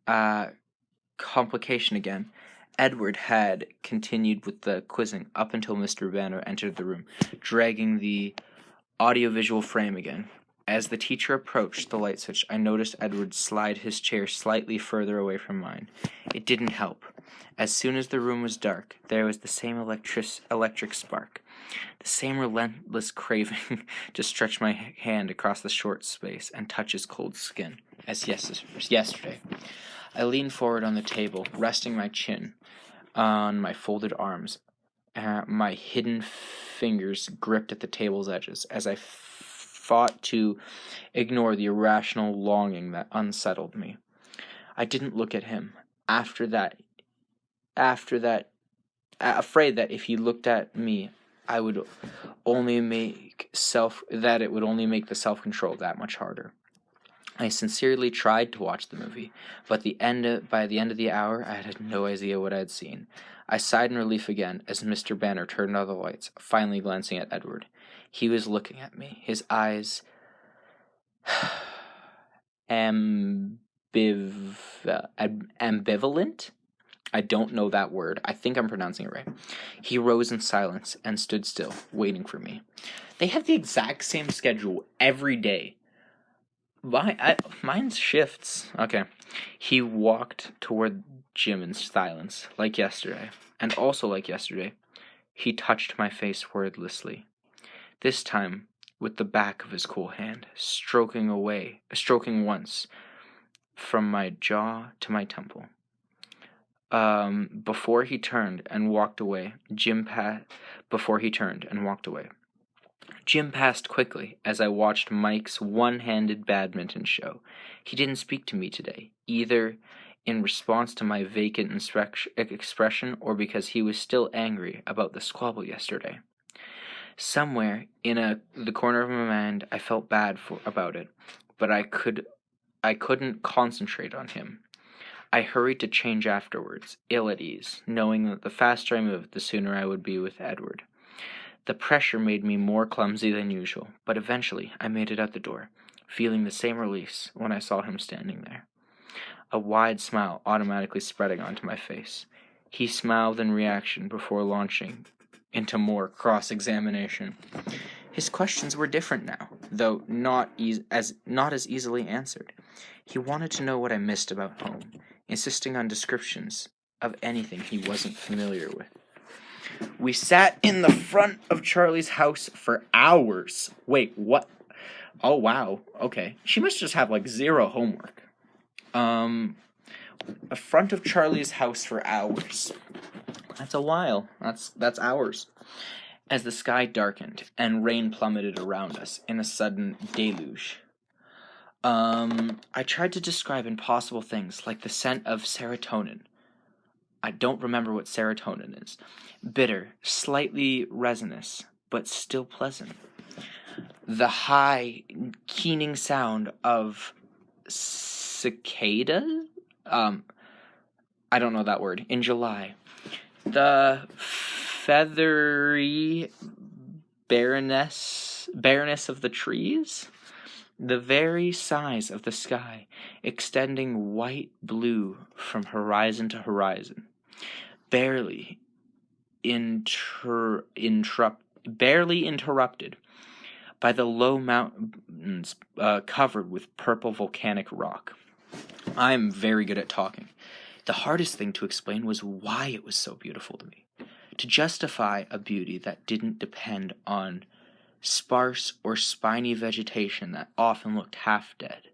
a complication again. Edward had continued with the quizzing up until Mr. Banner entered the room, dragging the audiovisual frame again. As the teacher approached the light switch, I noticed Edward slide his chair slightly further away from mine. It didn't help. As soon as the room was dark, there was the same electric spark, the same relentless craving to stretch my hand across the short space and touch his cold skin, as yesterday. I leaned forward on the table, resting my chin on my folded arms. My hidden fingers gripped at the table's edges as I fought to ignore the irrational longing that unsettled me. I didn't look at him. After that, afraid that if he looked at me, it would only make the self-control that much harder. I sincerely tried to watch the movie, but by the end of the hour, I had no idea what I had seen. I sighed in relief again as Mr. Banner turned on the lights, finally glancing at Edward. He was looking at me, his eyes ambivalent? I don't know that word. I think I'm pronouncing it right. He rose in silence and stood still, waiting for me. They have the exact same schedule every day. Mine shifts. Okay. He walked toward Jim in silence, like yesterday. And also like yesterday, he touched my face wordlessly. This time, with the back of his cool hand, stroking once from my jaw to my temple. Before he turned and walked away, Jim passed quickly as I watched Mike's one-handed badminton show. He didn't speak to me today, either in response to my vacant expression or because he was still angry about the squabble yesterday. Somewhere in the corner of my mind, I felt bad about it, but I couldn't concentrate on him. I hurried to change afterwards, ill at ease, knowing that the faster I moved, the sooner I would be with Edward. The pressure made me more clumsy than usual, but eventually I made it out the door, feeling the same release when I saw him standing there. A wide smile automatically spreading onto my face. He smiled in reaction before launching into more cross-examination. His questions were different now, though not as easily answered. He wanted to know what I missed about home, insisting on descriptions of anything he wasn't familiar with. We sat in the front of Charlie's house for hours. Wait, what? Oh, wow. Okay. She must just have, zero homework. A front of Charlie's house for hours. That's a while. That's hours. As the sky darkened and rain plummeted around us in a sudden deluge. I tried to describe impossible things like the scent of serotonin. I don't remember what serotonin is. Bitter, slightly resinous, but still pleasant. The high, keening sound of cicada? I don't know that word. In July. The feathery bareness of the trees. the very size of the sky, extending white blue from horizon to horizon, barely interrupted by the low mountains covered with purple volcanic rock. I'm very good at talking. The hardest thing to explain was why it was so beautiful to me. To justify a beauty that didn't depend on sparse or spiny vegetation that often looked half dead.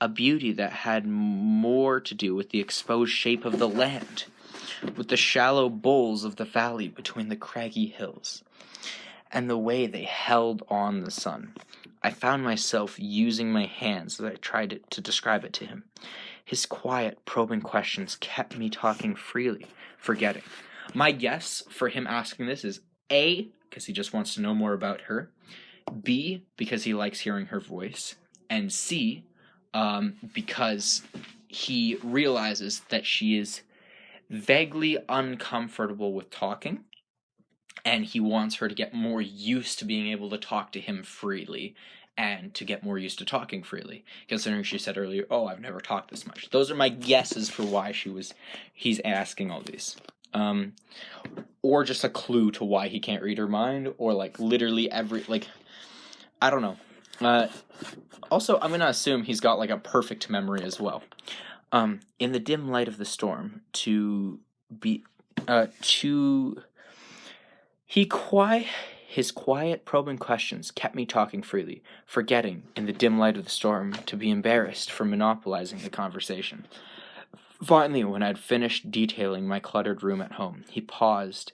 A beauty that had more to do with the exposed shape of the land, with the shallow bowls of the valley between the craggy hills, and the way they held on the sun. I found myself using my hands as I tried to describe it to him. His quiet, probing questions kept me talking freely, forgetting. My guess for him asking this is A, because he just wants to know more about her, B, because he likes hearing her voice, and C, because he realizes that she is vaguely uncomfortable with talking, and he wants her to get more used to being able to talk to him freely and to get more used to talking freely, considering she said earlier, oh, I've never talked this much. Those are my guesses for why he's asking all these. Or just a clue to why he can't read her mind, or literally I don't know. Also, I'm gonna assume he's got a perfect memory as well. In the dim light of the storm, his quiet, probing questions kept me talking freely, forgetting, in the dim light of the storm, to be embarrassed for monopolizing the conversation. Finally, when I'd finished detailing my cluttered room at home, he paused,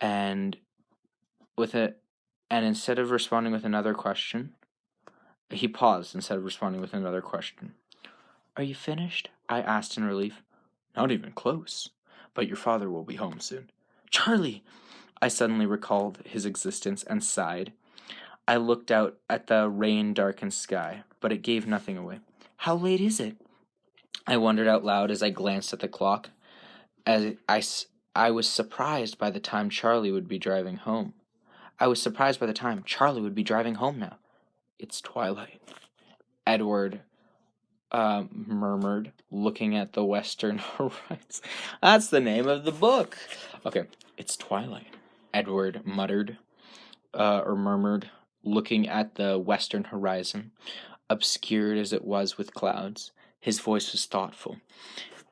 and instead of responding with another question, Are you finished? I asked in relief. Not even close, but your father will be home soon. Charlie! I suddenly recalled his existence and sighed. I looked out at the rain-darkened sky, but it gave nothing away. How late is it? I wondered out loud as I glanced at the clock. As I was surprised by the time Charlie would be driving home. Now. It's twilight, Edward murmured, looking at the western horizon. That's the name of the book. Okay, it's twilight, Edward murmured, looking at the western horizon, obscured as it was with clouds. His voice was thoughtful,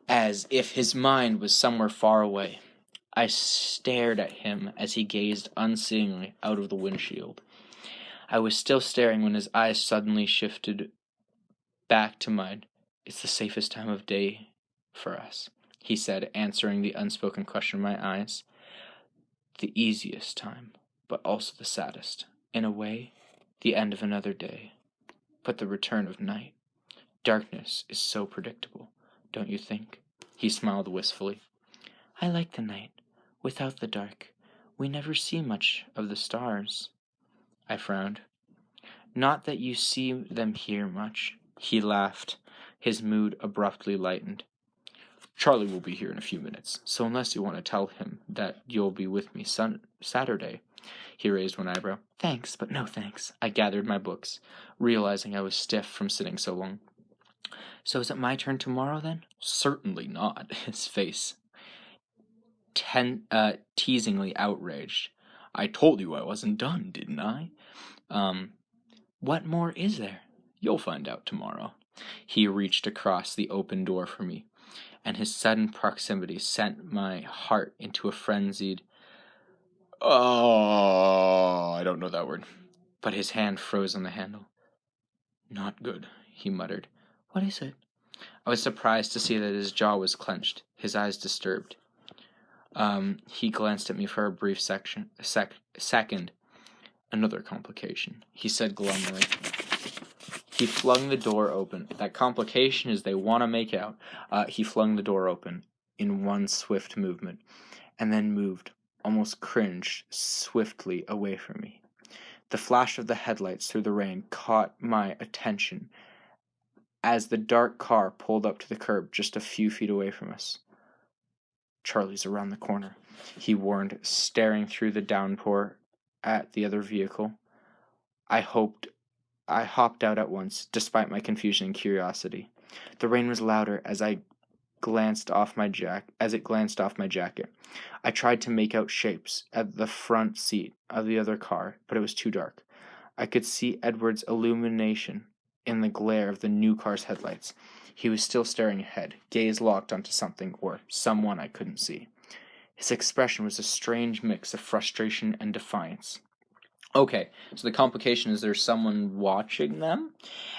as if his mind was somewhere far away. I stared at him as he gazed unseeingly out of the windshield. I was still staring when his eyes suddenly shifted back to mine. It's the safest time of day for us, he said, answering the unspoken question in my eyes. The easiest time, but also the saddest. In a way, the end of another day, but the return of night. Darkness is so predictable, don't you think? He smiled wistfully. I like the night. Without the dark, we never see much of the stars. I frowned. Not that you see them here much. He laughed. His mood abruptly lightened. Charlie will be here in a few minutes, so unless you want to tell him that you'll be with me Saturday. He raised one eyebrow. Thanks, but no thanks. I gathered my books, realizing I was stiff from sitting so long. So is it my turn tomorrow, then? Certainly not, his face teasingly outraged. I told you I wasn't done, didn't I? What more is there? You'll find out tomorrow. He reached across the open door for me, and his sudden proximity sent my heart into a frenzied... Oh, I don't know that word. But his hand froze on the handle. Not good, he muttered. What is it? I was surprised to see that his jaw was clenched, his eyes disturbed. He glanced at me for a brief second. Another complication, he said glumly. He flung the door open. That complication is they want to make out. He flung the door open in one swift movement, and then moved, almost cringed, swiftly away from me. The flash of the headlights through the rain caught my attention as the dark car pulled up to the curb just a few feet away from us. Charlie's around the corner, he warned, staring through the downpour at the other vehicle. I hoped I hopped out at once, despite my confusion and curiosity. The rain was louder as it glanced off my jacket. I tried to make out shapes at the front seat of the other car, but it was too dark. I could see Edward's illumination in the glare of the new car's headlights. He was still staring ahead, gaze locked onto something or someone I couldn't see. His expression was a strange mix of frustration and defiance. Okay, so the complication is there's someone watching them,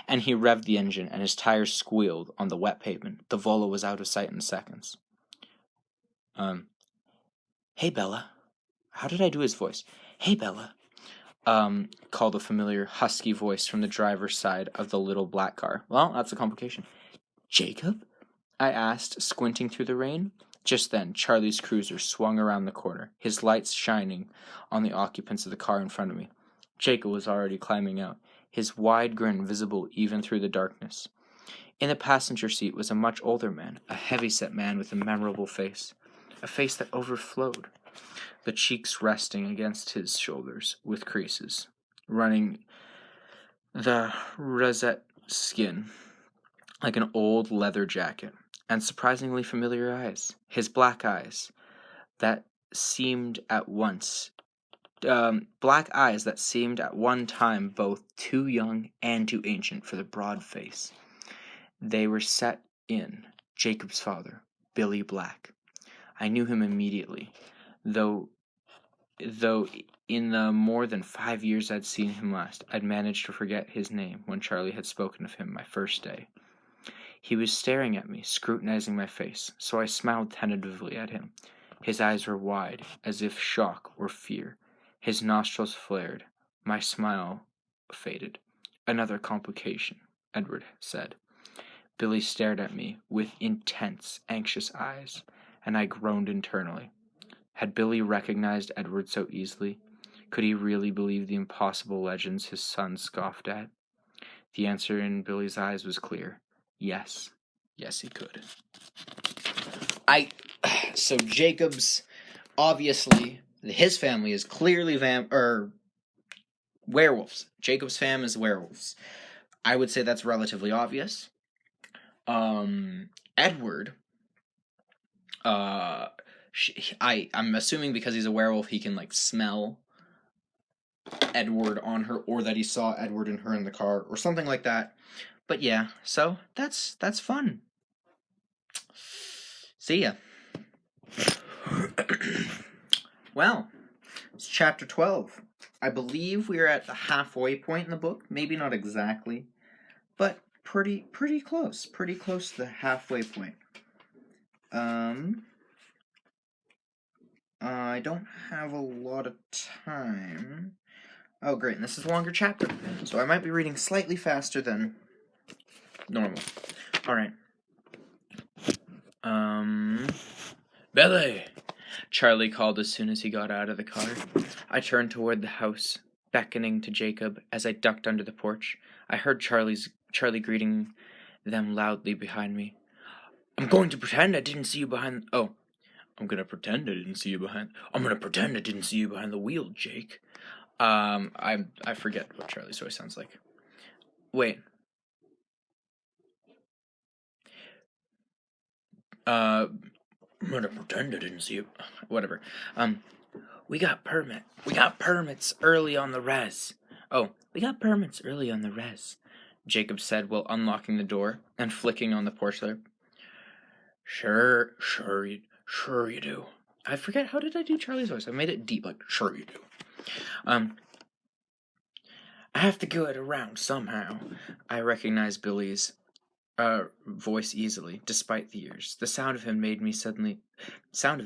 and he revved the engine, and his tires squealed on the wet pavement. The Volo was out of sight in seconds. Hey, Bella. How did I do his voice? Hey, Bella. Called a familiar, husky voice from the driver's side of the little black car. Well, that's a complication. Jacob? I asked, squinting through the rain. Just then, Charlie's cruiser swung around the corner, his lights shining on the occupants of the car in front of me. Jacob was already climbing out, his wide grin visible even through the darkness. In the passenger seat was a much older man, a heavy-set man with a memorable face, a face that overflowed, the cheeks resting against his shoulders with creases, running the rosette skin like an old leather jacket, and surprisingly familiar eyes, his black eyes that seemed at one time both too young and too ancient for the broad face. They were set in Jacob's father, Billy Black. I knew him immediately, though in the more than 5 years I'd seen him last, I'd managed to forget his name when Charlie had spoken of him my first day. He was staring at me, scrutinizing my face, so I smiled tentatively at him. His eyes were wide, as if shock or fear. His nostrils flared. My smile faded. Another complication, Edward said. Billy stared at me with intense, anxious eyes, and I groaned internally. Had Billy recognized Edward so easily? Could he really believe the impossible legends his son scoffed at? The answer in Billy's eyes was clear. Yes. Yes, he could. So Jacob's, obviously, his family is clearly werewolves. Jacob's fam is werewolves. I would say that's relatively obvious. Edward, I'm assuming because he's a werewolf, he can, smell Edward on her, or that he saw Edward and her in the car, or something like that. But yeah, so that's fun. See ya. Well, it's chapter 12. I believe we are at the halfway point in the book. Maybe not exactly, but pretty close. Pretty close to the halfway point. I don't have a lot of time. Oh, great, and this is a longer chapter, so I might be reading slightly faster than normal. Alright. Billy! Charlie called as soon as he got out of the car. I turned toward the house, beckoning to Jacob. As I ducked under the porch, I heard Charlie greeting them loudly behind me. I'm going to pretend I didn't see you behind... Oh. I'm gonna pretend I didn't see you behind the wheel, Jake. I forget what Charlie's voice sounds like. Wait. I'm gonna pretend I didn't see you. Whatever. We got permits early on the res. Oh, we got permits early on the res, Jacob said while unlocking the door and flicking on the porch there. Sure you do. I forget, how did I do Charlie's voice? I made it deep, sure you do. I have to get around somehow. I recognized Billy's voice easily, despite the years. The sound of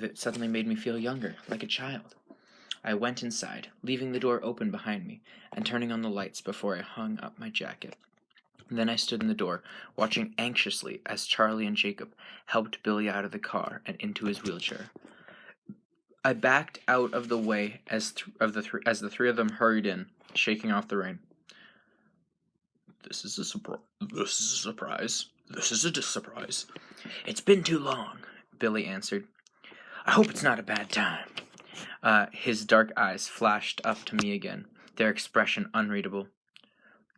it suddenly made me feel younger, like a child. I went inside, leaving the door open behind me, and turning on the lights before I hung up my jacket. Then I stood in the door, watching anxiously as Charlie and Jacob helped Billy out of the car and into his wheelchair. I backed out of the way as the three of them hurried in, shaking off the rain. This is a surprise. This is a surprise. It's been too long, Billy answered. I hope it's not a bad time. His dark eyes flashed up to me again, their expression unreadable.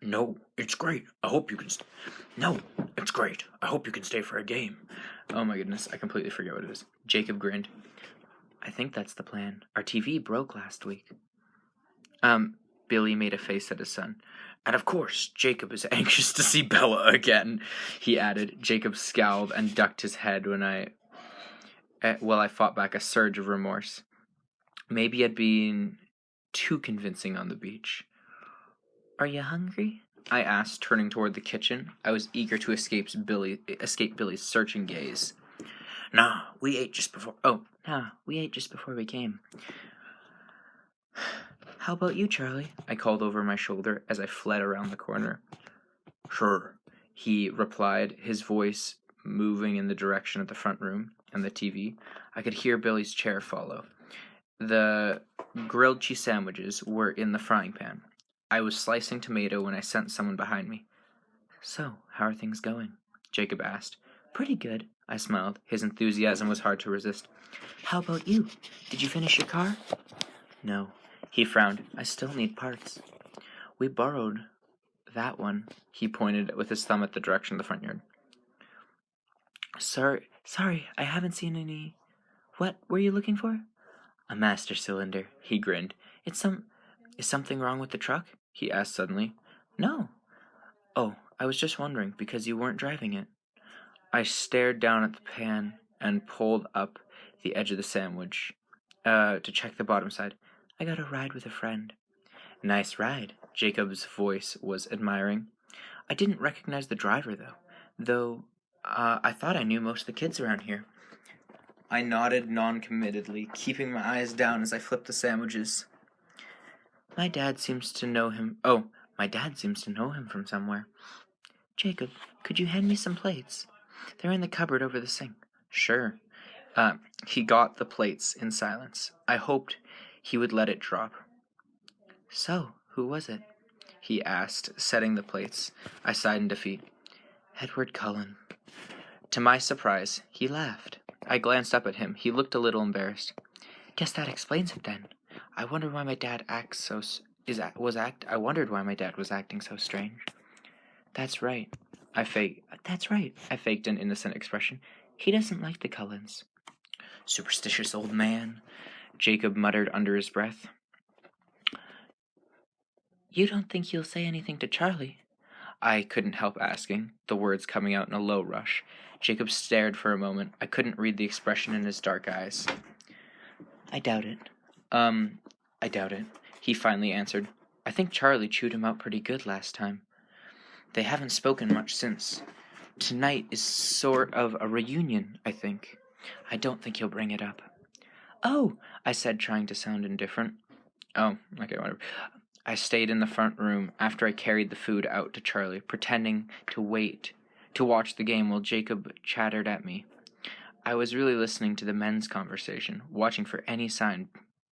No, it's great. I hope you can No, it's great. I hope you can stay for a game. Oh my goodness, I completely forget what it is. Jacob grinned. I think that's the plan. Our TV broke last week. Billy made a face at his son. And of course, Jacob is anxious to see Bella again, he added. Jacob scowled and ducked his head when I fought back a surge of remorse. Maybe I'd been too convincing on the beach. Are you hungry? I asked, turning toward the kitchen. I was eager to escape Billy's searching gaze. Nah, we ate just before we came. How about you, Charlie? I called over my shoulder as I fled around the corner. Sure, he replied, his voice moving in the direction of the front room and the TV. I could hear Billy's chair follow. The grilled cheese sandwiches were in the frying pan. I was slicing tomato when I sensed someone behind me. So, how are things going? Jacob asked. Pretty good, I smiled. His enthusiasm was hard to resist. How about you? Did you finish your car? No. He frowned. I still need parts. We borrowed that one. He pointed with his thumb at the direction of the front yard. Sorry, I haven't seen any. What were you looking for? A master cylinder. He grinned. Is something wrong with the truck? He asked suddenly. No. Oh, I was just wondering, because you weren't driving it. I stared down at the pan and pulled up the edge of the sandwich to check the bottom side. I got a ride with a friend. Nice ride. Jacob's voice was admiring. I didn't recognize the driver, though I thought I knew most of the kids around here. I nodded non-committedly, keeping my eyes down as I flipped the sandwiches. My dad seems to know him from somewhere. Jacob, could you hand me some plates? They're in the cupboard over the sink. Sure. He got the plates in silence. I hoped he would let it drop. So, who was it? He asked, setting the plates. I sighed in defeat. Edward Cullen. To my surprise, he laughed. I glanced up at him. He looked a little embarrassed. Guess that explains it then. I wondered why my dad was acting so strange. That's right. I faked an innocent expression. He doesn't like the Cullens. Superstitious old man, Jacob muttered under his breath. You don't think he'll say anything to Charlie? I couldn't help asking, the words coming out in a low rush. Jacob stared for a moment. I couldn't read the expression in his dark eyes. I doubt it. He finally answered. I think Charlie chewed him out pretty good last time. They haven't spoken much since. Tonight is sort of a reunion, I think. I don't think he'll bring it up. Oh, I said, trying to sound indifferent. Oh, okay, whatever. I stayed in the front room after I carried the food out to Charlie, pretending to watch the game while Jacob chattered at me. I was really listening to the men's conversation, watching for any sign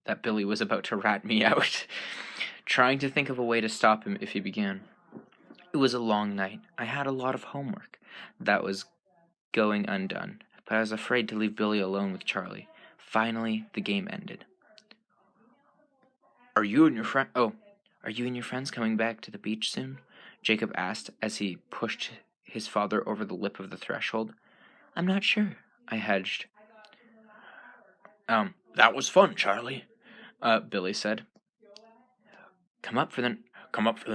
that Billy was about to rat me out, trying to think of a way to stop him if he began. It was a long night. I had a lot of homework that was going undone, but I was afraid to leave Billy alone with Charlie. Finally, the game ended. Are you and your friends coming back to the beach soon? Jacob asked as he pushed his father over the lip of the threshold. I'm not sure, I hedged. That was fun, Charlie, Billy said. Come up for the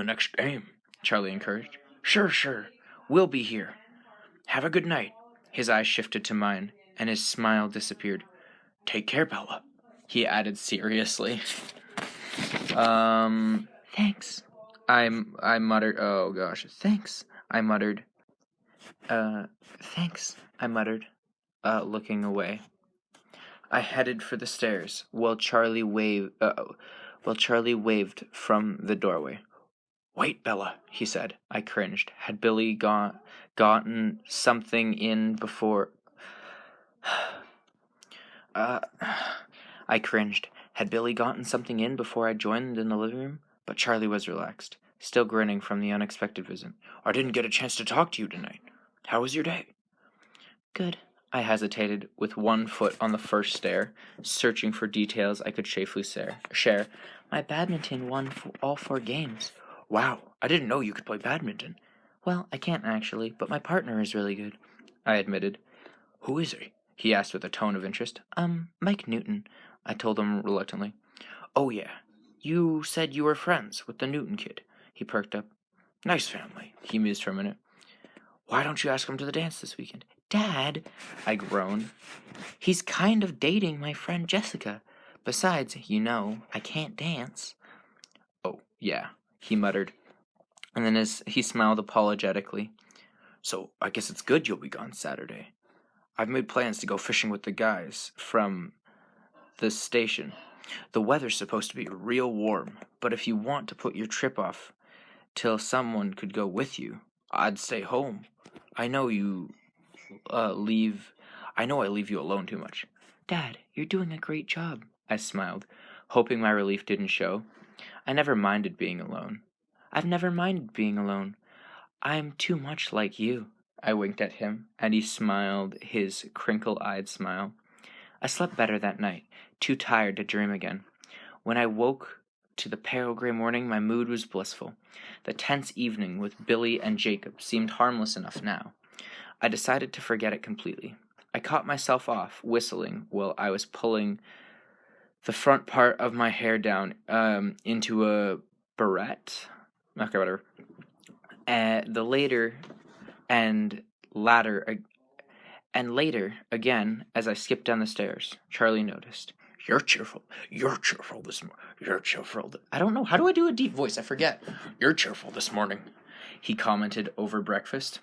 next game, Charlie encouraged. Sure. We'll be here. Have a good night. His eyes shifted to mine, and his smile disappeared. Take care, Bella, he added seriously. Thanks. I muttered. Oh gosh, thanks. I muttered. Thanks. I muttered, looking away. I headed for the stairs while Charlie waved from the doorway. Wait, Bella, he said. I cringed. Had Billy gotten something in before? I cringed. Had Billy gotten something in before I joined in the living room? But Charlie was relaxed, still grinning from the unexpected visit. I didn't get a chance to talk to you tonight. How was your day? Good. I hesitated, with one foot on the first stair, searching for details I could safely share. My badminton won all 4 games. Wow, I didn't know you could play badminton. Well, I can't actually, but my partner is really good, I admitted. Who is he asked with a tone of interest. Mike Newton, I told him reluctantly. Oh, yeah. You said you were friends with the Newton kid. He perked up. Nice family, he mused for a minute. Why don't you ask him to the dance this weekend? Dad, I groaned. he's kind of dating my friend Jessica. Besides, I can't dance. Oh, yeah, he muttered. And then as he smiled apologetically. So, I guess it's good you'll be gone Saturday. I've made plans to go fishing with the guys from the station. The weather's supposed to be real warm, but if you want to put your trip off till someone could go with you, I'd stay home. I know I leave you alone too much. Dad, you're doing a great job. I smiled, hoping my relief didn't show. I never minded being alone. I've never minded being alone. I'm too much like you. I winked at him, and he smiled his crinkle-eyed smile. I slept better that night, too tired to dream again. When I woke to the pale gray morning, my mood was blissful. The tense evening with Billy and Jacob seemed harmless enough now. I decided to forget it completely. I caught myself off whistling while I was pulling the front part of my hair down into a barrette. Okay, whatever. Later, again, as I skipped down the stairs, Charlie noticed. You're cheerful this morning. I don't know. How do I do a deep voice? I forget. You're cheerful this morning, he commented over breakfast.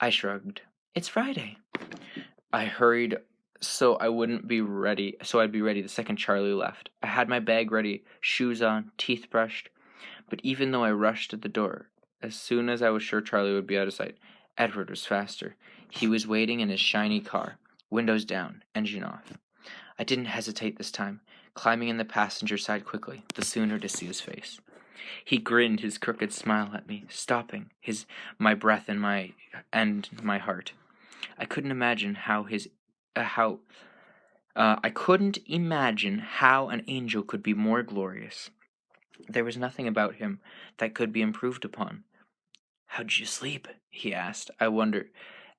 I shrugged. It's Friday. I hurried so I'd be ready the second Charlie left. I had my bag ready, shoes on, teeth brushed. But even though I rushed at the door, as soon as I was sure Charlie would be out of sight, Edward was faster. He was waiting in his shiny car, windows down, engine off. I didn't hesitate this time, climbing in the passenger side quickly, the sooner to see his face. He grinned his crooked smile at me, stopping my breath and my heart. I couldn't imagine how an angel could be more glorious. There was nothing about him that could be improved upon. How'd you sleep? He asked. I wondered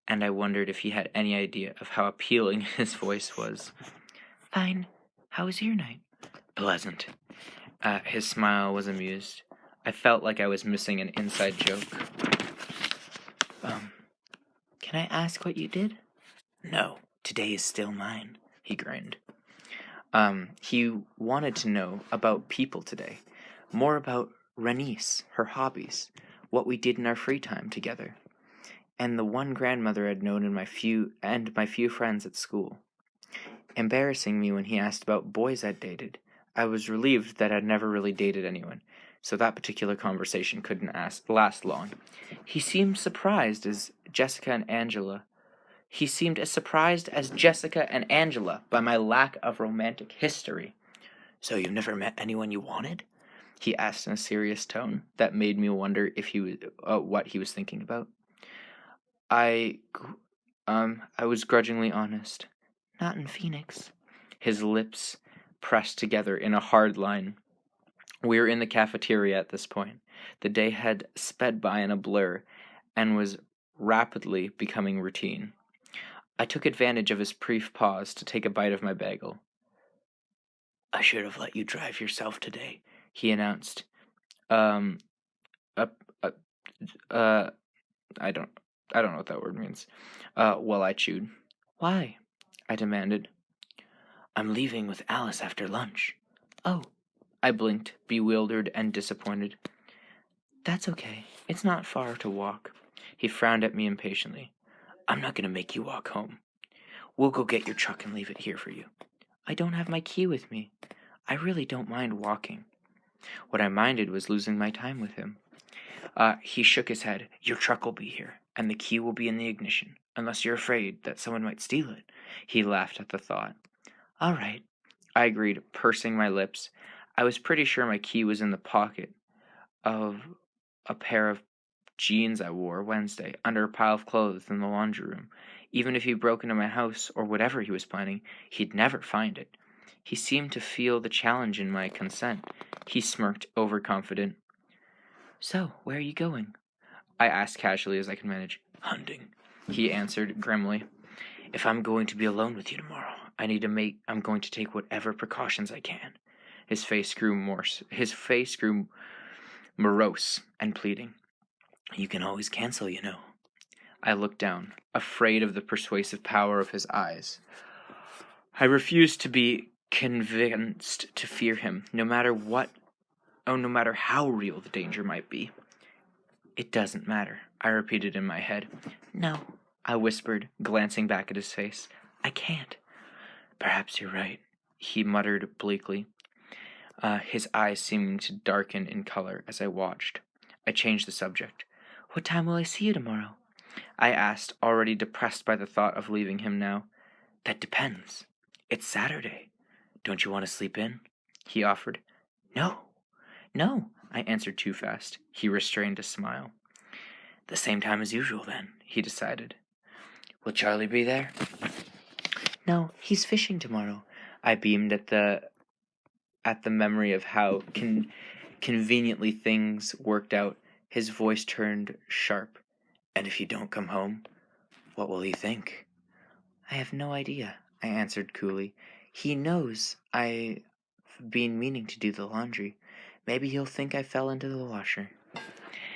if he had any idea of how appealing his voice was. Fine. How was your night? Pleasant. His smile was amused. I felt like I was missing an inside joke. Can I ask what you did? No, today is still mine, he grinned. He wanted to know about people today. More about Renice, her hobbies, what we did in our free time together, and the one grandmother I'd known in my few friends at school. Embarrassing me when he asked about boys I'd dated, I was relieved that I'd never really dated anyone, so that particular conversation couldn't last long. He seemed as surprised as Jessica and Angela by my lack of romantic history. So you've never met anyone you wanted? He asked in a serious tone that made me wonder if what he was thinking about. I was grudgingly honest. Not in Phoenix. His lips pressed together in a hard line. We were in the cafeteria at this point. The day had sped by in a blur and was rapidly becoming routine. I took advantage of his brief pause to take a bite of my bagel. I should have let you drive yourself today, he announced. I don't know what that word means. While I chewed. Why? I demanded. I'm leaving with Alice after lunch. Oh. I blinked, bewildered and disappointed. That's okay. It's not far to walk. He frowned at me impatiently. I'm not going to make you walk home. We'll go get your truck and leave it here for you. I don't have my key with me. I really don't mind walking. What I minded was losing my time with him. He shook his head. Your truck will be here, and the key will be in the ignition, unless you're afraid that someone might steal it. He laughed at the thought. All right, I agreed, pursing my lips. I was pretty sure my key was in the pocket of a pair of jeans I wore Wednesday, under a pile of clothes in the laundry room. Even if he broke into my house, or whatever he was planning, he'd never find it. He seemed to feel the challenge in my consent. He smirked, overconfident. So, where are you going? I asked casually as I could manage. Hunting, he answered grimly. If I'm going to be alone with you tomorrow, I'm going to take whatever precautions I can. His face grew morose and pleading. You can always cancel, you know. I looked down, afraid of the persuasive power of his eyes. I refused to be convinced to fear him, no matter how real the danger might be. It doesn't matter, I repeated in my head. No, I whispered, glancing back at his face. I can't. Perhaps you're right, he muttered bleakly, his eyes seeming to darken in color as I watched. I changed the subject. What time will I see you tomorrow? I asked, already depressed by the thought of leaving him now. That depends. It's Saturday. Don't you want to sleep in? He offered. No, I answered too fast. He restrained a smile. The same time as usual, then, he decided. Will Charlie be there? No, he's fishing tomorrow. I beamed at the memory of how conveniently things worked out. His voice turned sharp. And if you don't come home, what will he think? I have no idea, I answered coolly. He knows I've been meaning to do the laundry. Maybe he'll think I fell into the washer.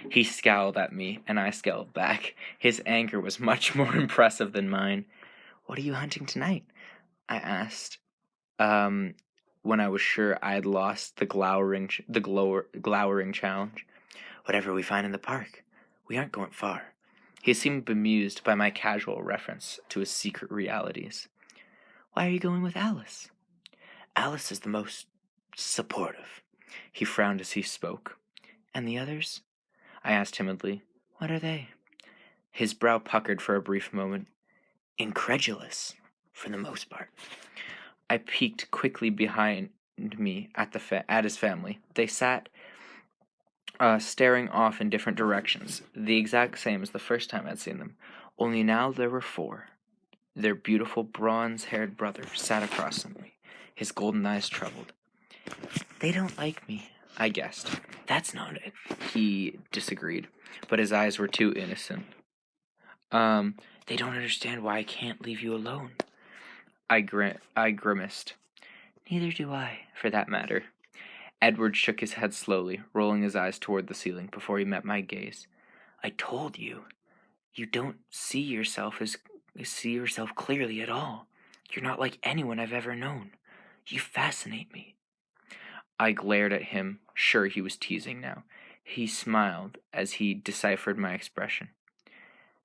He scowled at me, and I scowled back. His anger was much more impressive than mine. What are you hunting tonight? I asked, when I was sure I had lost the glowering challenge. Whatever we find in the park. We aren't going far. He seemed bemused by my casual reference to his secret realities. Why are you going with Alice? Alice is the most supportive. He frowned as he spoke. And the others? I asked timidly. What are they? His brow puckered for a brief moment. Incredulous, for the most part. I peeked quickly behind me at his family. They sat staring off in different directions, the exact same as the first time I'd seen them, only now there were 4. Their beautiful bronze-haired brother sat across from me, his golden eyes troubled. They don't like me, I guessed. That's not it, he disagreed, but his eyes were too innocent. They don't understand why I can't leave you alone. I grimaced. Neither do I, for that matter. Edward shook his head slowly, rolling his eyes toward the ceiling before he met my gaze. I told you, you don't see yourself clearly at all. You're not like anyone I've ever known. You fascinate me. I glared at him, sure he was teasing now. He smiled as he deciphered my expression.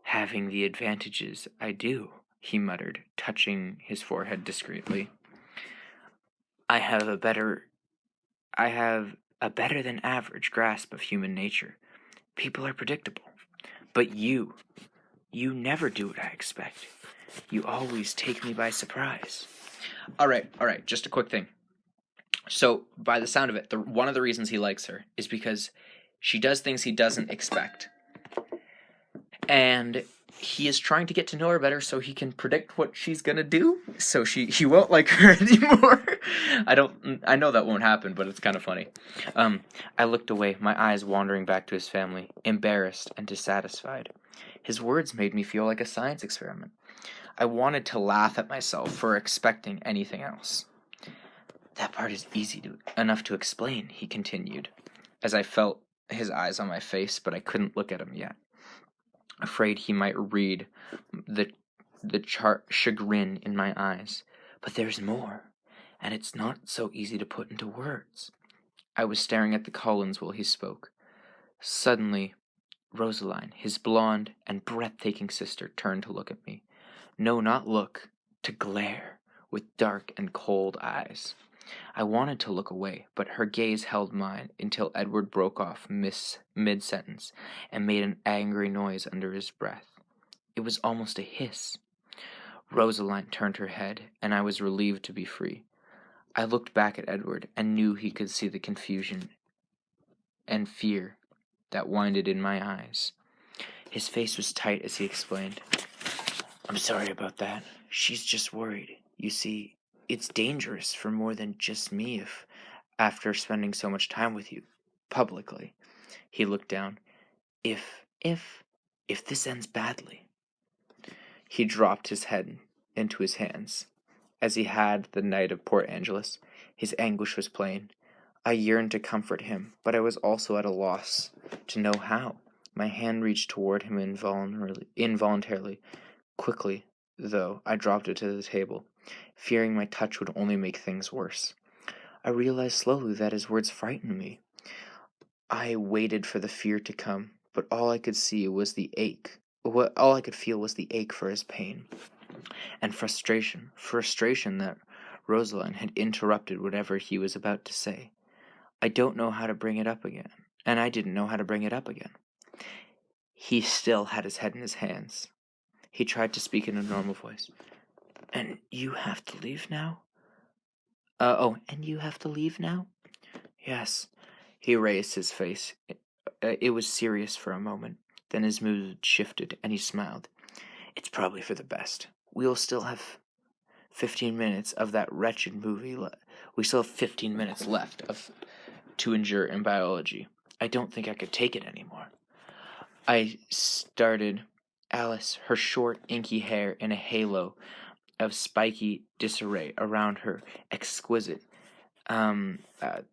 Having the advantages I do, he muttered, touching his forehead discreetly. I have a better than average grasp of human nature. People are predictable. But you never do what I expect. You always take me by surprise. All right, just a quick thing. So, by the sound of it, one of the reasons he likes her is because she does things he doesn't expect. And he is trying to get to know her better so he can predict what she's gonna do, so he won't like her anymore. I know that won't happen, but it's kind of funny. I looked away, my eyes wandering back to his family, embarrassed and dissatisfied. His words made me feel like a science experiment. I wanted to laugh at myself for expecting anything else. That part is enough to explain, he continued, as I felt his eyes on my face, but I couldn't look at him yet. Afraid he might read the chagrin in my eyes. But there's more, and it's not so easy to put into words. I was staring at the Cullens while he spoke. Suddenly, Rosaline, his blonde and breathtaking sister, turned to look at me. No, not look, to glare, with dark and cold eyes. I wanted to look away, but her gaze held mine until Edward broke off mid-sentence and made an angry noise under his breath. It was almost a hiss. Rosaline turned her head, and I was relieved to be free. I looked back at Edward and knew he could see the confusion and fear that winded in my eyes. His face was tight as he explained. I'm sorry about that. She's just worried. You see, it's dangerous for more than just me after spending so much time with you, publicly. He looked down. If this ends badly. He dropped his head into his hands. As he had the night of Port Angeles, his anguish was plain. I yearned to comfort him, but I was also at a loss to know how. My hand reached toward him involuntarily. Quickly, though, I dropped it to the table, fearing my touch would only make things worse. I realized slowly that his words frightened me. I waited for the fear to come, but all I could feel was the ache for his pain and frustration that Rosaline had interrupted whatever he was about to say. I don't know how to bring it up again, and I didn't know how to bring it up again. He still had his head in his hands. He tried to speak in a normal voice. And you have to leave now? And you have to leave now? Yes. He raised his face. It was serious for a moment. Then his mood shifted, and he smiled. It's probably for the best. We'll still have 15 minutes of that wretched movie. We still have 15 minutes left to endure in biology. I don't think I could take it anymore. I started Alice, her short, inky hair in a halo of spiky disarray around her exquisite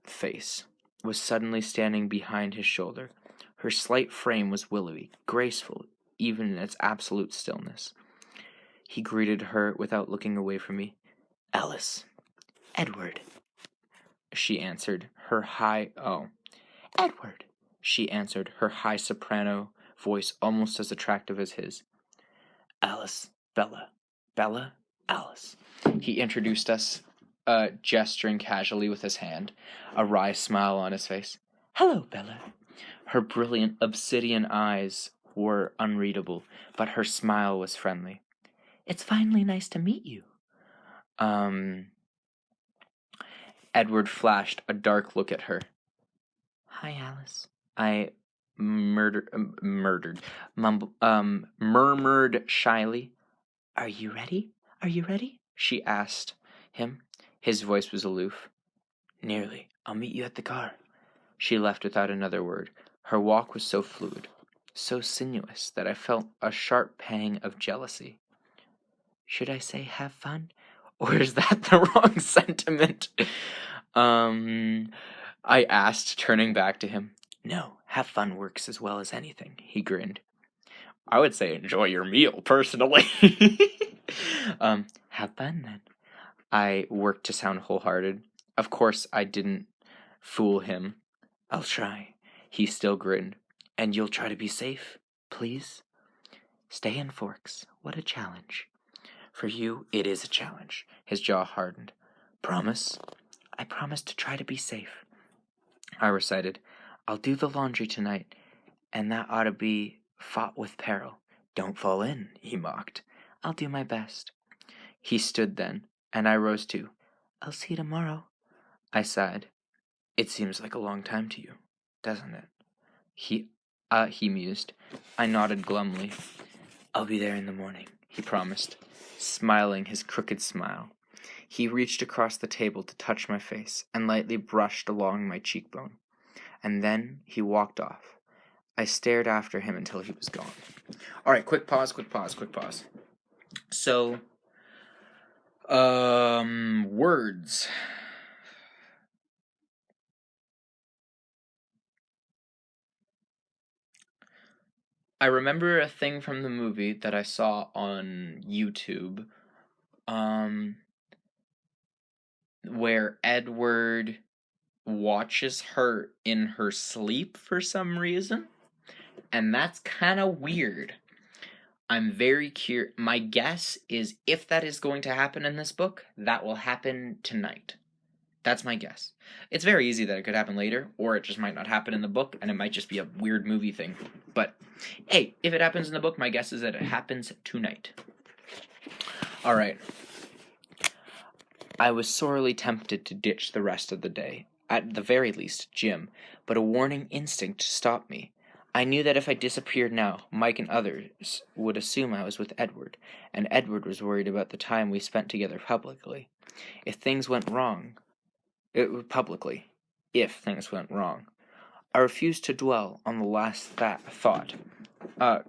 face, was suddenly standing behind his shoulder. Her slight frame was willowy, graceful, even in its absolute stillness. He greeted her without looking away from me. Alice. Edward. She answered, her high... Oh. Edward. She answered, her high soprano voice almost as attractive as his. Alice. Bella. Bella. Alice. He introduced us, gesturing casually with his hand, a wry smile on his face. Hello, Bella. Her brilliant obsidian eyes were unreadable, but her smile was friendly. It's finally nice to meet you. Edward flashed a dark look at her. Hi, Alice. I murmured shyly. Are you ready? Are you ready? She asked him. His voice was aloof. Nearly. I'll meet you at the car. She left without another word. Her walk was so fluid, so sinuous, that I felt a sharp pang of jealousy. Should I say have fun? Or is that the wrong sentiment? I asked, turning back to him. No, have fun works as well as anything, he grinned. I would say enjoy your meal, personally. Have fun, then. I worked to sound wholehearted. Of course, I didn't fool him. I'll try. He still grinned. And you'll try to be safe, please? Stay in Forks. What a challenge. For you, it is a challenge. His jaw hardened. Promise? I promise to try to be safe. I recited, I'll do the laundry tonight, and that ought to be fought with peril. Don't fall in, he mocked. I'll do my best. He stood then, and I rose too. I'll see you tomorrow. I sighed. It seems like a long time to you, doesn't it? He mused. I nodded glumly. I'll be there in the morning, he promised, smiling his crooked smile. He reached across the table to touch my face and lightly brushed along my cheekbone. And then he walked off. I stared after him until he was gone. All right, quick pause. So, words. I remember a thing from the movie that I saw on YouTube, where Edward watches her in her sleep for some reason, and that's kind of weird. I'm very curious. My guess is if that is going to happen in this book, that will happen tonight. That's my guess. It's very easy that it could happen later, or it just might not happen in the book, and it might just be a weird movie thing. But, hey, if it happens in the book, my guess is that it happens tonight. Alright. I was sorely tempted to ditch the rest of the day, at the very least, gym, but a warning instinct stopped me. I knew that if I disappeared now, Mike and others would assume I was with Edward, and Edward was worried about the time we spent together publicly. If things went wrong, I refused to dwell on the last thought,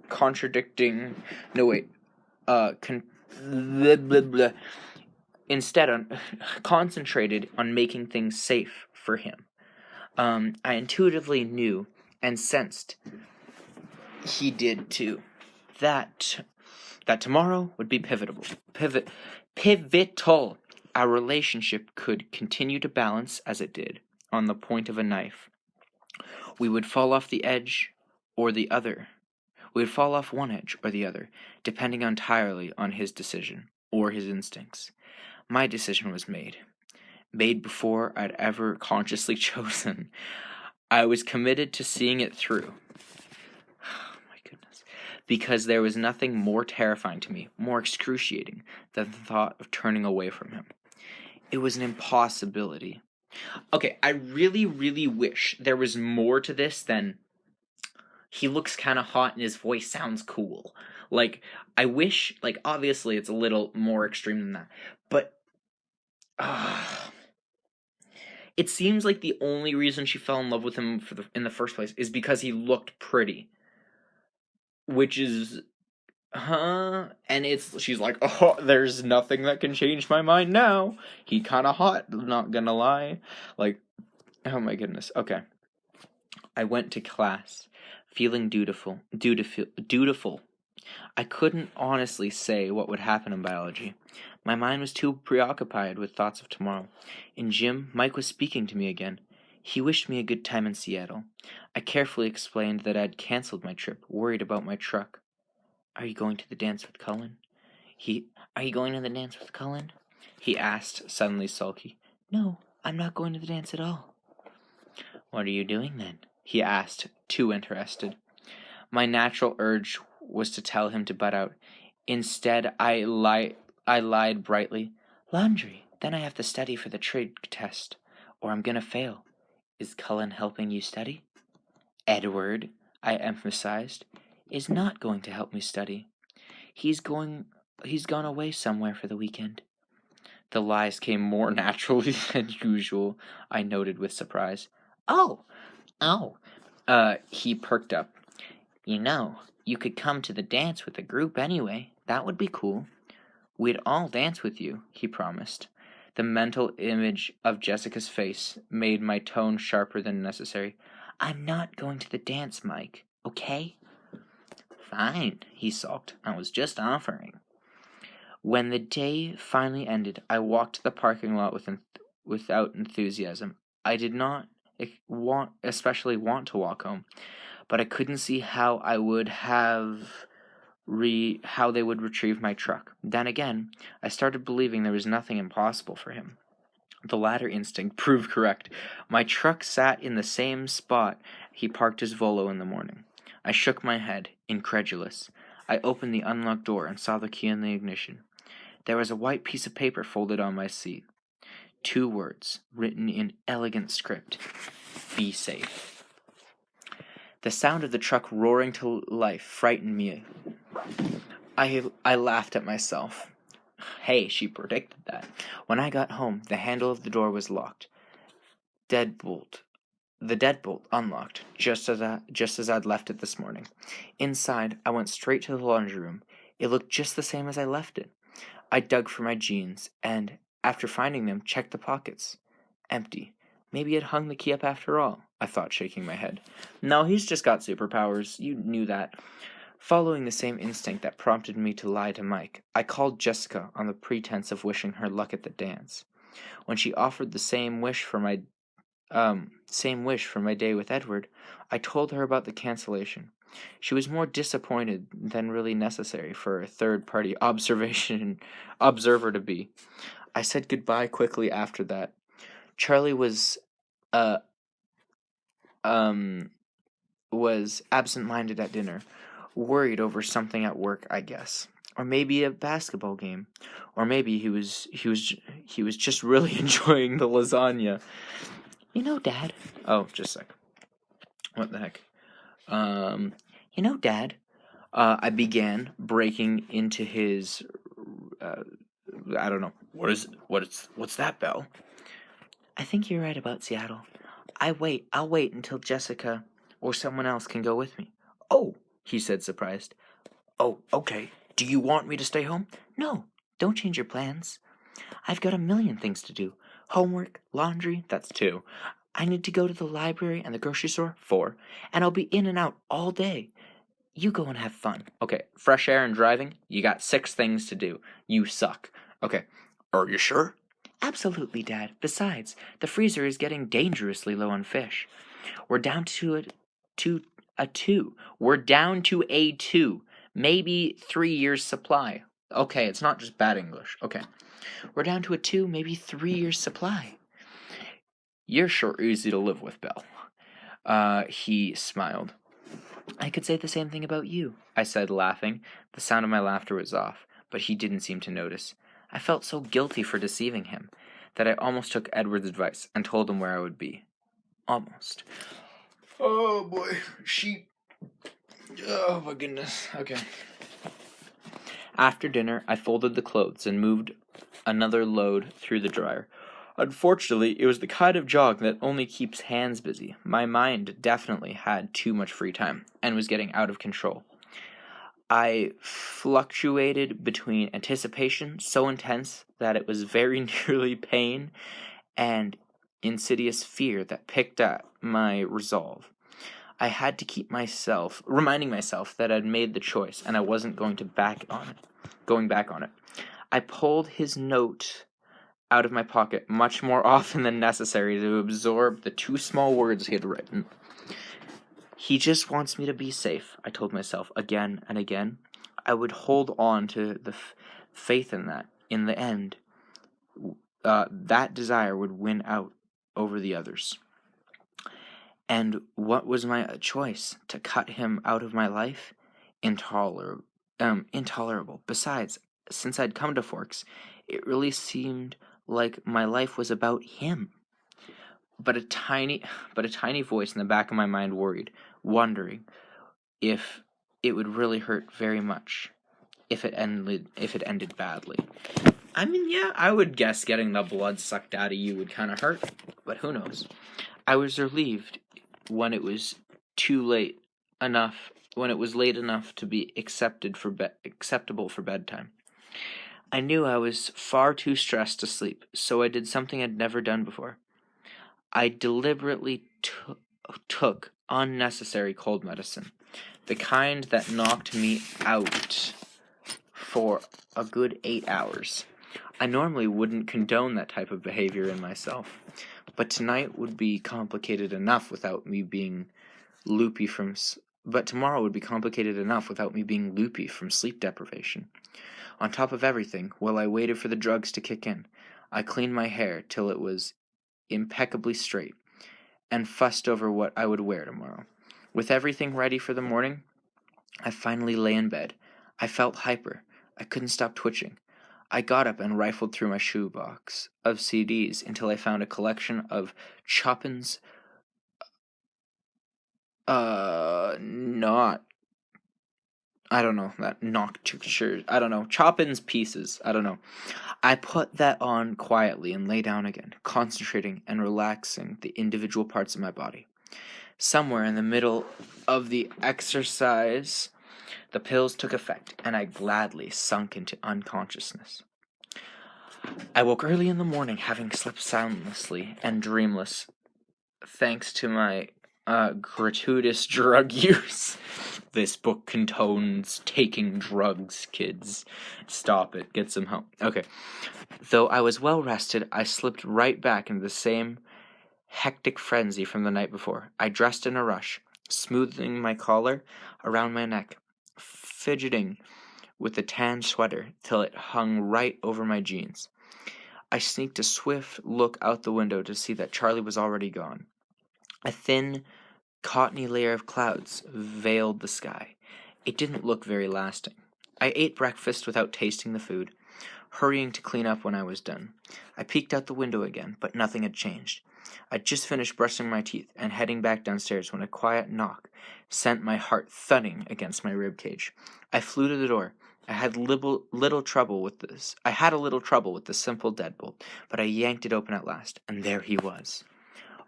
contradicting. No wait. Blah, blah, blah. Instead, concentrated on making things safe for him. I intuitively knew and sensed he did too. That tomorrow would be pivotal. Our relationship could continue to balance as it did on the point of a knife. We would fall off the edge or the other. We would fall off one edge or the other, depending entirely on his decision or his instincts. My decision was made before I'd ever consciously chosen. I was committed to seeing it through. Oh my goodness. Because there was nothing more terrifying to me, more excruciating, than the thought of turning away from him. It was an impossibility. Okay, I really, really wish there was more to this than he looks kind of hot and his voice sounds cool. Like, I wish, like, obviously it's a little more extreme than that, but it seems like the only reason she fell in love with him in the first place is because he looked pretty. Which is, and she's like, oh, there's nothing that can change my mind now. He kind of hot, not gonna lie. Like, oh my goodness. Okay. I went to class, feeling dutiful. I couldn't honestly say what would happen in biology. My mind was too preoccupied with thoughts of tomorrow. In gym, Mike was speaking to me again. He wished me a good time in Seattle. I carefully explained that I'd canceled my trip, worried about my truck. Are you going to the dance with Cullen? Are you going to the dance with Cullen? He asked, suddenly sulky. No, I'm not going to the dance at all. What are you doing then? He asked, too interested. My natural urge was to tell him to butt out. Instead, I lied brightly. Laundry. Then I have to study for the trade test, or I'm gonna fail. Is Cullen helping you study? Edward, I emphasized, is not going to help me study. He's gone away somewhere for the weekend. The lies came more naturally than usual, I noted with surprise. Oh. He perked up. You know, you could come to the dance with the group anyway. That would be cool. We'd all dance with you, he promised. The mental image of Jessica's face made my tone sharper than necessary. I'm not going to the dance, Mike, okay? Fine, he sulked. I was just offering. When the day finally ended, I walked to the parking lot without enthusiasm. I did not especially want to walk home, but I couldn't see how they would retrieve my truck. Then again, I started believing there was nothing impossible for him. The latter instinct proved correct. My truck sat in the same spot he parked his Volvo in the morning. I shook my head, incredulous. I opened the unlocked door and saw the key in the ignition. There was a white piece of paper folded on my seat. 2 words, written in elegant script. Be safe. The sound of the truck roaring to life frightened me. I laughed at myself. Hey, she predicted that. When I got home, the handle of the door was locked. The deadbolt unlocked, just as I'd left it this morning. Inside, I went straight to the laundry room. It looked just the same as I left it. I dug for my jeans, and, after finding them, checked the pockets. Empty. Maybe I'd hung the key up after all, I thought, shaking my head. No, he's just got superpowers. You knew that. Following the same instinct that prompted me to lie to Mike, I called Jessica on the pretense of wishing her luck at the dance. When she offered the same wish for my day with Edward, I told her about the cancellation. She was more disappointed than really necessary for a third-party observer to be. I said goodbye quickly after that. Charlie was absent-minded at dinner, worried over something at work, I guess, or maybe a basketball game, or maybe he was just really enjoying the lasagna. You know, Dad. Oh, just a sec. What the heck? You know, Dad. I began breaking into his. I don't know. What's that, Belle? I think you're right about Seattle. I'll wait until Jessica or someone else can go with me. Oh, he said, surprised. Oh, okay. Do you want me to stay home? No, don't change your plans. I've got a million things to do. Homework, laundry, that's 2. I need to go to the library and the grocery store, 4. And I'll be in and out all day. You go and have fun. Okay, fresh air and driving, you got 6 things to do. You suck. Okay, are you sure? Absolutely, Dad. Besides, the freezer is getting dangerously low on fish. We're down to a 2. We're down to a 2. Maybe 3 years' supply. Okay, it's not just bad English. Okay. We're down to a 2, maybe 3 years' supply. You're sure easy to live with, Belle. He smiled. I could say the same thing about you. I said, laughing. The sound of my laughter was off, but he didn't seem to notice. I felt so guilty for deceiving him that I almost took Edward's advice and told him where I would be. Almost. Oh, boy. Oh, my goodness. Okay. After dinner, I folded the clothes and moved another load through the dryer. Unfortunately, it was the kind of jog that only keeps hands busy. My mind definitely had too much free time and was getting out of control. I fluctuated between anticipation so intense that it was very nearly pain and insidious fear that picked at my resolve. I had to keep reminding myself that I'd made the choice and I wasn't going back on it. I pulled his note out of my pocket much more often than necessary to absorb the 2 small words he had written. He just wants me to be safe, I told myself again and again. I would hold on to the faith in that. In the end, that desire would win out over the others. And what was my choice? To cut him out of my life? Intolerable. Besides, since I'd come to Forks, it really seemed like my life was about him. But a tiny voice in the back of my mind worried, wondering if it would really hurt very much if it ended badly. I mean, yeah, I would guess getting the blood sucked out of you would kind of hurt, but who knows? I was relieved when it was late enough to be acceptable for bedtime. I knew I was far too stressed to sleep, so I did something I'd never done before. I deliberately took unnecessary cold medicine, the kind that knocked me out for a good 8 hours. I normally wouldn't condone that type of behavior in myself, but tonight would be complicated enough without me being loopy from sleep deprivation. On top of everything, while I waited for the drugs to kick in, I cleaned my hair till it was impeccably straight, and fussed over what I would wear tomorrow. With everything ready for the morning, I finally lay in bed. I felt hyper. I couldn't stop twitching. I got up and rifled through my shoebox of CDs until I found a collection of Chopin's Chopin's pieces. I don't know. I put that on quietly and lay down again, concentrating and relaxing the individual parts of my body. Somewhere in the middle of the exercise, the pills took effect, and I gladly sunk into unconsciousness. I woke early in the morning, having slept soundlessly and dreamless, thanks to my gratuitous drug use. This book condones taking drugs, kids. Stop it. Get some help. Okay. Though I was well rested, I slipped right back into the same hectic frenzy from the night before. I dressed in a rush, smoothing my collar around my neck, fidgeting with the tan sweater till it hung right over my jeans. I sneaked a swift look out the window to see that Charlie was already gone. A thin, cottony layer of clouds veiled the sky. It didn't look very lasting. I ate breakfast without tasting the food, hurrying to clean up when I was done. I peeked out the window again, but nothing had changed. I'd just finished brushing my teeth and heading back downstairs when a quiet knock sent my heart thudding against my ribcage. I flew to the door. I had a little trouble with the simple deadbolt, but I yanked it open at last, and there he was.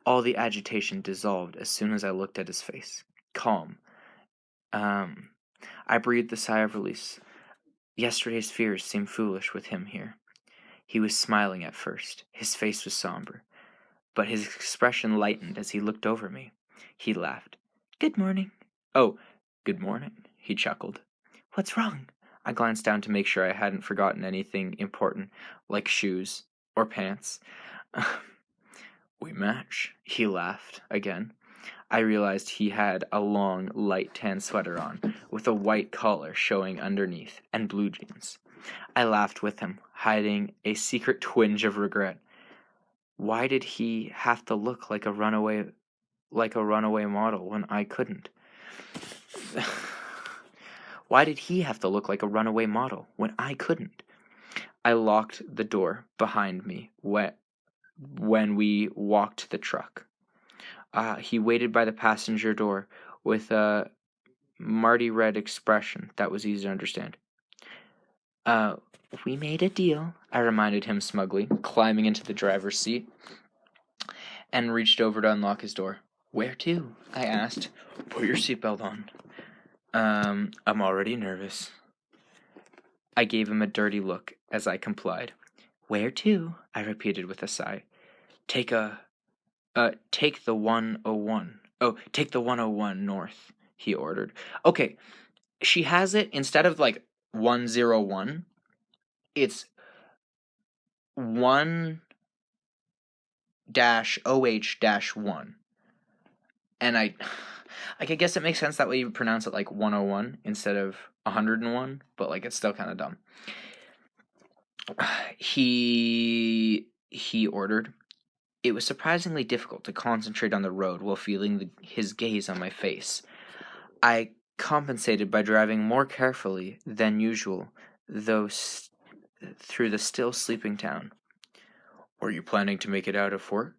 All the agitation dissolved as soon as I looked at his face. Calm. I breathed a sigh of release. Yesterday's fears seemed foolish with him here. He was smiling at first. His face was somber, but his expression lightened as he looked over me. He laughed. "Good morning." "Oh, good morning," he chuckled. "What's wrong?" I glanced down to make sure I hadn't forgotten anything important, like shoes or pants. "We match," he laughed again. I realized he had a long, light tan sweater on, with a white collar showing underneath, and blue jeans. I laughed with him, hiding a secret twinge of regret. Why did he have to look like a runaway model when I couldn't? Why did he have to look like a runaway model when I couldn't? I locked the door behind me when we walked to the truck. He waited by the passenger door with a Marty red expression that was easy to understand. We made a deal, I reminded him smugly, climbing into the driver's seat, and reached over to unlock his door. "Where to?" I asked. "Put your seatbelt on." I'm already nervous." I gave him a dirty look as I complied. "Where to?" I repeated with a sigh. Take the 101. Oh, take the 101 north, he ordered. Okay, she has it, instead of like 101, it's 1-OH-1. And I guess it makes sense that way you pronounce it like 101 instead of 101, but like it's still kind of dumb. He ordered. It was surprisingly difficult to concentrate on the road while feeling his gaze on my face. I compensated by driving more carefully than usual, though through the still sleeping town. Were you planning to make it out of Forks?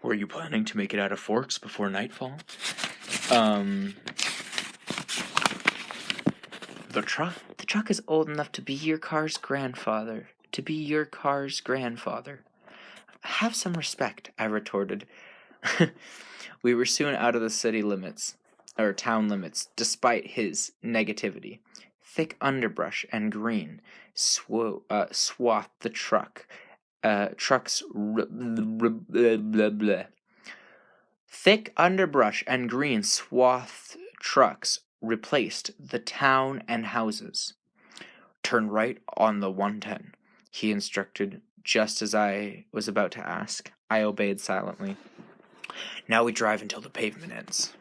Were you planning to make it out of Forks before nightfall? The truck is old enough to be your car's grandfather. Have some respect, I retorted. We were soon out of the town limits, despite his negativity. Thick underbrush and green swathed the truck's Thick underbrush and green swathed trucks replaced the town and houses. Turn right on the 110, he instructed, just as I was about to ask. I obeyed silently. Now we drive until the pavement ends.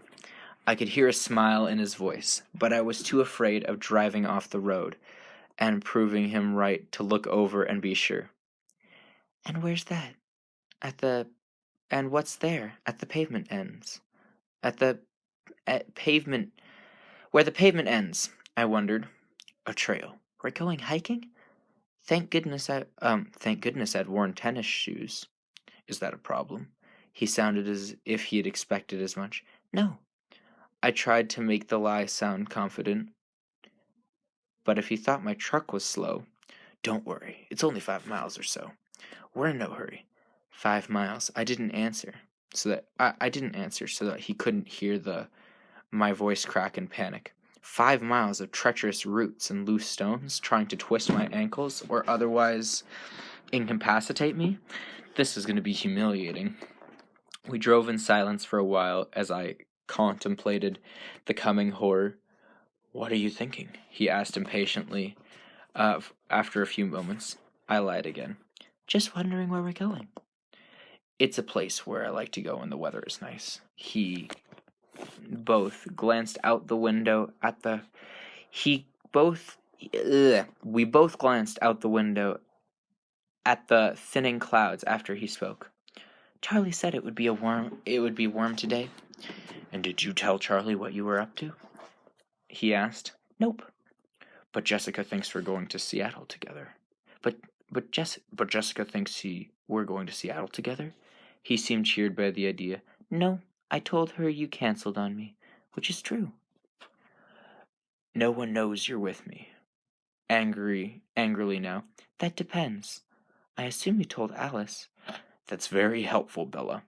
I could hear a smile in his voice, but I was too afraid of driving off the road and proving him right to look over and be sure. And where's that? And what's there at the pavement ends? Where the pavement ends, I wondered. A trail. We're going hiking? Thank goodness I'd worn tennis shoes. Is that a problem? He sounded as if he had expected as much. No. I tried to make the lie sound confident. But if he thought my truck was slow, don't worry, it's only 5 miles or so. We're in no hurry. 5 miles. I didn't answer so that he couldn't hear my voice crack in panic. 5 miles of treacherous roots and loose stones trying to twist my ankles or otherwise incapacitate me? This is going to be humiliating. We drove in silence for a while as I contemplated the coming horror. What are you thinking? He asked impatiently. After a few moments, I lied again. Just wondering where we're going. It's a place where I like to go when the weather is nice. We both glanced out the window at the thinning clouds after he spoke. Charlie said it would be warm today. And did you tell Charlie what you were up to? He asked. Nope. But Jessica thinks we're going to Seattle together. But Jessica thinks we're going to Seattle together? He seemed cheered by the idea. No, I told her you canceled on me, which is true. No one knows you're with me. Angrily now. That depends. I assume you told Alice. That's very helpful, Bella.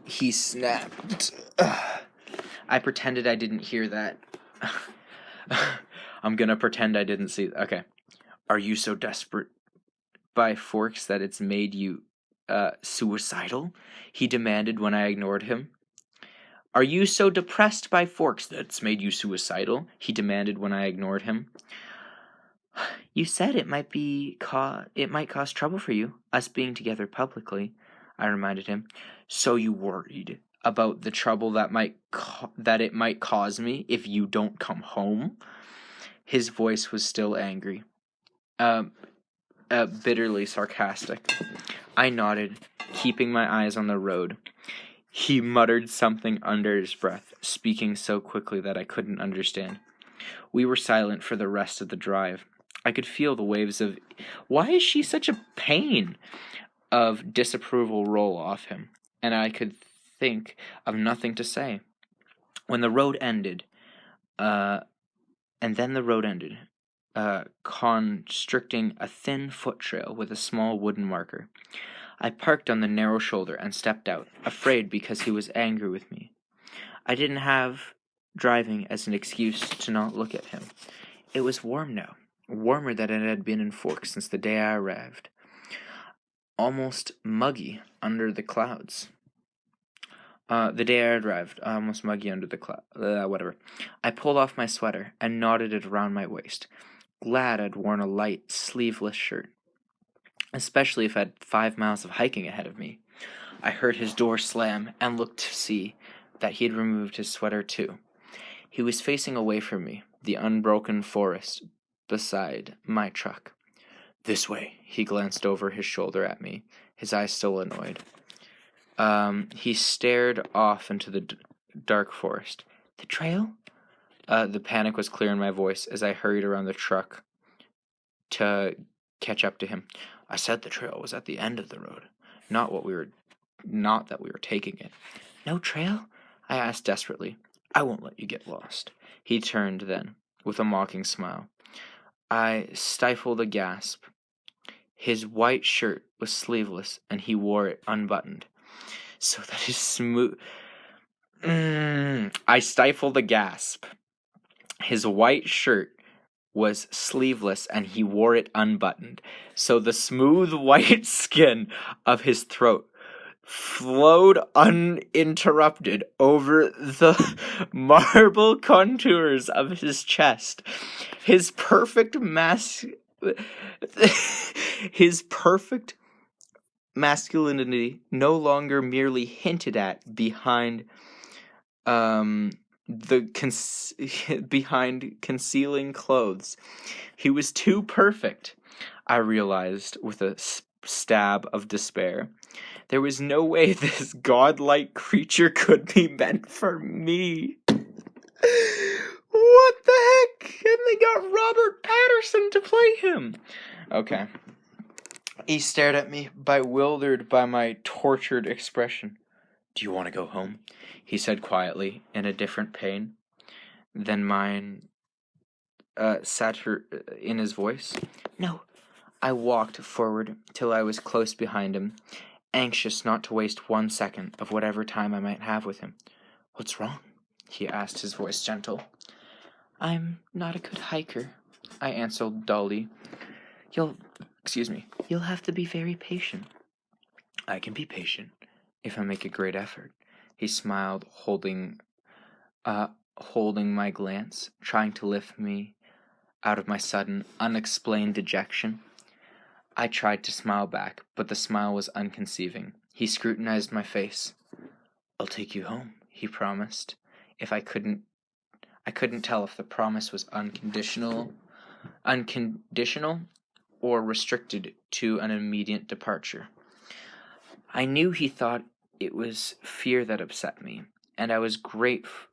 He snapped. I pretended I didn't hear that. I'm gonna pretend I didn't see. Okay. Are you so desperate by Forks that it's made you suicidal? He demanded when I ignored him. Are you so depressed by Forks that it's made you suicidal? He demanded when I ignored him. You said it might cause trouble for you, us being together publicly, I reminded him. So you worried about the trouble that it might cause me if you don't come home? His voice was still angry, bitterly sarcastic. I nodded, keeping my eyes on the road. He muttered something under his breath, speaking so quickly that I couldn't understand. We were silent for the rest of the drive. I could feel the waves of, "Why is she such a pain?" of disapproval roll off him, and I could think of nothing to say. When the road ended, constricting a thin foot trail with a small wooden marker. I parked on the narrow shoulder and stepped out, afraid because he was angry with me. I didn't have driving as an excuse to not look at him. It was warm now, warmer than it had been in Forks since the day I arrived. Almost muggy under the clouds. The day I arrived, almost muggy under the cloud. Whatever. I pulled off my sweater and knotted it around my waist, glad I'd worn a light, sleeveless shirt, especially if I had 5 miles of hiking ahead of me. I heard his door slam and looked to see that he had removed his sweater too. He was facing away from me, the unbroken forest beside my truck. This way. He glanced over his shoulder at me, his eyes still annoyed. He stared off into the dark forest. The trail? The panic was clear in my voice as I hurried around the truck to catch up to him. I said the trail was at the end of the road, not that we were taking it. No trail? I asked desperately. I won't let you get lost. He turned then, with a mocking smile. I stifled a gasp. His white shirt was sleeveless, and he wore it unbuttoned, so that his smooth... I stifled a gasp. His white shirt was sleeveless, and he wore it unbuttoned, so the smooth white skin of his throat flowed uninterrupted over the marble contours of his chest. His perfect masculinity no longer merely hinted at behind behind concealing clothes. He was too perfect, I realized with a stab of despair. There was no way this godlike creature could be meant for me. What the heck? And they got Robert Patterson to play him. Okay. He stared at me, bewildered by my tortured expression. Do you want to go home? He said quietly, in a different pain than mine sat in his voice. No. I walked forward till I was close behind him, anxious not to waste 1 second of whatever time I might have with him. What's wrong? He asked, his voice gentle. I'm not a good hiker, I answered dully. You'll have to be very patient. I can be patient if I make a great effort. He smiled, holding my glance, trying to lift me out of my sudden, unexplained dejection. I tried to smile back, but the smile was unconceiving. He scrutinized my face. I'll take you home, he promised. If I couldn't tell if the promise was unconditional or restricted to an immediate departure. I knew he thought it was fear that upset me, and I was grateful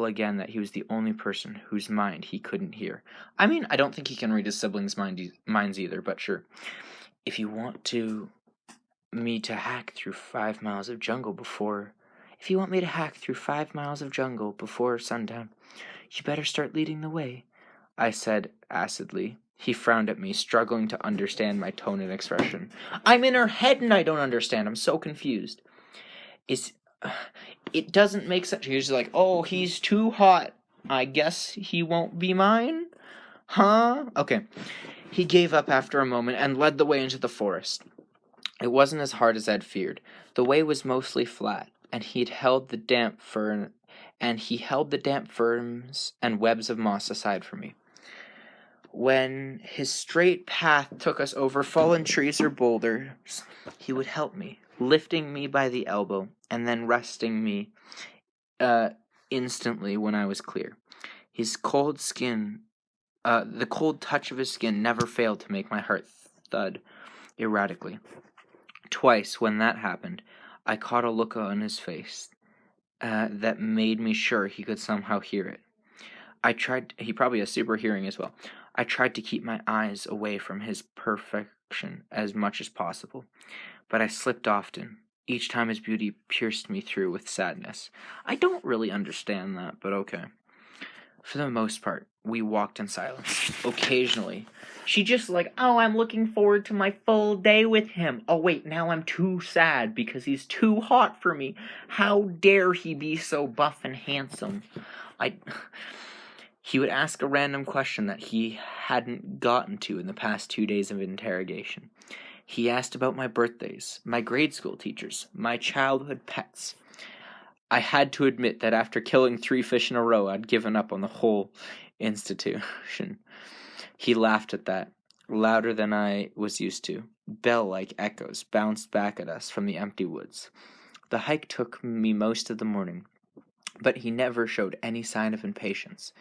again that he was the only person whose mind he couldn't hear. I mean, I don't think he can read his siblings' minds either, but sure. If you want me to hack through 5 miles of jungle before sundown, you better start leading the way, I said acidly, He frowned at me, struggling to understand my tone and expression. I'm in her head and I don't understand. I'm so confused. It doesn't make sense. He was like, oh, he's too hot. I guess he won't be mine? Huh? Okay. He gave up after a moment and led the way into the forest. It wasn't as hard as I'd feared. The way was mostly flat, and he held the damp ferns and webs of moss aside for me. When his straight path took us over fallen trees or boulders, he would help me, lifting me by the elbow and then resting me instantly when I was clear. His cold skin, the cold touch of his skin never failed to make my heart thud erratically. Twice, when that happened, I caught a look on his face that made me sure he could somehow hear it. He probably has super hearing as well. I tried to keep my eyes away from his perfection as much as possible, but I slipped often. Each time his beauty pierced me through with sadness. I don't really understand that, but okay. For the most part, we walked in silence. Occasionally, she just like, oh, I'm looking forward to my full day with him. Oh, wait, now I'm too sad because he's too hot for me. How dare he be so buff and handsome? He would ask a random question that he hadn't gotten to in the past 2 days of interrogation. He asked about my birthdays, my grade school teachers, my childhood pets. I had to admit that after killing 3 fish in a row, I'd given up on the whole institution. He laughed at that, louder than I was used to. Bell-like echoes bounced back at us from the empty woods. The hike took me most of the morning, but he never showed any sign of impatience.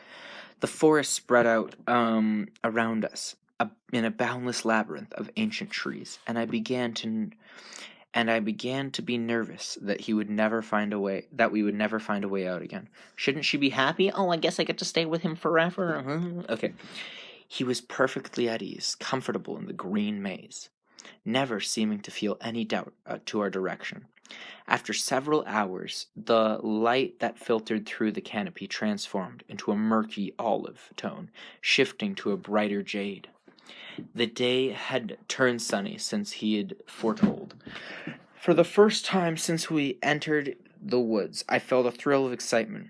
The forest spread out around us in a boundless labyrinth of ancient trees, and I began to be nervous that we would never find a way out again. Shouldn't she be happy? Oh, I guess I get to stay with him forever. Okay. He was perfectly at ease, comfortable in the green maze, never seeming to feel any doubt to our direction. After several hours, the light that filtered through the canopy transformed into a murky olive tone, shifting to a brighter jade. The day had turned sunny since he had foretold. For the first time since we entered the woods, I felt a thrill of excitement,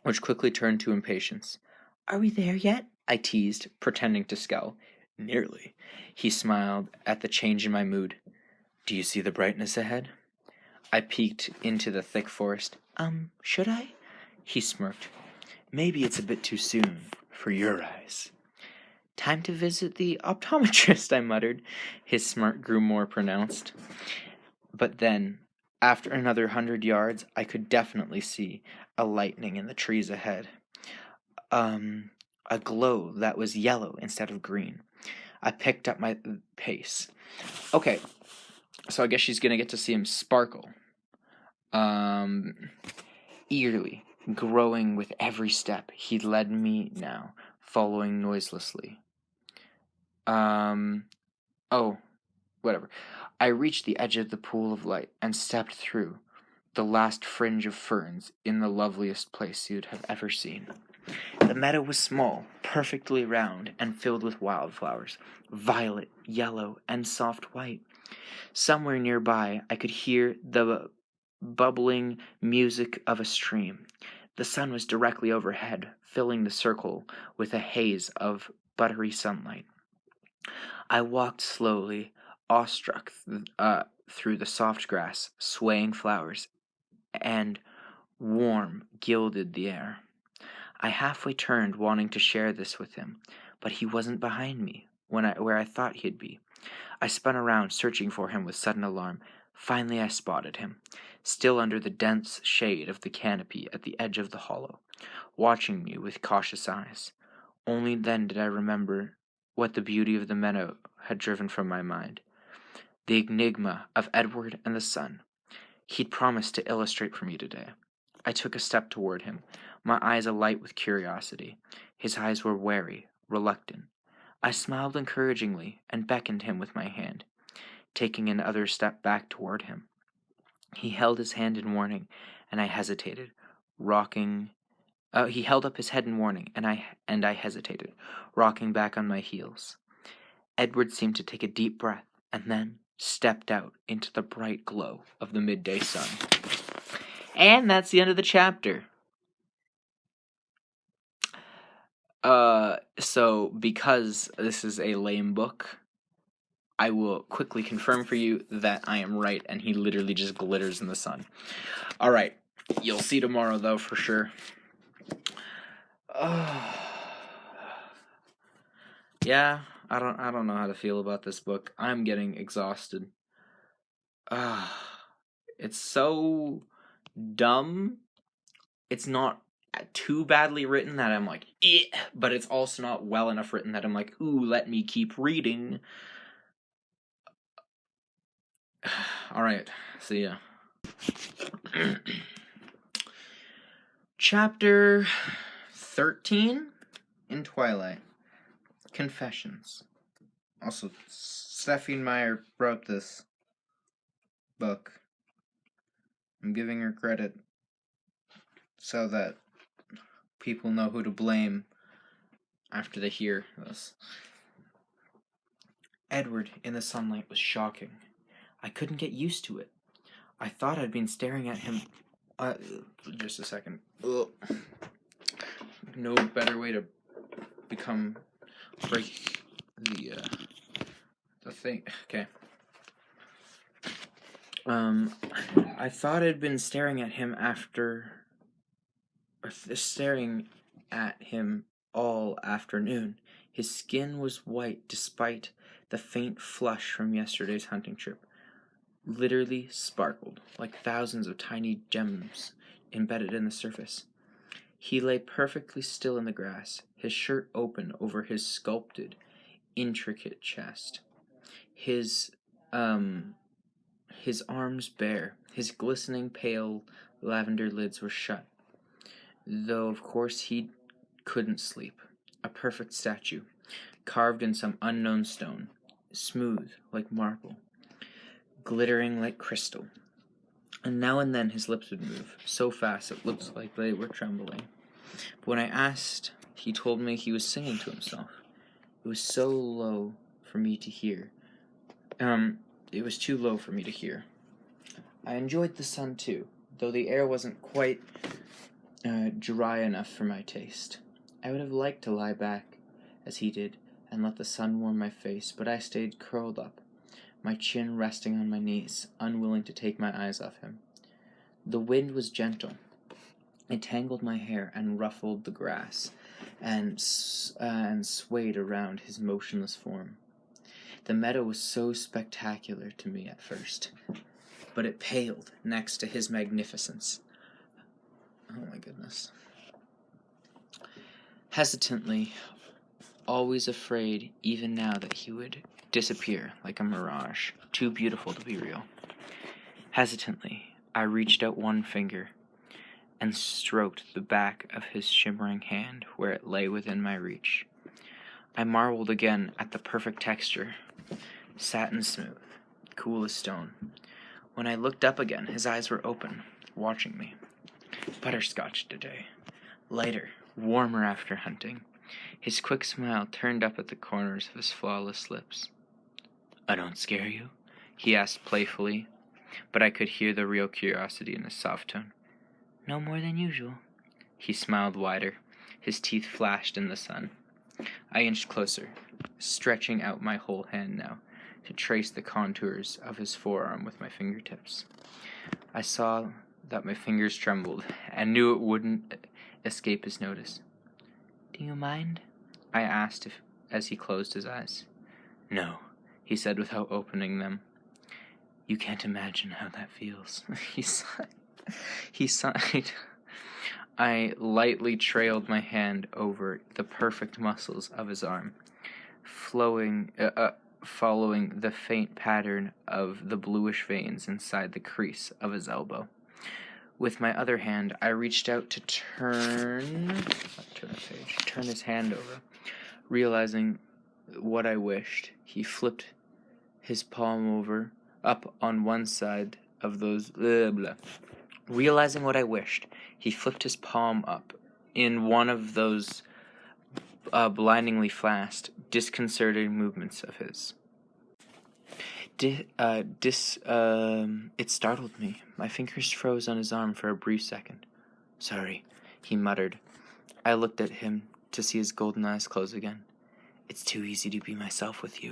which quickly turned to impatience. Are we there yet? I teased, pretending to scowl. Nearly. He smiled at the change in my mood. Do you see the brightness ahead? I peeked into the thick forest. Should I? He smirked. Maybe it's a bit too soon for your eyes. Time to visit the optometrist, I muttered. His smirk grew more pronounced. But then, after another 100 yards, I could definitely see a lightning in the trees ahead. A glow that was yellow instead of green. I picked up my pace. Okay, so I guess she's gonna get to see him sparkle. Eagerly, growing with every step, he led me now, following noiselessly. Whatever. I reached the edge of the pool of light and stepped through the last fringe of ferns in the loveliest place you'd have ever seen. The meadow was small, perfectly round, and filled with wildflowers, violet, yellow, and soft white. Somewhere nearby, I could hear the bubbling music of a stream. The sun was directly overhead, filling the circle with a haze of buttery sunlight. I walked slowly, awestruck through the soft grass, swaying flowers, and warm gilded the air. I halfway turned, wanting to share this with him, but he wasn't behind me, where I thought he'd be. I spun around, searching for him with sudden alarm. Finally I spotted him, still under the dense shade of the canopy at the edge of the hollow, watching me with cautious eyes. Only then did I remember what the beauty of the meadow had driven from my mind. The enigma of Edward and the sun. He'd promised to illustrate for me today. I took a step toward him, my eyes alight with curiosity. His eyes were wary, reluctant. I smiled encouragingly and beckoned him with my hand, taking another step back toward him. He held his hand in warning, and I hesitated, rocking He held up his head in warning, and I hesitated, rocking back on my heels. Edward seemed to take a deep breath, and then stepped out into the bright glow of the midday sun. And that's the end of the chapter. So because this is a lame book, I will quickly confirm for you that I am right, and he literally just glitters in the sun. All right, you'll see tomorrow though for sure. Yeah, I don't know how to feel about this book. I'm getting exhausted. It's so dumb. It's not too badly written that I'm like, eh, but it's also not well enough written that I'm like, ooh, let me keep reading. All right, see ya. Chapter 13 in Twilight. Confessions. Also, Stephenie Meyer wrote this book. I'm giving her credit so that people know who to blame after they hear this. Edward in the sunlight was shocking. I couldn't get used to it. I thought I'd been staring at him. Just a second. Ugh. No better way to break the thing. Okay. I thought I'd been staring at him staring at him all afternoon. His skin was white despite the faint flush from yesterday's hunting trip. Literally sparkled like thousands of tiny gems embedded in the surface. He lay perfectly still in the grass, his shirt open over his sculpted, intricate chest. His arms bare, his glistening pale lavender lids were shut. Though of course he couldn't sleep. A perfect statue, carved in some unknown stone, smooth like marble, glittering like crystal. And now and then his lips would move, so fast it looked like they were trembling. But when I asked, he told me he was singing to himself. It was so low for me to hear. It was too low for me to hear. I enjoyed the sun too, though the air wasn't quite dry enough for my taste. I would have liked to lie back, as he did, and let the sun warm my face, but I stayed curled up, my chin resting on my knees, unwilling to take my eyes off him. The wind was gentle. It tangled my hair and ruffled the grass, and swayed around his motionless form. The meadow was so spectacular to me at first, but it paled next to his magnificence. Oh my goodness. Hesitantly, always afraid even now that he would disappear like a mirage, too beautiful to be real. Hesitantly, I reached out one finger and stroked the back of his shimmering hand where it lay within my reach. I marveled again at the perfect texture, satin smooth, cool as stone. When I looked up again, his eyes were open, watching me. Butterscotch today. Lighter, warmer after hunting. His quick smile turned up at the corners of his flawless lips. I don't scare you? He asked playfully, but I could hear the real curiosity in his soft tone. No more than usual. He smiled wider. His teeth flashed in the sun. I inched closer, stretching out my whole hand now to trace the contours of his forearm with my fingertips. I saw that my fingers trembled and knew it wouldn't escape his notice. Do you mind? I asked as he closed his eyes. No, he said without opening them. You can't imagine how that feels. He sighed. I lightly trailed my hand over the perfect muscles of his arm, following the faint pattern of the bluish veins inside the crease of his elbow. With my other hand, I reached out to turn his hand over. Realizing what I wished, he flipped his palm up on one side of those... Realizing what I wished, he flipped his palm up in one of those blindingly fast, disconcerting movements of his. It startled me. My fingers froze on his arm for a brief second. "Sorry," he muttered. I looked at him to see his golden eyes close again. "It's too easy to be myself with you."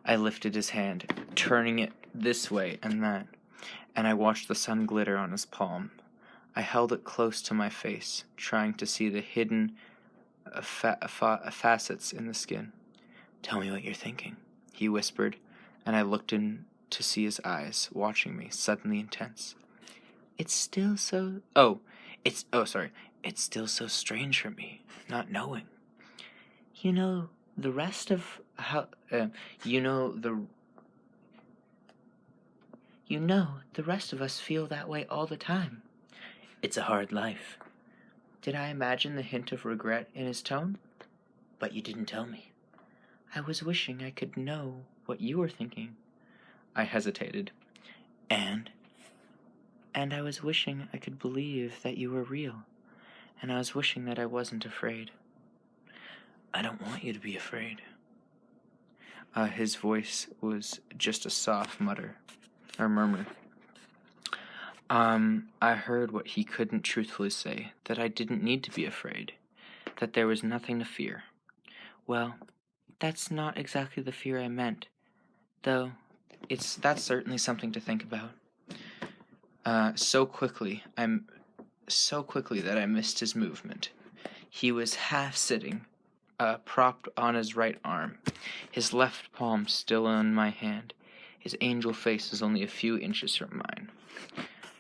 I lifted his hand, turning it this way and that, and I watched the sun glitter on his palm. I held it close to my face, trying to see the hidden facets in the skin. "Tell me what you're thinking," he whispered, and I looked in to see his eyes, watching me, suddenly intense. It's still so strange for me, not knowing. You know, the rest of us feel that way all the time. It's a hard life. Did I imagine the hint of regret in his tone? But you didn't tell me. I was wishing I could know what you were thinking. I hesitated. And I was wishing I could believe that you were real. And I was wishing that I wasn't afraid. I don't want you to be afraid. His voice was just a soft murmur. I heard what he couldn't truthfully say, that I didn't need to be afraid, that there was nothing to fear. Well, that's not exactly the fear I meant, though that's certainly something to think about. So quickly that I missed his movement. He was half sitting, propped on his right arm, his left palm still on my hand. His angel face was only a few inches from mine.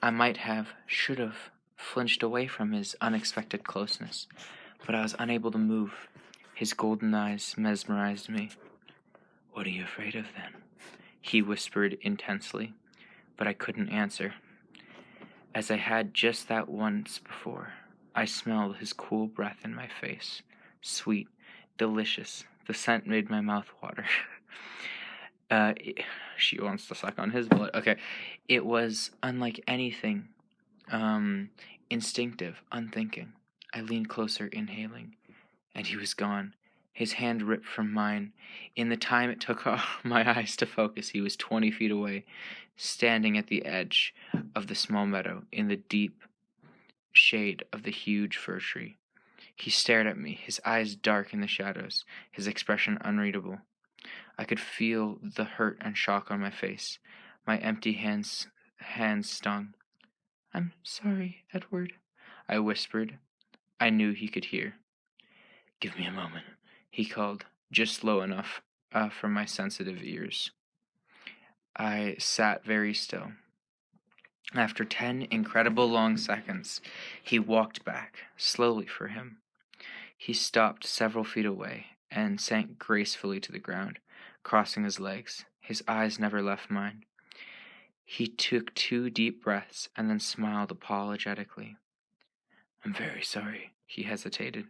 I should have flinched away from his unexpected closeness, but I was unable to move. His golden eyes mesmerized me. "What are you afraid of, then?" he whispered intensely, but I couldn't answer. As I had just that once before, I smelled his cool breath in my face. Sweet, delicious. The scent made my mouth water. She wants to suck on his blood. Okay. It was unlike anything. Instinctive, unthinking. I leaned closer, inhaling, and he was gone. His hand ripped from mine. In the time it took my eyes to focus, he was 20 feet away, standing at the edge of the small meadow in the deep shade of the huge fir tree. He stared at me, his eyes dark in the shadows, his expression unreadable. I could feel the hurt and shock on my face. My empty hands stung. "I'm sorry, Edward," I whispered. I knew he could hear. "Give me a moment," he called, just low enough for my sensitive ears. I sat very still. After 10 incredible long seconds, he walked back, slowly for him. He stopped several feet away and sank gracefully to the ground, crossing his legs. His eyes never left mine. He took 2 deep breaths and then smiled apologetically. "I'm very sorry," he hesitated.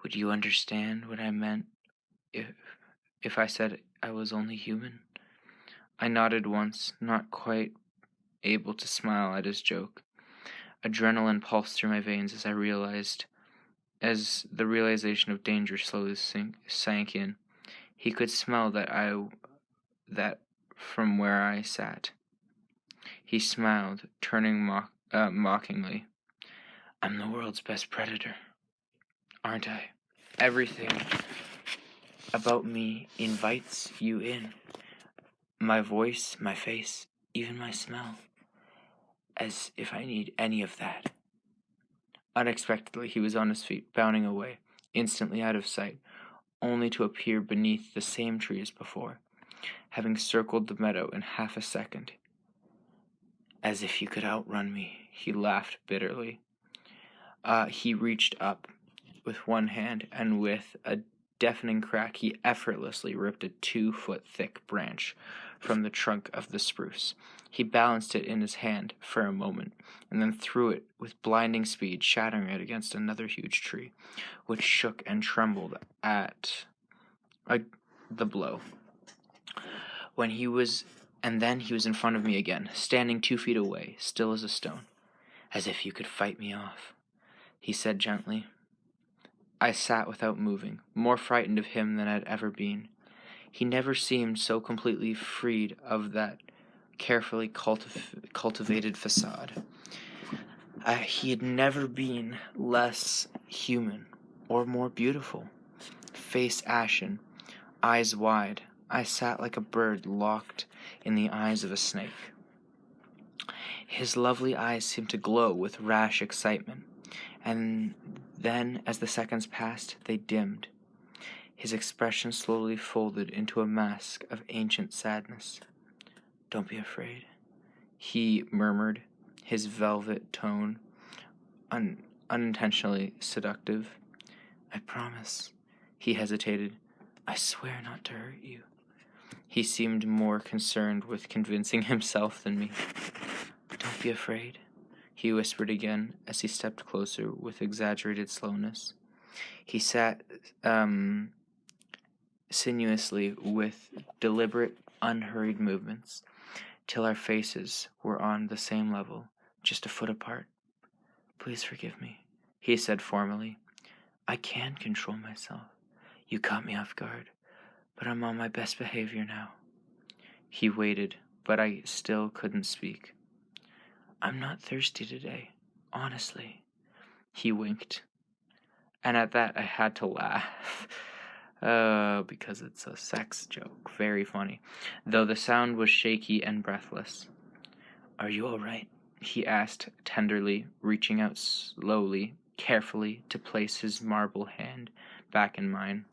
"Would you understand what I meant if I said I was only human?" I nodded once, not quite able to smile at his joke. Adrenaline pulsed through my veins as the realization of danger slowly sank in. He could smell that from where I sat. He smiled, turning mockingly. "I'm the world's best predator, aren't I? Everything about me invites you in. My voice, my face, even my smell. As if I need any of that." Unexpectedly, he was on his feet, bounding away, instantly out of sight, only to appear beneath the same tree as before, having circled the meadow in half a second. "As if you could outrun me," he laughed bitterly. He reached up with one hand, and with a deafening crack, he effortlessly ripped a 2-foot-thick branch from the trunk of the spruce. He balanced it in his hand for a moment, and then threw it with blinding speed, shattering it against another huge tree, which shook and trembled at the blow. Then he was in front of me again, standing 2 feet away, still as a stone. "As if you could fight me off." he said gently. I sat without moving, more frightened of him than I'd ever been. He never seemed so completely freed of that carefully cultivated facade. He had never been less human or more beautiful. Face ashen, eyes wide, I sat like a bird locked in the eyes of a snake. His lovely eyes seemed to glow with rash excitement, and then, as the seconds passed, they dimmed. His expression slowly folded into a mask of ancient sadness. Don't be afraid, he murmured, his velvet tone unintentionally seductive. I promise. He hesitated. I swear not to hurt you. He seemed more concerned with convincing himself than me. Don't be afraid, he whispered again as he stepped closer with exaggerated slowness. He sat sinuously with deliberate, unhurried movements, till our faces were on the same level, just a foot apart. Please forgive me, he said formally. I can control myself. You caught me off guard, but I'm on my best behavior now. He waited, but I still couldn't speak. I'm not thirsty today, honestly. He winked. And at that, I had to laugh. Because it's a sex joke. Very funny. Though the sound was shaky and breathless. Are you all right? He asked tenderly, reaching out slowly, carefully, to place his marble hand back in mine.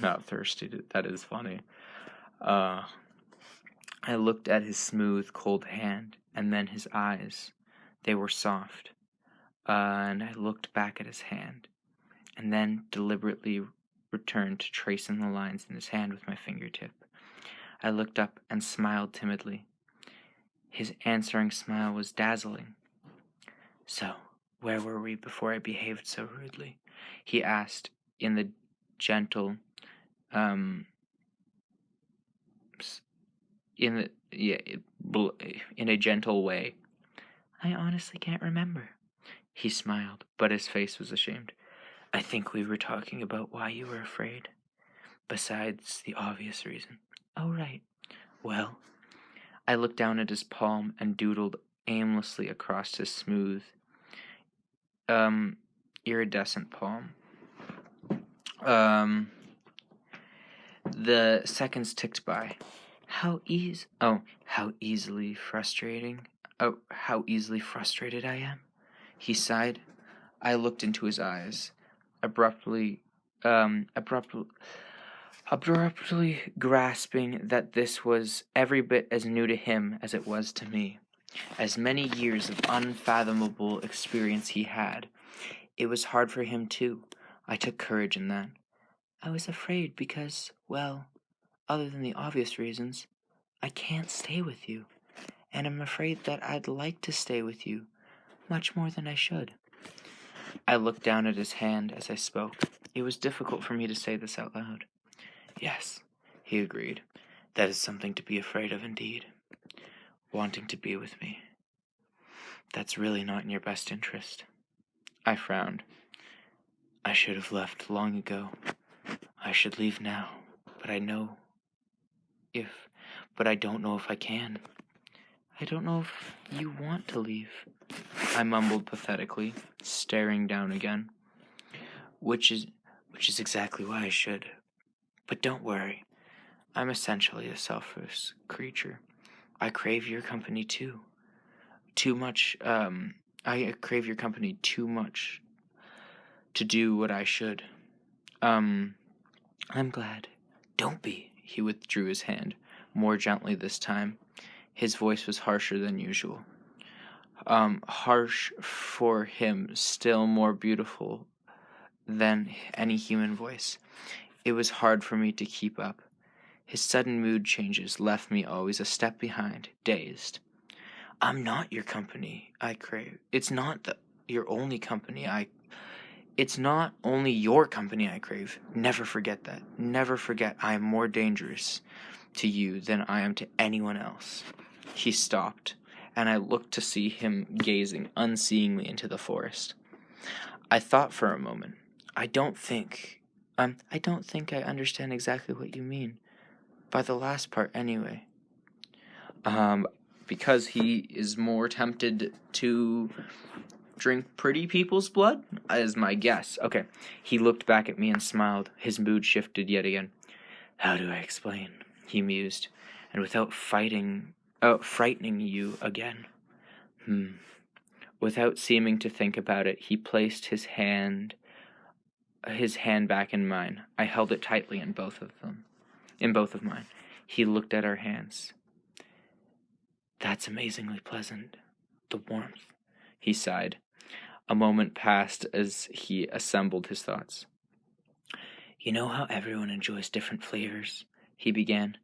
Not thirsty. That is funny. I looked at his smooth, cold hand, and then his eyes. They were soft. And I looked back at his hand, and then deliberately returned to tracing the lines in his hand with my fingertip. I looked up and smiled timidly. His answering smile was dazzling. So, where were we before I behaved so rudely? He asked in the gentle, in a gentle way. I honestly can't remember. He smiled, but his face was ashamed. I think we were talking about why you were afraid. Besides the obvious reason. Oh, right. Well, I looked down at his palm and doodled aimlessly across his smooth, iridescent palm. The seconds ticked by. How easily frustrated I am. He sighed. I looked into his eyes, abruptly grasping that this was every bit as new to him as it was to me. As many years of unfathomable experience he had, it was hard for him too. I took courage in that. I was afraid because, well, other than the obvious reasons, I can't stay with you, and I'm afraid that I'd like to stay with you much more than I should. I looked down at his hand as I spoke. It was difficult for me to say this out loud. Yes, he agreed. That is something to be afraid of indeed. Wanting to be with me. That's really not in your best interest. I frowned. I should have left long ago. I should leave now, but I don't know if I can. I don't know if you want to leave, I mumbled pathetically, staring down again. Which is exactly why I should. But don't worry, I'm essentially a selfish creature. I crave your company too. I crave your company too much to do what I should. I'm glad. Don't be. He withdrew his hand, more gently this time. His voice was harsher than usual. Harsh for him, still more beautiful than any human voice. It was hard for me to keep up. His sudden mood changes left me always a step behind, dazed. I'm not your company I crave. It's not your only company It's not only your company I crave. Never forget that. Never forget I am more dangerous to you than I am to anyone else. He stopped, and I looked to see him gazing unseeingly into the forest. I thought for a moment. I don't think I understand exactly what you mean. By the last part, anyway. Because he is more tempted to drink pretty people's blood, is my guess. Okay. He looked back at me and smiled. His mood shifted yet again. How do I explain? He mused. And without frightening you again. Without seeming to think about it, he placed his hand back in mine. I held it tightly in both of mine. He looked at our hands. That's amazingly pleasant. The warmth. He sighed. A moment passed as he assembled his thoughts. You know how everyone enjoys different flavors? He began.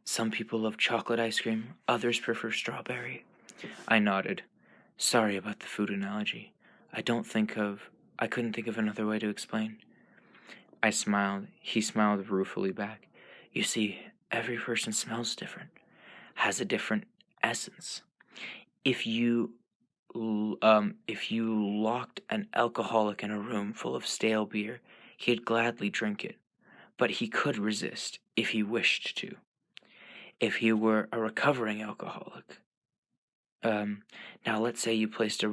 Some people love chocolate ice cream, others prefer strawberry. I nodded. Sorry about the food analogy. I couldn't think of another way to explain. I smiled. He smiled ruefully back. You see, every person smells different, has a different essence. If you locked an alcoholic in a room full of stale beer, he'd gladly drink it, but he could resist if he wished to. If he were a recovering alcoholic. Now let's say you placed a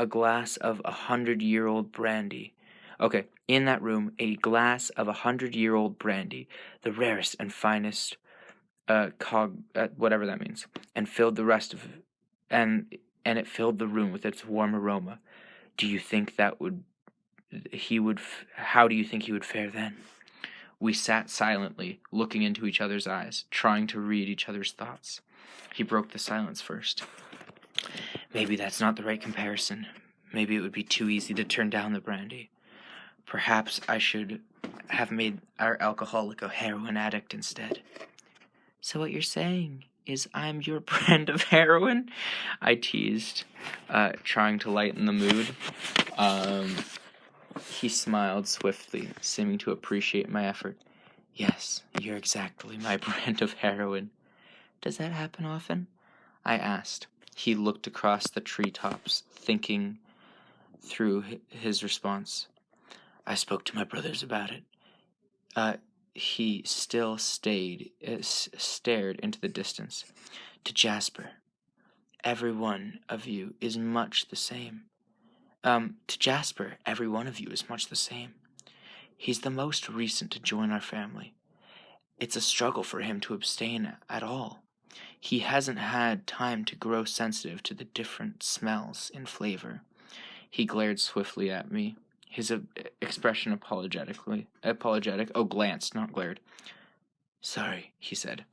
glass of 100-year-old brandy. Okay, in that room, a glass of 100-year-old brandy, the rarest and finest, whatever that means, and filled the rest of, and it filled the room with its warm aroma. Do you think how do you think he would fare then? We sat silently, looking into each other's eyes, trying to read each other's thoughts. He broke the silence first. Maybe that's not the right comparison. Maybe it would be too easy to turn down the brandy. Perhaps I should have made our alcoholic a heroin addict instead. So what you're saying is I'm your brand of heroin? I teased, trying to lighten the mood. He smiled swiftly, seeming to appreciate my effort. Yes, you're exactly my brand of heroin. Does that happen often? I asked. He looked across the treetops, thinking through his response. I spoke to my brothers about it. He still stared into the distance. To Jasper, every one of you is much the same. He's the most recent to join our family. It's a struggle for him to abstain at all. He hasn't had time to grow sensitive to the different smells and flavor. He glared swiftly at me, his expression glanced, not glared. Sorry, he said.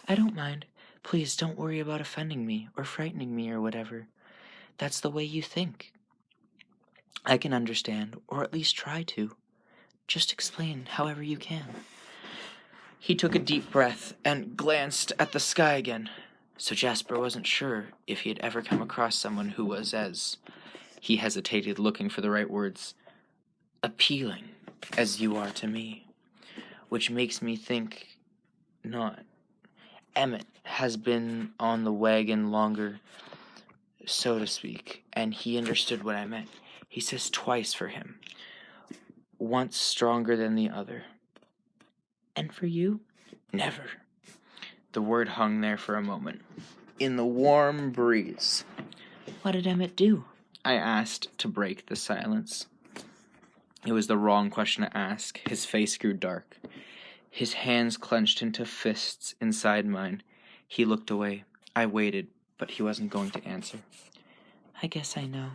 I don't mind. Please don't worry about offending me or frightening me or whatever. That's the way you think. I can understand, or at least try to. Just explain however you can. He took a deep breath and glanced at the sky again. So Jasper wasn't sure if he had ever come across someone who was as... He hesitated, looking for the right words. Appealing, as you are to me. Which makes me think not. Emmett has been on the wagon longer, so to speak, and he understood what I meant. He says twice for him. Once stronger than the other. And for you? Never. The word hung there for a moment. In the warm breeze. What did Emmett do? I asked to break the silence. It was the wrong question to ask. His face grew dark. His hands clenched into fists inside mine. He looked away. I waited, but he wasn't going to answer. I guess I know,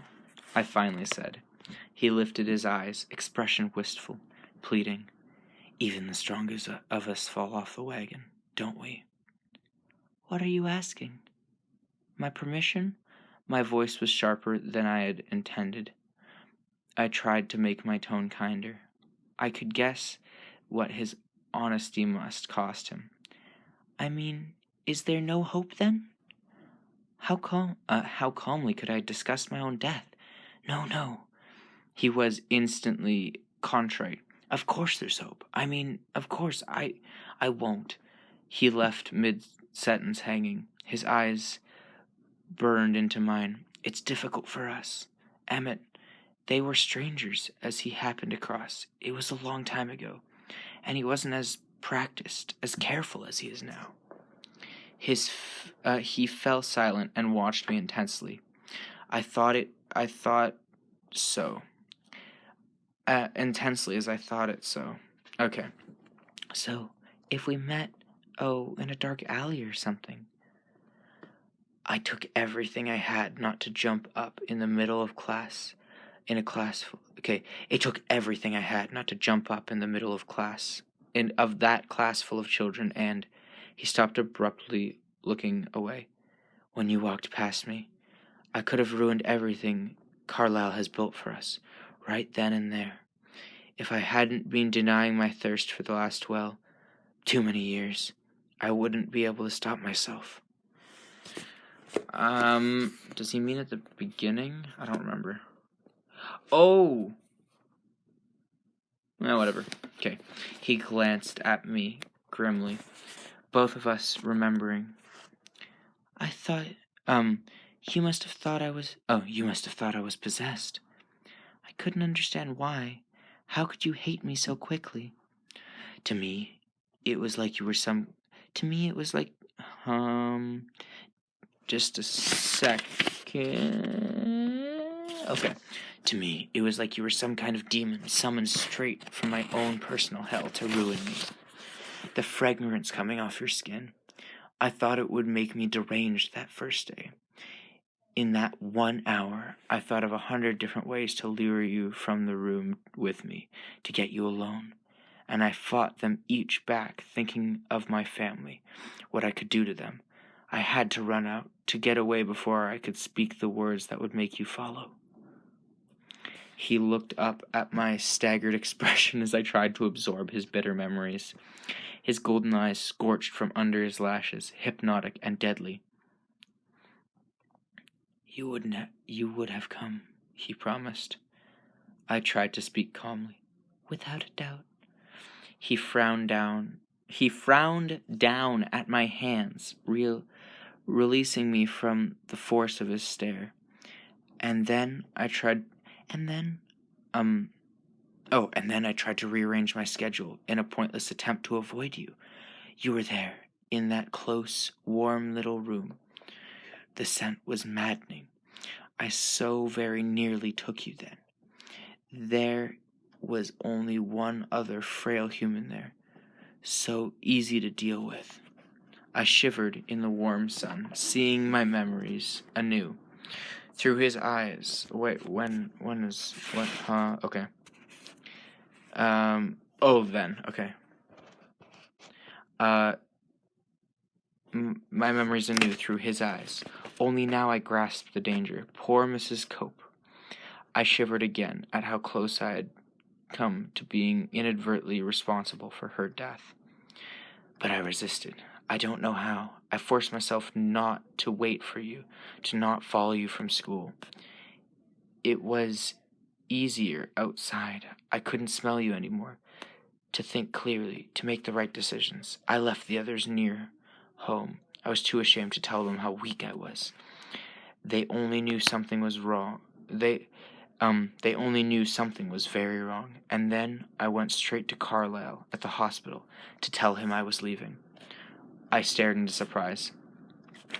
I finally said. He lifted his eyes, expression wistful, pleading. Even the strongest of us fall off the wagon, don't we? What are you asking? My permission? My voice was sharper than I had intended. I tried to make my tone kinder. I could guess what his honesty must cost him. I mean, is there no hope then? How calmly could I discuss my own death? No. He was instantly contrite. Of course there's hope. I mean, of course, I won't. He left mid-sentence hanging. His eyes burned into mine. It's difficult for us. Emmett, they were strangers as he happened across. It was a long time ago, and he wasn't as practiced, as careful as he is now. He fell silent and watched me intensely. Intensely as I thought it so. Okay. So, if we met, in a dark alley or something. I took everything I had not to jump up in the middle of class, it took everything I had not to jump up in the middle of that class full of children, and he stopped abruptly, looking away. When you walked past me, I could have ruined everything Carlisle has built for us, right then and there. If I hadn't been denying my thirst for the last, too many years, I wouldn't be able to stop myself. Does he mean at the beginning? I don't remember. Oh! Well, whatever. Okay. He glanced at me grimly, both of us remembering. I thought, you must have thought I was possessed. I couldn't understand why. How could you hate me so quickly? To me, it was like, just a second. Okay. To me, it was like you were some kind of demon summoned straight from my own personal hell to ruin me. The fragrance coming off your skin, I thought it would make me deranged that first day. In that 1 hour, I thought of 100 different ways to lure you from the room with me, to get you alone. And I fought them each back, thinking of my family, what I could do to them. I had to run out, to get away before I could speak the words that would make you follow. He looked up at my staggered expression as I tried to absorb his bitter memories. His golden eyes scorched from under his lashes, hypnotic and deadly. You would have come, he promised. I tried to speak calmly. Without a doubt. He frowned down at my hands, releasing me from the force of his stare. And then I tried to rearrange my schedule in a pointless attempt to avoid you. You were there, in that close, warm little room. The scent was maddening. I so very nearly took you then. There was only one other frail human there, so easy to deal with. I shivered in the warm sun, seeing my memories anew. Through his eyes. Wait, okay. Okay. My memories anew through his eyes. Only now I grasped the danger. Poor Mrs. Cope. I shivered again at how close I had come to being inadvertently responsible for her death. But I resisted. I don't know how. I forced myself not to wait for you, to not follow you from school. It was easier outside. I couldn't smell you anymore. To think clearly, to make the right decisions. I left the others near home. I was too ashamed to tell them how weak I was. They only knew something was wrong. They only knew something was very wrong. And then I went straight to Carlisle at the hospital to tell him I was leaving. I stared into surprise.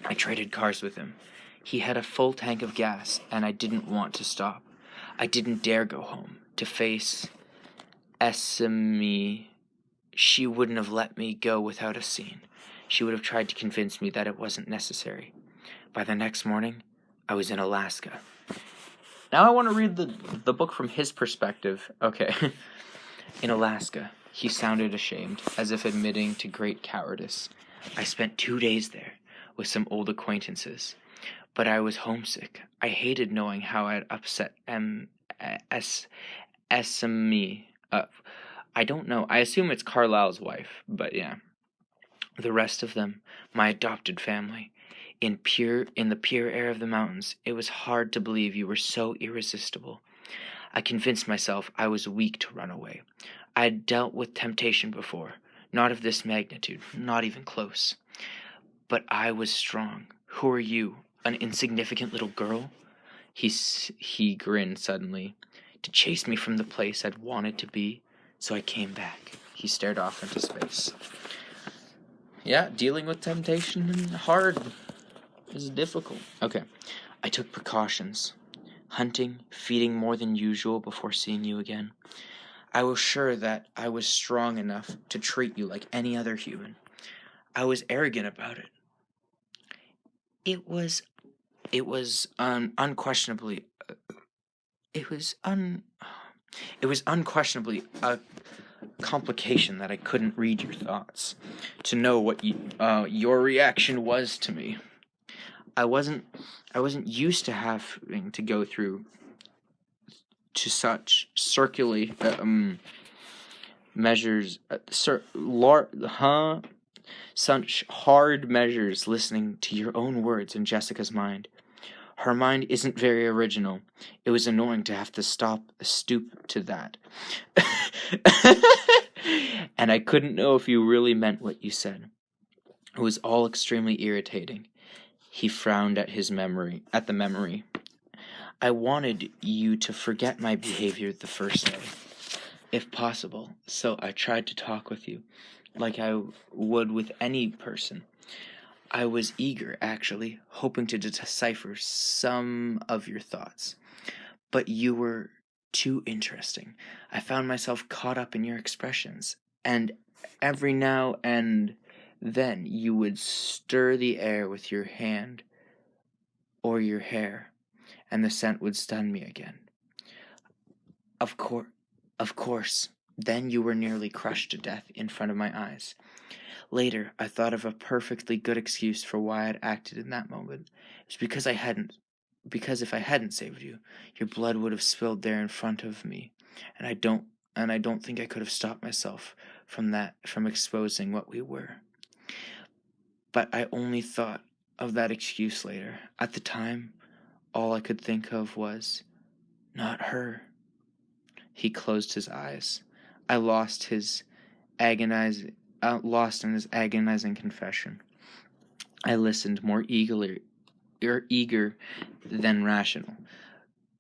I traded cars with him. He had a full tank of gas, and I didn't want to stop. I didn't dare go home to face Stephenie. She wouldn't have let me go without a scene. She would have tried to convince me that it wasn't necessary. By the next morning, I was in Alaska. Now I want to read the book from his perspective. Okay. In Alaska, he sounded ashamed, as if admitting to great cowardice. I spent 2 days there with some old acquaintances, but I was homesick. I hated knowing how I had upset Stephenie. I don't know. I assume it's Carlisle's wife, but yeah. The rest of them, my adopted family. In the pure air of the mountains, it was hard to believe you were so irresistible. I convinced myself I was weak to run away. I had dealt with temptation before. Not of this magnitude, not even close. But I was strong. Who are you, an insignificant little girl? He grinned suddenly. To chase me from the place I'd wanted to be, so I came back. He stared off into space. Yeah, dealing with temptation hard is difficult. Okay, I took precautions. Hunting, feeding more than usual before seeing you again. I was sure that I was strong enough to treat you like any other human. I was arrogant about it. It was unquestionably a complication that I couldn't read your thoughts, to know what your reaction was to me. I wasn't used to having to go through to such measures, such hard measures, listening to your own words in Jessica's mind. Her mind isn't very original. It was annoying to have to stoop to that. And I couldn't know if you really meant what you said. It was all extremely irritating. He frowned at the memory. I wanted you to forget my behavior the first day, if possible, so I tried to talk with you, like I would with any person. I was eager, actually, hoping to decipher some of your thoughts. But you were too interesting. I found myself caught up in your expressions, and every now and then you would stir the air with your hand or your hair, and the scent would stun me again. Of course, then you were nearly crushed to death in front of my eyes. Later, I thought of a perfectly good excuse for why I'd acted in that moment. It was because if I hadn't saved you, your blood would have spilled there in front of me, and I don't think I could have stopped myself from exposing what we were. But I only thought of that excuse later. At the time, all I could think of was, not her. He closed his eyes. I lost in his agonizing confession. I listened more eager than rational.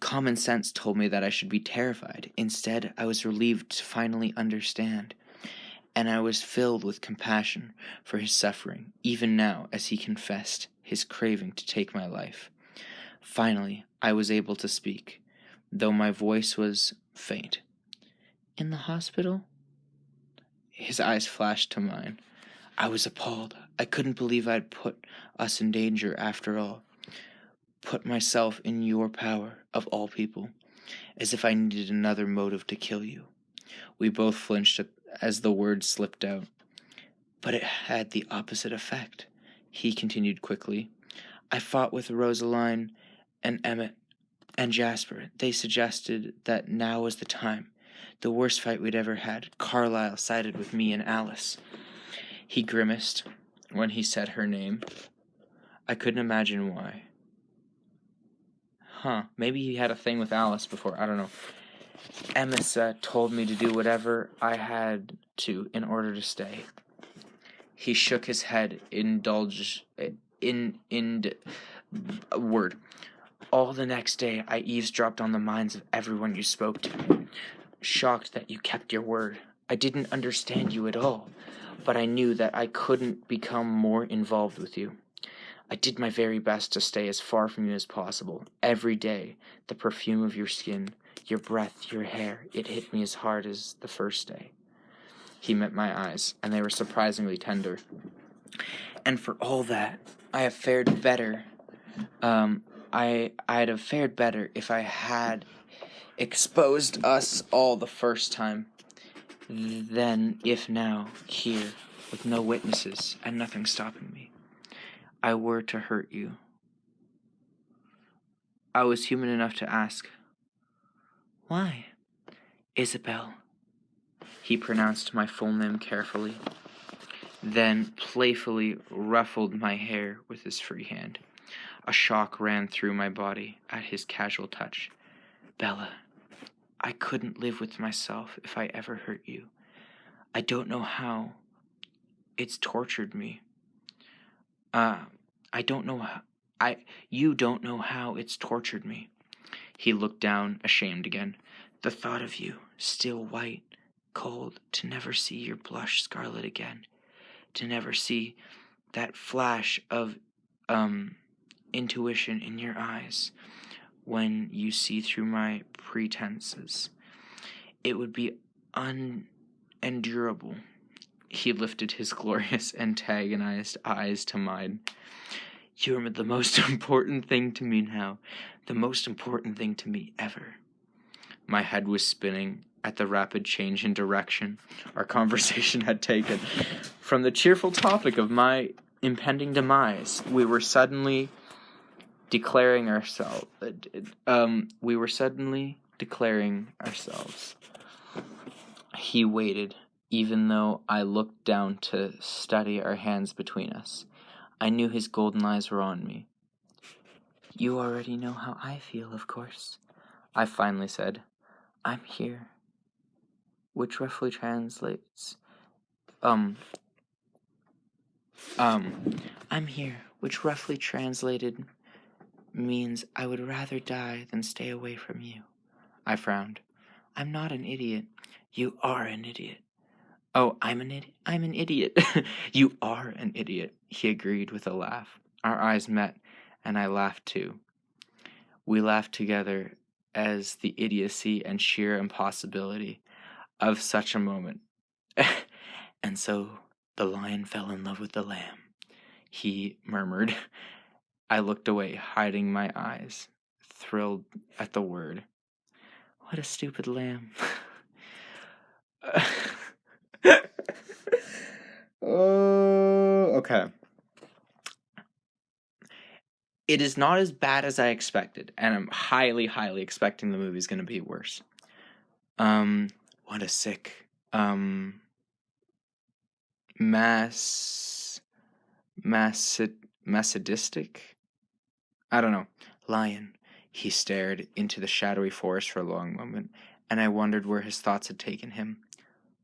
Common sense told me that I should be terrified. Instead, I was relieved to finally understand, and I was filled with compassion for his suffering, even now as he confessed his craving to take my life. Finally, I was able to speak, though my voice was faint. In the hospital? His eyes flashed to mine. I was appalled. I couldn't believe I'd put us in danger after all. Put myself in your power, of all people, as if I needed another motive to kill you. We both flinched as the words slipped out. But it had the opposite effect, he continued quickly. I fought with Rosaline and Emmett and Jasper. They suggested that now was the time. The worst fight we'd ever had. Carlisle sided with me and Alice. He grimaced when he said her name. I couldn't imagine why. Maybe he had a thing with Alice before, I don't know. Emma told me to do whatever I had to in order to stay. He shook his head, word. All the next day, I eavesdropped on the minds of everyone you spoke to, shocked that you kept your word. I didn't understand you at all, but I knew that I couldn't become more involved with you. I did my very best to stay as far from you as possible. Every day, the perfume of your skin, your breath, your hair, it hit me as hard as the first day. He met my eyes, and they were surprisingly tender. And for all that, I have fared better. I'd have fared better if I had exposed us all the first time, than if now, here, with no witnesses and nothing stopping me, I were to hurt you. I was human enough to ask, why? Isabel. He pronounced my full name carefully, then playfully ruffled my hair with his free hand. A shock ran through my body at his casual touch. Bella, I couldn't live with myself if I ever hurt you. I don't know how, It's tortured me. I don't know how. You don't know how it's tortured me. He looked down, ashamed again. The thought of you, still white, cold, to never see your blush scarlet again, to never see that flash of, intuition in your eyes when you see through my pretenses. It would be unendurable. He lifted his glorious, antagonized eyes to mine. You're the most important thing to me now. The most important thing to me ever. My head was spinning at the rapid change in direction our conversation had taken. From the cheerful topic of my impending demise, we were suddenly declaring ourselves. He waited, even though I looked down to study our hands between us. I knew his golden eyes were on me. You already know how I feel, of course, I finally said. I'm here. Which roughly translates... I'm here, which roughly translated means I would rather die than stay away from you. I frowned. I'm not an idiot. You are an idiot. Oh, I'm an idiot? I'm an idiot. You are an idiot, he agreed with a laugh. Our eyes met, and I laughed too. We laughed together as the idiocy and sheer impossibility of such a moment. And so the lion fell in love with the lamb, he murmured. I looked away, hiding my eyes, thrilled at the word. What a stupid lamb. Oh, okay. It is not as bad as I expected, and I'm highly, highly expecting the movie's going to be worse. What a sick, masochistic? I don't know. Lion. He stared into the shadowy forest for a long moment, and I wondered where his thoughts had taken him.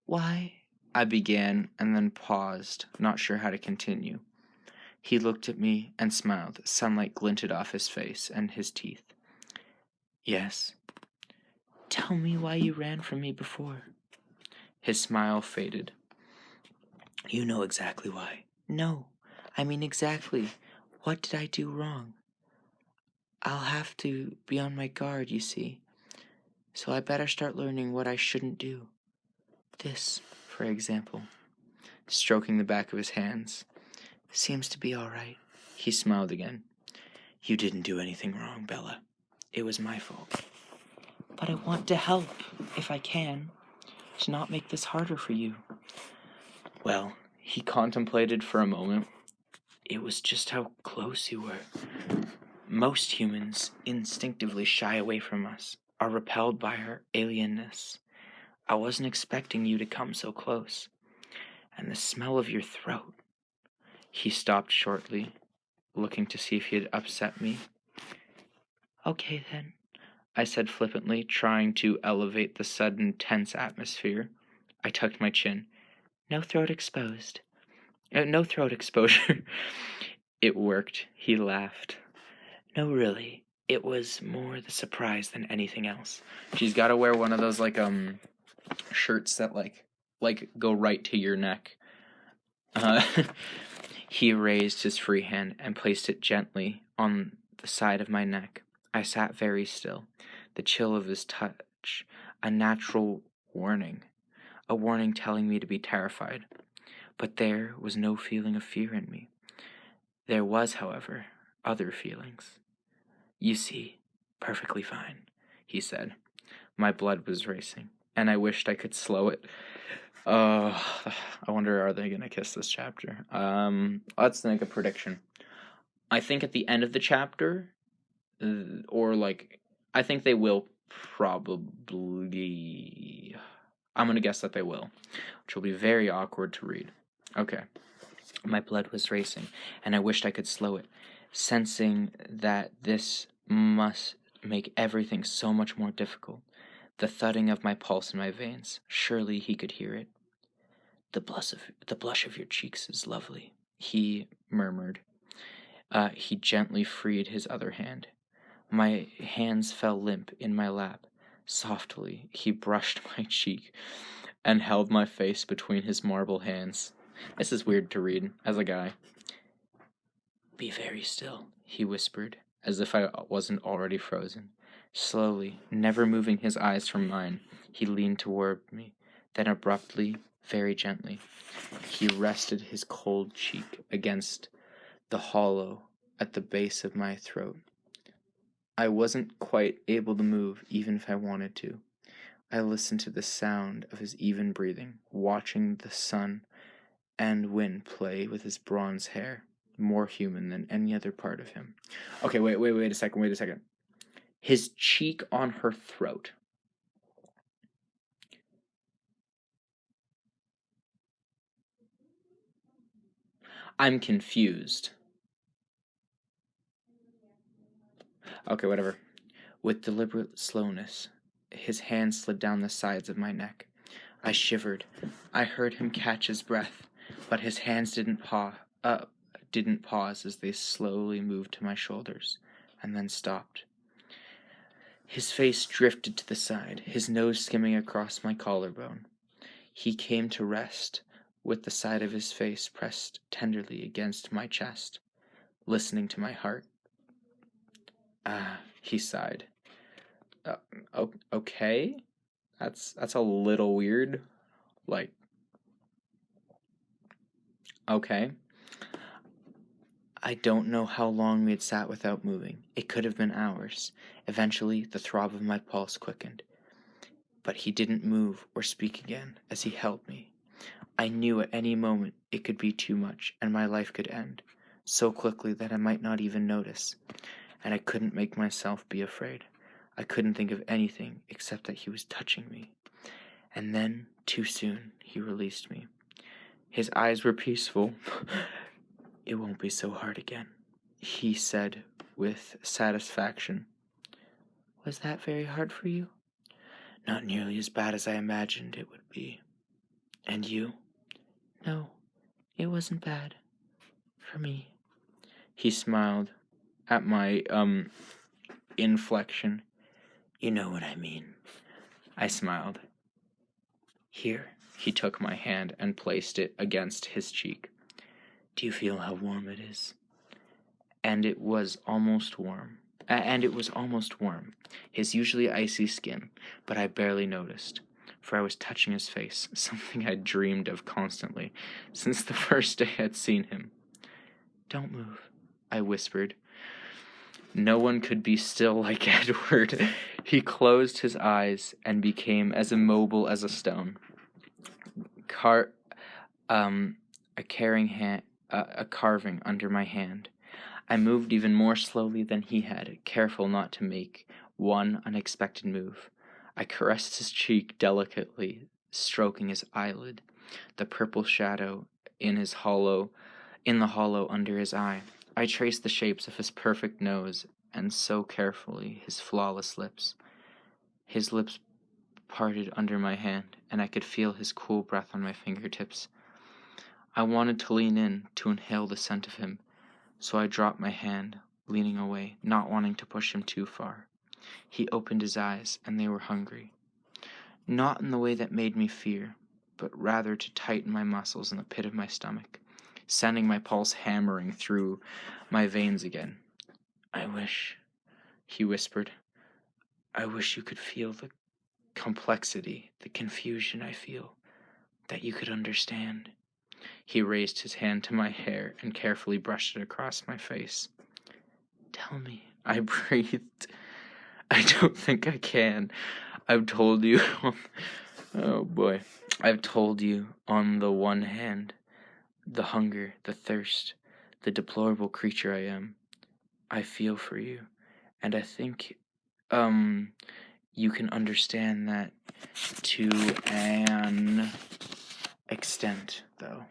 Why? I began, and then paused, not sure how to continue. He looked at me and smiled. Sunlight glinted off his face and his teeth. Yes. Tell me why you ran from me before. His smile faded. You know exactly why. No, I mean exactly. What did I do wrong? I'll have to be on my guard, you see. So I better start learning what I shouldn't do. This, for example. Stroking the back of his hands. Seems to be all right. He smiled again. You didn't do anything wrong, Bella. It was my fault. But I want to help, if I can, to not make this harder for you. Well, he contemplated for a moment. It was just how close you were. Most humans instinctively shy away from us, are repelled by our alienness. I wasn't expecting you to come so close. And the smell of your throat. He stopped shortly, looking to see if he had upset me. Okay, then, I said flippantly, trying to elevate the sudden tense atmosphere. I tucked my chin. No throat exposed. No throat exposure. It worked. He laughed. No, really. It was more the surprise than anything else. She's got to wear one of those, shirts that, go right to your neck. He raised his free hand and placed it gently on the side of my neck. I sat very still, the chill of his touch, a natural warning, a warning telling me to be terrified. But there was no feeling of fear in me. There was, however, other feelings. You see, perfectly fine, he said. My blood was racing, and I wished I could slow it. I wonder, are they going to kiss this chapter? Let's make a prediction. I think at the end of the chapter, I think they will probably... I'm going to guess that they will, which will be very awkward to read. Okay. My blood was racing, and I wished I could slow it, sensing that this must make everything so much more difficult. The thudding of my pulse in my veins. Surely he could hear it. The blush of your cheeks is lovely, he murmured. He gently freed his other hand. My hands fell limp in my lap. Softly, he brushed my cheek and held my face between his marble hands. This is weird to read as a guy. Be very still, he whispered, as if I wasn't already frozen. Slowly, never moving his eyes from mine, he leaned toward me. Then abruptly, very gently, he rested his cold cheek against the hollow at the base of my throat. I wasn't quite able to move, even if I wanted to. I listened to the sound of his even breathing, watching the sun and wind play with his bronze hair, more human than any other part of him. Okay, wait a second. His cheek on her throat. I'm confused. Okay, whatever. With deliberate slowness, his hand slid down the sides of my neck. I shivered. I heard him catch his breath, but his hands didn't pause as they slowly moved to my shoulders, and then stopped. His face drifted to the side, his nose skimming across my collarbone. He came to rest, with the side of his face pressed tenderly against my chest, listening to my heart. He sighed. Okay? That's a little weird. Like, okay. I don't know how long we had sat without moving. It could have been hours. Eventually, the throb of my pulse quickened. But he didn't move or speak again as he held me. I knew at any moment it could be too much and my life could end, so quickly that I might not even notice. And I couldn't make myself be afraid. I couldn't think of anything except that he was touching me. And then, too soon, he released me. His eyes were peaceful. It won't be so hard again, he said with satisfaction. Was that very hard for you? Not nearly as bad as I imagined it would be. And you? No, it wasn't bad. For me. He smiled at my, inflection. You know what I mean. I smiled. Here, he took my hand and placed it against his cheek. Do you feel how warm it is? And it was almost warm. His usually icy skin, but I barely noticed, for I was touching his face, something I'd dreamed of constantly since the first day I'd seen him. Don't move, I whispered. No one could be still like Edward. He closed his eyes and became as immobile as a stone. A carving under my hand. I moved even more slowly than he had, careful not to make one unexpected move. I caressed his cheek delicately, stroking his eyelid, the purple shadow in the hollow under his eye. I traced the shapes of his perfect nose, and so carefully his flawless lips. His lips parted under my hand, and I could feel his cool breath on my fingertips. I wanted to lean in to inhale the scent of him, so I dropped my hand, leaning away, not wanting to push him too far. He opened his eyes, and they were hungry. Not in the way that made me fear, but rather to tighten my muscles in the pit of my stomach, sending my pulse hammering through my veins again. I wish, he whispered, I wish you could feel the complexity, the confusion I feel, that you could understand. He raised his hand to my hair and carefully brushed it across my face. Tell me, I breathed. I don't think I can. I've told you. Oh boy. I've told you on the one hand, the hunger, the thirst, the deplorable creature I am. I feel for you. And I think, you can understand that to an extent, though.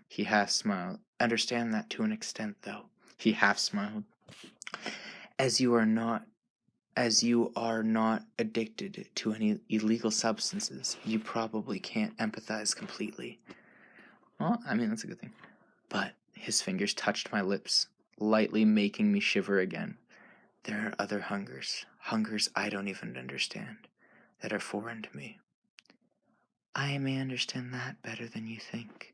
He half smiled. Understand that to an extent, though. He half smiled. As you are not addicted to any illegal substances, you probably can't empathize completely. Well, I mean, that's a good thing. But his fingers touched my lips, lightly making me shiver again. There are other hungers I don't even understand, that are foreign to me. I may understand that better than you think.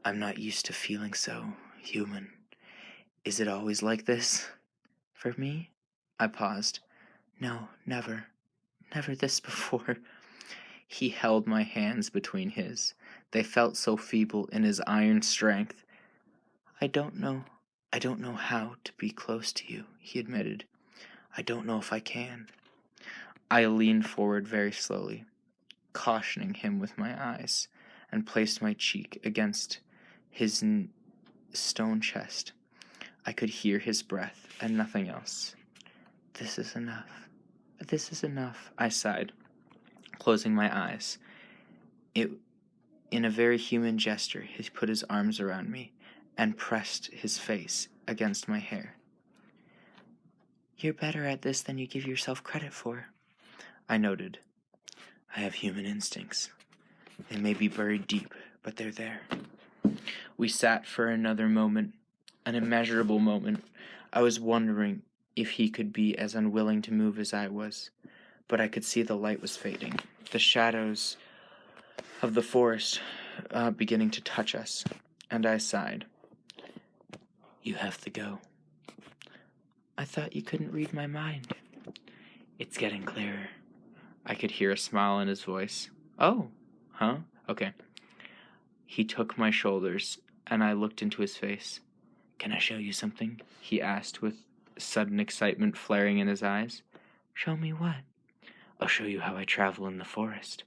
I'm not used to feeling so human. Is it always like this? For me? I paused. No, never. Never this before. He held my hands between his. They felt so feeble in his iron strength. I don't know how to be close to you, he admitted. I don't know if I can. I leaned forward very slowly, cautioning him with my eyes, and placed my cheek against his stone chest. I could hear his breath and nothing else. This is enough, I sighed, closing my eyes. In a very human gesture, he put his arms around me and pressed his face against my hair. You're better at this than you give yourself credit for, I noted. I have human instincts. They may be buried deep, but they're there. We sat for another moment, an immeasurable moment. I was wondering if he could be as unwilling to move as I was, but I could see the light was fading, the shadows of the forest beginning to touch us, and I sighed. You have to go. I thought you couldn't read my mind. It's getting clearer. I could hear a smile in his voice. Oh, huh? Okay. He took my shoulders, and I looked into his face. Can I show you something? He asked with sudden excitement flaring in his eyes. Show me what? I'll show you how I travel in the forest.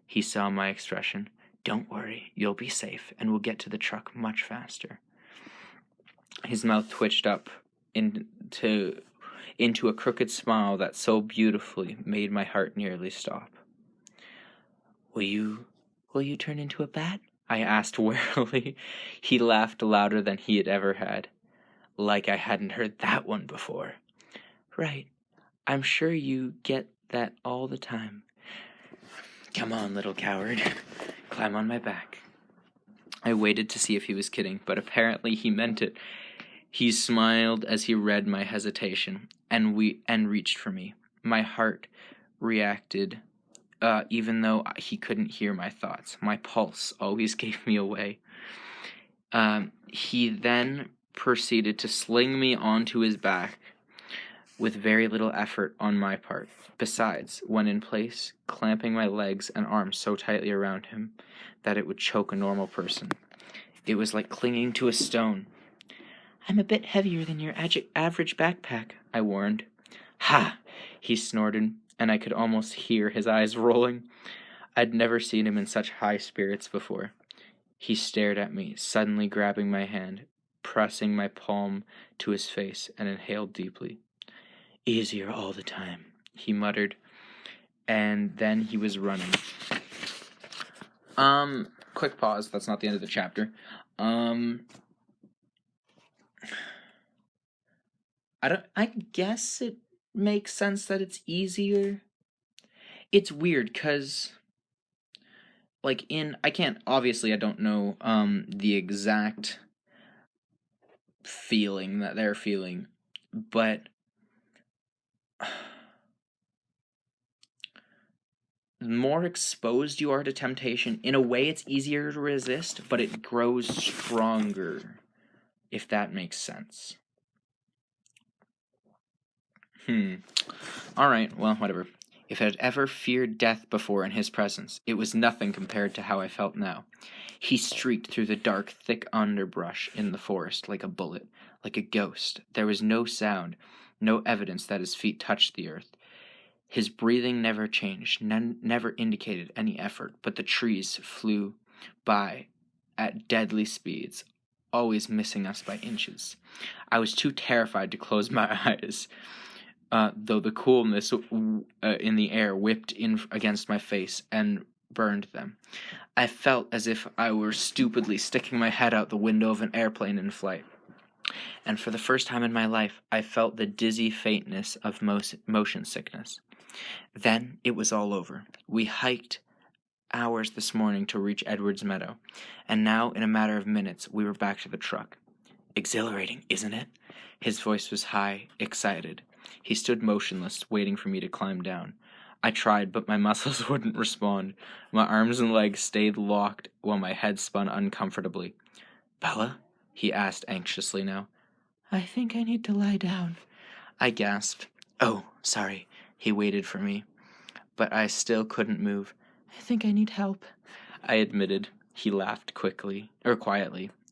He saw my expression. Don't worry, you'll be safe, and we'll get to the truck much faster. His mouth twitched up into a crooked smile that so beautifully made my heart nearly stop. Will you turn into a bat? I asked warily. He laughed louder than he had ever had. Like I hadn't heard that one before. Right. I'm sure you get that all the time. Come on, little coward. Climb on my back. I waited to see if he was kidding, but apparently he meant it. He smiled as he read my hesitation and reached for me. My heart reacted, even though he couldn't hear my thoughts. My pulse always gave me away. He then proceeded to sling me onto his back with very little effort on my part. Besides, when in place, clamping my legs and arms so tightly around him that it would choke a normal person. It was like clinging to a stone. I'm a bit heavier than your average backpack, I warned. Ha! He snorted, and I could almost hear his eyes rolling. I'd never seen him in such high spirits before. He stared at me, suddenly grabbing my hand, pressing my palm to his face, and inhaled deeply. Easier all the time, he muttered, and then he was running. Quick pause, that's not the end of the chapter. I guess it makes sense that it's easier. It's weird, because, I don't know, the exact feeling that they're feeling, but the more exposed you are to temptation, in a way it's easier to resist, but it grows stronger, if that makes sense. Alright, well, whatever. If I had ever feared death before in his presence, it was nothing compared to how I felt now. He streaked through the dark, thick underbrush in the forest like a bullet, like a ghost. There was no sound, no evidence that his feet touched the earth. His breathing never changed, never indicated any effort, but the trees flew by at deadly speeds, always missing us by inches. I was too terrified to close my eyes, though the coolness in the air whipped in against my face and burned them. I felt as if I were stupidly sticking my head out the window of an airplane in flight. And for the first time in my life, I felt the dizzy faintness of motion sickness. Then it was all over. We hiked hours this morning to reach Edward's Meadow, and now, in a matter of minutes, we were back to the truck. Exhilarating, isn't it? His voice was high, excited. He stood motionless, waiting for me to climb down. I tried, but my muscles wouldn't respond. My arms and legs stayed locked while my head spun uncomfortably. Bella? He asked anxiously now. I think I need to lie down. I gasped. Oh, sorry. He waited for me. But I still couldn't move. I think I need help, I admitted. He laughed quietly,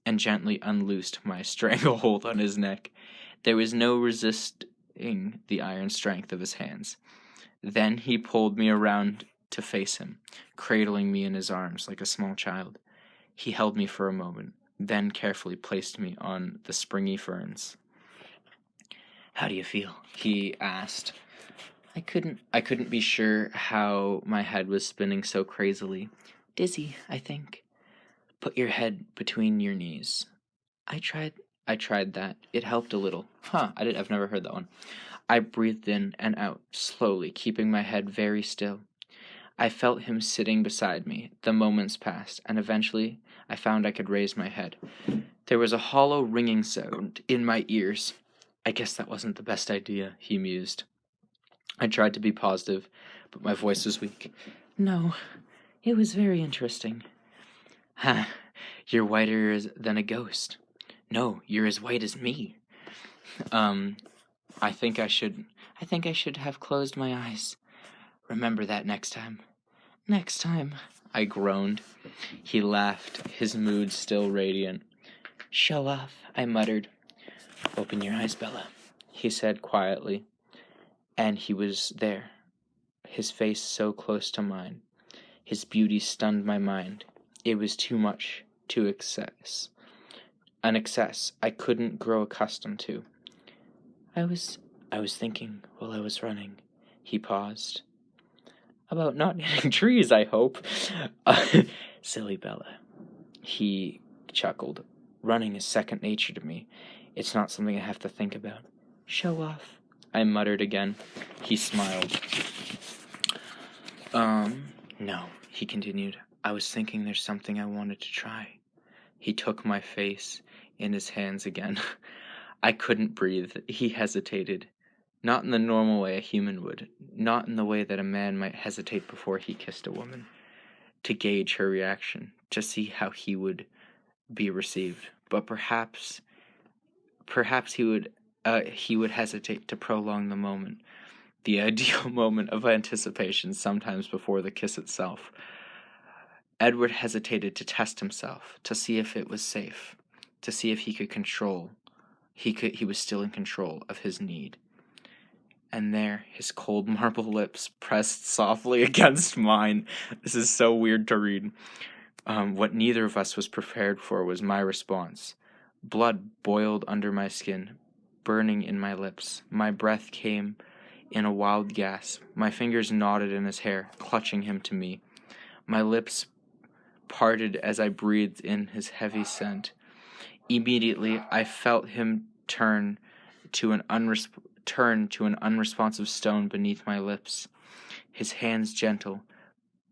and gently unloosed my stranglehold on his neck. There was no resisting the iron strength of his hands. Then he pulled me around to face him, cradling me in his arms like a small child. He held me for a moment, then carefully placed me on the springy ferns. How do you feel? He asked. I couldn't be sure how my head was spinning so crazily. Dizzy, I think. Put your head between your knees. I tried that. It helped a little. I've never heard that one. I breathed in and out, slowly, keeping my head very still. I felt him sitting beside me. The moments passed, and eventually I found I could raise my head. There was a hollow ringing sound in my ears. I guess that wasn't the best idea, he mused. I tried to be positive, but my voice was weak. No, it was very interesting. You're whiter than a ghost. No, you're as white as me. I think I should have closed my eyes. Remember that next time. Next time, I groaned. He laughed, his mood still radiant. Show off, I muttered. Open your eyes, Bella, he said quietly. And he was there, his face so close to mine. His beauty stunned my mind. It was too much, too excess. An excess I couldn't grow accustomed to. I was thinking while I was running. He paused. About not hitting trees, I hope. Silly Bella. He chuckled. Running is second nature to me. It's not something I have to think about. Show off, I muttered again. He smiled. No, he continued. I was thinking there's something I wanted to try. He took my face in his hands again. I couldn't breathe. He hesitated. Not in the normal way a human would. Not in the way that a man might hesitate before he kissed a woman. To gauge her reaction. To see how he would be received. But perhaps he would hesitate to prolong the moment. The ideal moment of anticipation, sometimes before the kiss itself. Edward hesitated to test himself, to see if it was safe, to see if he was still in control of his need. And there, his cold marble lips pressed softly against mine. This is so weird to read. What neither of us was prepared for was my response. Blood boiled under my skin, burning in my lips. My breath came in a wild gasp. My fingers knotted in his hair, clutching him to me. My lips parted as I breathed in his heavy scent. Immediately, I felt him turn to an unresponsive stone beneath my lips. His hands gentle,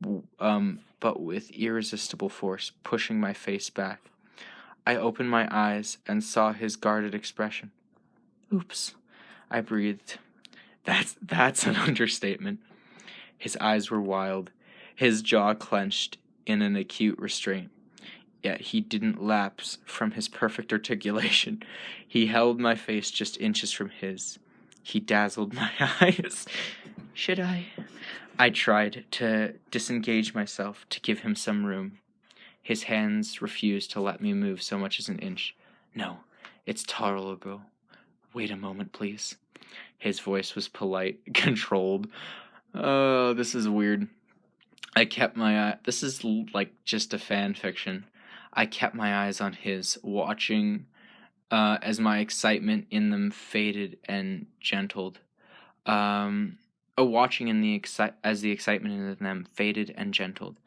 but with irresistible force, pushing my face back. I opened my eyes and saw his guarded expression. Oops, I breathed. That's an understatement. His eyes were wild, his jaw clenched in an acute restraint. Yet he didn't lapse from his perfect articulation. He held my face just inches from his. He dazzled my eyes. Should I? I tried to disengage myself, to give him some room. His hands refused to let me move so much as an inch. No, it's tolerable. Wait a moment, please. His voice was polite, controlled. Oh, this is weird. I kept my eye. This is like just a fan fiction. I kept my eyes on his, watching as my excitement in them faded and gentled. Watching as the excitement in them faded and gentled.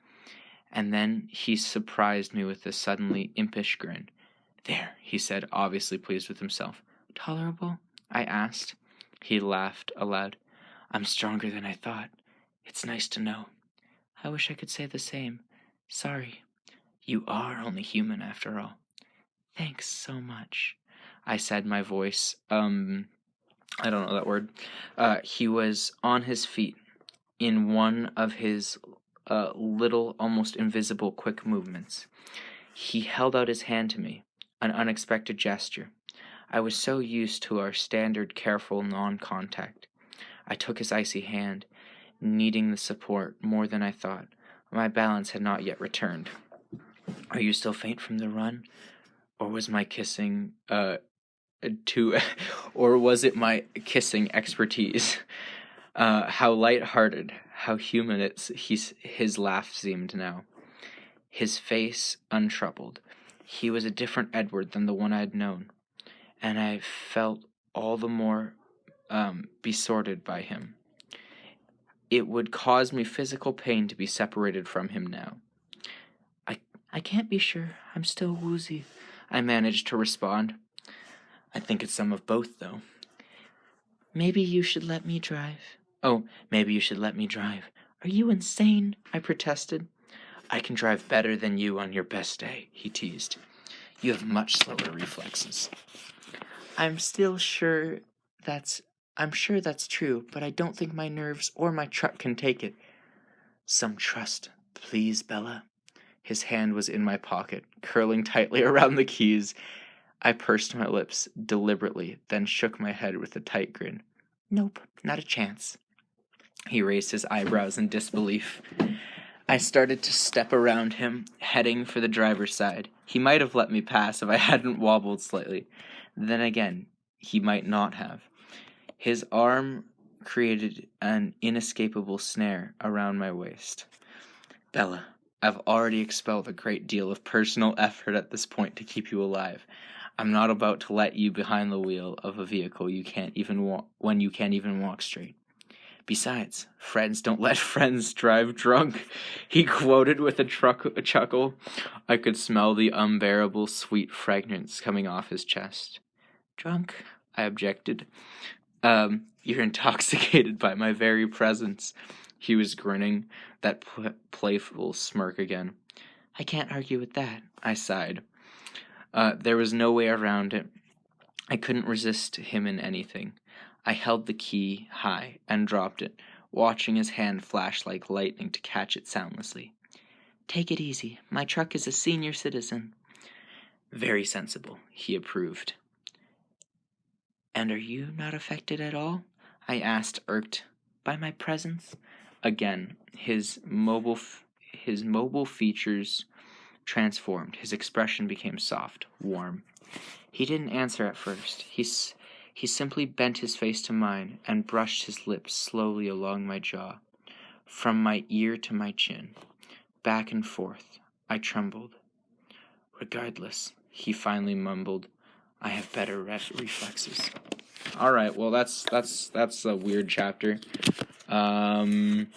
And then he surprised me with a suddenly impish grin. There, he said, obviously pleased with himself. Tolerable? I asked. He laughed aloud. I'm stronger than I thought. It's nice to know. I wish I could say the same. Sorry. You are only human after all. Thanks so much, I said, my voice, I don't know that word. He was on his feet in one of his little, almost invisible quick movements. He held out his hand to me, an unexpected gesture. I was so used to our standard careful non-contact. I took his icy hand, needing the support more than I thought. My balance had not yet returned. Are you still faint from the run? Or was my kissing, or was it my kissing expertise? How light-hearted, how human his laugh seemed now. His face untroubled. He was a different Edward than the one I'd known, and I felt all the more besorted by him. It would cause me physical pain to be separated from him now. I can't be sure. I'm still woozy, I managed to respond. I think it's some of both, though. Maybe you should let me drive. Oh, maybe you should let me drive. Are you insane? I protested. I can drive better than you on your best day, he teased. You have much slower reflexes. I'm sure that's true, but I don't think my nerves or my truck can take it. Some trust, please, Bella. His hand was in my pocket, curling tightly around the keys. I pursed my lips deliberately, then shook my head with a tight grin. Nope, not a chance. He raised his eyebrows in disbelief. I started to step around him, heading for the driver's side. He might have let me pass if I hadn't wobbled slightly. Then again, he might not have. His arm created an inescapable snare around my waist. Bella, I've already expelled a great deal of personal effort at this point to keep you alive. I'm not about to let you behind the wheel of a vehicle you can't even walk straight. Besides, friends don't let friends drive drunk, he quoted with a chuckle. I could smell the unbearable sweet fragrance coming off his chest. Drunk? I objected. You're intoxicated by my very presence. He was grinning, that playful smirk again. I can't argue with that, I sighed. There was no way around it. I couldn't resist him in anything. I held the key high and dropped it, watching his hand flash like lightning to catch it soundlessly. Take it easy. My truck is a senior citizen. Very sensible, he approved. And are you not affected at all? I asked, irked by my presence. Again, his mobile features transformed. His expression became soft, warm. He didn't answer at first. He simply bent his face to mine and brushed his lips slowly along my jaw, from my ear to my chin, back and forth. I trembled. Regardless, he finally mumbled, I have better reflexes. All right, well, that's a weird chapter. That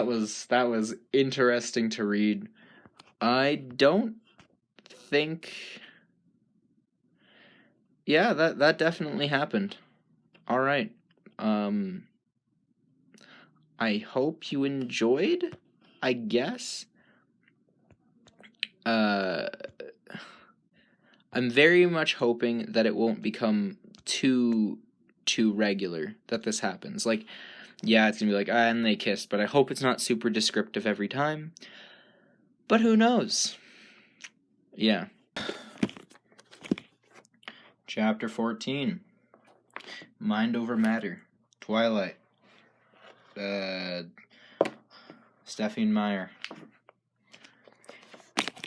was interesting to read. I don't think. Yeah, that definitely happened. All right. I hope you enjoyed, I guess. I'm very much hoping that it won't become too regular that this happens. Like, yeah, it's gonna be like, and they kissed, but I hope it's not super descriptive every time. But who knows? Yeah. Chapter 14. Mind Over Matter. Twilight. Stephenie Meyer.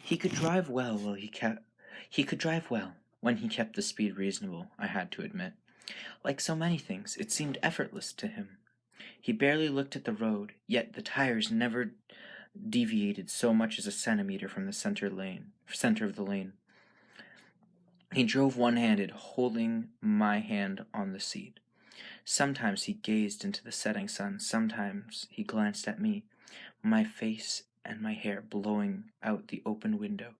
He could drive well when he kept the speed reasonable, I had to admit. Like so many things, it seemed effortless to him. He barely looked at the road, yet the tires never deviated so much as a centimeter from the center of the lane. He drove one-handed, holding my hand on the seat. Sometimes he gazed into the setting sun, sometimes he glanced at me, my face and my hair blowing out the open window,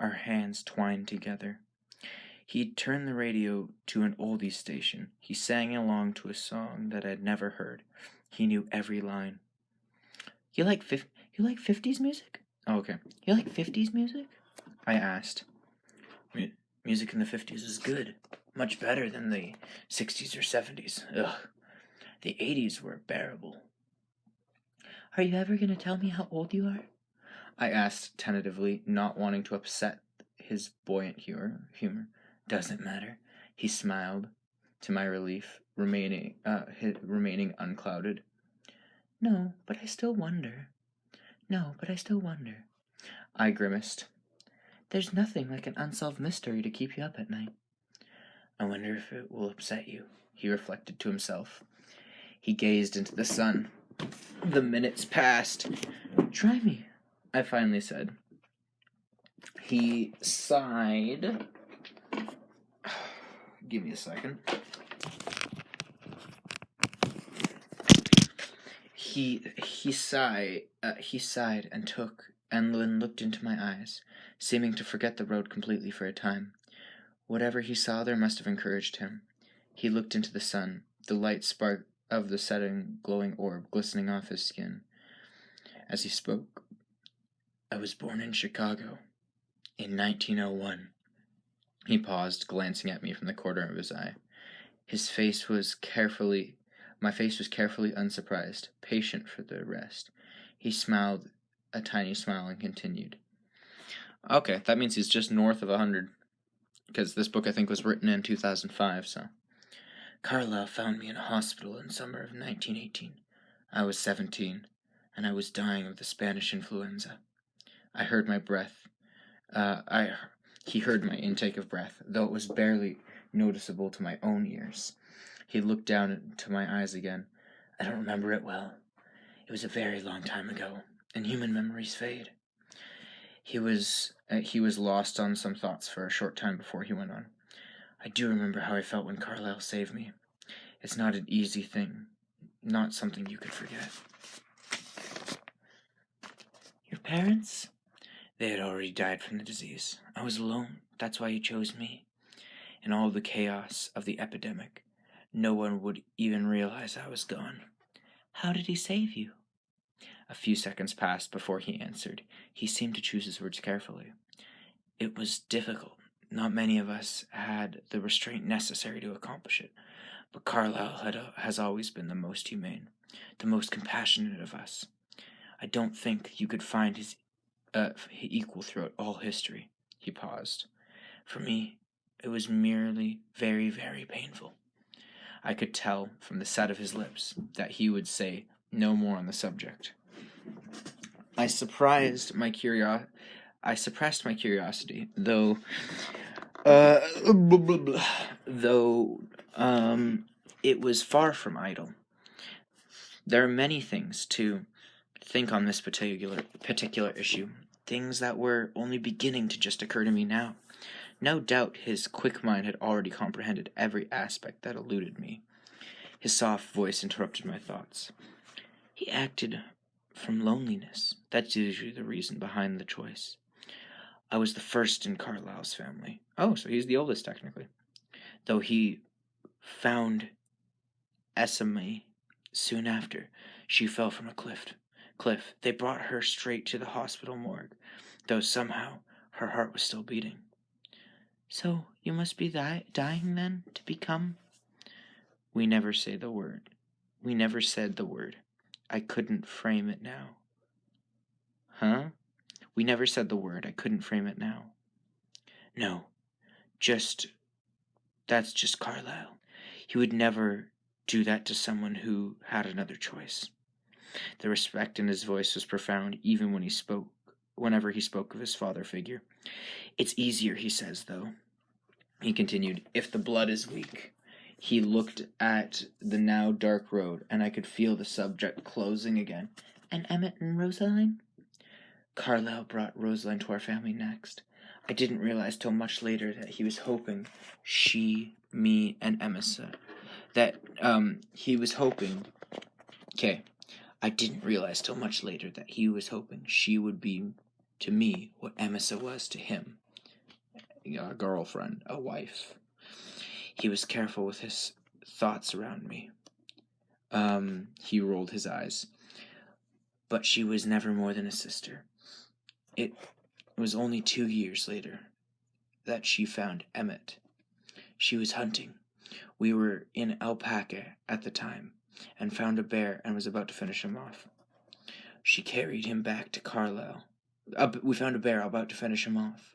our hands twined together. He turned the radio to an oldies station. He sang along to a song that I'd never heard. He knew every line. You like 50s music? Oh, okay. You like 50s music? I asked. Music in the 50s is good. Much better than the 60s or 70s. Ugh. The 80s were bearable. Are you ever going to tell me how old you are? I asked tentatively, not wanting to upset his buoyant humor. Doesn't matter. He smiled, to my relief, remaining unclouded. No, but I still wonder. I grimaced. There's nothing like an unsolved mystery to keep you up at night. I wonder if it will upset you, he reflected to himself. He gazed into the sun. The minutes passed. Try me, I finally said. He sighed. Give me a second. He sighed and then looked into my eyes, seeming to forget the road completely for a time. Whatever he saw there must have encouraged him. He looked into the sun, the light spark of the setting glowing orb glistening off his skin. As he spoke, I was born in Chicago in 1901. He paused, glancing at me from the corner of his eye. My face was carefully unsurprised, patient for the rest. He smiled a tiny smile and continued. Okay, that means he's just north of 100. Because this book, I think, was written in 2005, so. Carlisle found me in a hospital in summer of 1918. I was 17, and I was dying of the Spanish influenza. I heard my breath. He heard my intake of breath, though it was barely noticeable to my own ears. He looked down into my eyes again. I don't remember it well. It was a very long time ago, and human memories fade. He was lost on some thoughts for a short time before he went on. I do remember how I felt when Carlisle saved me. It's not an easy thing, not something you could forget. Your parents? They had already died from the disease. I was alone. That's why he chose me. In all the chaos of the epidemic, no one would even realize I was gone. How did he save you? A few seconds passed before he answered. He seemed to choose his words carefully. It was difficult. Not many of us had the restraint necessary to accomplish it, but Carlisle has always been the most humane, the most compassionate of us. I don't think you could find his equal throughout all history. He paused. For me, it was merely very, very painful. I could tell from the set of his lips that he would say no more on the subject. I suppressed my curiosity, though it was far from idle. There are many things to think on this particular issue, things that were only beginning to just occur to me now. No doubt his quick mind had already comprehended every aspect that eluded me. His soft voice interrupted my thoughts. He acted from loneliness. That's usually the reason behind the choice. I was the first in Carlisle's family. Oh, so he's the oldest, technically. Though he found Esme soon after. She fell from a cliff. They brought her straight to the hospital morgue, though somehow her heart was still beating. So you must be dying then to become? We never said the word. I couldn't frame it now. Huh? We never said the word. I couldn't frame it now. No, that's just Carlisle. He would never do that to someone who had another choice. The respect in his voice was profound, even whenever he spoke of his father figure. It's easier, he says, though. He continued, if the blood is weak. He looked at the now dark road, and I could feel the subject closing again. And Emmett and Rosaline? Carlisle brought Rosaline to our family next. I didn't realize till much later that he was hoping me, and Emissa. I didn't realize till much later that he was hoping she would be to me what Emissa was to him. A girlfriend, a wife. He was careful with his thoughts around me. He rolled his eyes. But she was never more than a sister. It was only 2 years later that she found Emmett. She was hunting. We were in Alpaca at the time, and found a bear and was about to finish him off. She carried him back to Carlisle. We found a bear about to finish him off.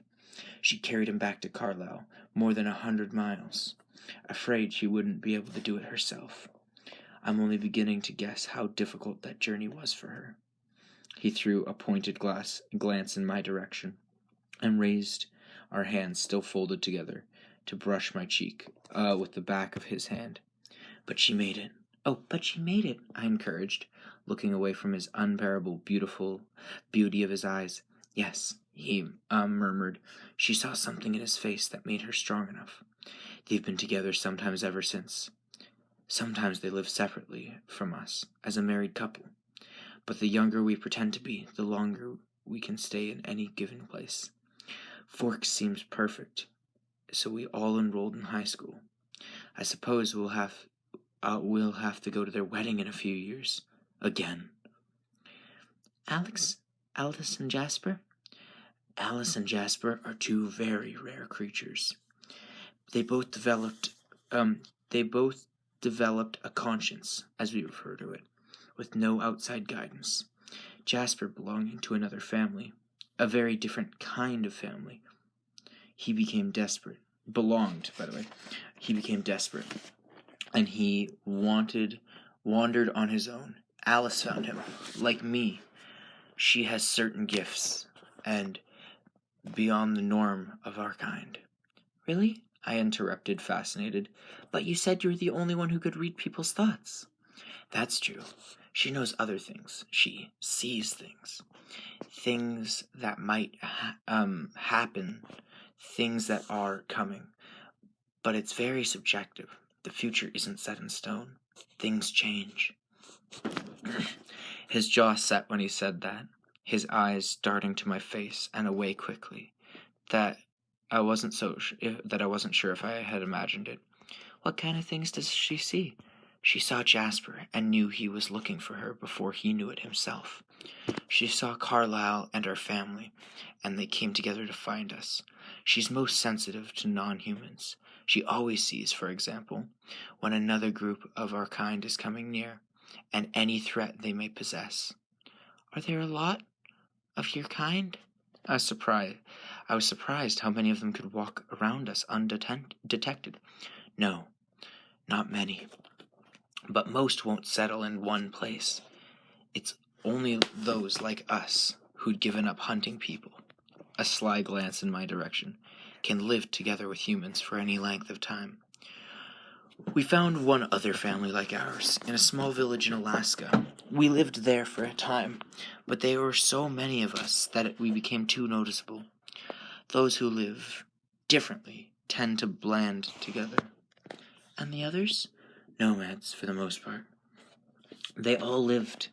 She carried him back to Carlisle, more than 100 miles, afraid she wouldn't be able to do it herself. I'm only beginning to guess how difficult that journey was for her. He threw a pointed glance in my direction, and raised our hands still folded together to brush my cheek with the back of his hand. But she made it. Oh, but she made it, I encouraged, looking away from his unbearable beauty of his eyes. Yes, he murmured. She saw something in his face that made her strong enough. They've been together sometimes ever since. Sometimes they live separately from us, as a married couple. But the younger we pretend to be, the longer we can stay in any given place. Forks seems perfect, so we all enrolled in high school. I suppose we'll have to go to their wedding in a few years. Again. Alice and Jasper? Alice and Jasper are two very rare creatures. They both developed a conscience, as we refer to it, with no outside guidance. Jasper belonging to another family, a very different kind of family. He became desperate. He became desperate, and he wandered on his own. Alice found him. Like me, she has certain gifts, and beyond the norm of our kind. Really? I interrupted, fascinated. But you said you were the only one who could read people's thoughts. That's true. She knows other things. She sees things. Things that might happen. Things that are coming. But it's very subjective. The future isn't set in stone. Things change. His jaw set when he said that, his eyes darting to my face and away quickly. That I wasn't sure if I had imagined it. What kind of things does she see? She saw Jasper and knew he was looking for her before he knew it himself. She saw Carlisle and our family, and they came together to find us. She's most sensitive to non-humans. She always sees, for example, when another group of our kind is coming near, and any threat they may possess. Are there a lot of your kind? I was surprised how many of them could walk around us undetected. No, not many. But most won't settle in one place. It's only those like us who'd given up hunting people, a sly glance in my direction, can live together with humans for any length of time. We found one other family like ours in a small village in Alaska. We lived there for a time, but there were so many of us that we became too noticeable. Those who live differently tend to blend together. And the others? Nomads, for the most part. They all lived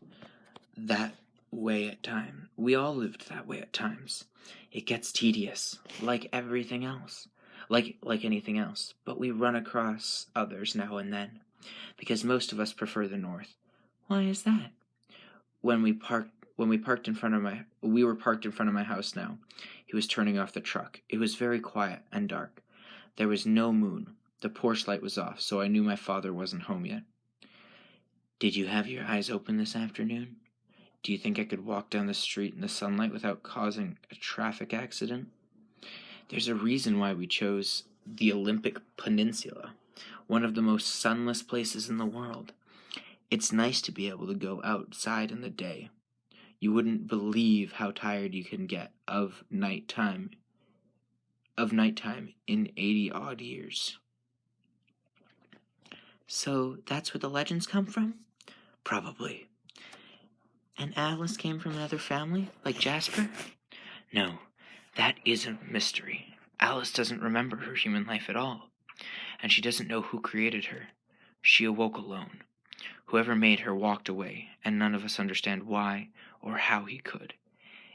that way at times. We all lived that way at times. It gets tedious, like everything else. Like anything else. But we run across others now and then, because most of us prefer the north. Why is that? We were parked in front of my house now. He was turning off the truck. It was very quiet and dark. There was no moon. The porch light was off, so I knew my father wasn't home yet. Did you have your eyes open this afternoon? Do you think I could walk down the street in the sunlight without causing a traffic accident? There's a reason why we chose the Olympic Peninsula, one of the most sunless places in the world. It's nice to be able to go outside in the day. You wouldn't believe how tired you can get of nighttime in 80-odd years. So that's where the legends come from? Probably. And Alice came from another family, like Jasper? No, that is a mystery. Alice doesn't remember her human life at all, and she doesn't know who created her. She awoke alone. Whoever made her walked away, and none of us understand why or how he could.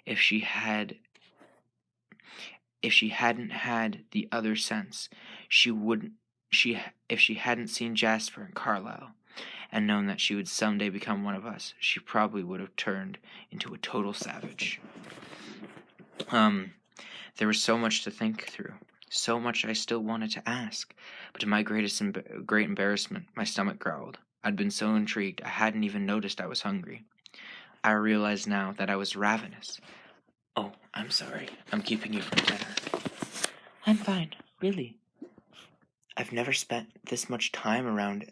If she hadn't had the other sense, if she hadn't seen Jasper and Carlisle, and known that she would someday become one of us, she probably would have turned into a total savage. There was so much to think through, so much I still wanted to ask, but to my great embarrassment, my stomach growled. I'd been so intrigued I hadn't even noticed I was hungry. I realized now that I was ravenous. Oh, I'm sorry. I'm keeping you from dinner. I'm fine, really. I've never spent this much time around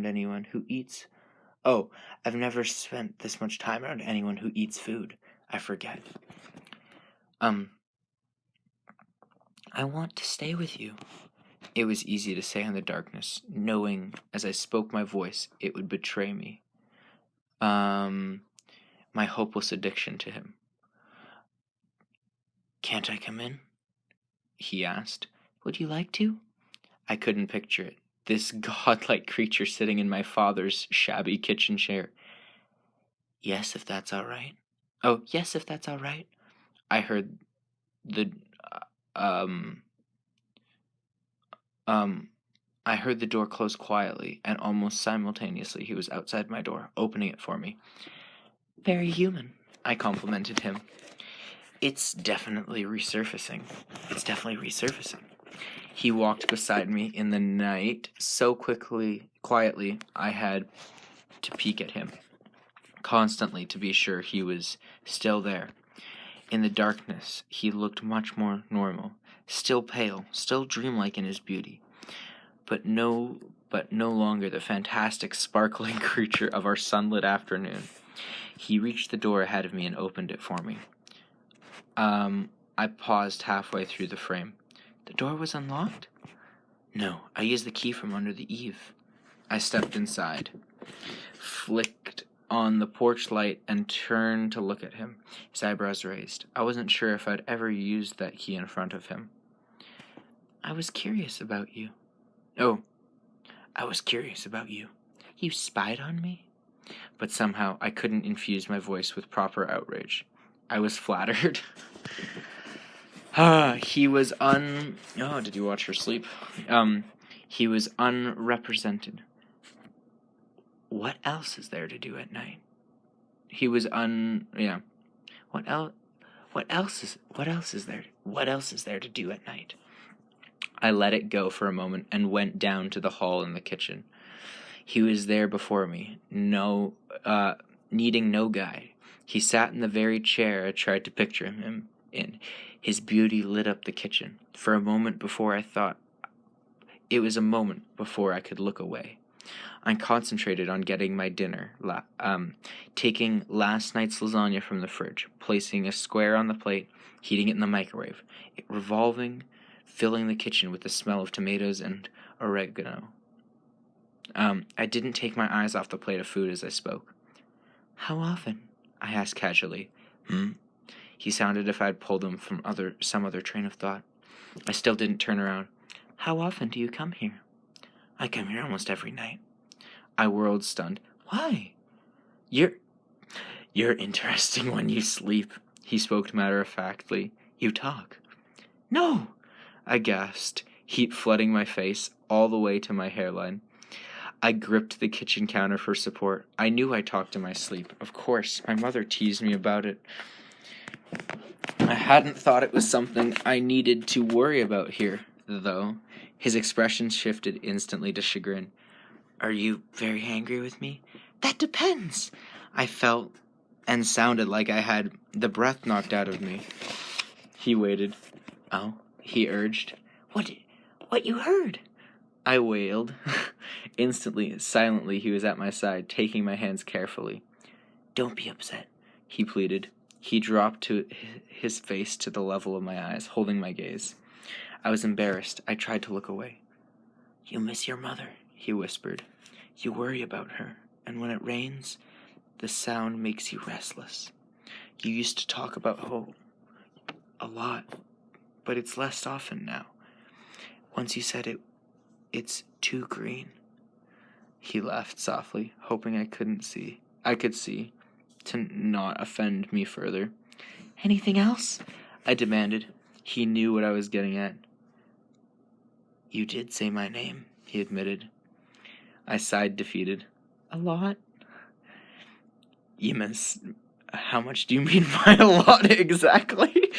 anyone who eats. Oh, I've never spent this much time around anyone who eats food. I forget. I want to stay with you. It was easy to say in the darkness, knowing as I spoke my voice it would betray me. My hopeless addiction to him. Can't I come in? He asked. Would you like to? I couldn't picture it. This godlike creature sitting in my father's shabby kitchen chair. Yes, if that's all right. Oh, yes, if that's all right. I heard the door close quietly, and almost simultaneously he was outside my door, opening it for me. Very human, I complimented him. It's definitely resurfacing. He walked beside me in the night so quietly, I had to peek at him, constantly to be sure he was still there. In the darkness, he looked much more normal, still pale, still dreamlike in his beauty, but no longer the fantastic, sparkling creature of our sunlit afternoon. He reached the door ahead of me and opened it for me. I paused halfway through the frame. The door was unlocked? No, I used the key from under the eave. I stepped inside, flicked on the porch light, and turned to look at him, his eyebrows raised. I wasn't sure if I'd ever used that key in front of him. I was curious about you. Oh, I was curious about you. You spied on me? But somehow I couldn't infuse my voice with proper outrage. I was flattered. He was Oh, did you watch her sleep? He was unrepresented. What else is there to do at night? He was What else is there to do at night? I let it go for a moment and went down to the hall in the kitchen. He was there before me, needing no guide. He sat in the very chair I tried to picture him in. His beauty lit up the kitchen. For a moment before I could look away. I concentrated on getting my dinner, taking last night's lasagna from the fridge, placing a square on the plate, heating it in the microwave, it revolving, filling the kitchen with the smell of tomatoes and oregano. I didn't take my eyes off the plate of food as I spoke. How often? I asked casually. He sounded as if I'd pulled him from some other train of thought. I still didn't turn around. How often do you come here? I come here almost every night. I whirled, stunned. Why? You're interesting when you sleep, he spoke matter-of-factly. You talk. No, I gasped, heat flooding my face all the way to my hairline. I gripped the kitchen counter for support. I knew I talked in my sleep. Of course, my mother teased me about it. I hadn't thought it was something I needed to worry about here, though. His expression shifted instantly to chagrin. Are you very angry with me? That depends. I felt and sounded like I had the breath knocked out of me. He waited. Oh, he urged. What you heard? I wailed. Instantly, silently, he was at my side, taking my hands carefully. Don't be upset, he pleaded. He dropped his face to the level of my eyes, holding my gaze. I was embarrassed. I tried to look away. You miss your mother, he whispered. You worry about her, and when it rains, the sound makes you restless. You used to talk about home a lot, but it's less often now. Once you said it's too green. He laughed softly, hoping I could see, to not offend me further. Anything else? I demanded. He knew what I was getting at. You did say my name, he admitted. I sighed, defeated. A lot? You miss... How much do you mean by a lot exactly?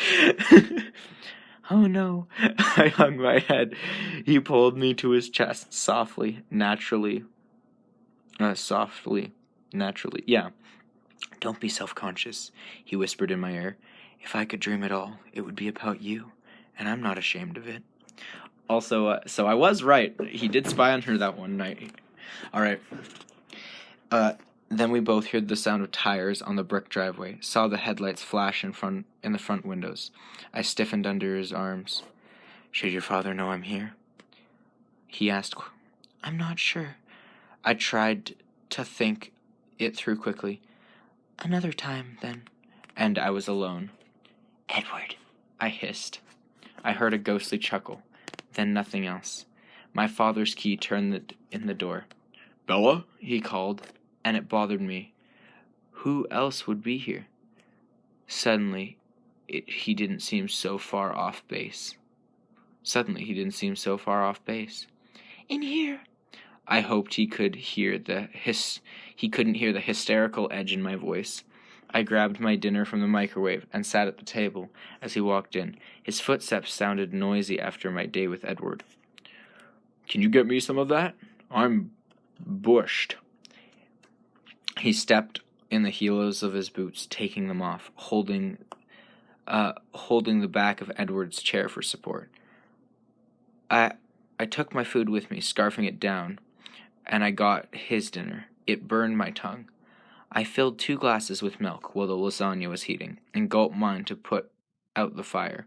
Oh no. I hung my head. He pulled me to his chest, softly, naturally. Yeah. Don't be self-conscious, he whispered in my ear. If I could dream at all, it would be about you, and I'm not ashamed of it. Also, so I was right. He did spy on her that one night. All right. Then we both heard the sound of tires on the brick driveway, saw the headlights flash in the front windows. I stiffened under his arms. Should your father know I'm here? He asked. I'm not sure. I tried to think it through quickly. Another time, then. And I was alone. Edward, I hissed. I heard a ghostly chuckle, then nothing else. My father's key turned in the door. Bella? He called, and it bothered me. Who else would be here? Suddenly, he didn't seem so far off base. In here. I hoped he couldn't hear the hysterical edge in my voice. I grabbed my dinner from the microwave and sat at the table as he walked in. His footsteps sounded noisy after my day with Edward. Can you get me some of that? I'm bushed. He stepped in the heels of his boots, taking them off, holding the back of Edward's chair for support. I took my food with me, scarfing it down, and I got his dinner. It burned my tongue. I filled 2 glasses with milk while the lasagna was heating, and gulped mine to put out the fire.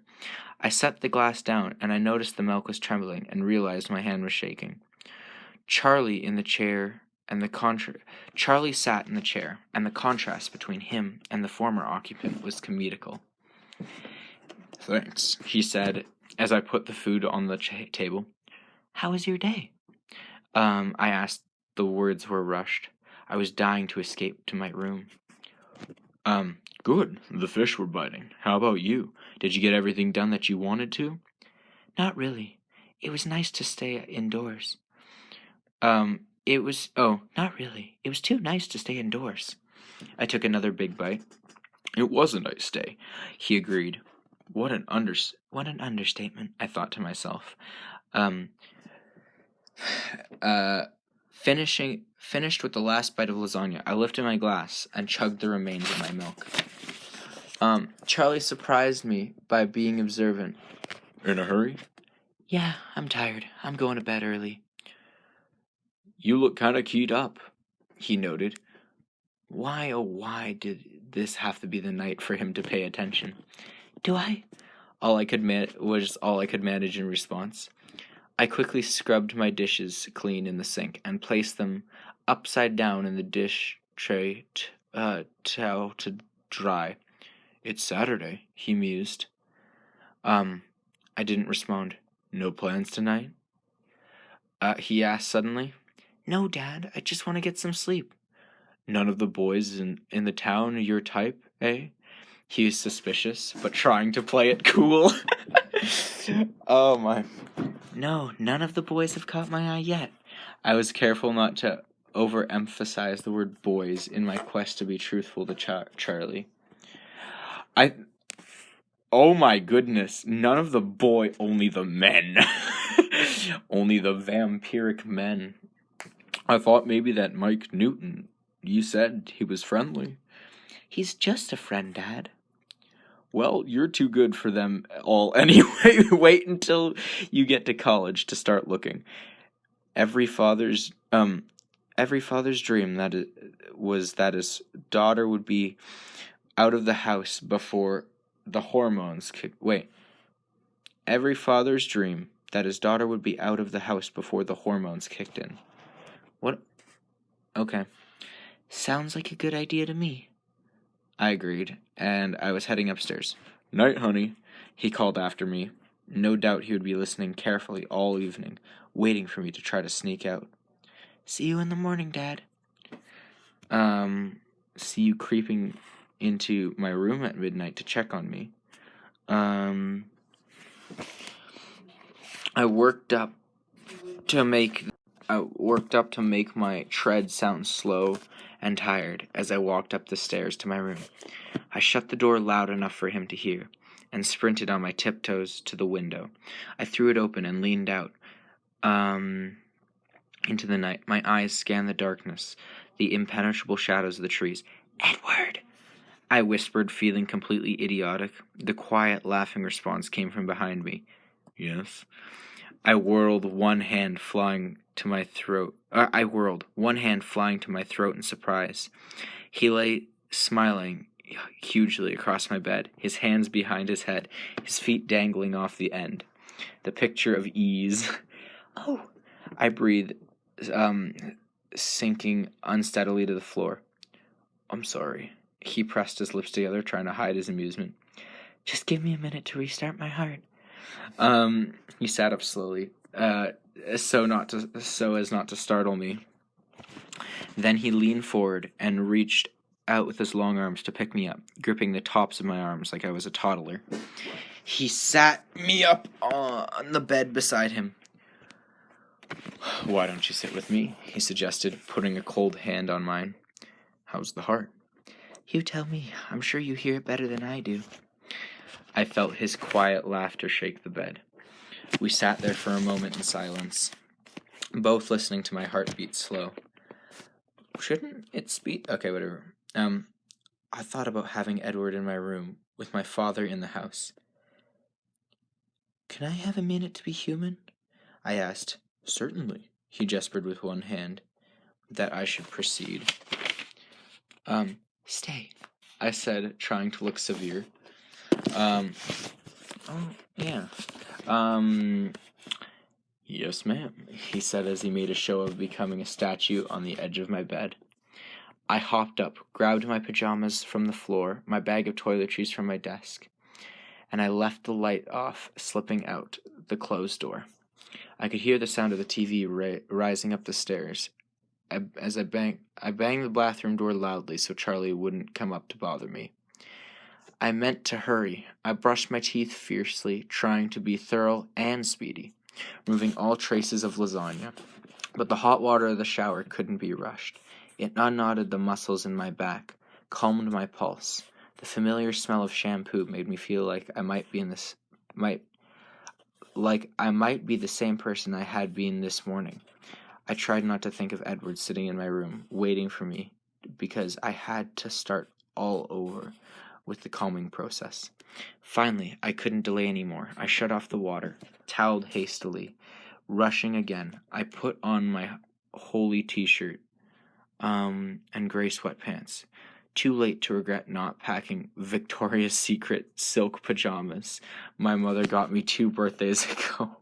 I set the glass down, and I noticed the milk was trembling, and realized my hand was shaking. Charlie sat in the chair, and the contrast between him and the former occupant was comical. Thanks, he said, as I put the food on the table. How was your day? I asked. The words were rushed. I was dying to escape to my room. Good. The fish were biting. How about you? Did you get everything done that you wanted to? Not really. It was nice to stay indoors. Not really. It was too nice to stay indoors. I took another big bite. It was a nice day, he agreed. What an understatement, I thought to myself. Finished with the last bite of lasagna, I lifted my glass and chugged the remains of my milk. Charlie surprised me by being observant. In a hurry? Yeah, I'm tired. I'm going to bed early. You look kind of keyed up, he noted. Why, oh why did this have to be the night for him to pay attention? Do I? All I could manage in response. I quickly scrubbed my dishes clean in the sink and placed them upside down in the dish tray towel to dry. It's Saturday, he mused. I didn't respond. No plans tonight? He asked suddenly. No, Dad, I just want to get some sleep. None of the boys in the town are your type, eh? He was suspicious, but trying to play it cool. Oh my. No, none of the boys have caught my eye yet. I was careful not to overemphasize the word boys in my quest to be truthful to Charlie. Oh my goodness, none of the only the men. Only the vampiric men. I thought maybe that Mike Newton, you said he was friendly. He's just a friend, Dad. Well, you're too good for them all anyway. Wait until you get to college to start looking. Every father's dream was that his daughter would be out of the house before the hormones kicked. Every father's dream that his daughter would be out of the house before the hormones kicked in. What? Okay. Sounds like a good idea to me. I agreed, and I was heading upstairs. Night, honey, he called after me. No doubt he would be listening carefully all evening, waiting for me to try to sneak out. See you in the morning, Dad. See you creeping into my room at midnight to check on me. I worked up to make... worked up to make my tread sound slow and tired as I walked up the stairs to my room. I shut the door loud enough for him to hear, and sprinted on my tiptoes to the window. I threw it open and leaned out into the night. My eyes scanned the darkness, the impenetrable shadows of the trees. "Edward!" I whispered, feeling completely idiotic. The quiet, laughing response came from behind me. "Yes?" I whirled, one hand flying to my throat. In surprise. He lay smiling hugely across my bed, his hands behind his head, his feet dangling off the end. The picture of ease. "Oh," I breathed, sinking unsteadily to the floor. "I'm sorry." He pressed his lips together, trying to hide his amusement. "Just give me a minute to restart my heart." He sat up slowly, so as not to startle me. Then he leaned forward and reached out with his long arms to pick me up, gripping the tops of my arms like I was a toddler. He sat me up on the bed beside him. "Why don't you sit with me?" he suggested, putting a cold hand on mine. "How's the heart?" "You tell me. I'm sure you hear it better than I do." I felt his quiet laughter shake the bed. We sat there for a moment in silence, both listening to my heartbeat slow. "Shouldn't it speak?" Okay, whatever. I thought about having Edward in my room, with my father in the house. "Can I have a minute to be human?" I asked. "Certainly," he gestured with one hand, that I should proceed. Stay," I said, trying to look severe. Oh, yeah. Yes, ma'am," he said as he made a show of becoming a statue on the edge of my bed. I hopped up, grabbed my pajamas from the floor, my bag of toiletries from my desk, and I left the light off, slipping out the closed door. I could hear the sound of the TV rising up the stairs. I banged the bathroom door loudly so Charlie wouldn't come up to bother me. I meant to hurry. I brushed my teeth fiercely, trying to be thorough and speedy, removing all traces of lasagna. But the hot water of the shower couldn't be rushed. It unknotted the muscles in my back, calmed my pulse. The familiar smell of shampoo made me feel like I might be the same person I had been this morning. I tried not to think of Edward sitting in my room, waiting for me, because I had to start all over with the calming process. Finally, I couldn't delay anymore. I shut off the water, toweled hastily. Rushing again, I put on my holy t-shirt and gray sweatpants. Too late to regret not packing Victoria's Secret silk pajamas my mother got me 2 birthdays ago.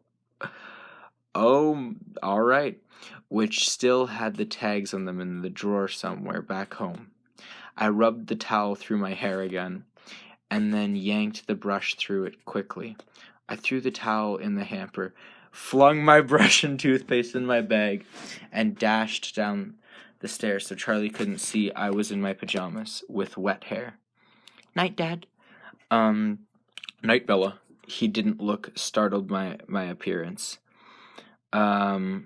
Oh, all right. Which still had the tags on them in the drawer somewhere back home. I rubbed the towel through my hair again, and then yanked the brush through it quickly. I threw the towel in the hamper, flung my brush and toothpaste in my bag, and dashed down the stairs so Charlie couldn't see I was in my pajamas with wet hair. "Night, Dad." "Night, Bella." He didn't look startled by my appearance. I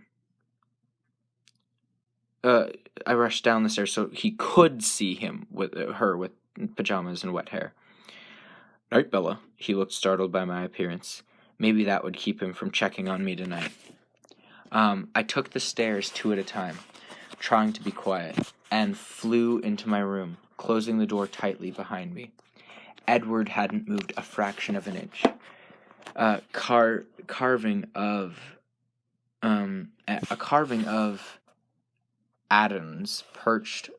rushed down the stairs so he could see her with pajamas and wet hair. "Night, Bella." He looked startled by my appearance. Maybe that would keep him from checking on me tonight. I took the stairs 2 at a time, trying to be quiet, and flew into my room, closing the door tightly behind me. Edward hadn't moved a fraction of an inch. A carving of Adams perched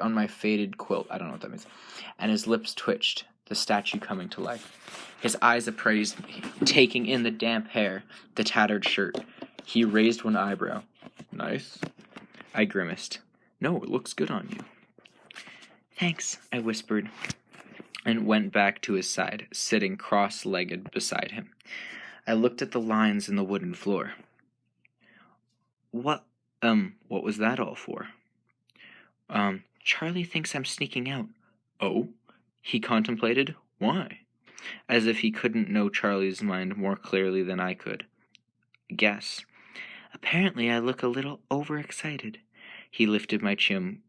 on my faded quilt. I don't know what that means. And his lips twitched, the statue coming to life. His eyes appraised me, taking in the damp hair, the tattered shirt. He raised one eyebrow. "Nice?" I grimaced. "No, it looks good on you." "Thanks," I whispered, and went back to his side, sitting cross-legged beside him. I looked at the lines in the wooden floor. What was that all for?" "Charlie thinks I'm sneaking out." "Oh?" He contemplated. "Why?" As if he couldn't know Charlie's mind more clearly than I could. Guess. Apparently, I look a little overexcited. He lifted my chin,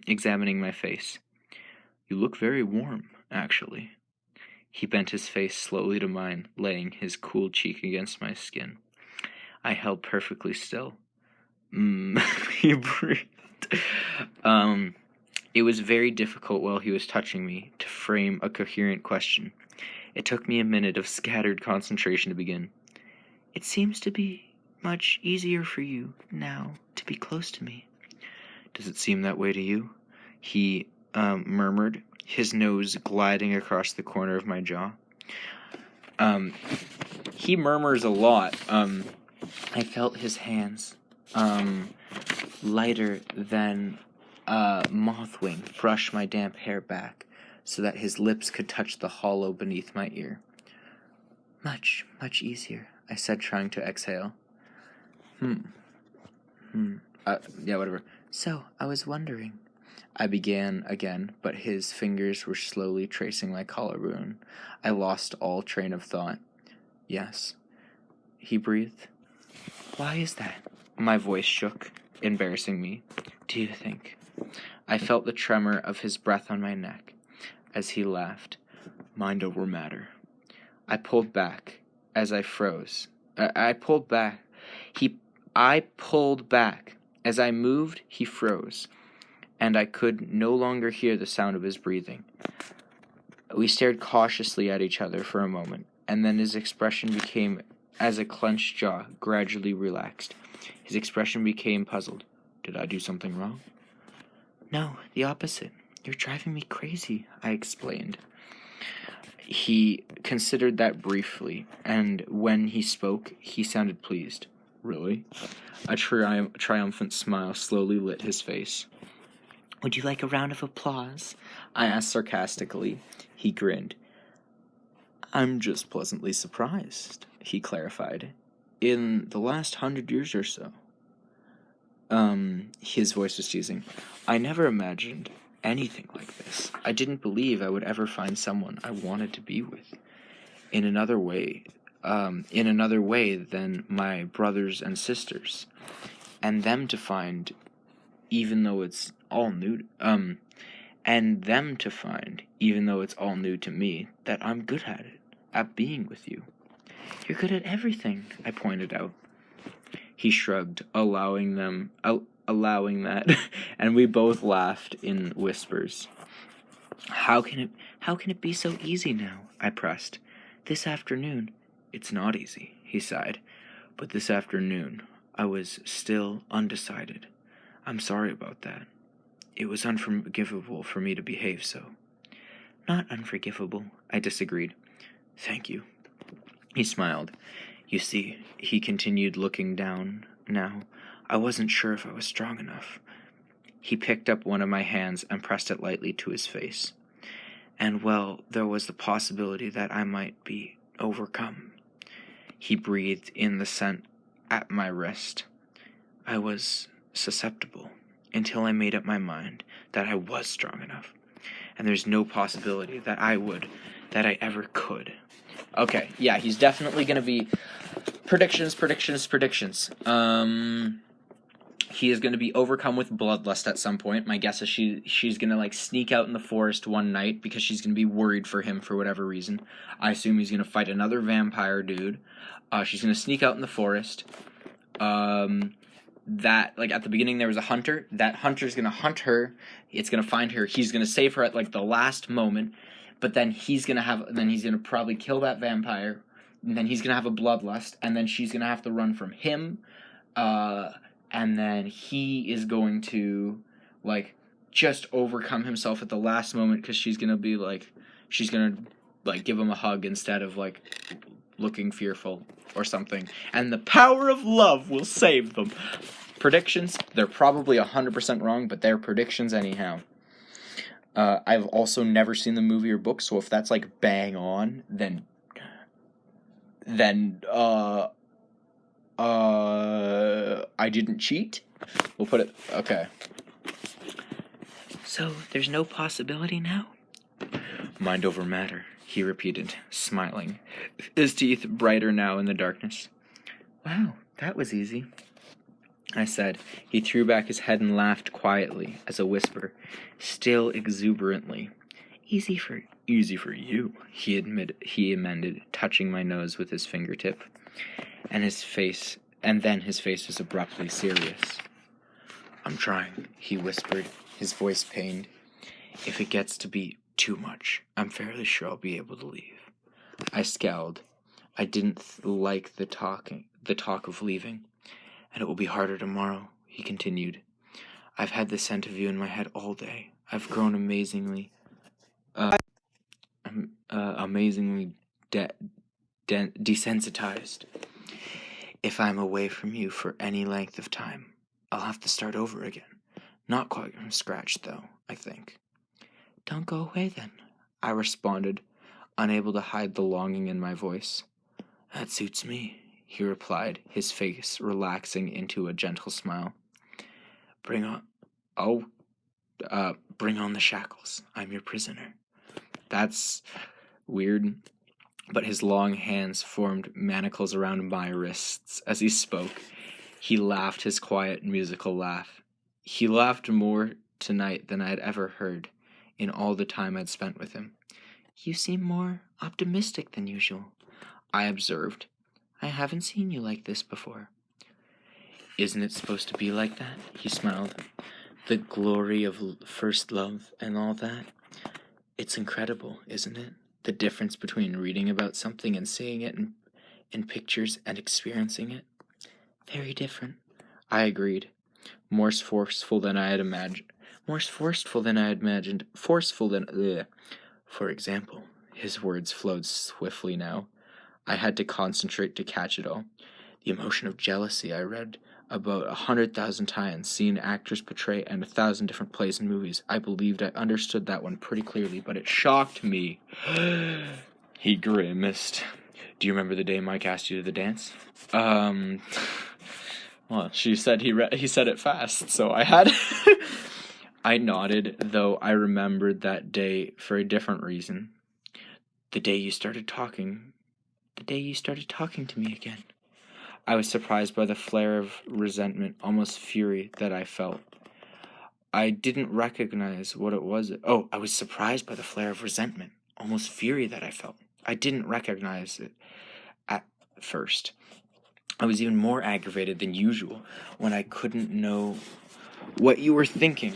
examining my face. You look very warm, actually. He bent his face slowly to mine, laying his cool cheek against my skin. I held perfectly still. He breathed. It was very difficult while he was touching me to frame a coherent question. It took me a minute of scattered concentration to begin. It seems to be much easier for you now to be close to me. Does it seem that way to you? He murmured, his nose gliding across the corner of my jaw. He murmurs a lot. I felt his hands, lighter than mothwing, brush my damp hair back so that his lips could touch the hollow beneath my ear. Much, much easier, I said, trying to exhale. Yeah, whatever. So, I was wondering. I began again, but his fingers were slowly tracing my collarbone. I lost all train of thought. Yes. He breathed. Why is that? My voice shook, embarrassing me. Do you think? I felt the tremor of his breath on my neck as he laughed. Mind over matter. I pulled back as I froze. I pulled back. I pulled back. As I moved, he froze, and I could no longer hear the sound of his breathing. We stared cautiously at each other for a moment, and then his expression became as a clenched jaw gradually relaxed. His expression became puzzled. Did I do something wrong? No, the opposite. You're driving me crazy, I explained. He considered that briefly, and when he spoke, he sounded pleased. Really? A triumphant smile slowly lit his face. Would you like a round of applause? I asked sarcastically. He grinned. I'm just pleasantly surprised, he clarified. In the last 100 years or so. His voice was teasing. I never imagined anything like this. I didn't believe I would ever find someone I wanted to be with. In another way than my brothers and sisters. And them to find, even though it's all new, to me, that I'm good at it, at being with you. You're good at everything, I pointed out. He shrugged, allowing that, and we both laughed in whispers. How can it be so easy now? I pressed. This afternoon, it's not easy, he sighed. But this afternoon, I was still undecided. I'm sorry about that. It was unforgivable for me to behave so. Not unforgivable, I disagreed. Thank you. He smiled. You see, he continued, looking down now, I wasn't sure if I was strong enough. He picked up one of my hands and pressed it lightly to his face. And, well, there was the possibility that I might be overcome. He breathed in the scent at my wrist. I was susceptible until I made up my mind that I was strong enough. And there's no possibility that I ever could. Okay, yeah, he's definitely going to be predictions. He is going to be overcome with bloodlust at some point. My guess is she's going to sneak out in the forest one night because she's going to be worried for him for whatever reason. I assume he's going to fight another vampire dude. She's going to sneak out in the forest. That at the beginning there was a hunter. That hunter's going to hunt her. It's going to find her. He's going to save her at the last moment. But then he's going to probably kill that vampire. And then he's going to have a bloodlust. And then she's going to have to run from him. And then he is going to, just overcome himself at the last moment because she's going to be, give him a hug instead of, looking fearful or something. And the power of love will save them. Predictions, they're probably 100% wrong, but they're predictions anyhow. I've also never seen the movie or book, so if that's, bang on, then I didn't cheat. We'll put it, okay. So, there's no possibility now? Mind over matter, he repeated, smiling, his teeth brighter now in the darkness. Wow, That was easy, I said. He threw back his head and laughed quietly, as a whisper, still exuberantly. Easy for you, he amended, touching my nose with his fingertip. And then his face was abruptly serious. I'm trying, he whispered, his voice pained. If it gets to be too much, I'm fairly sure I'll be able to leave. I scowled. I didn't like the talk of leaving. And it will be harder tomorrow, he continued. I've had the scent of you in my head all day. I've grown amazingly desensitized. If I'm away from you for any length of time, I'll have to start over again. Not quite from scratch, though, I think. Don't go away, then, I responded, unable to hide the longing in my voice. That suits me, he replied, his face relaxing into a gentle smile. Bring on the shackles. I'm your prisoner. That's weird, but his long hands formed manacles around my wrists as he spoke. He laughed his quiet, musical laugh. He laughed more tonight than I had ever heard in all the time I'd spent with him. You seem more optimistic than usual, I observed. I haven't seen you like this before. Isn't it supposed to be like that? He smiled. The glory of first love and all that. It's incredible, isn't it? The difference between reading about something and seeing it in pictures and experiencing it. Very different, I agreed. More forceful than I had imagined. For example, his words flowed swiftly now. I had to concentrate to catch it all. The emotion of jealousy I read about 100,000 times, seen actors portray in 1,000 different plays and movies. I believed I understood that one pretty clearly, but it shocked me. He grimaced. Do you remember the day Mike asked you to the dance? Well, she said he said it fast, so I had. I nodded, though I remembered that day for a different reason. The day you started talking to me again. I was surprised by the flare of resentment, almost fury, that I felt. I didn't recognize what it was. I was surprised by the flare of resentment, almost fury that I felt. I didn't recognize it at first. I was even more aggravated than usual when I couldn't know what you were thinking,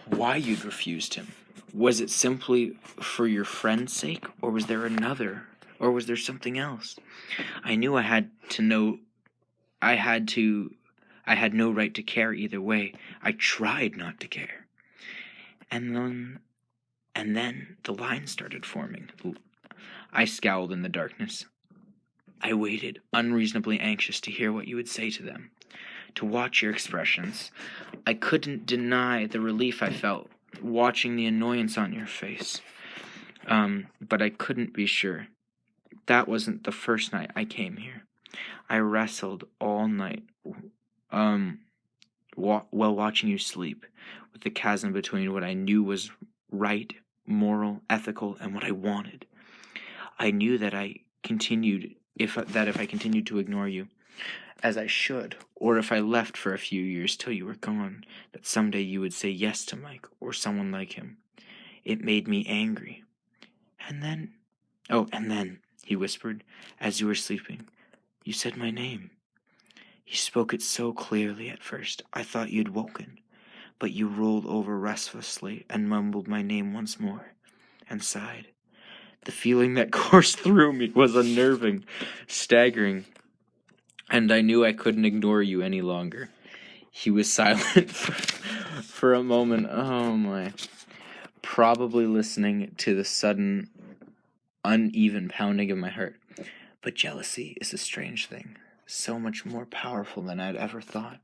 why you'd refused him. Was it simply for your friend's sake, or was there something else? I knew I had no right to care either way. I tried not to care. And then the lines started forming. I scowled in the darkness. I waited, unreasonably anxious to hear what you would say to them, to watch your expressions. I couldn't deny the relief I felt, watching the annoyance on your face. But I couldn't be sure. That wasn't the first night I came here. I wrestled all night, while watching you sleep, with the chasm between what I knew was right, moral, ethical, and what I wanted. I knew that if I continued to ignore you, as I should, or if I left for a few years till you were gone, that someday you would say yes to Mike or someone like him. It made me angry. And then, he whispered, as you were sleeping, you said my name. You spoke it so clearly at first, I thought you'd woken, but you rolled over restlessly and mumbled my name once more, and sighed. The feeling that coursed through me was unnerving, staggering, and I knew I couldn't ignore you any longer. He was silent for a moment. Oh my. Probably listening to the sudden, uneven pounding of my heart. But jealousy is a strange thing, so much more powerful than I'd ever thought,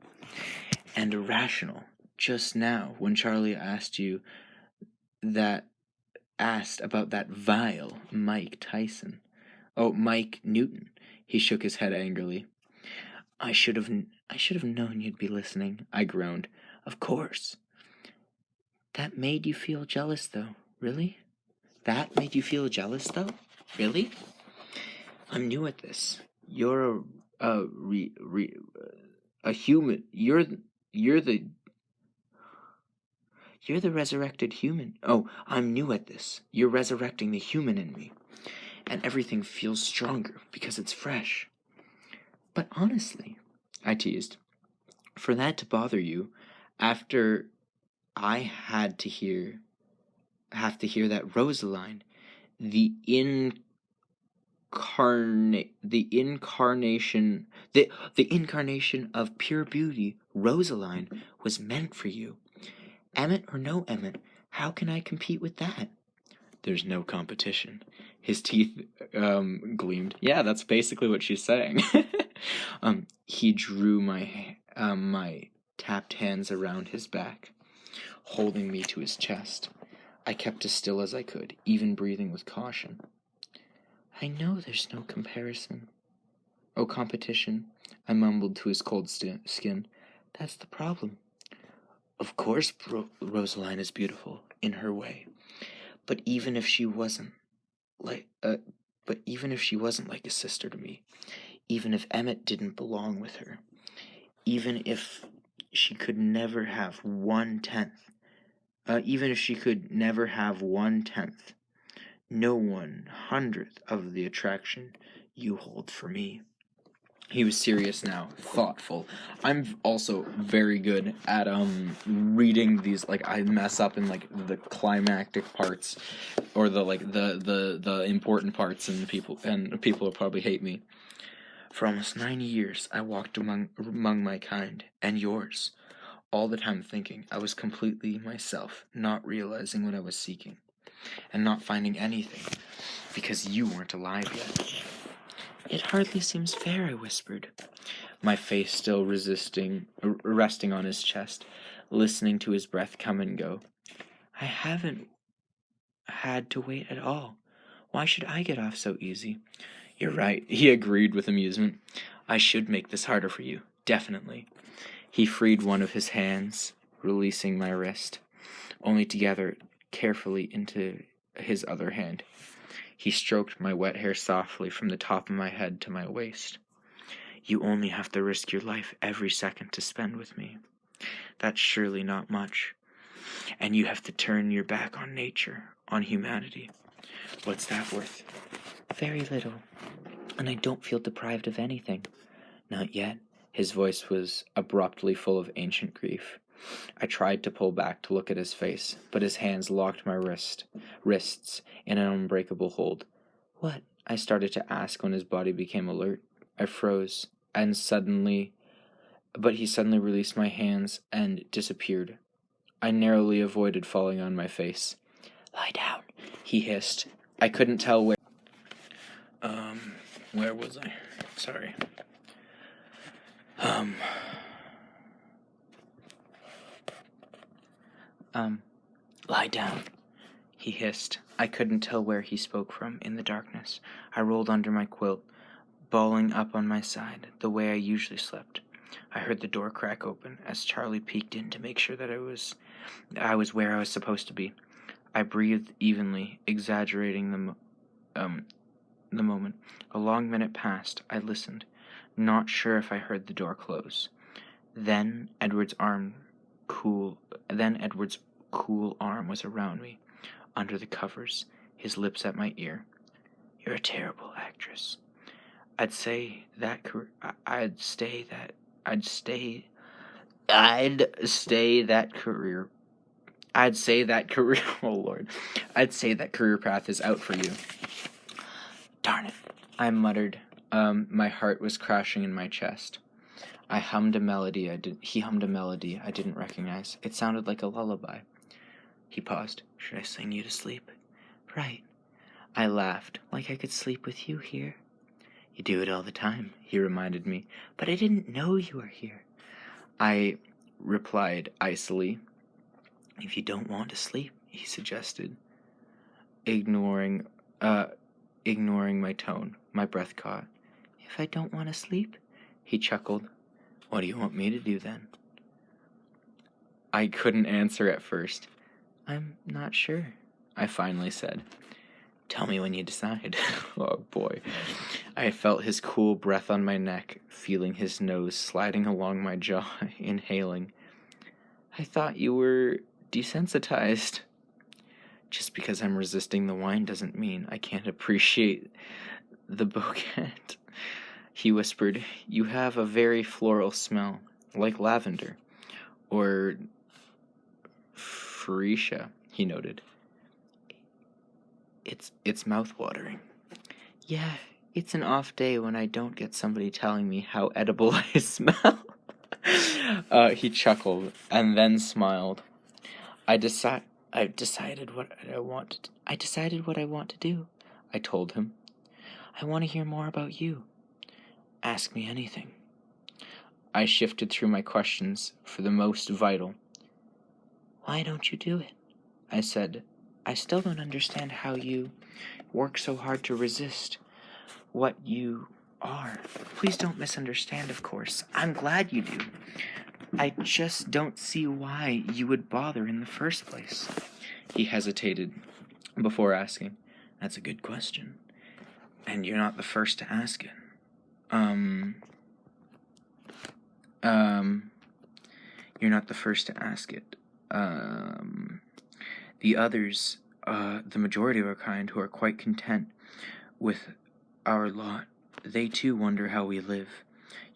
and irrational. Just now, when Charlie asked about that vile Mike Newton, he shook his head angrily. I should have known you'd be listening, I groaned. Of course. That made you feel jealous, though, really? That made you feel jealous, though? Really? I'm new at this. You're a human. You're the resurrected human. Oh, I'm new at this. You're resurrecting the human in me. And everything feels stronger because it's fresh. But honestly, I teased, for that to bother you after I have to hear that Rosaline, the incarnation of pure beauty, Rosaline, was meant for you. Emmett or no Emmett, how can I compete with that? There's no competition. His teeth gleamed. Yeah, that's basically what she's saying. He drew my tapped hands around his back, holding me to his chest. I kept as still as I could, even breathing with caution. I know there's no comparison. Oh, competition, I mumbled to his cold skin. That's the problem. Of course, Rosaline is beautiful in her way, but even if she wasn't like a sister to me, even if Emmett didn't belong with her, even if she could never have 1/10, no 1/100th of the attraction you hold for me. He was serious now, thoughtful. I'm also very good at reading these. Like, I mess up in like the climactic parts, or the important parts, and people will probably hate me. For almost 90 years, I walked among my kind and yours, all the time thinking I was completely myself, not realizing what I was seeking, and not finding anything, because you weren't alive yet. It hardly seems fair, I whispered, my face still resting on his chest, listening to his breath come and go. I haven't had to wait at all. Why should I get off so easy? You're right, he agreed with amusement. I should make this harder for you, definitely. He freed one of his hands, releasing my wrist, only to gather it carefully into his other hand. He stroked my wet hair softly from the top of my head to my waist. You only have to risk your life every second to spend with me. That's surely not much. And you have to turn your back on nature, on humanity. What's that worth? Very little. And I don't feel deprived of anything. Not yet. His voice was abruptly full of ancient grief. I tried to pull back to look at his face, but his hands locked my wrists in an unbreakable hold. What? I started to ask when his body became alert. I froze, but he suddenly released my hands and disappeared. I narrowly avoided falling on my face. Lie down, he hissed. I couldn't tell where. Where was I? Sorry. Lie down, he hissed. I couldn't tell where he spoke from in the darkness. I rolled under my quilt, balling up on my side, the way I usually slept. I heard the door crack open as Charlie peeked in to make sure that I was where I was supposed to be. I breathed evenly, exaggerating the moment. A long minute passed. I listened, not sure if I heard the door close. Then Edward's cool arm was around me, under the covers, his lips at my ear. You're a terrible actress. I'd stay that career. Oh Lord. I'd say that career path is out for you. Darn it, I muttered. My heart was crashing in my chest. He hummed a melody I didn't recognize. It sounded like a lullaby. He paused. Should I sing you to sleep? Right. I laughed, like I could sleep with you here. You do it all the time, he reminded me, but I didn't know you were here. I replied icily. If you don't want to sleep, he suggested, ignoring my tone. My breath caught. If I don't want to sleep? He chuckled. What do you want me to do then? I couldn't answer at first. I'm not sure, I finally said. Tell me when you decide. Oh boy. I felt his cool breath on my neck, feeling his nose sliding along my jaw, inhaling. I thought you were desensitized. Just because I'm resisting the wine doesn't mean I can't appreciate the bouquet. He whispered, you have a very floral smell, like lavender. Or freesia, he noted. It's mouth-watering. Yeah, it's an off day when I don't get somebody telling me how edible I smell. He chuckled and then smiled. I decided what I want to do. I told him. I want to hear more about you. Ask me anything. I shifted through my questions for the most vital. Why don't you do it? I said. I still don't understand how you work so hard to resist what you are. Please don't misunderstand, of course. I'm glad you do. I just don't see why you would bother in the first place. He hesitated before asking. That's a good question. And you're not the first to ask it. You're not the first to ask it. The others, the majority of our kind, who are quite content with our lot, they too wonder how we live.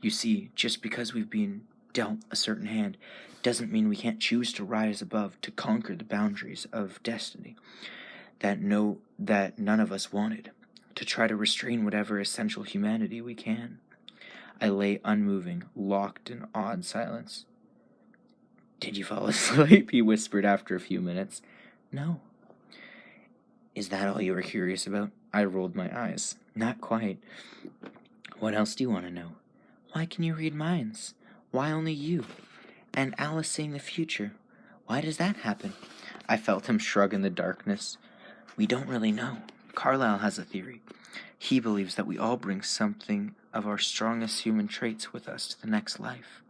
You see, just because we've been dealt a certain hand doesn't mean we can't choose to rise above, to conquer the boundaries of destiny that none of us wanted, to try to restrain whatever essential humanity we can. I lay unmoving, locked in awed silence. Did you fall asleep? He whispered after a few minutes. No. Is that all you were curious about? I rolled my eyes. Not quite. What else do you want to know? Why can you read minds? Why only you? And Alice seeing the future. Why does that happen? I felt him shrug in the darkness. We don't really know. Carlyle has a theory. He believes that we all bring something of our strongest human traits with us to the next life,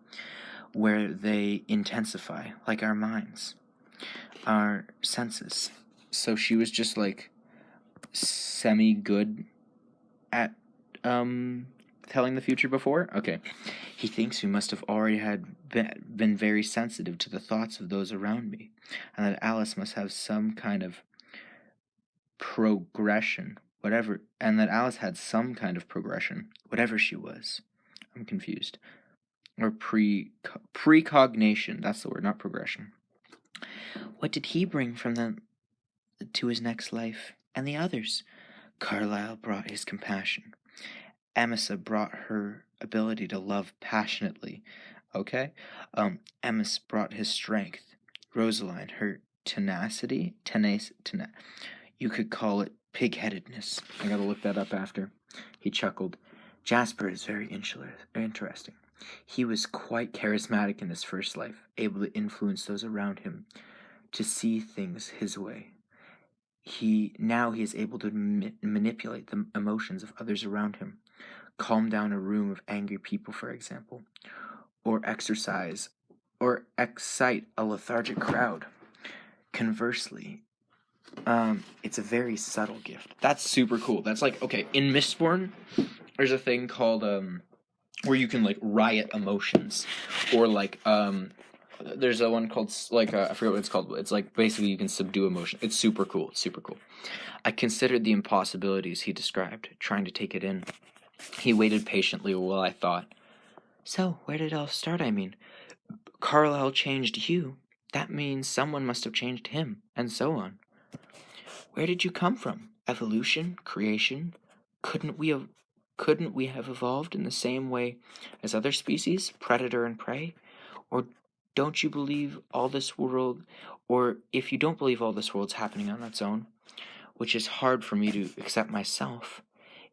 where they intensify, like our minds, our senses. So she was just like semi-good at telling the future before? Okay. He thinks we must have already been very sensitive to the thoughts of those around me, and that Alice must have some kind of progression, whatever, and that Alice had some kind of progression, whatever she was. I'm confused. Or precognition, that's the word, not progression. What did he bring from them to his next life? And the others? Carlyle brought his compassion. Amasa brought her ability to love passionately. Okay? Amos brought his strength. Rosaline, her tenacity? You could call it pig-headedness. I gotta look that up after. He chuckled. Jasper is very interesting. He was quite charismatic in his first life, able to influence those around him to see things his way. Now he is able to manipulate the emotions of others around him, calm down a room of angry people, for example, or excite a lethargic crowd. Conversely, it's a very subtle gift. That's super cool. That's like, okay, in Mistborn, there's a thing called where you can like riot emotions, or like there's a one called like I forget what it's called. It's like basically you can subdue emotion. It's super cool. It's super cool. I considered the impossibilities he described, trying to take it in. He waited patiently while I thought. So, where did it all start, I mean? Carlyle changed you. That means someone must have changed him, and so on. Where did you come from? Evolution? Creation? Couldn't we have evolved in the same way as other species, predator and prey? Or don't you believe all this world, or if you don't believe all this world's happening on its own, which is hard for me to accept myself,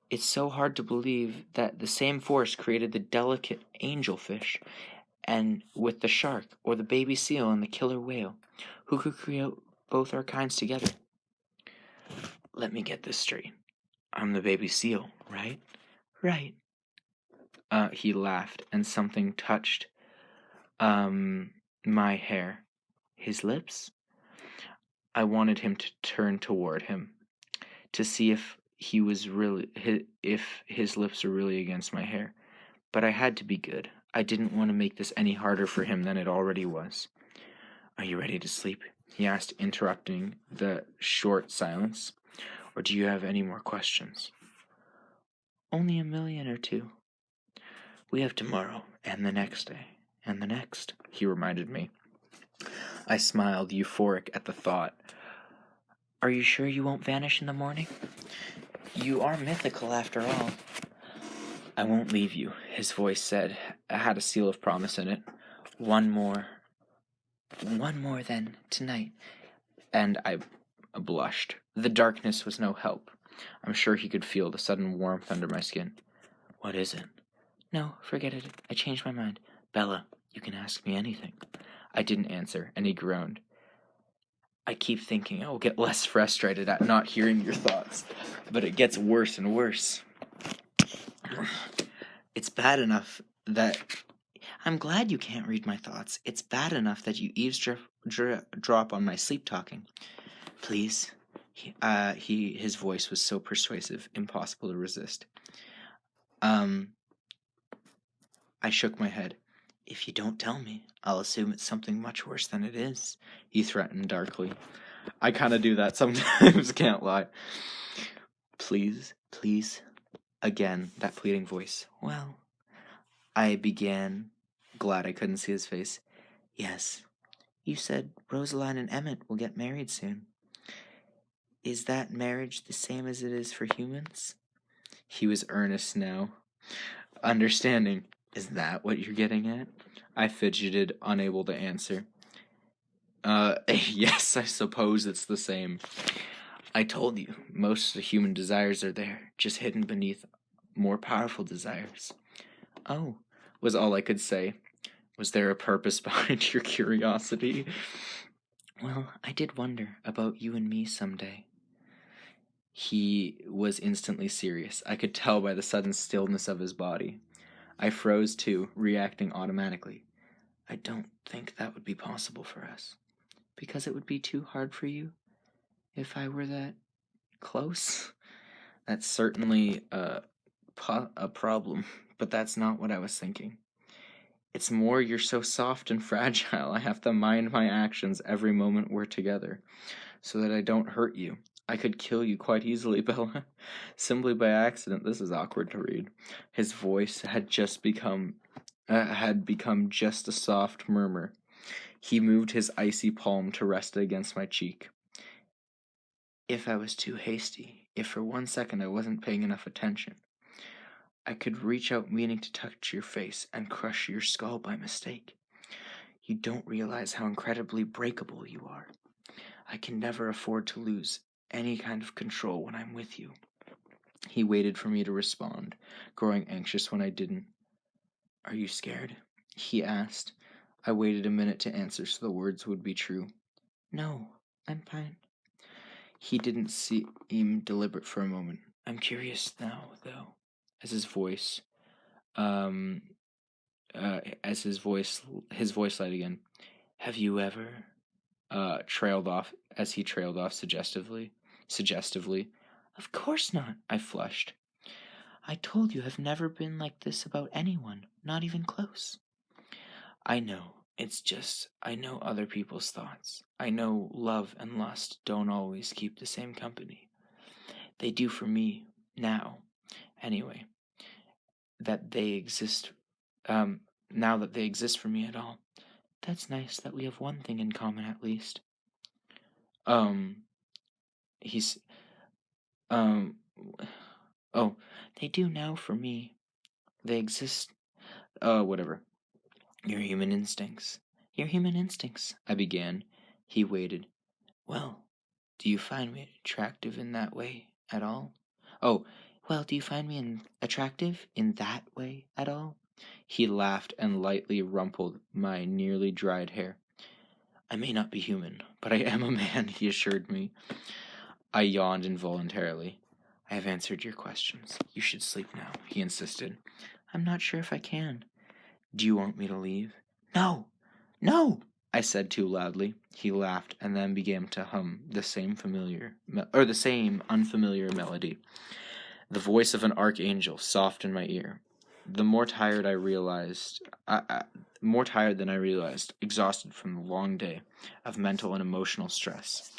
it's so hard to believe that the same force created the delicate angelfish, and with the shark, or the baby seal and the killer whale, who could create both our kinds together. Let me get this straight. I'm the baby seal, right? Right. He laughed, and something touched my hair. His lips? I wanted him to turn toward him. to see if his lips were really against my hair. But I had to be good. I didn't want to make this any harder for him than it already was. "Are you ready to sleep?" he asked, interrupting the short silence. "Or do you have any more questions?" "Only a million or two." "We have tomorrow, and the next day, and the next," he reminded me. I smiled, euphoric at the thought. "Are you sure you won't vanish in the morning? You are mythical after all." "I won't leave you," his voice said. It had a seal of promise in it. One more then, tonight." And I blushed. The darkness was no help. I'm sure he could feel the sudden warmth under my skin. "What is it?" "No, forget it. I changed my mind. Bella, you can ask me anything." I didn't answer, and he groaned. "I keep thinking I will get less frustrated at not hearing your thoughts, but it gets worse and worse. It's bad enough that... I'm glad you can't read my thoughts. It's bad enough that you eavesdrop on my sleep talking. Please." His voice was so persuasive, impossible to resist. I shook my head. "If you don't tell me, I'll assume it's something much worse than it is," he threatened darkly. I kind of do that sometimes, can't lie. "Please, please." Again, that pleading voice. "Well," I began, glad I couldn't see his face. "Yes, you said Rosaline and Emmett will get married soon. Is that marriage the same as it is for humans?" He was earnest now. Understanding. "Is that what you're getting at?" I fidgeted, unable to answer. Yes, I suppose it's the same. I told you, most of the human desires are there, just hidden beneath more powerful desires." "Oh," was all I could say. Was there a purpose behind your curiosity? "Well, I did wonder about you and me someday." He was instantly serious. I could tell by the sudden stillness of his body. I froze too, reacting automatically. "I don't think that would be possible for us." "Because it would be too hard for you? If I were that close?" That's certainly a problem, but that's not what I was thinking. It's more you're so soft and fragile. I have to mind my actions every moment we're together, so that I don't hurt you. I could kill you quite easily, Bella. Simply by accident. This is awkward to read. His voice had become just a soft murmur. He moved his icy palm to rest against my cheek. If I was too hasty, if for 1 second I wasn't paying enough attention, I could reach out meaning to touch your face and crush your skull by mistake. You don't realize how incredibly breakable you are. I can never afford to lose any kind of control when I'm with you." He waited for me to respond, growing anxious when I didn't. "Are you scared?" he asked. I waited a minute to answer so the words would be true. "No, I'm fine." He didn't seem deliberate for a moment. "I'm curious now, though," as his voice light again. "Have you ever trailed off suggestively. "Of course not," I flushed. "I told you I've never been like this about anyone, not even close." "I know. It's just, I know other people's thoughts. I know love and lust don't always keep the same company. They do for me, now. Anyway, that they exist, now that they exist for me at all. That's nice that we have one thing in common at least." He's, oh, "They do now for me. They exist, whatever. Your human instincts, I began. He waited. "Well, do you find me attractive in that way at all?" "Oh, well, do you find me attractive in that way at all?" He laughed and lightly rumpled my nearly dried hair. "I may not be human, but I am a man," he assured me. I yawned involuntarily. "I have answered your questions. You should sleep now," he insisted. "I'm not sure if I can." "Do you want me to leave?" No! I said too loudly. He laughed and then began to hum the same unfamiliar melody. The voice of an archangel, soft in my ear. More tired than I realized, exhausted from the long day of mental and emotional stress.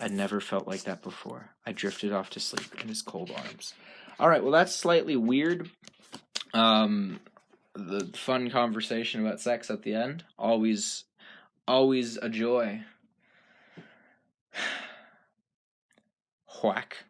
I'd never felt like that before. I drifted off to sleep in his cold arms. All right, well, that's slightly weird. The fun conversation about sex at the end, always a joy. Whack.